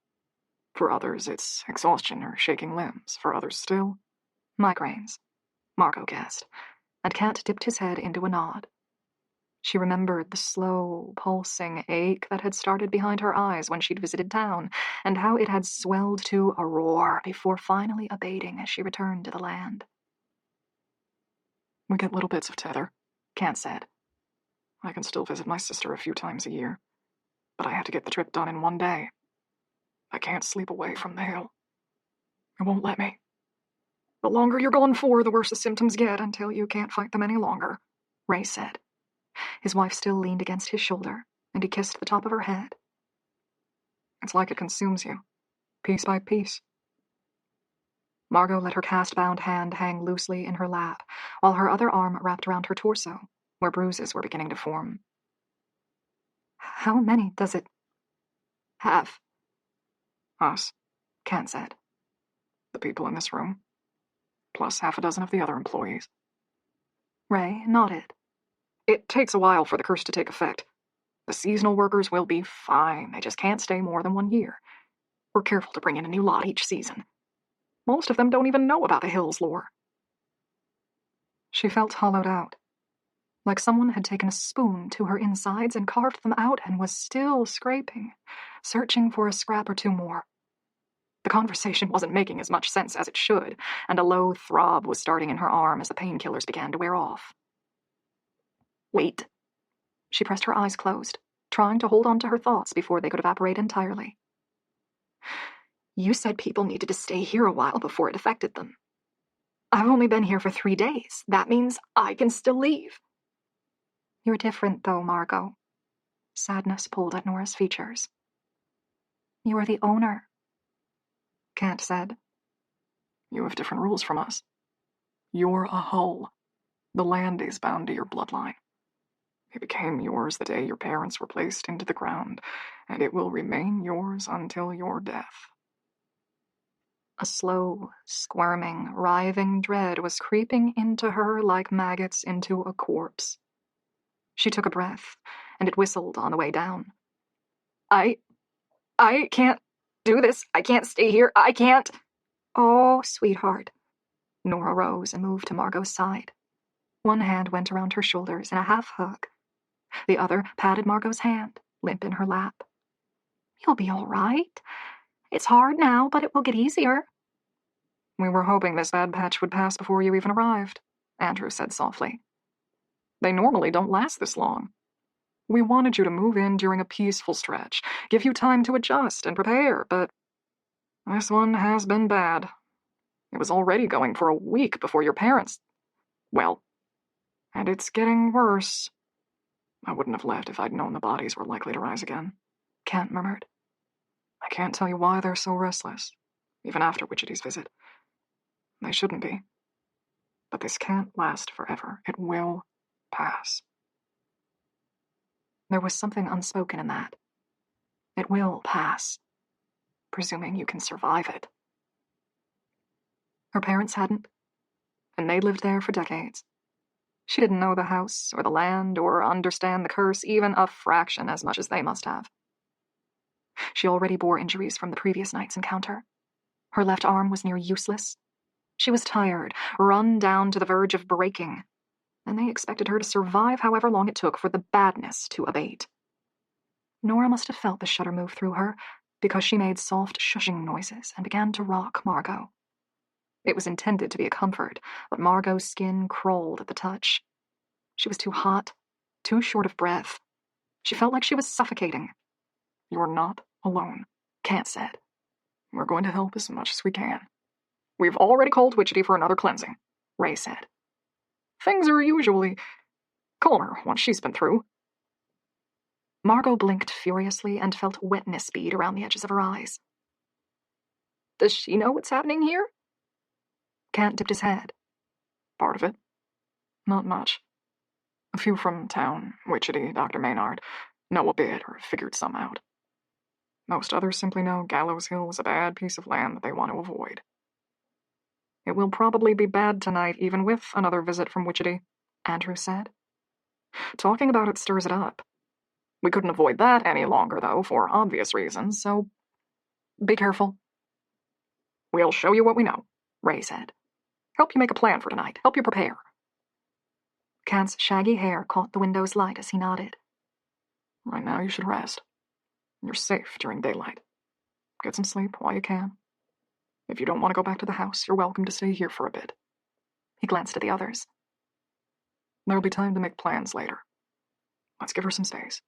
For others, it's exhaustion or shaking limbs. For others still, migraines, Margot guessed, and Kent dipped his head into a nod. She remembered the slow, pulsing ache that had started behind her eyes when she'd visited town, and how it had swelled to a roar before finally abating as she returned to the land. We get little bits of tether, Kent said. I can still visit my sister a few times a year, but I had to get the trip done in one day. I can't sleep away from the hill. It won't let me. The longer you're gone for, the worse the symptoms get until you can't fight them any longer, Ray said. His wife still leaned against his shoulder, and he kissed the top of her head. It's like it consumes you, piece by piece. Margot let her cast-bound hand hang loosely in her lap, while her other arm wrapped around her torso, where bruises were beginning to form. How many does it have? Us, Kent said. The people in this room, plus half a dozen of the other employees. Ray nodded. It takes a while for the curse to take effect. The seasonal workers will be fine. They just can't stay more than 1 year. We're careful to bring in a new lot each season. Most of them don't even know about the Hill's lore. She felt hollowed out, like someone had taken a spoon to her insides and carved them out and was still scraping, searching for a scrap or two more. The conversation wasn't making as much sense as it should, and a low throb was starting in her arm as the painkillers began to wear off. Wait. She pressed her eyes closed, trying to hold on to her thoughts before they could evaporate entirely. You said people needed to stay here a while before it affected them. I've only been here for 3 days. That means I can still leave. You're different, though, Margot. Sadness pulled at Nora's features. You are the owner, Kent said. You have different rules from us. You're a Hull. The land is bound to your bloodline. It became yours the day your parents were placed into the ground, and it will remain yours until your death. A slow, squirming, writhing dread was creeping into her like maggots into a corpse. She took a breath, and it whistled on the way down. I can't do this. I can't stay here. I can't. Oh, sweetheart. Nora rose and moved to Margot's side. One hand went around her shoulders in a half-hug. The other patted Margot's hand, limp in her lap. "You'll be all right. It's hard now, but it will get easier." "We were hoping this bad patch would pass before you even arrived," Andrew said softly. "They normally don't last this long. We wanted you to move in during a peaceful stretch, give you time to adjust and prepare, but this one has been bad. It was already going for a week before your parents... Well, and it's getting worse. I wouldn't have left if I'd known the bodies were likely to rise again," Kent murmured. "I can't tell you why they're so restless, even after Wichity's visit. They shouldn't be. But this can't last forever. It will pass." There was something unspoken in that. It will pass, presuming you can survive it. Her parents hadn't, and they'd lived there for decades. She didn't know the house or the land or understand the curse even a fraction as much as they must have. She already bore injuries from the previous night's encounter. Her left arm was near useless. She was tired, run down to the verge of breaking, and they expected her to survive however long it took for the badness to abate. Nora must have felt the shudder move through her, because she made soft shushing noises and began to rock Margot. It was intended to be a comfort, but Margot's skin crawled at the touch. She was too hot, too short of breath. She felt like she was suffocating. "You're not alone," Kent said. "We're going to help as much as we can. We've already called Wichity for another cleansing," Ray said. "Things are usually calmer once she's been through." Margot blinked furiously and felt wetness bead around the edges of her eyes. "Does she know what's happening here?" Kent dipped his head. "Part of it. Not much. A few from town, Wichity, Dr. Maynard, know a bit or figured some out. Most others simply know Gallows Hill is a bad piece of land that they want to avoid. It will probably be bad tonight, even with another visit from Wichity," Andrew said. "Talking about it stirs it up. We couldn't avoid that any longer, though, for obvious reasons, so be careful." "We'll show you what we know," Ray said. "Help you make a plan for tonight. Help you prepare." Kent's shaggy hair caught the window's light as he nodded. "Right now you should rest. You're safe during daylight. Get some sleep while you can. If you don't want to go back to the house, you're welcome to stay here for a bit." He glanced at the others. "There'll be time to make plans later. Let's give her some space."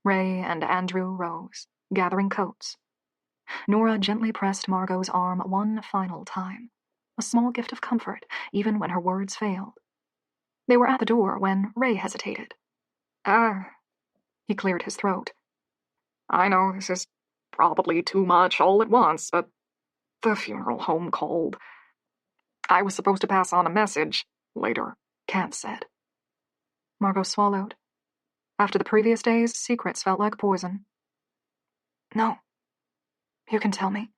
Ray and Andrew rose, gathering coats. Nora gently pressed Margot's arm one final time, a small gift of comfort, even when her words failed. They were at the door when Ray hesitated. He cleared his throat. "I know this is probably too much all at once, but the funeral home called. I was supposed to pass on a message later," Kent said. Margot swallowed. After the previous days, secrets felt like poison. "No. You can tell me."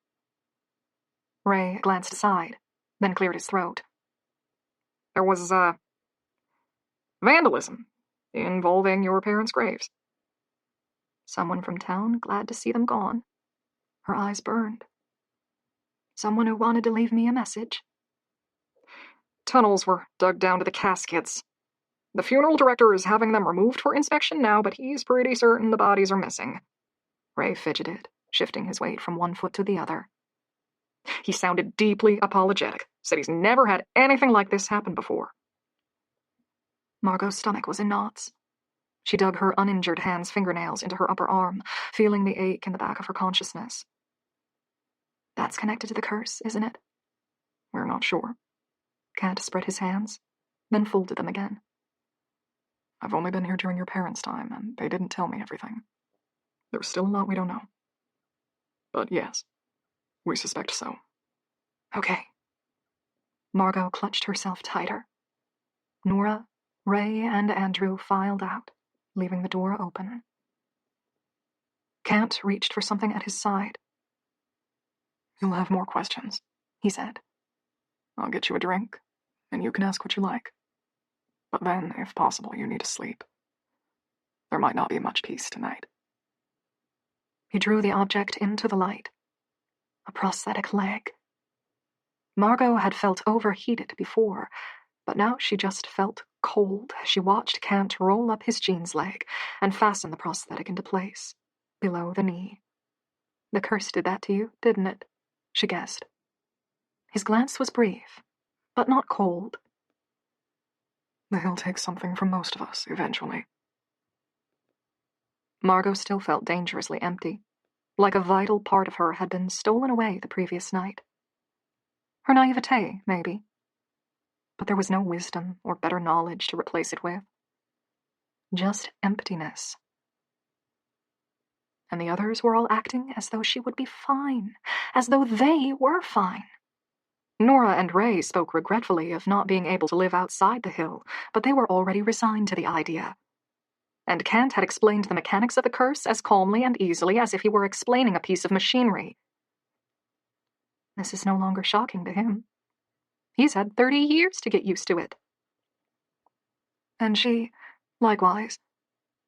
Ray glanced aside, then cleared his throat. "There was, vandalism involving your parents' graves." Someone from town, glad to see them gone. Her eyes burned. Someone who wanted to leave me a message. "Tunnels were dug down to the caskets. The funeral director is having them removed for inspection now, but he's pretty certain the bodies are missing." Ray fidgeted, shifting his weight from one foot to the other. He sounded deeply apologetic, said he's never had anything like this happen before. Margot's stomach was in knots. She dug her uninjured hand's fingernails into her upper arm, feeling the ache in the back of her consciousness. "That's connected to the curse, isn't it?" "We're not sure." Kent spread his hands, then folded them again. "I've only been here during your parents' time, and they didn't tell me everything. There's still a lot we don't know. But yes, we suspect so." "Okay." Margot clutched herself tighter. Nora, Ray, and Andrew filed out, leaving the door open. Kent reached for something at his side. "You'll have more questions," he said. "I'll get you a drink, and you can ask what you like. But then, if possible, you need to sleep. There might not be much peace tonight." He drew the object into the light. A prosthetic leg. Margot had felt overheated before, But now she just felt cold as she watched Kent roll up his jeans leg and fasten the prosthetic into place, below the knee. The curse did that to you, didn't it? She guessed. His glance was brief, but not cold. The hill takes something from most of us, eventually. Margot still felt dangerously empty, like a vital part of her had been stolen away the previous night. Her naivete, maybe. But there was no wisdom or better knowledge to replace it with. Just emptiness. And the others were all acting as though she would be fine, as though they were fine. Nora and Ray spoke regretfully of not being able to live outside the hill, but they were already resigned to the idea. And Kent had explained the mechanics of the curse as calmly and easily as if he were explaining a piece of machinery. This is no longer shocking to him. He's had 30 years to get used to it. And she, likewise,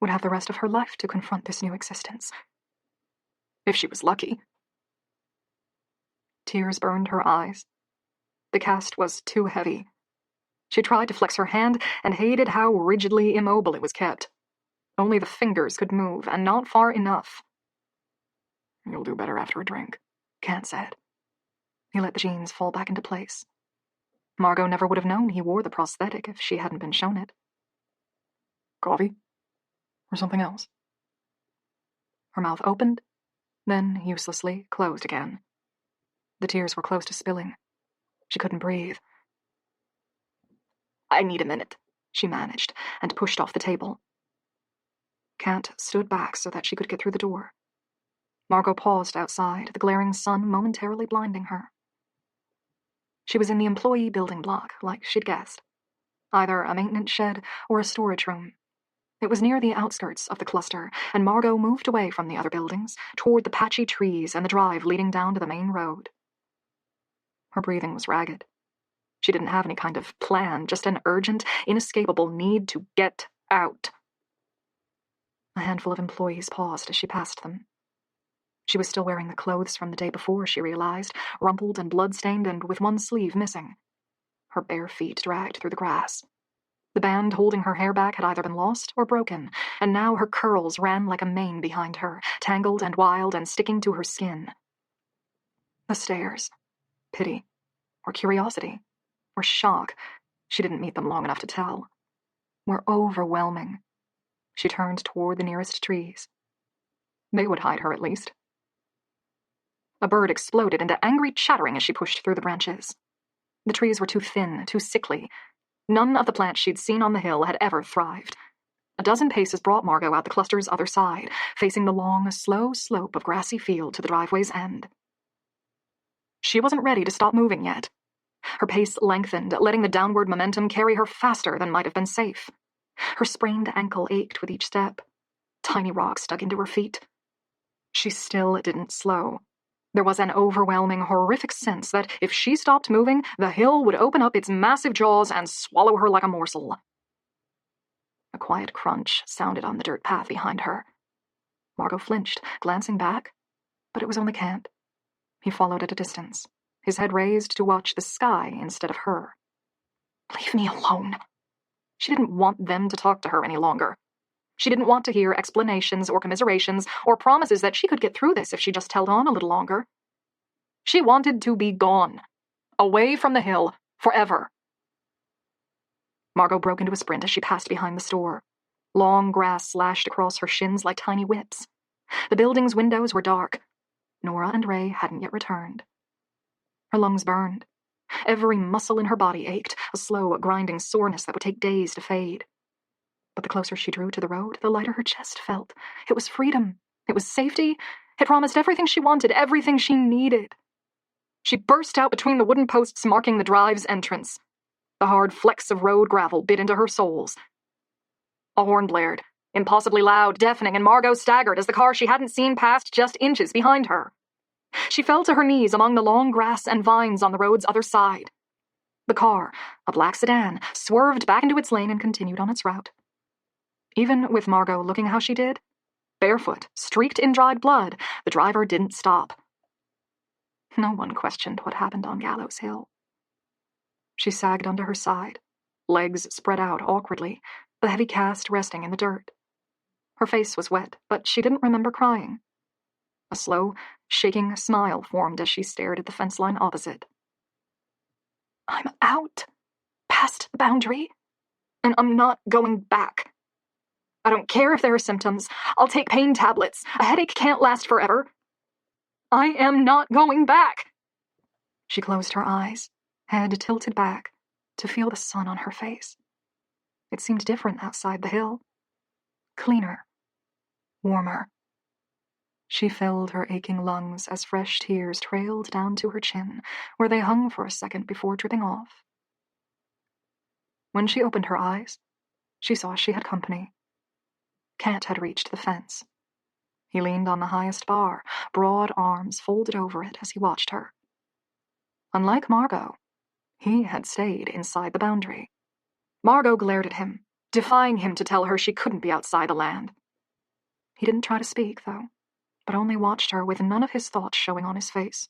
would have the rest of her life to confront this new existence. If she was lucky. Tears burned her eyes. The cast was too heavy. She tried to flex her hand and hated how rigidly immobile it was kept. Only the fingers could move, and not far enough. You'll do better after a drink, Kent said. He let the jeans fall back into place. Margot never would have known he wore the prosthetic if she hadn't been shown it. Coffee? Or something else? Her mouth opened, then uselessly closed again. The tears were close to spilling. She couldn't breathe. I need a minute, she managed, and pushed off the table. Kent stood back so that she could get through the door. Margot paused outside, the glaring sun momentarily blinding her. She was in the employee building block, like she'd guessed. Either a maintenance shed or a storage room. It was near the outskirts of the cluster, and Margot moved away from the other buildings, toward the patchy trees and the drive leading down to the main road. Her breathing was ragged. She didn't have any kind of plan, just an urgent, inescapable need to get out. A handful of employees paused as she passed them. She was still wearing the clothes from the day before, she realized, rumpled and blood-stained and with one sleeve missing. Her bare feet dragged through the grass. The band holding her hair back had either been lost or broken, and now her curls ran like a mane behind her, tangled and wild and sticking to her skin. The stares. Pity. Or curiosity. Or shock. She didn't meet them long enough to tell. Were overwhelming. She turned toward the nearest trees. They would hide her at least. A bird exploded into angry chattering as she pushed through the branches. The trees were too thin, too sickly. None of the plants she'd seen on the hill had ever thrived. A dozen paces brought Margot out the cluster's other side, facing the long, slow slope of grassy field to the driveway's end. She wasn't ready to stop moving yet. Her pace lengthened, letting the downward momentum carry her faster than might have been safe. Her sprained ankle ached with each step. Tiny rocks dug into her feet. She still didn't slow. There was an overwhelming, horrific sense that if she stopped moving, the hill would open up its massive jaws and swallow her like a morsel. A quiet crunch sounded on the dirt path behind her. Margot flinched, glancing back, but it was only Kent. He followed at a distance, his head raised to watch the sky instead of her. Leave me alone. She didn't want them to talk to her any longer. She didn't want to hear explanations or commiserations or promises that she could get through this if she just held on a little longer. She wanted to be gone. Away from the hill. Forever. Margot broke into a sprint as she passed behind the store. Long grass slashed across her shins like tiny whips. The building's windows were dark. Nora and Ray hadn't yet returned. Her lungs burned. Every muscle in her body ached, a slow, grinding soreness that would take days to fade. But the closer she drew to the road, the lighter her chest felt. It was freedom. It was safety. It promised everything she wanted, everything she needed. She burst out between the wooden posts marking the drive's entrance. The hard flecks of road gravel bit into her soles. A horn blared, impossibly loud, deafening, and Margot staggered as the car she hadn't seen passed just inches behind her. She fell to her knees among the long grass and vines on the road's other side. The car, a black sedan, swerved back into its lane and continued on its route. Even with Margot looking how she did, barefoot, streaked in dried blood, the driver didn't stop. No one questioned what happened on Gallows Hill. She sagged onto her side, legs spread out awkwardly, the heavy cast resting in the dirt. Her face was wet, but she didn't remember crying. A slow, shaking smile formed as she stared at the fence line opposite. I'm out, past the boundary, and I'm not going back. I don't care if there are symptoms. I'll take pain tablets. A headache can't last forever. I am not going back. She closed her eyes, head tilted back, to feel the sun on her face. It seemed different outside the hill. Cleaner. Warmer. She filled her aching lungs as fresh tears trailed down to her chin, where they hung for a second before dripping off. When she opened her eyes, she saw she had company. Kent had reached the fence. He leaned on the highest bar, broad arms folded over it as he watched her. Unlike Margot, he had stayed inside the boundary. Margot glared at him, defying him to tell her she couldn't be outside the land. He didn't try to speak, though, but only watched her with none of his thoughts showing on his face.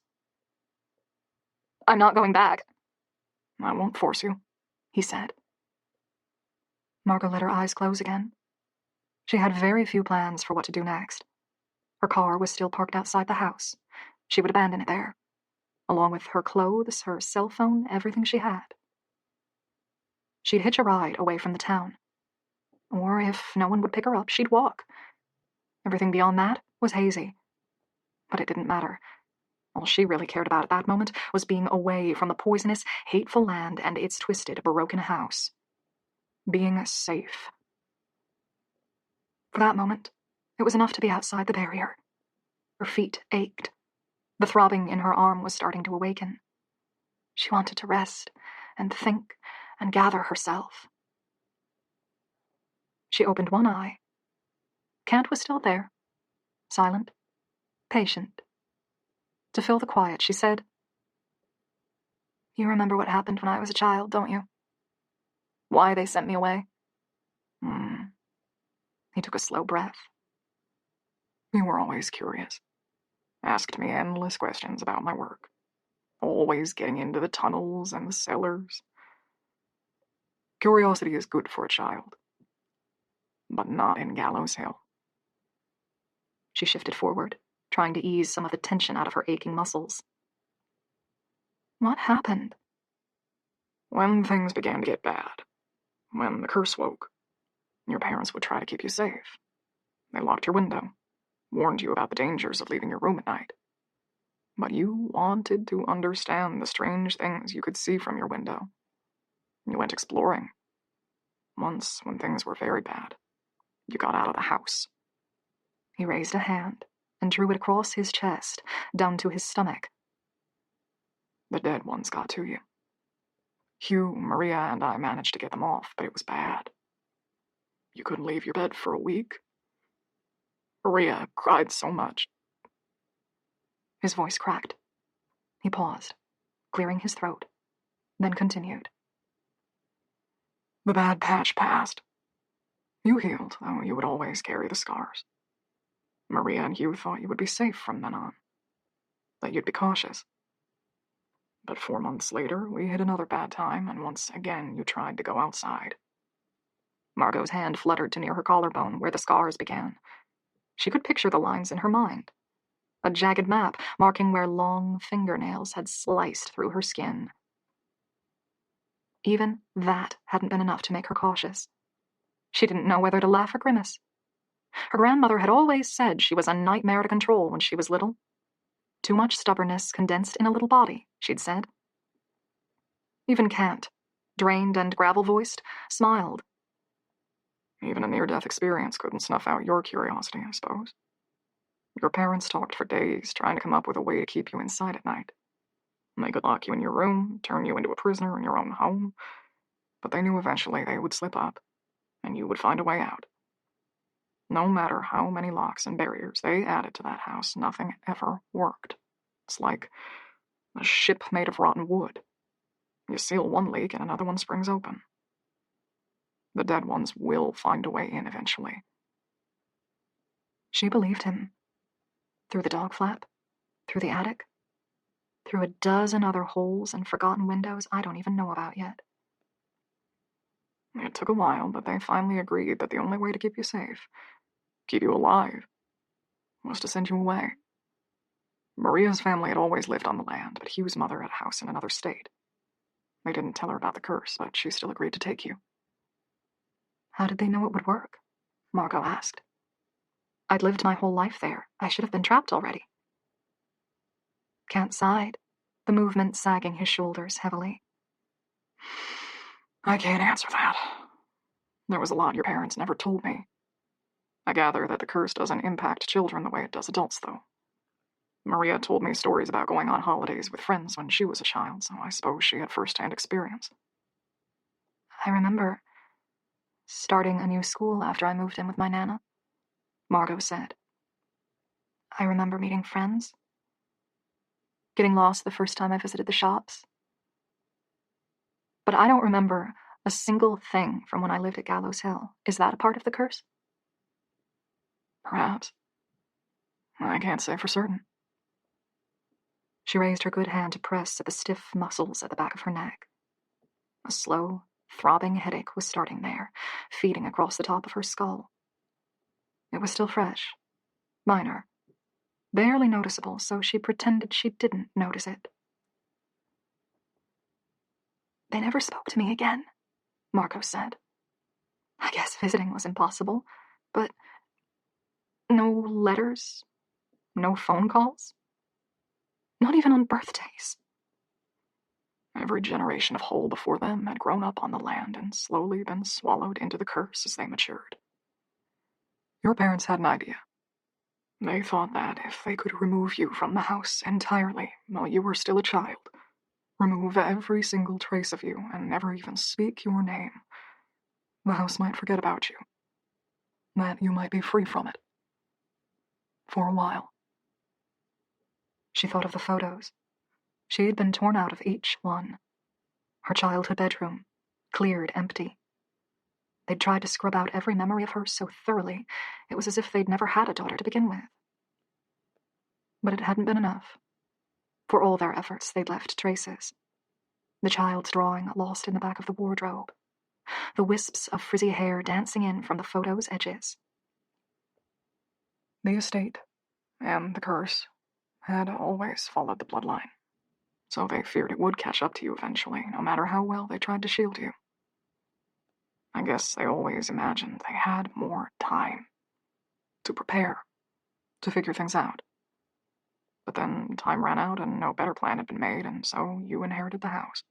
I'm not going back. I won't force you, he said. Margot let her eyes close again. She had very few plans for what to do next. Her car was still parked outside the house. She would abandon it there, along with her clothes, her cell phone, everything she had. She'd hitch a ride away from the town. Or if no one would pick her up, she'd walk. Everything beyond that was hazy. But it didn't matter. All she really cared about at that moment was being away from the poisonous, hateful land and its twisted, broken house. Being safe. For that moment, it was enough to be outside the barrier. Her feet ached. The throbbing in her arm was starting to awaken. She wanted to rest and think and gather herself. She opened one eye. Kent was still there, silent, patient. To fill the quiet, she said, You remember what happened when I was a child, don't you? Why they sent me away? He took a slow breath. You were always curious. Asked me endless questions about my work. Always getting into the tunnels and the cellars. Curiosity is good for a child. But not in Gallows Hill. She shifted forward, trying to ease some of the tension out of her aching muscles. What happened? When things began to get bad. When the curse woke. Your parents would try to keep you safe. They locked your window. Warned you about the dangers of leaving your room at night. But you wanted to understand the strange things you could see from your window. You went exploring. Once, when things were very bad, you got out of the house. He raised a hand and drew it across his chest, down to his stomach. The dead ones got to you. Hugh, Maria, and I managed to get them off, but it was bad. You couldn't leave your bed for a week. Maria cried so much. His voice cracked. He paused, clearing his throat, then continued. The bad patch passed. You healed, though you would always carry the scars. Maria and Hugh thought you would be safe from then on, that you'd be cautious. But 4 months later, we hit another bad time, and once again you tried to go outside. Margot's hand fluttered to near her collarbone, where the scars began. She could picture the lines in her mind. A jagged map marking where long fingernails had sliced through her skin. Even that hadn't been enough to make her cautious. She didn't know whether to laugh or grimace. Her grandmother had always said she was a nightmare to control when she was little. Too much stubbornness condensed in a little body, she'd said. Even Kent, drained and gravel-voiced, smiled. Even a near-death experience couldn't snuff out your curiosity, I suppose. Your parents talked for days, trying to come up with a way to keep you inside at night. They could lock you in your room, turn you into a prisoner in your own home, but they knew eventually they would slip up, and you would find a way out. No matter how many locks and barriers they added to that house, nothing ever worked. It's like a ship made of rotten wood. You seal one leak and another one springs open. The dead ones will find a way in eventually. She believed him. Through the dog flap, through the attic, through a dozen other holes and forgotten windows I don't even know about yet. It took a while, but they finally agreed that the only way to keep you safe, keep you alive, was to send you away. Maria's family had always lived on the land, but Hugh's mother had a house in another state. They didn't tell her about the curse, but she still agreed to take you. How did they know it would work? Margot asked. I'd lived my whole life there. I should have been trapped already. Kent sighed, the movement sagging his shoulders heavily. I can't answer that. There was a lot your parents never told me. I gather that the curse doesn't impact children the way it does adults, though. Maria told me stories about going on holidays with friends when she was a child, so I suppose she had first-hand experience. I remember starting a new school after I moved in with my Nana, Margot said. I remember meeting friends, getting lost the first time I visited the shops. But I don't remember a single thing from when I lived at Gallows Hill. Is that a part of the curse? Perhaps. I can't say for certain. She raised her good hand to press at the stiff muscles at the back of her neck. A slow, throbbing headache was starting there, feeding across the top of her skull. It was still fresh, minor, barely noticeable, so she pretended she didn't notice it. They never spoke to me again, Margot said. I guess visiting was impossible, but no letters, no phone calls, not even on birthdays. Every generation of Hull before them had grown up on the land and slowly been swallowed into the curse as they matured. Your parents had an idea. They thought that if they could remove you from the house entirely while you were still a child, remove every single trace of you and never even speak your name, the house might forget about you. That you might be free from it. For a while. She thought of the photos. She had been torn out of each one. Her childhood bedroom, cleared empty. They'd tried to scrub out every memory of her so thoroughly, it was as if they'd never had a daughter to begin with. But it hadn't been enough. For all their efforts, they'd left traces. The child's drawing lost in the back of the wardrobe. The wisps of frizzy hair dancing in from the photo's edges. The estate, and the curse, had always followed the bloodline. So they feared it would catch up to you eventually, no matter how well they tried to shield you. I guess they always imagined they had more time to prepare, to figure things out. But then time ran out and no better plan had been made, and so you inherited the house.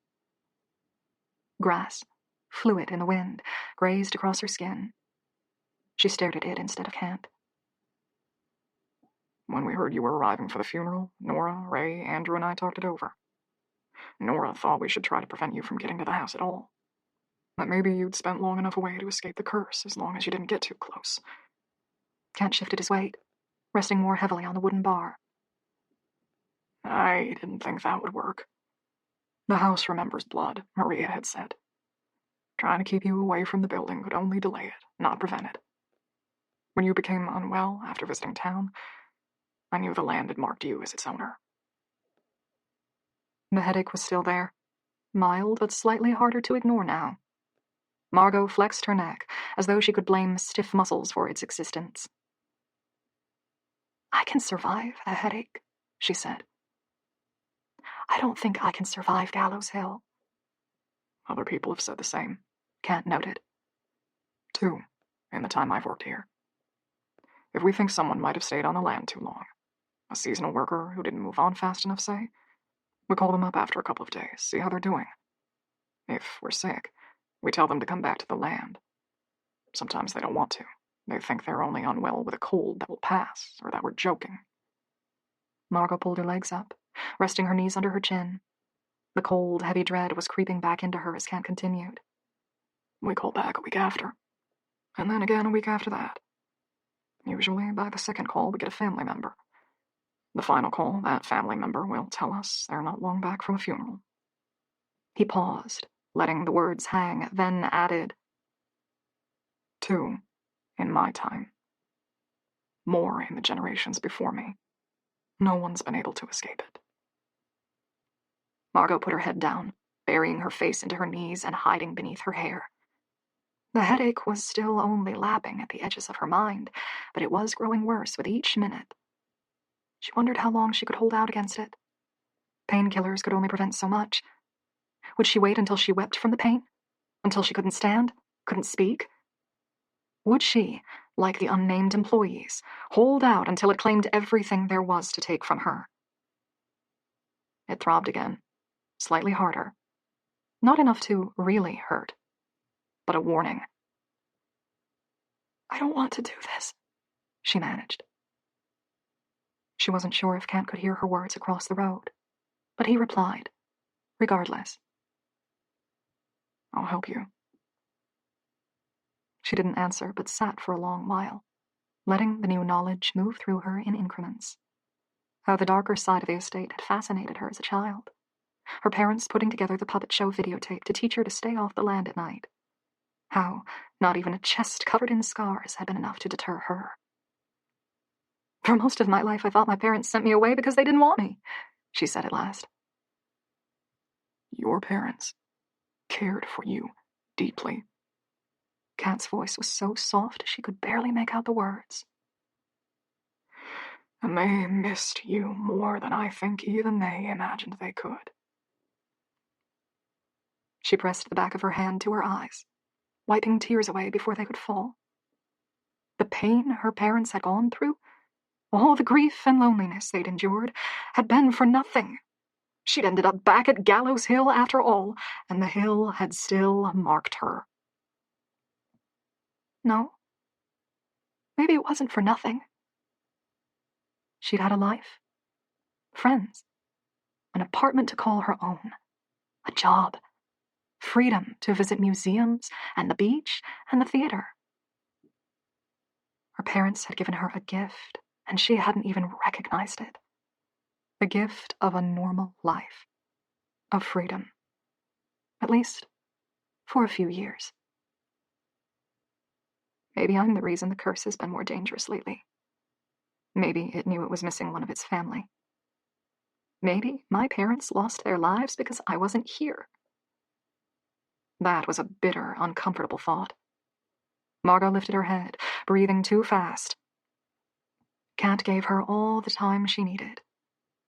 Grass, fluid in the wind, grazed across her skin. She stared at it instead of Kent. When we heard you were arriving for the funeral, Nora, Ray, Andrew, and I talked it over. Nora thought we should try to prevent you from getting to the house at all. That maybe you'd spent long enough away to escape the curse, as long as you didn't get too close. Kent shifted his weight, resting more heavily on the wooden bar. I didn't think that would work. The house remembers blood, Maria had said. Trying to keep you away from the building could only delay it, not prevent it. When you became unwell after visiting town, I knew the land had marked you as its owner. The headache was still there, mild but slightly harder to ignore now. Margot flexed her neck, as though she could blame stiff muscles for its existence. I can survive a headache, she said. I don't think I can survive Gallows Hill. Other people have said the same, Kent noted. 2, in the time I've worked here. If we think someone might have stayed on the land too long, a seasonal worker who didn't move on fast enough, say, we call them up after a couple of days, see how they're doing. If we're sick, we tell them to come back to the land. Sometimes they don't want to. They think they're only unwell with a cold that will pass, or that we're joking. Margot pulled her legs up, resting her knees under her chin. The cold, heavy dread was creeping back into her as Kent continued. We call back a week after, and then again a week after that. Usually, by the second call, we get a family member. The final call, that family member will tell us they're not long back from a funeral. He paused, letting the words hang, then added, 2, in my time. More in the generations before me. No one's been able to escape it. Margot put her head down, burying her face into her knees and hiding beneath her hair. The headache was still only lapping at the edges of her mind, but it was growing worse with each minute. She wondered how long she could hold out against it. Painkillers could only prevent so much. Would she wait until she wept from the pain? Until she couldn't stand? Couldn't speak? Would she, like the unnamed employees, hold out until it claimed everything there was to take from her? It throbbed again, slightly harder. Not enough to really hurt, but a warning. "I don't want to do this," she managed. She wasn't sure if Kent could hear her words across the road, but he replied, regardless. "I'll help you." She didn't answer, but sat for a long while, letting the new knowledge move through her in increments. How the darker side of the estate had fascinated her as a child. Her parents putting together the puppet show videotape to teach her to stay off the land at night. How not even a chest covered in scars had been enough to deter her. "For most of my life, I thought my parents sent me away because they didn't want me," she said at last. "Your parents cared for you deeply." Kat's voice was so soft she could barely make out the words. "And they missed you more than I think even they imagined they could." She pressed the back of her hand to her eyes, wiping tears away before they could fall. The pain her parents had gone through, all the grief and loneliness they'd endured, had been for nothing. She'd ended up back at Gallows Hill after all, and the hill had still marked her. No, maybe it wasn't for nothing. She'd had a life, friends, an apartment to call her own, a job, freedom to visit museums and the beach and the theater. Her parents had given her a gift, and she hadn't even recognized it. The gift of a normal life, of freedom. At least, for a few years. Maybe I'm the reason the curse has been more dangerous lately. Maybe it knew it was missing one of its family. Maybe my parents lost their lives because I wasn't here. That was a bitter, uncomfortable thought. Margot lifted her head, breathing too fast. Kat gave her all the time she needed.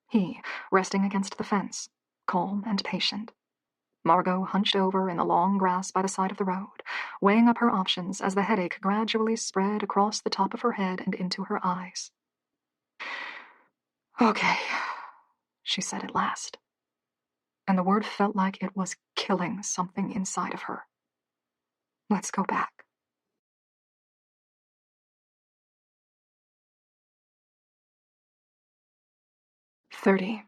He, resting against the fence, calm and patient. Margot hunched over in the long grass by the side of the road, weighing up her options as the headache gradually spread across the top of her head and into her eyes. "Okay," she said at last, and the word felt like it was killing something inside of her. "Let's go back." "30.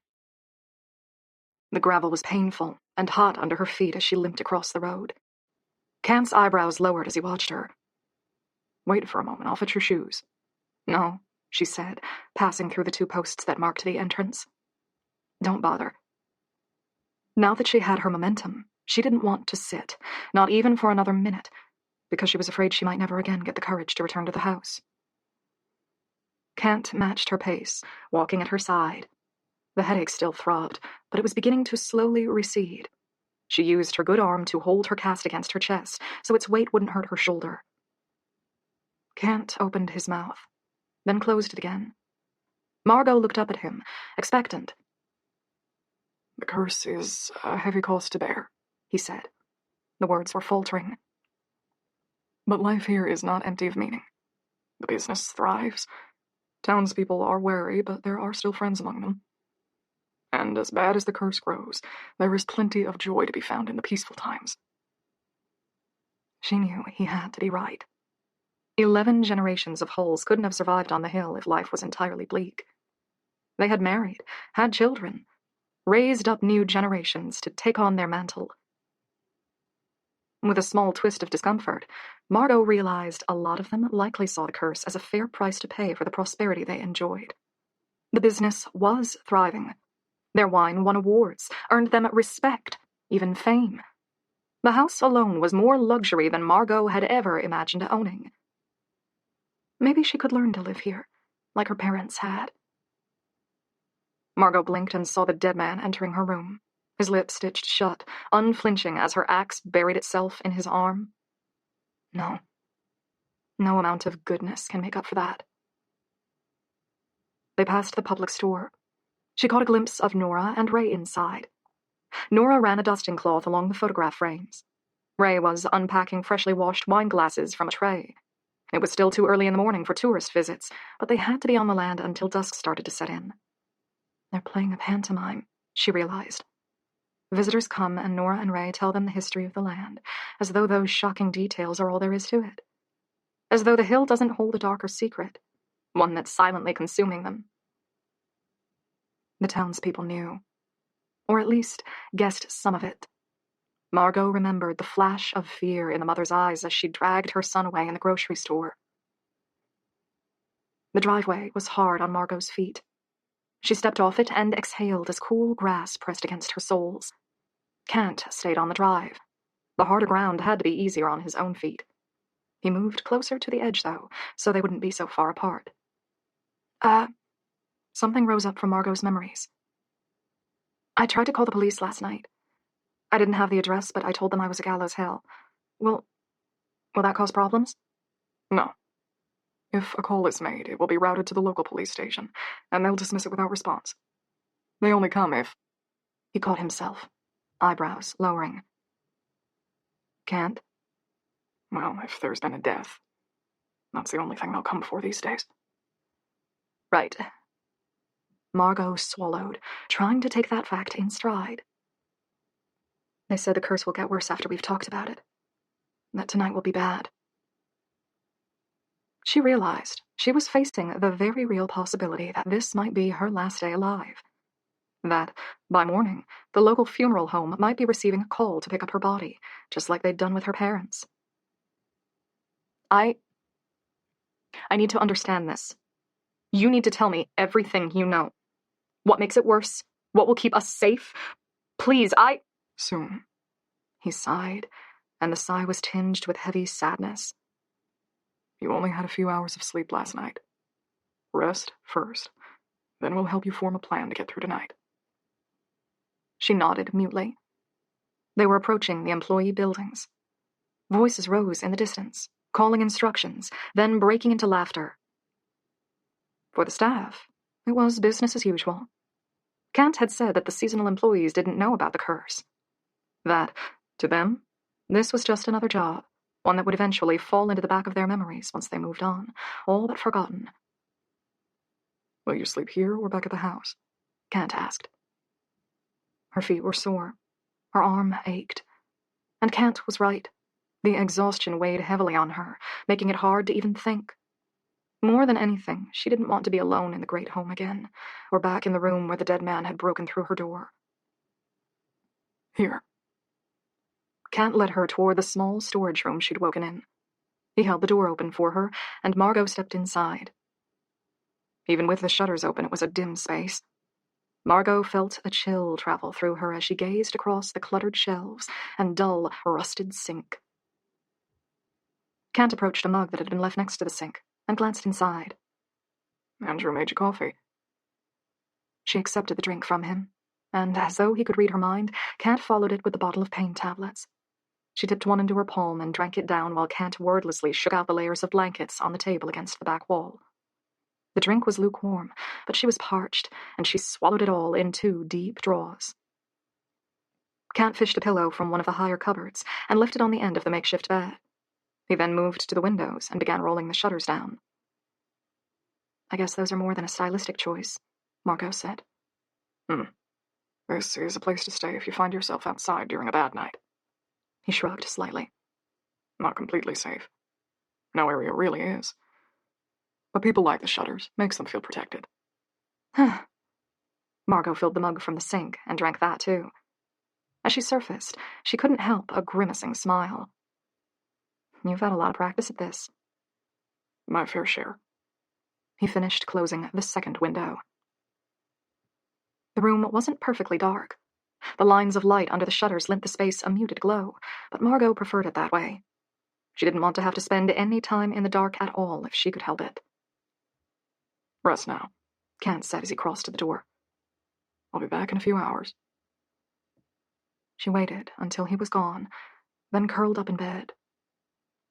The gravel was painful and hot under her feet as she limped across the road. Kant's eyebrows lowered as he watched her. "Wait for a moment, I'll fit your shoes." "No," she said, passing through the 2 posts that marked the entrance. "Don't bother." Now that she had her momentum, she didn't want to sit, not even for another minute, because she was afraid she might never again get the courage to return to the house. Kant matched her pace, walking at her side. The headache still throbbed, but it was beginning to slowly recede. She used her good arm to hold her cast against her chest, so its weight wouldn't hurt her shoulder. Kant opened his mouth, then closed it again. Margot looked up at him, expectant. "The curse is a heavy cost to bear," he said. The words were faltering. "But life here is not empty of meaning. The business thrives. Townspeople are wary, but there are still friends among them. And as bad as the curse grows, there is plenty of joy to be found in the peaceful times." She knew he had to be right. 11 generations of Hulls couldn't have survived on the hill if life was entirely bleak. They had married, had children, raised up new generations to take on their mantle. With a small twist of discomfort, Margot realized a lot of them likely saw the curse as a fair price to pay for the prosperity they enjoyed. The business was thriving. Their wine won awards, earned them respect, even fame. The house alone was more luxury than Margot had ever imagined owning. Maybe she could learn to live here, like her parents had. Margot blinked and saw the dead man entering her room, his lips stitched shut, unflinching as her axe buried itself in his arm. No. No amount of goodness can make up for that. They passed the public store. She caught a glimpse of Nora and Ray inside. Nora ran a dusting cloth along the photograph frames. Ray was unpacking freshly washed wine glasses from a tray. It was still too early in the morning for tourist visits, but they had to be on the land until dusk started to set in. They're playing a pantomime, she realized. Visitors come and Nora and Ray tell them the history of the land, as though those shocking details are all there is to it. As though the hill doesn't hold a darker secret, one that's silently consuming them. The townspeople knew, or at least guessed some of it. Margot remembered the flash of fear in the mother's eyes as she dragged her son away in the grocery store. The driveway was hard on Margot's feet. She stepped off it and exhaled as cool grass pressed against her soles. Kent stayed on the drive. The harder ground had to be easier on his own feet. He moved closer to the edge, though, so they wouldn't be so far apart. Something rose up from Margot's memories. I tried to call the police last night. I didn't have the address, but I told them I was at Gallows Hill. Will that cause problems? No. If a call is made, it will be routed to the local police station, and they'll dismiss it without response. They only come if... He caught himself, eyebrows lowering. Can't? Well, if there's been a death. That's the only thing they'll come for these days. Right. Margot swallowed, trying to take that fact in stride. They said the curse will get worse after we've talked about it. That tonight will be bad. She realized she was facing the very real possibility that this might be her last day alive. That, by morning, the local funeral home might be receiving a call to pick up her body, just like they'd done with her parents. I need to understand this. You need to tell me everything you know. What makes it worse? What will keep us safe? Please, Soon. He sighed, and the sigh was tinged with heavy sadness. You only had a few hours of sleep last night. Rest first. Then we'll help you form a plan to get through tonight. She nodded mutely. They were approaching the employee buildings. Voices rose in the distance, calling instructions, then breaking into laughter. For the staff, it was business as usual. Kent had said that the seasonal employees didn't know about the curse. That, to them, this was just another job, one that would eventually fall into the back of their memories once they moved on, all but forgotten. Will you sleep here or back at the house? Kent asked. Her feet were sore. Her arm ached. And Kent was right. The exhaustion weighed heavily on her, making it hard to even think. More than anything, she didn't want to be alone in the great home again, or back in the room where the dead man had broken through her door. Here. Kent led her toward the small storage room she'd woken in. He held the door open for her, and Margot stepped inside. Even with the shutters open, it was a dim space. Margot felt a chill travel through her as she gazed across the cluttered shelves and dull, rusted sink. Kent approached a mug that had been left next to the sink and glanced inside. Andrew made you coffee. She accepted the drink from him, and as though he could read her mind, Kent followed it with a bottle of pain tablets. She dipped one into her palm and drank it down while Kent wordlessly shook out the layers of blankets on the table against the back wall. The drink was lukewarm, but she was parched, and she swallowed it all in 2 deep draws. Kent fished a pillow from one of the higher cupboards and lifted on the end of the makeshift bed. He then moved to the windows and began rolling the shutters down. I guess those are more than a stylistic choice, Margot said. This is a place to stay if you find yourself outside during a bad night. He shrugged slightly. Not completely safe. No area really is. But people like the shutters. Makes them feel protected. Margot filled the mug from the sink and drank that too. As she surfaced, she couldn't help a grimacing smile. You've had a lot of practice at this. My fair share. He finished closing the second window. The room wasn't perfectly dark. The lines of light under the shutters lent the space a muted glow, but Margot preferred it that way. She didn't want to have to spend any time in the dark at all if she could help it. Rest now, Kent said as he crossed to the door. I'll be back in a few hours. She waited until he was gone, then curled up in bed.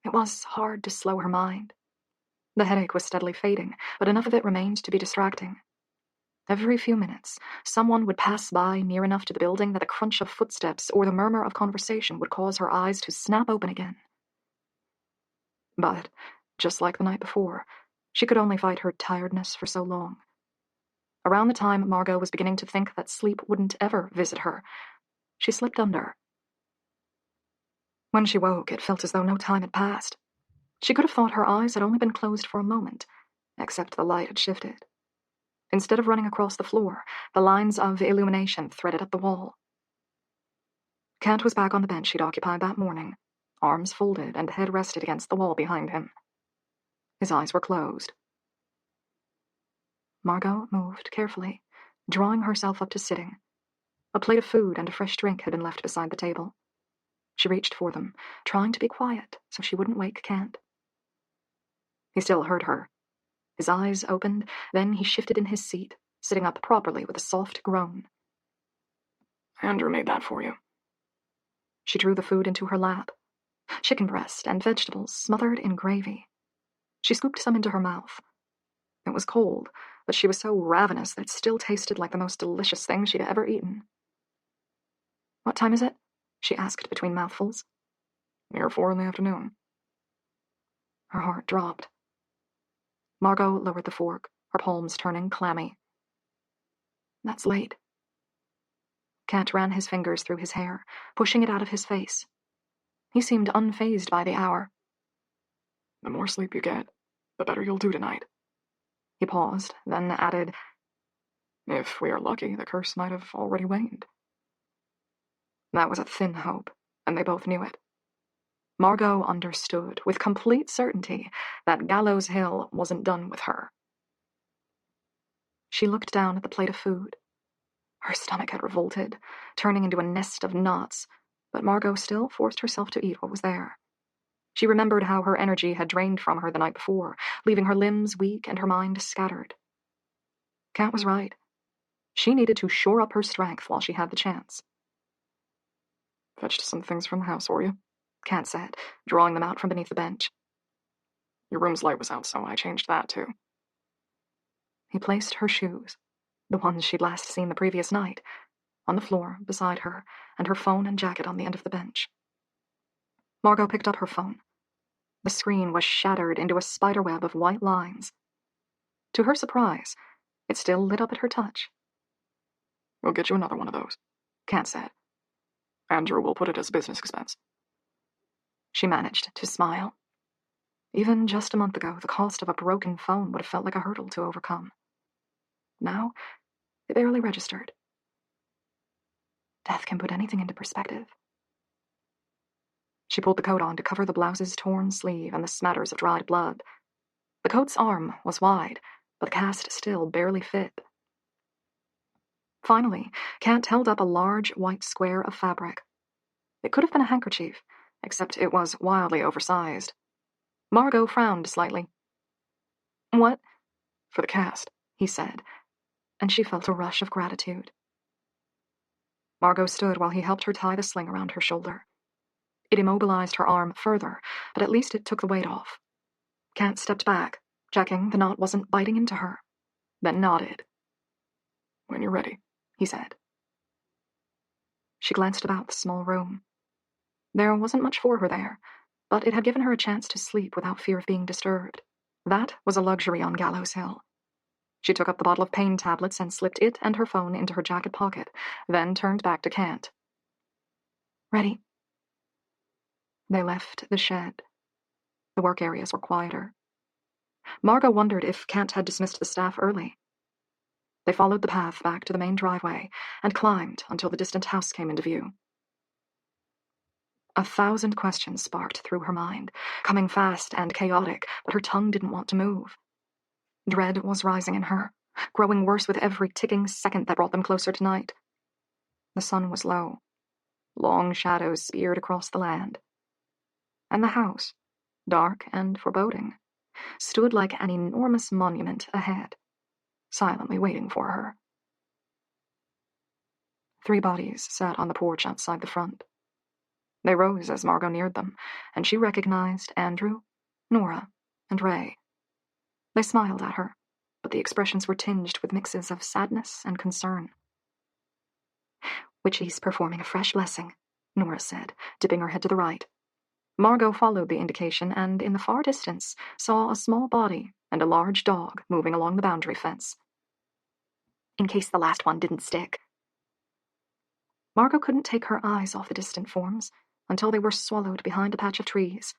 It was hard to slow her mind. The headache was steadily fading, but enough of it remained to be distracting. Every few minutes, someone would pass by near enough to the building that the crunch of footsteps or the murmur of conversation would cause her eyes to snap open again. But, just like the night before, she could only fight her tiredness for so long. Around the time Margot was beginning to think that sleep wouldn't ever visit her, she slipped under. When she woke, it felt as though no time had passed. She could have thought her eyes had only been closed for a moment, except the light had shifted. Instead of running across the floor, the lines of illumination threaded up the wall. Kent was back on the bench he'd occupied that morning, arms folded and head rested against the wall behind him. His eyes were closed. Margot moved carefully, drawing herself up to sitting. A plate of food and a fresh drink had been left beside the table. She reached for them, trying to be quiet so she wouldn't wake Kent. He still heard her. His eyes opened, then he shifted in his seat, sitting up properly with a soft groan. Andrew made that for you. She drew the food into her lap. Chicken breast and vegetables smothered in gravy. She scooped some into her mouth. It was cold, but she was so ravenous that it still tasted like the most delicious thing she'd ever eaten. What time is it? She asked between mouthfuls. Near 4 in the afternoon. Her heart dropped. Margot lowered the fork, her palms turning clammy. That's late. Kent ran his fingers through his hair, pushing it out of his face. He seemed unfazed by the hour. The more sleep you get, the better you'll do tonight. He paused, then added, If we are lucky, the curse might have already waned. That was a thin hope, and they both knew it. Margot understood, with complete certainty, that Gallows Hill wasn't done with her. She looked down at the plate of food. Her stomach had revolted, turning into a nest of knots, but Margot still forced herself to eat what was there. She remembered how her energy had drained from her the night before, leaving her limbs weak and her mind scattered. Kat was right. She needed to shore up her strength while she had the chance. Fetched some things from the house for you, Kat said, drawing them out from beneath the bench. Your room's light was out, so I changed that too. He placed her shoes, the ones she'd last seen the previous night, on the floor beside her, and her phone and jacket on the end of the bench. Margot picked up her phone. The screen was shattered into a spiderweb of white lines. To her surprise, it still lit up at her touch. We'll get you another one of those, Kat said. Andrew will put it as a business expense. She managed to smile. Even just a month ago, the cost of a broken phone would have felt like a hurdle to overcome. Now, it barely registered. Death can put anything into perspective. She pulled the coat on to cover the blouse's torn sleeve and the smatters of dried blood. The coat's arm was wide, but the cast still barely fit. Finally, Kent held up a large white square of fabric. It could have been a handkerchief, except it was wildly oversized. Margot frowned slightly. What? For the cast, he said, and she felt a rush of gratitude. Margot stood while he helped her tie the sling around her shoulder. It immobilized her arm further, but at least it took the weight off. Kent stepped back, checking the knot wasn't biting into her, then nodded. When you're ready, he said. She glanced about the small room. There wasn't much for her there, but it had given her a chance to sleep without fear of being disturbed. That was a luxury on Gallows Hill. She took up the bottle of pain tablets and slipped it and her phone into her jacket pocket, then turned back to Kent. Ready? They left the shed. The work areas were quieter. Margot wondered if Kent had dismissed the staff early. They followed the path back to the main driveway and climbed until the distant house came into view. 1,000 questions sparked through her mind, coming fast and chaotic, but her tongue didn't want to move. Dread was rising in her, growing worse with every ticking second that brought them closer to night. The sun was low. Long shadows speared across the land. And the house, dark and foreboding, stood like an enormous monument ahead, silently waiting for her. 3 bodies sat on the porch outside the front. They rose as Margot neared them, and she recognized Andrew, Nora, and Ray. They smiled at her, but the expressions were tinged with mixes of sadness and concern. "Witchy's performing a fresh blessing," Nora said, dipping her head to the right. Margot followed the indication and, in the far distance, saw a small body and a large dog moving along the boundary fence. "In case the last one didn't stick." Margot couldn't take her eyes off the distant forms until they were swallowed behind a patch of trees.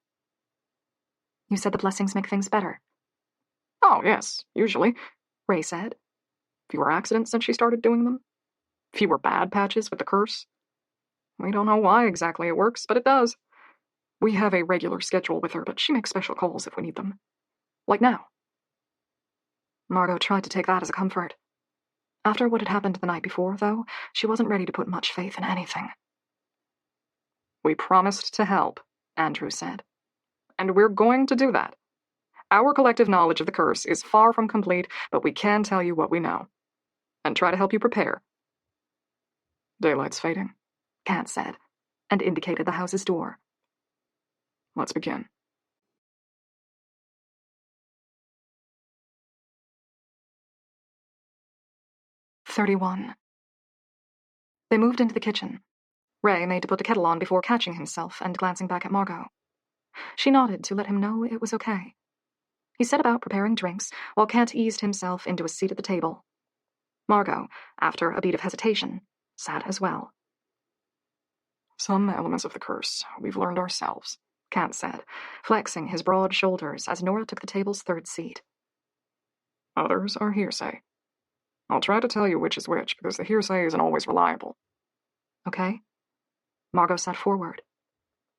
"You said the blessings make things better?" "Oh, yes, usually," Ray said. "Fewer accidents since she started doing them. Fewer bad patches with the curse. We don't know why exactly it works, but it does. We have a regular schedule with her, but she makes special calls if we need them. Like now." Margot tried to take that as a comfort. After what had happened the night before, though, she wasn't ready to put much faith in anything. "We promised to help," Andrew said. "And we're going to do that. Our collective knowledge of the curse is far from complete, but we can tell you what we know. And try to help you prepare." "Daylight's fading," Cat said, and indicated the house's door. "Let's begin." "31. They moved into the kitchen. Ray made to put the kettle on before catching himself and glancing back at Margot. She nodded to let him know it was okay. He set about preparing drinks, while Kent eased himself into a seat at the table. Margot, after a beat of hesitation, sat as well. "Some elements of the curse we've learned ourselves," Kent said, flexing his broad shoulders as Nora took the table's third seat. "Others are hearsay. I'll try to tell you which is which, because the hearsay isn't always reliable." "Okay." Margot sat forward.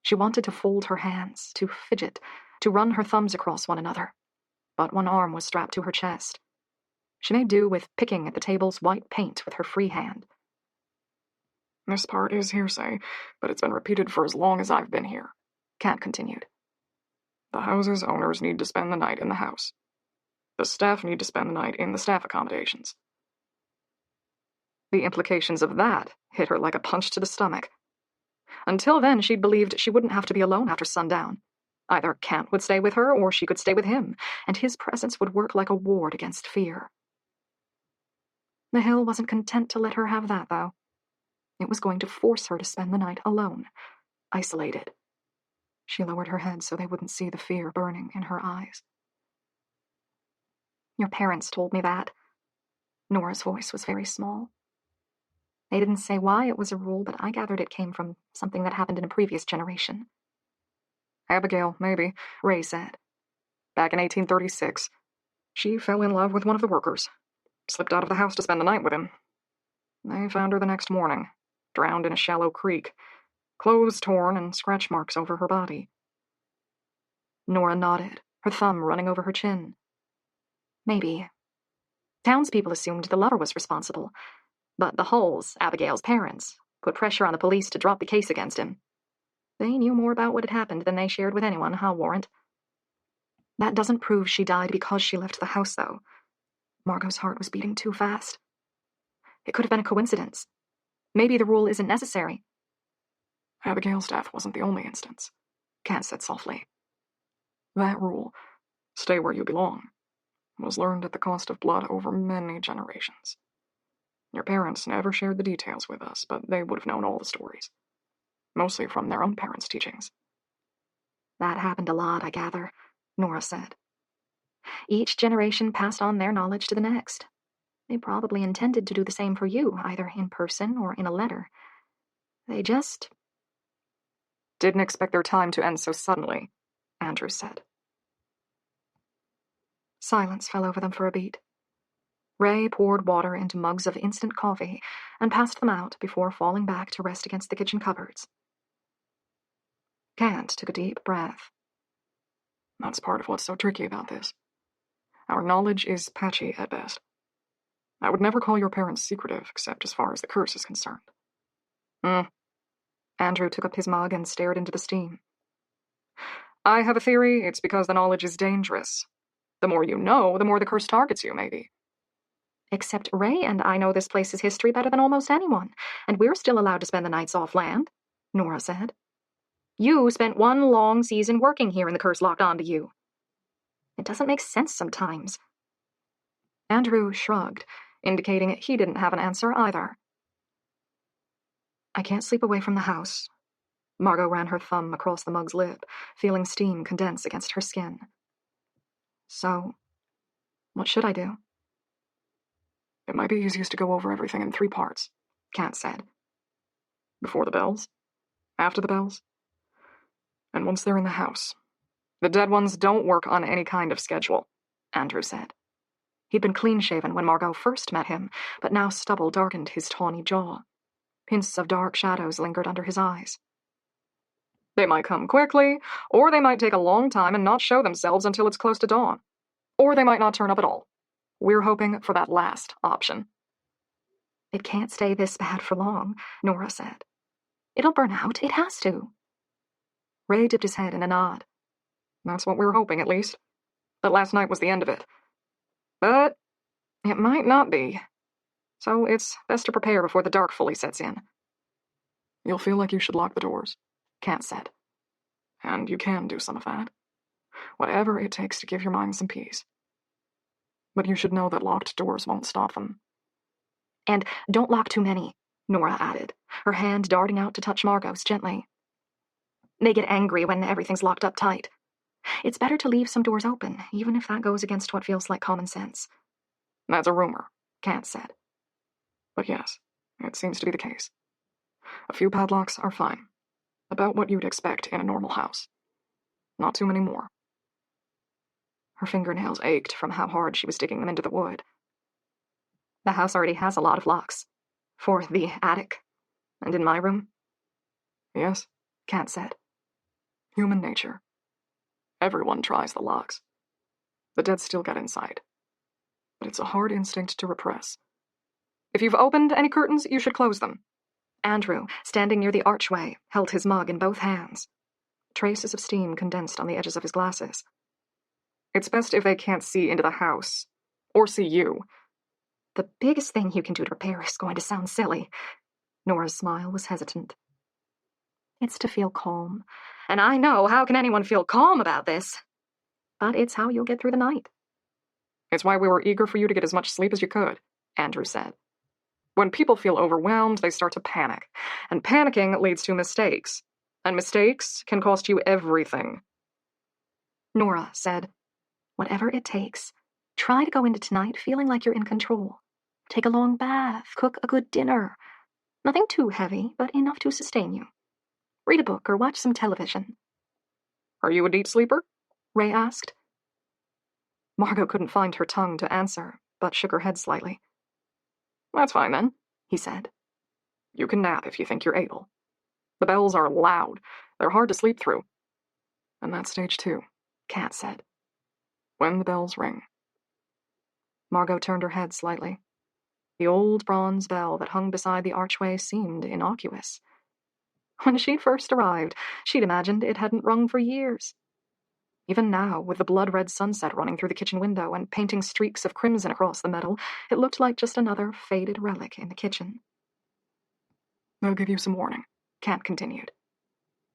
She wanted to fold her hands, to fidget, to run her thumbs across one another, but one arm was strapped to her chest. She made do with picking at the table's white paint with her free hand. "This part is hearsay, but it's been repeated for as long as I've been here," Cat continued. "The house's owners need to spend the night in the house. The staff need to spend the night in the staff accommodations." The implications of that hit her like a punch to the stomach. Until then, she'd believed she wouldn't have to be alone after sundown. Either Kent would stay with her, or she could stay with him, and his presence would work like a ward against fear. The Hill wasn't content to let her have that, though. It was going to force her to spend the night alone, isolated. She lowered her head so they wouldn't see the fear burning in her eyes. "Your parents told me that." Nora's voice was very small. "They didn't say why it was a rule, but I gathered it came from something that happened in a previous generation." "Abigail, maybe," Ray said. "Back in 1836. She fell in love with one of the workers. Slipped out of the house to spend the night with him. They found her the next morning, drowned in a shallow creek, clothes torn and scratch marks over her body." Nora nodded, her thumb running over her chin. "Maybe. Townspeople assumed the lover was responsible, but the Hulls, Abigail's parents, put pressure on the police to drop the case against him. They knew more about what had happened than they shared with anyone, huh, Warrant?" "That doesn't prove she died because she left the house, though." Margot's heart was beating too fast. "It could have been a coincidence. Maybe the rule isn't necessary." "Abigail's death wasn't the only instance," Kent said softly. "That rule, stay where you belong, was learned at the cost of blood over many generations. Your parents never shared the details with us, but they would have known all the stories. Mostly from their own parents' teachings." "That happened a lot, I gather," Nora said. "Each generation passed on their knowledge to the next. They probably intended to do the same for you, either in person or in a letter. They just..." "Didn't expect their time to end so suddenly," Andrew said. Silence fell over them for a beat. Ray poured water into mugs of instant coffee and passed them out before falling back to rest against the kitchen cupboards. Kent took a deep breath. "That's part of what's so tricky about this. Our knowledge is patchy at best. I would never call your parents secretive, except as far as the curse is concerned." Andrew took up his mug and stared into the steam. "I have a theory it's because the knowledge is dangerous. The more you know, the more the curse targets you, maybe." "Except Ray and I know this place's history better than almost anyone, and we're still allowed to spend the nights off land," Nora said. You spent one long season working here and the curse locked onto you. It doesn't make sense sometimes. Andrew shrugged, indicating he didn't have an answer either. I can't sleep away from the house. Margot ran her thumb across the mug's lip, feeling steam condense against her skin. So, what should I do? It might be easiest to go over everything in 3 parts, Kat said. Before the bells, after the bells, and once they're in the house. The dead ones don't work on any kind of schedule, Andrew said. He'd been clean-shaven when Margot first met him, but now stubble darkened his tawny jaw. Hints of dark shadows lingered under his eyes. They might come quickly, or they might take a long time and not show themselves until it's close to dawn. Or they might not turn up at all. We're hoping for that last option. It can't stay this bad for long, Nora said. It'll burn out. It has to. Ray dipped his head in a nod. That's what we're hoping, at least. That last night was the end of it. But it might not be. So it's best to prepare before the dark fully sets in. You'll feel like you should lock the doors, Kat said. And you can do some of that. Whatever it takes to give your mind some peace. But you should know that locked doors won't stop them. And don't lock too many, Nora added, her hand darting out to touch Margot's gently. They get angry when everything's locked up tight. It's better to leave some doors open, even if that goes against what feels like common sense. That's a rumor, Kat said. But yes, it seems to be the case. A few padlocks are fine. About what you'd expect in a normal house. Not too many more. Her fingernails ached from how hard she was digging them into the wood. The house already has a lot of locks. For the attic. And in my room. Yes, Kat said. Human nature. Everyone tries the locks. The dead still get inside. But it's a hard instinct to repress. If you've opened any curtains, you should close them. Andrew, standing near the archway, held his mug in both hands. Traces of steam condensed on the edges of his glasses. It's best if they can't see into the house. Or see you. The biggest thing you can do to prepare is going to sound silly. Nora's smile was hesitant. It's to feel calm. And I know, how can anyone feel calm about this? But it's how you'll get through the night. It's why we were eager for you to get as much sleep as you could, Andrew said. When people feel overwhelmed, they start to panic. And panicking leads to mistakes. And mistakes can cost you everything. Nora said, whatever it takes, try to go into tonight feeling like you're in control. Take a long bath, cook a good dinner. Nothing too heavy, but enough to sustain you. Read a book or watch some television. Are you a deep sleeper? Ray asked. Margot couldn't find her tongue to answer, but shook her head slightly. That's fine then, he said. You can nap if you think you're able. The bells are loud. They're hard to sleep through. And that's stage 2, Kat said. When the bells ring. Margot turned her head slightly. The old bronze bell that hung beside the archway seemed innocuous. When she first arrived, she'd imagined it hadn't rung for years. Even now, with the blood-red sunset running through the kitchen window and painting streaks of crimson across the metal, it looked like just another faded relic in the kitchen. They'll give you some warning, Kat continued.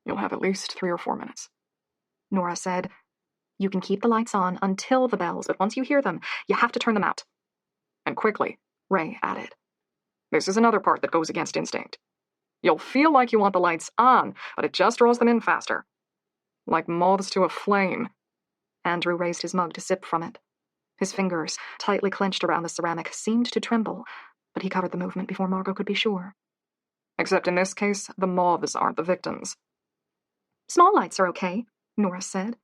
You'll have at least 3 or 4 minutes. Nora said, you can keep the lights on until the bells, but once you hear them, you have to turn them out. And quickly, Ray added. This is another part that goes against instinct. You'll feel like you want the lights on, but it just draws them in faster. Like moths to a flame. Andrew raised his mug to sip from it. His fingers, tightly clenched around the ceramic, seemed to tremble, but he covered the movement before Margot could be sure. Except in this case, the moths aren't the victims. Small lights are okay, Nora said.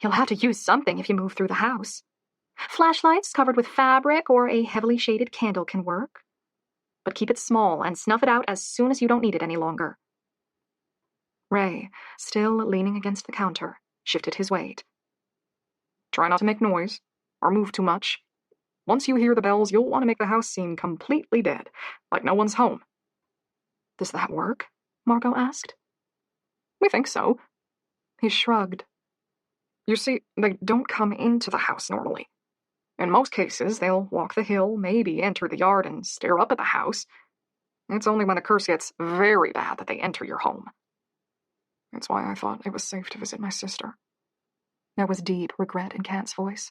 You'll have to use something if you move through the house. Flashlights covered with fabric or a heavily shaded candle can work. But keep it small and snuff it out as soon as you don't need it any longer. Ray, still leaning against the counter, shifted his weight. Try not to make noise, or move too much. Once you hear the bells, you'll want to make the house seem completely dead, like no one's home. Does that work? Margot asked. We think so. He shrugged. You see, they don't come into the house normally. In most cases, they'll walk the hill, maybe enter the yard, and stare up at the house. It's only when the curse gets very bad that they enter your home. It's why I thought it was safe to visit my sister. There was deep regret in Kat's voice.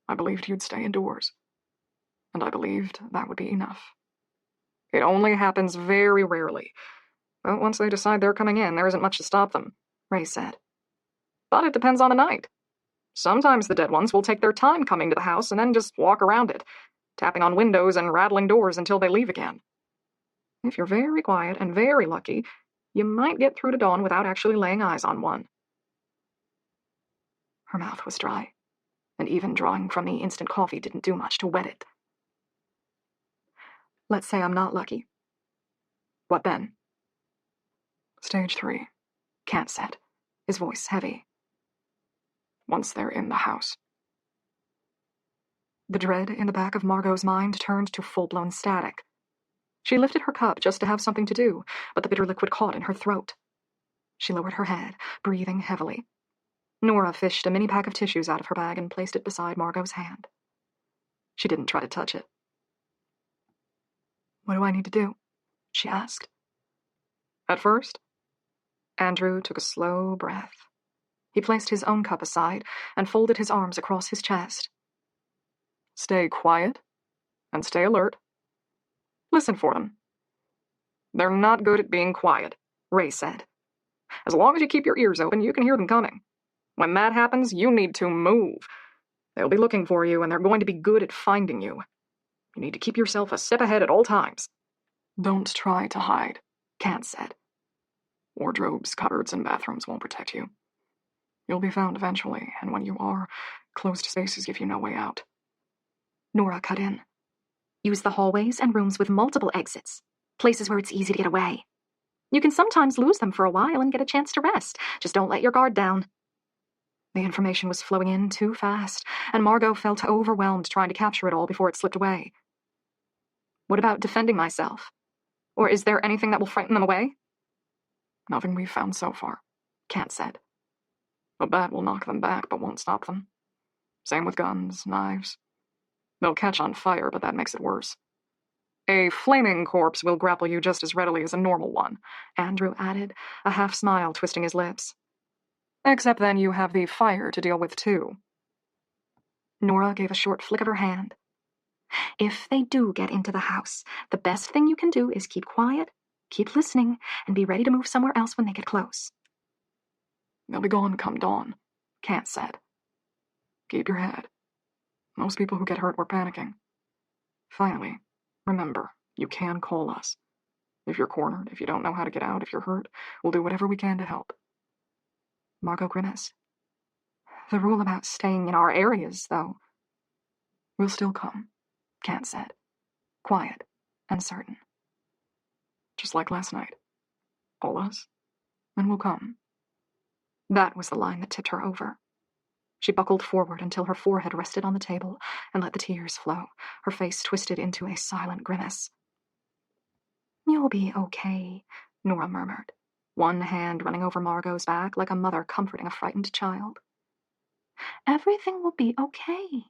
I believed you'd stay indoors, and I believed that would be enough. It only happens very rarely, but once they decide they're coming in, there isn't much to stop them, Ray said. But it depends on the night. Sometimes the dead ones will take their time coming to the house and then just walk around it, tapping on windows and rattling doors until they leave again. If you're very quiet and very lucky, you might get through to dawn without actually laying eyes on one. Her mouth was dry, and even drawing from the instant coffee didn't do much to wet it. Let's say I'm not lucky. What then? Stage 3, Kat said, his voice heavy. Once they're in the house. The dread in the back of Margot's mind turned to full-blown static. She lifted her cup just to have something to do, but the bitter liquid caught in her throat. She lowered her head, breathing heavily. Nora fished a mini pack of tissues out of her bag and placed it beside Margot's hand. She didn't try to touch it. What do I need to do? She asked. At first, Andrew took a slow breath. He placed his own cup aside and folded his arms across his chest. Stay quiet and stay alert. Listen for them. They're not good at being quiet, Ray said. As long as you keep your ears open, you can hear them coming. When that happens, you need to move. They'll be looking for you, and they're going to be good at finding you. You need to keep yourself a step ahead at all times. Don't try to hide, Kat said. Wardrobes, cupboards, and bathrooms won't protect you. You'll be found eventually, and when you are, closed spaces give you no way out. Nora cut in. Use the hallways and rooms with multiple exits, places where it's easy to get away. You can sometimes lose them for a while and get a chance to rest. Just don't let your guard down. The information was flowing in too fast, and Margot felt overwhelmed trying to capture it all before it slipped away. What about defending myself? Or is there anything that will frighten them away? Nothing we've found so far, Kat said. A bat will knock them back, but won't stop them. Same with guns, knives. They'll catch on fire, but that makes it worse. A flaming corpse will grapple you just as readily as a normal one, Andrew added, a half smile twisting his lips. Except then you have the fire to deal with too. Nora gave a short flick of her hand. If they do get into the house, the best thing you can do is keep quiet, keep listening, and be ready to move somewhere else when they get close. They'll be gone come dawn, Kat said. Keep your head. Most people who get hurt were panicking. Finally, remember, you can call us. If you're cornered, if you don't know how to get out, if you're hurt, we'll do whatever we can to help. Margot grimaced. The rule about staying in our areas, though. We'll still come, Kat said, quiet and certain. Just like last night. All us, and we'll come. That was the line that tipped her over. She buckled forward until her forehead rested on the table and let the tears flow, her face twisted into a silent grimace. You'll be okay, Nora murmured, one hand running over Margot's back like a mother comforting a frightened child. Everything will be okay.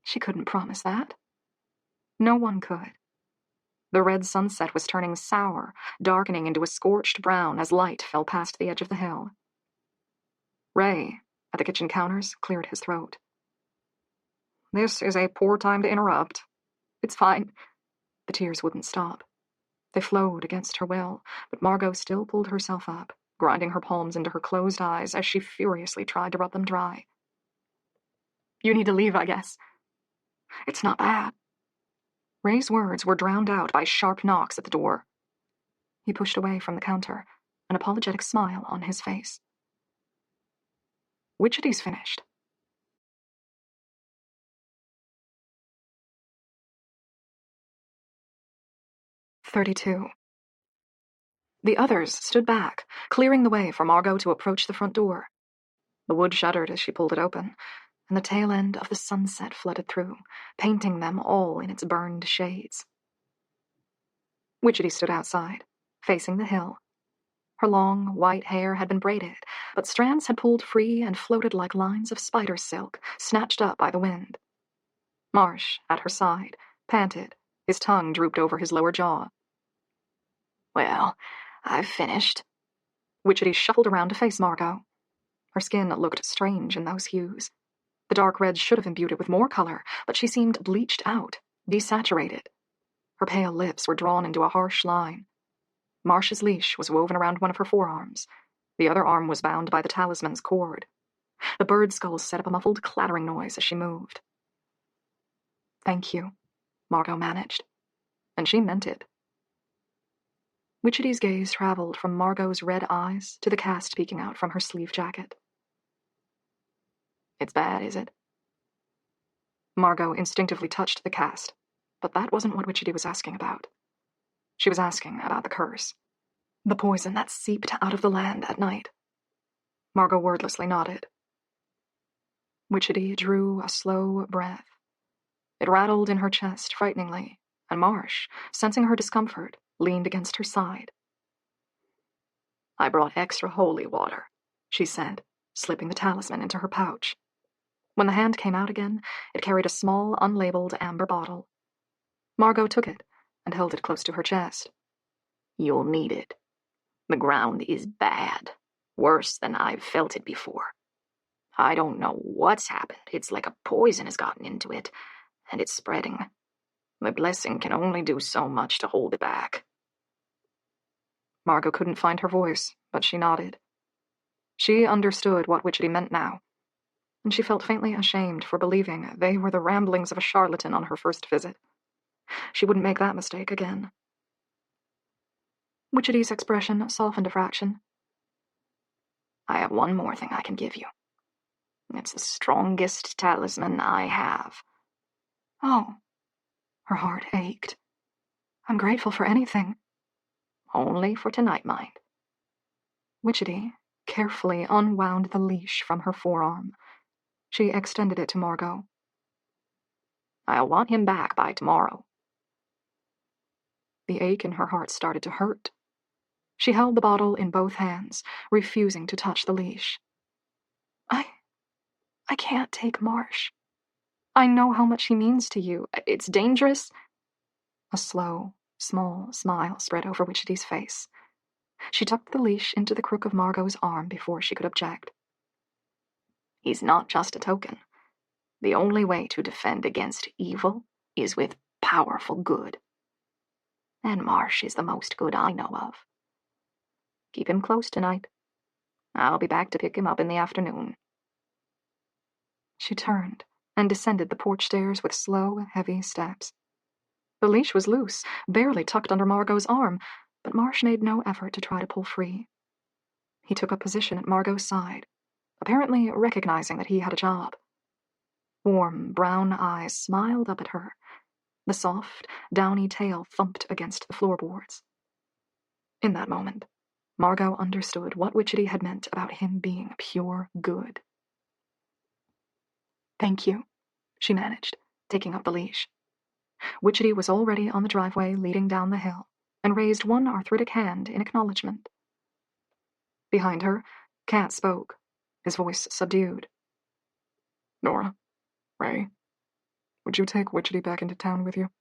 She couldn't promise that. No one could. The red sunset was turning sour, darkening into a scorched brown as light fell past the edge of the hill. Ray, at the kitchen counters, cleared his throat. This is a poor time to interrupt. It's fine. The tears wouldn't stop. They flowed against her will, but Margot still pulled herself up, grinding her palms into her closed eyes as she furiously tried to rub them dry. You need to leave, I guess. It's not bad. Ray's words were drowned out by sharp knocks at the door. He pushed away from the counter, an apologetic smile on his face. Wichity's finished. "32. The others stood back, clearing the way for Margot to approach the front door. The wood shuddered as she pulled it open, and the tail end of the sunset flooded through, painting them all in its burned shades. Wichity stood outside, facing the hill. Her long, white hair had been braided, but strands had pulled free and floated like lines of spider silk, snatched up by the wind. Marsh, at her side, panted, his tongue drooped over his lower jaw. Well, I've finished, Witchetty shuffled around to face Margot. Her skin looked strange in those hues. The dark red should have imbued it with more color, but she seemed bleached out, desaturated. Her pale lips were drawn into a harsh line. Marsh's leash was woven around one of her forearms. The other arm was bound by the talisman's cord. The bird skulls set up a muffled clattering noise as she moved. "Thank you," Margot managed. And she meant it. Witchetty's gaze traveled from Margot's red eyes to the cast peeking out from her sleeve jacket. "It's bad, is it?" Margot instinctively touched the cast, but that wasn't what Witchetty was asking about. She was asking about the curse. The poison that seeped out of the land at night. Margot wordlessly nodded. Witchetty drew a slow breath. It rattled in her chest frighteningly, and Marsh, sensing her discomfort, leaned against her side. "I brought extra holy water," she said, slipping the talisman into her pouch. When the hand came out again, it carried a small, unlabeled amber bottle. Margot took it and held it close to her chest. "You'll need it. The ground is bad, worse than I've felt it before. I don't know what's happened. It's like a poison has gotten into it, and it's spreading. The blessing can only do so much to hold it back." Margot couldn't find her voice, but she nodded. She understood what Witchetty meant now, and she felt faintly ashamed for believing they were the ramblings of a charlatan on her first visit. She wouldn't make that mistake again. Witchetty's expression softened a fraction. "I have one more thing I can give you. It's the strongest talisman I have." "Oh." Her heart ached. "I'm grateful for anything." "Only for tonight, mind." Witchetty carefully unwound the leash from her forearm. She extended it to Margot. "I'll want him back by tomorrow." The ache in her heart started to hurt. She held the bottle in both hands, refusing to touch the leash. I can't take Marsh. I know how much he means to you. It's dangerous." A slow, small smile spread over Witchetty's face. She tucked the leash into the crook of Margot's arm before she could object. "He's not just a token. The only way to defend against evil is with powerful good. And Marsh is the most good I know of. Keep him close tonight. I'll be back to pick him up in the afternoon." She turned and descended the porch stairs with slow, heavy steps. The leash was loose, barely tucked under Margot's arm, but Marsh made no effort to try to pull free. He took up position at Margot's side, apparently recognizing that he had a job. Warm, brown eyes smiled up at her. The soft, downy tail thumped against the floorboards. In that moment, Margot understood what Witchetty had meant about him being pure good. "Thank you," she managed, taking up the leash. Witchetty was already on the driveway leading down the hill, and raised one arthritic hand in acknowledgement. Behind her, Cat spoke, his voice subdued. "Nora, Ray, would you take Witchetty back into town with you?"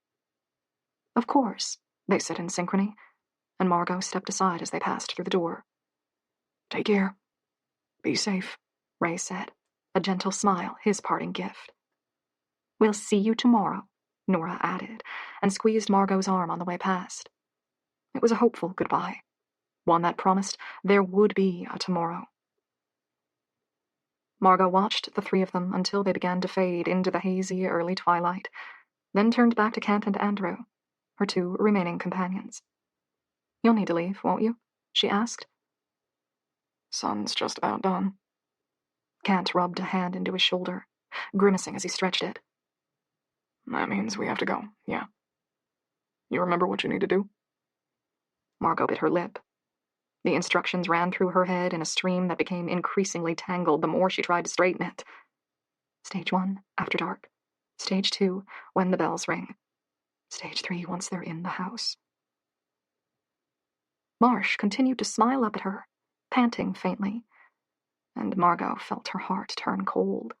"Of course," they said in synchrony, and Margot stepped aside as they passed through the door. "Take care. Be safe," Ray said, a gentle smile his parting gift. "We'll see you tomorrow," Nora added, and squeezed Margot's arm on the way past. It was a hopeful goodbye, one that promised there would be a tomorrow. Margot watched the three of them until they began to fade into the hazy early twilight, then turned back to Kent and Andrew, her two remaining companions. "You'll need to leave, won't you?" she asked. "Sun's just about done." Kent rubbed a hand into his shoulder, grimacing as he stretched it. "That means we have to go, yeah. You remember what you need to do?" Margot bit her lip. The instructions ran through her head in a stream that became increasingly tangled the more she tried to straighten it. Stage 1, after dark. Stage 2, when the bells ring. Stage 3, once they're in the house. Marsh continued to smile up at her, panting faintly, and Margot felt her heart turn cold.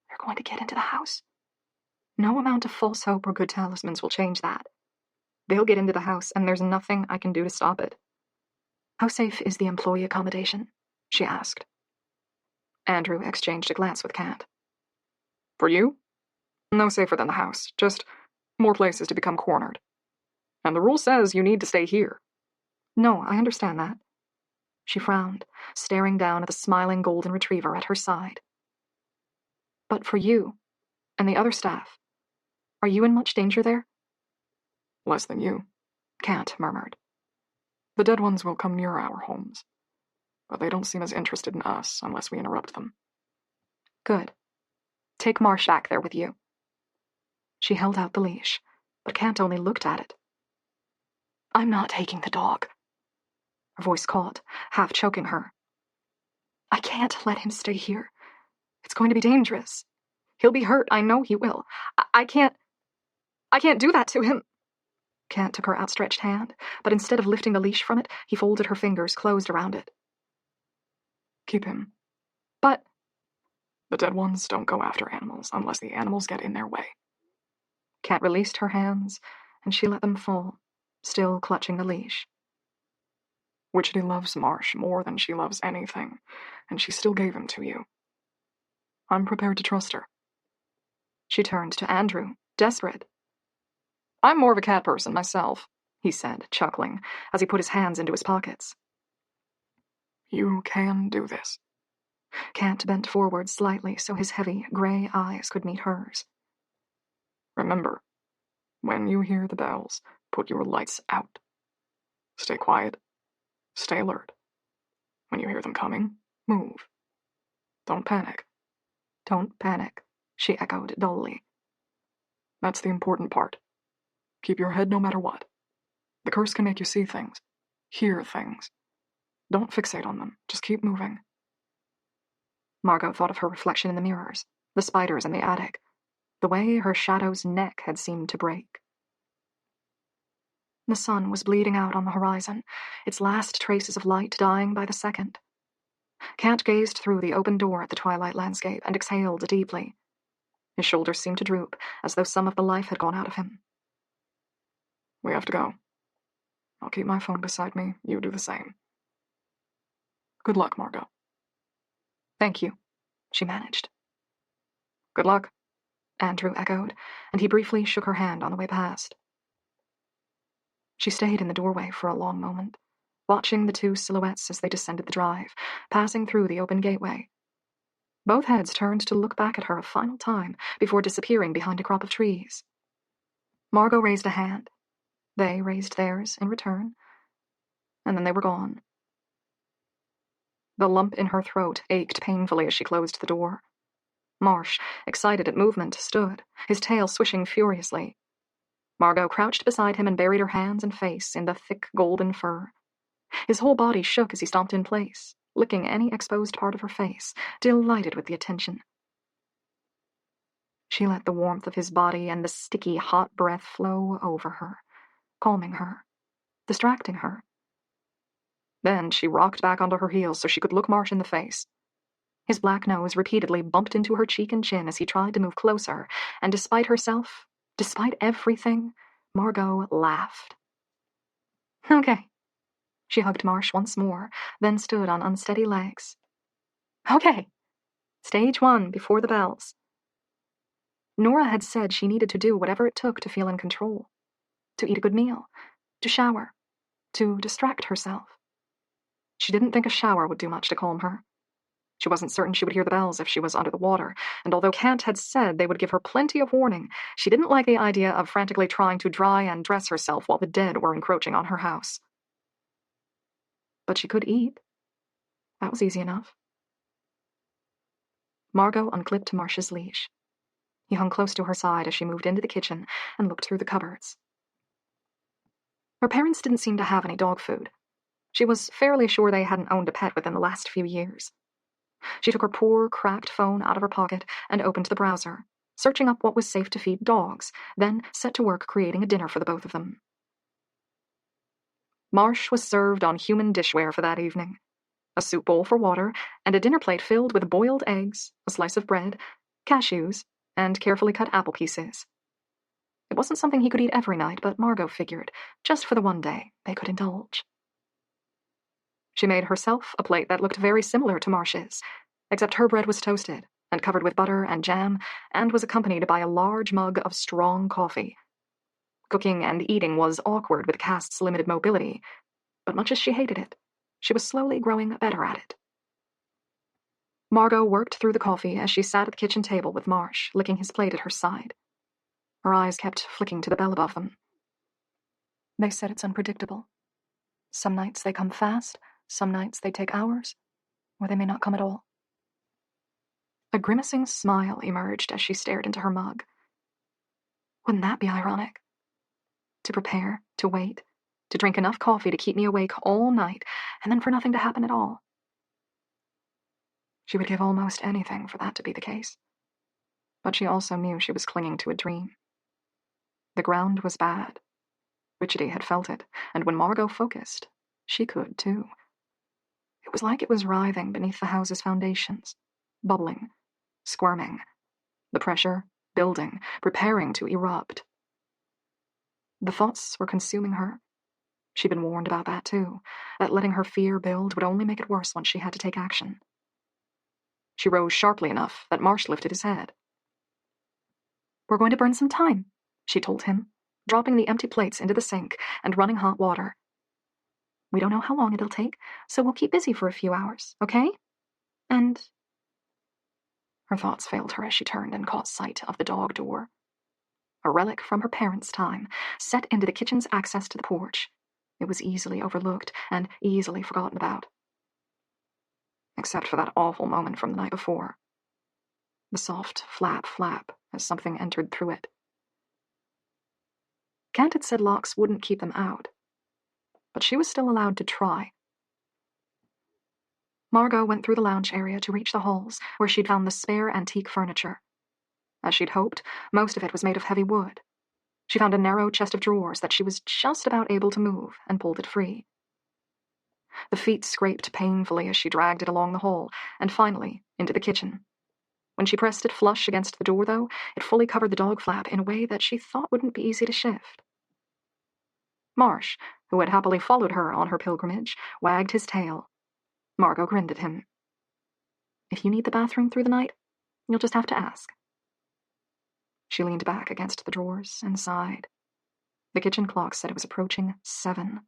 They're going to get into the house? No amount of false hope or good talismans will change that. They'll get into the house, and there's nothing I can do to stop it. How safe is the employee accommodation? She asked. Andrew exchanged a glance with Kat. For you? No safer than the house, just more places to become cornered. And the rule says you need to stay here. No, I understand that. She frowned, staring down at the smiling golden retriever at her side. But for you, and the other staff, are you in much danger there? Less than you, Kat murmured. The dead ones will come near our homes, but they don't seem as interested in us unless we interrupt them. Good. Take Marsh back there with you. She held out the leash, but Kat only looked at it. I'm not taking the dog. Her voice caught, half choking her. I can't let him stay here. It's going to be dangerous. He'll be hurt. I know he will. I can't do that to him. Kat took her outstretched hand, but instead of lifting the leash from it, he folded her fingers closed around it. Keep him. But... The dead ones don't go after animals unless the animals get in their way. Kat released her hands, and she let them fall, still clutching the leash. Witchetty loves Marsh more than she loves anything, and she still gave him to you. I'm prepared to trust her. She turned to Andrew, desperate. I'm more of a cat person myself, he said, chuckling, as he put his hands into his pockets. You can do this. Kat bent forward slightly so his heavy, gray eyes could meet hers. Remember, when you hear the bells, put your lights out. Stay quiet. Stay alert. When you hear them coming, move. Don't panic. Don't panic, she echoed dully. That's the important part. Keep your head no matter what. The curse can make you see things, hear things. Don't fixate on them. Just keep moving. Margot thought of her reflection in the mirrors, the spiders in the attic, the way her shadow's neck had seemed to break. The sun was bleeding out on the horizon, its last traces of light dying by the second. Kat gazed through the open door at the twilight landscape and exhaled deeply. His shoulders seemed to droop, as though some of the life had gone out of him. We have to go. I'll keep my phone beside me. You do the same. Good luck, Margot. Thank you, she managed. Good luck, Andrew echoed, and he briefly shook her hand on the way past. She stayed in the doorway for a long moment, watching the two silhouettes as they descended the drive, passing through the open gateway. Both heads turned to look back at her a final time before disappearing behind a crop of trees. Margot raised a hand. They raised theirs in return, and then they were gone. The lump in her throat ached painfully as she closed the door. Marsh, excited at movement, stood, his tail swishing furiously. Margot crouched beside him and buried her hands and face in the thick golden fur. His whole body shook as he stomped in place, licking any exposed part of her face, delighted with the attention. She let the warmth of his body and the sticky, hot breath flow over her, calming her, distracting her. Then she rocked back onto her heels so she could look Marsh in the face. His black nose repeatedly bumped into her cheek and chin as he tried to move closer, and despite herself, despite everything, Margot laughed. Okay. She hugged Marsh once more, then stood on unsteady legs. Okay. Stage 1 before the bells. Nora had said she needed to do whatever it took to feel in control, to eat a good meal, to shower, to distract herself. She didn't think a shower would do much to calm her. She wasn't certain she would hear the bells if she was under the water, and although Kat had said they would give her plenty of warning, she didn't like the idea of frantically trying to dry and dress herself while the dead were encroaching on her house. But she could eat. That was easy enough. Margot unclipped Marsh's leash. He hung close to her side as she moved into the kitchen and looked through the cupboards. Her parents didn't seem to have any dog food. She was fairly sure they hadn't owned a pet within the last few years. She took her poor, cracked phone out of her pocket and opened the browser, searching up what was safe to feed dogs, then set to work creating a dinner for the both of them. Marsh was served on human dishware for that evening. A soup bowl for water, and a dinner plate filled with boiled eggs, a slice of bread, cashews, and carefully cut apple pieces. It wasn't something he could eat every night, but Margot figured, just for the one day, they could indulge. She made herself a plate that looked very similar to Marsh's, except her bread was toasted and covered with butter and jam, and was accompanied by a large mug of strong coffee. Cooking and eating was awkward with Cast's limited mobility, but much as she hated it, she was slowly growing better at it. Margot worked through the coffee as she sat at the kitchen table with Marsh, licking his plate at her side. Her eyes kept flicking to the bell above them. They said it's unpredictable. Some nights they come fast, some nights they take hours, or they may not come at all. A grimacing smile emerged as she stared into her mug. Wouldn't that be ironic? To prepare, to wait, to drink enough coffee to keep me awake all night, and then for nothing to happen at all. She would give almost anything for that to be the case. But she also knew she was clinging to a dream. The ground was bad. Witchetty had felt it, and when Margot focused, she could too. It was like it was writhing beneath the house's foundations, bubbling, squirming, the pressure building, preparing to erupt. The thoughts were consuming her. She'd been warned about that too, that letting her fear build would only make it worse once she had to take action. She rose sharply enough that Marsh lifted his head. "We're going to burn some time," she told him, dropping the empty plates into the sink and running hot water. "We don't know how long it'll take, so we'll keep busy for a few hours, okay? And—" Her thoughts failed her as she turned and caught sight of the dog door. A relic from her parents' time, set into the kitchen's access to the porch. It was easily overlooked and easily forgotten about. Except for that awful moment from the night before. The soft flap as something entered through it. Kent had said locks wouldn't keep them out, but she was still allowed to try. Margot went through the lounge area to reach the halls, where she'd found the spare antique furniture. As she'd hoped, most of it was made of heavy wood. She found a narrow chest of drawers that she was just about able to move and pulled it free. The feet scraped painfully as she dragged it along the hall, and finally into the kitchen. When she pressed it flush against the door, though, it fully covered the dog flap in a way that she thought wouldn't be easy to shift. Marsh, who had happily followed her on her pilgrimage, wagged his tail. Margot grinned at him. "If you need the bathroom through the night, you'll just have to ask." She leaned back against the drawers and sighed. The kitchen clock said it was approaching 7.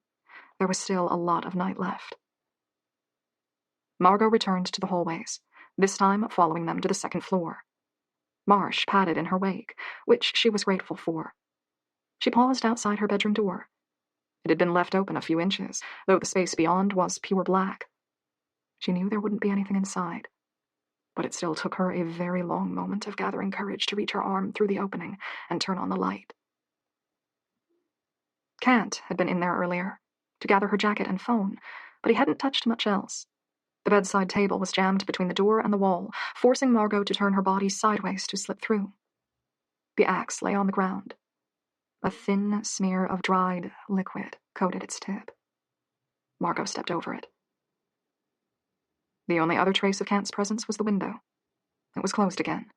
There was still a lot of night left. Margot returned to the hallways, this time following them to the second floor. Marsh padded in her wake, which she was grateful for. She paused outside her bedroom door. It had been left open a few inches, though the space beyond was pure black. She knew there wouldn't be anything inside, but it still took her a very long moment of gathering courage to reach her arm through the opening and turn on the light. Kent had been in there earlier, to gather her jacket and phone, but he hadn't touched much else. The bedside table was jammed between the door and the wall, forcing Margot to turn her body sideways to slip through. The axe lay on the ground. A thin smear of dried liquid coated its tip. Margot stepped over it. The only other trace of Kent's presence was the window. It was closed again.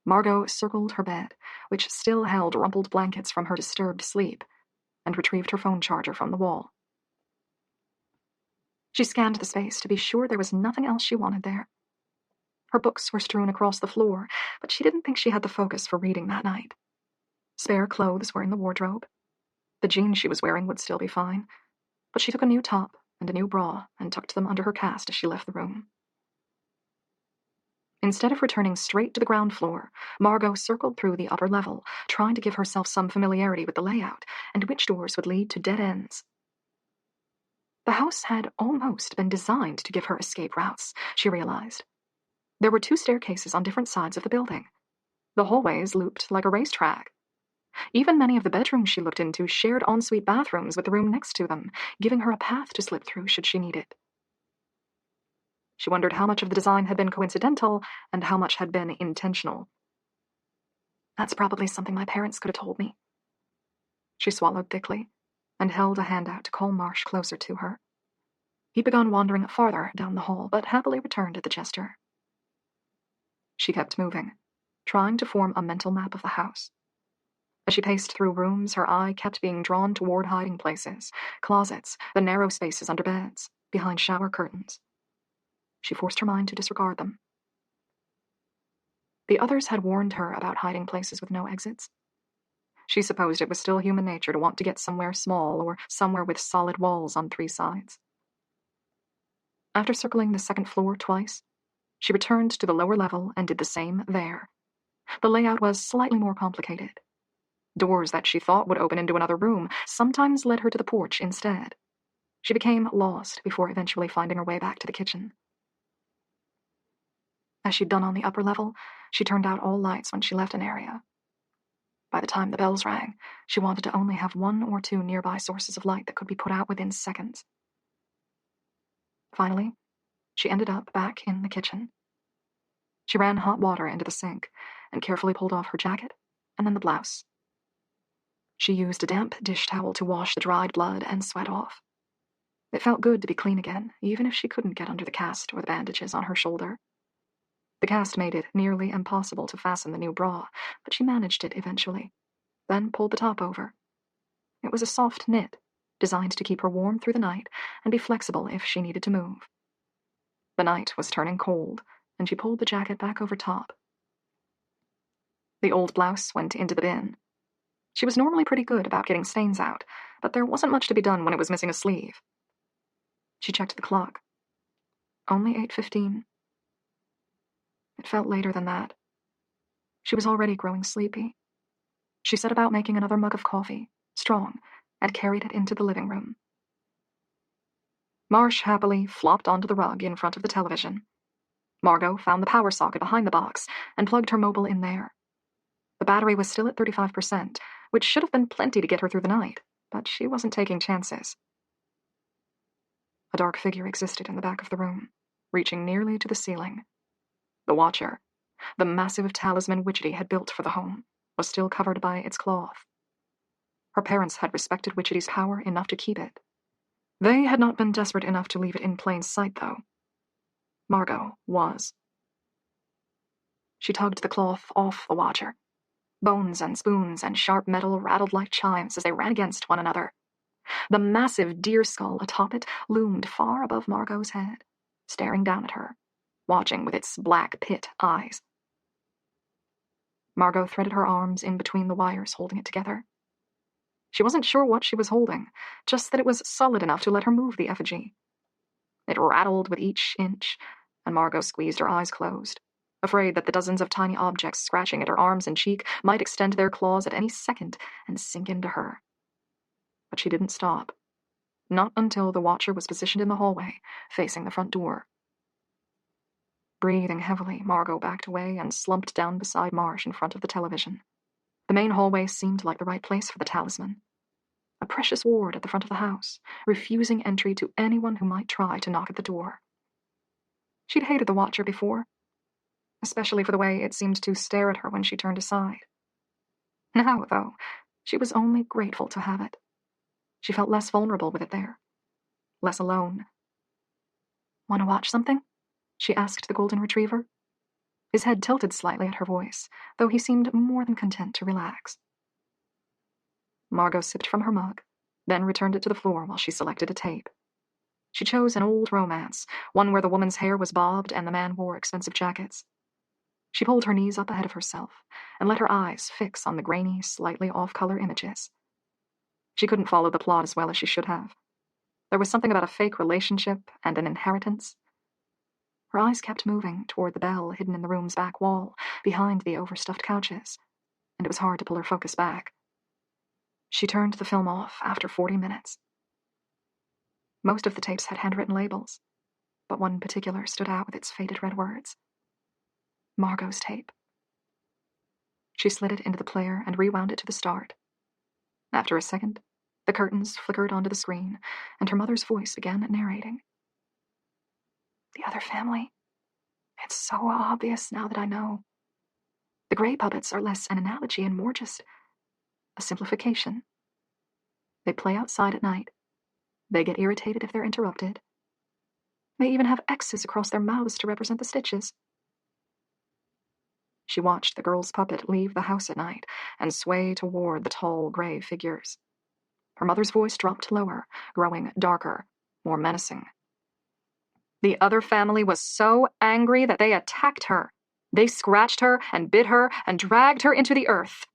Margot circled her bed, which still held rumpled blankets from her disturbed sleep, and retrieved her phone charger from the wall. She scanned the space to be sure there was nothing else she wanted there. Her books were strewn across the floor, but she didn't think she had the focus for reading that night. Spare clothes were in the wardrobe. The jeans she was wearing would still be fine, but she took a new top and a new bra and tucked them under her cast as she left the room. Instead of returning straight to the ground floor, Margot circled through the upper level, trying to give herself some familiarity with the layout and which doors would lead to dead ends. The house had almost been designed to give her escape routes, she realized. There were 2 staircases on different sides of the building. The hallways looped like a racetrack. Even many of the bedrooms she looked into shared ensuite bathrooms with the room next to them, giving her a path to slip through should she need it. She wondered how much of the design had been coincidental and how much had been intentional. That's probably something my parents could have told me. She swallowed thickly and held a hand out to call Marsh closer to her. He'd begun wandering farther down the hall, but happily returned at the gesture. She kept moving, trying to form a mental map of the house. As she paced through rooms, her eye kept being drawn toward hiding places, closets, the narrow spaces under beds, behind shower curtains. She forced her mind to disregard them. The others had warned her about hiding places with no exits. She supposed it was still human nature to want to get somewhere small or somewhere with solid walls on 3 sides. After circling the 2nd floor twice, she returned to the lower level and did the same there. The layout was slightly more complicated. Doors that she thought would open into another room sometimes led her to the porch instead. She became lost before eventually finding her way back to the kitchen. As she'd done on the upper level, she turned out all lights when she left an area. By the time the bells rang, she wanted to only have 1 or 2 nearby sources of light that could be put out within seconds. Finally, she ended up back in the kitchen. She ran hot water into the sink and carefully pulled off her jacket and then the blouse. She used a damp dish towel to wash the dried blood and sweat off. It felt good to be clean again, even if she couldn't get under the cast or the bandages on her shoulder. The cast made it nearly impossible to fasten the new bra, but she managed it eventually, then pulled the top over. It was a soft knit, designed to keep her warm through the night and be flexible if she needed to move. The night was turning cold, and she pulled the jacket back over top. The old blouse went into the bin. She was normally pretty good about getting stains out, but there wasn't much to be done when it was missing a sleeve. She checked the clock. Only 8:15. It felt later than that. She was already growing sleepy. She set about making another mug of coffee, strong, and carried it into the living room. Marsh happily flopped onto the rug in front of the television. Margot found the power socket behind the box and plugged her mobile in there. The battery was still at 35%, which should have been plenty to get her through the night, but she wasn't taking chances. A dark figure existed in the back of the room, reaching nearly to the ceiling. The Watcher, the massive talisman Witchetty had built for the home, was still covered by its cloth. Her parents had respected Witchetty's power enough to keep it. They had not been desperate enough to leave it in plain sight, though. Margot was. She tugged the cloth off the Watcher. Bones and spoons and sharp metal rattled like chimes as they ran against one another. The massive deer skull atop it loomed far above Margot's head, staring down at her, watching with its black pit eyes. Margot threaded her arms in between the wires holding it together. She wasn't sure what she was holding, just that it was solid enough to let her move the effigy. It rattled with each inch, and Margot squeezed her eyes closed, afraid that the dozens of tiny objects scratching at her arms and cheek might extend their claws at any second and sink into her. But she didn't stop. Not until the Watcher was positioned in the hallway, facing the front door. Breathing heavily, Margot backed away and slumped down beside Marsh in front of the television. The main hallway seemed like the right place for the talisman. A precious ward at the front of the house, refusing entry to anyone who might try to knock at the door. She'd hated the Watcher before, especially for the way it seemed to stare at her when she turned aside. Now, though, she was only grateful to have it. She felt less vulnerable with it there, less alone. "Want to watch something?" she asked the golden retriever. His head tilted slightly at her voice, though he seemed more than content to relax. Margot sipped from her mug, then returned it to the floor while she selected a tape. She chose an old romance, one where the woman's hair was bobbed and the man wore expensive jackets. She pulled her knees up ahead of herself and let her eyes fix on the grainy, slightly off-color images. She couldn't follow the plot as well as she should have. There was something about a fake relationship and an inheritance. Her eyes kept moving toward the bell hidden in the room's back wall, behind the overstuffed couches, and it was hard to pull her focus back. She turned the film off after 40 minutes. Most of the tapes had handwritten labels, but one in particular stood out with its faded red words. Margot's tape. She slid it into the player and rewound it to the start. After a second, the curtains flickered onto the screen, and her mother's voice began narrating. "The other family. It's so obvious now that I know. The gray puppets are less an analogy and more just a simplification. They play outside at night. They get irritated if they're interrupted. They even have X's across their mouths to represent the stitches." She watched the girl's puppet leave the house at night and sway toward the tall gray figures. Her mother's voice dropped lower, growing darker, more menacing. The other family was so angry that they attacked her. They scratched her and bit her and dragged her into the earth.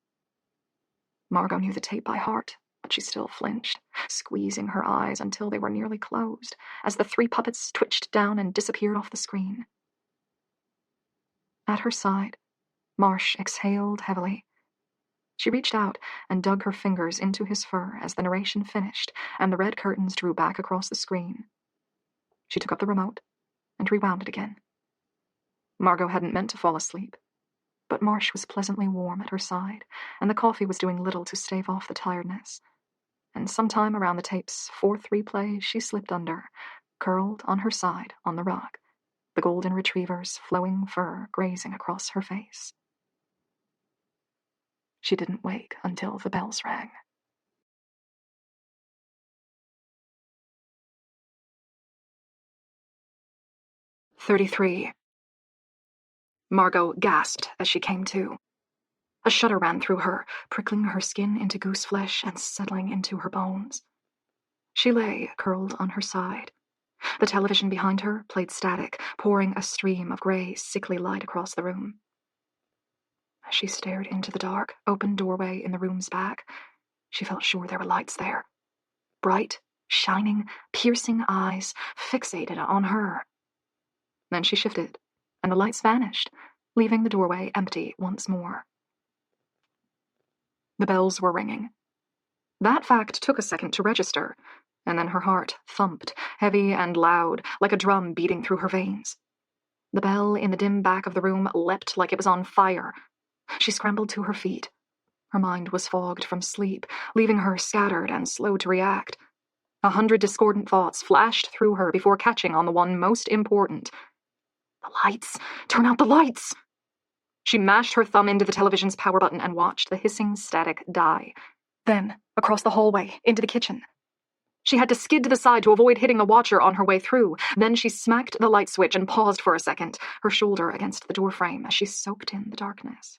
Margot knew the tape by heart, but she still flinched, squeezing her eyes until they were nearly closed, as the 3 puppets twitched down and disappeared off the screen. At her side, Marsh exhaled heavily. She reached out and dug her fingers into his fur as the narration finished and the red curtains drew back across the screen. She took up the remote and rewound it again. Margot hadn't meant to fall asleep, but Marsh was pleasantly warm at her side, and the coffee was doing little to stave off the tiredness. And sometime around the tape's 4th replay, she slipped under, curled on her side on the rug, the golden retriever's flowing fur grazing across her face. She didn't wake until the bells rang. "33. Margot gasped as she came to. A shudder ran through her, prickling her skin into goose flesh and settling into her bones. She lay, curled on her side. The television behind her played static, pouring a stream of gray, sickly light across the room. As she stared into the dark, open doorway in the room's back, she felt sure there were lights there. Bright, shining, piercing eyes fixated on her. Then she shifted, and the lights vanished, leaving the doorway empty once more. The bells were ringing. That fact took a second to register, and then her heart thumped, heavy and loud, like a drum beating through her veins. The bell in the dim back of the room leapt like it was on fire. She scrambled to her feet. Her mind was fogged from sleep, leaving her scattered and slow to react. 100 discordant thoughts flashed through her before catching on the one most important. The lights! Turn out the lights! She mashed her thumb into the television's power button and watched the hissing static die. Then, across the hallway, into the kitchen. She had to skid to the side to avoid hitting the watcher on her way through. Then she smacked the light switch and paused for a second, her shoulder against the doorframe as she soaked in the darkness.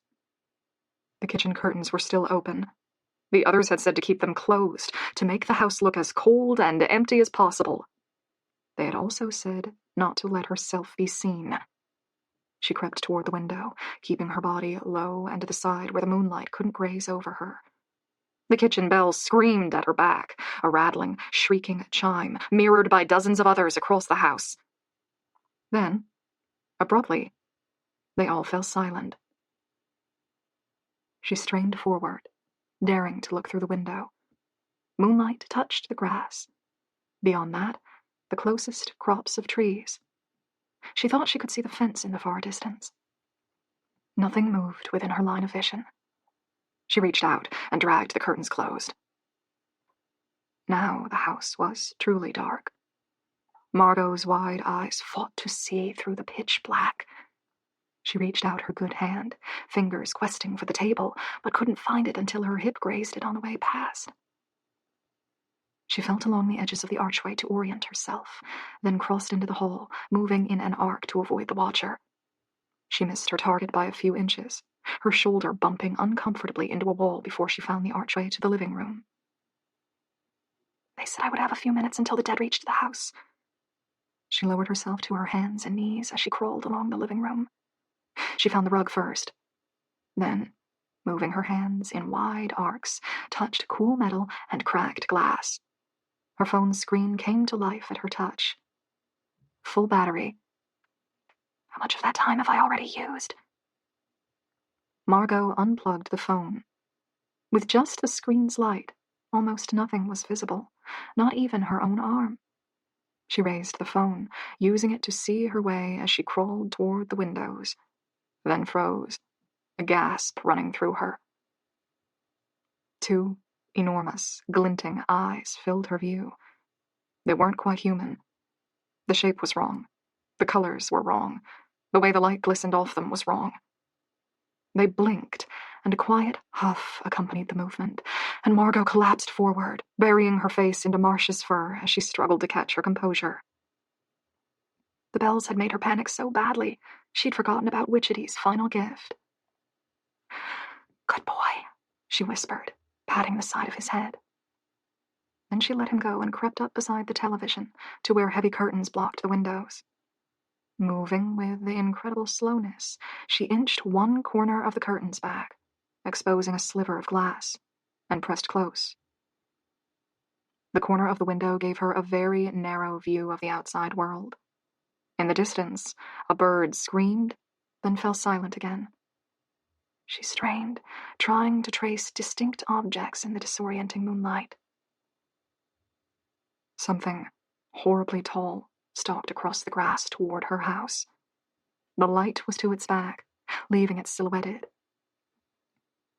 The kitchen curtains were still open. The others had said to keep them closed, to make the house look as cold and empty as possible. They had also said not to let herself be seen. She crept toward the window, keeping her body low and to the side where the moonlight couldn't graze over her. The kitchen bell screamed at her back, a rattling, shrieking chime, mirrored by dozens of others across the house. Then, abruptly, they all fell silent. She strained forward, daring to look through the window. Moonlight touched the grass. Beyond that, the closest crops of trees. She thought she could see the fence in the far distance. Nothing moved within her line of vision. She reached out and dragged the curtains closed. Now the house was truly dark. Margot's wide eyes fought to see through the pitch black. She reached out her good hand, fingers questing for the table, but couldn't find it until her hip grazed it on the way past. She felt along the edges of the archway to orient herself, then crossed into the hall, moving in an arc to avoid the watcher. She missed her target by a few inches, her shoulder bumping uncomfortably into a wall before she found the archway to the living room. They said I would have a few minutes until the dead reached the house. She lowered herself to her hands and knees as she crawled along the living room. She found the rug first. Then, moving her hands in wide arcs, touched cool metal and cracked glass. Her phone's screen came to life at her touch. Full battery. How much of that time have I already used? Margot unplugged the phone. With just the screen's light, almost nothing was visible, not even her own arm. She raised the phone, using it to see her way as she crawled toward the windows, then froze, a gasp running through her. 2 enormous, glinting eyes filled her view. They weren't quite human. The shape was wrong. The colors were wrong. The way the light glistened off them was wrong. They blinked, and a quiet huff accompanied the movement, and Margot collapsed forward, burying her face into Marsh's fur as she struggled to catch her composure. The bells had made her panic so badly, she'd forgotten about Witchetty's final gift. Good boy, she whispered, patting the side of his head. Then she let him go and crept up beside the television to where heavy curtains blocked the windows. Moving with incredible slowness, she inched one corner of the curtains back, exposing a sliver of glass, and pressed close. The corner of the window gave her a very narrow view of the outside world. In the distance, a bird screamed, then fell silent again. She strained, trying to trace distinct objects in the disorienting moonlight. Something horribly tall stalked across the grass toward her house. The light was to its back, leaving it silhouetted.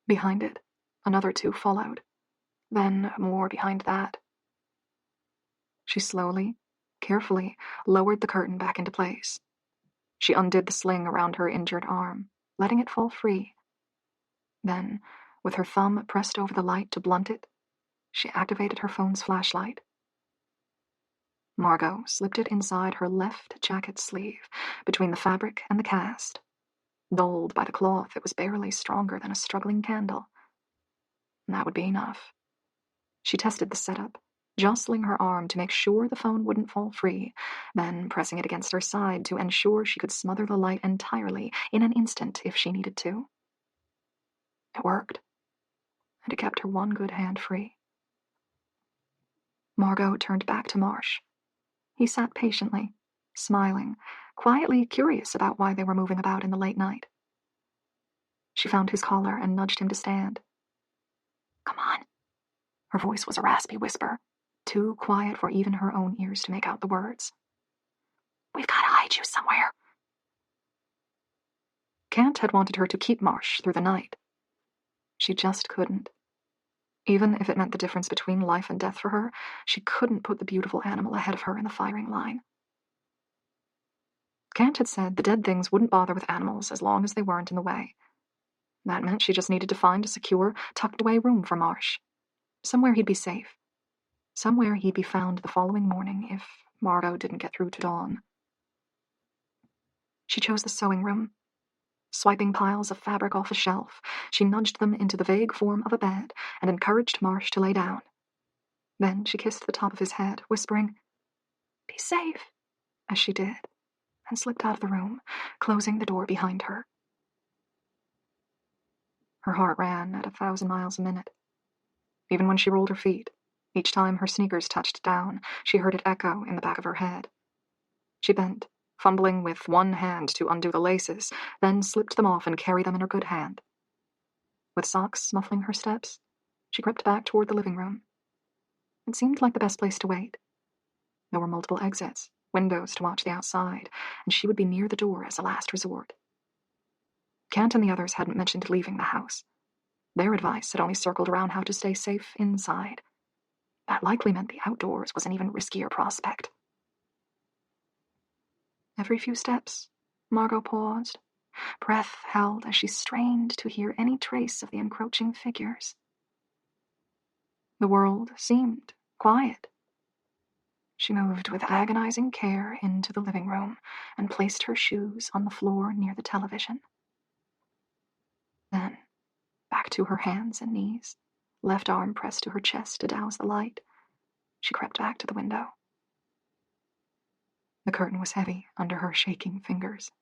Behind it, another two followed, then more behind that. She slowly, carefully lowered the curtain back into place. She undid the sling around her injured arm, letting it fall free. Then, with her thumb pressed over the light to blunt it, she activated her phone's flashlight. Margot slipped it inside her left jacket sleeve, between the fabric and the cast. Dulled by the cloth, it was barely stronger than a struggling candle. That would be enough. She tested the setup, jostling her arm to make sure the phone wouldn't fall free, then pressing it against her side to ensure she could smother the light entirely in an instant if she needed to. It worked, and it kept her one good hand free. Margot turned back to Marsh. He sat patiently, smiling, quietly curious about why they were moving about in the late night. She found his collar and nudged him to stand. "Come on." Her voice was a raspy whisper, too quiet for even her own ears to make out the words. "We've got to hide you somewhere." Kant had wanted her to keep Marsh through the night. She just couldn't. Even if it meant the difference between life and death for her, she couldn't put the beautiful animal ahead of her in the firing line. Kant had said the dead things wouldn't bother with animals as long as they weren't in the way. That meant she just needed to find a secure, tucked-away room for Marsh. Somewhere he'd be safe. Somewhere he'd be found the following morning if Margot didn't get through to Dawn. She chose the sewing room. Swiping piles of fabric off a shelf, she nudged them into the vague form of a bed and encouraged Marsh to lay down. Then she kissed the top of his head, whispering, "Be safe," as she did, and slipped out of the room, closing the door behind her. Her heart ran at 1,000 miles a minute. Even when she rolled her feet, each time her sneakers touched down, she heard it echo in the back of her head. She bent, fumbling with one hand to undo the laces, then slipped them off and carried them in her good hand. With socks muffling her steps, she crept back toward the living room. It seemed like the best place to wait. There were multiple exits, windows to watch the outside, and she would be near the door as a last resort. Kant and the others hadn't mentioned leaving the house. Their advice had only circled around how to stay safe inside. That likely meant the outdoors was an even riskier prospect. Every few steps, Margot paused, breath held as she strained to hear any trace of the encroaching figures. The world seemed quiet. She moved with agonizing care into the living room and placed her shoes on the floor near the television. Then, back to her hands and knees, left arm pressed to her chest to douse the light, she crept back to the window. The curtain was heavy under her shaking fingers.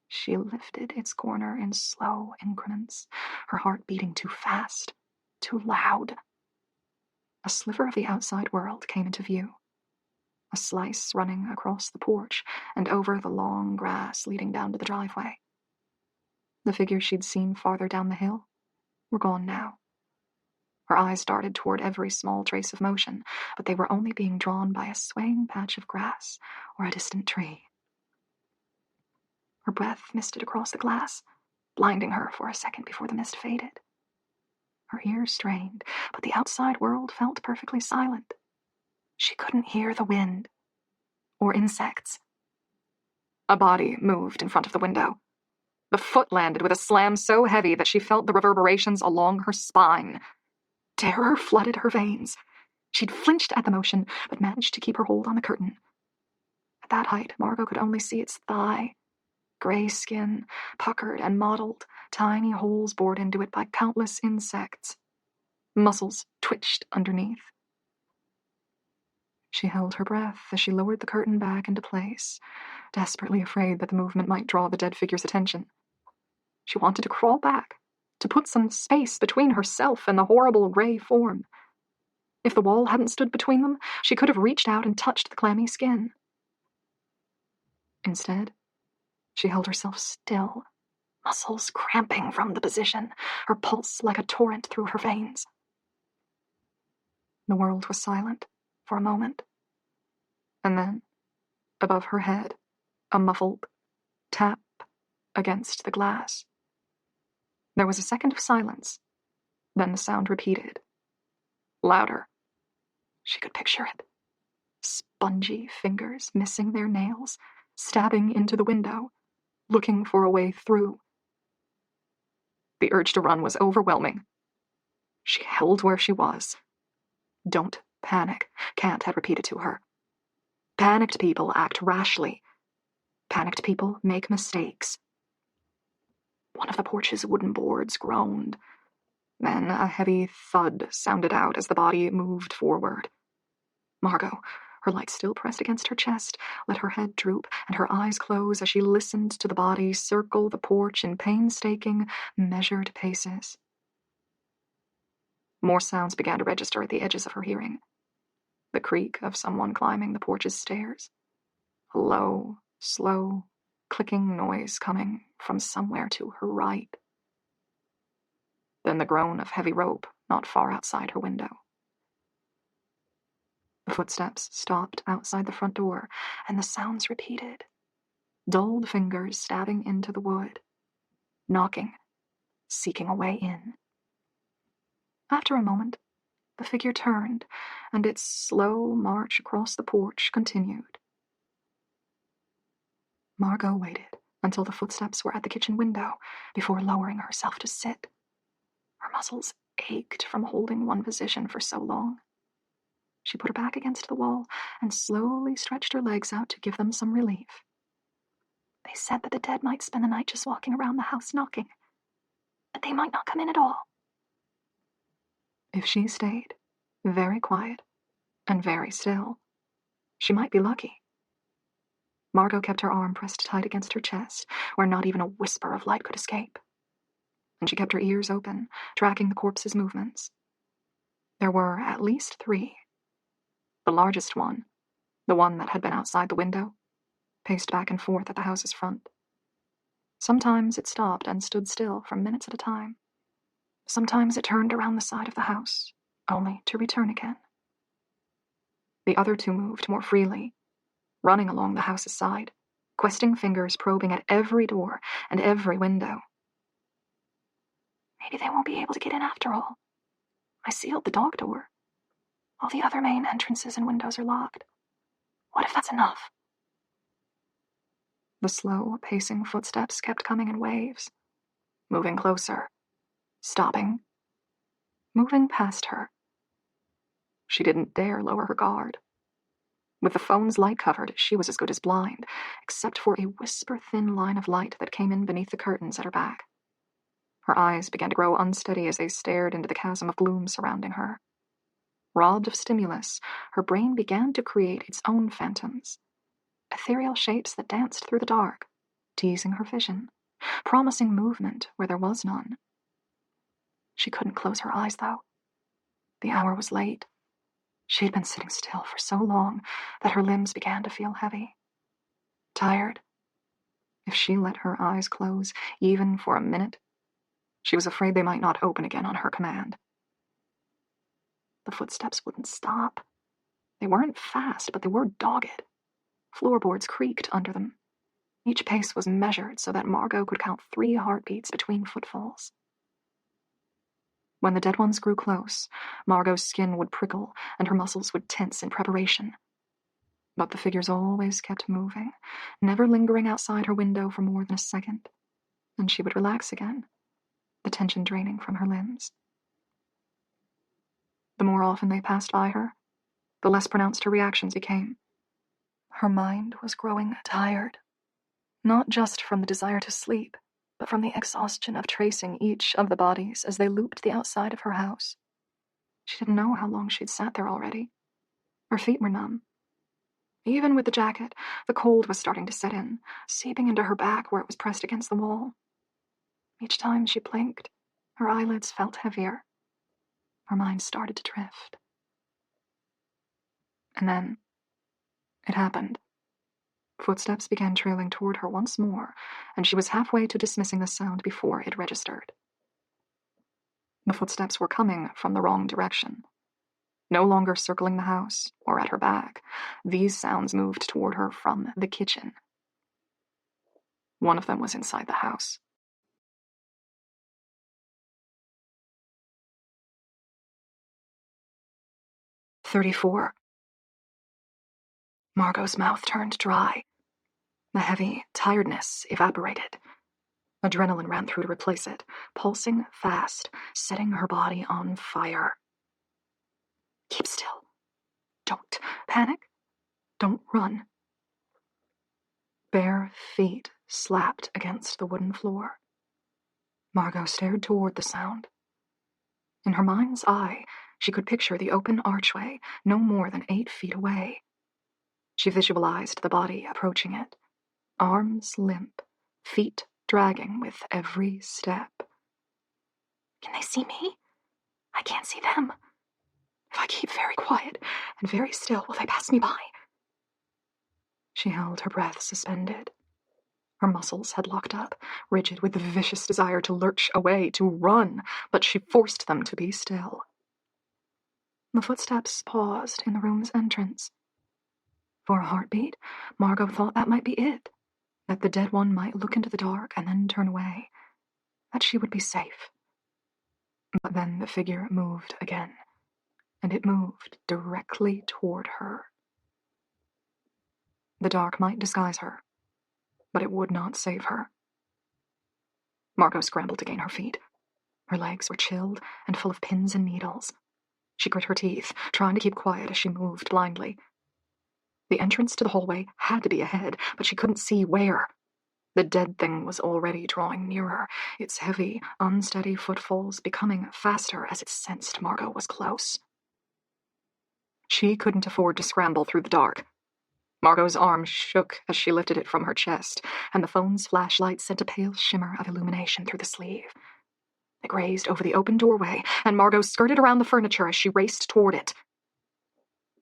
She lifted its corner in slow increments, her heart beating too fast, too loud. A sliver of the outside world came into view, a slice running across the porch and over the long grass leading down to the driveway. The figures she'd seen farther down the hill were gone now. Her eyes darted toward every small trace of motion, but they were only being drawn by a swaying patch of grass or a distant tree. Her breath misted across the glass, blinding her for a second before the mist faded. Her ears strained, but the outside world felt perfectly silent. She couldn't hear the wind or insects. A body moved in front of the window. The foot landed with a slam so heavy that she felt the reverberations along her spine. Terror flooded her veins. She'd flinched at the motion, but managed to keep her hold on the curtain. At that height, Margot could only see its thigh. Gray skin, puckered and mottled, tiny holes bored into it by countless insects. Muscles twitched underneath. She held her breath as she lowered the curtain back into place, desperately afraid that the movement might draw the dead figure's attention. She wanted to crawl back, to put some space between herself and the horrible gray form. If the wall hadn't stood between them, she could have reached out and touched the clammy skin. Instead, she held herself still, muscles cramping from the position, her pulse like a torrent through her veins. The world was silent for a moment. And then, above her head, a muffled tap against the glass. There was a second of silence. Then the sound repeated. Louder. She could picture it. Spongy fingers missing their nails, stabbing into the window, looking for a way through. The urge to run was overwhelming. She held where she was. Don't panic, Kant had repeated to her. Panicked people act rashly. Panicked people make mistakes. One of the porch's wooden boards groaned. Then a heavy thud sounded out as the body moved forward. Margot, her light still pressed against her chest, let her head droop and her eyes close as she listened to the body circle the porch in painstaking, measured paces. More sounds began to register at the edges of her hearing. The creak of someone climbing the porch's stairs. A low, slow, clicking noise coming from somewhere to her right. Then the groan of heavy rope not far outside her window. The footsteps stopped outside the front door, and the sounds repeated. Dulled fingers stabbing into the wood. Knocking, seeking a way in. After a moment, the figure turned, and its slow march across the porch continued. Margot waited until the footsteps were at the kitchen window before lowering herself to sit. Her muscles ached from holding one position for so long. She put her back against the wall and slowly stretched her legs out to give them some relief. They said that the dead might spend the night just walking around the house knocking, but they might not come in at all. If she stayed very quiet and very still, she might be lucky. Margot kept her arm pressed tight against her chest, where not even a whisper of light could escape. And she kept her ears open, tracking the corpse's movements. There were at least 3. The largest one, the one that had been outside the window, paced back and forth at the house's front. Sometimes it stopped and stood still for minutes at a time. Sometimes it turned around the side of the house, only to return again. The other 2 moved more freely, running along the house's side, questing fingers probing at every door and every window. Maybe they won't be able to get in after all. I sealed the dog door. All the other main entrances and windows are locked. What if that's enough? The slow, pacing footsteps kept coming in waves, moving closer, stopping, moving past her. She didn't dare lower her guard. With the phone's light covered, she was as good as blind, except for a whisper-thin line of light that came in beneath the curtains at her back. Her eyes began to grow unsteady as they stared into the chasm of gloom surrounding her. Robbed of stimulus, her brain began to create its own phantoms, ethereal shapes that danced through the dark, teasing her vision, promising movement where there was none. She couldn't close her eyes, though. The hour was late. She had been sitting still for so long that her limbs began to feel heavy. Tired. If she let her eyes close, even for a minute, she was afraid they might not open again on her command. The footsteps wouldn't stop. They weren't fast, but they were dogged. Floorboards creaked under them. Each pace was measured so that Margot could count 3 heartbeats between footfalls. When the dead ones grew close, Margot's skin would prickle and her muscles would tense in preparation. But the figures always kept moving, never lingering outside her window for more than a second, and she would relax again, the tension draining from her limbs. The more often they passed by her, the less pronounced her reactions became. Her mind was growing tired, not just from the desire to sleep, but from the exhaustion of tracing each of the bodies as they looped the outside of her house. She didn't know how long she'd sat there already. Her feet were numb. Even with the jacket, the cold was starting to set in, seeping into her back where it was pressed against the wall. Each time she blinked, her eyelids felt heavier. Her mind started to drift. And then, it happened. Footsteps began trailing toward her once more, and she was halfway to dismissing the sound before it registered. The footsteps were coming from the wrong direction. No longer circling the house or at her back, these sounds moved toward her from the kitchen. One of them was inside the house. "34. Margot's mouth turned dry. The heavy tiredness evaporated. Adrenaline ran through to replace it, pulsing fast, setting her body on fire. Keep still. Don't panic. Don't run. Bare feet slapped against the wooden floor. Margot stared toward the sound. In her mind's eye, she could picture the open archway no more than 8 feet away. She visualized the body approaching it, arms limp, feet dragging with every step. Can they see me? I can't see them. If I keep very quiet and very still, will they pass me by? She held her breath suspended. Her muscles had locked up, rigid with the vicious desire to lurch away, to run, but she forced them to be still. The footsteps paused in the room's entrance. For a heartbeat, Margot thought that might be it, that the dead one might look into the dark and then turn away, that she would be safe. But then the figure moved again, and it moved directly toward her. The dark might disguise her, but it would not save her. Margot scrambled to gain her feet. Her legs were chilled and full of pins and needles. She grit her teeth, trying to keep quiet as she moved blindly. The entrance to the hallway had to be ahead, but she couldn't see where. The dead thing was already drawing nearer, its heavy, unsteady footfalls becoming faster as it sensed Margot was close. She couldn't afford to scramble through the dark. Margot's arm shook as she lifted it from her chest, and the phone's flashlight sent a pale shimmer of illumination through the sleeve. It grazed over the open doorway, and Margot skirted around the furniture as she raced toward it.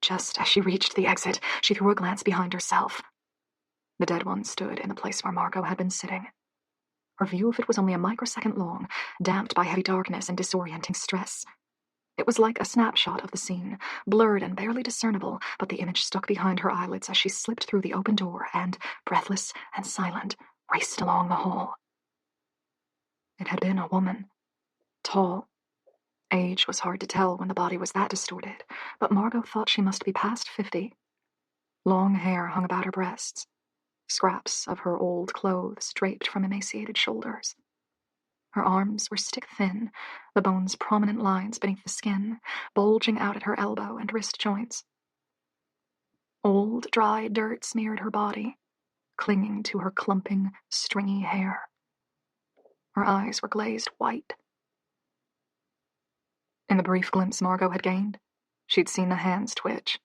Just as she reached the exit, she threw a glance behind herself. The dead one stood in the place where Margot had been sitting. Her view of it was only a microsecond long, damped by heavy darkness and disorienting stress. It was like a snapshot of the scene, blurred and barely discernible, but the image stuck behind her eyelids as she slipped through the open door and, breathless and silent, raced along the hall. It had been a woman. Tall. Age was hard to tell when the body was that distorted, but Margot thought she must be past 50. Long hair hung about her breasts. Scraps of her old clothes draped from emaciated shoulders. Her arms were stick-thin, the bones prominent lines beneath the skin, bulging out at her elbow and wrist joints. Old, dry dirt smeared her body, clinging to her clumping, stringy hair. Her eyes were glazed white. In the brief glimpse Margot had gained, she'd seen the hands twitch.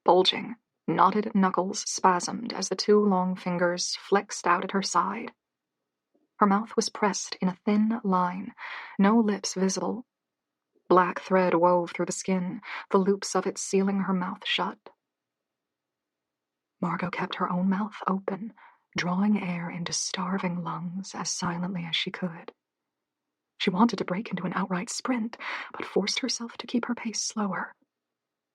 Bulging, knotted knuckles spasmed as the 2 long fingers flexed out at her side. Her mouth was pressed in a thin line, no lips visible. Black thread wove through the skin, the loops of it sealing her mouth shut. Margot kept her own mouth open, drawing air into starving lungs as silently as she could. She wanted to break into an outright sprint, but forced herself to keep her pace slower.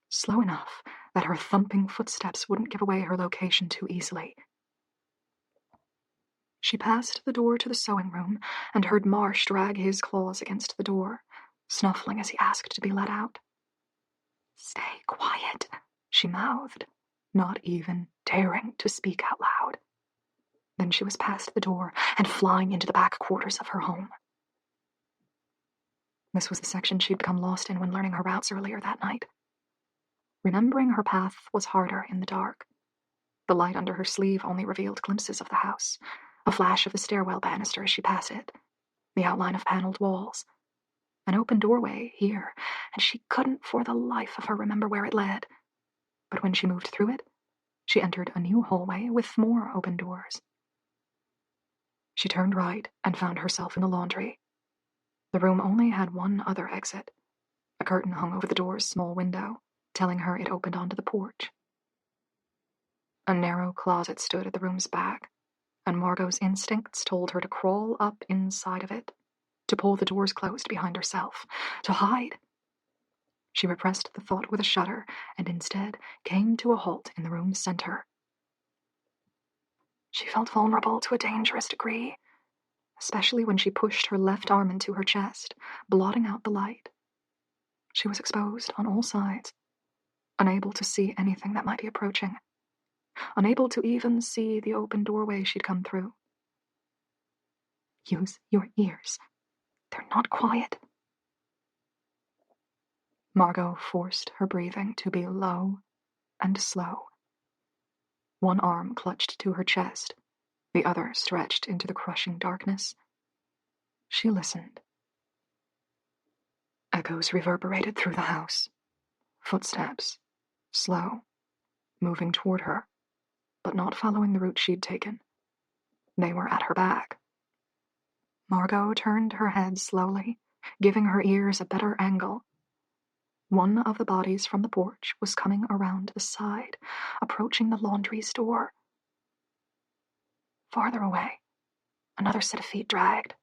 Slow enough that her thumping footsteps wouldn't give away her location too easily. She passed the door to the sewing room and heard Marsh drag his claws against the door, snuffling as he asked to be let out. "Stay quiet," she mouthed, not even daring to speak out loud. Then she was past the door and flying into the back quarters of her home. This was the section she'd become lost in when learning her routes earlier that night. Remembering her path was harder in the dark. The light under her sleeve only revealed glimpses of the house, a flash of the stairwell banister as she passed it, the outline of paneled walls. An open doorway here, and she couldn't for the life of her remember where it led. but when she moved through it, she entered a new hallway with more open doors. She turned right and found herself in the laundry. The room only had one other exit. A curtain hung over the door's small window, telling her it opened onto the porch. A narrow closet stood at the room's back, and Margot's instincts told her to crawl up inside of it, to pull the doors closed behind herself, to hide. She repressed the thought with a shudder, and instead came to a halt in the room's center. She felt vulnerable to a dangerous degree, especially when she pushed her left arm into her chest, blotting out the light. She was exposed on all sides, unable to see anything that might be approaching, unable to even see the open doorway she'd come through. Use your ears. They're not quiet. Margot forced her breathing to be low and slow. One arm clutched to her chest, the other stretched into the crushing darkness. She listened. Echoes reverberated through the house. Footsteps, slow, moving toward her, but not following the route she'd taken. They were at her back. Margot turned her head slowly, giving her ears a better angle. One of the bodies from the porch was coming around the side, approaching the laundry's door. Farther away, another set of feet dragged.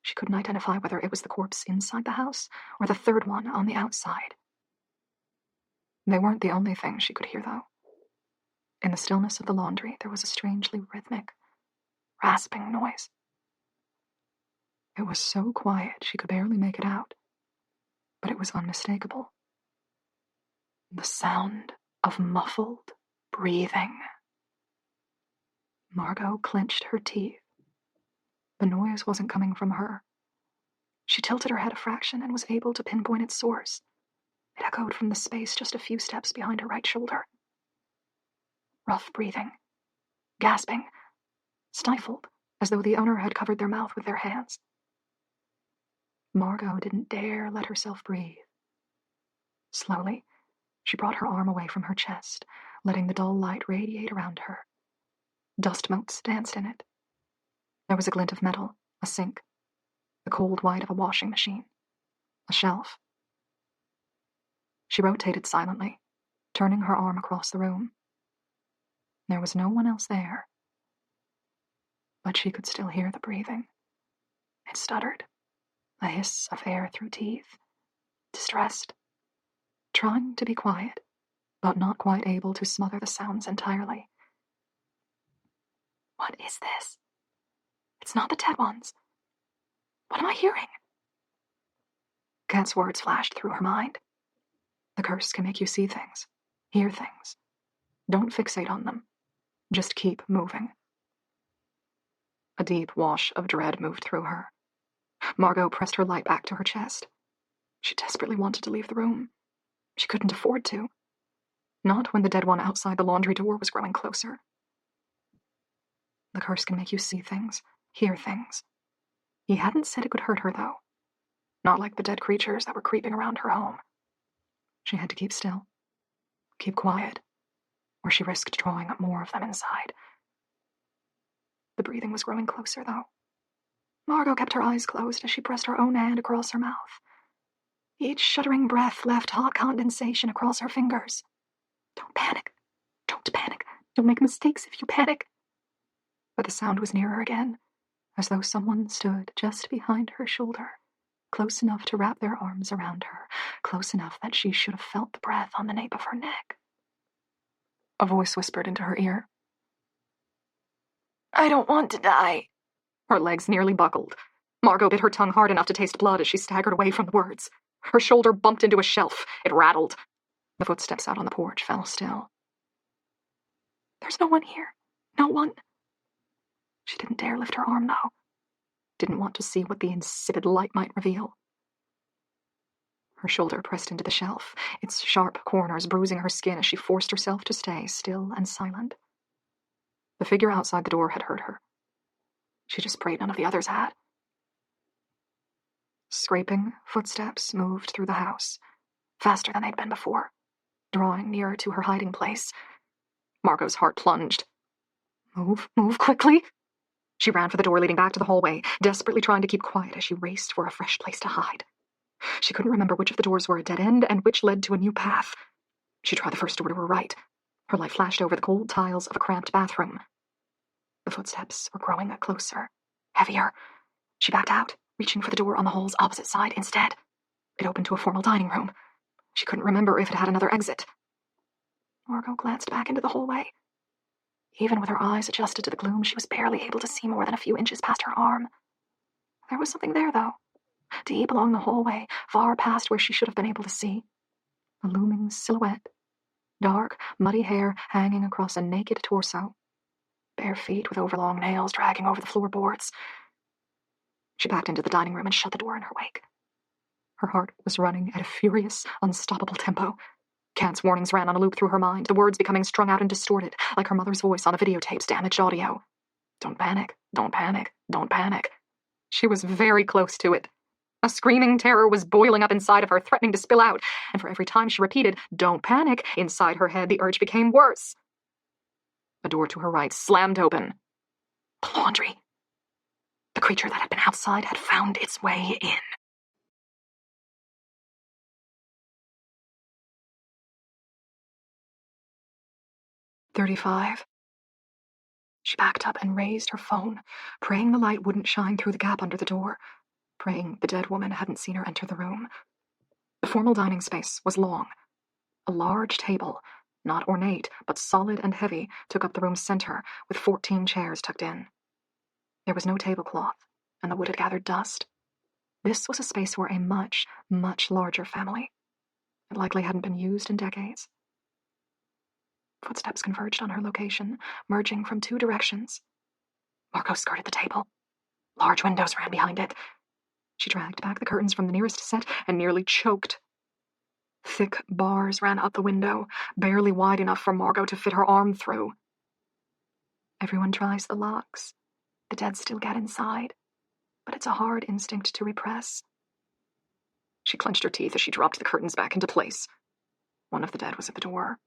She couldn't identify whether it was the corpse inside the house or the third one on the outside. They weren't the only thing she could hear, though. In the stillness of the laundry, there was a strangely rhythmic, rasping noise. It was so quiet she could barely make it out, but it was unmistakable. The sound of muffled breathing. Margot clenched her teeth. The noise wasn't coming from her. She tilted her head a fraction and was able to pinpoint its source. It echoed from the space just a few steps behind her right shoulder. Rough breathing, gasping, stifled, as though the owner had covered their mouth with their hands. Margot didn't dare let herself breathe. Slowly, she brought her arm away from her chest, letting the dull light radiate around her. Dust motes danced in it. There was a glint of metal, a sink, the cold white of a washing machine, a shelf. She rotated silently, turning her arm across the room. There was no one else there, but she could still hear the breathing. It stuttered, a hiss of air through teeth, distressed, trying to be quiet, but not quite able to smother the sounds entirely. What is this? It's not the dead ones. What am I hearing? Kat's words flashed through her mind. The curse can make you see things, hear things. Don't fixate on them. Just keep moving. A deep wash of dread moved through her. Margot pressed her light back to her chest. She desperately wanted to leave the room. She couldn't afford to. Not when the dead one outside the laundry door was growing closer. The curse can make you see things, hear things. He hadn't said it could hurt her, though. Not like the dead creatures that were creeping around her home. She had to keep still, keep quiet, or she risked drawing up more of them inside. The breathing was growing closer, though. Margot kept her eyes closed as she pressed her own hand across her mouth. Each shuddering breath left hot condensation across her fingers. Don't panic. Don't panic. You'll make mistakes if you panic. But the sound was nearer again, as though someone stood just behind her shoulder, close enough to wrap their arms around her, close enough that she should have felt the breath on the nape of her neck. A voice whispered into her ear. I don't want to die. Her legs nearly buckled. Margot bit her tongue hard enough to taste blood as she staggered away from the words. Her shoulder bumped into a shelf. It rattled. The footsteps out on the porch fell still. There's no one here. No one. She didn't dare lift her arm, though. Didn't want to see what the insipid light might reveal. Her shoulder pressed into the shelf, its sharp corners bruising her skin as she forced herself to stay still and silent. The figure outside the door had heard her. She just prayed none of the others had. Scraping footsteps moved through the house, faster than they'd been before, drawing nearer to her hiding place. Margot's heart plunged. Move quickly. She ran for the door leading back to the hallway, desperately trying to keep quiet as she raced for a fresh place to hide. She couldn't remember which of the doors were a dead end and which led to a new path. She tried the first door to her right. Her light flashed over the cold tiles of a cramped bathroom. The footsteps were growing closer, heavier. She backed out, reaching for the door on the hall's opposite side instead. It opened to a formal dining room. She couldn't remember if it had another exit. Margot glanced back into the hallway. Even with her eyes adjusted to the gloom, she was barely able to see more than a few inches past her arm. There was something there, though, deep along the hallway, far past where she should have been able to see. A looming silhouette. Dark, muddy hair hanging across a naked torso. Bare feet with overlong nails dragging over the floorboards. She backed into the dining room and shut the door in her wake. Her heart was running at a furious, unstoppable tempo. Kant's warnings ran on a loop through her mind, the words becoming strung out and distorted, like her mother's voice on the videotape's damaged audio. Don't panic, don't panic, don't panic. She was very close to it. A screaming terror was boiling up inside of her, threatening to spill out, and for every time she repeated, "Don't panic," inside her head, the urge became worse. A door to her right slammed open. The laundry. The creature that had been outside had found its way in. "35. She backed up and raised her phone, praying the light wouldn't shine through the gap under the door, praying the dead woman hadn't seen her enter the room. The formal dining space was long. A large table, not ornate, but solid and heavy, took up the room's center, with 14 chairs tucked in. There was no tablecloth, and the wood had gathered dust. This was a space for a much, much larger family. It likely hadn't been used in decades. Footsteps converged on her location, merging from 2 directions. Margot skirted the table. Large windows ran behind it. She dragged back the curtains from the nearest set and nearly choked. Thick bars ran up the window, barely wide enough for Margot to fit her arm through. Everyone tries the locks. The dead still get inside, but it's a hard instinct to repress. She clenched her teeth as she dropped the curtains back into place. One of the dead was at the door.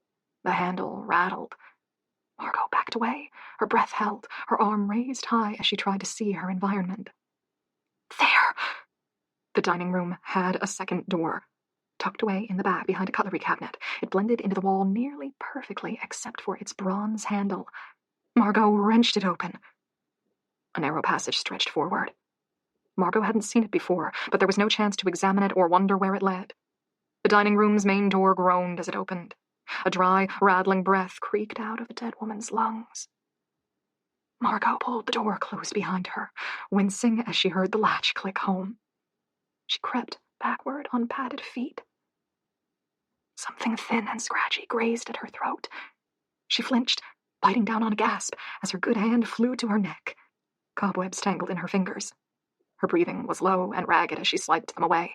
The handle rattled. Margot backed away, her breath held, her arm raised high as she tried to see her environment. There! The dining room had a second door. Tucked away in the back behind a cutlery cabinet, it blended into the wall nearly perfectly except for its bronze handle. Margot wrenched it open. A narrow passage stretched forward. Margot hadn't seen it before, but there was no chance to examine it or wonder where it led. The dining room's main door groaned as it opened. A dry, rattling breath creaked out of the dead woman's lungs. Margot pulled the door close behind her, wincing as she heard the latch click home. She crept backward on padded feet. Something thin and scratchy grazed at her throat. She flinched, biting down on a gasp as her good hand flew to her neck. Cobwebs tangled in her fingers. Her breathing was low and ragged as she swiped them away.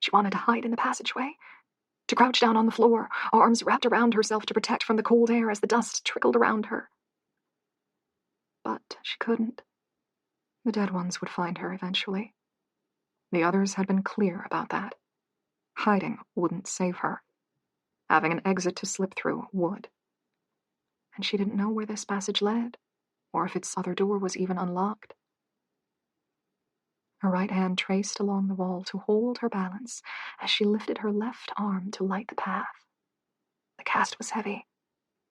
She wanted to hide in the passageway, to crouch down on the floor, arms wrapped around herself to protect from the cold air as the dust trickled around her. But she couldn't. The dead ones would find her eventually. The others had been clear about that. Hiding wouldn't save her. Having an exit to slip through would. And she didn't know where this passage led, or if its other door was even unlocked. Her right hand traced along the wall to hold her balance as she lifted her left arm to light the path. The cast was heavy.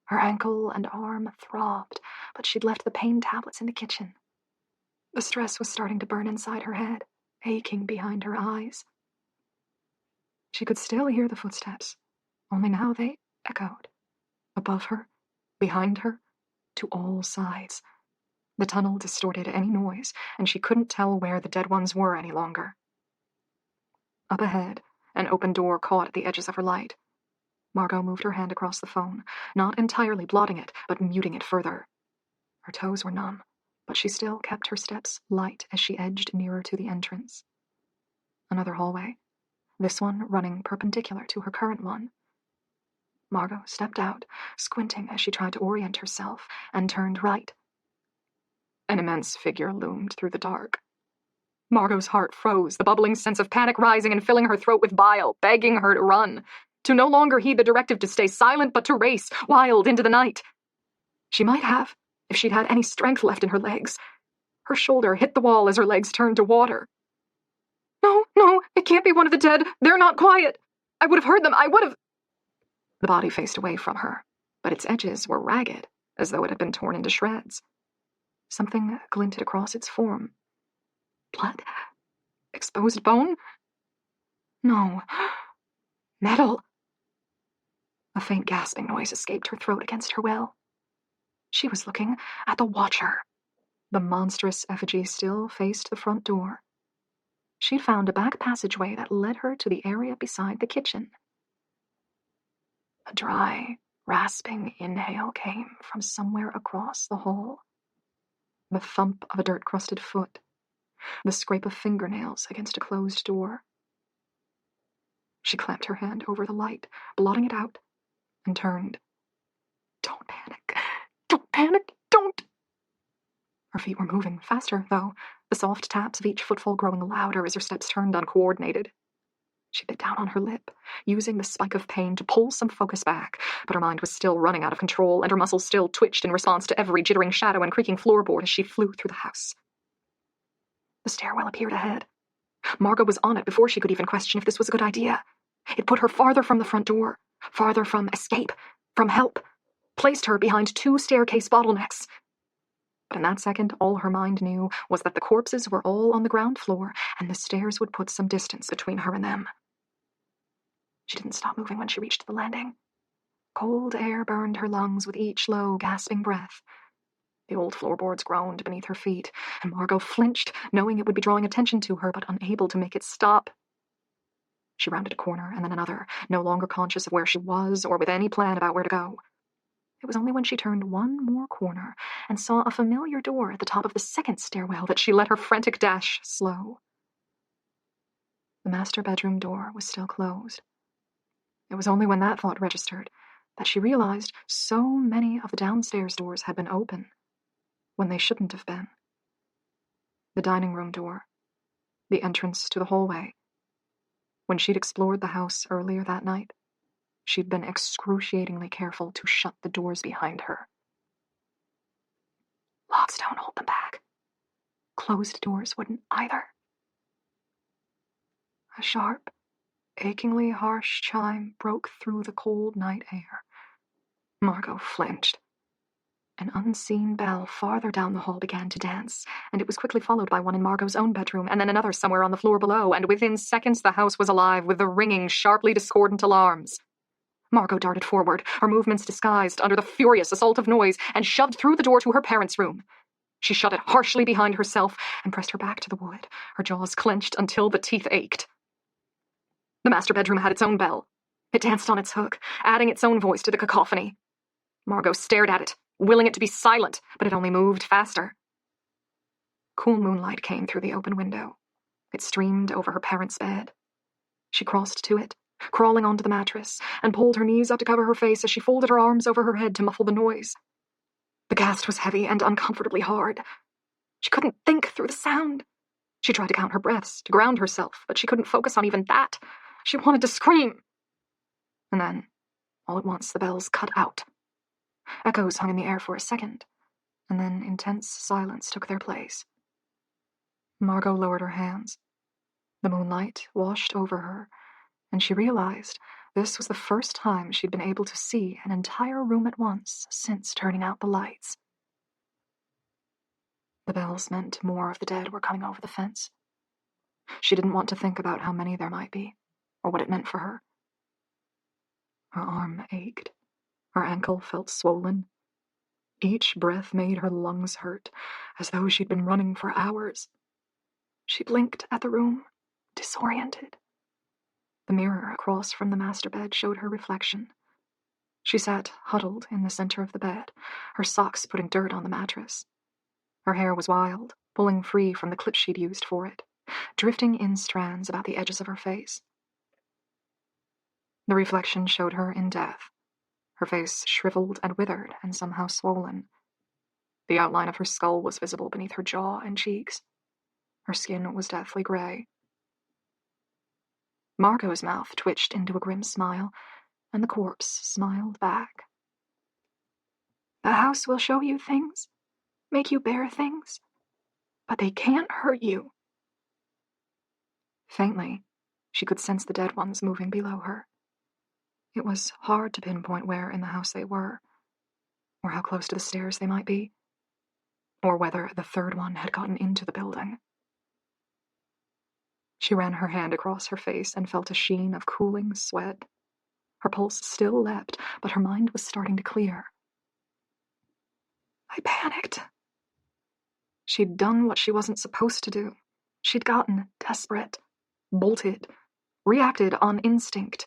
Her ankle and arm throbbed, but she'd left the pain tablets in the kitchen. The stress was starting to burn inside her head, aching behind her eyes. She could still hear the footsteps, only now they echoed. Above her, behind her, to all sides. The tunnel distorted any noise, and she couldn't tell where the dead ones were any longer. Up ahead, an open door caught at the edges of her light. Margot moved her hand across the phone, not entirely blotting it, but muting it further. Her toes were numb, but she still kept her steps light as she edged nearer to the entrance. Another hallway, this one running perpendicular to her current one. Margot stepped out, squinting as she tried to orient herself, and turned right. An immense figure loomed through the dark. Margot's heart froze, the bubbling sense of panic rising and filling her throat with bile, begging her to run. to no longer heed the directive to stay silent, but to race, wild, into the night. She might have, if she'd had any strength left in her legs. Her shoulder hit the wall as her legs turned to water. No, it can't be one of the dead. They're not quiet. I would have heard them. I would have... The body faced away from her, but its edges were ragged, as though it had been torn into shreds. Something glinted across its form. Blood? Exposed bone? No. Metal. A faint gasping noise escaped her throat against her will. She was looking at the Watcher. The monstrous effigy still faced the front door. She'd found a back passageway that led her to the area beside the kitchen. A dry, rasping inhale came from somewhere across the hall. The thump of a dirt-crusted foot. The scrape of fingernails against a closed door. She clamped her hand over the light, blotting it out, and turned. Don't panic. Don't panic. Don't. Her feet were moving, faster, though, the soft taps of each footfall growing louder as her steps turned uncoordinated. She bit down on her lip, using the spike of pain to pull some focus back, but her mind was still running out of control, and her muscles still twitched in response to every jittering shadow and creaking floorboard as she flew through the house. The stairwell appeared ahead. Margot was on it before she could even question if this was a good idea. It put her farther from the front door, farther from escape, from help, placed her behind 2 staircase bottlenecks. But in that second, all her mind knew was that the corpses were all on the ground floor, and the stairs would put some distance between her and them. She didn't stop moving when she reached the landing. Cold air burned her lungs with each low, gasping breath. The old floorboards groaned beneath her feet, and Margot flinched, knowing it would be drawing attention to her, but unable to make it stop. She rounded a corner and then another, no longer conscious of where she was or with any plan about where to go. It was only when she turned one more corner and saw a familiar door at the top of the second stairwell that she let her frantic dash slow. The master bedroom door was still closed. It was only when that thought registered that she realized so many of the downstairs doors had been open, when they shouldn't have been. The dining room door, the entrance to the hallway. When she'd explored the house earlier that night, she'd been excruciatingly careful to shut the doors behind her. Locks don't hold them back. Closed doors wouldn't either. A sharp, achingly harsh chime broke through the cold night air. Margot flinched. An unseen bell farther down the hall began to dance, and it was quickly followed by one in Margot's own bedroom, and then another somewhere on the floor below, and within seconds the house was alive with the ringing, sharply discordant alarms. Margot darted forward, her movements disguised under the furious assault of noise, and shoved through the door to her parents' room. She shut it harshly behind herself and pressed her back to the wood, her jaws clenched until the teeth ached. The master bedroom had its own bell. It danced on its hook, adding its own voice to the cacophony. Margot stared at it, willing it to be silent, but it only moved faster. Cool moonlight came through the open window. It streamed over her parents' bed. She crossed to it, crawling onto the mattress, and pulled her knees up to cover her face as she folded her arms over her head to muffle the noise. The ghast was heavy and uncomfortably hard. She couldn't think through the sound. She tried to count her breaths, to ground herself, but she couldn't focus on even that. She wanted to scream. And then, all at once, the bells cut out. Echoes hung in the air for a second, and then intense silence took their place. Margot lowered her hands. The moonlight washed over her, and she realized this was the first time she'd been able to see an entire room at once since turning out the lights. The bells meant more of the dead were coming over the fence. She didn't want to think about how many there might be, or what it meant for her. Her arm ached. Her ankle felt swollen. Each breath made her lungs hurt, as though she'd been running for hours. She blinked at the room, disoriented. The mirror across from the master bed showed her reflection. She sat huddled in the center of the bed, her socks putting dirt on the mattress. Her hair was wild, pulling free from the clip she'd used for it, drifting in strands about the edges of her face. The reflection showed her in death, her face shriveled and withered and somehow swollen. The outline of her skull was visible beneath her jaw and cheeks. Her skin was deathly gray. Margot's mouth twitched into a grim smile, and the corpse smiled back. The house will show you things, make you bear things, but they can't hurt you. Faintly, she could sense the dead ones moving below her. It was hard to pinpoint where in the house they were, or how close to the stairs they might be, or whether the third one had gotten into the building. She ran her hand across her face and felt a sheen of cooling sweat. Her pulse still leapt, but her mind was starting to clear. I panicked. She'd done what she wasn't supposed to do. She'd gotten desperate, bolted, reacted on instinct.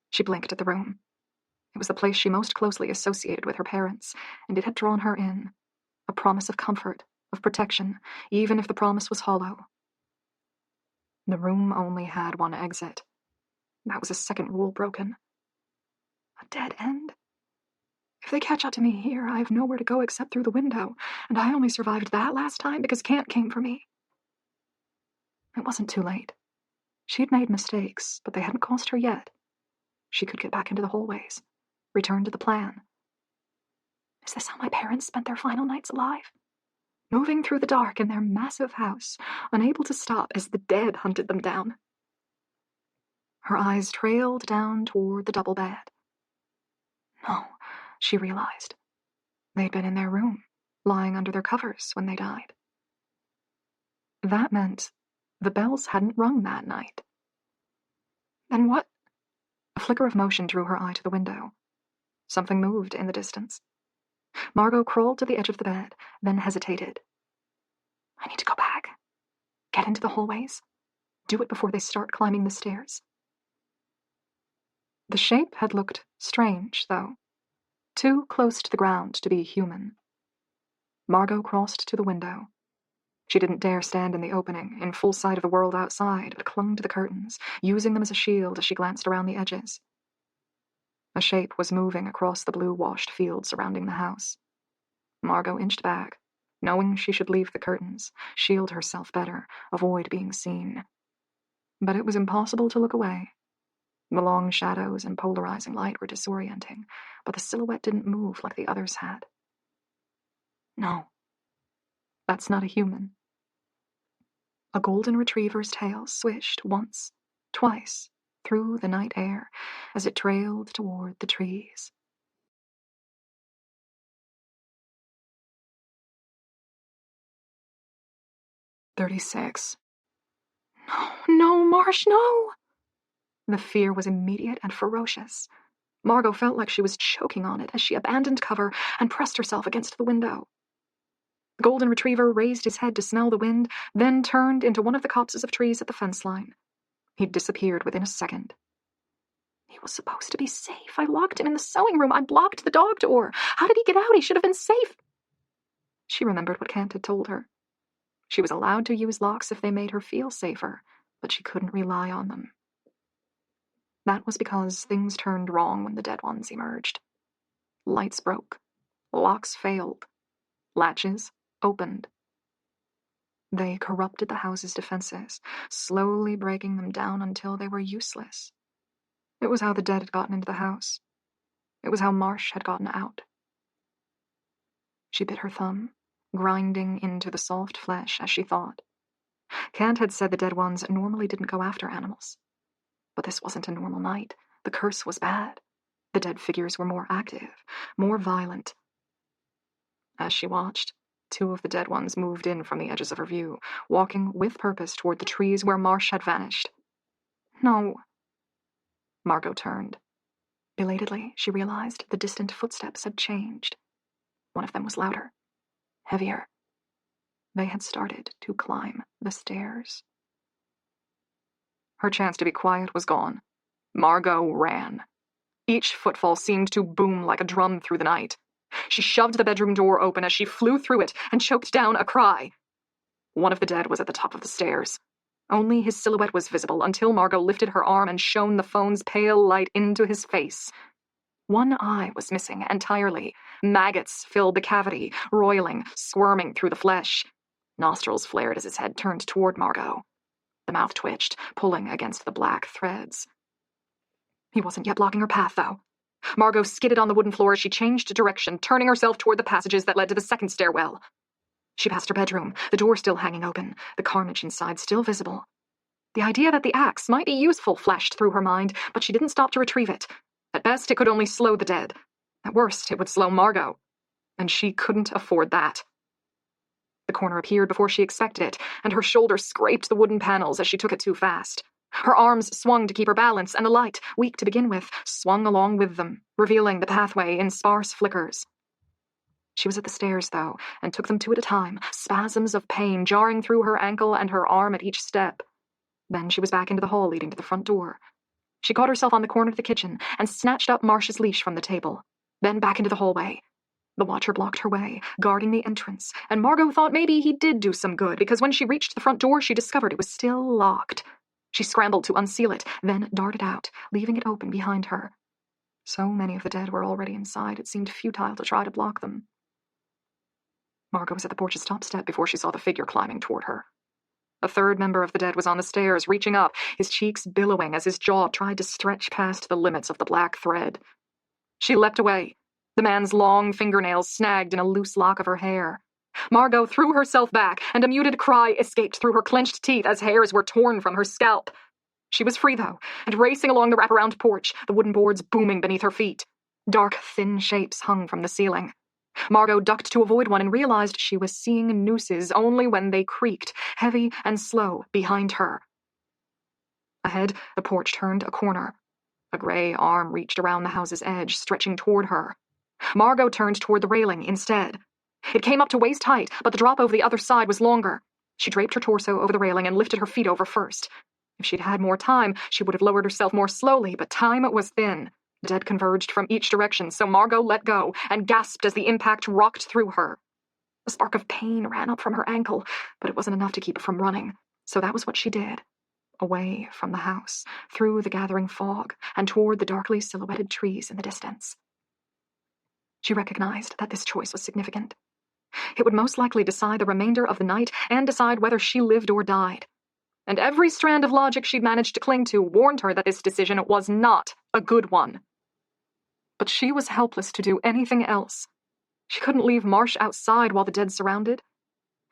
She blinked at the room. It was the place she most closely associated with her parents, and it had drawn her in. A promise of comfort, of protection, even if the promise was hollow. The room only had one exit. That was a second rule broken. A dead end? If they catch up to me here, I have nowhere to go except through the window, and I only survived that last time because Kant came for me. It wasn't too late. She'd made mistakes, but they hadn't cost her yet. She could get back into the hallways, return to the plan. Is this how my parents spent their final nights alive? Moving through the dark in their massive house, unable to stop as the dead hunted them down. Her eyes trailed down toward the double bed. No, she realized. They'd been in their room, lying under their covers when they died. That meant the bells hadn't rung that night. Then what? A flicker of motion drew her eye to the window. Something moved in the distance. Margot crawled to the edge of the bed, then hesitated. I need to go back. Get into the hallways. Do it before they start climbing the stairs. The shape had looked strange, though. Too close to the ground to be human. Margot crossed to the window. She didn't dare stand in the opening, in full sight of the world outside, but clung to the curtains, using them as a shield as she glanced around the edges. A shape was moving across the blue-washed field surrounding the house. Margot inched back, knowing she should leave the curtains, shield herself better, avoid being seen. But it was impossible to look away. The long shadows and polarizing light were disorienting, but the silhouette didn't move like the others had. No, that's not a human. A golden retriever's tail swished once, twice, through the night air as it trailed toward the trees. "36. No, Marsh, no! The fear was immediate and ferocious. Margot felt like she was choking on it as she abandoned cover and pressed herself against the window. The golden retriever raised his head to smell the wind, then turned into one of the copses of trees at the fence line. He'd disappeared within a second. He was supposed to be safe. I locked him in the sewing room. I blocked the dog door. How did he get out? He should have been safe. She remembered what Kant had told her. She was allowed to use locks if they made her feel safer, but she couldn't rely on them. That was because things turned wrong when the dead ones emerged. Lights broke. Locks failed. Latches opened. They corrupted the house's defenses, slowly breaking them down until they were useless. It was how the dead had gotten into the house. It was how Marsh had gotten out. She bit her thumb, grinding into the soft flesh as she thought. Kant had said the dead ones normally didn't go after animals. But this wasn't a normal night. The curse was bad. The dead figures were more active, more violent. As she watched, two of the dead ones moved in from the edges of her view, walking with purpose toward the trees where Marsh had vanished. No. Margot turned. Belatedly, she realized the distant footsteps had changed. One of them was louder, heavier. They had started to climb the stairs. Her chance to be quiet was gone. Margot ran. Each footfall seemed to boom like a drum through the night. She shoved the bedroom door open as she flew through it and choked down a cry. One of the dead was at the top of the stairs. Only his silhouette was visible until Margot lifted her arm and shone the phone's pale light into his face. One eye was missing entirely. Maggots filled the cavity, roiling, squirming through the flesh. Nostrils flared as his head turned toward Margot. The mouth twitched, pulling against the black threads. He wasn't yet blocking her path, though. Margot skidded on the wooden floor as she changed direction, turning herself toward the passages that led to the second stairwell. She passed her bedroom, the door still hanging open, the carnage inside still visible. The idea that the axe might be useful flashed through her mind, but she didn't stop to retrieve it. At best, it could only slow the dead. At worst, it would slow Margot. And she couldn't afford that. The corner appeared before she expected it, and her shoulder scraped the wooden panels as she took it too fast. Her arms swung to keep her balance, and the light, weak to begin with, swung along with them, revealing the pathway in sparse flickers. She was at the stairs, though, and took them two at a time, spasms of pain jarring through her ankle and her arm at each step. Then she was back into the hall leading to the front door. She caught herself on the corner of the kitchen and snatched up Marsh's leash from the table. Then back into the hallway. The watcher blocked her way, guarding the entrance, and Margot thought maybe he did do some good, because when she reached the front door, she discovered it was still locked. She scrambled to unseal it, then darted out, leaving it open behind her. So many of the dead were already inside, it seemed futile to try to block them. Margot was at the porch's top step before she saw the figure climbing toward her. A third member of the dead was on the stairs, reaching up, his cheeks billowing as his jaw tried to stretch past the limits of the black thread. She leapt away, the man's long fingernails snagged in a loose lock of her hair. Margot threw herself back, and a muted cry escaped through her clenched teeth as hairs were torn from her scalp. She was free, though, and racing along the wraparound porch, the wooden boards booming beneath her feet. Dark, thin shapes hung from the ceiling. Margot ducked to avoid one and realized she was seeing nooses only when they creaked, heavy and slow, behind her. Ahead, the porch turned a corner. A gray arm reached around the house's edge, stretching toward her. Margot turned toward the railing instead. It came up to waist height, but the drop over the other side was longer. She draped her torso over the railing and lifted her feet over first. If she'd had more time, she would have lowered herself more slowly, but time was thin. The dead converged from each direction, so Margot let go and gasped as the impact rocked through her. A spark of pain ran up from her ankle, but it wasn't enough to keep her from running, so that was what she did. Away from the house, through the gathering fog, and toward the darkly silhouetted trees in the distance. She recognized that this choice was significant. It would most likely decide the remainder of the night and decide whether she lived or died. And every strand of logic she'd managed to cling to warned her that this decision was not a good one. But she was helpless to do anything else. She couldn't leave Marsh outside while the dead surrounded.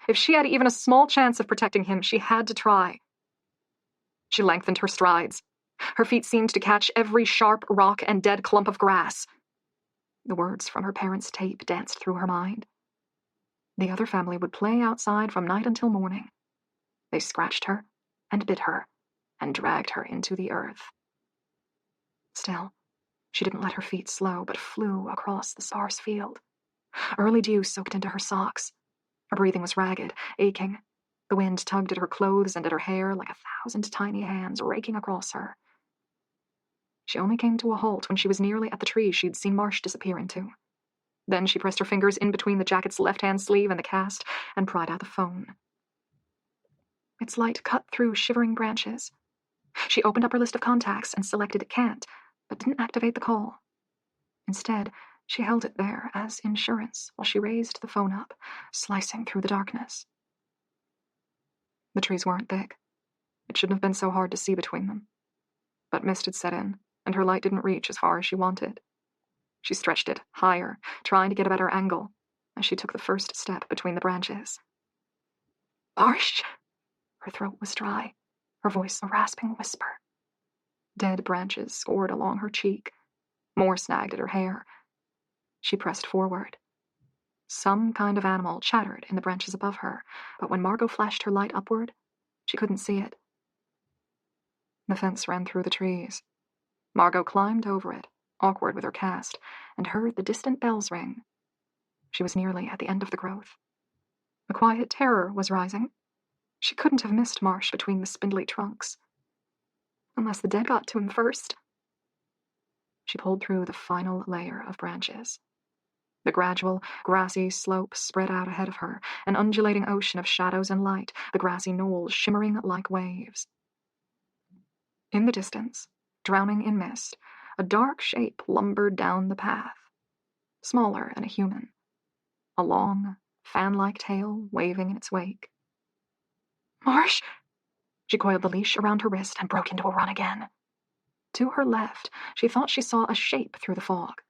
If she had even a small chance of protecting him, she had to try. She lengthened her strides. Her feet seemed to catch every sharp rock and dead clump of grass. The words from her parents' tape danced through her mind. The other family would play outside from night until morning. They scratched her and bit her and dragged her into the earth. Still, she didn't let her feet slow, but flew across the sparse field. Early dew soaked into her socks. Her breathing was ragged, aching. The wind tugged at her clothes and at her hair like 1,000 tiny hands raking across her. She only came to a halt when she was nearly at the tree she'd seen Marsh disappear into. Then she pressed her fingers in between the jacket's left-hand sleeve and the cast and pried out the phone. Its light cut through shivering branches. She opened up her list of contacts and selected Can't, but didn't activate the call. Instead, she held it there as insurance while she raised the phone up, slicing through the darkness. The trees weren't big. It shouldn't have been so hard to see between them. But mist had set in, and her light didn't reach as far as she wanted. She stretched it higher, trying to get a better angle, as she took the first step between the branches. Marsh! Her throat was dry, her voice a rasping whisper. Dead branches scored along her cheek. More snagged at her hair. She pressed forward. Some kind of animal chattered in the branches above her, but when Margot flashed her light upward, she couldn't see it. The fence ran through the trees. Margot climbed over it, awkward with her cast, and heard the distant bells ring. She was nearly at the end of the growth. A quiet terror was rising. She couldn't have missed Marsh between the spindly trunks. Unless the dead got to him first. She pulled through the final layer of branches. The gradual, grassy slope spread out ahead of her, an undulating ocean of shadows and light, the grassy knolls shimmering like waves. In the distance, drowning in mist, a dark shape lumbered down the path. Smaller than a human. A long, fan-like tail waving in its wake. Marsh! She coiled the leash around her wrist and broke into a run again. To her left, she thought she saw a shape through the fog.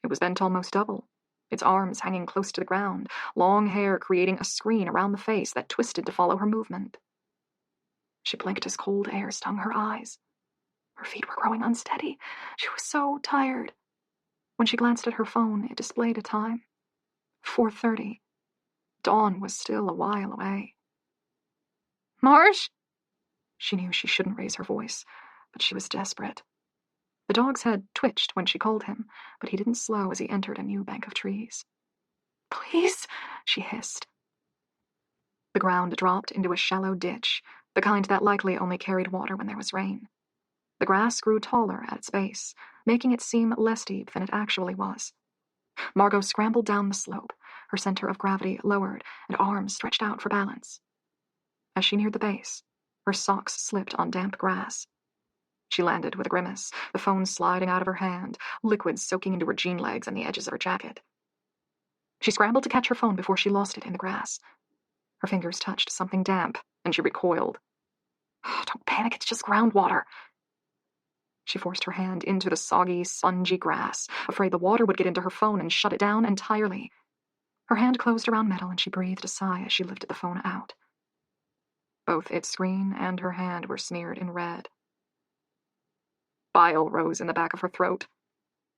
It was bent almost double, its arms hanging close to the ground, long hair creating a screen around the face that twisted to follow her movement. She blinked as cold air stung her eyes. Her feet were growing unsteady. She was so tired. When she glanced at her phone, it displayed a time. 4:30. Dawn was still a while away. "Marsh?" She knew she shouldn't raise her voice, but she was desperate. The dog's head twitched when she called him, but he didn't slow as he entered a new bank of trees. "Please," she hissed. The ground dropped into a shallow ditch, the kind that likely only carried water when there was rain. The grass grew taller at its base, making it seem less deep than it actually was. Margot scrambled down the slope, her center of gravity lowered and arms stretched out for balance. As she neared the base, her socks slipped on damp grass. She landed with a grimace, the phone sliding out of her hand, liquid soaking into her jean legs and the edges of her jacket. She scrambled to catch her phone before she lost it in the grass. Her fingers touched something damp, and she recoiled. "Don't panic, it's just groundwater." She forced her hand into the soggy, spongy grass, afraid the water would get into her phone and shut it down entirely. Her hand closed around metal and she breathed a sigh as she lifted the phone out. Both its screen and her hand were smeared in red. Bile rose in the back of her throat.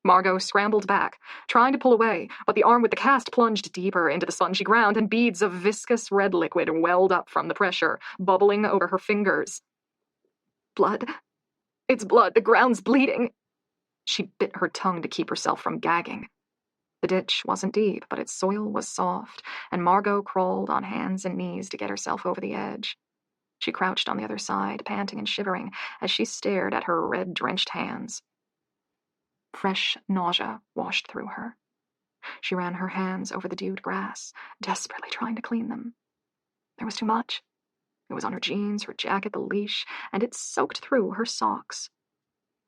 Margot scrambled back, trying to pull away, but the arm with the cast plunged deeper into the spongy ground and beads of viscous red liquid welled up from the pressure, bubbling over her fingers. "Blood. It's blood. The ground's bleeding." She bit her tongue to keep herself from gagging. The ditch wasn't deep, but its soil was soft, and Margot crawled on hands and knees to get herself over the edge. She crouched on the other side, panting and shivering, as she stared at her red-drenched hands. Fresh nausea washed through her. She ran her hands over the dewed grass, desperately trying to clean them. There was too much. It was on her jeans, her jacket, the leash, and it soaked through her socks.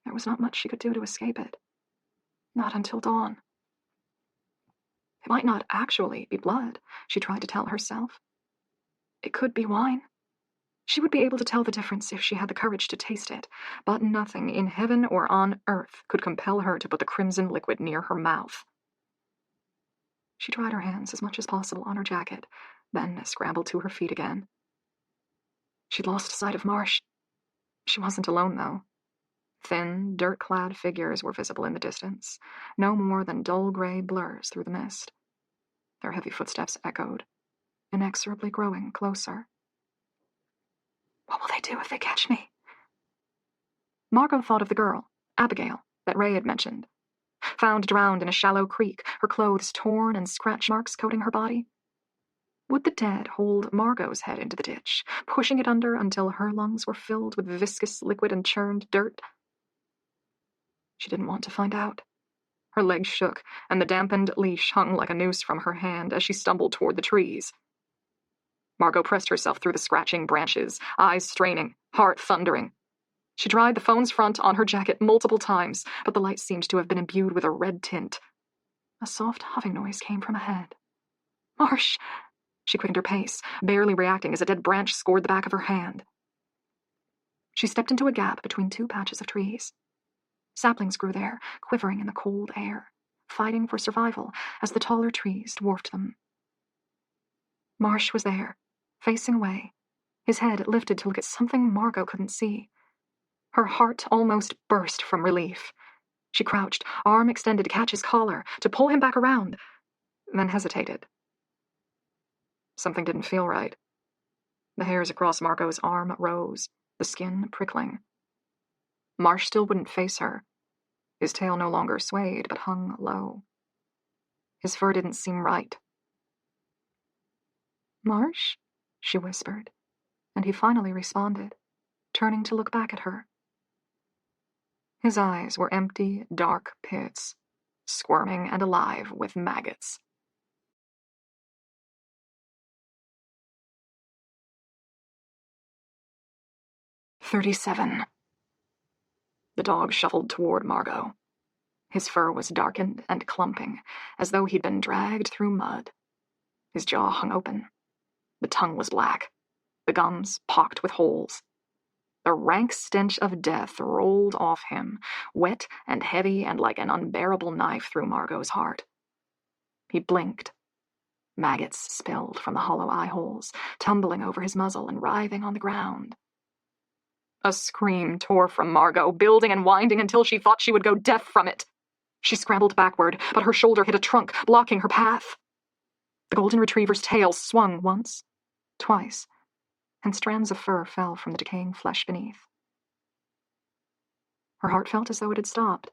There was not much she could do to escape it. Not until dawn. It might not actually be blood, she tried to tell herself. It could be wine. She would be able to tell the difference if she had the courage to taste it, but nothing in heaven or on earth could compel her to put the crimson liquid near her mouth. She dried her hands as much as possible on her jacket, then scrambled to her feet again. She'd lost sight of Marsh. She wasn't alone, though. Thin, dirt-clad figures were visible in the distance, no more than dull gray blurs through the mist. Their heavy footsteps echoed, inexorably growing closer. What will they do if they catch me? Margot thought of the girl, Abigail, that Ray had mentioned. Found drowned in a shallow creek, her clothes torn and scratch marks coating her body. Would the dead hold Margot's head into the ditch, pushing it under until her lungs were filled with viscous liquid and churned dirt? She didn't want to find out. Her legs shook, and the dampened leash hung like a noose from her hand as she stumbled toward the trees. Margot pressed herself through the scratching branches, eyes straining, heart thundering. She dried the phone's front on her jacket multiple times, but the light seemed to have been imbued with a red tint. A soft huffing noise came from ahead. Marsh! She quickened her pace, barely reacting as a dead branch scored the back of her hand. She stepped into a gap between two patches of trees. Saplings grew there, quivering in the cold air, fighting for survival as the taller trees dwarfed them. Marsh was there, facing away, his head lifted to look at something Margot couldn't see. Her heart almost burst from relief. She crouched, arm extended to catch his collar, to pull him back around, then hesitated. Something didn't feel right. The hairs across Margot's arm rose, the skin prickling. Marsh still wouldn't face her. His tail no longer swayed, but hung low. His fur didn't seem right. Marsh? She whispered, and he finally responded, turning to look back at her. His eyes were empty, dark pits, squirming and alive with maggots. "37. The dog shuffled toward Margot. His fur was darkened and clumping, as though he'd been dragged through mud. His jaw hung open. The tongue was black, the gums pocked with holes. The rank stench of death rolled off him, wet and heavy and like an unbearable knife through Margot's heart. He blinked. Maggots spilled from the hollow eye holes, tumbling over his muzzle and writhing on the ground. A scream tore from Margot, building and winding until she thought she would go deaf from it. She scrambled backward, but her shoulder hit a trunk, blocking her path. The golden retriever's tail swung once, twice, and strands of fur fell from the decaying flesh beneath. Her heart felt as though it had stopped.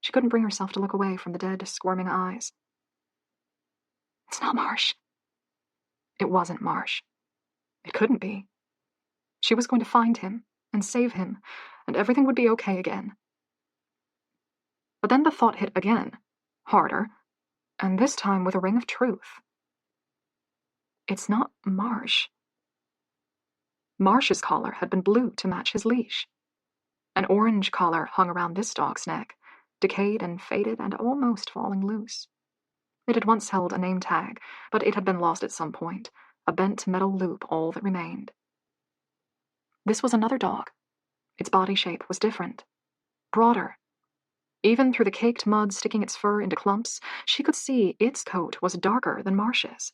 She couldn't bring herself to look away from the dead, squirming eyes. It's not Marsh. It wasn't Marsh. It couldn't be. She was going to find him and save him, and everything would be okay again. But then the thought hit again, harder, and this time with a ring of truth. It's not Marsh. Marsh's collar had been blue to match his leash. An orange collar hung around this dog's neck, decayed and faded and almost falling loose. It had once held a name tag, but it had been lost at some point, a bent metal loop all that remained. This was another dog. Its body shape was different, broader. Even through the caked mud sticking its fur into clumps, she could see its coat was darker than Marsh's.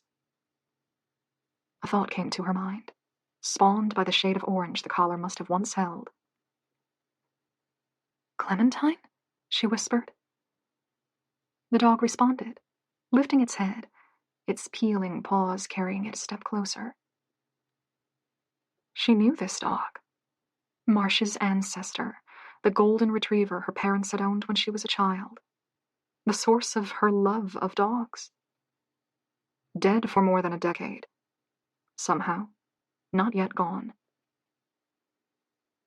A thought came to her mind, spawned by the shade of orange the collar must have once held. "Clementine?" she whispered. The dog responded, lifting its head, its peeling paws carrying it a step closer. She knew this dog. Marsh's ancestor, the golden retriever her parents had owned when she was a child. The source of her love of dogs. Dead for more than a decade. Somehow, not yet gone.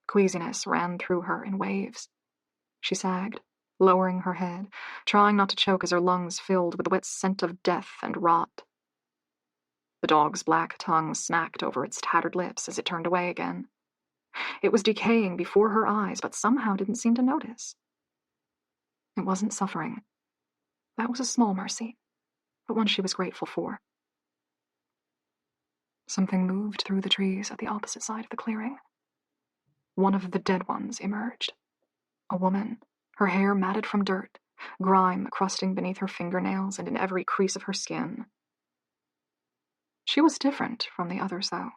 Queasiness ran through her in waves. She sagged, lowering her head, trying not to choke as her lungs filled with the wet scent of death and rot. The dog's black tongue smacked over its tattered lips as it turned away again. It was decaying before her eyes, but somehow didn't seem to notice. It wasn't suffering. That was a small mercy, but one she was grateful for. Something moved through the trees at the opposite side of the clearing. One of the dead ones emerged. A woman, her hair matted from dirt, grime crusting beneath her fingernails and in every crease of her skin. She was different from the others, though.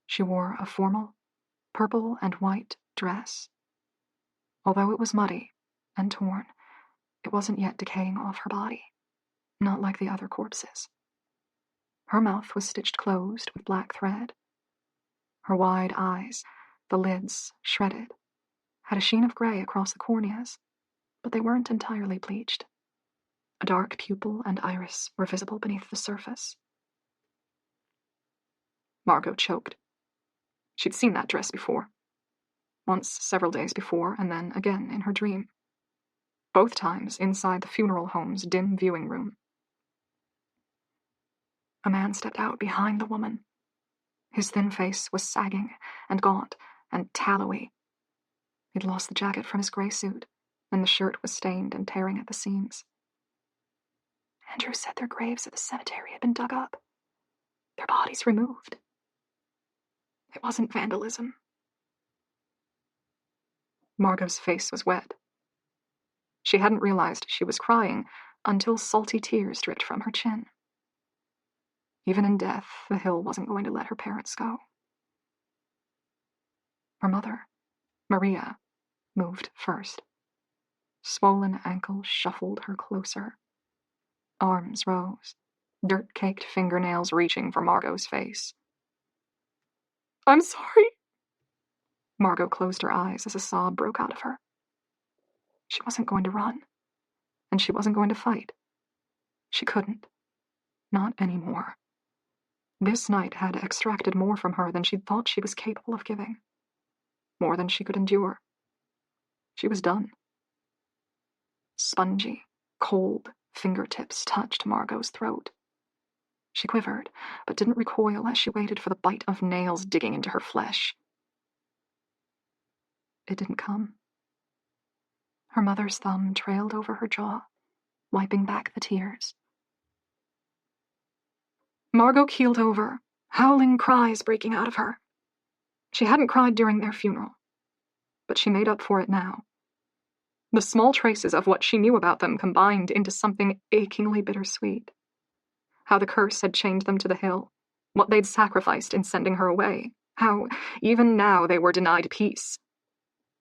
She wore a formal, purple and white dress. Although it was muddy and torn, it wasn't yet decaying off her body, not like the other corpses. Her mouth was stitched closed with black thread. Her wide eyes, the lids shredded, had a sheen of gray across the corneas, but they weren't entirely bleached. A dark pupil and iris were visible beneath the surface. Margot choked. She'd seen that dress before. Once several days before, and then again in her dream. Both times inside the funeral home's dim viewing room. A man stepped out behind the woman. His thin face was sagging and gaunt and tallowy. He'd lost the jacket from his gray suit, and the shirt was stained and tearing at the seams. Andrew said their graves at the cemetery had been dug up. Their bodies removed. It wasn't vandalism. Margot's face was wet. She hadn't realized she was crying until salty tears dripped from her chin. Even in death, the hill wasn't going to let her parents go. Her mother, Maria, moved first. Swollen ankles shuffled her closer. Arms rose, dirt-caked fingernails reaching for Margot's face. "I'm sorry." Margot closed her eyes as a sob broke out of her. She wasn't going to run, and she wasn't going to fight. She couldn't. Not anymore. This night had extracted more from her than she'd thought she was capable of giving. More than she could endure. She was done. Spongy, cold fingertips touched Margot's throat. She quivered, but didn't recoil as she waited for the bite of nails digging into her flesh. It didn't come. Her mother's thumb trailed over her jaw, wiping back the tears. Margot keeled over, howling cries breaking out of her. She hadn't cried during their funeral, but she made up for it now. The small traces of what she knew about them combined into something achingly bittersweet. How the curse had chained them to the hill, what they'd sacrificed in sending her away, how, even now, they were denied peace.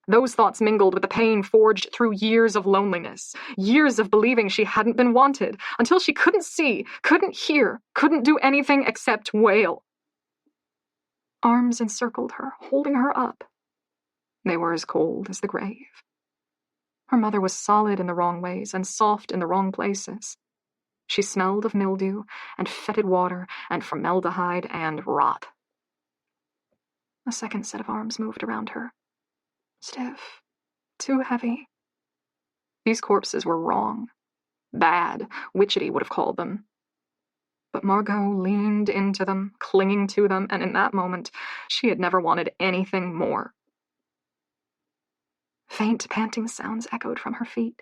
Those thoughts mingled with the pain forged through years of loneliness, years of believing she hadn't been wanted, until she couldn't see, couldn't hear, couldn't do anything except wail. Arms encircled her, holding her up. They were as cold as the grave. Her mother was solid in the wrong ways and soft in the wrong places. She smelled of mildew and fetid water and formaldehyde and rot. A second set of arms moved around her. Stiff. Too heavy. These corpses were wrong. Bad, Witchetty would have called them. But Margot leaned into them, clinging to them, and in that moment, she had never wanted anything more. Faint, panting sounds echoed from her feet.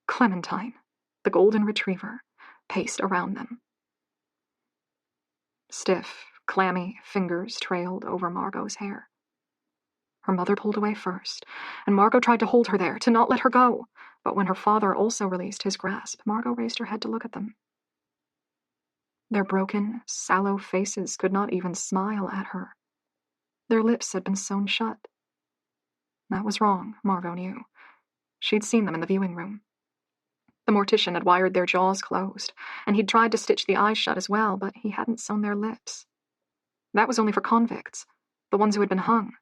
Clementine, the golden retriever, paced around them. Stiff, clammy fingers trailed over Margot's hair. Her mother pulled away first, and Margot tried to hold her there, to not let her go. But when her father also released his grasp, Margot raised her head to look at them. Their broken, sallow faces could not even smile at her. Their lips had been sewn shut. That was wrong, Margot knew. She'd seen them in the viewing room. The mortician had wired their jaws closed, and he'd tried to stitch the eyes shut as well, but he hadn't sewn their lips. That was only for convicts, the ones who had been hung.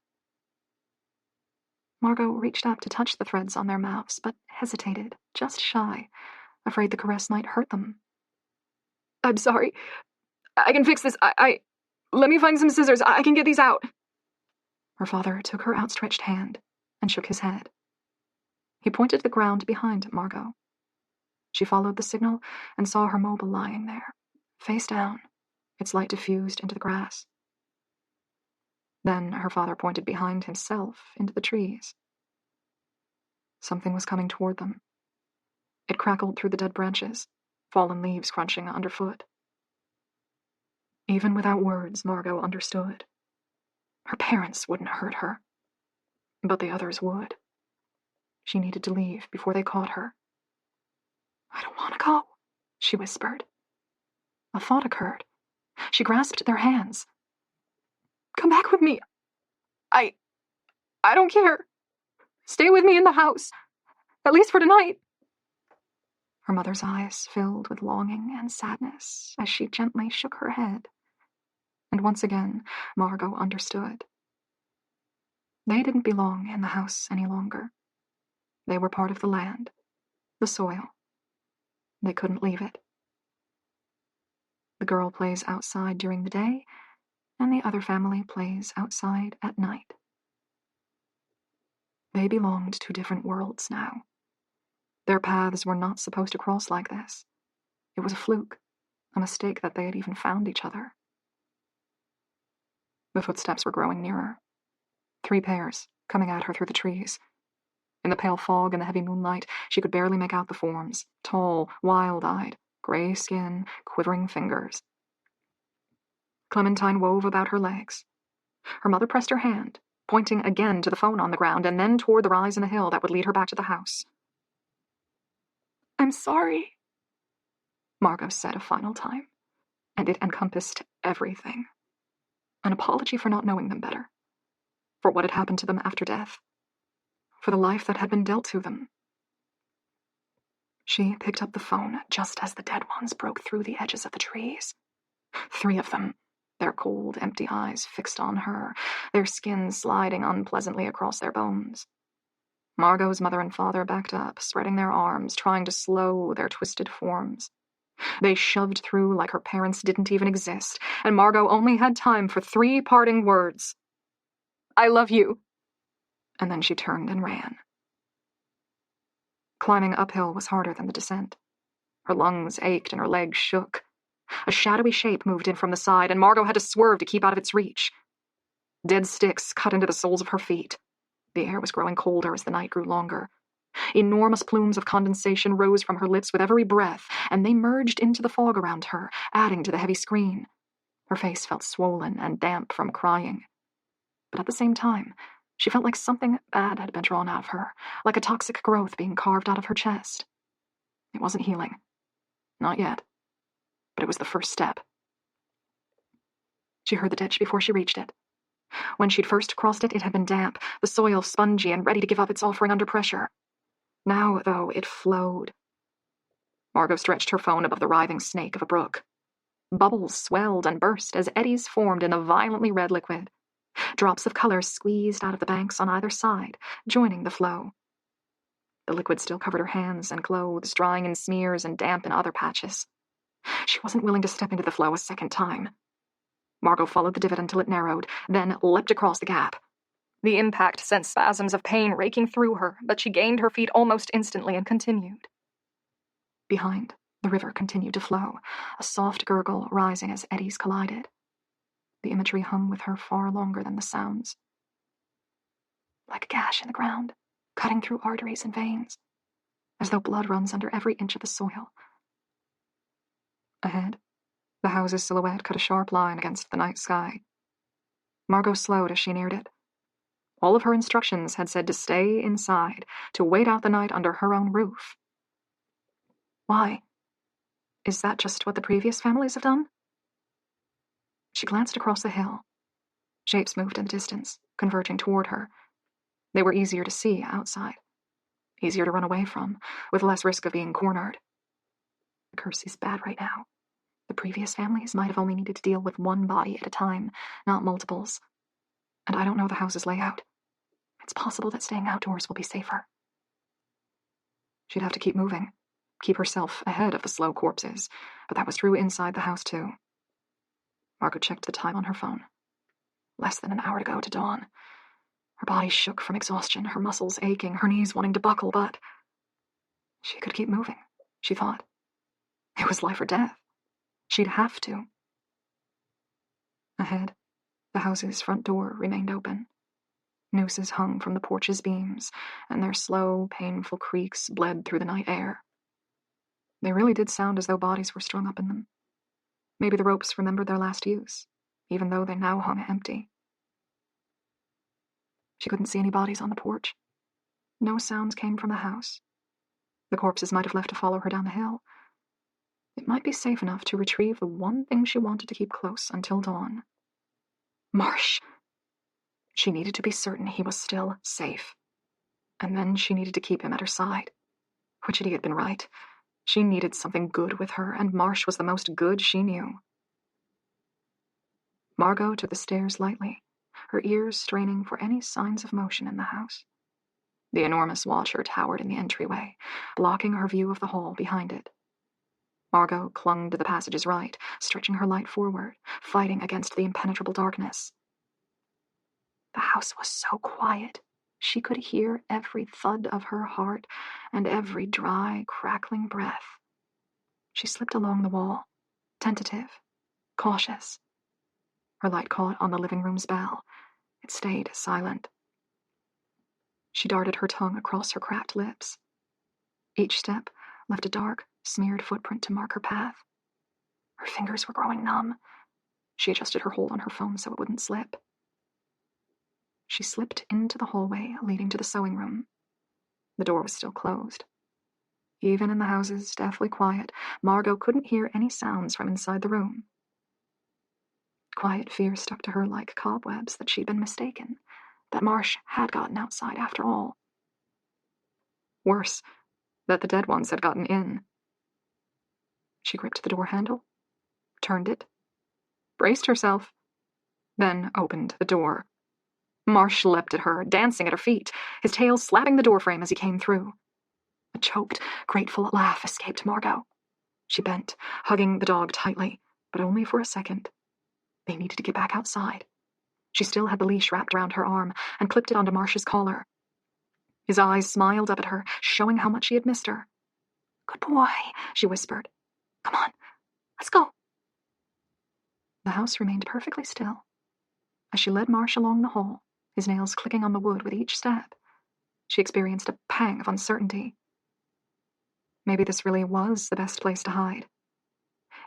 Margot reached up to touch the threads on their mouths, but hesitated, just shy, afraid the caress might hurt them. "I'm sorry. I can fix this. Let me find some scissors. I can get these out." Her father took her outstretched hand and shook his head. He pointed to the ground behind Margot. She followed the signal and saw her mobile lying there, face down, its light diffused into the grass. Then her father pointed behind himself into the trees. Something was coming toward them. It crackled through the dead branches, fallen leaves crunching underfoot. Even without words, Margot understood. Her parents wouldn't hurt her, but the others would. She needed to leave before they caught her. "I don't want to go," she whispered. A thought occurred. She grasped their hands. "Come back with me. I don't care. Stay with me in the house, at least for tonight." Her mother's eyes filled with longing and sadness as she gently shook her head. And once again, Margot understood. They didn't belong in the house any longer. They were part of the land, the soil. They couldn't leave it. The girl plays outside during the day, and the other family plays outside at night. They belonged to different worlds now. Their paths were not supposed to cross like this. It was a fluke, a mistake that they had even found each other. The footsteps were growing nearer. 3 pairs, coming at her through the trees. In the pale fog and the heavy moonlight, she could barely make out the forms, tall, wild-eyed, gray skin, quivering fingers. Clementine wove about her legs. Her mother pressed her hand, pointing again to the phone on the ground and then toward the rise in the hill that would lead her back to the house. "I'm sorry," Margot said a final time, and it encompassed everything. An apology for not knowing them better, for what had happened to them after death, for the life that had been dealt to them. She picked up the phone just as the dead ones broke through the edges of the trees. 3 of them, their cold, empty eyes fixed on her, their skin sliding unpleasantly across their bones. Margot's mother and father backed up, spreading their arms, trying to slow their twisted forms. They shoved through like her parents didn't even exist, and Margot only had time for 3 parting words. "I love you." And then she turned and ran. Climbing uphill was harder than the descent. Her lungs ached and her legs shook. A shadowy shape moved in from the side, and Margot had to swerve to keep out of its reach. Dead sticks cut into the soles of her feet. The air was growing colder as the night grew longer. Enormous plumes of condensation rose from her lips with every breath, and they merged into the fog around her, adding to the heavy screen. Her face felt swollen and damp from crying. But at the same time, she felt like something bad had been drawn out of her, like a toxic growth being carved out of her chest. It wasn't healing. Not yet. But it was the first step. She heard the ditch before she reached it. When she'd first crossed it, it had been damp, the soil spongy and ready to give up its offering under pressure. Now, though, it flowed. Margot stretched her phone above the writhing snake of a brook. Bubbles swelled and burst as eddies formed in the violently red liquid. Drops of color squeezed out of the banks on either side, joining the flow. The liquid still covered her hands and clothes, drying in smears and damp in other patches. She wasn't willing to step into the flow a second time. Margot followed the divot until it narrowed, then leapt across the gap. The impact sent spasms of pain raking through her, but she gained her feet almost instantly and continued. Behind, the river continued to flow, a soft gurgle rising as eddies collided. The imagery hung with her far longer than the sounds. Like a gash in the ground, cutting through arteries and veins, as though blood runs under every inch of the soil. Ahead, the house's silhouette cut a sharp line against the night sky. Margot slowed as she neared it. All of her instructions had said to stay inside, to wait out the night under her own roof. Why? Is that just what the previous families have done? She glanced across the hill. Shapes moved in the distance, converging toward her. They were easier to see outside, easier to run away from, with less risk of being cornered. The curse is bad right now. The previous families might have only needed to deal with one body at a time, not multiples. And I don't know the house's layout. It's possible that staying outdoors will be safer. She'd have to keep moving, keep herself ahead of the slow corpses, but that was true inside the house too. Margot checked the time on her phone. Less than an hour to go to dawn. Her body shook from exhaustion, her muscles aching, her knees wanting to buckle, but she could keep moving, she thought. It was life or death. She'd have to. Ahead, the house's front door remained open. Nooses hung from the porch's beams, and their slow, painful creaks bled through the night air. They really did sound as though bodies were strung up in them. Maybe the ropes remembered their last use, even though they now hung empty. She couldn't see any bodies on the porch. No sounds came from the house. The corpses might have left to follow her down the hill. It might be safe enough to retrieve the one thing she wanted to keep close until dawn. Marsh! She needed to be certain he was still safe. And then she needed to keep him at her side. Witchetty had been right. She needed something good with her, and Marsh was the most good she knew. Margot took the stairs lightly, her ears straining for any signs of motion in the house. The enormous watcher towered in the entryway, blocking her view of the hall behind it. Margot clung to the passage's right, stretching her light forward, fighting against the impenetrable darkness. The house was so quiet. She could hear every thud of her heart and every dry, crackling breath. She slipped along the wall, tentative, cautious. Her light caught on the living room's bell. It stayed silent. She darted her tongue across her cracked lips. Each step left a dark, smeared footprint to mark her path. Her fingers were growing numb. She adjusted her hold on her phone so it wouldn't slip. She slipped into the hallway leading to the sewing room. The door was still closed. Even in the house's deathly quiet, Margot couldn't hear any sounds from inside the room. Quiet fear stuck to her like cobwebs that she'd been mistaken, that Marsh had gotten outside after all. Worse, that the dead ones had gotten in. She gripped the door handle, turned it, braced herself, then opened the door. Marsh leapt at her, dancing at her feet, his tail slapping the doorframe as he came through. A choked, grateful laugh escaped Margot. She bent, hugging the dog tightly, but only for a second. They needed to get back outside. She still had the leash wrapped around her arm and clipped it onto Marsh's collar. His eyes smiled up at her, showing how much he had missed her. "Good boy," she whispered. "Come on, let's go." The house remained perfectly still. As she led Marsh along the hall, his nails clicking on the wood with each step, she experienced a pang of uncertainty. Maybe this really was the best place to hide.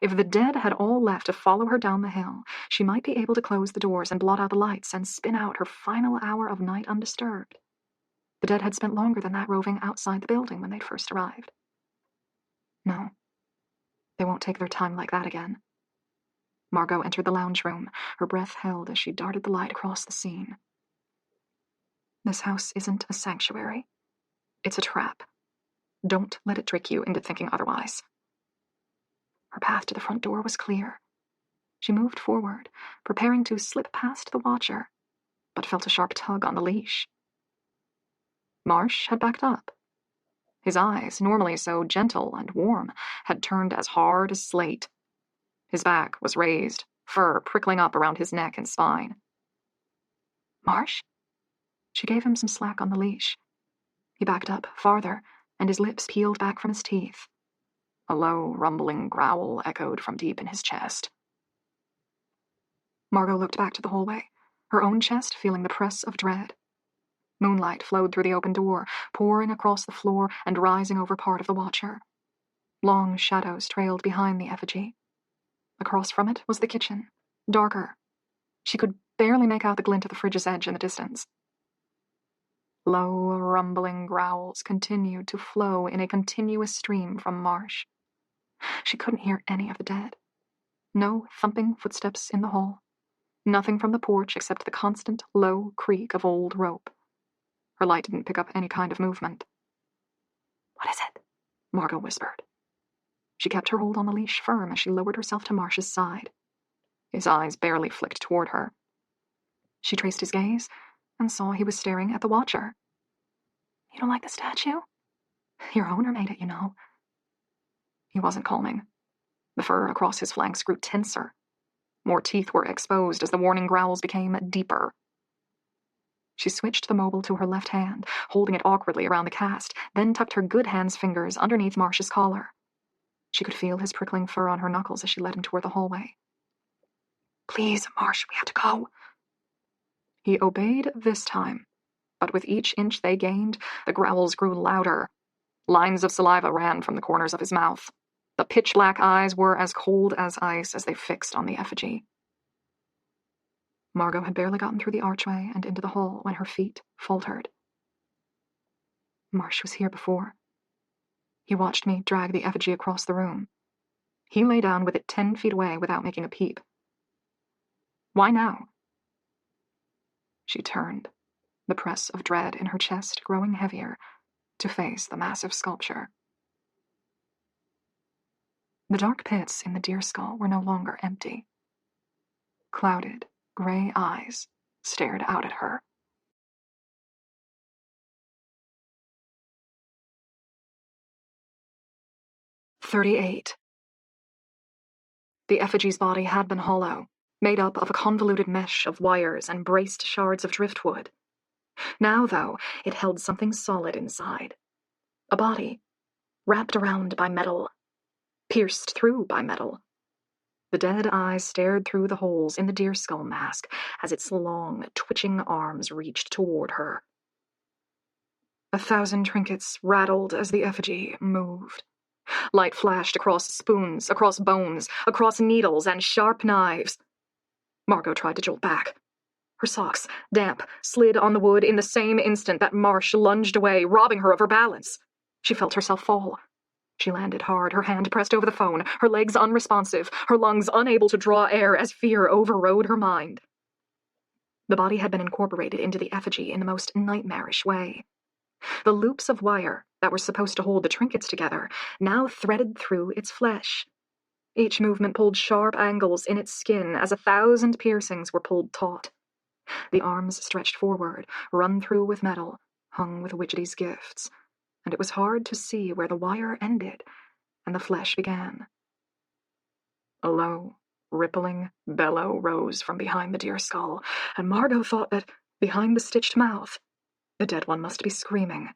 If the dead had all left to follow her down the hill, she might be able to close the doors and blot out the lights and spin out her final hour of night undisturbed. The dead had spent longer than that roving outside the building when they'd first arrived. No, they won't take their time like that again. Margot entered the lounge room, her breath held as she darted the light across the scene. This house isn't a sanctuary. It's a trap. Don't let it trick you into thinking otherwise. Her path to the front door was clear. She moved forward, preparing to slip past the watcher, but felt a sharp tug on the leash. Marsh had backed up. His eyes, normally so gentle and warm, had turned as hard as slate. His back was raised, fur prickling up around his neck and spine. Marsh? She gave him some slack on the leash. He backed up farther, and his lips peeled back from his teeth. A low, rumbling growl echoed from deep in his chest. Margot looked back to the hallway, her own chest feeling the press of dread. Moonlight flowed through the open door, pouring across the floor and rising over part of the watcher. Long shadows trailed behind the effigy. Across from it was the kitchen, darker. She could barely make out the glint of the fridge's edge in the distance. Low, rumbling growls continued to flow in a continuous stream from Marsh. She couldn't hear any of the dead. No thumping footsteps in the hall. Nothing from the porch except the constant, low creak of old rope. Her light didn't pick up any kind of movement. "What is it?" Margot whispered. She kept her hold on the leash firm as she lowered herself to Marsh's side. His eyes barely flicked toward her. She traced his gaze and saw he was staring at the watcher. "You don't like the statue? Your owner made it, you know." He wasn't calming. The fur across his flanks grew tenser. More teeth were exposed as the warning growls became deeper. She switched the mobile to her left hand, holding it awkwardly around the cast, then tucked her good hand's fingers underneath Marsh's collar. She could feel his prickling fur on her knuckles as she led him toward the hallway. "Please, Marsh, we have to go." He obeyed this time, but with each inch they gained, the growls grew louder. Lines of saliva ran from the corners of his mouth. The pitch-black eyes were as cold as ice as they fixed on the effigy. Margot had barely gotten through the archway and into the hall when her feet faltered. Marsh was here before. He watched me drag the effigy across the room. He lay down with it 10 feet away without making a peep. Why now? She turned, the press of dread in her chest growing heavier, to face the massive sculpture. The dark pits in the deer skull were no longer empty. Clouded, gray eyes stared out at her. "38." The effigy's body had been hollow, made up of a convoluted mesh of wires and braced shards of driftwood. Now, though, it held something solid inside. A body, wrapped around by metal, pierced through by metal. The dead eyes stared through the holes in the deer skull mask as its long, twitching arms reached toward her. 1,000 trinkets rattled as the effigy moved. Light flashed across spoons, across bones, across needles and sharp knives. Margot tried to jolt back. Her socks, damp, slid on the wood in the same instant that Marsh lunged away, robbing her of her balance. She felt herself fall. She landed hard, her hand pressed over the phone, her legs unresponsive, her lungs unable to draw air as fear overrode her mind. The body had been incorporated into the effigy in the most nightmarish way. The loops of wire that were supposed to hold the trinkets together now threaded through its flesh. Each movement pulled sharp angles in its skin as 1,000 piercings were pulled taut. The arms stretched forward, run through with metal, hung with Widgety's gifts, and it was hard to see where the wire ended and the flesh began. A low, rippling bellow rose from behind the deer skull, and Margot thought that, behind the stitched mouth, the dead one must be screaming.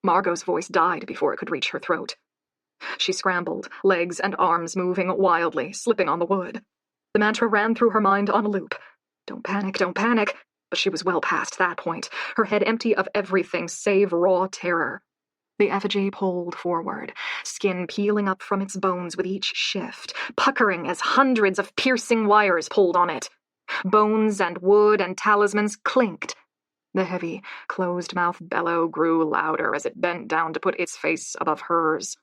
Margot's voice died before it could reach her throat. She scrambled, legs and arms moving wildly, slipping on the wood. The mantra ran through her mind on a loop. Don't panic, don't panic. But she was well past that point, her head empty of everything save raw terror. The effigy pulled forward, skin peeling up from its bones with each shift, puckering as hundreds of piercing wires pulled on it. Bones and wood and talismans clinked. The heavy, closed-mouth bellow grew louder as it bent down to put its face above hers.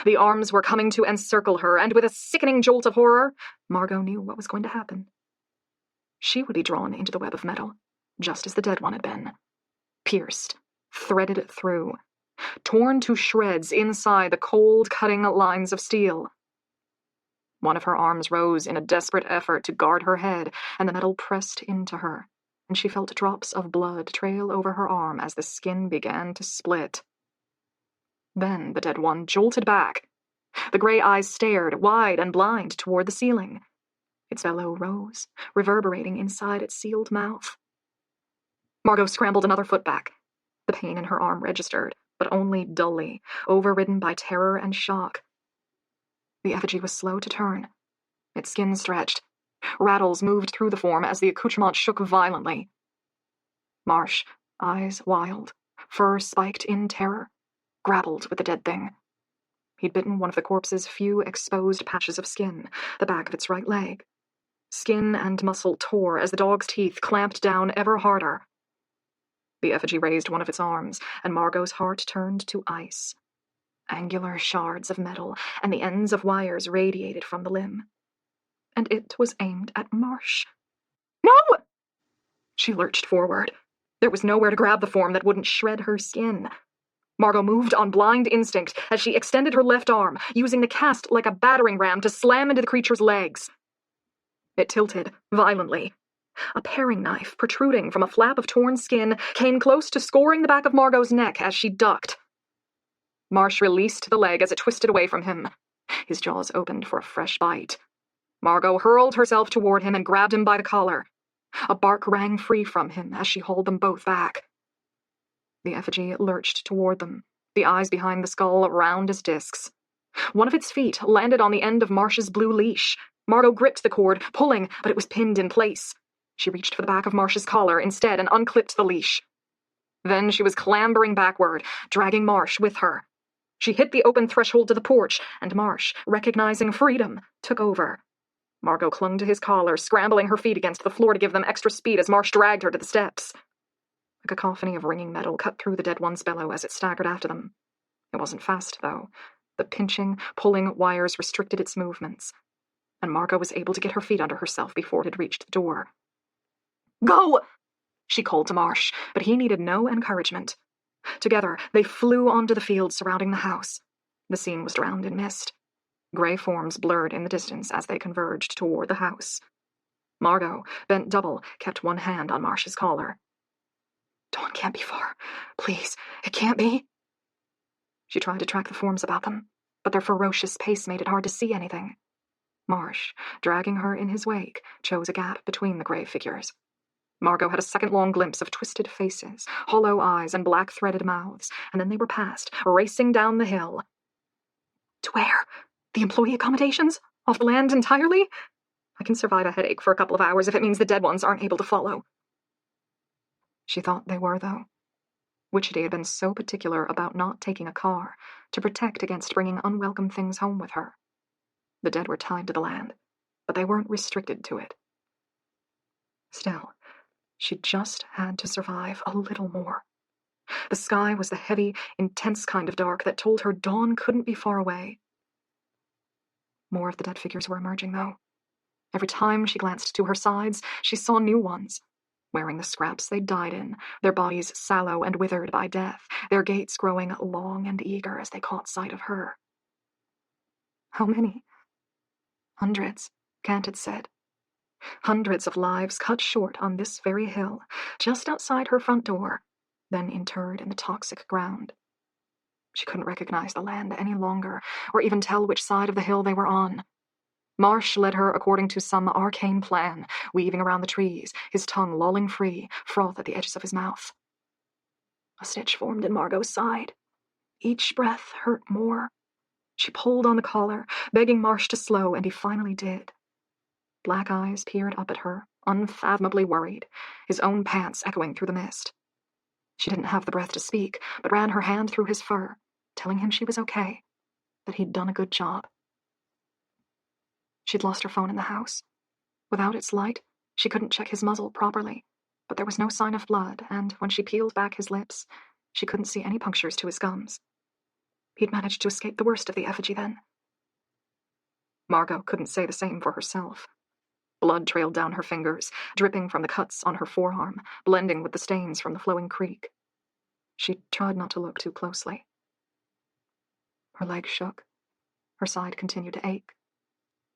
The arms were coming to encircle her, and with a sickening jolt of horror, Margot knew what was going to happen. She would be drawn into the web of metal, just as the dead one had been. Pierced, threaded through, torn to shreds inside the cold, cutting lines of steel. One of her arms rose in a desperate effort to guard her head, and the metal pressed into her, and she felt drops of blood trail over her arm as the skin began to split. Then the dead one jolted back. The gray eyes stared, wide and blind, toward the ceiling. Its bellow rose, reverberating inside its sealed mouth. Margot scrambled another foot back. The pain in her arm registered, but only dully, overridden by terror and shock. The effigy was slow to turn. Its skin stretched. Rattles moved through the form as the accoutrement shook violently. Marsh, eyes wild, fur spiked in terror, grappled with the dead thing. He'd bitten one of the corpse's few exposed patches of skin, the back of its right leg. Skin and muscle tore as the dog's teeth clamped down ever harder. The effigy raised one of its arms, and Margot's heart turned to ice. Angular shards of metal and the ends of wires radiated from the limb. And it was aimed at Marsh. No! She lurched forward. There was nowhere to grab the form that wouldn't shred her skin. Margot moved on blind instinct as she extended her left arm, using the cast like a battering ram to slam into the creature's legs. It tilted violently. A paring knife, protruding from a flap of torn skin, came close to scoring the back of Margot's neck as she ducked. Marsh released the leg as it twisted away from him. His jaws opened for a fresh bite. Margot hurled herself toward him and grabbed him by the collar. A bark rang free from him as she hauled them both back. The effigy lurched toward them, the eyes behind the skull round as discs. One of its feet landed on the end of Marsh's blue leash. Margot gripped the cord, pulling, but it was pinned in place. She reached for the back of Marsh's collar instead and unclipped the leash. Then she was clambering backward, dragging Marsh with her. She hit the open threshold to the porch, and Marsh, recognizing freedom, took over. Margot clung to his collar, scrambling her feet against the floor to give them extra speed as Marsh dragged her to the steps. A cacophony of ringing metal cut through the dead one's bellow as it staggered after them. It wasn't fast, though. The pinching, pulling wires restricted its movements, and Margot was able to get her feet under herself before it had reached the door. "Go!" she called to Marsh, but he needed no encouragement. Together, they flew onto the field surrounding the house. The scene was drowned in mist. Gray forms blurred in the distance as they converged toward the house. Margot, bent double, kept one hand on Marsh's collar. "Dawn can't be far. Please, it can't be." She tried to track the forms about them, but their ferocious pace made it hard to see anything. Marsh, dragging her in his wake, chose a gap between the gray figures. Margot had a second-long glimpse of twisted faces, hollow eyes, and black-threaded mouths, and then they were past, racing down the hill. To where? The employee accommodations? Off the land entirely? I can survive a headache for a couple of hours if it means the dead ones aren't able to follow. She thought they were, though. Witchetty had been so particular about not taking a car to protect against bringing unwelcome things home with her. The dead were tied to the land, but they weren't restricted to it. Still, she just had to survive a little more. The sky was the heavy, intense kind of dark that told her dawn couldn't be far away. More of the dead figures were emerging, though. Every time she glanced to her sides, she saw new ones, wearing the scraps they'd died in, their bodies sallow and withered by death, their gaits growing long and eager as they caught sight of her. How many? Hundreds, Kant had said. Hundreds of lives cut short on this very hill, just outside her front door, then interred in the toxic ground. She couldn't recognize the land any longer, or even tell which side of the hill they were on. Marsh led her according to some arcane plan, weaving around the trees, his tongue lolling free, froth at the edges of his mouth. A stitch formed in Margot's side. Each breath hurt more. She pulled on the collar, begging Marsh to slow, and he finally did. Black eyes peered up at her, unfathomably worried, his own pants echoing through the mist. She didn't have the breath to speak, but ran her hand through his fur, telling him she was okay, that he'd done a good job. She'd lost her phone in the house. Without its light, she couldn't check his muzzle properly, but there was no sign of blood, and when she peeled back his lips, she couldn't see any punctures to his gums. He'd managed to escape the worst of the effigy then. Margot couldn't say the same for herself. Blood trailed down her fingers, dripping from the cuts on her forearm, blending with the stains from the flowing creek. She tried not to look too closely. Her legs shook. Her side continued to ache.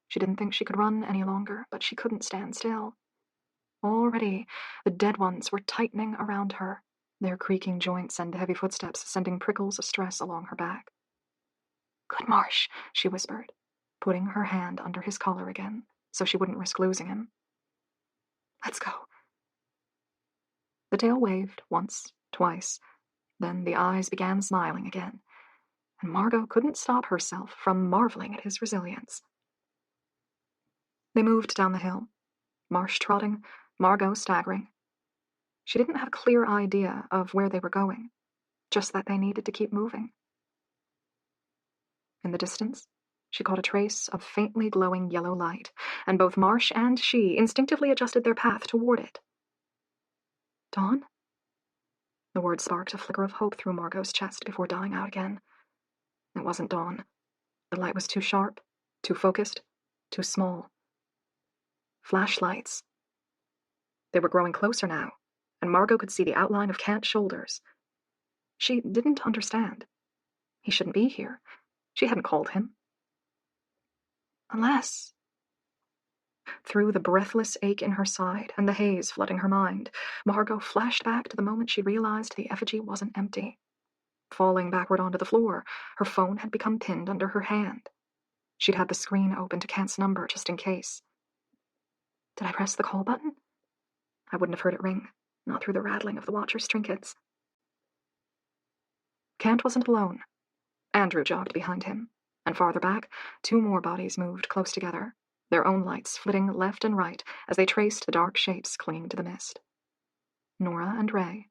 She didn't think she could run any longer, but she couldn't stand still. Already, the dead ones were tightening around her, their creaking joints and heavy footsteps sending prickles of stress along her back. "Good Marsh," she whispered, putting her hand under his collar again, so she wouldn't risk losing him. "Let's go." The tail waved once, twice, then the eyes began smiling again, and Margot couldn't stop herself from marveling at his resilience. They moved down the hill, Marsh trotting, Margot staggering. She didn't have a clear idea of where they were going, just that they needed to keep moving. In the distance, she caught a trace of faintly glowing yellow light, and both Marsh and she instinctively adjusted their path toward it. "Dawn?" The word sparked a flicker of hope through Margot's chest before dying out again. It wasn't dawn. The light was too sharp, too focused, too small. Flashlights. They were growing closer now, and Margot could see the outline of Kant's shoulders. She didn't understand. He shouldn't be here. She hadn't called him. Unless... Through the breathless ache in her side and the haze flooding her mind, Margot flashed back to the moment she realized the effigy wasn't empty. Falling backward onto the floor, her phone had become pinned under her hand. She'd had the screen open to Kant's number just in case. Did I press the call button? I wouldn't have heard it ring, not through the rattling of the Watcher's trinkets. Kant wasn't alone. Andrew jogged behind him, and farther back, two more bodies moved close together, their own lights flitting left and right as they traced the dark shapes clinging to the mist. Nora and Ray.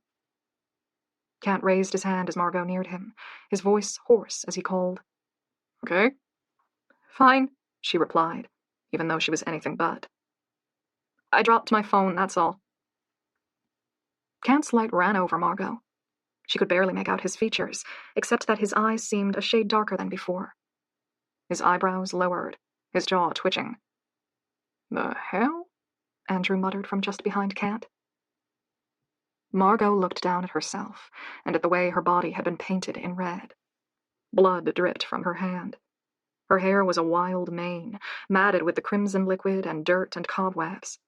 Kant raised his hand as Margot neared him, his voice hoarse as he called. "Okay?" "Fine," she replied, even though she was anything but. "I dropped my phone, that's all." Kant's light ran over Margot. She could barely make out his features, except that his eyes seemed a shade darker than before. His eyebrows lowered, his jaw twitching. "The hell?" Andrew muttered from just behind Kant. Margot looked down at herself, and at the way her body had been painted in red. Blood dripped from her hand. Her hair was a wild mane, matted with the crimson liquid and dirt and cobwebs.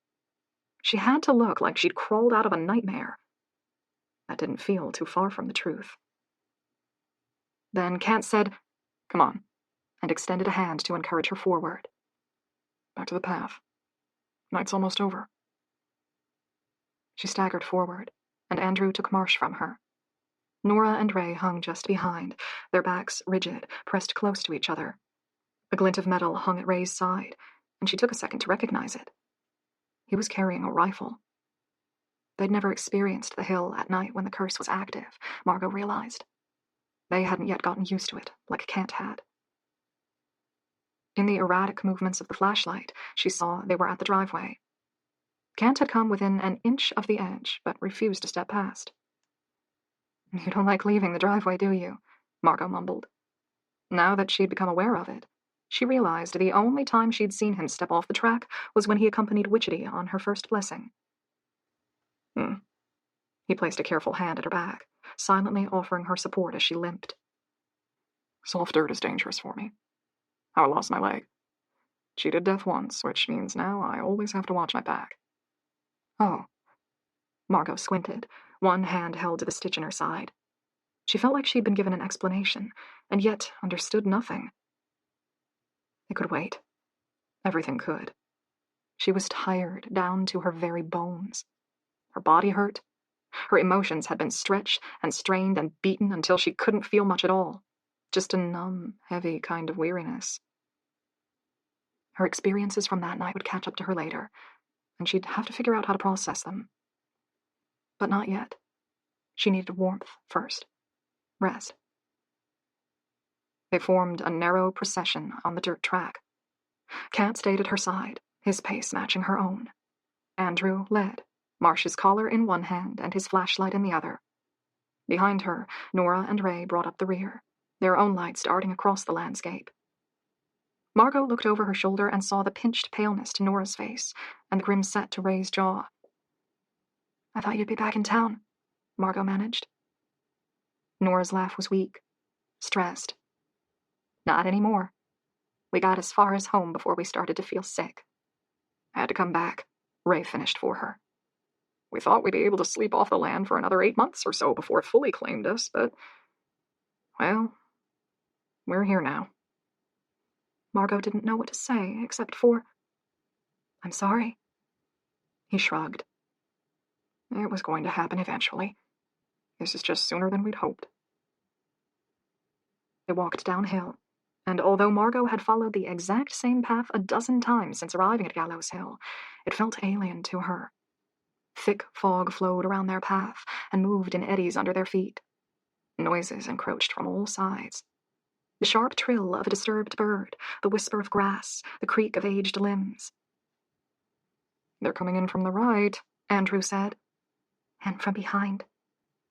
She had to look like she'd crawled out of a nightmare. That didn't feel too far from the truth. Then Kant said, "Come on," and extended a hand to encourage her forward. "Back to the path. Night's almost over." She staggered forward, and Andrew took Marsh from her. Nora and Ray hung just behind, their backs rigid, pressed close to each other. A glint of metal hung at Ray's side, and she took a second to recognize it. He was carrying a rifle. They'd never experienced the hill at night when the curse was active, Margot realized. They hadn't yet gotten used to it, like Kant had. In the erratic movements of the flashlight, she saw they were at the driveway. Kant had come within an inch of the edge, but refused to step past. "You don't like leaving the driveway, do you?" Margot mumbled. Now that she'd become aware of it, she realized the only time she'd seen him step off the track was when he accompanied Witchetty on her first blessing. He placed a careful hand at her back, silently offering her support as she limped. "Soft dirt is dangerous for me. How I lost my leg. Cheated death once, which means now I always have to watch my back." "Oh." Margot squinted, one hand held to the stitch in her side. She felt like she'd been given an explanation, and yet understood nothing. It could wait. Everything could. She was tired down to her very bones. Her body hurt. Her emotions had been stretched and strained and beaten until she couldn't feel much at all. Just a numb, heavy kind of weariness. Her experiences from that night would catch up to her later, and she'd have to figure out how to process them. But not yet. She needed warmth first. Rest. They formed a narrow procession on the dirt track. Kat stayed at her side, his pace matching her own. Andrew led, Marsh's collar in one hand and his flashlight in the other. Behind her, Nora and Ray brought up the rear, their own lights darting across the landscape. Margot looked over her shoulder and saw the pinched paleness to Nora's face and the grim set to Ray's jaw. "I thought you'd be back in town," Margot managed. Nora's laugh was weak, stressed. "Not anymore. We got as far as home before we started to feel sick. I had to come back," Ray finished for her. "We thought we'd be able to sleep off the land for another 8 months or so before it fully claimed us, but, well, we're here now." Margot didn't know what to say, except for, "I'm sorry." He shrugged. "It was going to happen eventually. This is just sooner than we'd hoped." They walked downhill, and although Margot had followed the exact same path a dozen times since arriving at Gallows Hill, it felt alien to her. Thick fog flowed around their path and moved in eddies under their feet. Noises encroached from all sides. The sharp trill of a disturbed bird, the whisper of grass, the creak of aged limbs. "They're coming in from the right," Andrew said. "And from behind,"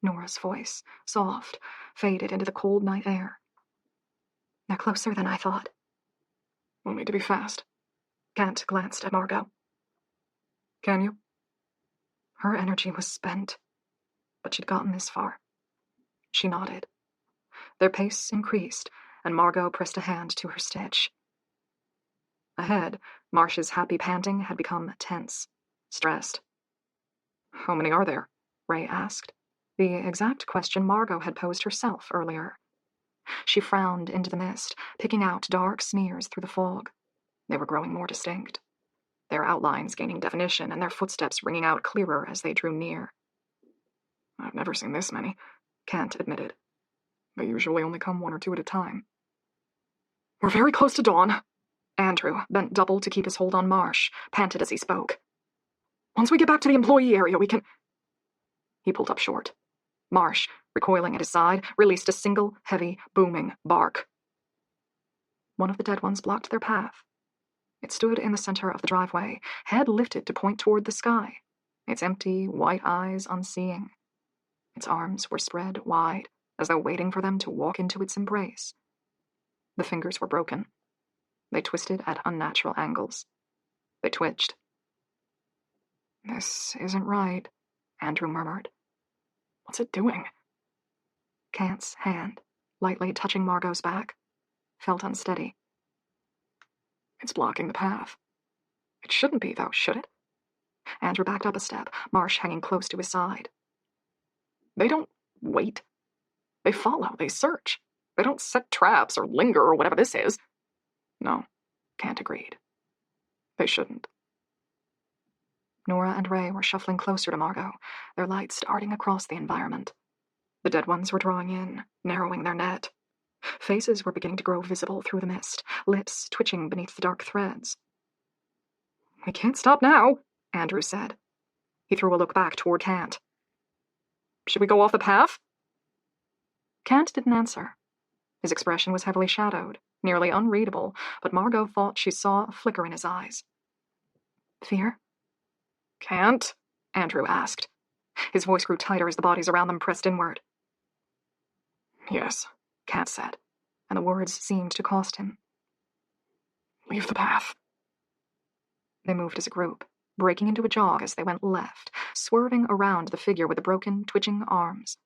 Nora's voice, soft, faded into the cold night air. "They're closer than I thought." "We'll need to be fast." Kent glanced at Margot. "Can you?" Her energy was spent, but she'd gotten this far. She nodded. Their pace increased, and Margot pressed a hand to her stitch. Ahead, Marsh's happy panting had become tense, stressed. "How many are there?" Ray asked, the exact question Margot had posed herself earlier. She frowned into the mist, picking out dark smears through the fog. They were growing more distinct, their outlines gaining definition and their footsteps ringing out clearer as they drew near. "I've never seen this many," Kent admitted. "They usually only come 1 or 2 at a time." "We're very close to dawn." Andrew, bent double to keep his hold on Marsh, panted as he spoke. "Once we get back to the employee area, we can—" He pulled up short. Marsh, recoiling at his side, released a single, heavy, booming bark. One of the dead ones blocked their path. It stood in the center of the driveway, head lifted to point toward the sky, its empty, white eyes unseeing. Its arms were spread wide, as though waiting for them to walk into its embrace. The fingers were broken. They twisted at unnatural angles. They twitched. "This isn't right," Andrew murmured. "What's it doing?" Kent's hand, lightly touching Margot's back, felt unsteady. "It's blocking the path. It shouldn't be, though, should it?" Andrew backed up a step, Marsh hanging close to his side. "They don't wait. They follow, they search. They don't set traps or linger or whatever this is." "No," Kent agreed. "They shouldn't." Nora and Ray were shuffling closer to Margot, their lights darting across the environment. The dead ones were drawing in, narrowing their net. Faces were beginning to grow visible through the mist, lips twitching beneath the dark threads. "We can't stop now," Andrew said. He threw a look back toward Kent. "Should we go off the path?" Kent didn't answer. His expression was heavily shadowed, nearly unreadable, but Margot thought she saw a flicker in his eyes. "Fear?" "Can't?" Andrew asked. His voice grew tighter as the bodies around them pressed inward. "Yes," Kent said, and the words seemed to cost him. "Leave the path." They moved as a group, breaking into a jog as they went left, swerving around the figure with the broken, twitching arms.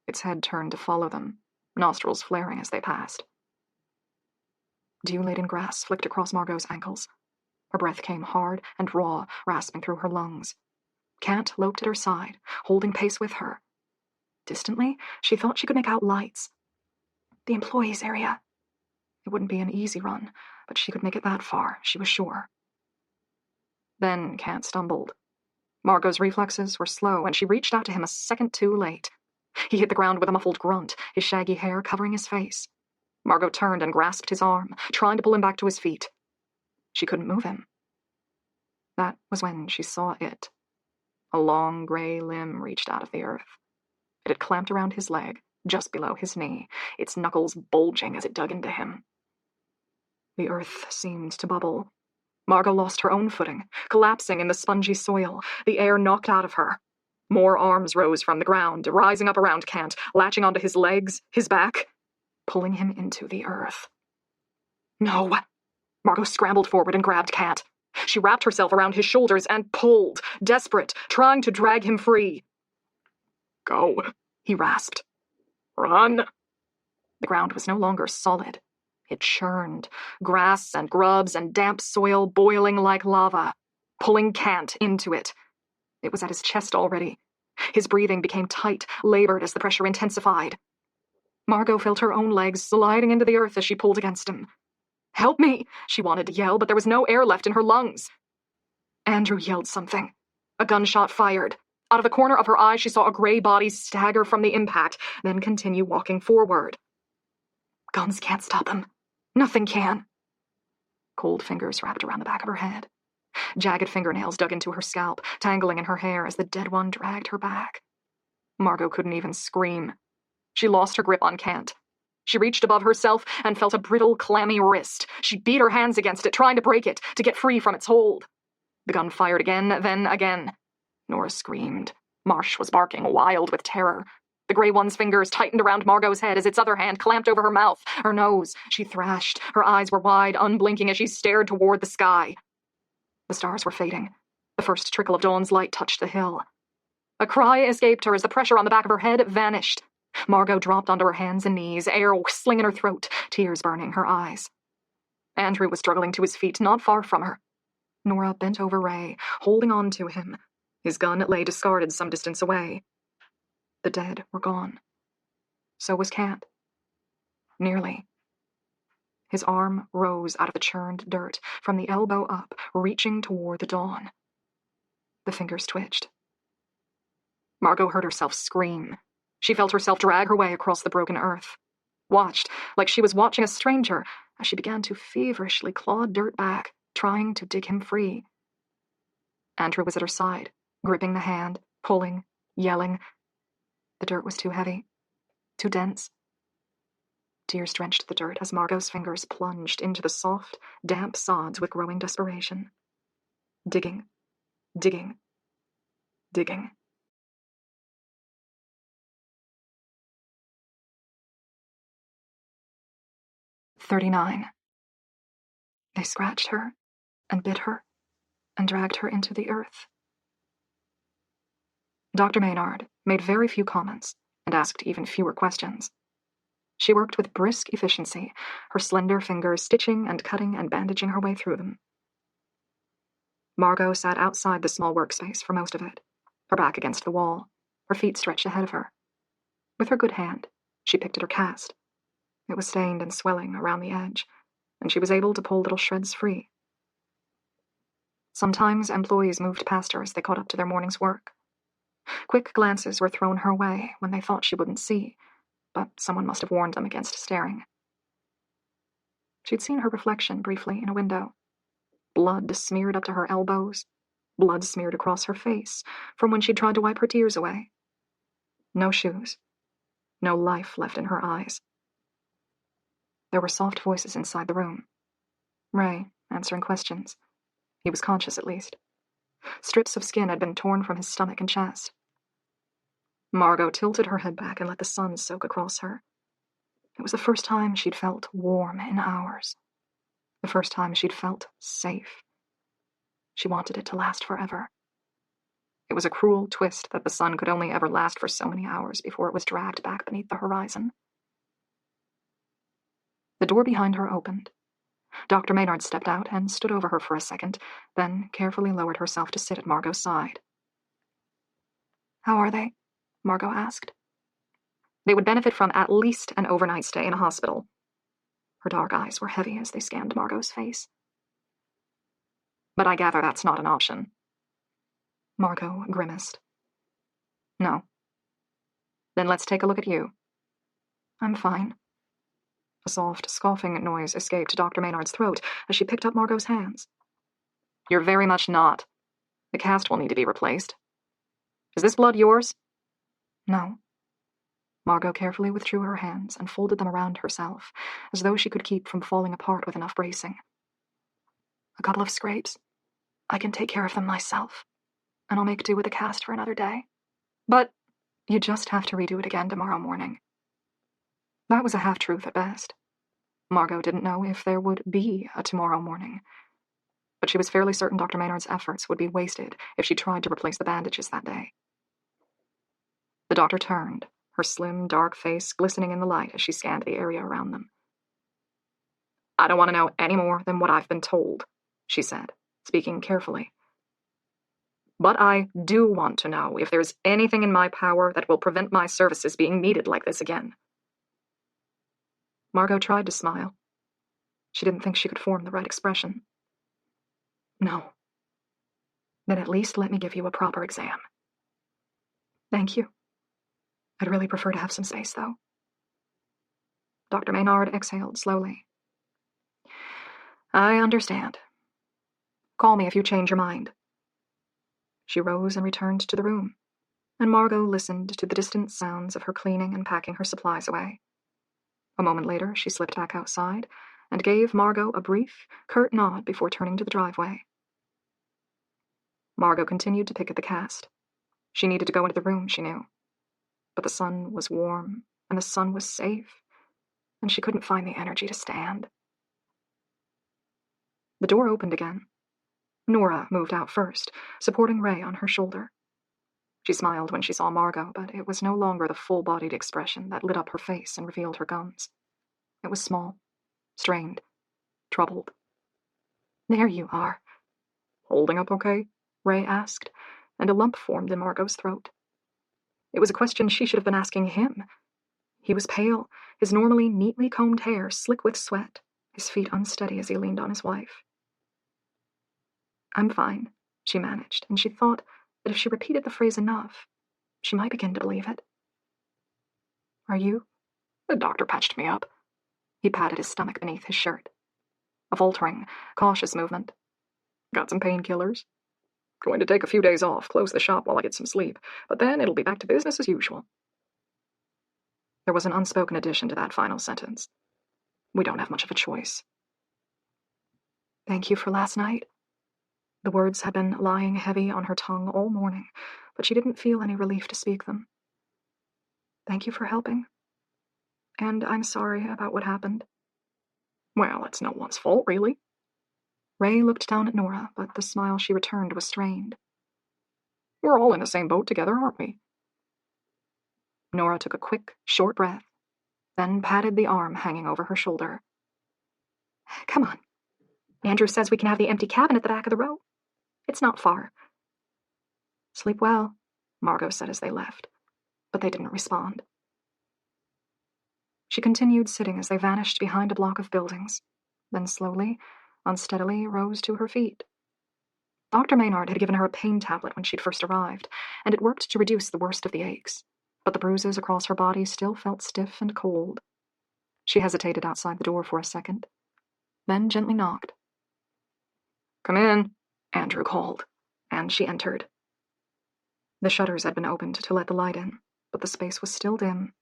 Its head turned to follow them, nostrils flaring as they passed. Dew-laden grass flicked across Margot's ankles. Her breath came hard and raw, rasping through her lungs. Kent loped at her side, holding pace with her. Distantly, she thought she could make out lights. The employees' area. It wouldn't be an easy run, but she could make it that far, she was sure. Then Kent stumbled. Margot's reflexes were slow, and she reached out to him a second too late. He hit the ground with a muffled grunt, his shaggy hair covering his face. Margot turned and grasped his arm, trying to pull him back to his feet. She couldn't move him. That was when she saw it. A long gray limb reached out of the earth. It had clamped around his leg, just below his knee, its knuckles bulging as it dug into him. The earth seemed to bubble. Margot lost her own footing, collapsing in the spongy soil, the air knocked out of her. More arms rose from the ground, rising up around Kant, latching onto his legs, his back, pulling him into the earth. No! Margot scrambled forward and grabbed Kant. She wrapped herself around his shoulders and pulled, desperate, trying to drag him free. Go, he rasped. Run! The ground was no longer solid. It churned, grass and grubs and damp soil boiling like lava, pulling Kant into it. It was at his chest already. His breathing became tight, labored as the pressure intensified. Margot felt her own legs sliding into the earth as she pulled against him. Help me, she wanted to yell, but there was no air left in her lungs. Andrew yelled something. A gunshot fired. Out of the corner of her eye, she saw a gray body stagger from the impact, then continue walking forward. Guns can't stop him. Nothing can. Cold fingers wrapped around the back of her head. Jagged fingernails dug into her scalp, tangling in her hair as the dead one dragged her back. Margot couldn't even scream. She lost her grip on Kant. She reached above herself and felt a brittle, clammy wrist. She beat her hands against it, trying to break it, to get free from its hold. The gun fired again, then again. Nora screamed. Marsh was barking, wild with terror. The Grey One's fingers tightened around Margot's head as its other hand clamped over her mouth, her nose. She thrashed. Her eyes were wide, unblinking as she stared toward the sky. The stars were fading. The first trickle of dawn's light touched the hill. A cry escaped her as the pressure on the back of her head vanished. Margot dropped onto her hands and knees, air whistling in her throat, tears burning her eyes. Andrew was struggling to his feet, not far from her. Nora bent over Ray, holding on to him. His gun lay discarded some distance away. The dead were gone. So was Kant. Nearly. His arm rose out of the churned dirt, from the elbow up, reaching toward the dawn. The fingers twitched. Margot heard herself scream. She felt herself drag her way across the broken earth. Watched, like she was watching a stranger, as she began to feverishly claw dirt back, trying to dig him free. Andrew was at her side, gripping the hand, pulling, yelling. The dirt was too heavy, too dense. Tears drenched the dirt as Margot's fingers plunged into the soft, damp sods with growing desperation. Digging, digging, digging. 39. They scratched her, and bit her, and dragged her into the earth. Dr. Maynard made very few comments, and asked even fewer questions. She worked with brisk efficiency, her slender fingers stitching and cutting and bandaging her way through them. Margot sat outside the small workspace for most of it, her back against the wall, her feet stretched ahead of her. With her good hand, she picked at her cast. It was stained and swelling around the edge, and she was able to pull little shreds free. Sometimes employees moved past her as they caught up to their morning's work. Quick glances were thrown her way when they thought she wouldn't see, but someone must have warned them against staring. She'd seen her reflection briefly in a window. Blood smeared up to her elbows, blood smeared across her face from when she'd tried to wipe her tears away. No shoes, no life left in her eyes. There were soft voices inside the room. Ray, answering questions. He was conscious, at least. Strips of skin had been torn from his stomach and chest. Margot tilted her head back and let the sun soak across her. It was the first time she'd felt warm in hours. The first time she'd felt safe. She wanted it to last forever. It was a cruel twist that the sun could only ever last for so many hours before it was dragged back beneath the horizon. The door behind her opened. Dr. Maynard stepped out and stood over her for a second, then carefully lowered herself to sit at Margot's side. "How are they?" Margot asked. They would benefit from at least an overnight stay in a hospital. Her dark eyes were heavy as they scanned Margot's face. "But I gather that's not an option." Margot grimaced. "No." "Then let's take a look at you." "I'm fine." A soft, scoffing noise escaped Dr. Maynard's throat as she picked up Margot's hands. "You're very much not. The cast will need to be replaced. Is this blood yours?" "No." Margot carefully withdrew her hands and folded them around herself, as though she could keep from falling apart with enough bracing. A couple of scrapes. I can take care of them myself, and I'll make do with the cast for another day. But you just have to redo it again tomorrow morning. That was a half-truth at best. Margot didn't know if there would be a tomorrow morning, but she was fairly certain Dr. Maynard's efforts would be wasted if she tried to replace the bandages that day. The doctor turned, her slim, dark face glistening in the light as she scanned the area around them. I don't want to know any more than what I've been told, she said, speaking carefully. But I do want to know if there's anything in my power that will prevent my services being needed like this again. Margot tried to smile. She didn't think she could form the right expression. No. Then at least let me give you a proper exam. Thank you. I'd really prefer to have some space, though. Dr. Maynard exhaled slowly. I understand. Call me if you change your mind. She rose and returned to the room, and Margot listened to the distant sounds of her cleaning and packing her supplies away. A moment later, she slipped back outside and gave Margot a brief, curt nod before turning to the driveway. Margot continued to pick at the cast. She needed to go into the room, she knew. But the sun was warm, and the sun was safe, and she couldn't find the energy to stand. The door opened again. Nora moved out first, supporting Ray on her shoulder. She smiled when she saw Margot, but it was no longer the full-bodied expression that lit up her face and revealed her gums. It was small, strained, troubled. There you are. Holding up okay? Ray asked, and a lump formed in Margot's throat. It was a question she should have been asking him. He was pale, his normally neatly combed hair slick with sweat, his feet unsteady as he leaned on his wife. I'm fine, she managed, and she thought that if she repeated the phrase enough, she might begin to believe it. Are you? The doctor patched me up. He patted his stomach beneath his shirt. A faltering, cautious movement. Got some painkillers. Going to take a few days off, close the shop while I get some sleep, but then it'll be back to business as usual. There was an unspoken addition to that final sentence. We don't have much of a choice. Thank you for last night. The words had been lying heavy on her tongue all morning, but she didn't feel any relief to speak them. Thank you for helping. And I'm sorry about what happened. Well, it's no one's fault, really. Ray looked down at Nora, but the smile she returned was strained. We're all in the same boat together, aren't we? Nora took a quick, short breath, then patted the arm hanging over her shoulder. Come on. Andrew says we can have the empty cabin at the back of the row. It's not far. Sleep well, Margot said as they left, but they didn't respond. She continued sitting as they vanished behind a block of buildings, then slowly, unsteadily rose to her feet. Dr. Maynard had given her a pain tablet when she'd first arrived, and it worked to reduce the worst of the aches, but the bruises across her body still felt stiff and cold. She hesitated outside the door for a second, then gently knocked. Come in, Andrew called, and she entered. The shutters had been opened to let the light in, but the space was still dim.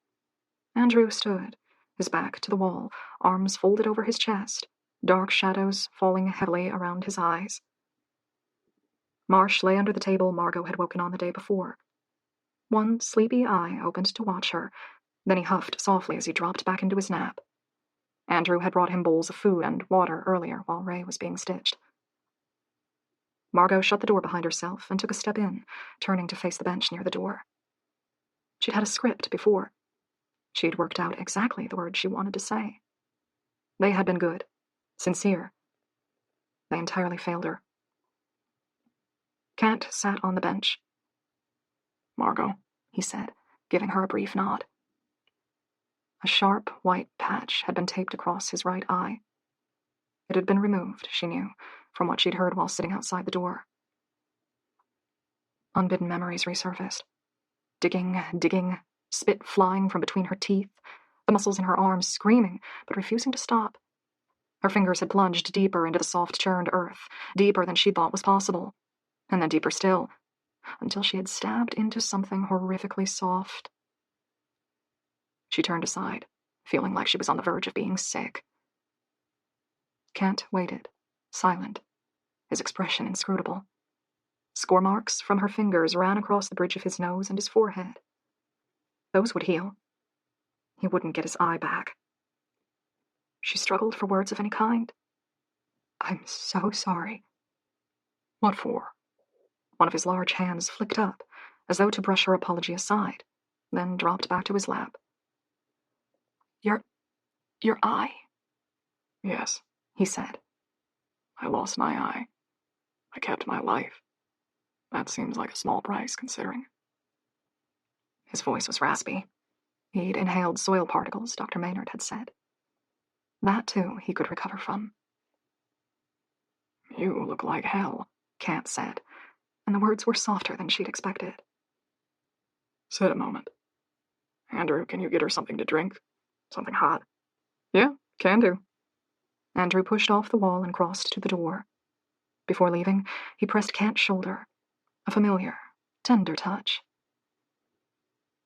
Andrew stood, his back to the wall, arms folded over his chest, dark shadows falling heavily around his eyes. Marsh lay under the table Margot had woken on the day before. One sleepy eye opened to watch her, then he huffed softly as he dropped back into his nap. Andrew had brought him bowls of food and water earlier while Ray was being stitched. Margot shut the door behind herself and took a step in, turning to face the bench near the door. She'd had a script before. She'd worked out exactly the words she wanted to say. They had been good, sincere. They entirely failed her. Kent sat on the bench. Margot, he said, giving her a brief nod. A sharp white patch had been taped across his right eye. It had been removed, she knew, from what she'd heard while sitting outside the door. Unbidden memories resurfaced. Digging, spit flying from between her teeth, the muscles in her arms screaming, but refusing to stop. Her fingers had plunged deeper into the soft, churned earth, deeper than she thought was possible, and then deeper still, until she had stabbed into something horrifically soft. She turned aside, feeling like she was on the verge of being sick. Kent waited, silent, his expression inscrutable. Score marks from her fingers ran across the bridge of his nose and his forehead. Those would heal. He wouldn't get his eye back. She struggled for words of any kind. "I'm so sorry." "What for?" One of his large hands flicked up, as though to brush her apology aside, then dropped back to his lap. Your eye?" "Yes," he said. "I lost my eye. I kept my life. That seems like a small price, considering." His voice was raspy. He'd inhaled soil particles, Dr. Maynard had said. That, too, he could recover from. "You look like hell," Kent said, and the words were softer than she'd expected. "Sit a moment. Andrew, can you get her something to drink? Something hot?" "Yeah, can do." Andrew pushed off the wall and crossed to the door. Before leaving, he pressed Kent's shoulder, a familiar, tender touch.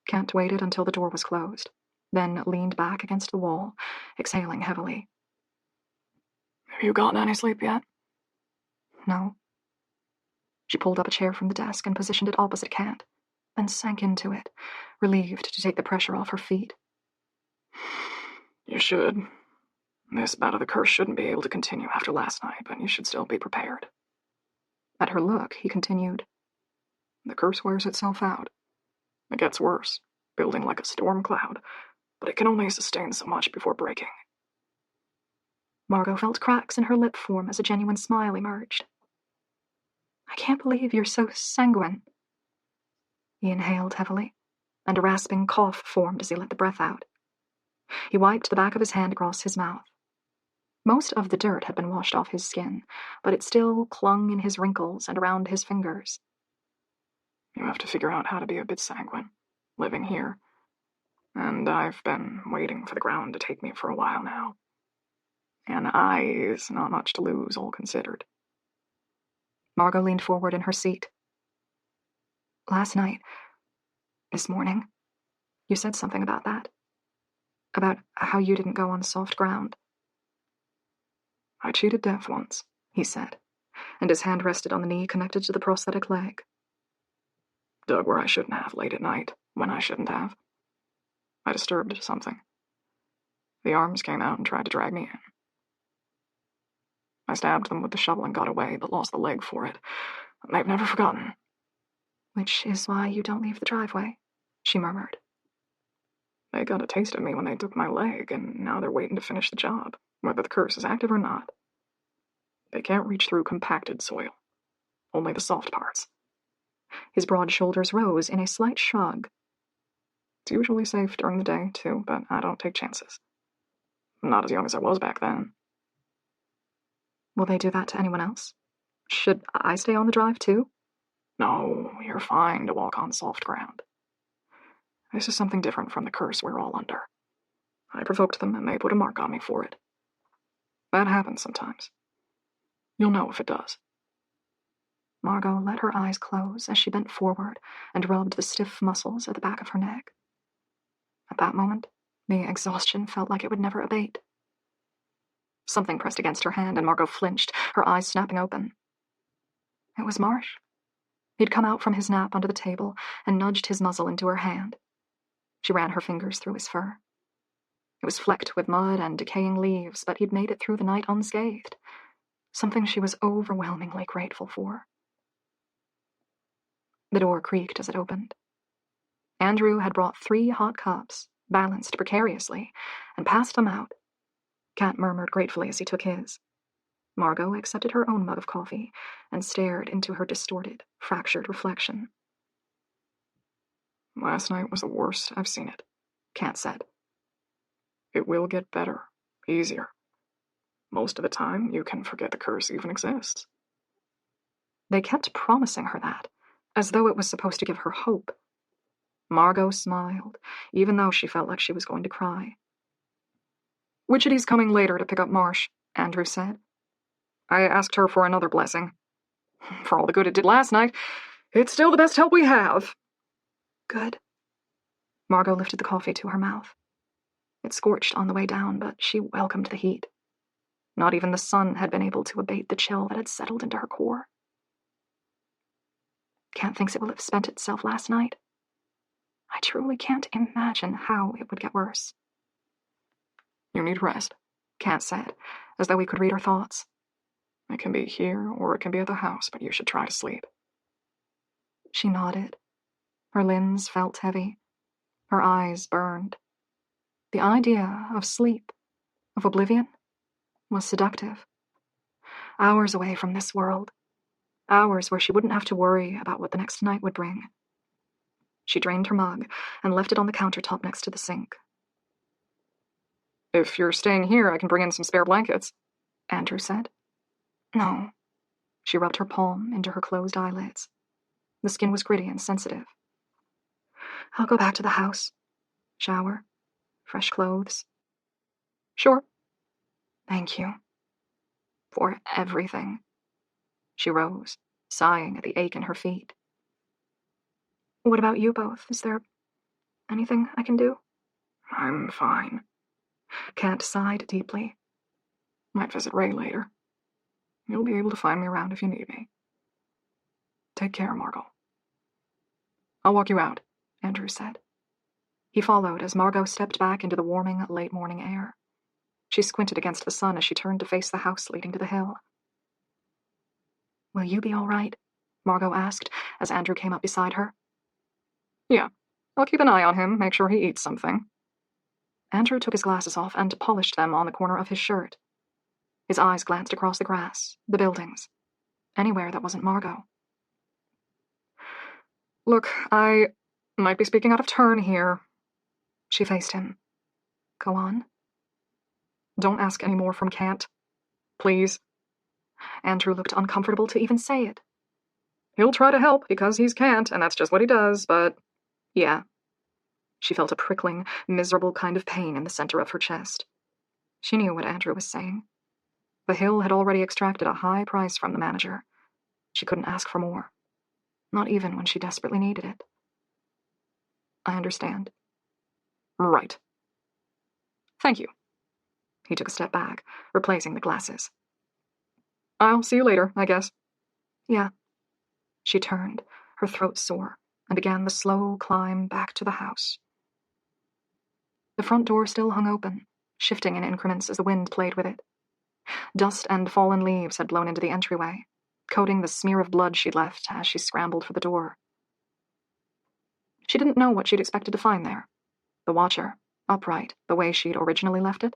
Kent waited until the door was closed, then leaned back against the wall, exhaling heavily. "Have you gotten any sleep yet?" "No." She pulled up a chair from the desk and positioned it opposite Kent, then sank into it, relieved to take the pressure off her feet. "You should. This bout of the curse shouldn't be able to continue after last night, but you should still be prepared." At her look, he continued. "The curse wears itself out. It gets worse, building like a storm cloud, but it can only sustain so much before breaking." Margot felt cracks in her lip form as a genuine smile emerged. "I can't believe you're so sanguine." He inhaled heavily, and a rasping cough formed as he let the breath out. He wiped the back of his hand across his mouth. Most of the dirt had been washed off his skin, but it still clung in his wrinkles and around his fingers. "You have to figure out how to be a bit sanguine, living here. And I've been waiting for the ground to take me for a while now. An eye is not much to lose, all considered." Margot leaned forward in her seat. "Last night, this morning, you said something about that. About how you didn't go on soft ground." "I cheated death once," he said, and his hand rested on the knee connected to the prosthetic leg. "Dug where I shouldn't have late at night, when I shouldn't have. I disturbed something. The arms came out and tried to drag me in. I stabbed them with the shovel and got away, but lost the leg for it. They've never forgotten." "Which is why you don't leave the driveway," she murmured. "They got a taste of me when they took my leg, and now they're waiting to finish the job, whether the curse is active or not. They can't reach through compacted soil. Only the soft parts." His broad shoulders rose in a slight shrug. "It's usually safe during the day, too, but I don't take chances. I'm not as young as I was back then." "Will they do that to anyone else? Should I stay on the drive, too?" "No, you're fine to walk on soft ground. This is something different from the curse we're all under. I provoked them, and they put a mark on me for it. That happens sometimes. You'll know if it does." Margot let her eyes close as she bent forward and rubbed the stiff muscles at the back of her neck. At that moment, the exhaustion felt like it would never abate. Something pressed against her hand, and Margot flinched, her eyes snapping open. It was Marsh. He'd come out from his nap under the table and nudged his muzzle into her hand. She ran her fingers through his fur. It was flecked with mud and decaying leaves, but he'd made it through the night unscathed, something she was overwhelmingly grateful for. The door creaked as it opened. Andrew had brought 3 hot cups, balanced precariously, and passed them out. Kat murmured gratefully as he took his. Margot accepted her own mug of coffee and stared into her distorted, fractured reflection. "Last night was the worst I've seen it," Kat said. "It will get better, easier. Most of the time, you can forget the curse even exists." They kept promising her that, as though it was supposed to give her hope. Margot smiled, even though she felt like she was going to cry. "Witchetty's coming later to pick up Marsh," Andrew said. "I asked her for another blessing. For all the good it did last night, it's still the best help we have." "Good." Margot lifted the coffee to her mouth. It scorched on the way down, but she welcomed the heat. Not even the sun had been able to abate the chill that had settled into her core. Kant thinks it will have spent itself last night. I truly can't imagine how it would get worse. You need rest, Kant said, as though he could read her thoughts. It can be here or it can be at the house, but you should try to sleep. She nodded. Her limbs felt heavy. Her eyes burned. The idea of sleep, of oblivion, was seductive. Hours away from this world. Hours where she wouldn't have to worry about what the next night would bring. She drained her mug and left it on the countertop next to the sink. If you're staying here, I can bring in some spare blankets, Andrew said. No. She rubbed her palm into her closed eyelids. The skin was gritty and sensitive. I'll go back to the house. Shower. Fresh clothes. Sure. Thank you. For everything. She rose, sighing at the ache in her feet. What about you both? Is there anything I can do? I'm fine. Kant sighed deeply. Might visit Ray later. You'll be able to find me around if you need me. Take care, Margot. I'll walk you out, Andrew said. He followed as Margot stepped back into the warming, late-morning air. She squinted against the sun as she turned to face the house leading to the hill. Will you be all right? Margot asked as Andrew came up beside her. Yeah, I'll keep an eye on him, make sure he eats something. Andrew took his glasses off and polished them on the corner of his shirt. His eyes glanced across the grass, the buildings, anywhere that wasn't Margot. Look, I might be speaking out of turn here. She faced him. Go on. Don't ask any more from Kant. Please. Andrew looked uncomfortable to even say it. He'll try to help because he's Kant, and that's just what he does, but yeah. She felt a prickling, miserable kind of pain in the center of her chest. She knew what Andrew was saying. The Hill had already extracted a high price from the manager. She couldn't ask for more. Not even when she desperately needed it. I understand. Right. Thank you. He took a step back, replacing the glasses. I'll see you later, I guess. Yeah. She turned, her throat sore, and began the slow climb back to the house. The front door still hung open, shifting in increments as the wind played with it. Dust and fallen leaves had blown into the entryway, coating the smear of blood she'd left as she scrambled for the door. She didn't know what she'd expected to find there. The watcher, upright, the way she'd originally left it.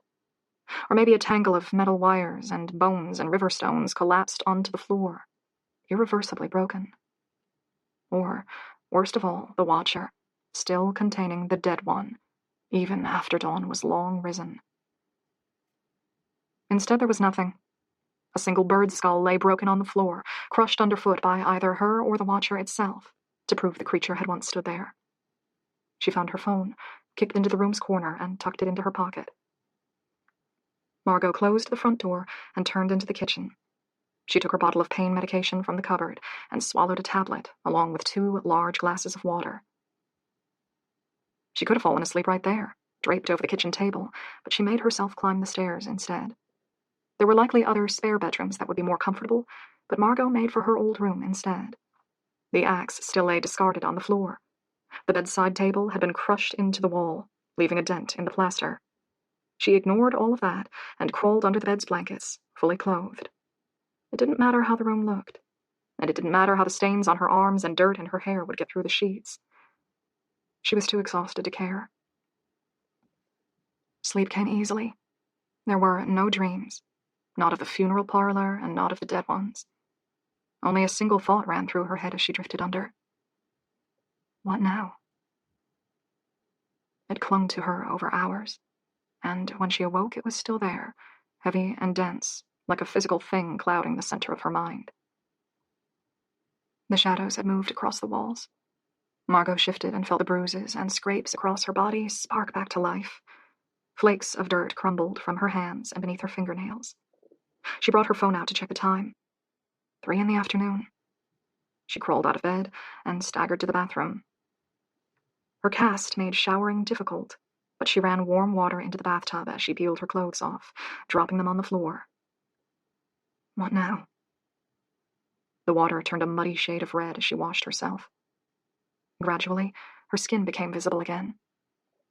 Or maybe a tangle of metal wires and bones and river stones collapsed onto the floor, irreversibly broken. Or, worst of all, the watcher, still containing the dead one, even after dawn was long risen. Instead, there was nothing. A single bird skull lay broken on the floor, crushed underfoot by either her or the watcher itself, to prove the creature had once stood there. She found her phone, kicked into the room's corner, and tucked it into her pocket. Margot closed the front door and turned into the kitchen. She took her bottle of pain medication from the cupboard and swallowed a tablet, along with 2 large glasses of water. She could have fallen asleep right there, draped over the kitchen table, but she made herself climb the stairs instead. There were likely other spare bedrooms that would be more comfortable, but Margot made for her old room instead. The axe still lay discarded on the floor. The bedside table had been crushed into the wall, leaving a dent in the plaster. She ignored all of that and crawled under the bed's blankets, fully clothed. It didn't matter how the room looked, and it didn't matter how the stains on her arms and dirt in her hair would get through the sheets. She was too exhausted to care. Sleep came easily. There were no dreams, not of the funeral parlor and not of the dead ones. Only a single thought ran through her head as she drifted under. What now? It clung to her over hours, and when she awoke it was still there, heavy and dense, like a physical thing clouding the center of her mind. The shadows had moved across the walls. Margot shifted and felt the bruises and scrapes across her body spark back to life. Flakes of dirt crumbled from her hands and beneath her fingernails. She brought her phone out to check the time. 3 p.m. She crawled out of bed and staggered to the bathroom. Her cast made showering difficult, but she ran warm water into the bathtub as she peeled her clothes off, dropping them on the floor. What now? The water turned a muddy shade of red as she washed herself. Gradually, her skin became visible again.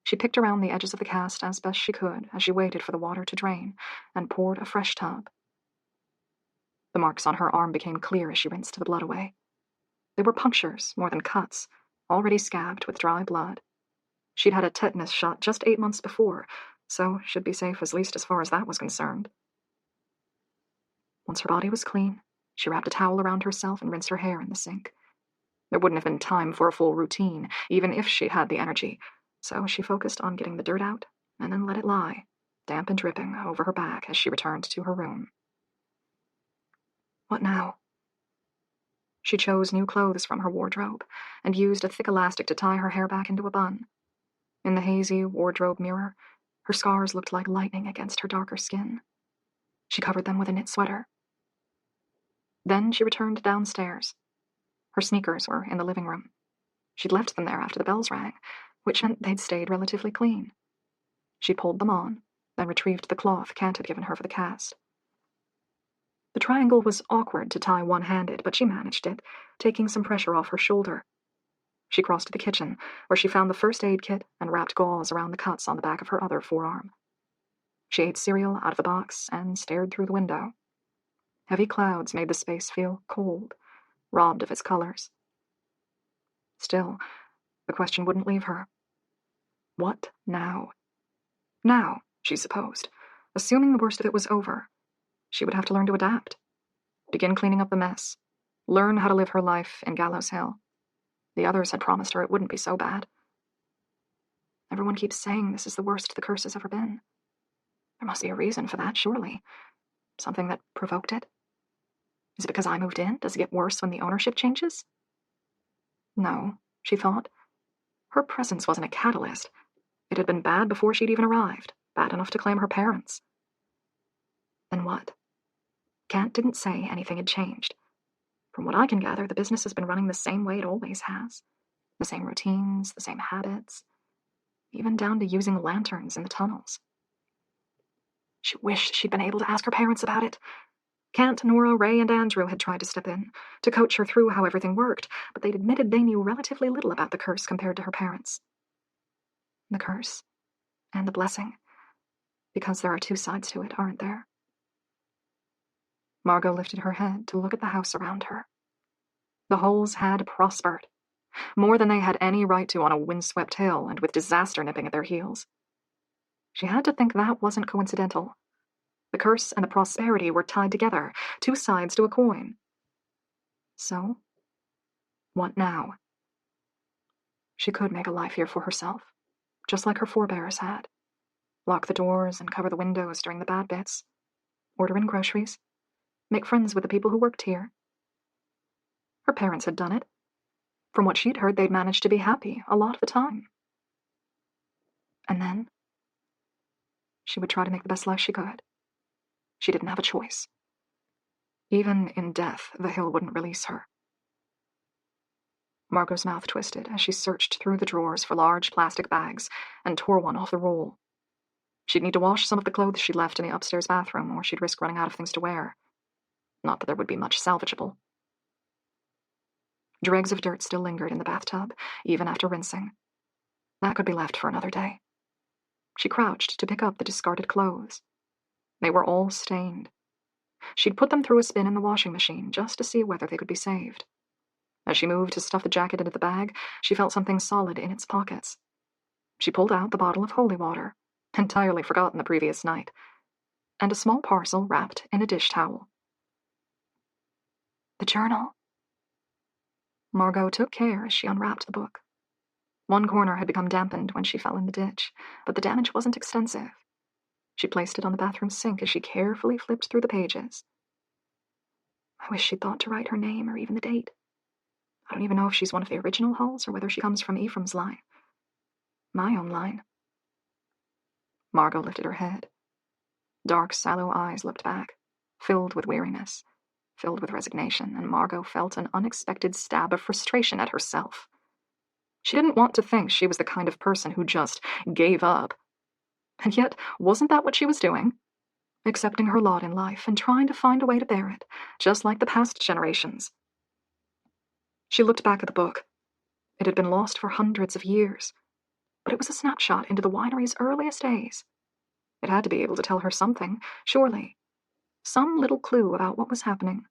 She picked around the edges of the cast as best she could as she waited for the water to drain and poured a fresh tub. The marks on her arm became clear as she rinsed the blood away. They were punctures more than cuts, already scabbed with dry blood. She'd had a tetanus shot just 8 months before, so should be safe at least as far as that was concerned. Once her body was clean, she wrapped a towel around herself and rinsed her hair in the sink. There wouldn't have been time for a full routine, even if she had the energy, so she focused on getting the dirt out and then let it lie, damp and dripping, over her back as she returned to her room. What now? She chose new clothes from her wardrobe and used a thick elastic to tie her hair back into a bun. In the hazy wardrobe mirror, her scars looked like lightning against her darker skin. She covered them with a knit sweater. Then she returned downstairs. Her sneakers were in the living room. She'd left them there after the bells rang, which meant they'd stayed relatively clean. She pulled them on, then retrieved the cloth Kent had given her for the cast. The triangle was awkward to tie one-handed, but she managed it, taking some pressure off her shoulder. She crossed to the kitchen, where she found the first aid kit and wrapped gauze around the cuts on the back of her other forearm. She ate cereal out of the box and stared through the window. Heavy clouds made the space feel cold, robbed of its colors. Still, the question wouldn't leave her. What now? Now, she supposed, assuming the worst of it was over, she would have to learn to adapt, begin cleaning up the mess, learn how to live her life in Gallows Hill. The others had promised her it wouldn't be so bad. Everyone keeps saying this is the worst the curse has ever been. There must be a reason for that, surely. Something that provoked it. Is it because I moved in? Does it get worse when the ownership changes? No, she thought. Her presence wasn't a catalyst. It had been bad before she'd even arrived, bad enough to claim her parents. Then what? Kent didn't say anything had changed. From what I can gather, the business has been running the same way it always has. The same routines, the same habits, even down to using lanterns in the tunnels. She wished she'd been able to ask her parents about it. Kent, Nora, Ray, and Andrew had tried to step in, to coach her through how everything worked, but they'd admitted they knew relatively little about the curse compared to her parents. The curse and the blessing, because there are two sides to it, aren't there? Margot lifted her head to look at the house around her. The Holes had prospered, more than they had any right to on a windswept hill and with disaster nipping at their heels. She had to think that wasn't coincidental. The curse and the prosperity were tied together, two sides to a coin. So, what now? She could make a life here for herself, just like her forebears had. Lock the doors and cover the windows during the bad bits. Order in groceries. Make friends with the people who worked here. Her parents had done it. From what she'd heard, they'd managed to be happy a lot of the time. And then she would try to make the best life she could. She didn't have a choice. Even in death, the hill wouldn't release her. Margot's mouth twisted as she searched through the drawers for large plastic bags and tore one off the roll. She'd need to wash some of the clothes she'd left in the upstairs bathroom, or she'd risk running out of things to wear. Not that there would be much salvageable. Dregs of dirt still lingered in the bathtub, even after rinsing. That could be left for another day. She crouched to pick up the discarded clothes. They were all stained. She'd put them through a spin in the washing machine just to see whether they could be saved. As she moved to stuff the jacket into the bag, she felt something solid in its pockets. She pulled out the bottle of holy water, entirely forgotten the previous night, and a small parcel wrapped in a dish towel. The journal. Margot took care as she unwrapped the book. One corner had become dampened when she fell in the ditch, but the damage wasn't extensive. She placed it on the bathroom sink as she carefully flipped through the pages. I wish she'd thought to write her name or even the date. I don't even know if she's one of the original Hulls or whether she comes from Ephraim's line. My own line. Margot lifted her head. Dark, sallow eyes looked back, filled with weariness, filled with resignation, and Margot felt an unexpected stab of frustration at herself. She didn't want to think she was the kind of person who just gave up And yet, wasn't that what she was doing? Accepting her lot in life and trying to find a way to bear it, just like the past generations. She looked back at the book. It had been lost for hundreds of years, but it was a snapshot into the winery's earliest days. It had to be able to tell her something, surely. Some little clue about what was happening.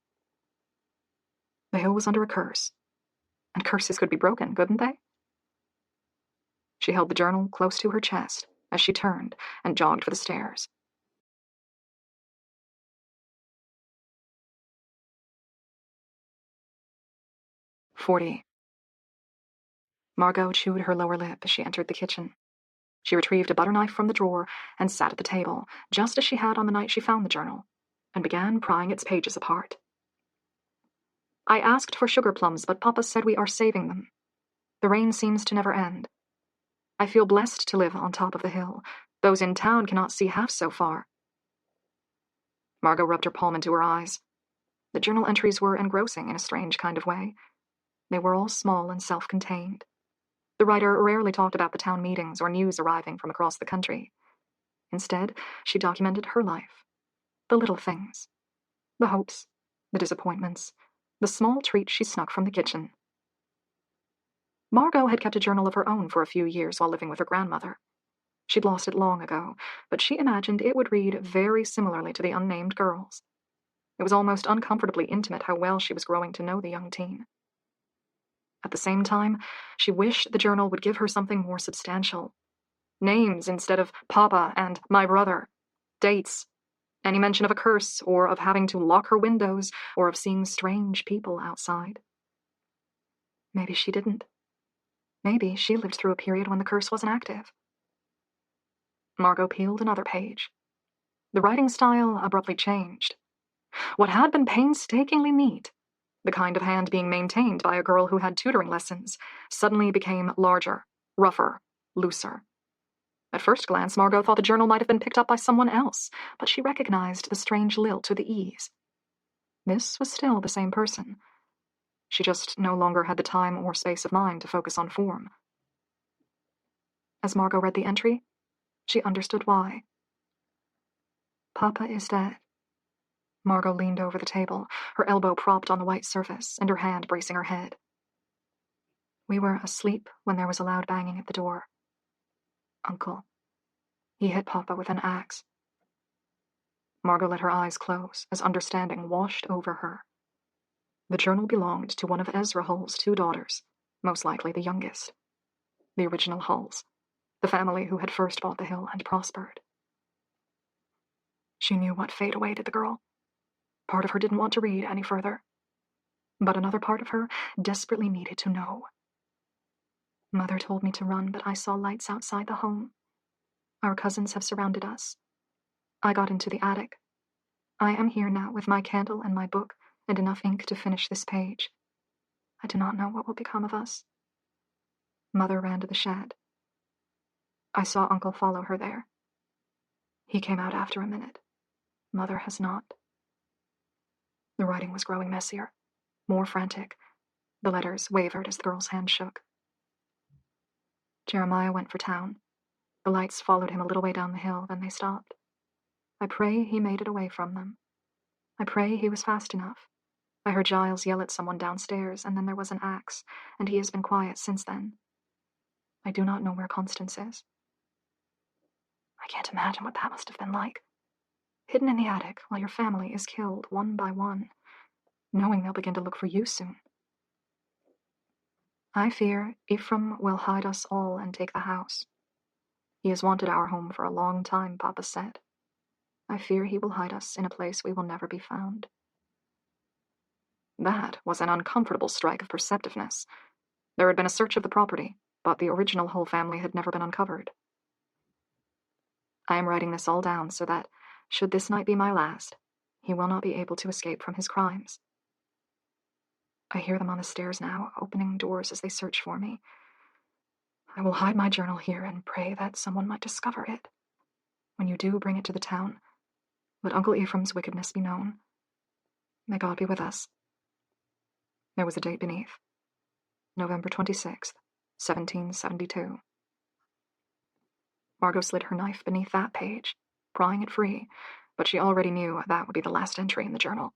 The hill was under a curse, and curses could be broken, couldn't they? She held the journal close to her chest as she turned and jogged for the stairs. "40. Margot chewed her lower lip as she entered the kitchen. She retrieved a butter knife from the drawer and sat at the table, just as she had on the night she found the journal, and began prying its pages apart. "I asked for sugar plums, but Papa said we are saving them. The rain seems to never end. I feel blessed to live on top of the hill. Those in town cannot see half so far." Margot rubbed her palm into her eyes. The journal entries were engrossing in a strange kind of way. They were all small and self-contained. The writer rarely talked about the town meetings or news arriving from across the country. Instead, she documented her life. The little things. The hopes, the disappointments, the small treat she snuck from the kitchen. Margot had kept a journal of her own for a few years while living with her grandmother. She'd lost it long ago, but she imagined it would read very similarly to the unnamed girl's. It was almost uncomfortably intimate how well she was growing to know the young teen. At the same time, she wished the journal would give her something more substantial. Names instead of Papa and my brother. Dates. Any mention of a curse, or of having to lock her windows, or of seeing strange people outside. Maybe she didn't. Maybe she lived through a period when the curse wasn't active. Margot peeled another page. The writing style abruptly changed. What had been painstakingly neat, the kind of hand being maintained by a girl who had tutoring lessons, suddenly became larger, rougher, looser. At first glance, Margot thought the journal might have been picked up by someone else, but she recognized the strange lilt to the ease. This was still the same person. She just no longer had the time or space of mind to focus on form. As Margot read the entry, she understood why. Papa is dead. Margot leaned over the table, her elbow propped on the white surface and her hand bracing her head. We were asleep when there was a loud banging at the door. Uncle. He hit Papa with an axe. Margot let her eyes close as understanding washed over her. The journal belonged to one of Ezra Hull's 2 daughters, most likely the youngest. The original Hulls, the family who had first bought the hill and prospered. She knew what fate awaited the girl. Part of her didn't want to read any further, but another part of her desperately needed to know. Mother told me to run, but I saw lights outside the home. Our cousins have surrounded us. I got into the attic. I am here now with my candle and my book and enough ink to finish this page. I do not know what will become of us. Mother ran to the shed. I saw Uncle follow her there. He came out after a minute. Mother has not. The writing was growing messier, more frantic. The letters wavered as the girl's hand shook. Jeremiah went for town. The lights followed him a little way down the hill, then they stopped. I pray he made it away from them. I pray he was fast enough. I heard Giles yell at someone downstairs, and then there was an axe, and he has been quiet since then. I do not know where Constance is. I can't imagine what that must have been like. Hidden in the attic while your family is killed one by one, knowing they'll begin to look for you soon. I fear Ephraim will hide us all and take the house. He has wanted our home for a long time, Papa said. I fear he will hide us in a place we will never be found. That was an uncomfortable strike of perceptiveness. There had been a search of the property, but the original Hull family had never been uncovered. I am writing this all down so that, should this night be my last, he will not be able to escape from his crimes. I hear them on the stairs now, opening doors as they search for me. I will hide my journal here and pray that someone might discover it. When you do bring it to the town, let Uncle Ephraim's wickedness be known. May God be with us. There was a date beneath. November 26th, 1772. Margot slid her knife beneath that page, prying it free, but she already knew that would be the last entry in the journal.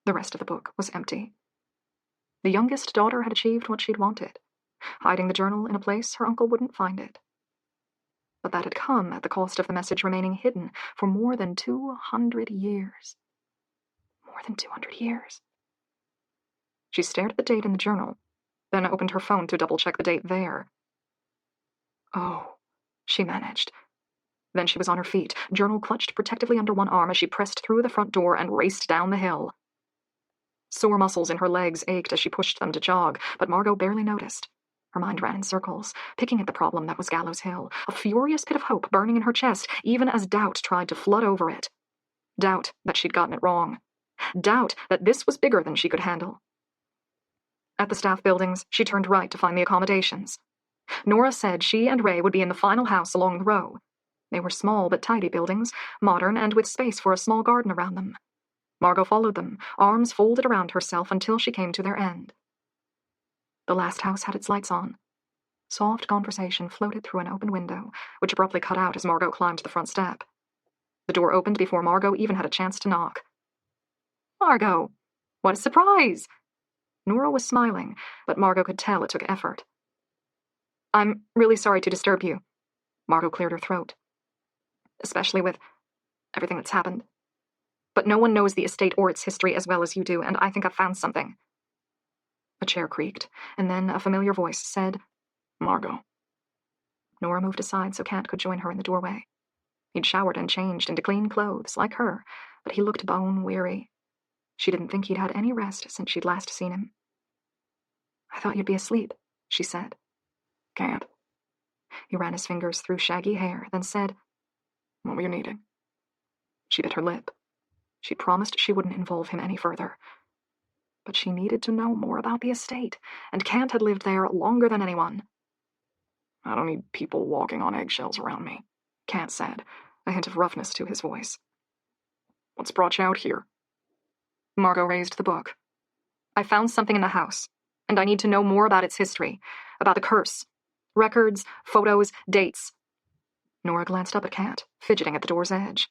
The rest of the book was empty. The youngest daughter had achieved what she'd wanted, hiding the journal in a place her uncle wouldn't find it. But that had come at the cost of the message remaining hidden for more than 200 years. More than 200 years. She stared at the date in the journal, then opened her phone to double-check the date there. Oh, she managed. Then she was on her feet, journal clutched protectively under one arm as she pressed through the front door and raced down the hill. Sore muscles in her legs ached as she pushed them to jog, but Margot barely noticed. Her mind ran in circles, picking at the problem that was Gallows Hill, a furious pit of hope burning in her chest, even as doubt tried to flood over it. Doubt that she'd gotten it wrong. Doubt that this was bigger than she could handle. At the staff buildings, she turned right to find the accommodations. Nora said she and Ray would be in the final house along the row. They were small but tidy buildings, modern and with space for a small garden around them. Margot followed them, arms folded around herself until she came to their end. The last house had its lights on. Soft conversation floated through an open window, which abruptly cut out as Margot climbed the front step. The door opened before Margot even had a chance to knock. Margot! What a surprise! Nora was smiling, but Margot could tell it took effort. I'm really sorry to disturb you. Margot cleared her throat. Especially with everything that's happened. But no one knows the estate or its history as well as you do, and I think I've found something. A chair creaked, and then a familiar voice said, Margot. Nora moved aside so Kent could join her in the doorway. He'd showered and changed into clean clothes, like her, but he looked bone-weary. She didn't think he'd had any rest since she'd last seen him. I thought you'd be asleep, she said. Can't. He ran his fingers through shaggy hair, then said, What were you needing? She bit her lip. She promised she wouldn't involve him any further. But she needed to know more about the estate, and Kent had lived there longer than anyone. I don't need people walking on eggshells around me, Kent said, a hint of roughness to his voice. What's brought you out here? Margot raised the book. I found something in the house, and I need to know more about its history, about the curse. Records, photos, dates. Nora glanced up at Kent, fidgeting at the door's edge.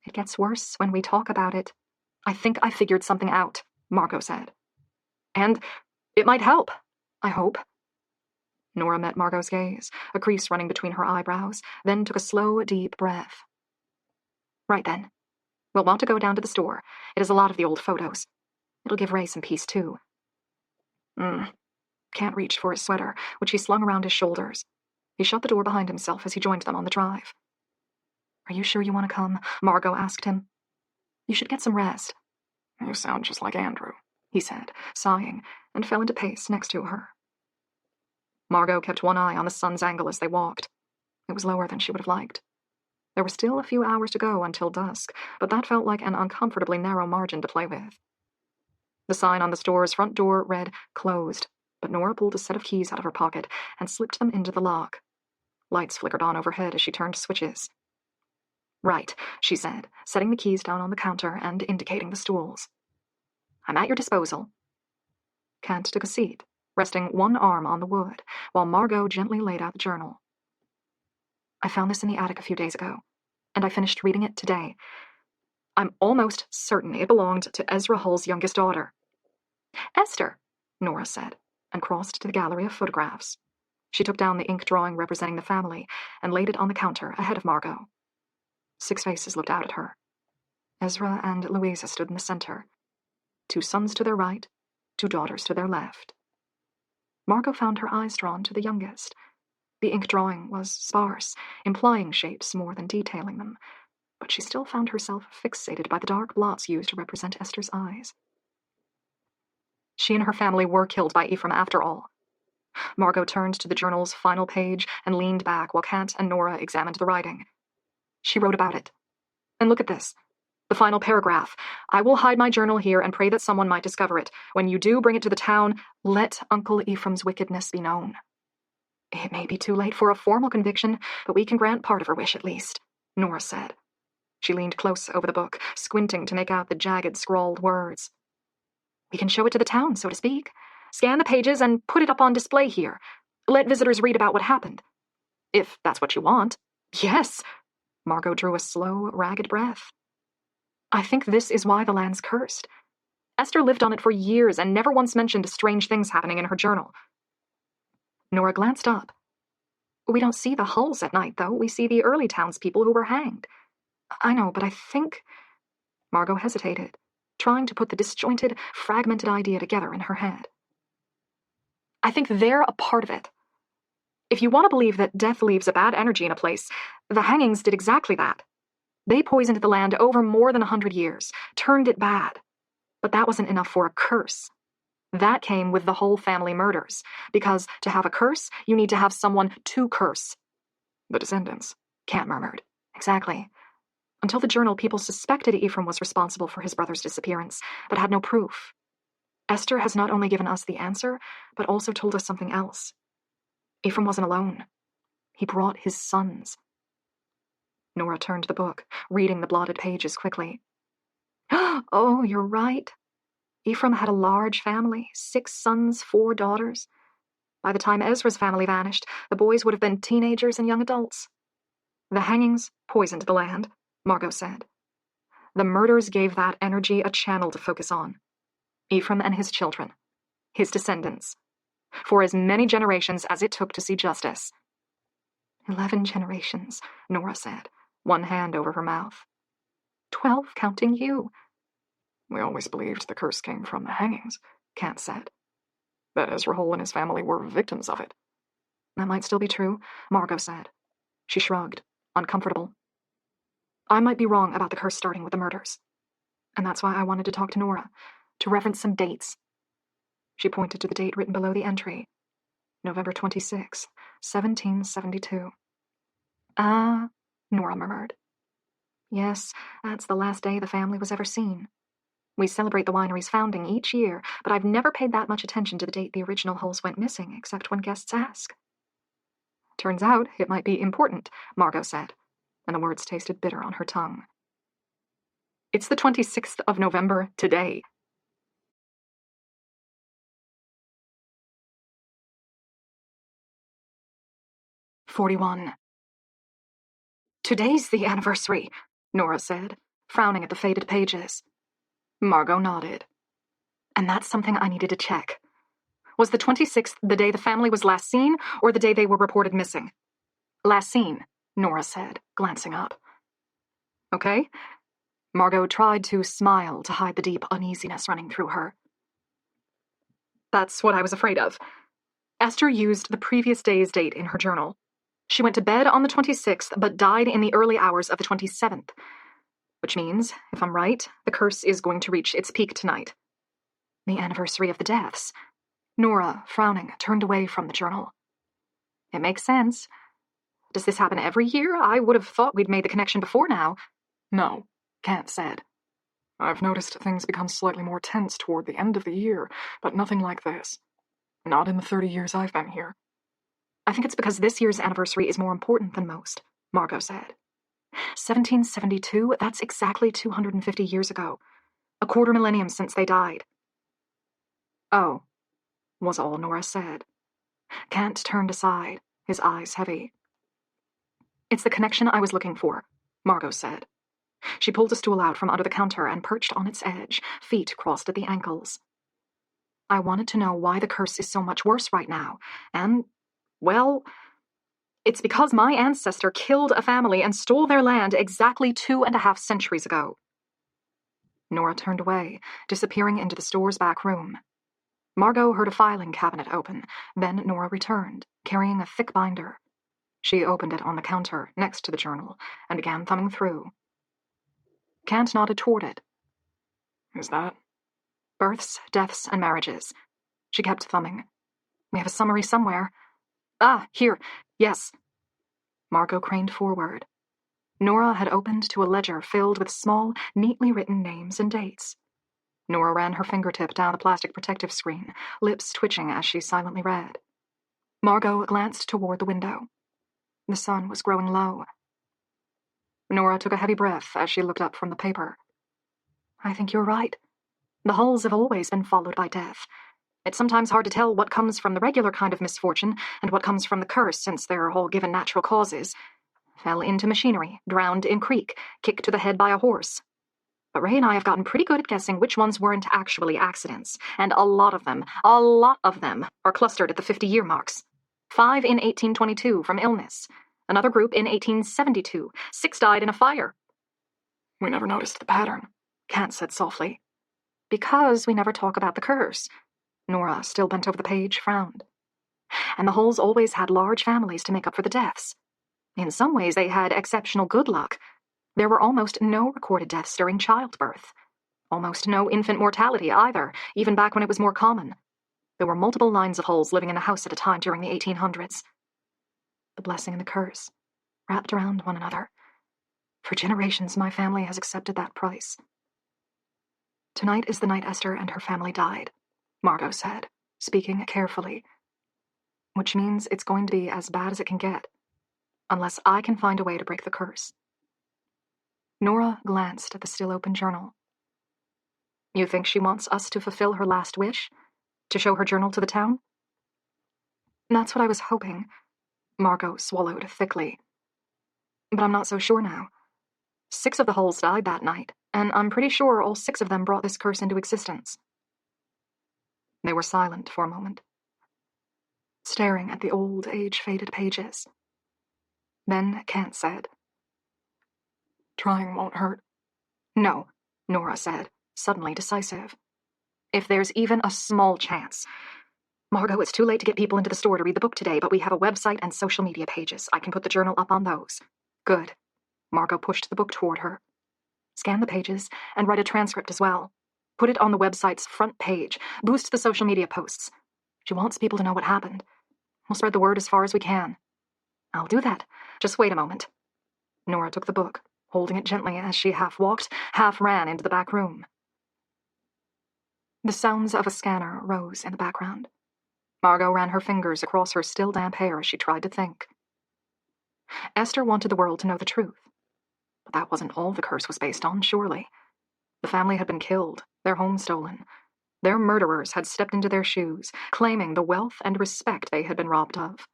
It gets worse when we talk about it. I think I figured something out, Margot said. And it might help, I hope. Nora met Margot's gaze, a crease running between her eyebrows, then took a slow, deep breath. Right then. We'll want to go down to the store. It has a lot of the old photos. It'll give Ray some peace, too. Kent reached for his sweater, which he slung around his shoulders. He shut the door behind himself as he joined them on the drive. Are you sure you want to come? Margot asked him. You should get some rest. You sound just like Andrew, he said, sighing, and fell into pace next to her. Margot kept one eye on the sun's angle as they walked. It was lower than she would have liked. There were still a few hours to go until dusk, but that felt like an uncomfortably narrow margin to play with. The sign on the store's front door read, Closed, but Nora pulled a set of keys out of her pocket and slipped them into the lock. Lights flickered on overhead as she turned switches. Right, she said, setting the keys down on the counter and indicating the stools. I'm at your disposal. Kent took a seat, resting one arm on the wood, while Margot gently laid out the journal. I found this in the attic a few days ago, and I finished reading it today. I'm almost certain it belonged to Ezra Hull's youngest daughter. Esther, Nora said, and crossed to the gallery of photographs. She took down the ink drawing representing the family and laid it on the counter ahead of Margot. 6 faces looked out at her. Ezra and Louisa stood in the center. 2 sons to their right, 2 daughters to their left. Margot found her eyes drawn to the youngest. The ink drawing was sparse, implying shapes more than detailing them, but she still found herself fixated by the dark blots used to represent Esther's eyes. She and her family were killed by Ephraim after all. Margot turned to the journal's final page and leaned back while Kent and Nora examined the writing. She wrote about it. And look at this. The final paragraph. I will hide my journal here and pray that someone might discover it. When you do bring it to the town, let Uncle Ephraim's wickedness be known. It may be too late for a formal conviction, but we can grant part of her wish at least, Nora said. She leaned close over the book, squinting to make out the jagged, scrawled words. We can show it to the town, so to speak. Scan the pages and put it up on display here. Let visitors read about what happened. If that's what you want. Yes. Margot drew a slow, ragged breath. I think this is why the land's cursed. Esther lived on it for years and never once mentioned strange things happening in her journal. Nora glanced up. We don't see the Hulls at night, though. We see the early townspeople who were hanged. I know, but I think... Margot hesitated, trying to put the disjointed, fragmented idea together in her head. I think they're a part of it. If you want to believe that death leaves a bad energy in a place, the hangings did exactly that. They poisoned the land over more than 100 years, turned it bad. But that wasn't enough for a curse. That came with the whole family murders, because to have a curse, you need to have someone to curse. The descendants. Kant murmured. Exactly. Until the journal, people suspected Ephraim was responsible for his brother's disappearance, but had no proof. Esther has not only given us the answer, but also told us something else. Ephraim wasn't alone. He brought his sons. Nora turned to the book, reading the blotted pages quickly. Oh, you're right. Ephraim had a large family, 6 sons, 4 daughters. By the time Ezra's family vanished, the boys would have been teenagers and young adults. The hangings poisoned the land, Margot said. The murders gave that energy a channel to focus on. Ephraim and his children, his descendants, for as many generations as it took to see justice. 11 generations, Nora said, one hand over her mouth. 12 counting you. We always believed the curse came from the hangings, Kant said. That Ezra Hole and his family were victims of it. That might still be true, Margot said. She shrugged, uncomfortable. I might be wrong about the curse starting with the murders. And that's why I wanted to talk to Nora, to reference some dates. She pointed to the date written below the entry. November 26, 1772. Nora murmured. Yes, that's the last day the family was ever seen. We celebrate the winery's founding each year, but I've never paid that much attention to the date the original Hulls went missing, except when guests ask. Turns out it might be important, Margot said, and the words tasted bitter on her tongue. It's the 26th of November today. "41. Today's the anniversary, Nora said, frowning at the faded pages. Margot nodded. And that's something I needed to check. Was the 26th the day the family was last seen, or the day they were reported missing? Last seen, Nora said, glancing up. Okay. Margot tried to smile to hide the deep uneasiness running through her. That's what I was afraid of. Esther used the previous day's date in her journal. She went to bed on the 26th, but died in the early hours of the 27th. Which means, if I'm right, the curse is going to reach its peak tonight. The anniversary of the deaths. Nora, frowning, turned away from the journal. It makes sense. Does this happen every year? I would have thought we'd made the connection before now. No, Kant said. I've noticed things become slightly more tense toward the end of the year, but nothing like this. Not in the 30 years I've been here. I think it's because this year's anniversary is more important than most, Margot said. 1772, that's exactly 250 years ago. A quarter millennium since they died. Oh, was all Nora said. Kant turned aside, his eyes heavy. It's the connection I was looking for, Margot said. She pulled a stool out from under the counter and perched on its edge, feet crossed at the ankles. I wanted to know why the curse is so much worse right now, and, well, it's because my ancestor killed a family and stole their land exactly 2.5 centuries ago. Nora turned away, disappearing into the store's back room. Margot heard a filing cabinet open, then Nora returned, carrying a thick binder. She opened it on the counter, next to the journal, and began thumbing through. Kant nodded toward it. Is that? Births, deaths, and marriages. She kept thumbing. We have a summary somewhere. Ah, here. Yes. Margot craned forward. Nora had opened to a ledger filled with small, neatly written names and dates. Nora ran her fingertip down the plastic protective screen, lips twitching as she silently read. Margot glanced toward the window. The sun was growing low. Nora took a heavy breath as she looked up from the paper. I think you're right. The Hulls have always been followed by death. It's sometimes hard to tell what comes from the regular kind of misfortune and what comes from the curse, since they're all given natural causes. Fell into machinery, drowned in creek, kicked to the head by a horse. But Ray and I have gotten pretty good at guessing which ones weren't actually accidents, and a lot of them, are clustered at the 50-year marks. 5 in 1822 from illness. Another group in 1872. 6 died in a fire. We never noticed the pattern, Kant said softly. Because we never talk about the curse. Nora, still bent over the page, frowned. And the Hulls always had large families to make up for the deaths. In some ways, they had exceptional good luck. There were almost no recorded deaths during childbirth. Almost no infant mortality either, even back when it was more common. There were multiple lines of Hulls living in a house at a time during the 1800s. The blessing and the curse, wrapped around one another. For generations, my family has accepted that price. Tonight is the night Esther and her family died, Margot said, speaking carefully. Which means it's going to be as bad as it can get, unless I can find a way to break the curse. Nora glanced at the still-open journal. You think she wants us to fulfill her last wish? To show her journal to the town? That's what I was hoping. Margot swallowed thickly. But I'm not so sure now. 6 of the Hulls died that night, and I'm pretty sure all 6 of them brought this curse into existence. They were silent for a moment, staring at the old, age-faded pages. Then Kant said, Trying won't hurt. No, Nora said, suddenly decisive. If there's even a small chance. Margot, it's too late to get people into the store to read the book today, but we have a website and social media pages. I can put the journal up on those. Good. Margot pushed the book toward her. Scan the pages and write a transcript as well. Put it on the website's front page. Boost the social media posts. She wants people to know what happened. We'll spread the word as far as we can. I'll do that. Just wait a moment. Nora took the book, holding it gently as she half walked, half ran into the back room. The sounds of a scanner rose in the background. Margot ran her fingers across her still damp hair as she tried to think. Esther wanted the world to know the truth. But that wasn't all the curse was based on, surely. The family had been killed, their home stolen. Their murderers had stepped into their shoes, claiming the wealth and respect they had been robbed of.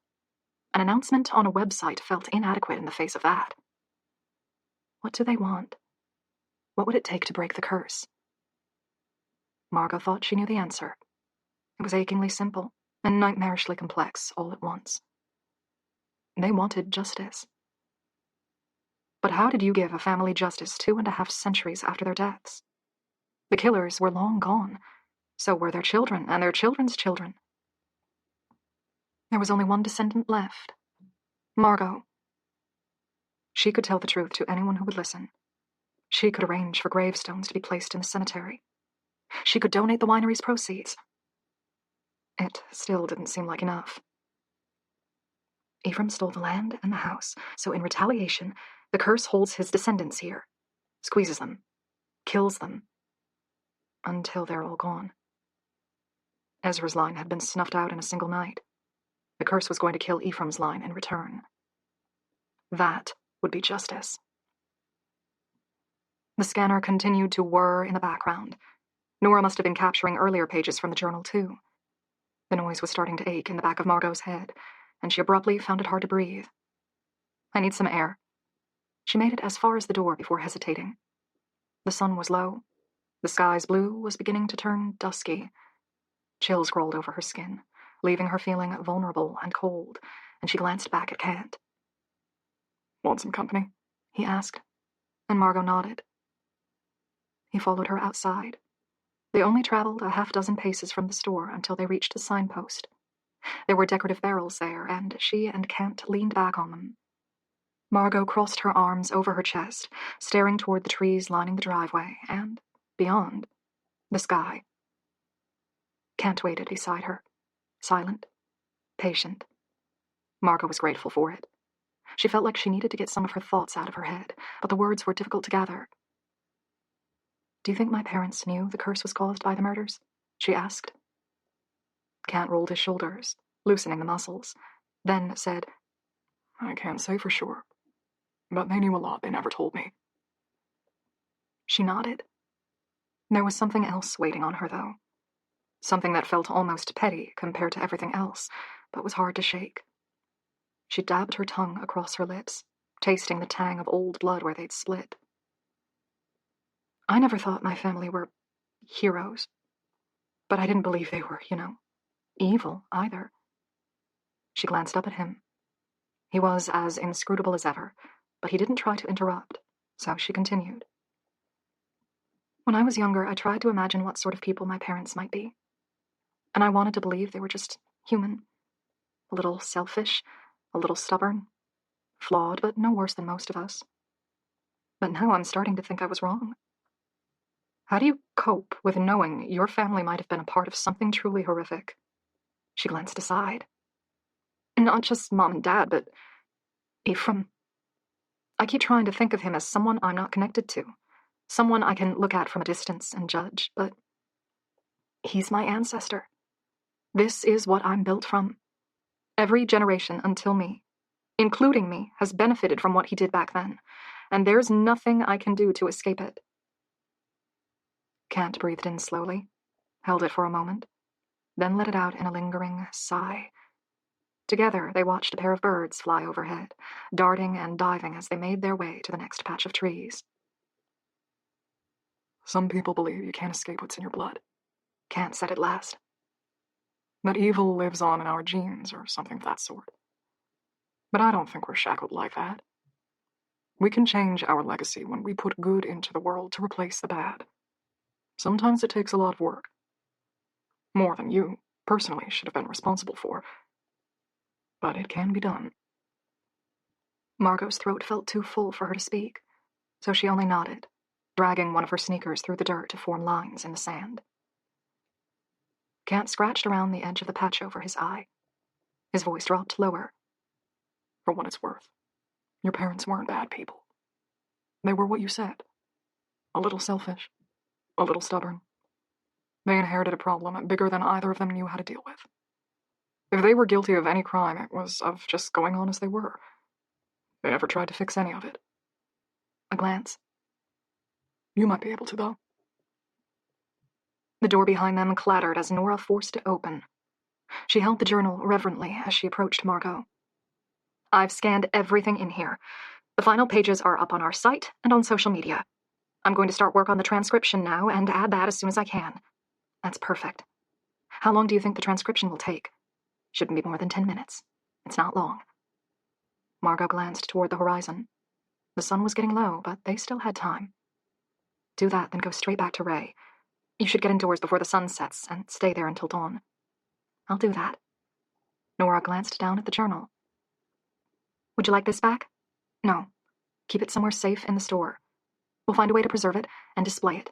An announcement on a website felt inadequate in the face of that. What do they want? What would it take to break the curse? Margot thought she knew the answer. It was achingly simple and nightmarishly complex all at once. They wanted justice. But how did you give a family justice 2.5 centuries after their deaths? The killers were long gone. So were their children and their children's children. There was only one descendant left. Margot. She could tell the truth to anyone who would listen. She could arrange for gravestones to be placed in the cemetery. She could donate the winery's proceeds. It still didn't seem like enough. Ephraim stole the land and the house, so in retaliation, the curse holds his descendants here, squeezes them, kills them, until they're all gone. Ezra's line had been snuffed out in a single night. The curse was going to kill Ephraim's line in return. That would be justice. The scanner continued to whir in the background. Nora must have been capturing earlier pages from the journal, too. The noise was starting to ache in the back of Margot's head, and she abruptly found it hard to breathe. I need some air. She made it as far as the door before hesitating. The sun was low. The sky's blue was beginning to turn dusky. Chills crawled over her skin, leaving her feeling vulnerable and cold, and she glanced back at Kant. Want some company? He asked, and Margot nodded. He followed her outside. They only traveled 6 paces from the store until they reached a signpost. There were decorative barrels there, and she and Kant leaned back on them. Margot crossed her arms over her chest, staring toward the trees lining the driveway, and, beyond, the sky. Kant waited beside her, silent, patient. Margot was grateful for it. She felt like she needed to get some of her thoughts out of her head, but the words were difficult to gather. Do you think my parents knew the curse was caused by the murders? She asked. Kant rolled his shoulders, loosening the muscles, then said, I can't say for sure, but they knew a lot they never told me. She nodded. There was something else waiting on her, though. something that felt almost petty compared to everything else, but was hard to shake. She dabbed her tongue across her lips, tasting the tang of old blood where they'd split. I never thought my family were heroes, but I didn't believe they were, evil either. She glanced up at him. He was as inscrutable as ever, but he didn't try to interrupt, so she continued. When I was younger, I tried to imagine what sort of people my parents might be, and I wanted to believe they were just human, a little selfish, a little stubborn, flawed, but no worse than most of us. But now I'm starting to think I was wrong. How do you cope with knowing your family might have been a part of something truly horrific? She glanced aside. Not just Mom and Dad, but Ephraim. I keep trying to think of him as someone I'm not connected to, someone I can look at from a distance and judge, but he's my ancestor. This is what I'm built from. Every generation until me, including me, has benefited from what he did back then, and there's nothing I can do to escape it. Kant breathed in slowly, held it for a moment, then let it out in a lingering sigh. Together, they watched a pair of birds fly overhead, darting and diving as they made their way to the next patch of trees. Some people believe you can't escape what's in your blood, Kant said at last. That evil lives on in our genes or something of that sort. But I don't think we're shackled like that. We can change our legacy when we put good into the world to replace the bad. Sometimes it takes a lot of work. More than you, personally, should have been responsible for. But it can be done. Margot's throat felt too full for her to speak, so she only nodded, dragging one of her sneakers through the dirt to form lines in the sand. Kant scratched around the edge of the patch over his eye. His voice dropped lower. For what it's worth, your parents weren't bad people. They were what you said. A little selfish, a little stubborn. They inherited a problem bigger than either of them knew how to deal with. If they were guilty of any crime, it was of just going on as they were. They never tried to fix any of it. A glance. You might be able to, though. The door behind them clattered as Nora forced it open. She held the journal reverently as she approached Margot. I've scanned everything in here. The final pages are up on our site and on social media. I'm going to start work on the transcription now and add that as soon as I can. That's perfect. How long do you think the transcription will take? Shouldn't be more than 10 minutes. It's not long. Margot glanced toward the horizon. The sun was getting low, but they still had time. Do that, then go straight back to Ray. You should get indoors before the sun sets and stay there until dawn. I'll do that. Nora glanced down at the journal. Would you like this back? No. Keep it somewhere safe in the store. We'll find a way to preserve it and display it.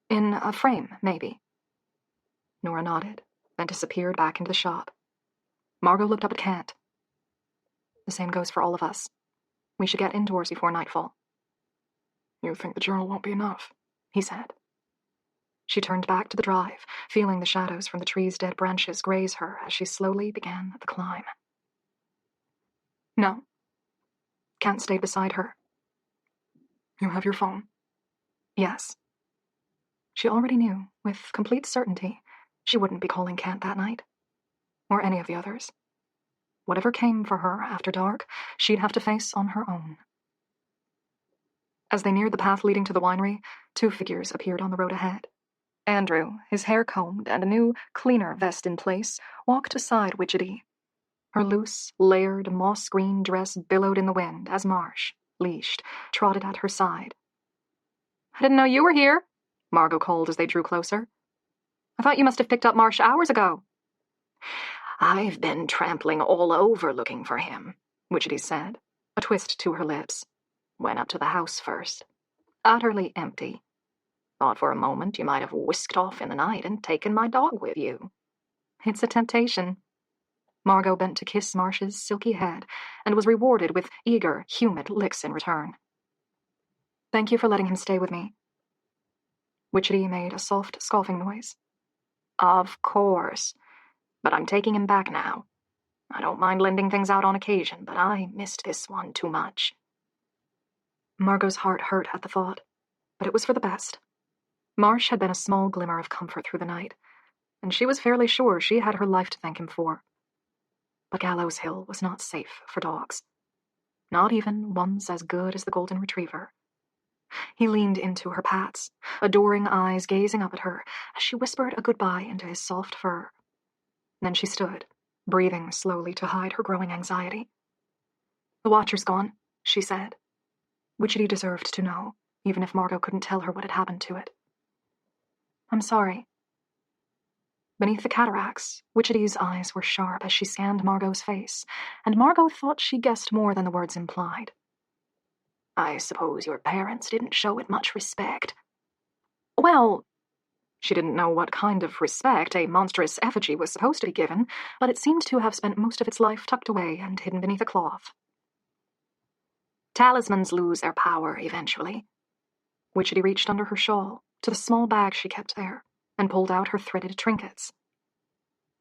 In a frame, maybe. Nora nodded, then disappeared back into the shop. Margot looked up at Kant. The same goes for all of us. We should get indoors before nightfall. You think the journal won't be enough? He said. She turned back to the drive, feeling the shadows from the tree's dead branches graze her as she slowly began the climb. No. Kant stayed beside her. You have your phone? Yes. She already knew, with complete certainty, she wouldn't be calling Kant that night. Or any of the others. Whatever came for her after dark, she'd have to face on her own. As they neared the path leading to the winery, two figures appeared on the road ahead. Andrew, his hair combed and a new, cleaner vest in place, walked aside Widgety. Her loose, layered, moss-green dress billowed in the wind as Marsh, leashed, trotted at her side. I didn't know you were here, Margot called as they drew closer. I thought you must have picked up Marsh hours ago. I've been trampling all over looking for him, Widgety said, a twist to her lips. Went up to the house first. Utterly empty. Thought for a moment you might have whisked off in the night and taken my dog with you. It's a temptation. Margot bent to kiss Marsh's silky head and was rewarded with eager, humid licks in return. Thank you for letting him stay with me. Widgety made a soft, scoffing noise. Of course. But I'm taking him back now. I don't mind lending things out on occasion, but I missed this one too much. Margot's heart hurt at the thought, but it was for the best. Marsh had been a small glimmer of comfort through the night, and she was fairly sure she had her life to thank him for. But Gallows Hill was not safe for dogs. Not even ones as good as the golden retriever. He leaned into her pats, adoring eyes gazing up at her as she whispered a goodbye into his soft fur. Then she stood, breathing slowly to hide her growing anxiety. "The watcher's gone," she said. Witchetty deserved to know, even if Margot couldn't tell her what had happened to it. "I'm sorry." Beneath the cataracts, Witchetty's eyes were sharp as she scanned Margot's face, and Margot thought she guessed more than the words implied. "I suppose your parents didn't show it much respect." Well, she didn't know what kind of respect a monstrous effigy was supposed to be given, but it seemed to have spent most of its life tucked away and hidden beneath a cloth. Talismans lose their power eventually. Witchetty reached under her shawl, to the small bag she kept there, and pulled out her threaded trinkets.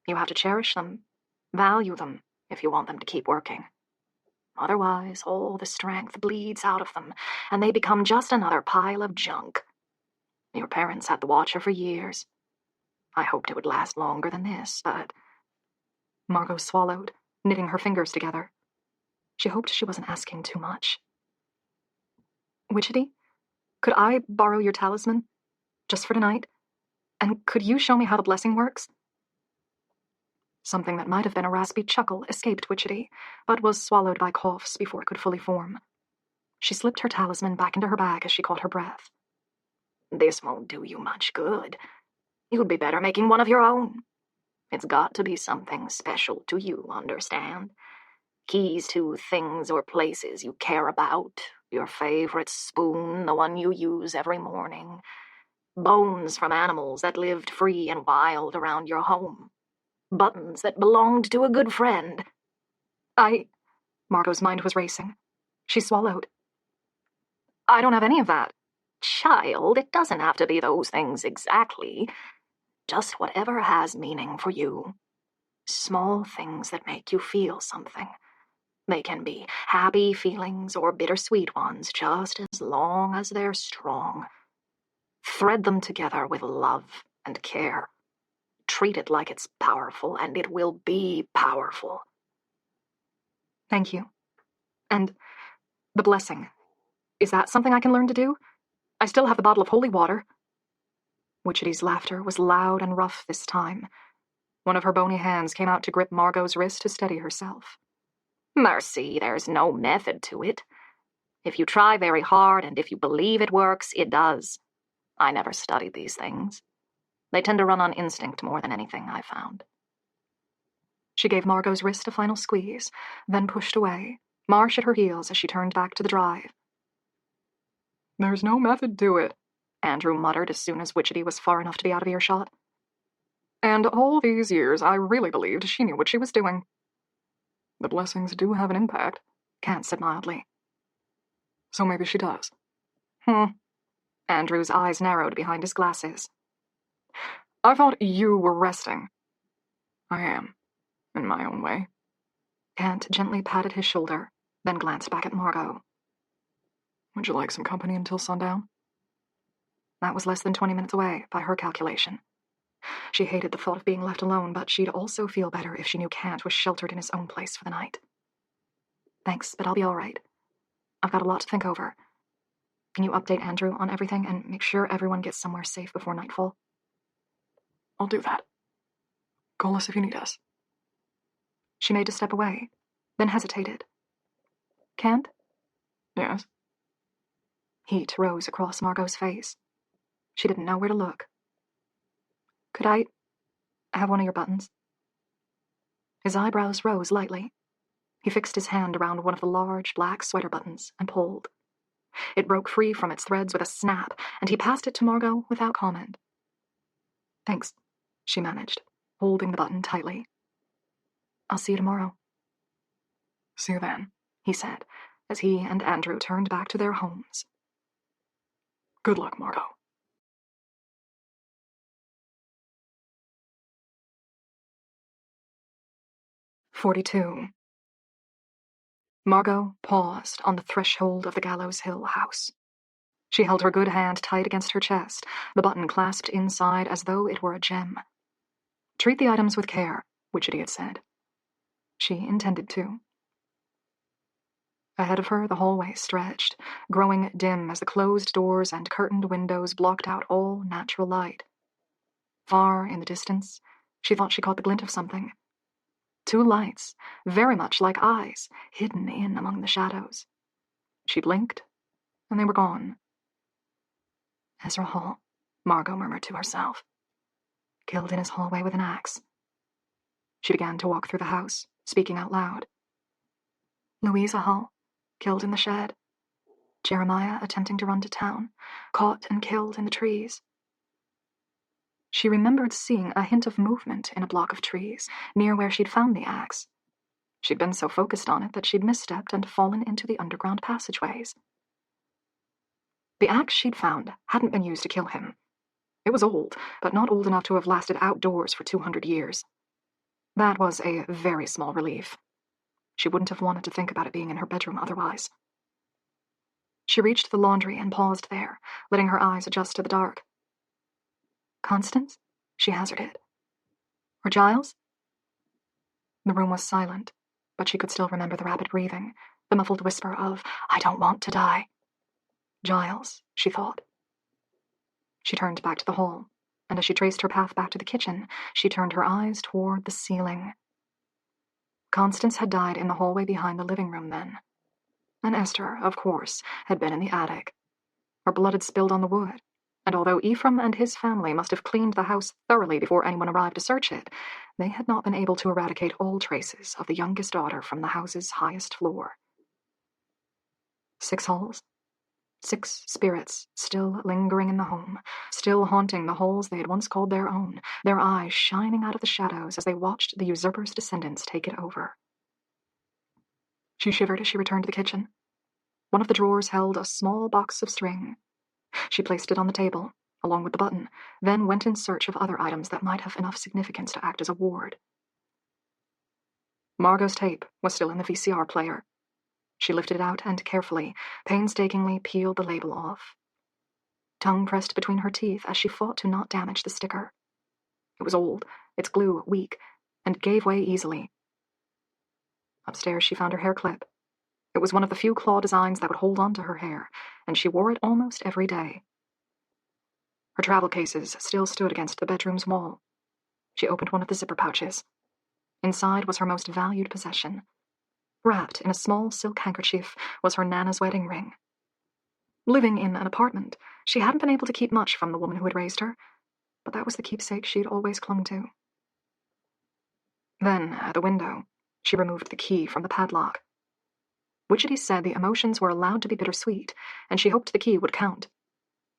You have to cherish them, value them, if you want them to keep working. Otherwise, all the strength bleeds out of them, and they become just another pile of junk. Your parents had the Watcher for years. I hoped it would last longer than this, but... Margot swallowed, knitting her fingers together. She hoped she wasn't asking too much. Witchetty, could I borrow your talisman? Just for tonight? And could you show me how the blessing works? Something that might have been a raspy chuckle escaped Witchetty, but was swallowed by coughs before it could fully form. She slipped her talisman back into her bag as she caught her breath. This won't do you much good. You'd be better making one of your own. It's got to be something special to you, understand? Keys to things or places you care about, your favorite spoon, the one you use every morning, bones from animals that lived free and wild around your home, buttons that belonged to a good friend. Margot's mind was racing. She swallowed. I don't have any of that. Child, it doesn't have to be those things exactly. Just whatever has meaning for you. Small things that make you feel something. They can be happy feelings or bittersweet ones, just as long as they're strong. Thread them together with love and care. Treat it like it's powerful, and it will be powerful. Thank you. And the blessing. Is that something I can learn to do? I still have the bottle of holy water. Witchetty's laughter was loud and rough this time. One of her bony hands came out to grip Margot's wrist to steady herself. Mercy, there's no method to it. If you try very hard and if you believe it works, it does. I never studied these things. They tend to run on instinct more than anything, I found. She gave Margot's wrist a final squeeze, then pushed away, Marsh at her heels as she turned back to the drive. There's no method to it, Andrew muttered as soon as Witchetty was far enough to be out of earshot. And all these years I really believed she knew what she was doing. The blessings do have an impact, Kant said mildly. So maybe she does. Andrew's eyes narrowed behind his glasses. I thought you were resting. I am, in my own way. Kant gently patted his shoulder, then glanced back at Margot. Would you like some company until sundown? That was less than 20 minutes away, by her calculation. She hated the thought of being left alone, but she'd also feel better if she knew Kant was sheltered in his own place for the night. Thanks, but I'll be all right. I've got a lot to think over. Can you update Andrew on everything and make sure everyone gets somewhere safe before nightfall? I'll do that. Call us if you need us. She made a step away, then hesitated. Kant? Yes? Heat rose across Margot's face. She didn't know where to look. Could I have one of your buttons? His eyebrows rose lightly. He fixed his hand around one of the large black sweater buttons and pulled. It broke free from its threads with a snap, and he passed it to Margot without comment. Thanks, she managed, holding the button tightly. I'll see you tomorrow. See you then, he said, as he and Andrew turned back to their homes. Good luck, Margot. 42. Margot paused on the threshold of the Gallows Hill house. She held her good hand tight against her chest, the button clasped inside as though it were a gem. Treat the items with care, Witchetty had said. She intended to. Ahead of her, the hallway stretched, growing dim as the closed doors and curtained windows blocked out all natural light. Far in the distance, she thought she caught the glint of something. Two lights, very much like eyes, hidden in among the shadows. She blinked, and they were gone. Ezra Hall, Margot murmured to herself. Killed in his hallway with an axe. She began to walk through the house, speaking out loud. Louisa Hall, killed in the shed. Jeremiah attempting to run to town, caught and killed in the trees. She remembered seeing a hint of movement in a block of trees, near where she'd found the axe. She'd been so focused on it that she'd misstepped and fallen into the underground passageways. The axe she'd found hadn't been used to kill him. It was old, but not old enough to have lasted outdoors for 200 years. That was a very small relief. She wouldn't have wanted to think about it being in her bedroom otherwise. She reached the laundry and paused there, letting her eyes adjust to the dark. Constance? She hazarded. Or Giles? The room was silent, but she could still remember the rapid breathing, the muffled whisper of, I don't want to die. Giles, she thought. She turned back to the hall, and as she traced her path back to the kitchen, she turned her eyes toward the ceiling. Constance had died in the hallway behind the living room then. And Esther, of course, had been in the attic. Her blood had spilled on the wood, and although Ephraim and his family must have cleaned the house thoroughly before anyone arrived to search it, they had not been able to eradicate all traces of the youngest daughter from the house's highest floor. 6 halls. 6 spirits still lingering in the home, still haunting the halls they had once called their own, their eyes shining out of the shadows as they watched the usurper's descendants take it over. She shivered as she returned to the kitchen. One of the drawers held a small box of string. She placed it on the table, along with the button, then went in search of other items that might have enough significance to act as a ward. Margot's tape was still in the VCR player. She lifted it out and carefully, painstakingly peeled the label off. Tongue pressed between her teeth as she fought to not damage the sticker. It was old, its glue weak, and gave way easily. Upstairs she found her hair clip. It was one of the few claw designs that would hold on to her hair, and she wore it almost every day. Her travel cases still stood against the bedroom's wall. She opened one of the zipper pouches. Inside was her most valued possession. Wrapped in a small silk handkerchief was her Nana's wedding ring. Living in an apartment, she hadn't been able to keep much from the woman who had raised her, but that was the keepsake she'd always clung to. Then, at the window, she removed the key from the padlock. Witchetty said the emotions were allowed to be bittersweet, and she hoped the key would count.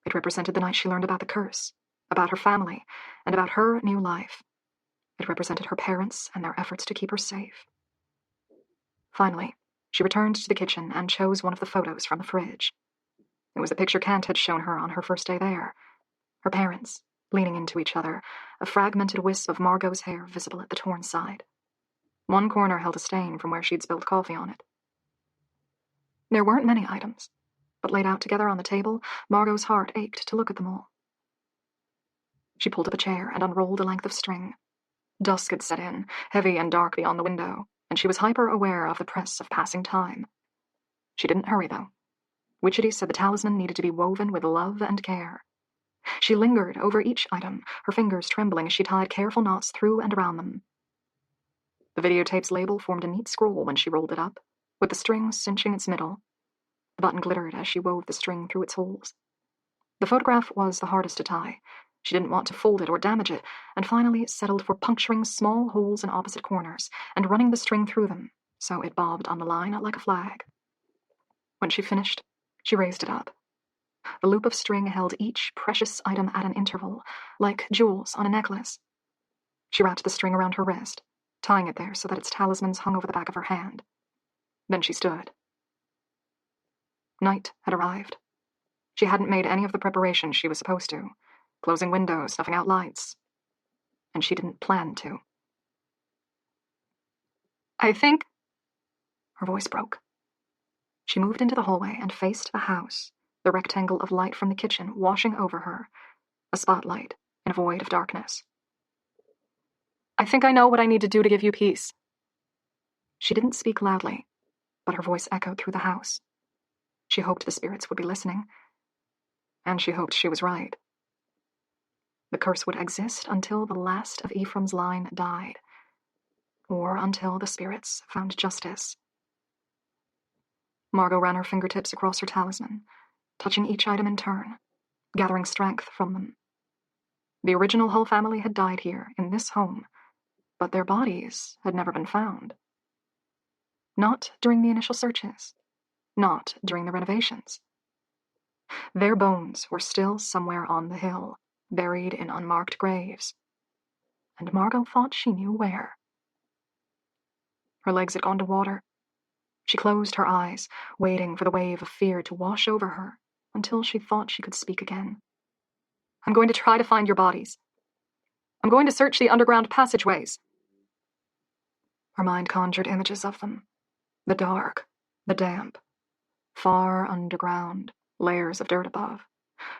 It represented the night she learned about the curse, about her family, and about her new life. It represented her parents and their efforts to keep her safe. Finally, she returned to the kitchen and chose one of the photos from the fridge. It was the picture Kent had shown her on her first day there. Her parents, leaning into each other, a fragmented wisp of Margot's hair visible at the torn side. One corner held a stain from where she'd spilled coffee on it. There weren't many items, but laid out together on the table, Margot's heart ached to look at them all. She pulled up a chair and unrolled a length of string. Dusk had set in, heavy and dark beyond the window, and she was hyper-aware of the press of passing time. She didn't hurry, though. Witchetty said the talisman needed to be woven with love and care. She lingered over each item, her fingers trembling as she tied careful knots through and around them. The videotape's label formed a neat scroll when she rolled it up, with the string cinching its middle. The button glittered as she wove the string through its holes. The photograph was the hardest to tie. She didn't want to fold it or damage it, and finally settled for puncturing small holes in opposite corners and running the string through them, so it bobbed on the line like a flag. When she finished, she raised it up. The loop of string held each precious item at an interval, like jewels on a necklace. She wrapped the string around her wrist, tying it there so that its talismans hung over the back of her hand. Then she stood. Night had arrived. She hadn't made any of the preparations she was supposed to, closing windows, snuffing out lights. And she didn't plan to. I think... Her voice broke. She moved into the hallway and faced the house, the rectangle of light from the kitchen washing over her, a spotlight in a void of darkness. I think I know what I need to do to give you peace." She didn't speak loudly, but her voice echoed through the house. She hoped the spirits would be listening, and she hoped she was right. The curse would exist until the last of Ephraim's line died, or until the spirits found justice. Margot ran her fingertips across her talisman, touching each item in turn, gathering strength from them. The original Hull family had died here, in this home, but their bodies had never been found. Not during the initial searches, not during the renovations. Their bones were still somewhere on the hill, buried in unmarked graves, and Margot thought she knew where. Her legs had gone to water. She closed her eyes, waiting for the wave of fear to wash over her until she thought she could speak again. "I'm going to try to find your bodies. I'm going to search the underground passageways." Her mind conjured images of them. The dark, the damp, far underground, layers of dirt above,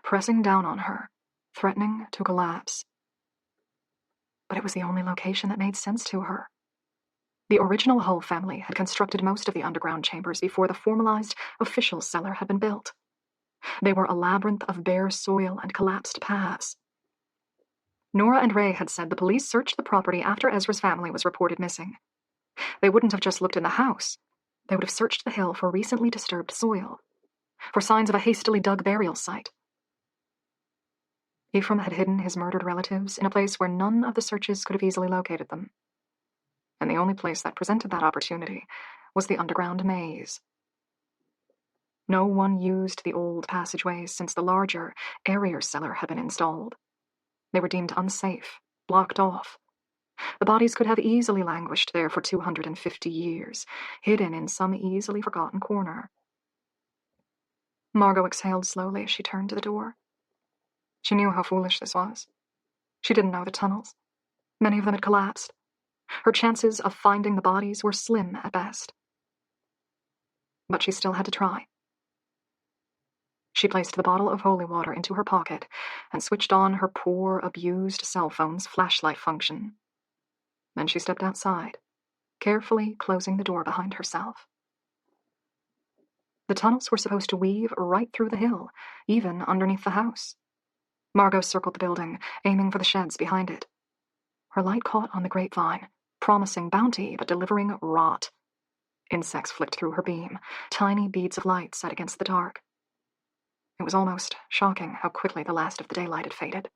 pressing down on her, threatening to collapse. But it was the only location that made sense to her. The original Hull family had constructed most of the underground chambers before the formalized official cellar had been built. They were a labyrinth of bare soil and collapsed paths. Nora and Ray had said the police searched the property after Ezra's family was reported missing. They wouldn't have just looked in the house. They would have searched the hill for recently disturbed soil, for signs of a hastily dug burial site. Ephraim had hidden his murdered relatives in a place where none of the searches could have easily located them. And the only place that presented that opportunity was the underground maze. No one used the old passageways since the larger, airier cellar had been installed. They were deemed unsafe, blocked off. The bodies could have easily languished there for 250 years, hidden in some easily forgotten corner. Margot exhaled slowly as she turned to the door. She knew how foolish this was. She didn't know the tunnels. Many of them had collapsed. Her chances of finding the bodies were slim at best. But she still had to try. She placed the bottle of holy water into her pocket and switched on her poor, abused cell phone's flashlight function. Then she stepped outside, carefully closing the door behind herself. The tunnels were supposed to weave right through the hill, even underneath the house. Margot circled the building, aiming for the sheds behind it. Her light caught on the grapevine, promising bounty but delivering rot. Insects flicked through her beam, tiny beads of light set against the dark. It was almost shocking how quickly the last of the daylight had faded.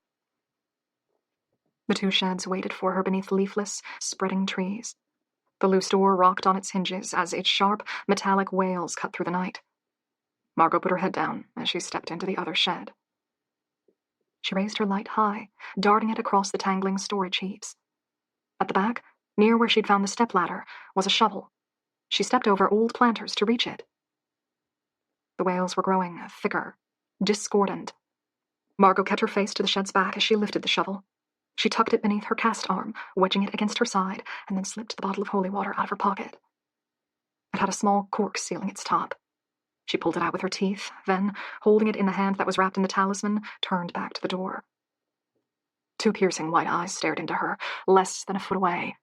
The two sheds waited for her beneath leafless, spreading trees. The loose door rocked on its hinges as its sharp, metallic wails cut through the night. Margot put her head down as she stepped into the other shed. She raised her light high, darting it across the tangling storage heaps. At the back, near where she'd found the stepladder, was a shovel. She stepped over old planters to reach it. The wails were growing thicker, discordant. Margot kept her face to the shed's back as she lifted the shovel. She tucked it beneath her cast arm, wedging it against her side, and then slipped the bottle of holy water out of her pocket. It had a small cork sealing its top. She pulled it out with her teeth, then, holding it in the hand that was wrapped in the talisman, turned back to the door. Two piercing white eyes stared into her, less than a foot away.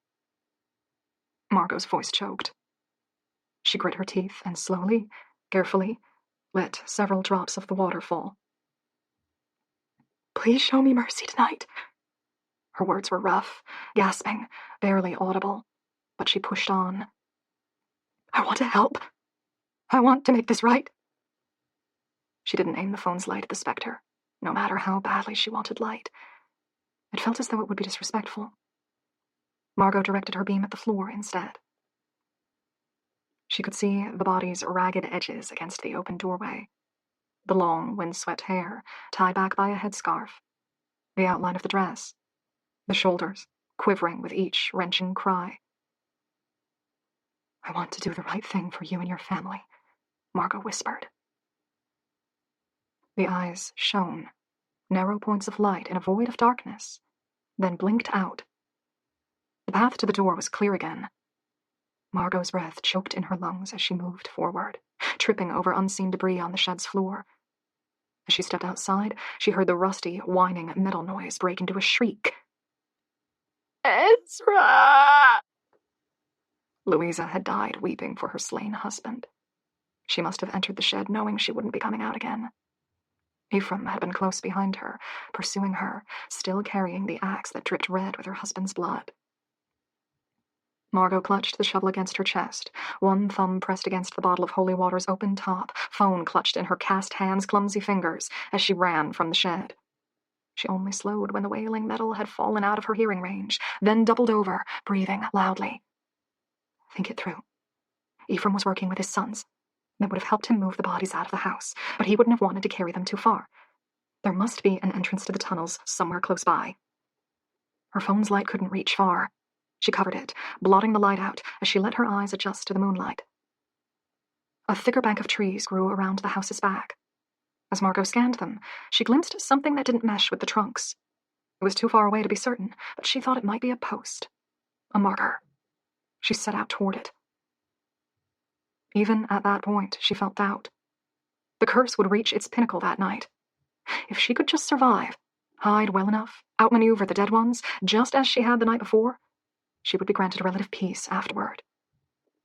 Margot's voice choked. She grit her teeth and slowly, carefully, let several drops of the water fall. "Please show me mercy tonight." Her words were rough, gasping, barely audible, but she pushed on. "I want to help. I want to make this right." She didn't aim the phone's light at the specter, no matter how badly she wanted light. It felt as though it would be disrespectful. Margot directed her beam at the floor instead. She could see the body's ragged edges against the open doorway, the long, windswept hair tied back by a headscarf, the outline of the dress, the shoulders quivering with each wrenching cry. "I want to do the right thing for you and your family," Margot whispered. The eyes shone, narrow points of light in a void of darkness, then blinked out. The path to the door was clear again. Margot's breath choked in her lungs as she moved forward, tripping over unseen debris on the shed's floor. As she stepped outside, she heard the rusty, whining metal noise break into a shriek. Ezra! Louisa had died weeping for her slain husband. She must have entered the shed knowing she wouldn't be coming out again. Ephraim had been close behind her, pursuing her, still carrying the axe that dripped red with her husband's blood. Margot clutched the shovel against her chest, one thumb pressed against the bottle of holy water's open top, phone clutched in her cast hands' clumsy fingers as she ran from the shed. She only slowed when the wailing metal had fallen out of her hearing range, then doubled over, breathing loudly. Think it through. Ephraim was working with his sons. They would have helped him move the bodies out of the house, but he wouldn't have wanted to carry them too far. There must be an entrance to the tunnels somewhere close by. Her phone's light couldn't reach far. She covered it, blotting the light out as she let her eyes adjust to the moonlight. A thicker bank of trees grew around the house's back. As Margot scanned them, she glimpsed something that didn't mesh with the trunks. It was too far away to be certain, but she thought it might be a post. A marker. She set out toward it. Even at that point, she felt doubt. The curse would reach its pinnacle that night. If she could just survive, hide well enough, outmaneuver the dead ones, just as she had the night before, she would be granted relative peace afterward.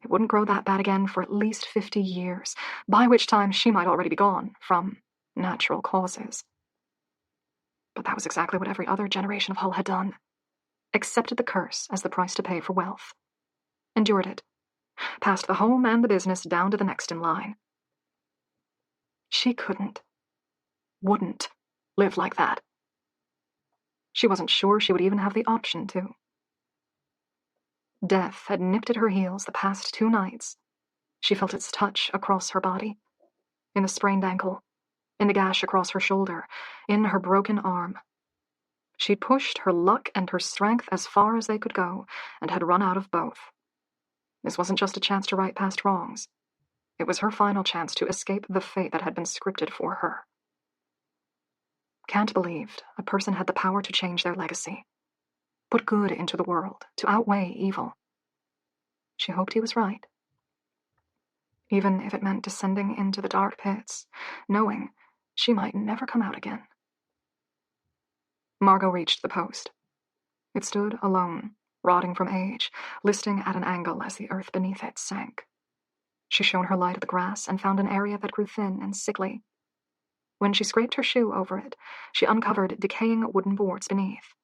It wouldn't grow that bad again for at least 50 years, by which time she might already be gone from natural causes. But that was exactly what every other generation of Hull had done. Accepted the curse as the price to pay for wealth. Endured it. Passed the home and the business down to the next in line. She wouldn't live like that. She wasn't sure she would even have the option to. Death had nipped at her heels the past 2 nights. She felt its touch across her body, in the sprained ankle, in the gash across her shoulder, in her broken arm. She'd pushed her luck and her strength as far as they could go, and had run out of both. This wasn't just a chance to right past wrongs. It was her final chance to escape the fate that had been scripted for her. Kant believed a person had the power to change their legacy, put good into the world, to outweigh evil. She hoped he was right. Even if it meant descending into the dark pits, knowing she might never come out again. Margot reached the post. It stood alone, rotting from age, listing at an angle as the earth beneath it sank. She shone her light at the grass and found an area that grew thin and sickly. When she scraped her shoe over it, she uncovered decaying wooden boards beneath.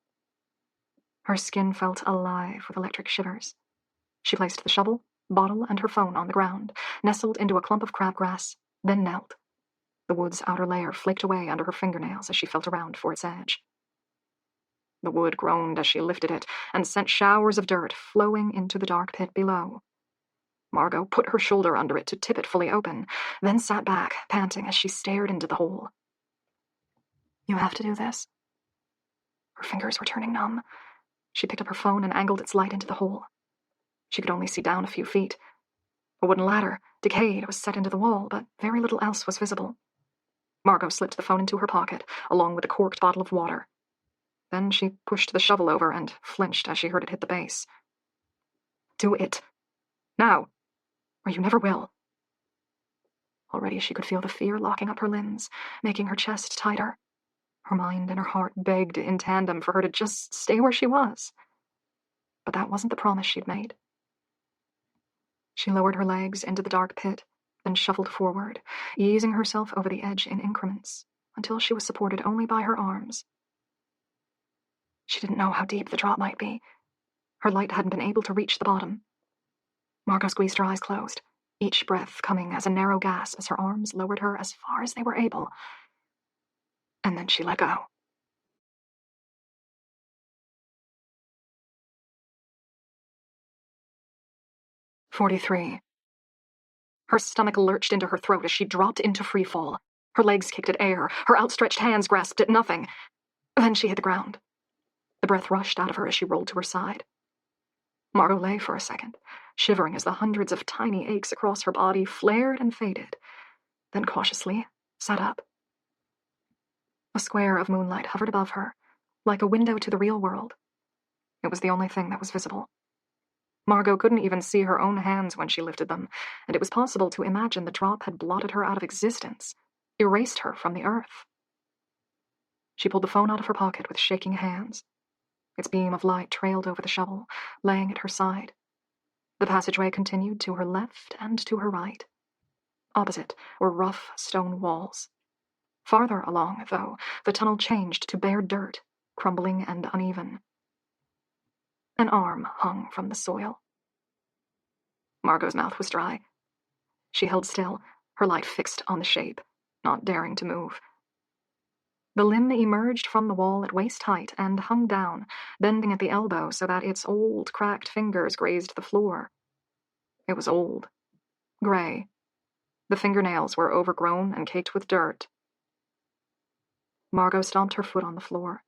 Her skin felt alive with electric shivers. She placed the shovel, bottle, and her phone on the ground, nestled into a clump of crabgrass, then knelt. The wood's outer layer flaked away under her fingernails as she felt around for its edge. The wood groaned as she lifted it and sent showers of dirt flowing into the dark pit below. Margot put her shoulder under it to tip it fully open, then sat back, panting as she stared into the hole. You have to do this. Her fingers were turning numb. She picked up her phone and angled its light into the hole. She could only see down a few feet. A wooden ladder, decayed, was set into the wall, but very little else was visible. Margot slipped the phone into her pocket, along with a corked bottle of water. Then she pushed the shovel over and flinched as she heard it hit the base. Do it. Now, or you never will. Already she could feel the fear locking up her limbs, making her chest tighter. Her mind and her heart begged in tandem for her to just stay where she was. But that wasn't the promise she'd made. She lowered her legs into the dark pit, then shuffled forward, easing herself over the edge in increments, until she was supported only by her arms. She didn't know how deep the drop might be. Her light hadn't been able to reach the bottom. Margot squeezed her eyes closed, each breath coming as a narrow gasp as her arms lowered her as far as they were able. And then she let go. "43. Her stomach lurched into her throat as she dropped into free fall. Her legs kicked at air, her outstretched hands grasped at nothing. Then she hit the ground. The breath rushed out of her as she rolled to her side. Margot lay for a second, shivering as the hundreds of tiny aches across her body flared and faded, then cautiously sat up. A square of moonlight hovered above her, like a window to the real world. It was the only thing that was visible. Margot couldn't even see her own hands when she lifted them, and it was possible to imagine the drop had blotted her out of existence, erased her from the earth. She pulled the phone out of her pocket with shaking hands. Its beam of light trailed over the shovel, laying at her side. The passageway continued to her left and to her right. Opposite were rough stone walls. Farther along, though, the tunnel changed to bare dirt, crumbling and uneven. An arm hung from the soil. Margot's mouth was dry. She held still, her light fixed on the shape, not daring to move. The limb emerged from the wall at waist height and hung down, bending at the elbow so that its old, cracked fingers grazed the floor. It was old, gray. The fingernails were overgrown and caked with dirt. Margot stomped her foot on the floor.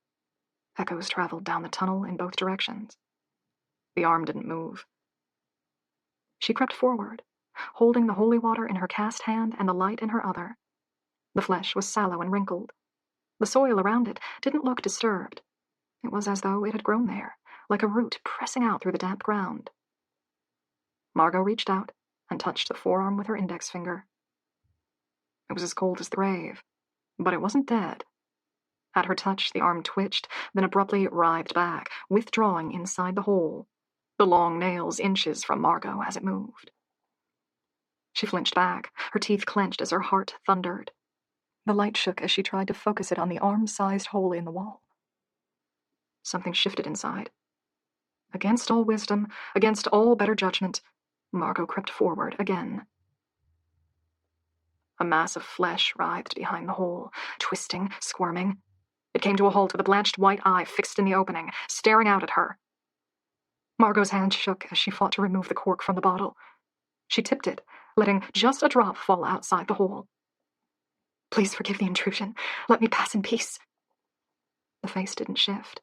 Echoes traveled down the tunnel in both directions. The arm didn't move. She crept forward, holding the holy water in her cast hand and the light in her other. The flesh was sallow and wrinkled. The soil around it didn't look disturbed. It was as though it had grown there, like a root pressing out through the damp ground. Margot reached out and touched the forearm with her index finger. It was as cold as the grave, but it wasn't dead. At her touch, the arm twitched, then abruptly writhed back, withdrawing inside the hole, the long nails inches from Margot as it moved. She flinched back, her teeth clenched as her heart thundered. The light shook as she tried to focus it on the arm-sized hole in the wall. Something shifted inside. Against all wisdom, against all better judgment, Margot crept forward again. A mass of flesh writhed behind the hole, twisting, squirming. It came to a halt with a blanched white eye fixed in the opening, staring out at her. Margot's hand shook as she fought to remove the cork from the bottle. She tipped it, letting just a drop fall outside the hole. "Please forgive the intrusion. Let me pass in peace." The face didn't shift,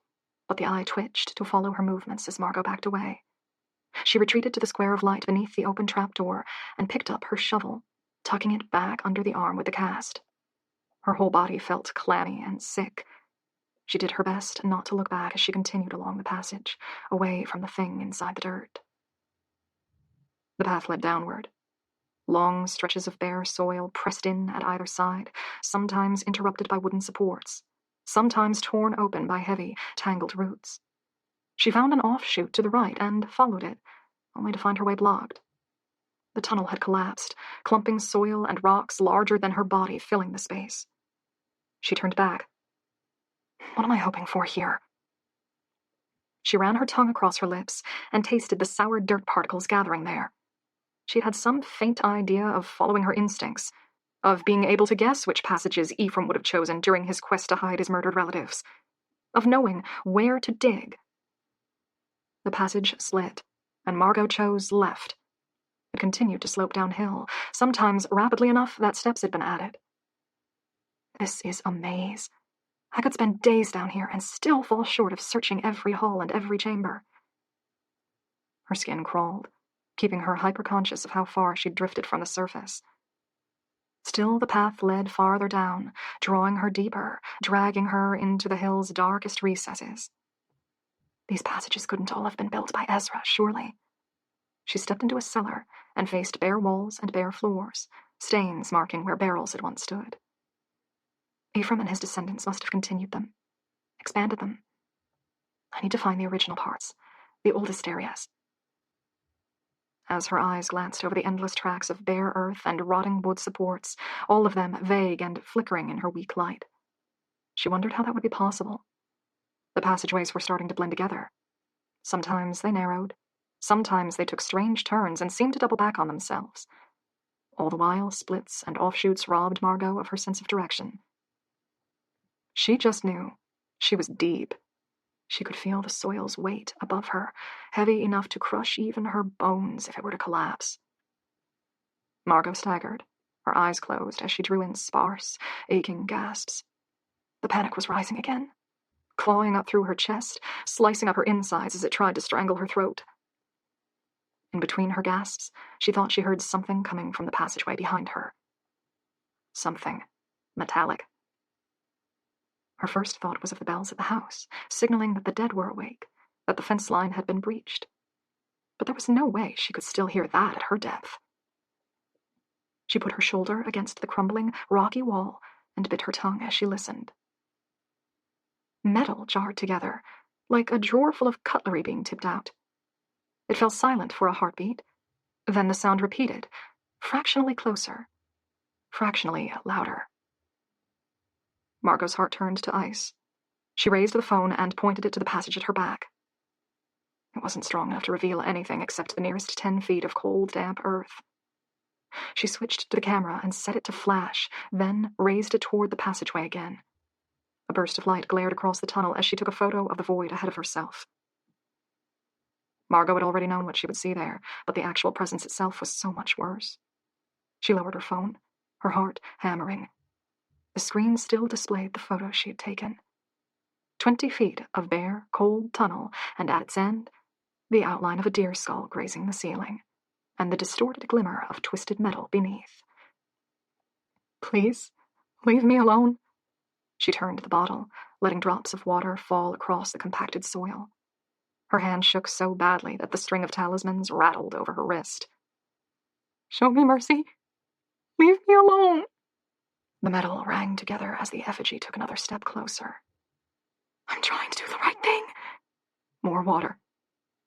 but the eye twitched to follow her movements as Margot backed away. She retreated to the square of light beneath the open trapdoor and picked up her shovel, tucking it back under the arm with the cast. Her whole body felt clammy and sick. She did her best not to look back as she continued along the passage, away from the thing inside the dirt. The path led downward. Long stretches of bare soil pressed in at either side, sometimes interrupted by wooden supports, sometimes torn open by heavy, tangled roots. She found an offshoot to the right and followed it, only to find her way blocked. The tunnel had collapsed, clumping soil and rocks larger than her body filling the space. She turned back. What am I hoping for here? She ran her tongue across her lips and tasted the sour dirt particles gathering there. She had some faint idea of following her instincts, of being able to guess which passages Ephraim would have chosen during his quest to hide his murdered relatives, of knowing where to dig. The passage slit, and Margot chose left. It continued to slope downhill, sometimes rapidly enough that steps had been added. This is a maze. I could spend days down here and still fall short of searching every hall and every chamber. Her skin crawled, keeping her hyper-conscious of how far she'd drifted from the surface. Still, the path led farther down, drawing her deeper, dragging her into the hill's darkest recesses. These passages couldn't all have been built by Ezra, surely. She stepped into a cellar and faced bare walls and bare floors, stains marking where barrels had once stood. Ephraim and his descendants must have continued them, expanded them. I need to find the original parts, the oldest areas. As her eyes glanced over the endless tracks of bare earth and rotting wood supports, all of them vague and flickering in her weak light, she wondered how that would be possible. The passageways were starting to blend together. Sometimes they narrowed, sometimes they took strange turns and seemed to double back on themselves. All the while, splits and offshoots robbed Margot of her sense of direction. She just knew. She was deep. She could feel the soil's weight above her, heavy enough to crush even her bones if it were to collapse. Margot staggered, her eyes closed as she drew in sparse, aching gasps. The panic was rising again, clawing up through her chest, slicing up her insides as it tried to strangle her throat. In between her gasps, she thought she heard something coming from the passageway behind her. Something metallic. Her first thought was of the bells at the house, signaling that the dead were awake, that the fence line had been breached. But there was no way she could still hear that at her depth. She put her shoulder against the crumbling, rocky wall and bit her tongue as she listened. Metal jarred together, like a drawer full of cutlery being tipped out. It fell silent for a heartbeat. Then the sound repeated, fractionally closer, fractionally louder. Margot's heart turned to ice. She raised the phone and pointed it to the passage at her back. It wasn't strong enough to reveal anything except the nearest 10 feet of cold, damp earth. She switched to the camera and set it to flash, then raised it toward the passageway again. A burst of light glared across the tunnel as she took a photo of the void ahead of herself. Margot had already known what she would see there, but the actual presence itself was so much worse. She lowered her phone, her heart hammering. The screen still displayed the photo she had taken. 20 feet of bare, cold tunnel, and at its end, the outline of a deer skull grazing the ceiling, and the distorted glimmer of twisted metal beneath. Please, leave me alone. She turned the bottle, letting drops of water fall across the compacted soil. Her hand shook so badly that the string of talismans rattled over her wrist. Show me mercy. Leave me alone. The metal rang together as the effigy took another step closer. I'm trying to do the right thing. More water.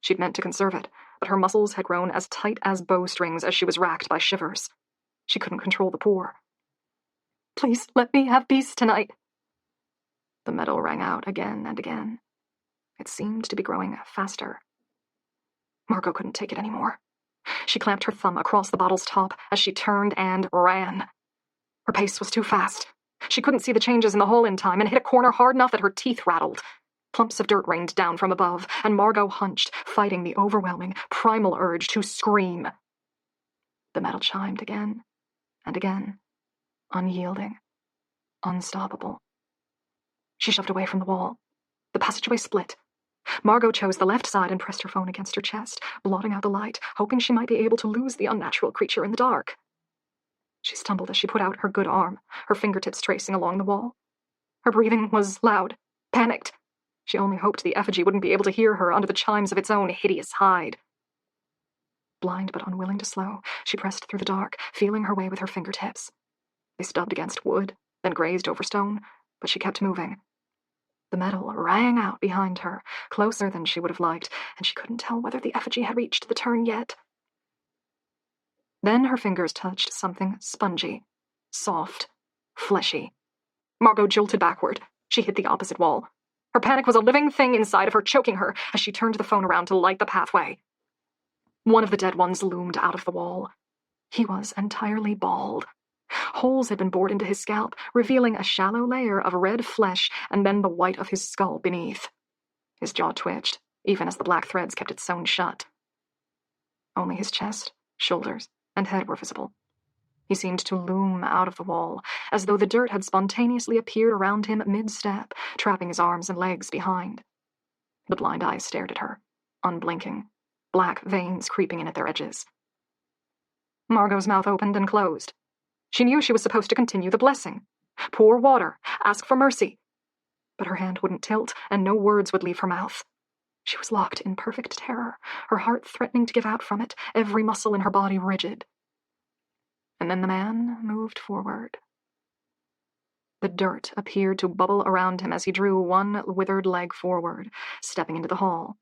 She'd meant to conserve it, but her muscles had grown as tight as bowstrings as she was racked by shivers. She couldn't control the pour. Please let me have peace tonight. The metal rang out again and again. It seemed to be growing faster. Margot couldn't take it anymore. She clamped her thumb across the bottle's top as she turned and ran. Her pace was too fast. She couldn't see the changes in the hole in time and hit a corner hard enough that her teeth rattled. Clumps of dirt rained down from above, and Margot hunched, fighting the overwhelming, primal urge to scream. The metal chimed again and again, unyielding, unstoppable. She shoved away from the wall. The passageway split. Margot chose the left side and pressed her phone against her chest, blotting out the light, hoping she might be able to lose the unnatural creature in the dark. She stumbled as she put out her good arm, her fingertips tracing along the wall. Her breathing was loud, panicked. She only hoped the effigy wouldn't be able to hear her under the chimes of its own hideous hide. Blind but unwilling to slow, she pressed through the dark, feeling her way with her fingertips. They stubbed against wood, then grazed over stone, but she kept moving. The metal rang out behind her, closer than she would have liked, and she couldn't tell whether the effigy had reached the turn yet. Then her fingers touched something spongy, soft, fleshy. Margot jolted backward. She hit the opposite wall. Her panic was a living thing inside of her, choking her as she turned the phone around to light the pathway. One of the dead ones loomed out of the wall. He was entirely bald. Holes had been bored into his scalp, revealing a shallow layer of red flesh and then the white of his skull beneath. His jaw twitched, even as the black threads kept it sewn shut. Only his chest, shoulders, and head were visible. He seemed to loom out of the wall, as though the dirt had spontaneously appeared around him mid-step, trapping his arms and legs behind. The blind eyes stared at her, unblinking, black veins creeping in at their edges. Margot's mouth opened and closed. She knew she was supposed to continue the blessing. Pour water, ask for mercy. But her hand wouldn't tilt, and no words would leave her mouth. She was locked in perfect terror, her heart threatening to give out from it, every muscle in her body rigid. And then the man moved forward. The dirt appeared to bubble around him as he drew one withered leg forward, stepping into the hall.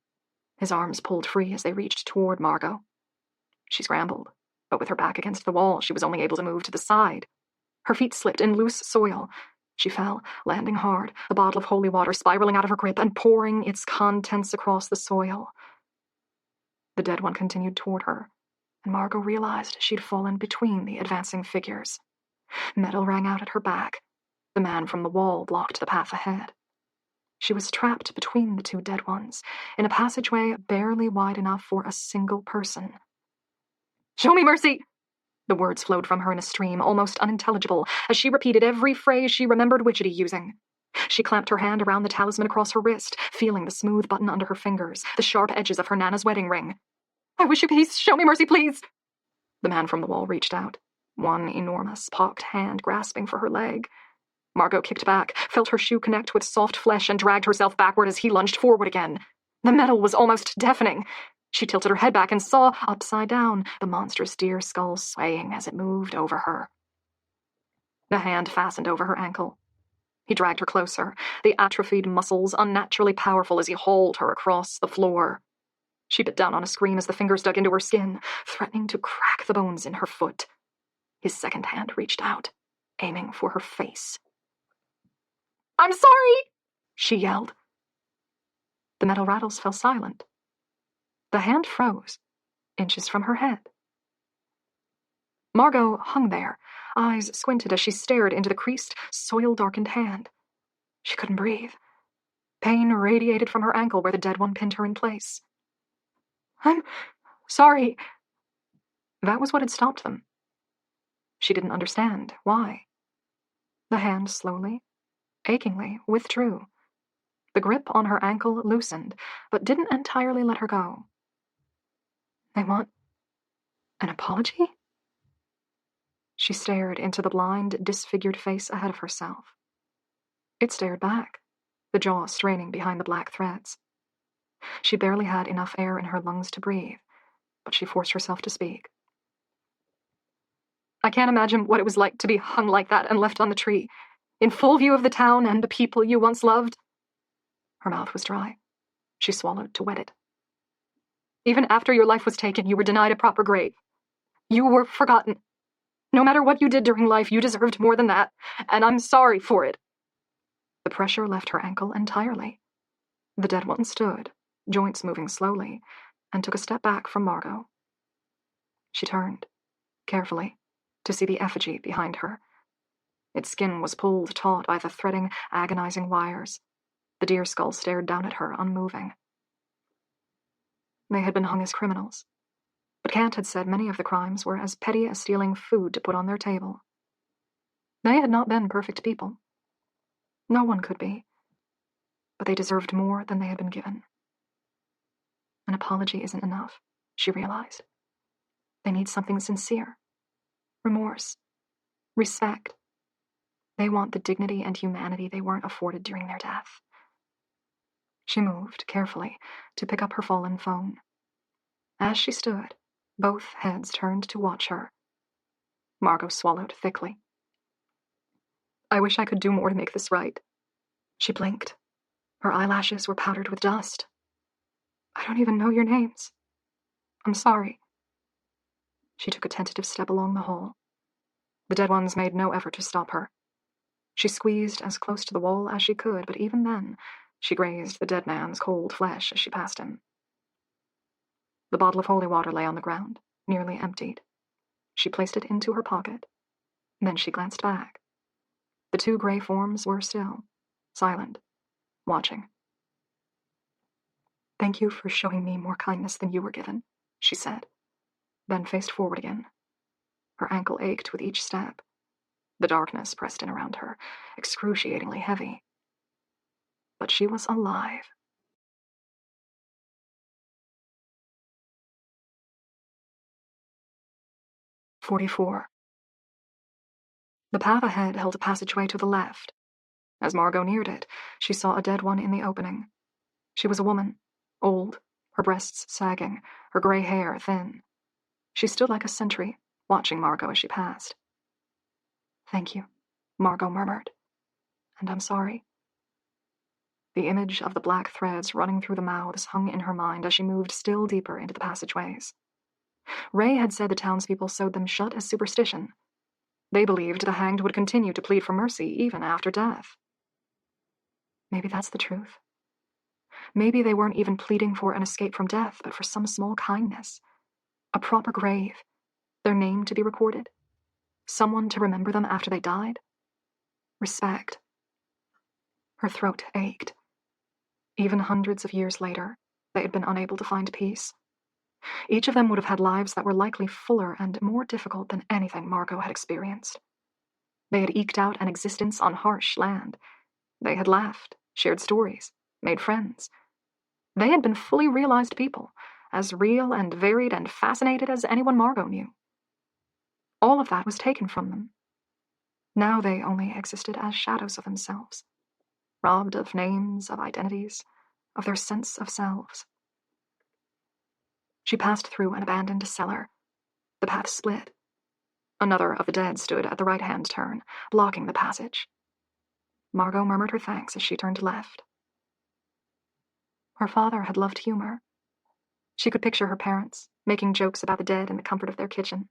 His arms pulled free as they reached toward Margot. She scrambled, but with her back against the wall, she was only able to move to the side. Her feet slipped in loose soil. She fell, landing hard, the bottle of holy water spiraling out of her grip and pouring its contents across the soil. The dead one continued toward her, and Margot realized she'd fallen between the advancing figures. Metal rang out at her back. The man from the wall blocked the path ahead. She was trapped between the two dead ones, in a passageway barely wide enough for a single person. Show me mercy! The words flowed from her in a stream, almost unintelligible, as she repeated every phrase she remembered Witchety using. She clamped her hand around the talisman across her wrist, feeling the smooth button under her fingers, the sharp edges of her Nana's wedding ring. I wish you peace. Show me mercy, please. The man from the wall reached out, one enormous, pocked hand grasping for her leg. Margot kicked back, felt her shoe connect with soft flesh, and dragged herself backward as he lunged forward again. The metal was almost deafening. She tilted her head back and saw, upside down, the monstrous deer skull swaying as it moved over her. The hand fastened over her ankle. He dragged her closer, the atrophied muscles unnaturally powerful as he hauled her across the floor. She bit down on a scream as the fingers dug into her skin, threatening to crack the bones in her foot. His second hand reached out, aiming for her face. "I'm sorry!" she yelled. The metal rattles fell silent. The hand froze, inches from her head. Margot hung there, eyes squinted as she stared into the creased, soil-darkened hand. She couldn't breathe. Pain radiated from her ankle where the dead one pinned her in place. "I'm sorry." That was what had stopped them. She didn't understand why. The hand slowly, achingly, withdrew. The grip on her ankle loosened, but didn't entirely let her go. "They want an apology?" She stared into the blind, disfigured face ahead of herself. It stared back, the jaw straining behind the black threads. She barely had enough air in her lungs to breathe, but she forced herself to speak. "I can't imagine what it was like to be hung like that and left on the tree, in full view of the town and the people you once loved." Her mouth was dry. She swallowed to wet it. "Even after your life was taken, you were denied a proper grave. You were forgotten. No matter what you did during life, you deserved more than that, and I'm sorry for it." The pressure left her ankle entirely. The dead one stood, joints moving slowly, and took a step back from Margot. She turned, carefully, to see the effigy behind her. Its skin was pulled taut by the threading, agonizing wires. The deer skull stared down at her, unmoving. They had been hung as criminals, but Kant had said many of the crimes were as petty as stealing food to put on their table. They had not been perfect people. No one could be. But they deserved more than they had been given. An apology isn't enough, she realized. They need something sincere. Remorse. Respect. They want the dignity and humanity they weren't afforded during their death. She moved, carefully, to pick up her fallen phone. As she stood, both heads turned to watch her. Margot swallowed thickly. "I wish I could do more to make this right." She blinked. Her eyelashes were powdered with dust. "I don't even know your names. I'm sorry." She took a tentative step along the hall. The dead ones made no effort to stop her. She squeezed as close to the wall as she could, but even then, she grazed the dead man's cold flesh as she passed him. The bottle of holy water lay on the ground, nearly emptied. She placed it into her pocket. Then she glanced back. The two gray forms were still, silent, watching. "Thank you for showing me more kindness than you were given," she said, then faced forward again. Her ankle ached with each step. The darkness pressed in around her, excruciatingly heavy. But she was alive. "44. The path ahead held a passageway to the left. As Margot neared it, she saw a dead one in the opening. She was a woman, old, her breasts sagging, her gray hair thin. She stood like a sentry, watching Margot as she passed. "Thank you," Margot murmured. "And I'm sorry." The image of the black threads running through the mouths hung in her mind as she moved still deeper into the passageways. Ray had said the townspeople sewed them shut as superstition. They believed the hanged would continue to plead for mercy even after death. Maybe that's the truth. Maybe they weren't even pleading for an escape from death, but for some small kindness. A proper grave. Their name to be recorded. Someone to remember them after they died. Respect. Her throat ached. Even hundreds of years later, they had been unable to find peace. Each of them would have had lives that were likely fuller and more difficult than anything Margot had experienced. They had eked out an existence on harsh land. They had laughed, shared stories, made friends. They had been fully realized people, as real and varied and fascinated as anyone Margot knew. All of that was taken from them. Now they only existed as shadows of themselves, robbed of names, of identities, of their sense of selves. She passed through an abandoned cellar. The path split. Another of the dead stood at the right-hand turn, blocking the passage. Margot murmured her thanks as she turned left. Her father had loved humor. She could picture her parents, making jokes about the dead in the comfort of their kitchen.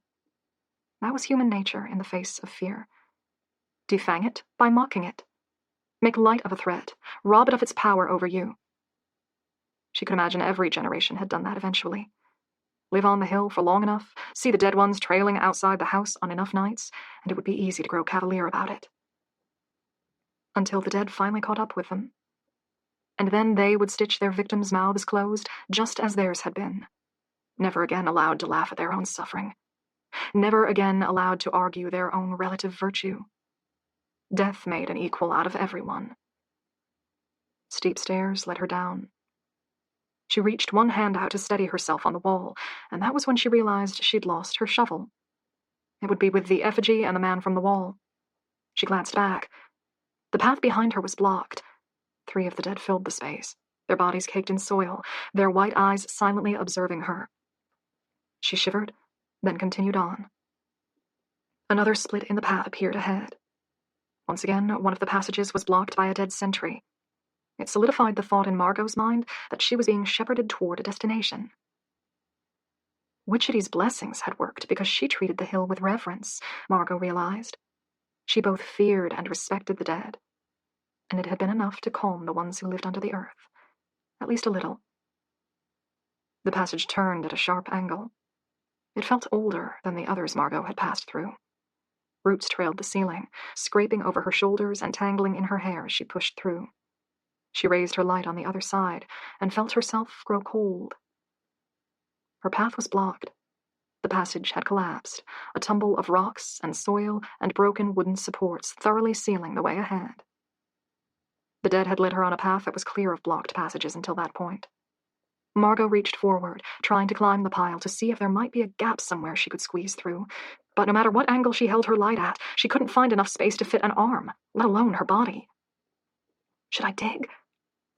That was human nature in the face of fear. Defang it by mocking it. Make light of a threat, rob it of its power over you. She could imagine every generation had done that eventually. Live on the hill for long enough, see the dead ones trailing outside the house on enough nights, and it would be easy to grow cavalier about it. Until the dead finally caught up with them. And then they would stitch their victims' mouths closed, just as theirs had been. Never again allowed to laugh at their own suffering. Never again allowed to argue their own relative virtue. Death made an equal out of everyone. Steep stairs led her down. She reached one hand out to steady herself on the wall, and that was when she realized she'd lost her shovel. It would be with the effigy and the man from the wall. She glanced back. The path behind her was blocked. 3 of the dead filled the space, their bodies caked in soil, their white eyes silently observing her. She shivered, then continued on. Another split in the path appeared ahead. Once again, one of the passages was blocked by a dead sentry. It solidified the thought in Margot's mind that she was being shepherded toward a destination. Witchetty's blessings had worked because she treated the hill with reverence, Margot realized. She both feared and respected the dead, and it had been enough to calm the ones who lived under the earth, at least a little. The passage turned at a sharp angle. It felt older than the others Margot had passed through. Roots trailed the ceiling, scraping over her shoulders and tangling in her hair as she pushed through. She raised her light on the other side and felt herself grow cold. Her path was blocked. The passage had collapsed, a tumble of rocks and soil and broken wooden supports thoroughly sealing the way ahead. The dead had led her on a path that was clear of blocked passages until that point. Margot reached forward, trying to climb the pile to see if there might be a gap somewhere she could squeeze through. But no matter what angle she held her light at, she couldn't find enough space to fit an arm, let alone her body. Should I dig?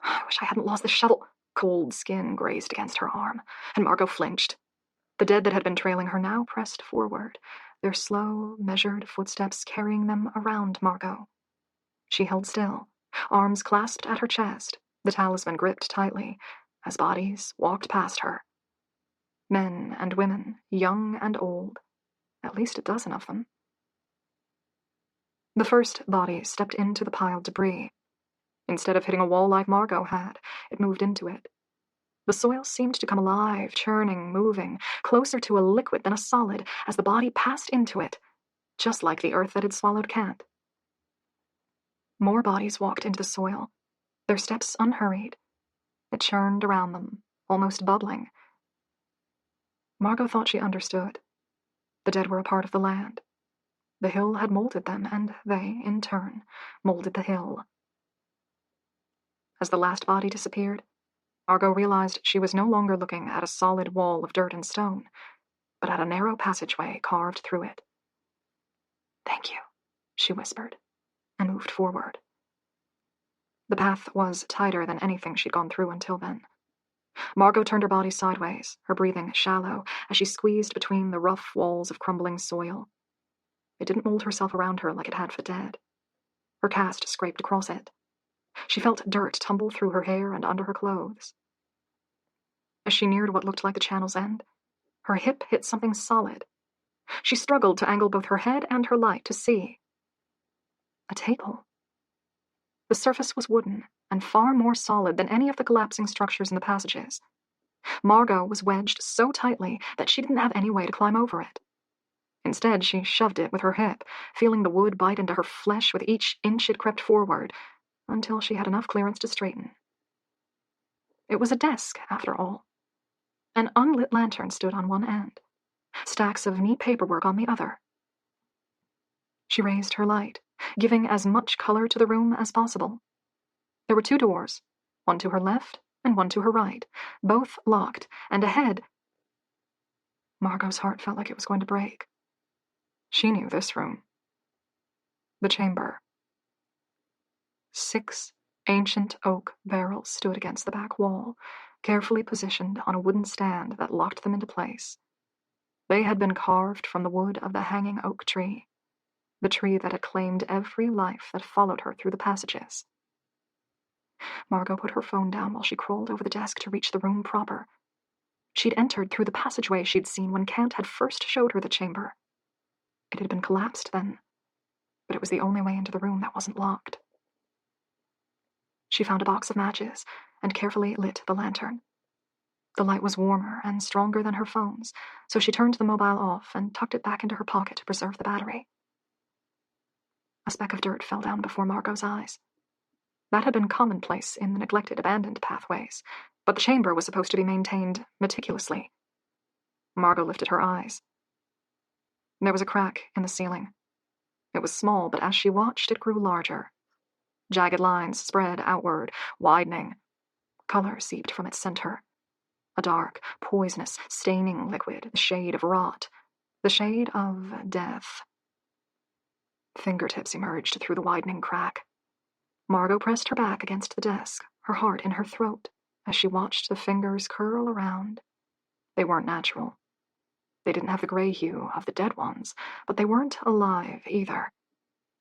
I wish I hadn't lost the shovel. Cold skin grazed against her arm, and Margot flinched. The dead that had been trailing her now pressed forward, their slow, measured footsteps carrying them around Margot. She held still, arms clasped at her chest, the talisman gripped tightly, as bodies walked past her. Men and women, young and old, at least a dozen of them. The first body stepped into the piled debris. Instead of hitting a wall like Margot had, it moved into it. The soil seemed to come alive, churning, moving, closer to a liquid than a solid as the body passed into it, just like the earth that had swallowed Kent. More bodies walked into the soil, their steps unhurried. It churned around them, almost bubbling. Margot thought she understood. The dead were a part of the land. The hill had molded them, and they, in turn, molded the hill. As the last body disappeared, Margot realized she was no longer looking at a solid wall of dirt and stone, but at a narrow passageway carved through it. "Thank you," she whispered, and moved forward. The path was tighter than anything she'd gone through until then. Margot turned her body sideways, her breathing shallow, as she squeezed between the rough walls of crumbling soil. It didn't mold herself around her like it had for dead. Her cast scraped across it. She felt dirt tumble through her hair and under her clothes. As she neared what looked like the channel's end, her hip hit something solid. She struggled to angle both her head and her light to see. A table. The surface was wooden and far more solid than any of the collapsing structures in the passages. Margot was wedged so tightly that she didn't have any way to climb over it. Instead, she shoved it with her hip, feeling the wood bite into her flesh with each inch it crept forward, until she had enough clearance to straighten. It was a desk, after all. An unlit lantern stood on one end, stacks of neat paperwork on the other. She raised her light, giving as much color to the room as possible. There were 2 doors, one to her left and one to her right, both locked, and ahead. Margot's heart felt like it was going to break. She knew this room. The chamber. 6 ancient oak barrels stood against the back wall, carefully positioned on a wooden stand that locked them into place. They had been carved from the wood of the hanging oak tree. the tree that had claimed every life that followed her through the passages. Margot put her phone down while she crawled over the desk to reach the room proper. She'd entered through the passageway she'd seen when Kant had first showed her the chamber. It had been collapsed then, but it was the only way into the room that wasn't locked. She found a box of matches and carefully lit the lantern. The light was warmer and stronger than her phone's, so she turned the mobile off and tucked it back into her pocket to preserve the battery. A speck of dirt fell down before Margot's eyes. That had been commonplace in the neglected, abandoned pathways, but the chamber was supposed to be maintained meticulously. Margot lifted her eyes. There was a crack in the ceiling. It was small, but as she watched, it grew larger. Jagged lines spread outward, widening. Color seeped from its center. A dark, poisonous, staining liquid, the shade of rot, the shade of death. Fingertips emerged through the widening crack. Margot pressed her back against the desk, her heart in her throat, as she watched the fingers curl around. They weren't natural. They didn't have the gray hue of the dead ones, but they weren't alive either.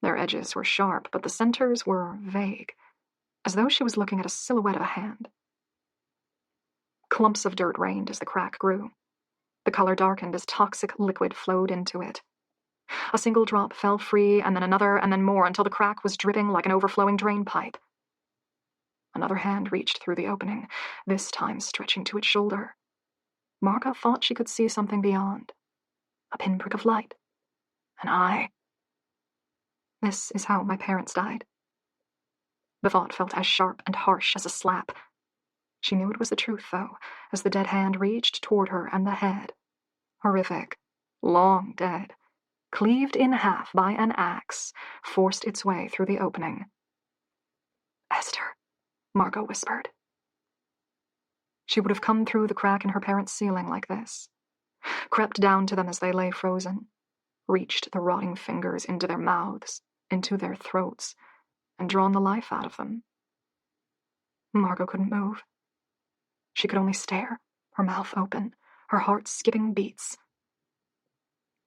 Their edges were sharp, but the centers were vague, as though she was looking at a silhouette of a hand. Clumps of dirt rained as the crack grew. The color darkened as toxic liquid flowed into it. A single drop fell free, and then another, and then more, until the crack was dripping like an overflowing drain pipe. Another hand reached through the opening, this time stretching to its shoulder. Margot thought she could see something beyond. A pinprick of light. An eye. This is how my parents died. The thought felt as sharp and harsh as a slap. She knew it was the truth, though, as the dead hand reached toward her, and the head, horrific, long dead, cleaved in half by an axe, forced its way through the opening. "Esther," Margot whispered. She would have come through the crack in her parents' ceiling like this, crept down to them as they lay frozen, reached the rotting fingers into their mouths, into their throats, and drawn the life out of them. Margot couldn't move. She could only stare, her mouth open, her heart skipping beats.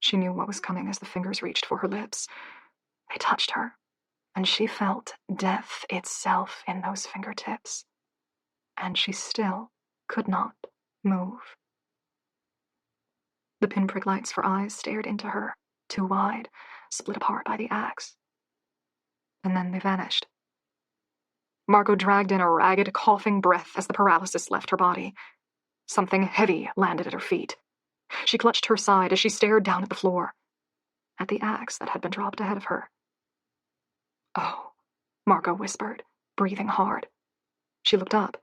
She knew what was coming as the fingers reached for her lips. They touched her, and she felt death itself in those fingertips. And she still could not move. The pinprick lights for eyes stared into her, too wide, split apart by the axe. And then they vanished. Margot dragged in a ragged, coughing breath as the paralysis left her body. Something heavy landed at her feet. She clutched her side as she stared down at the floor, at the axe that had been dropped ahead of her. "Oh," Margot whispered, breathing hard. She looked up.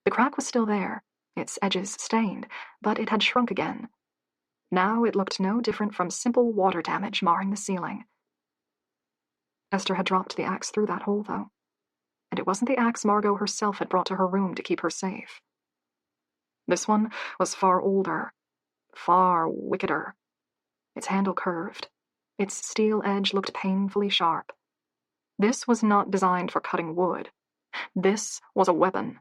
The crack was still there, its edges stained, but it had shrunk again. Now it looked no different from simple water damage marring the ceiling. Esther had dropped the axe through that hole, though, and it wasn't the axe Margot herself had brought to her room to keep her safe. This one was far older, far wickeder. Its handle curved. Its steel edge looked painfully sharp. This was not designed for cutting wood. This was a weapon.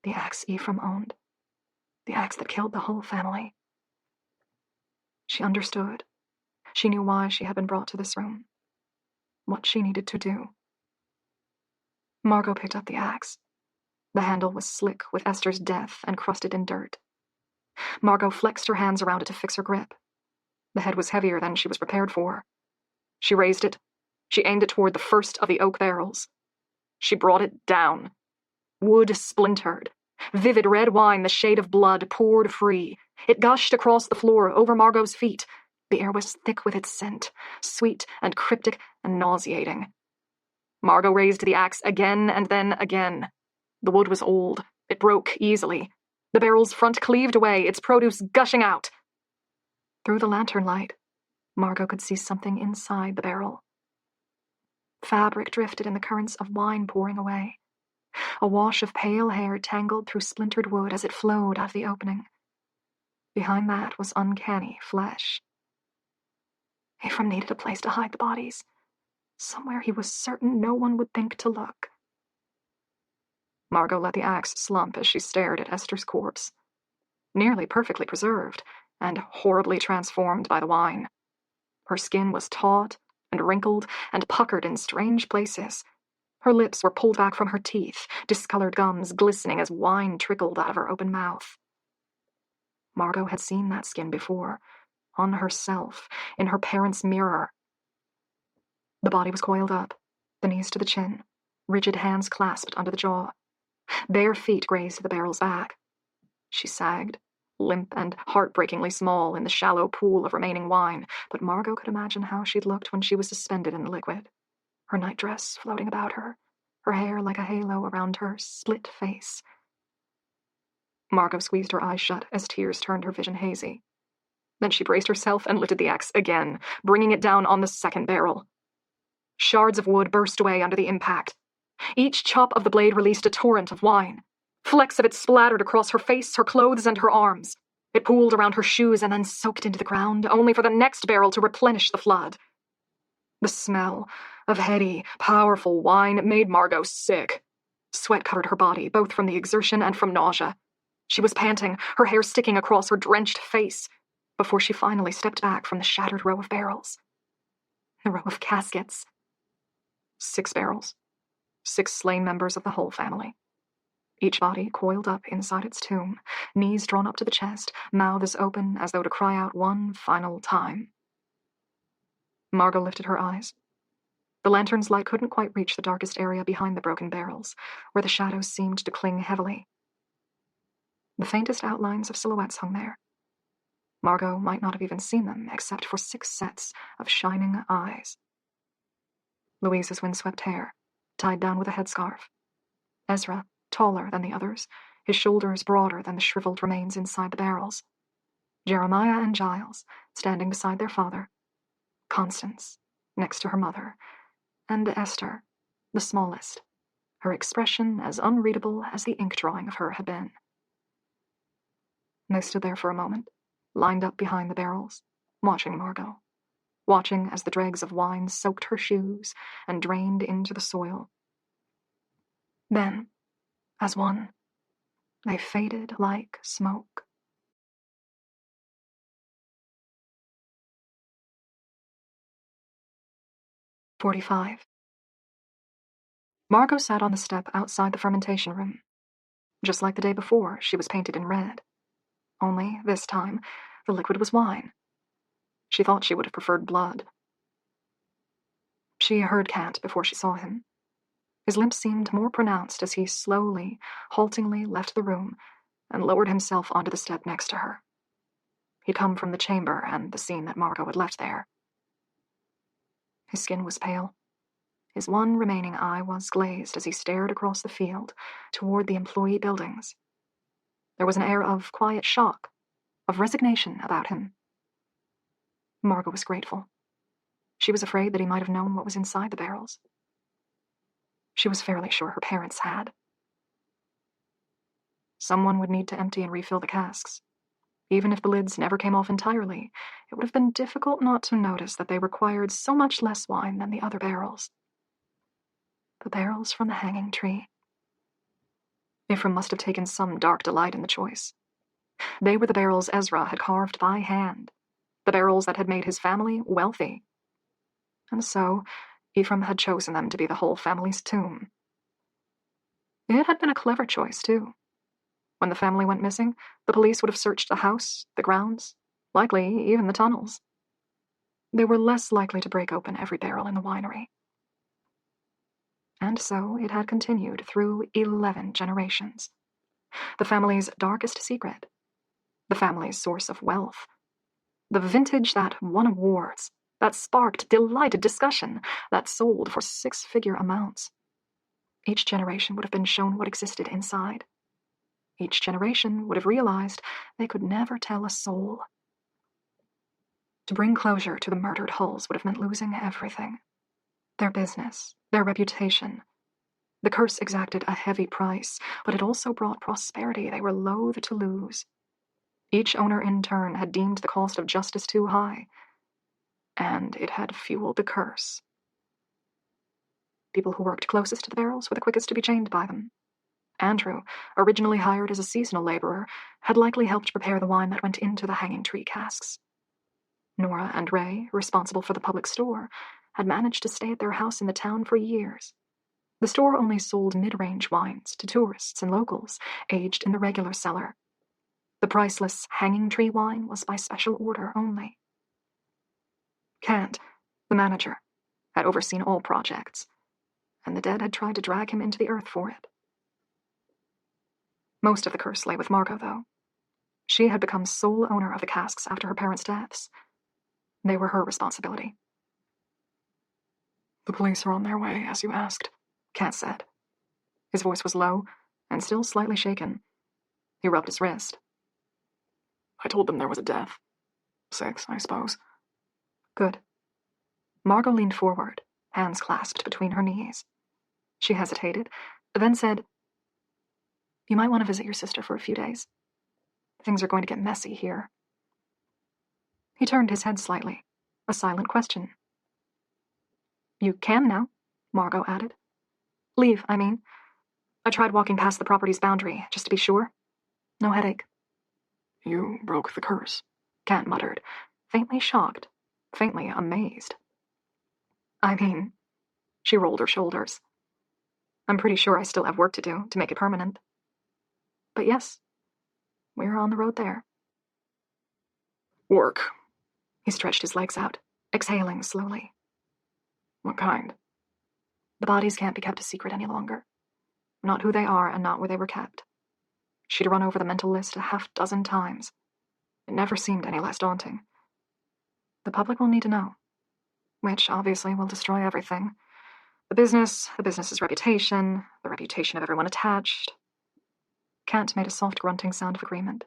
The axe Ephraim owned. The axe that killed the whole family. She understood. She knew why she had been brought to this room. What she needed to do. Margot picked up the axe. The handle was slick with Esther's death and crusted in dirt. Margot flexed her hands around it to fix her grip. The head was heavier than she was prepared for. She raised it. She aimed it toward the first of the oak barrels. She brought it down. Wood splintered. Vivid red wine, the shade of blood, poured free. It gushed across the floor, over Margot's feet. The air was thick with its scent, sweet and cryptic and nauseating. Margot raised the axe again and then again. The wood was old. It broke easily. The barrel's front cleaved away, its produce gushing out. Through the lantern light, Margot could see something inside the barrel. Fabric drifted in the currents of wine pouring away. A wash of pale hair tangled through splintered wood as it flowed out of the opening. Behind that was uncanny flesh. Ephraim needed a place to hide the bodies. Somewhere he was certain no one would think to look. Margot let the axe slump as she stared at Esther's corpse. Nearly perfectly preserved, and horribly transformed by the wine. Her skin was taut and wrinkled and puckered in strange places. Her lips were pulled back from her teeth, discolored gums glistening as wine trickled out of her open mouth. Margot had seen that skin before, on herself, in her parents' mirror. The body was coiled up, the knees to the chin, rigid hands clasped under the jaw. Bare feet grazed the barrel's back. She sagged, limp and heartbreakingly small in the shallow pool of remaining wine, but Margot could imagine how she'd looked when she was suspended in the liquid, her nightdress floating about her, her hair like a halo around her split face. Margot squeezed her eyes shut as tears turned her vision hazy. Then she braced herself and lifted the axe again, bringing it down on the second barrel. Shards of wood burst away under the impact. Each chop of the blade released a torrent of wine. Flecks of it splattered across her face, her clothes, and her arms. It pooled around her shoes and then soaked into the ground, only for the next barrel to replenish the flood. The smell of heady, powerful wine made Margot sick. Sweat covered her body, both from the exertion and from nausea. She was panting, her hair sticking across her drenched face, before she finally stepped back from the shattered row of barrels. The row of caskets. 6 barrels. 6 slain members of the whole family. Each body coiled up inside its tomb, knees drawn up to the chest, mouths open as though to cry out one final time. Margot lifted her eyes. The lantern's light couldn't quite reach the darkest area behind the broken barrels, where the shadows seemed to cling heavily. The faintest outlines of silhouettes hung there. Margot might not have even seen them, except for 6 sets of shining eyes. Louise's windswept hair, tied down with a headscarf. Ezra, taller than the others, his shoulders broader than the shriveled remains inside the barrels. Jeremiah and Giles, standing beside their father. Constance, next to her mother. And Esther, the smallest, her expression as unreadable as the ink drawing of her had been. They stood there for a moment, lined up behind the barrels, watching Margot, watching as the dregs of wine soaked her shoes and drained into the soil. Then, as one, they faded like smoke. "45. Margot sat on the step outside the fermentation room. Just like the day before, she was painted in red. Only, this time, the liquid was wine. She thought she would have preferred blood. She heard Cat before she saw him. His limp seemed more pronounced as he slowly, haltingly left the room and lowered himself onto the step next to her. He'd come from the chamber and the scene that Margot had left there. His skin was pale. His one remaining eye was glazed as he stared across the field toward the employee buildings. There was an air of quiet shock, of resignation about him. Margot was grateful. She was afraid that he might have known what was inside the barrels. She was fairly sure her parents had. Someone would need to empty and refill the casks. Even if the lids never came off entirely, it would have been difficult not to notice that they required so much less wine than the other barrels. The barrels from the hanging tree. Ephraim must have taken some dark delight in the choice. They were the barrels Ezra had carved by hand, the barrels that had made his family wealthy. And so, Ephraim had chosen them to be the whole family's tomb. It had been a clever choice, too. When the family went missing, the police would have searched the house, the grounds, likely even the tunnels. They were less likely to break open every barrel in the winery. And so it had continued through 11 generations. The family's darkest secret. The family's source of wealth. The vintage that won awards, that sparked delighted discussion, that sold for 6-figure amounts. Each generation would have been shown what existed inside. Each generation would have realized they could never tell a soul. To bring closure to the murdered Hulls would have meant losing everything. Their business, their reputation. The curse exacted a heavy price, but it also brought prosperity they were loath to lose. Each owner in turn had deemed the cost of justice too high, and it had fueled the curse. People who worked closest to the barrels were the quickest to be chained by them. Andrew, originally hired as a seasonal laborer, had likely helped prepare the wine that went into the hanging tree casks. Nora and Ray, responsible for the public store, had managed to stay at their house in the town for years. The store only sold mid-range wines to tourists and locals, aged in the regular cellar. The priceless hanging tree wine was by special order only. Kent, the manager, had overseen all projects, and the dead had tried to drag him into the earth for it. Most of the curse lay with Margot, though. She had become sole owner of the casks after her parents' deaths. They were her responsibility. The police are on their way, as you asked, Kent said. His voice was low and still slightly shaken. He rubbed his wrist. I told them there was a death. 6, I suppose. Good. Margot leaned forward, hands clasped between her knees. She hesitated, then said, "You might want to visit your sister for a few days. Things are going to get messy here." He turned his head slightly, a silent question. "You can now," Margot added. "Leave, I mean. I tried walking past the property's boundary, just to be sure. No headache." You broke the curse, Kent muttered, faintly shocked, faintly amazed. "I mean," she rolled her shoulders. "I'm pretty sure I still have work to do to make it permanent. But yes, we're on the road there." Work. He stretched his legs out, exhaling slowly. What kind? The bodies can't be kept a secret any longer. Not who they are and not where they were kept. She'd run over the mental list a half-dozen times. It never seemed any less daunting. The public will need to know, which obviously will destroy everything. The business's reputation, the reputation of everyone attached. Kent made a soft grunting sound of agreement.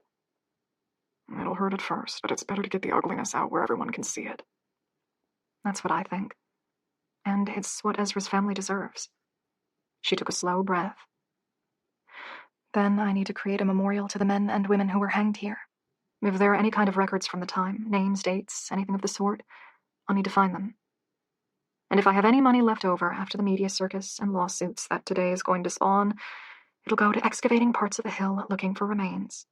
It'll hurt at first, but it's better to get the ugliness out where everyone can see it. That's what I think. And it's what Ezra's family deserves. She took a slow breath. Then I need to create a memorial to the men and women who were hanged here. If there are any kind of records from the time, names, dates, anything of the sort, I'll need to find them. And if I have any money left over after the media circus and lawsuits that today is going to spawn, it'll go to excavating parts of the hill looking for remains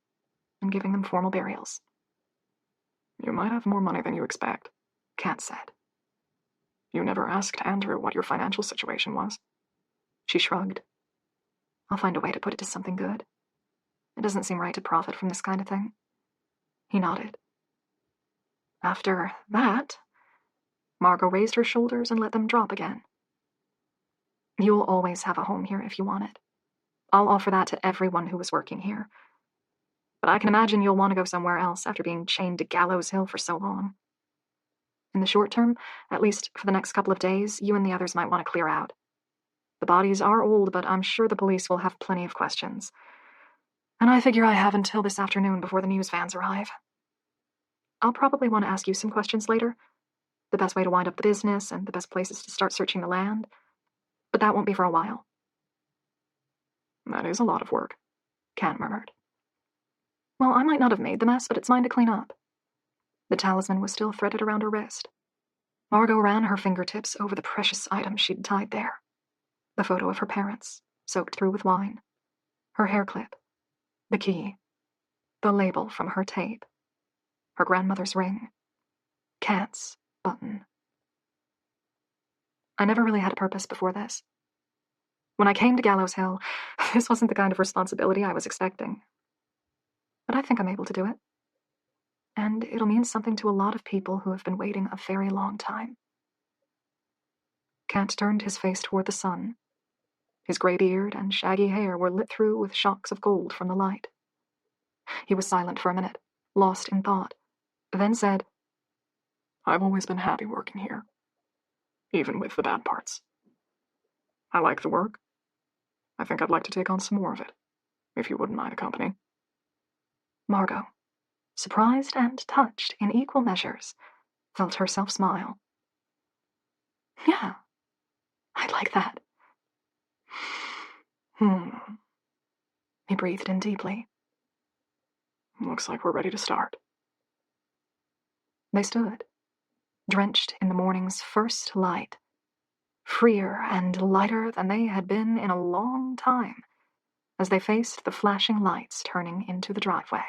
and giving them formal burials. You might have more money than you expect, Kent said. You never asked Andrew what your financial situation was. She shrugged. I'll find a way to put it to something good. It doesn't seem right to profit from this kind of thing. He nodded. After that, Margot raised her shoulders and let them drop again. You'll always have a home here if you want it. I'll offer that to everyone who was working here. But I can imagine you'll want to go somewhere else after being chained to Gallows Hill for so long. In the short term, at least for the next couple of days, you and the others might want to clear out. The bodies are old, but I'm sure the police will have plenty of questions. And I figure I have until this afternoon before the news vans arrive. I'll probably want to ask you some questions later. The best way to wind up the business and the best places to start searching the land. But that won't be for a while. That is a lot of work, Kent murmured. Well, I might not have made the mess, but it's mine to clean up. The talisman was still threaded around her wrist. Margot ran her fingertips over the precious item she'd tied there. The photo of her parents, soaked through with wine. Her hair clip. The key. The label from her tape. Her grandmother's ring. Kent's button. I never really had a purpose before this. When I came to Gallows Hill, this wasn't the kind of responsibility I was expecting. But I think I'm able to do it. And it'll mean something to a lot of people who have been waiting a very long time. Kent turned his face toward the sun. His gray beard and shaggy hair were lit through with shocks of gold from the light. He was silent for a minute, lost in thought, then said, I've always been happy working here, even with the bad parts. I like the work. I think I'd like to take on some more of it, if you wouldn't mind the company. Margot, surprised and touched in equal measures, felt herself smile. Yeah, I'd like that. He breathed in deeply. Looks like we're ready to start. They stood, drenched in the morning's first light, freer and lighter than they had been in a long time, as they faced the flashing lights turning into the driveway.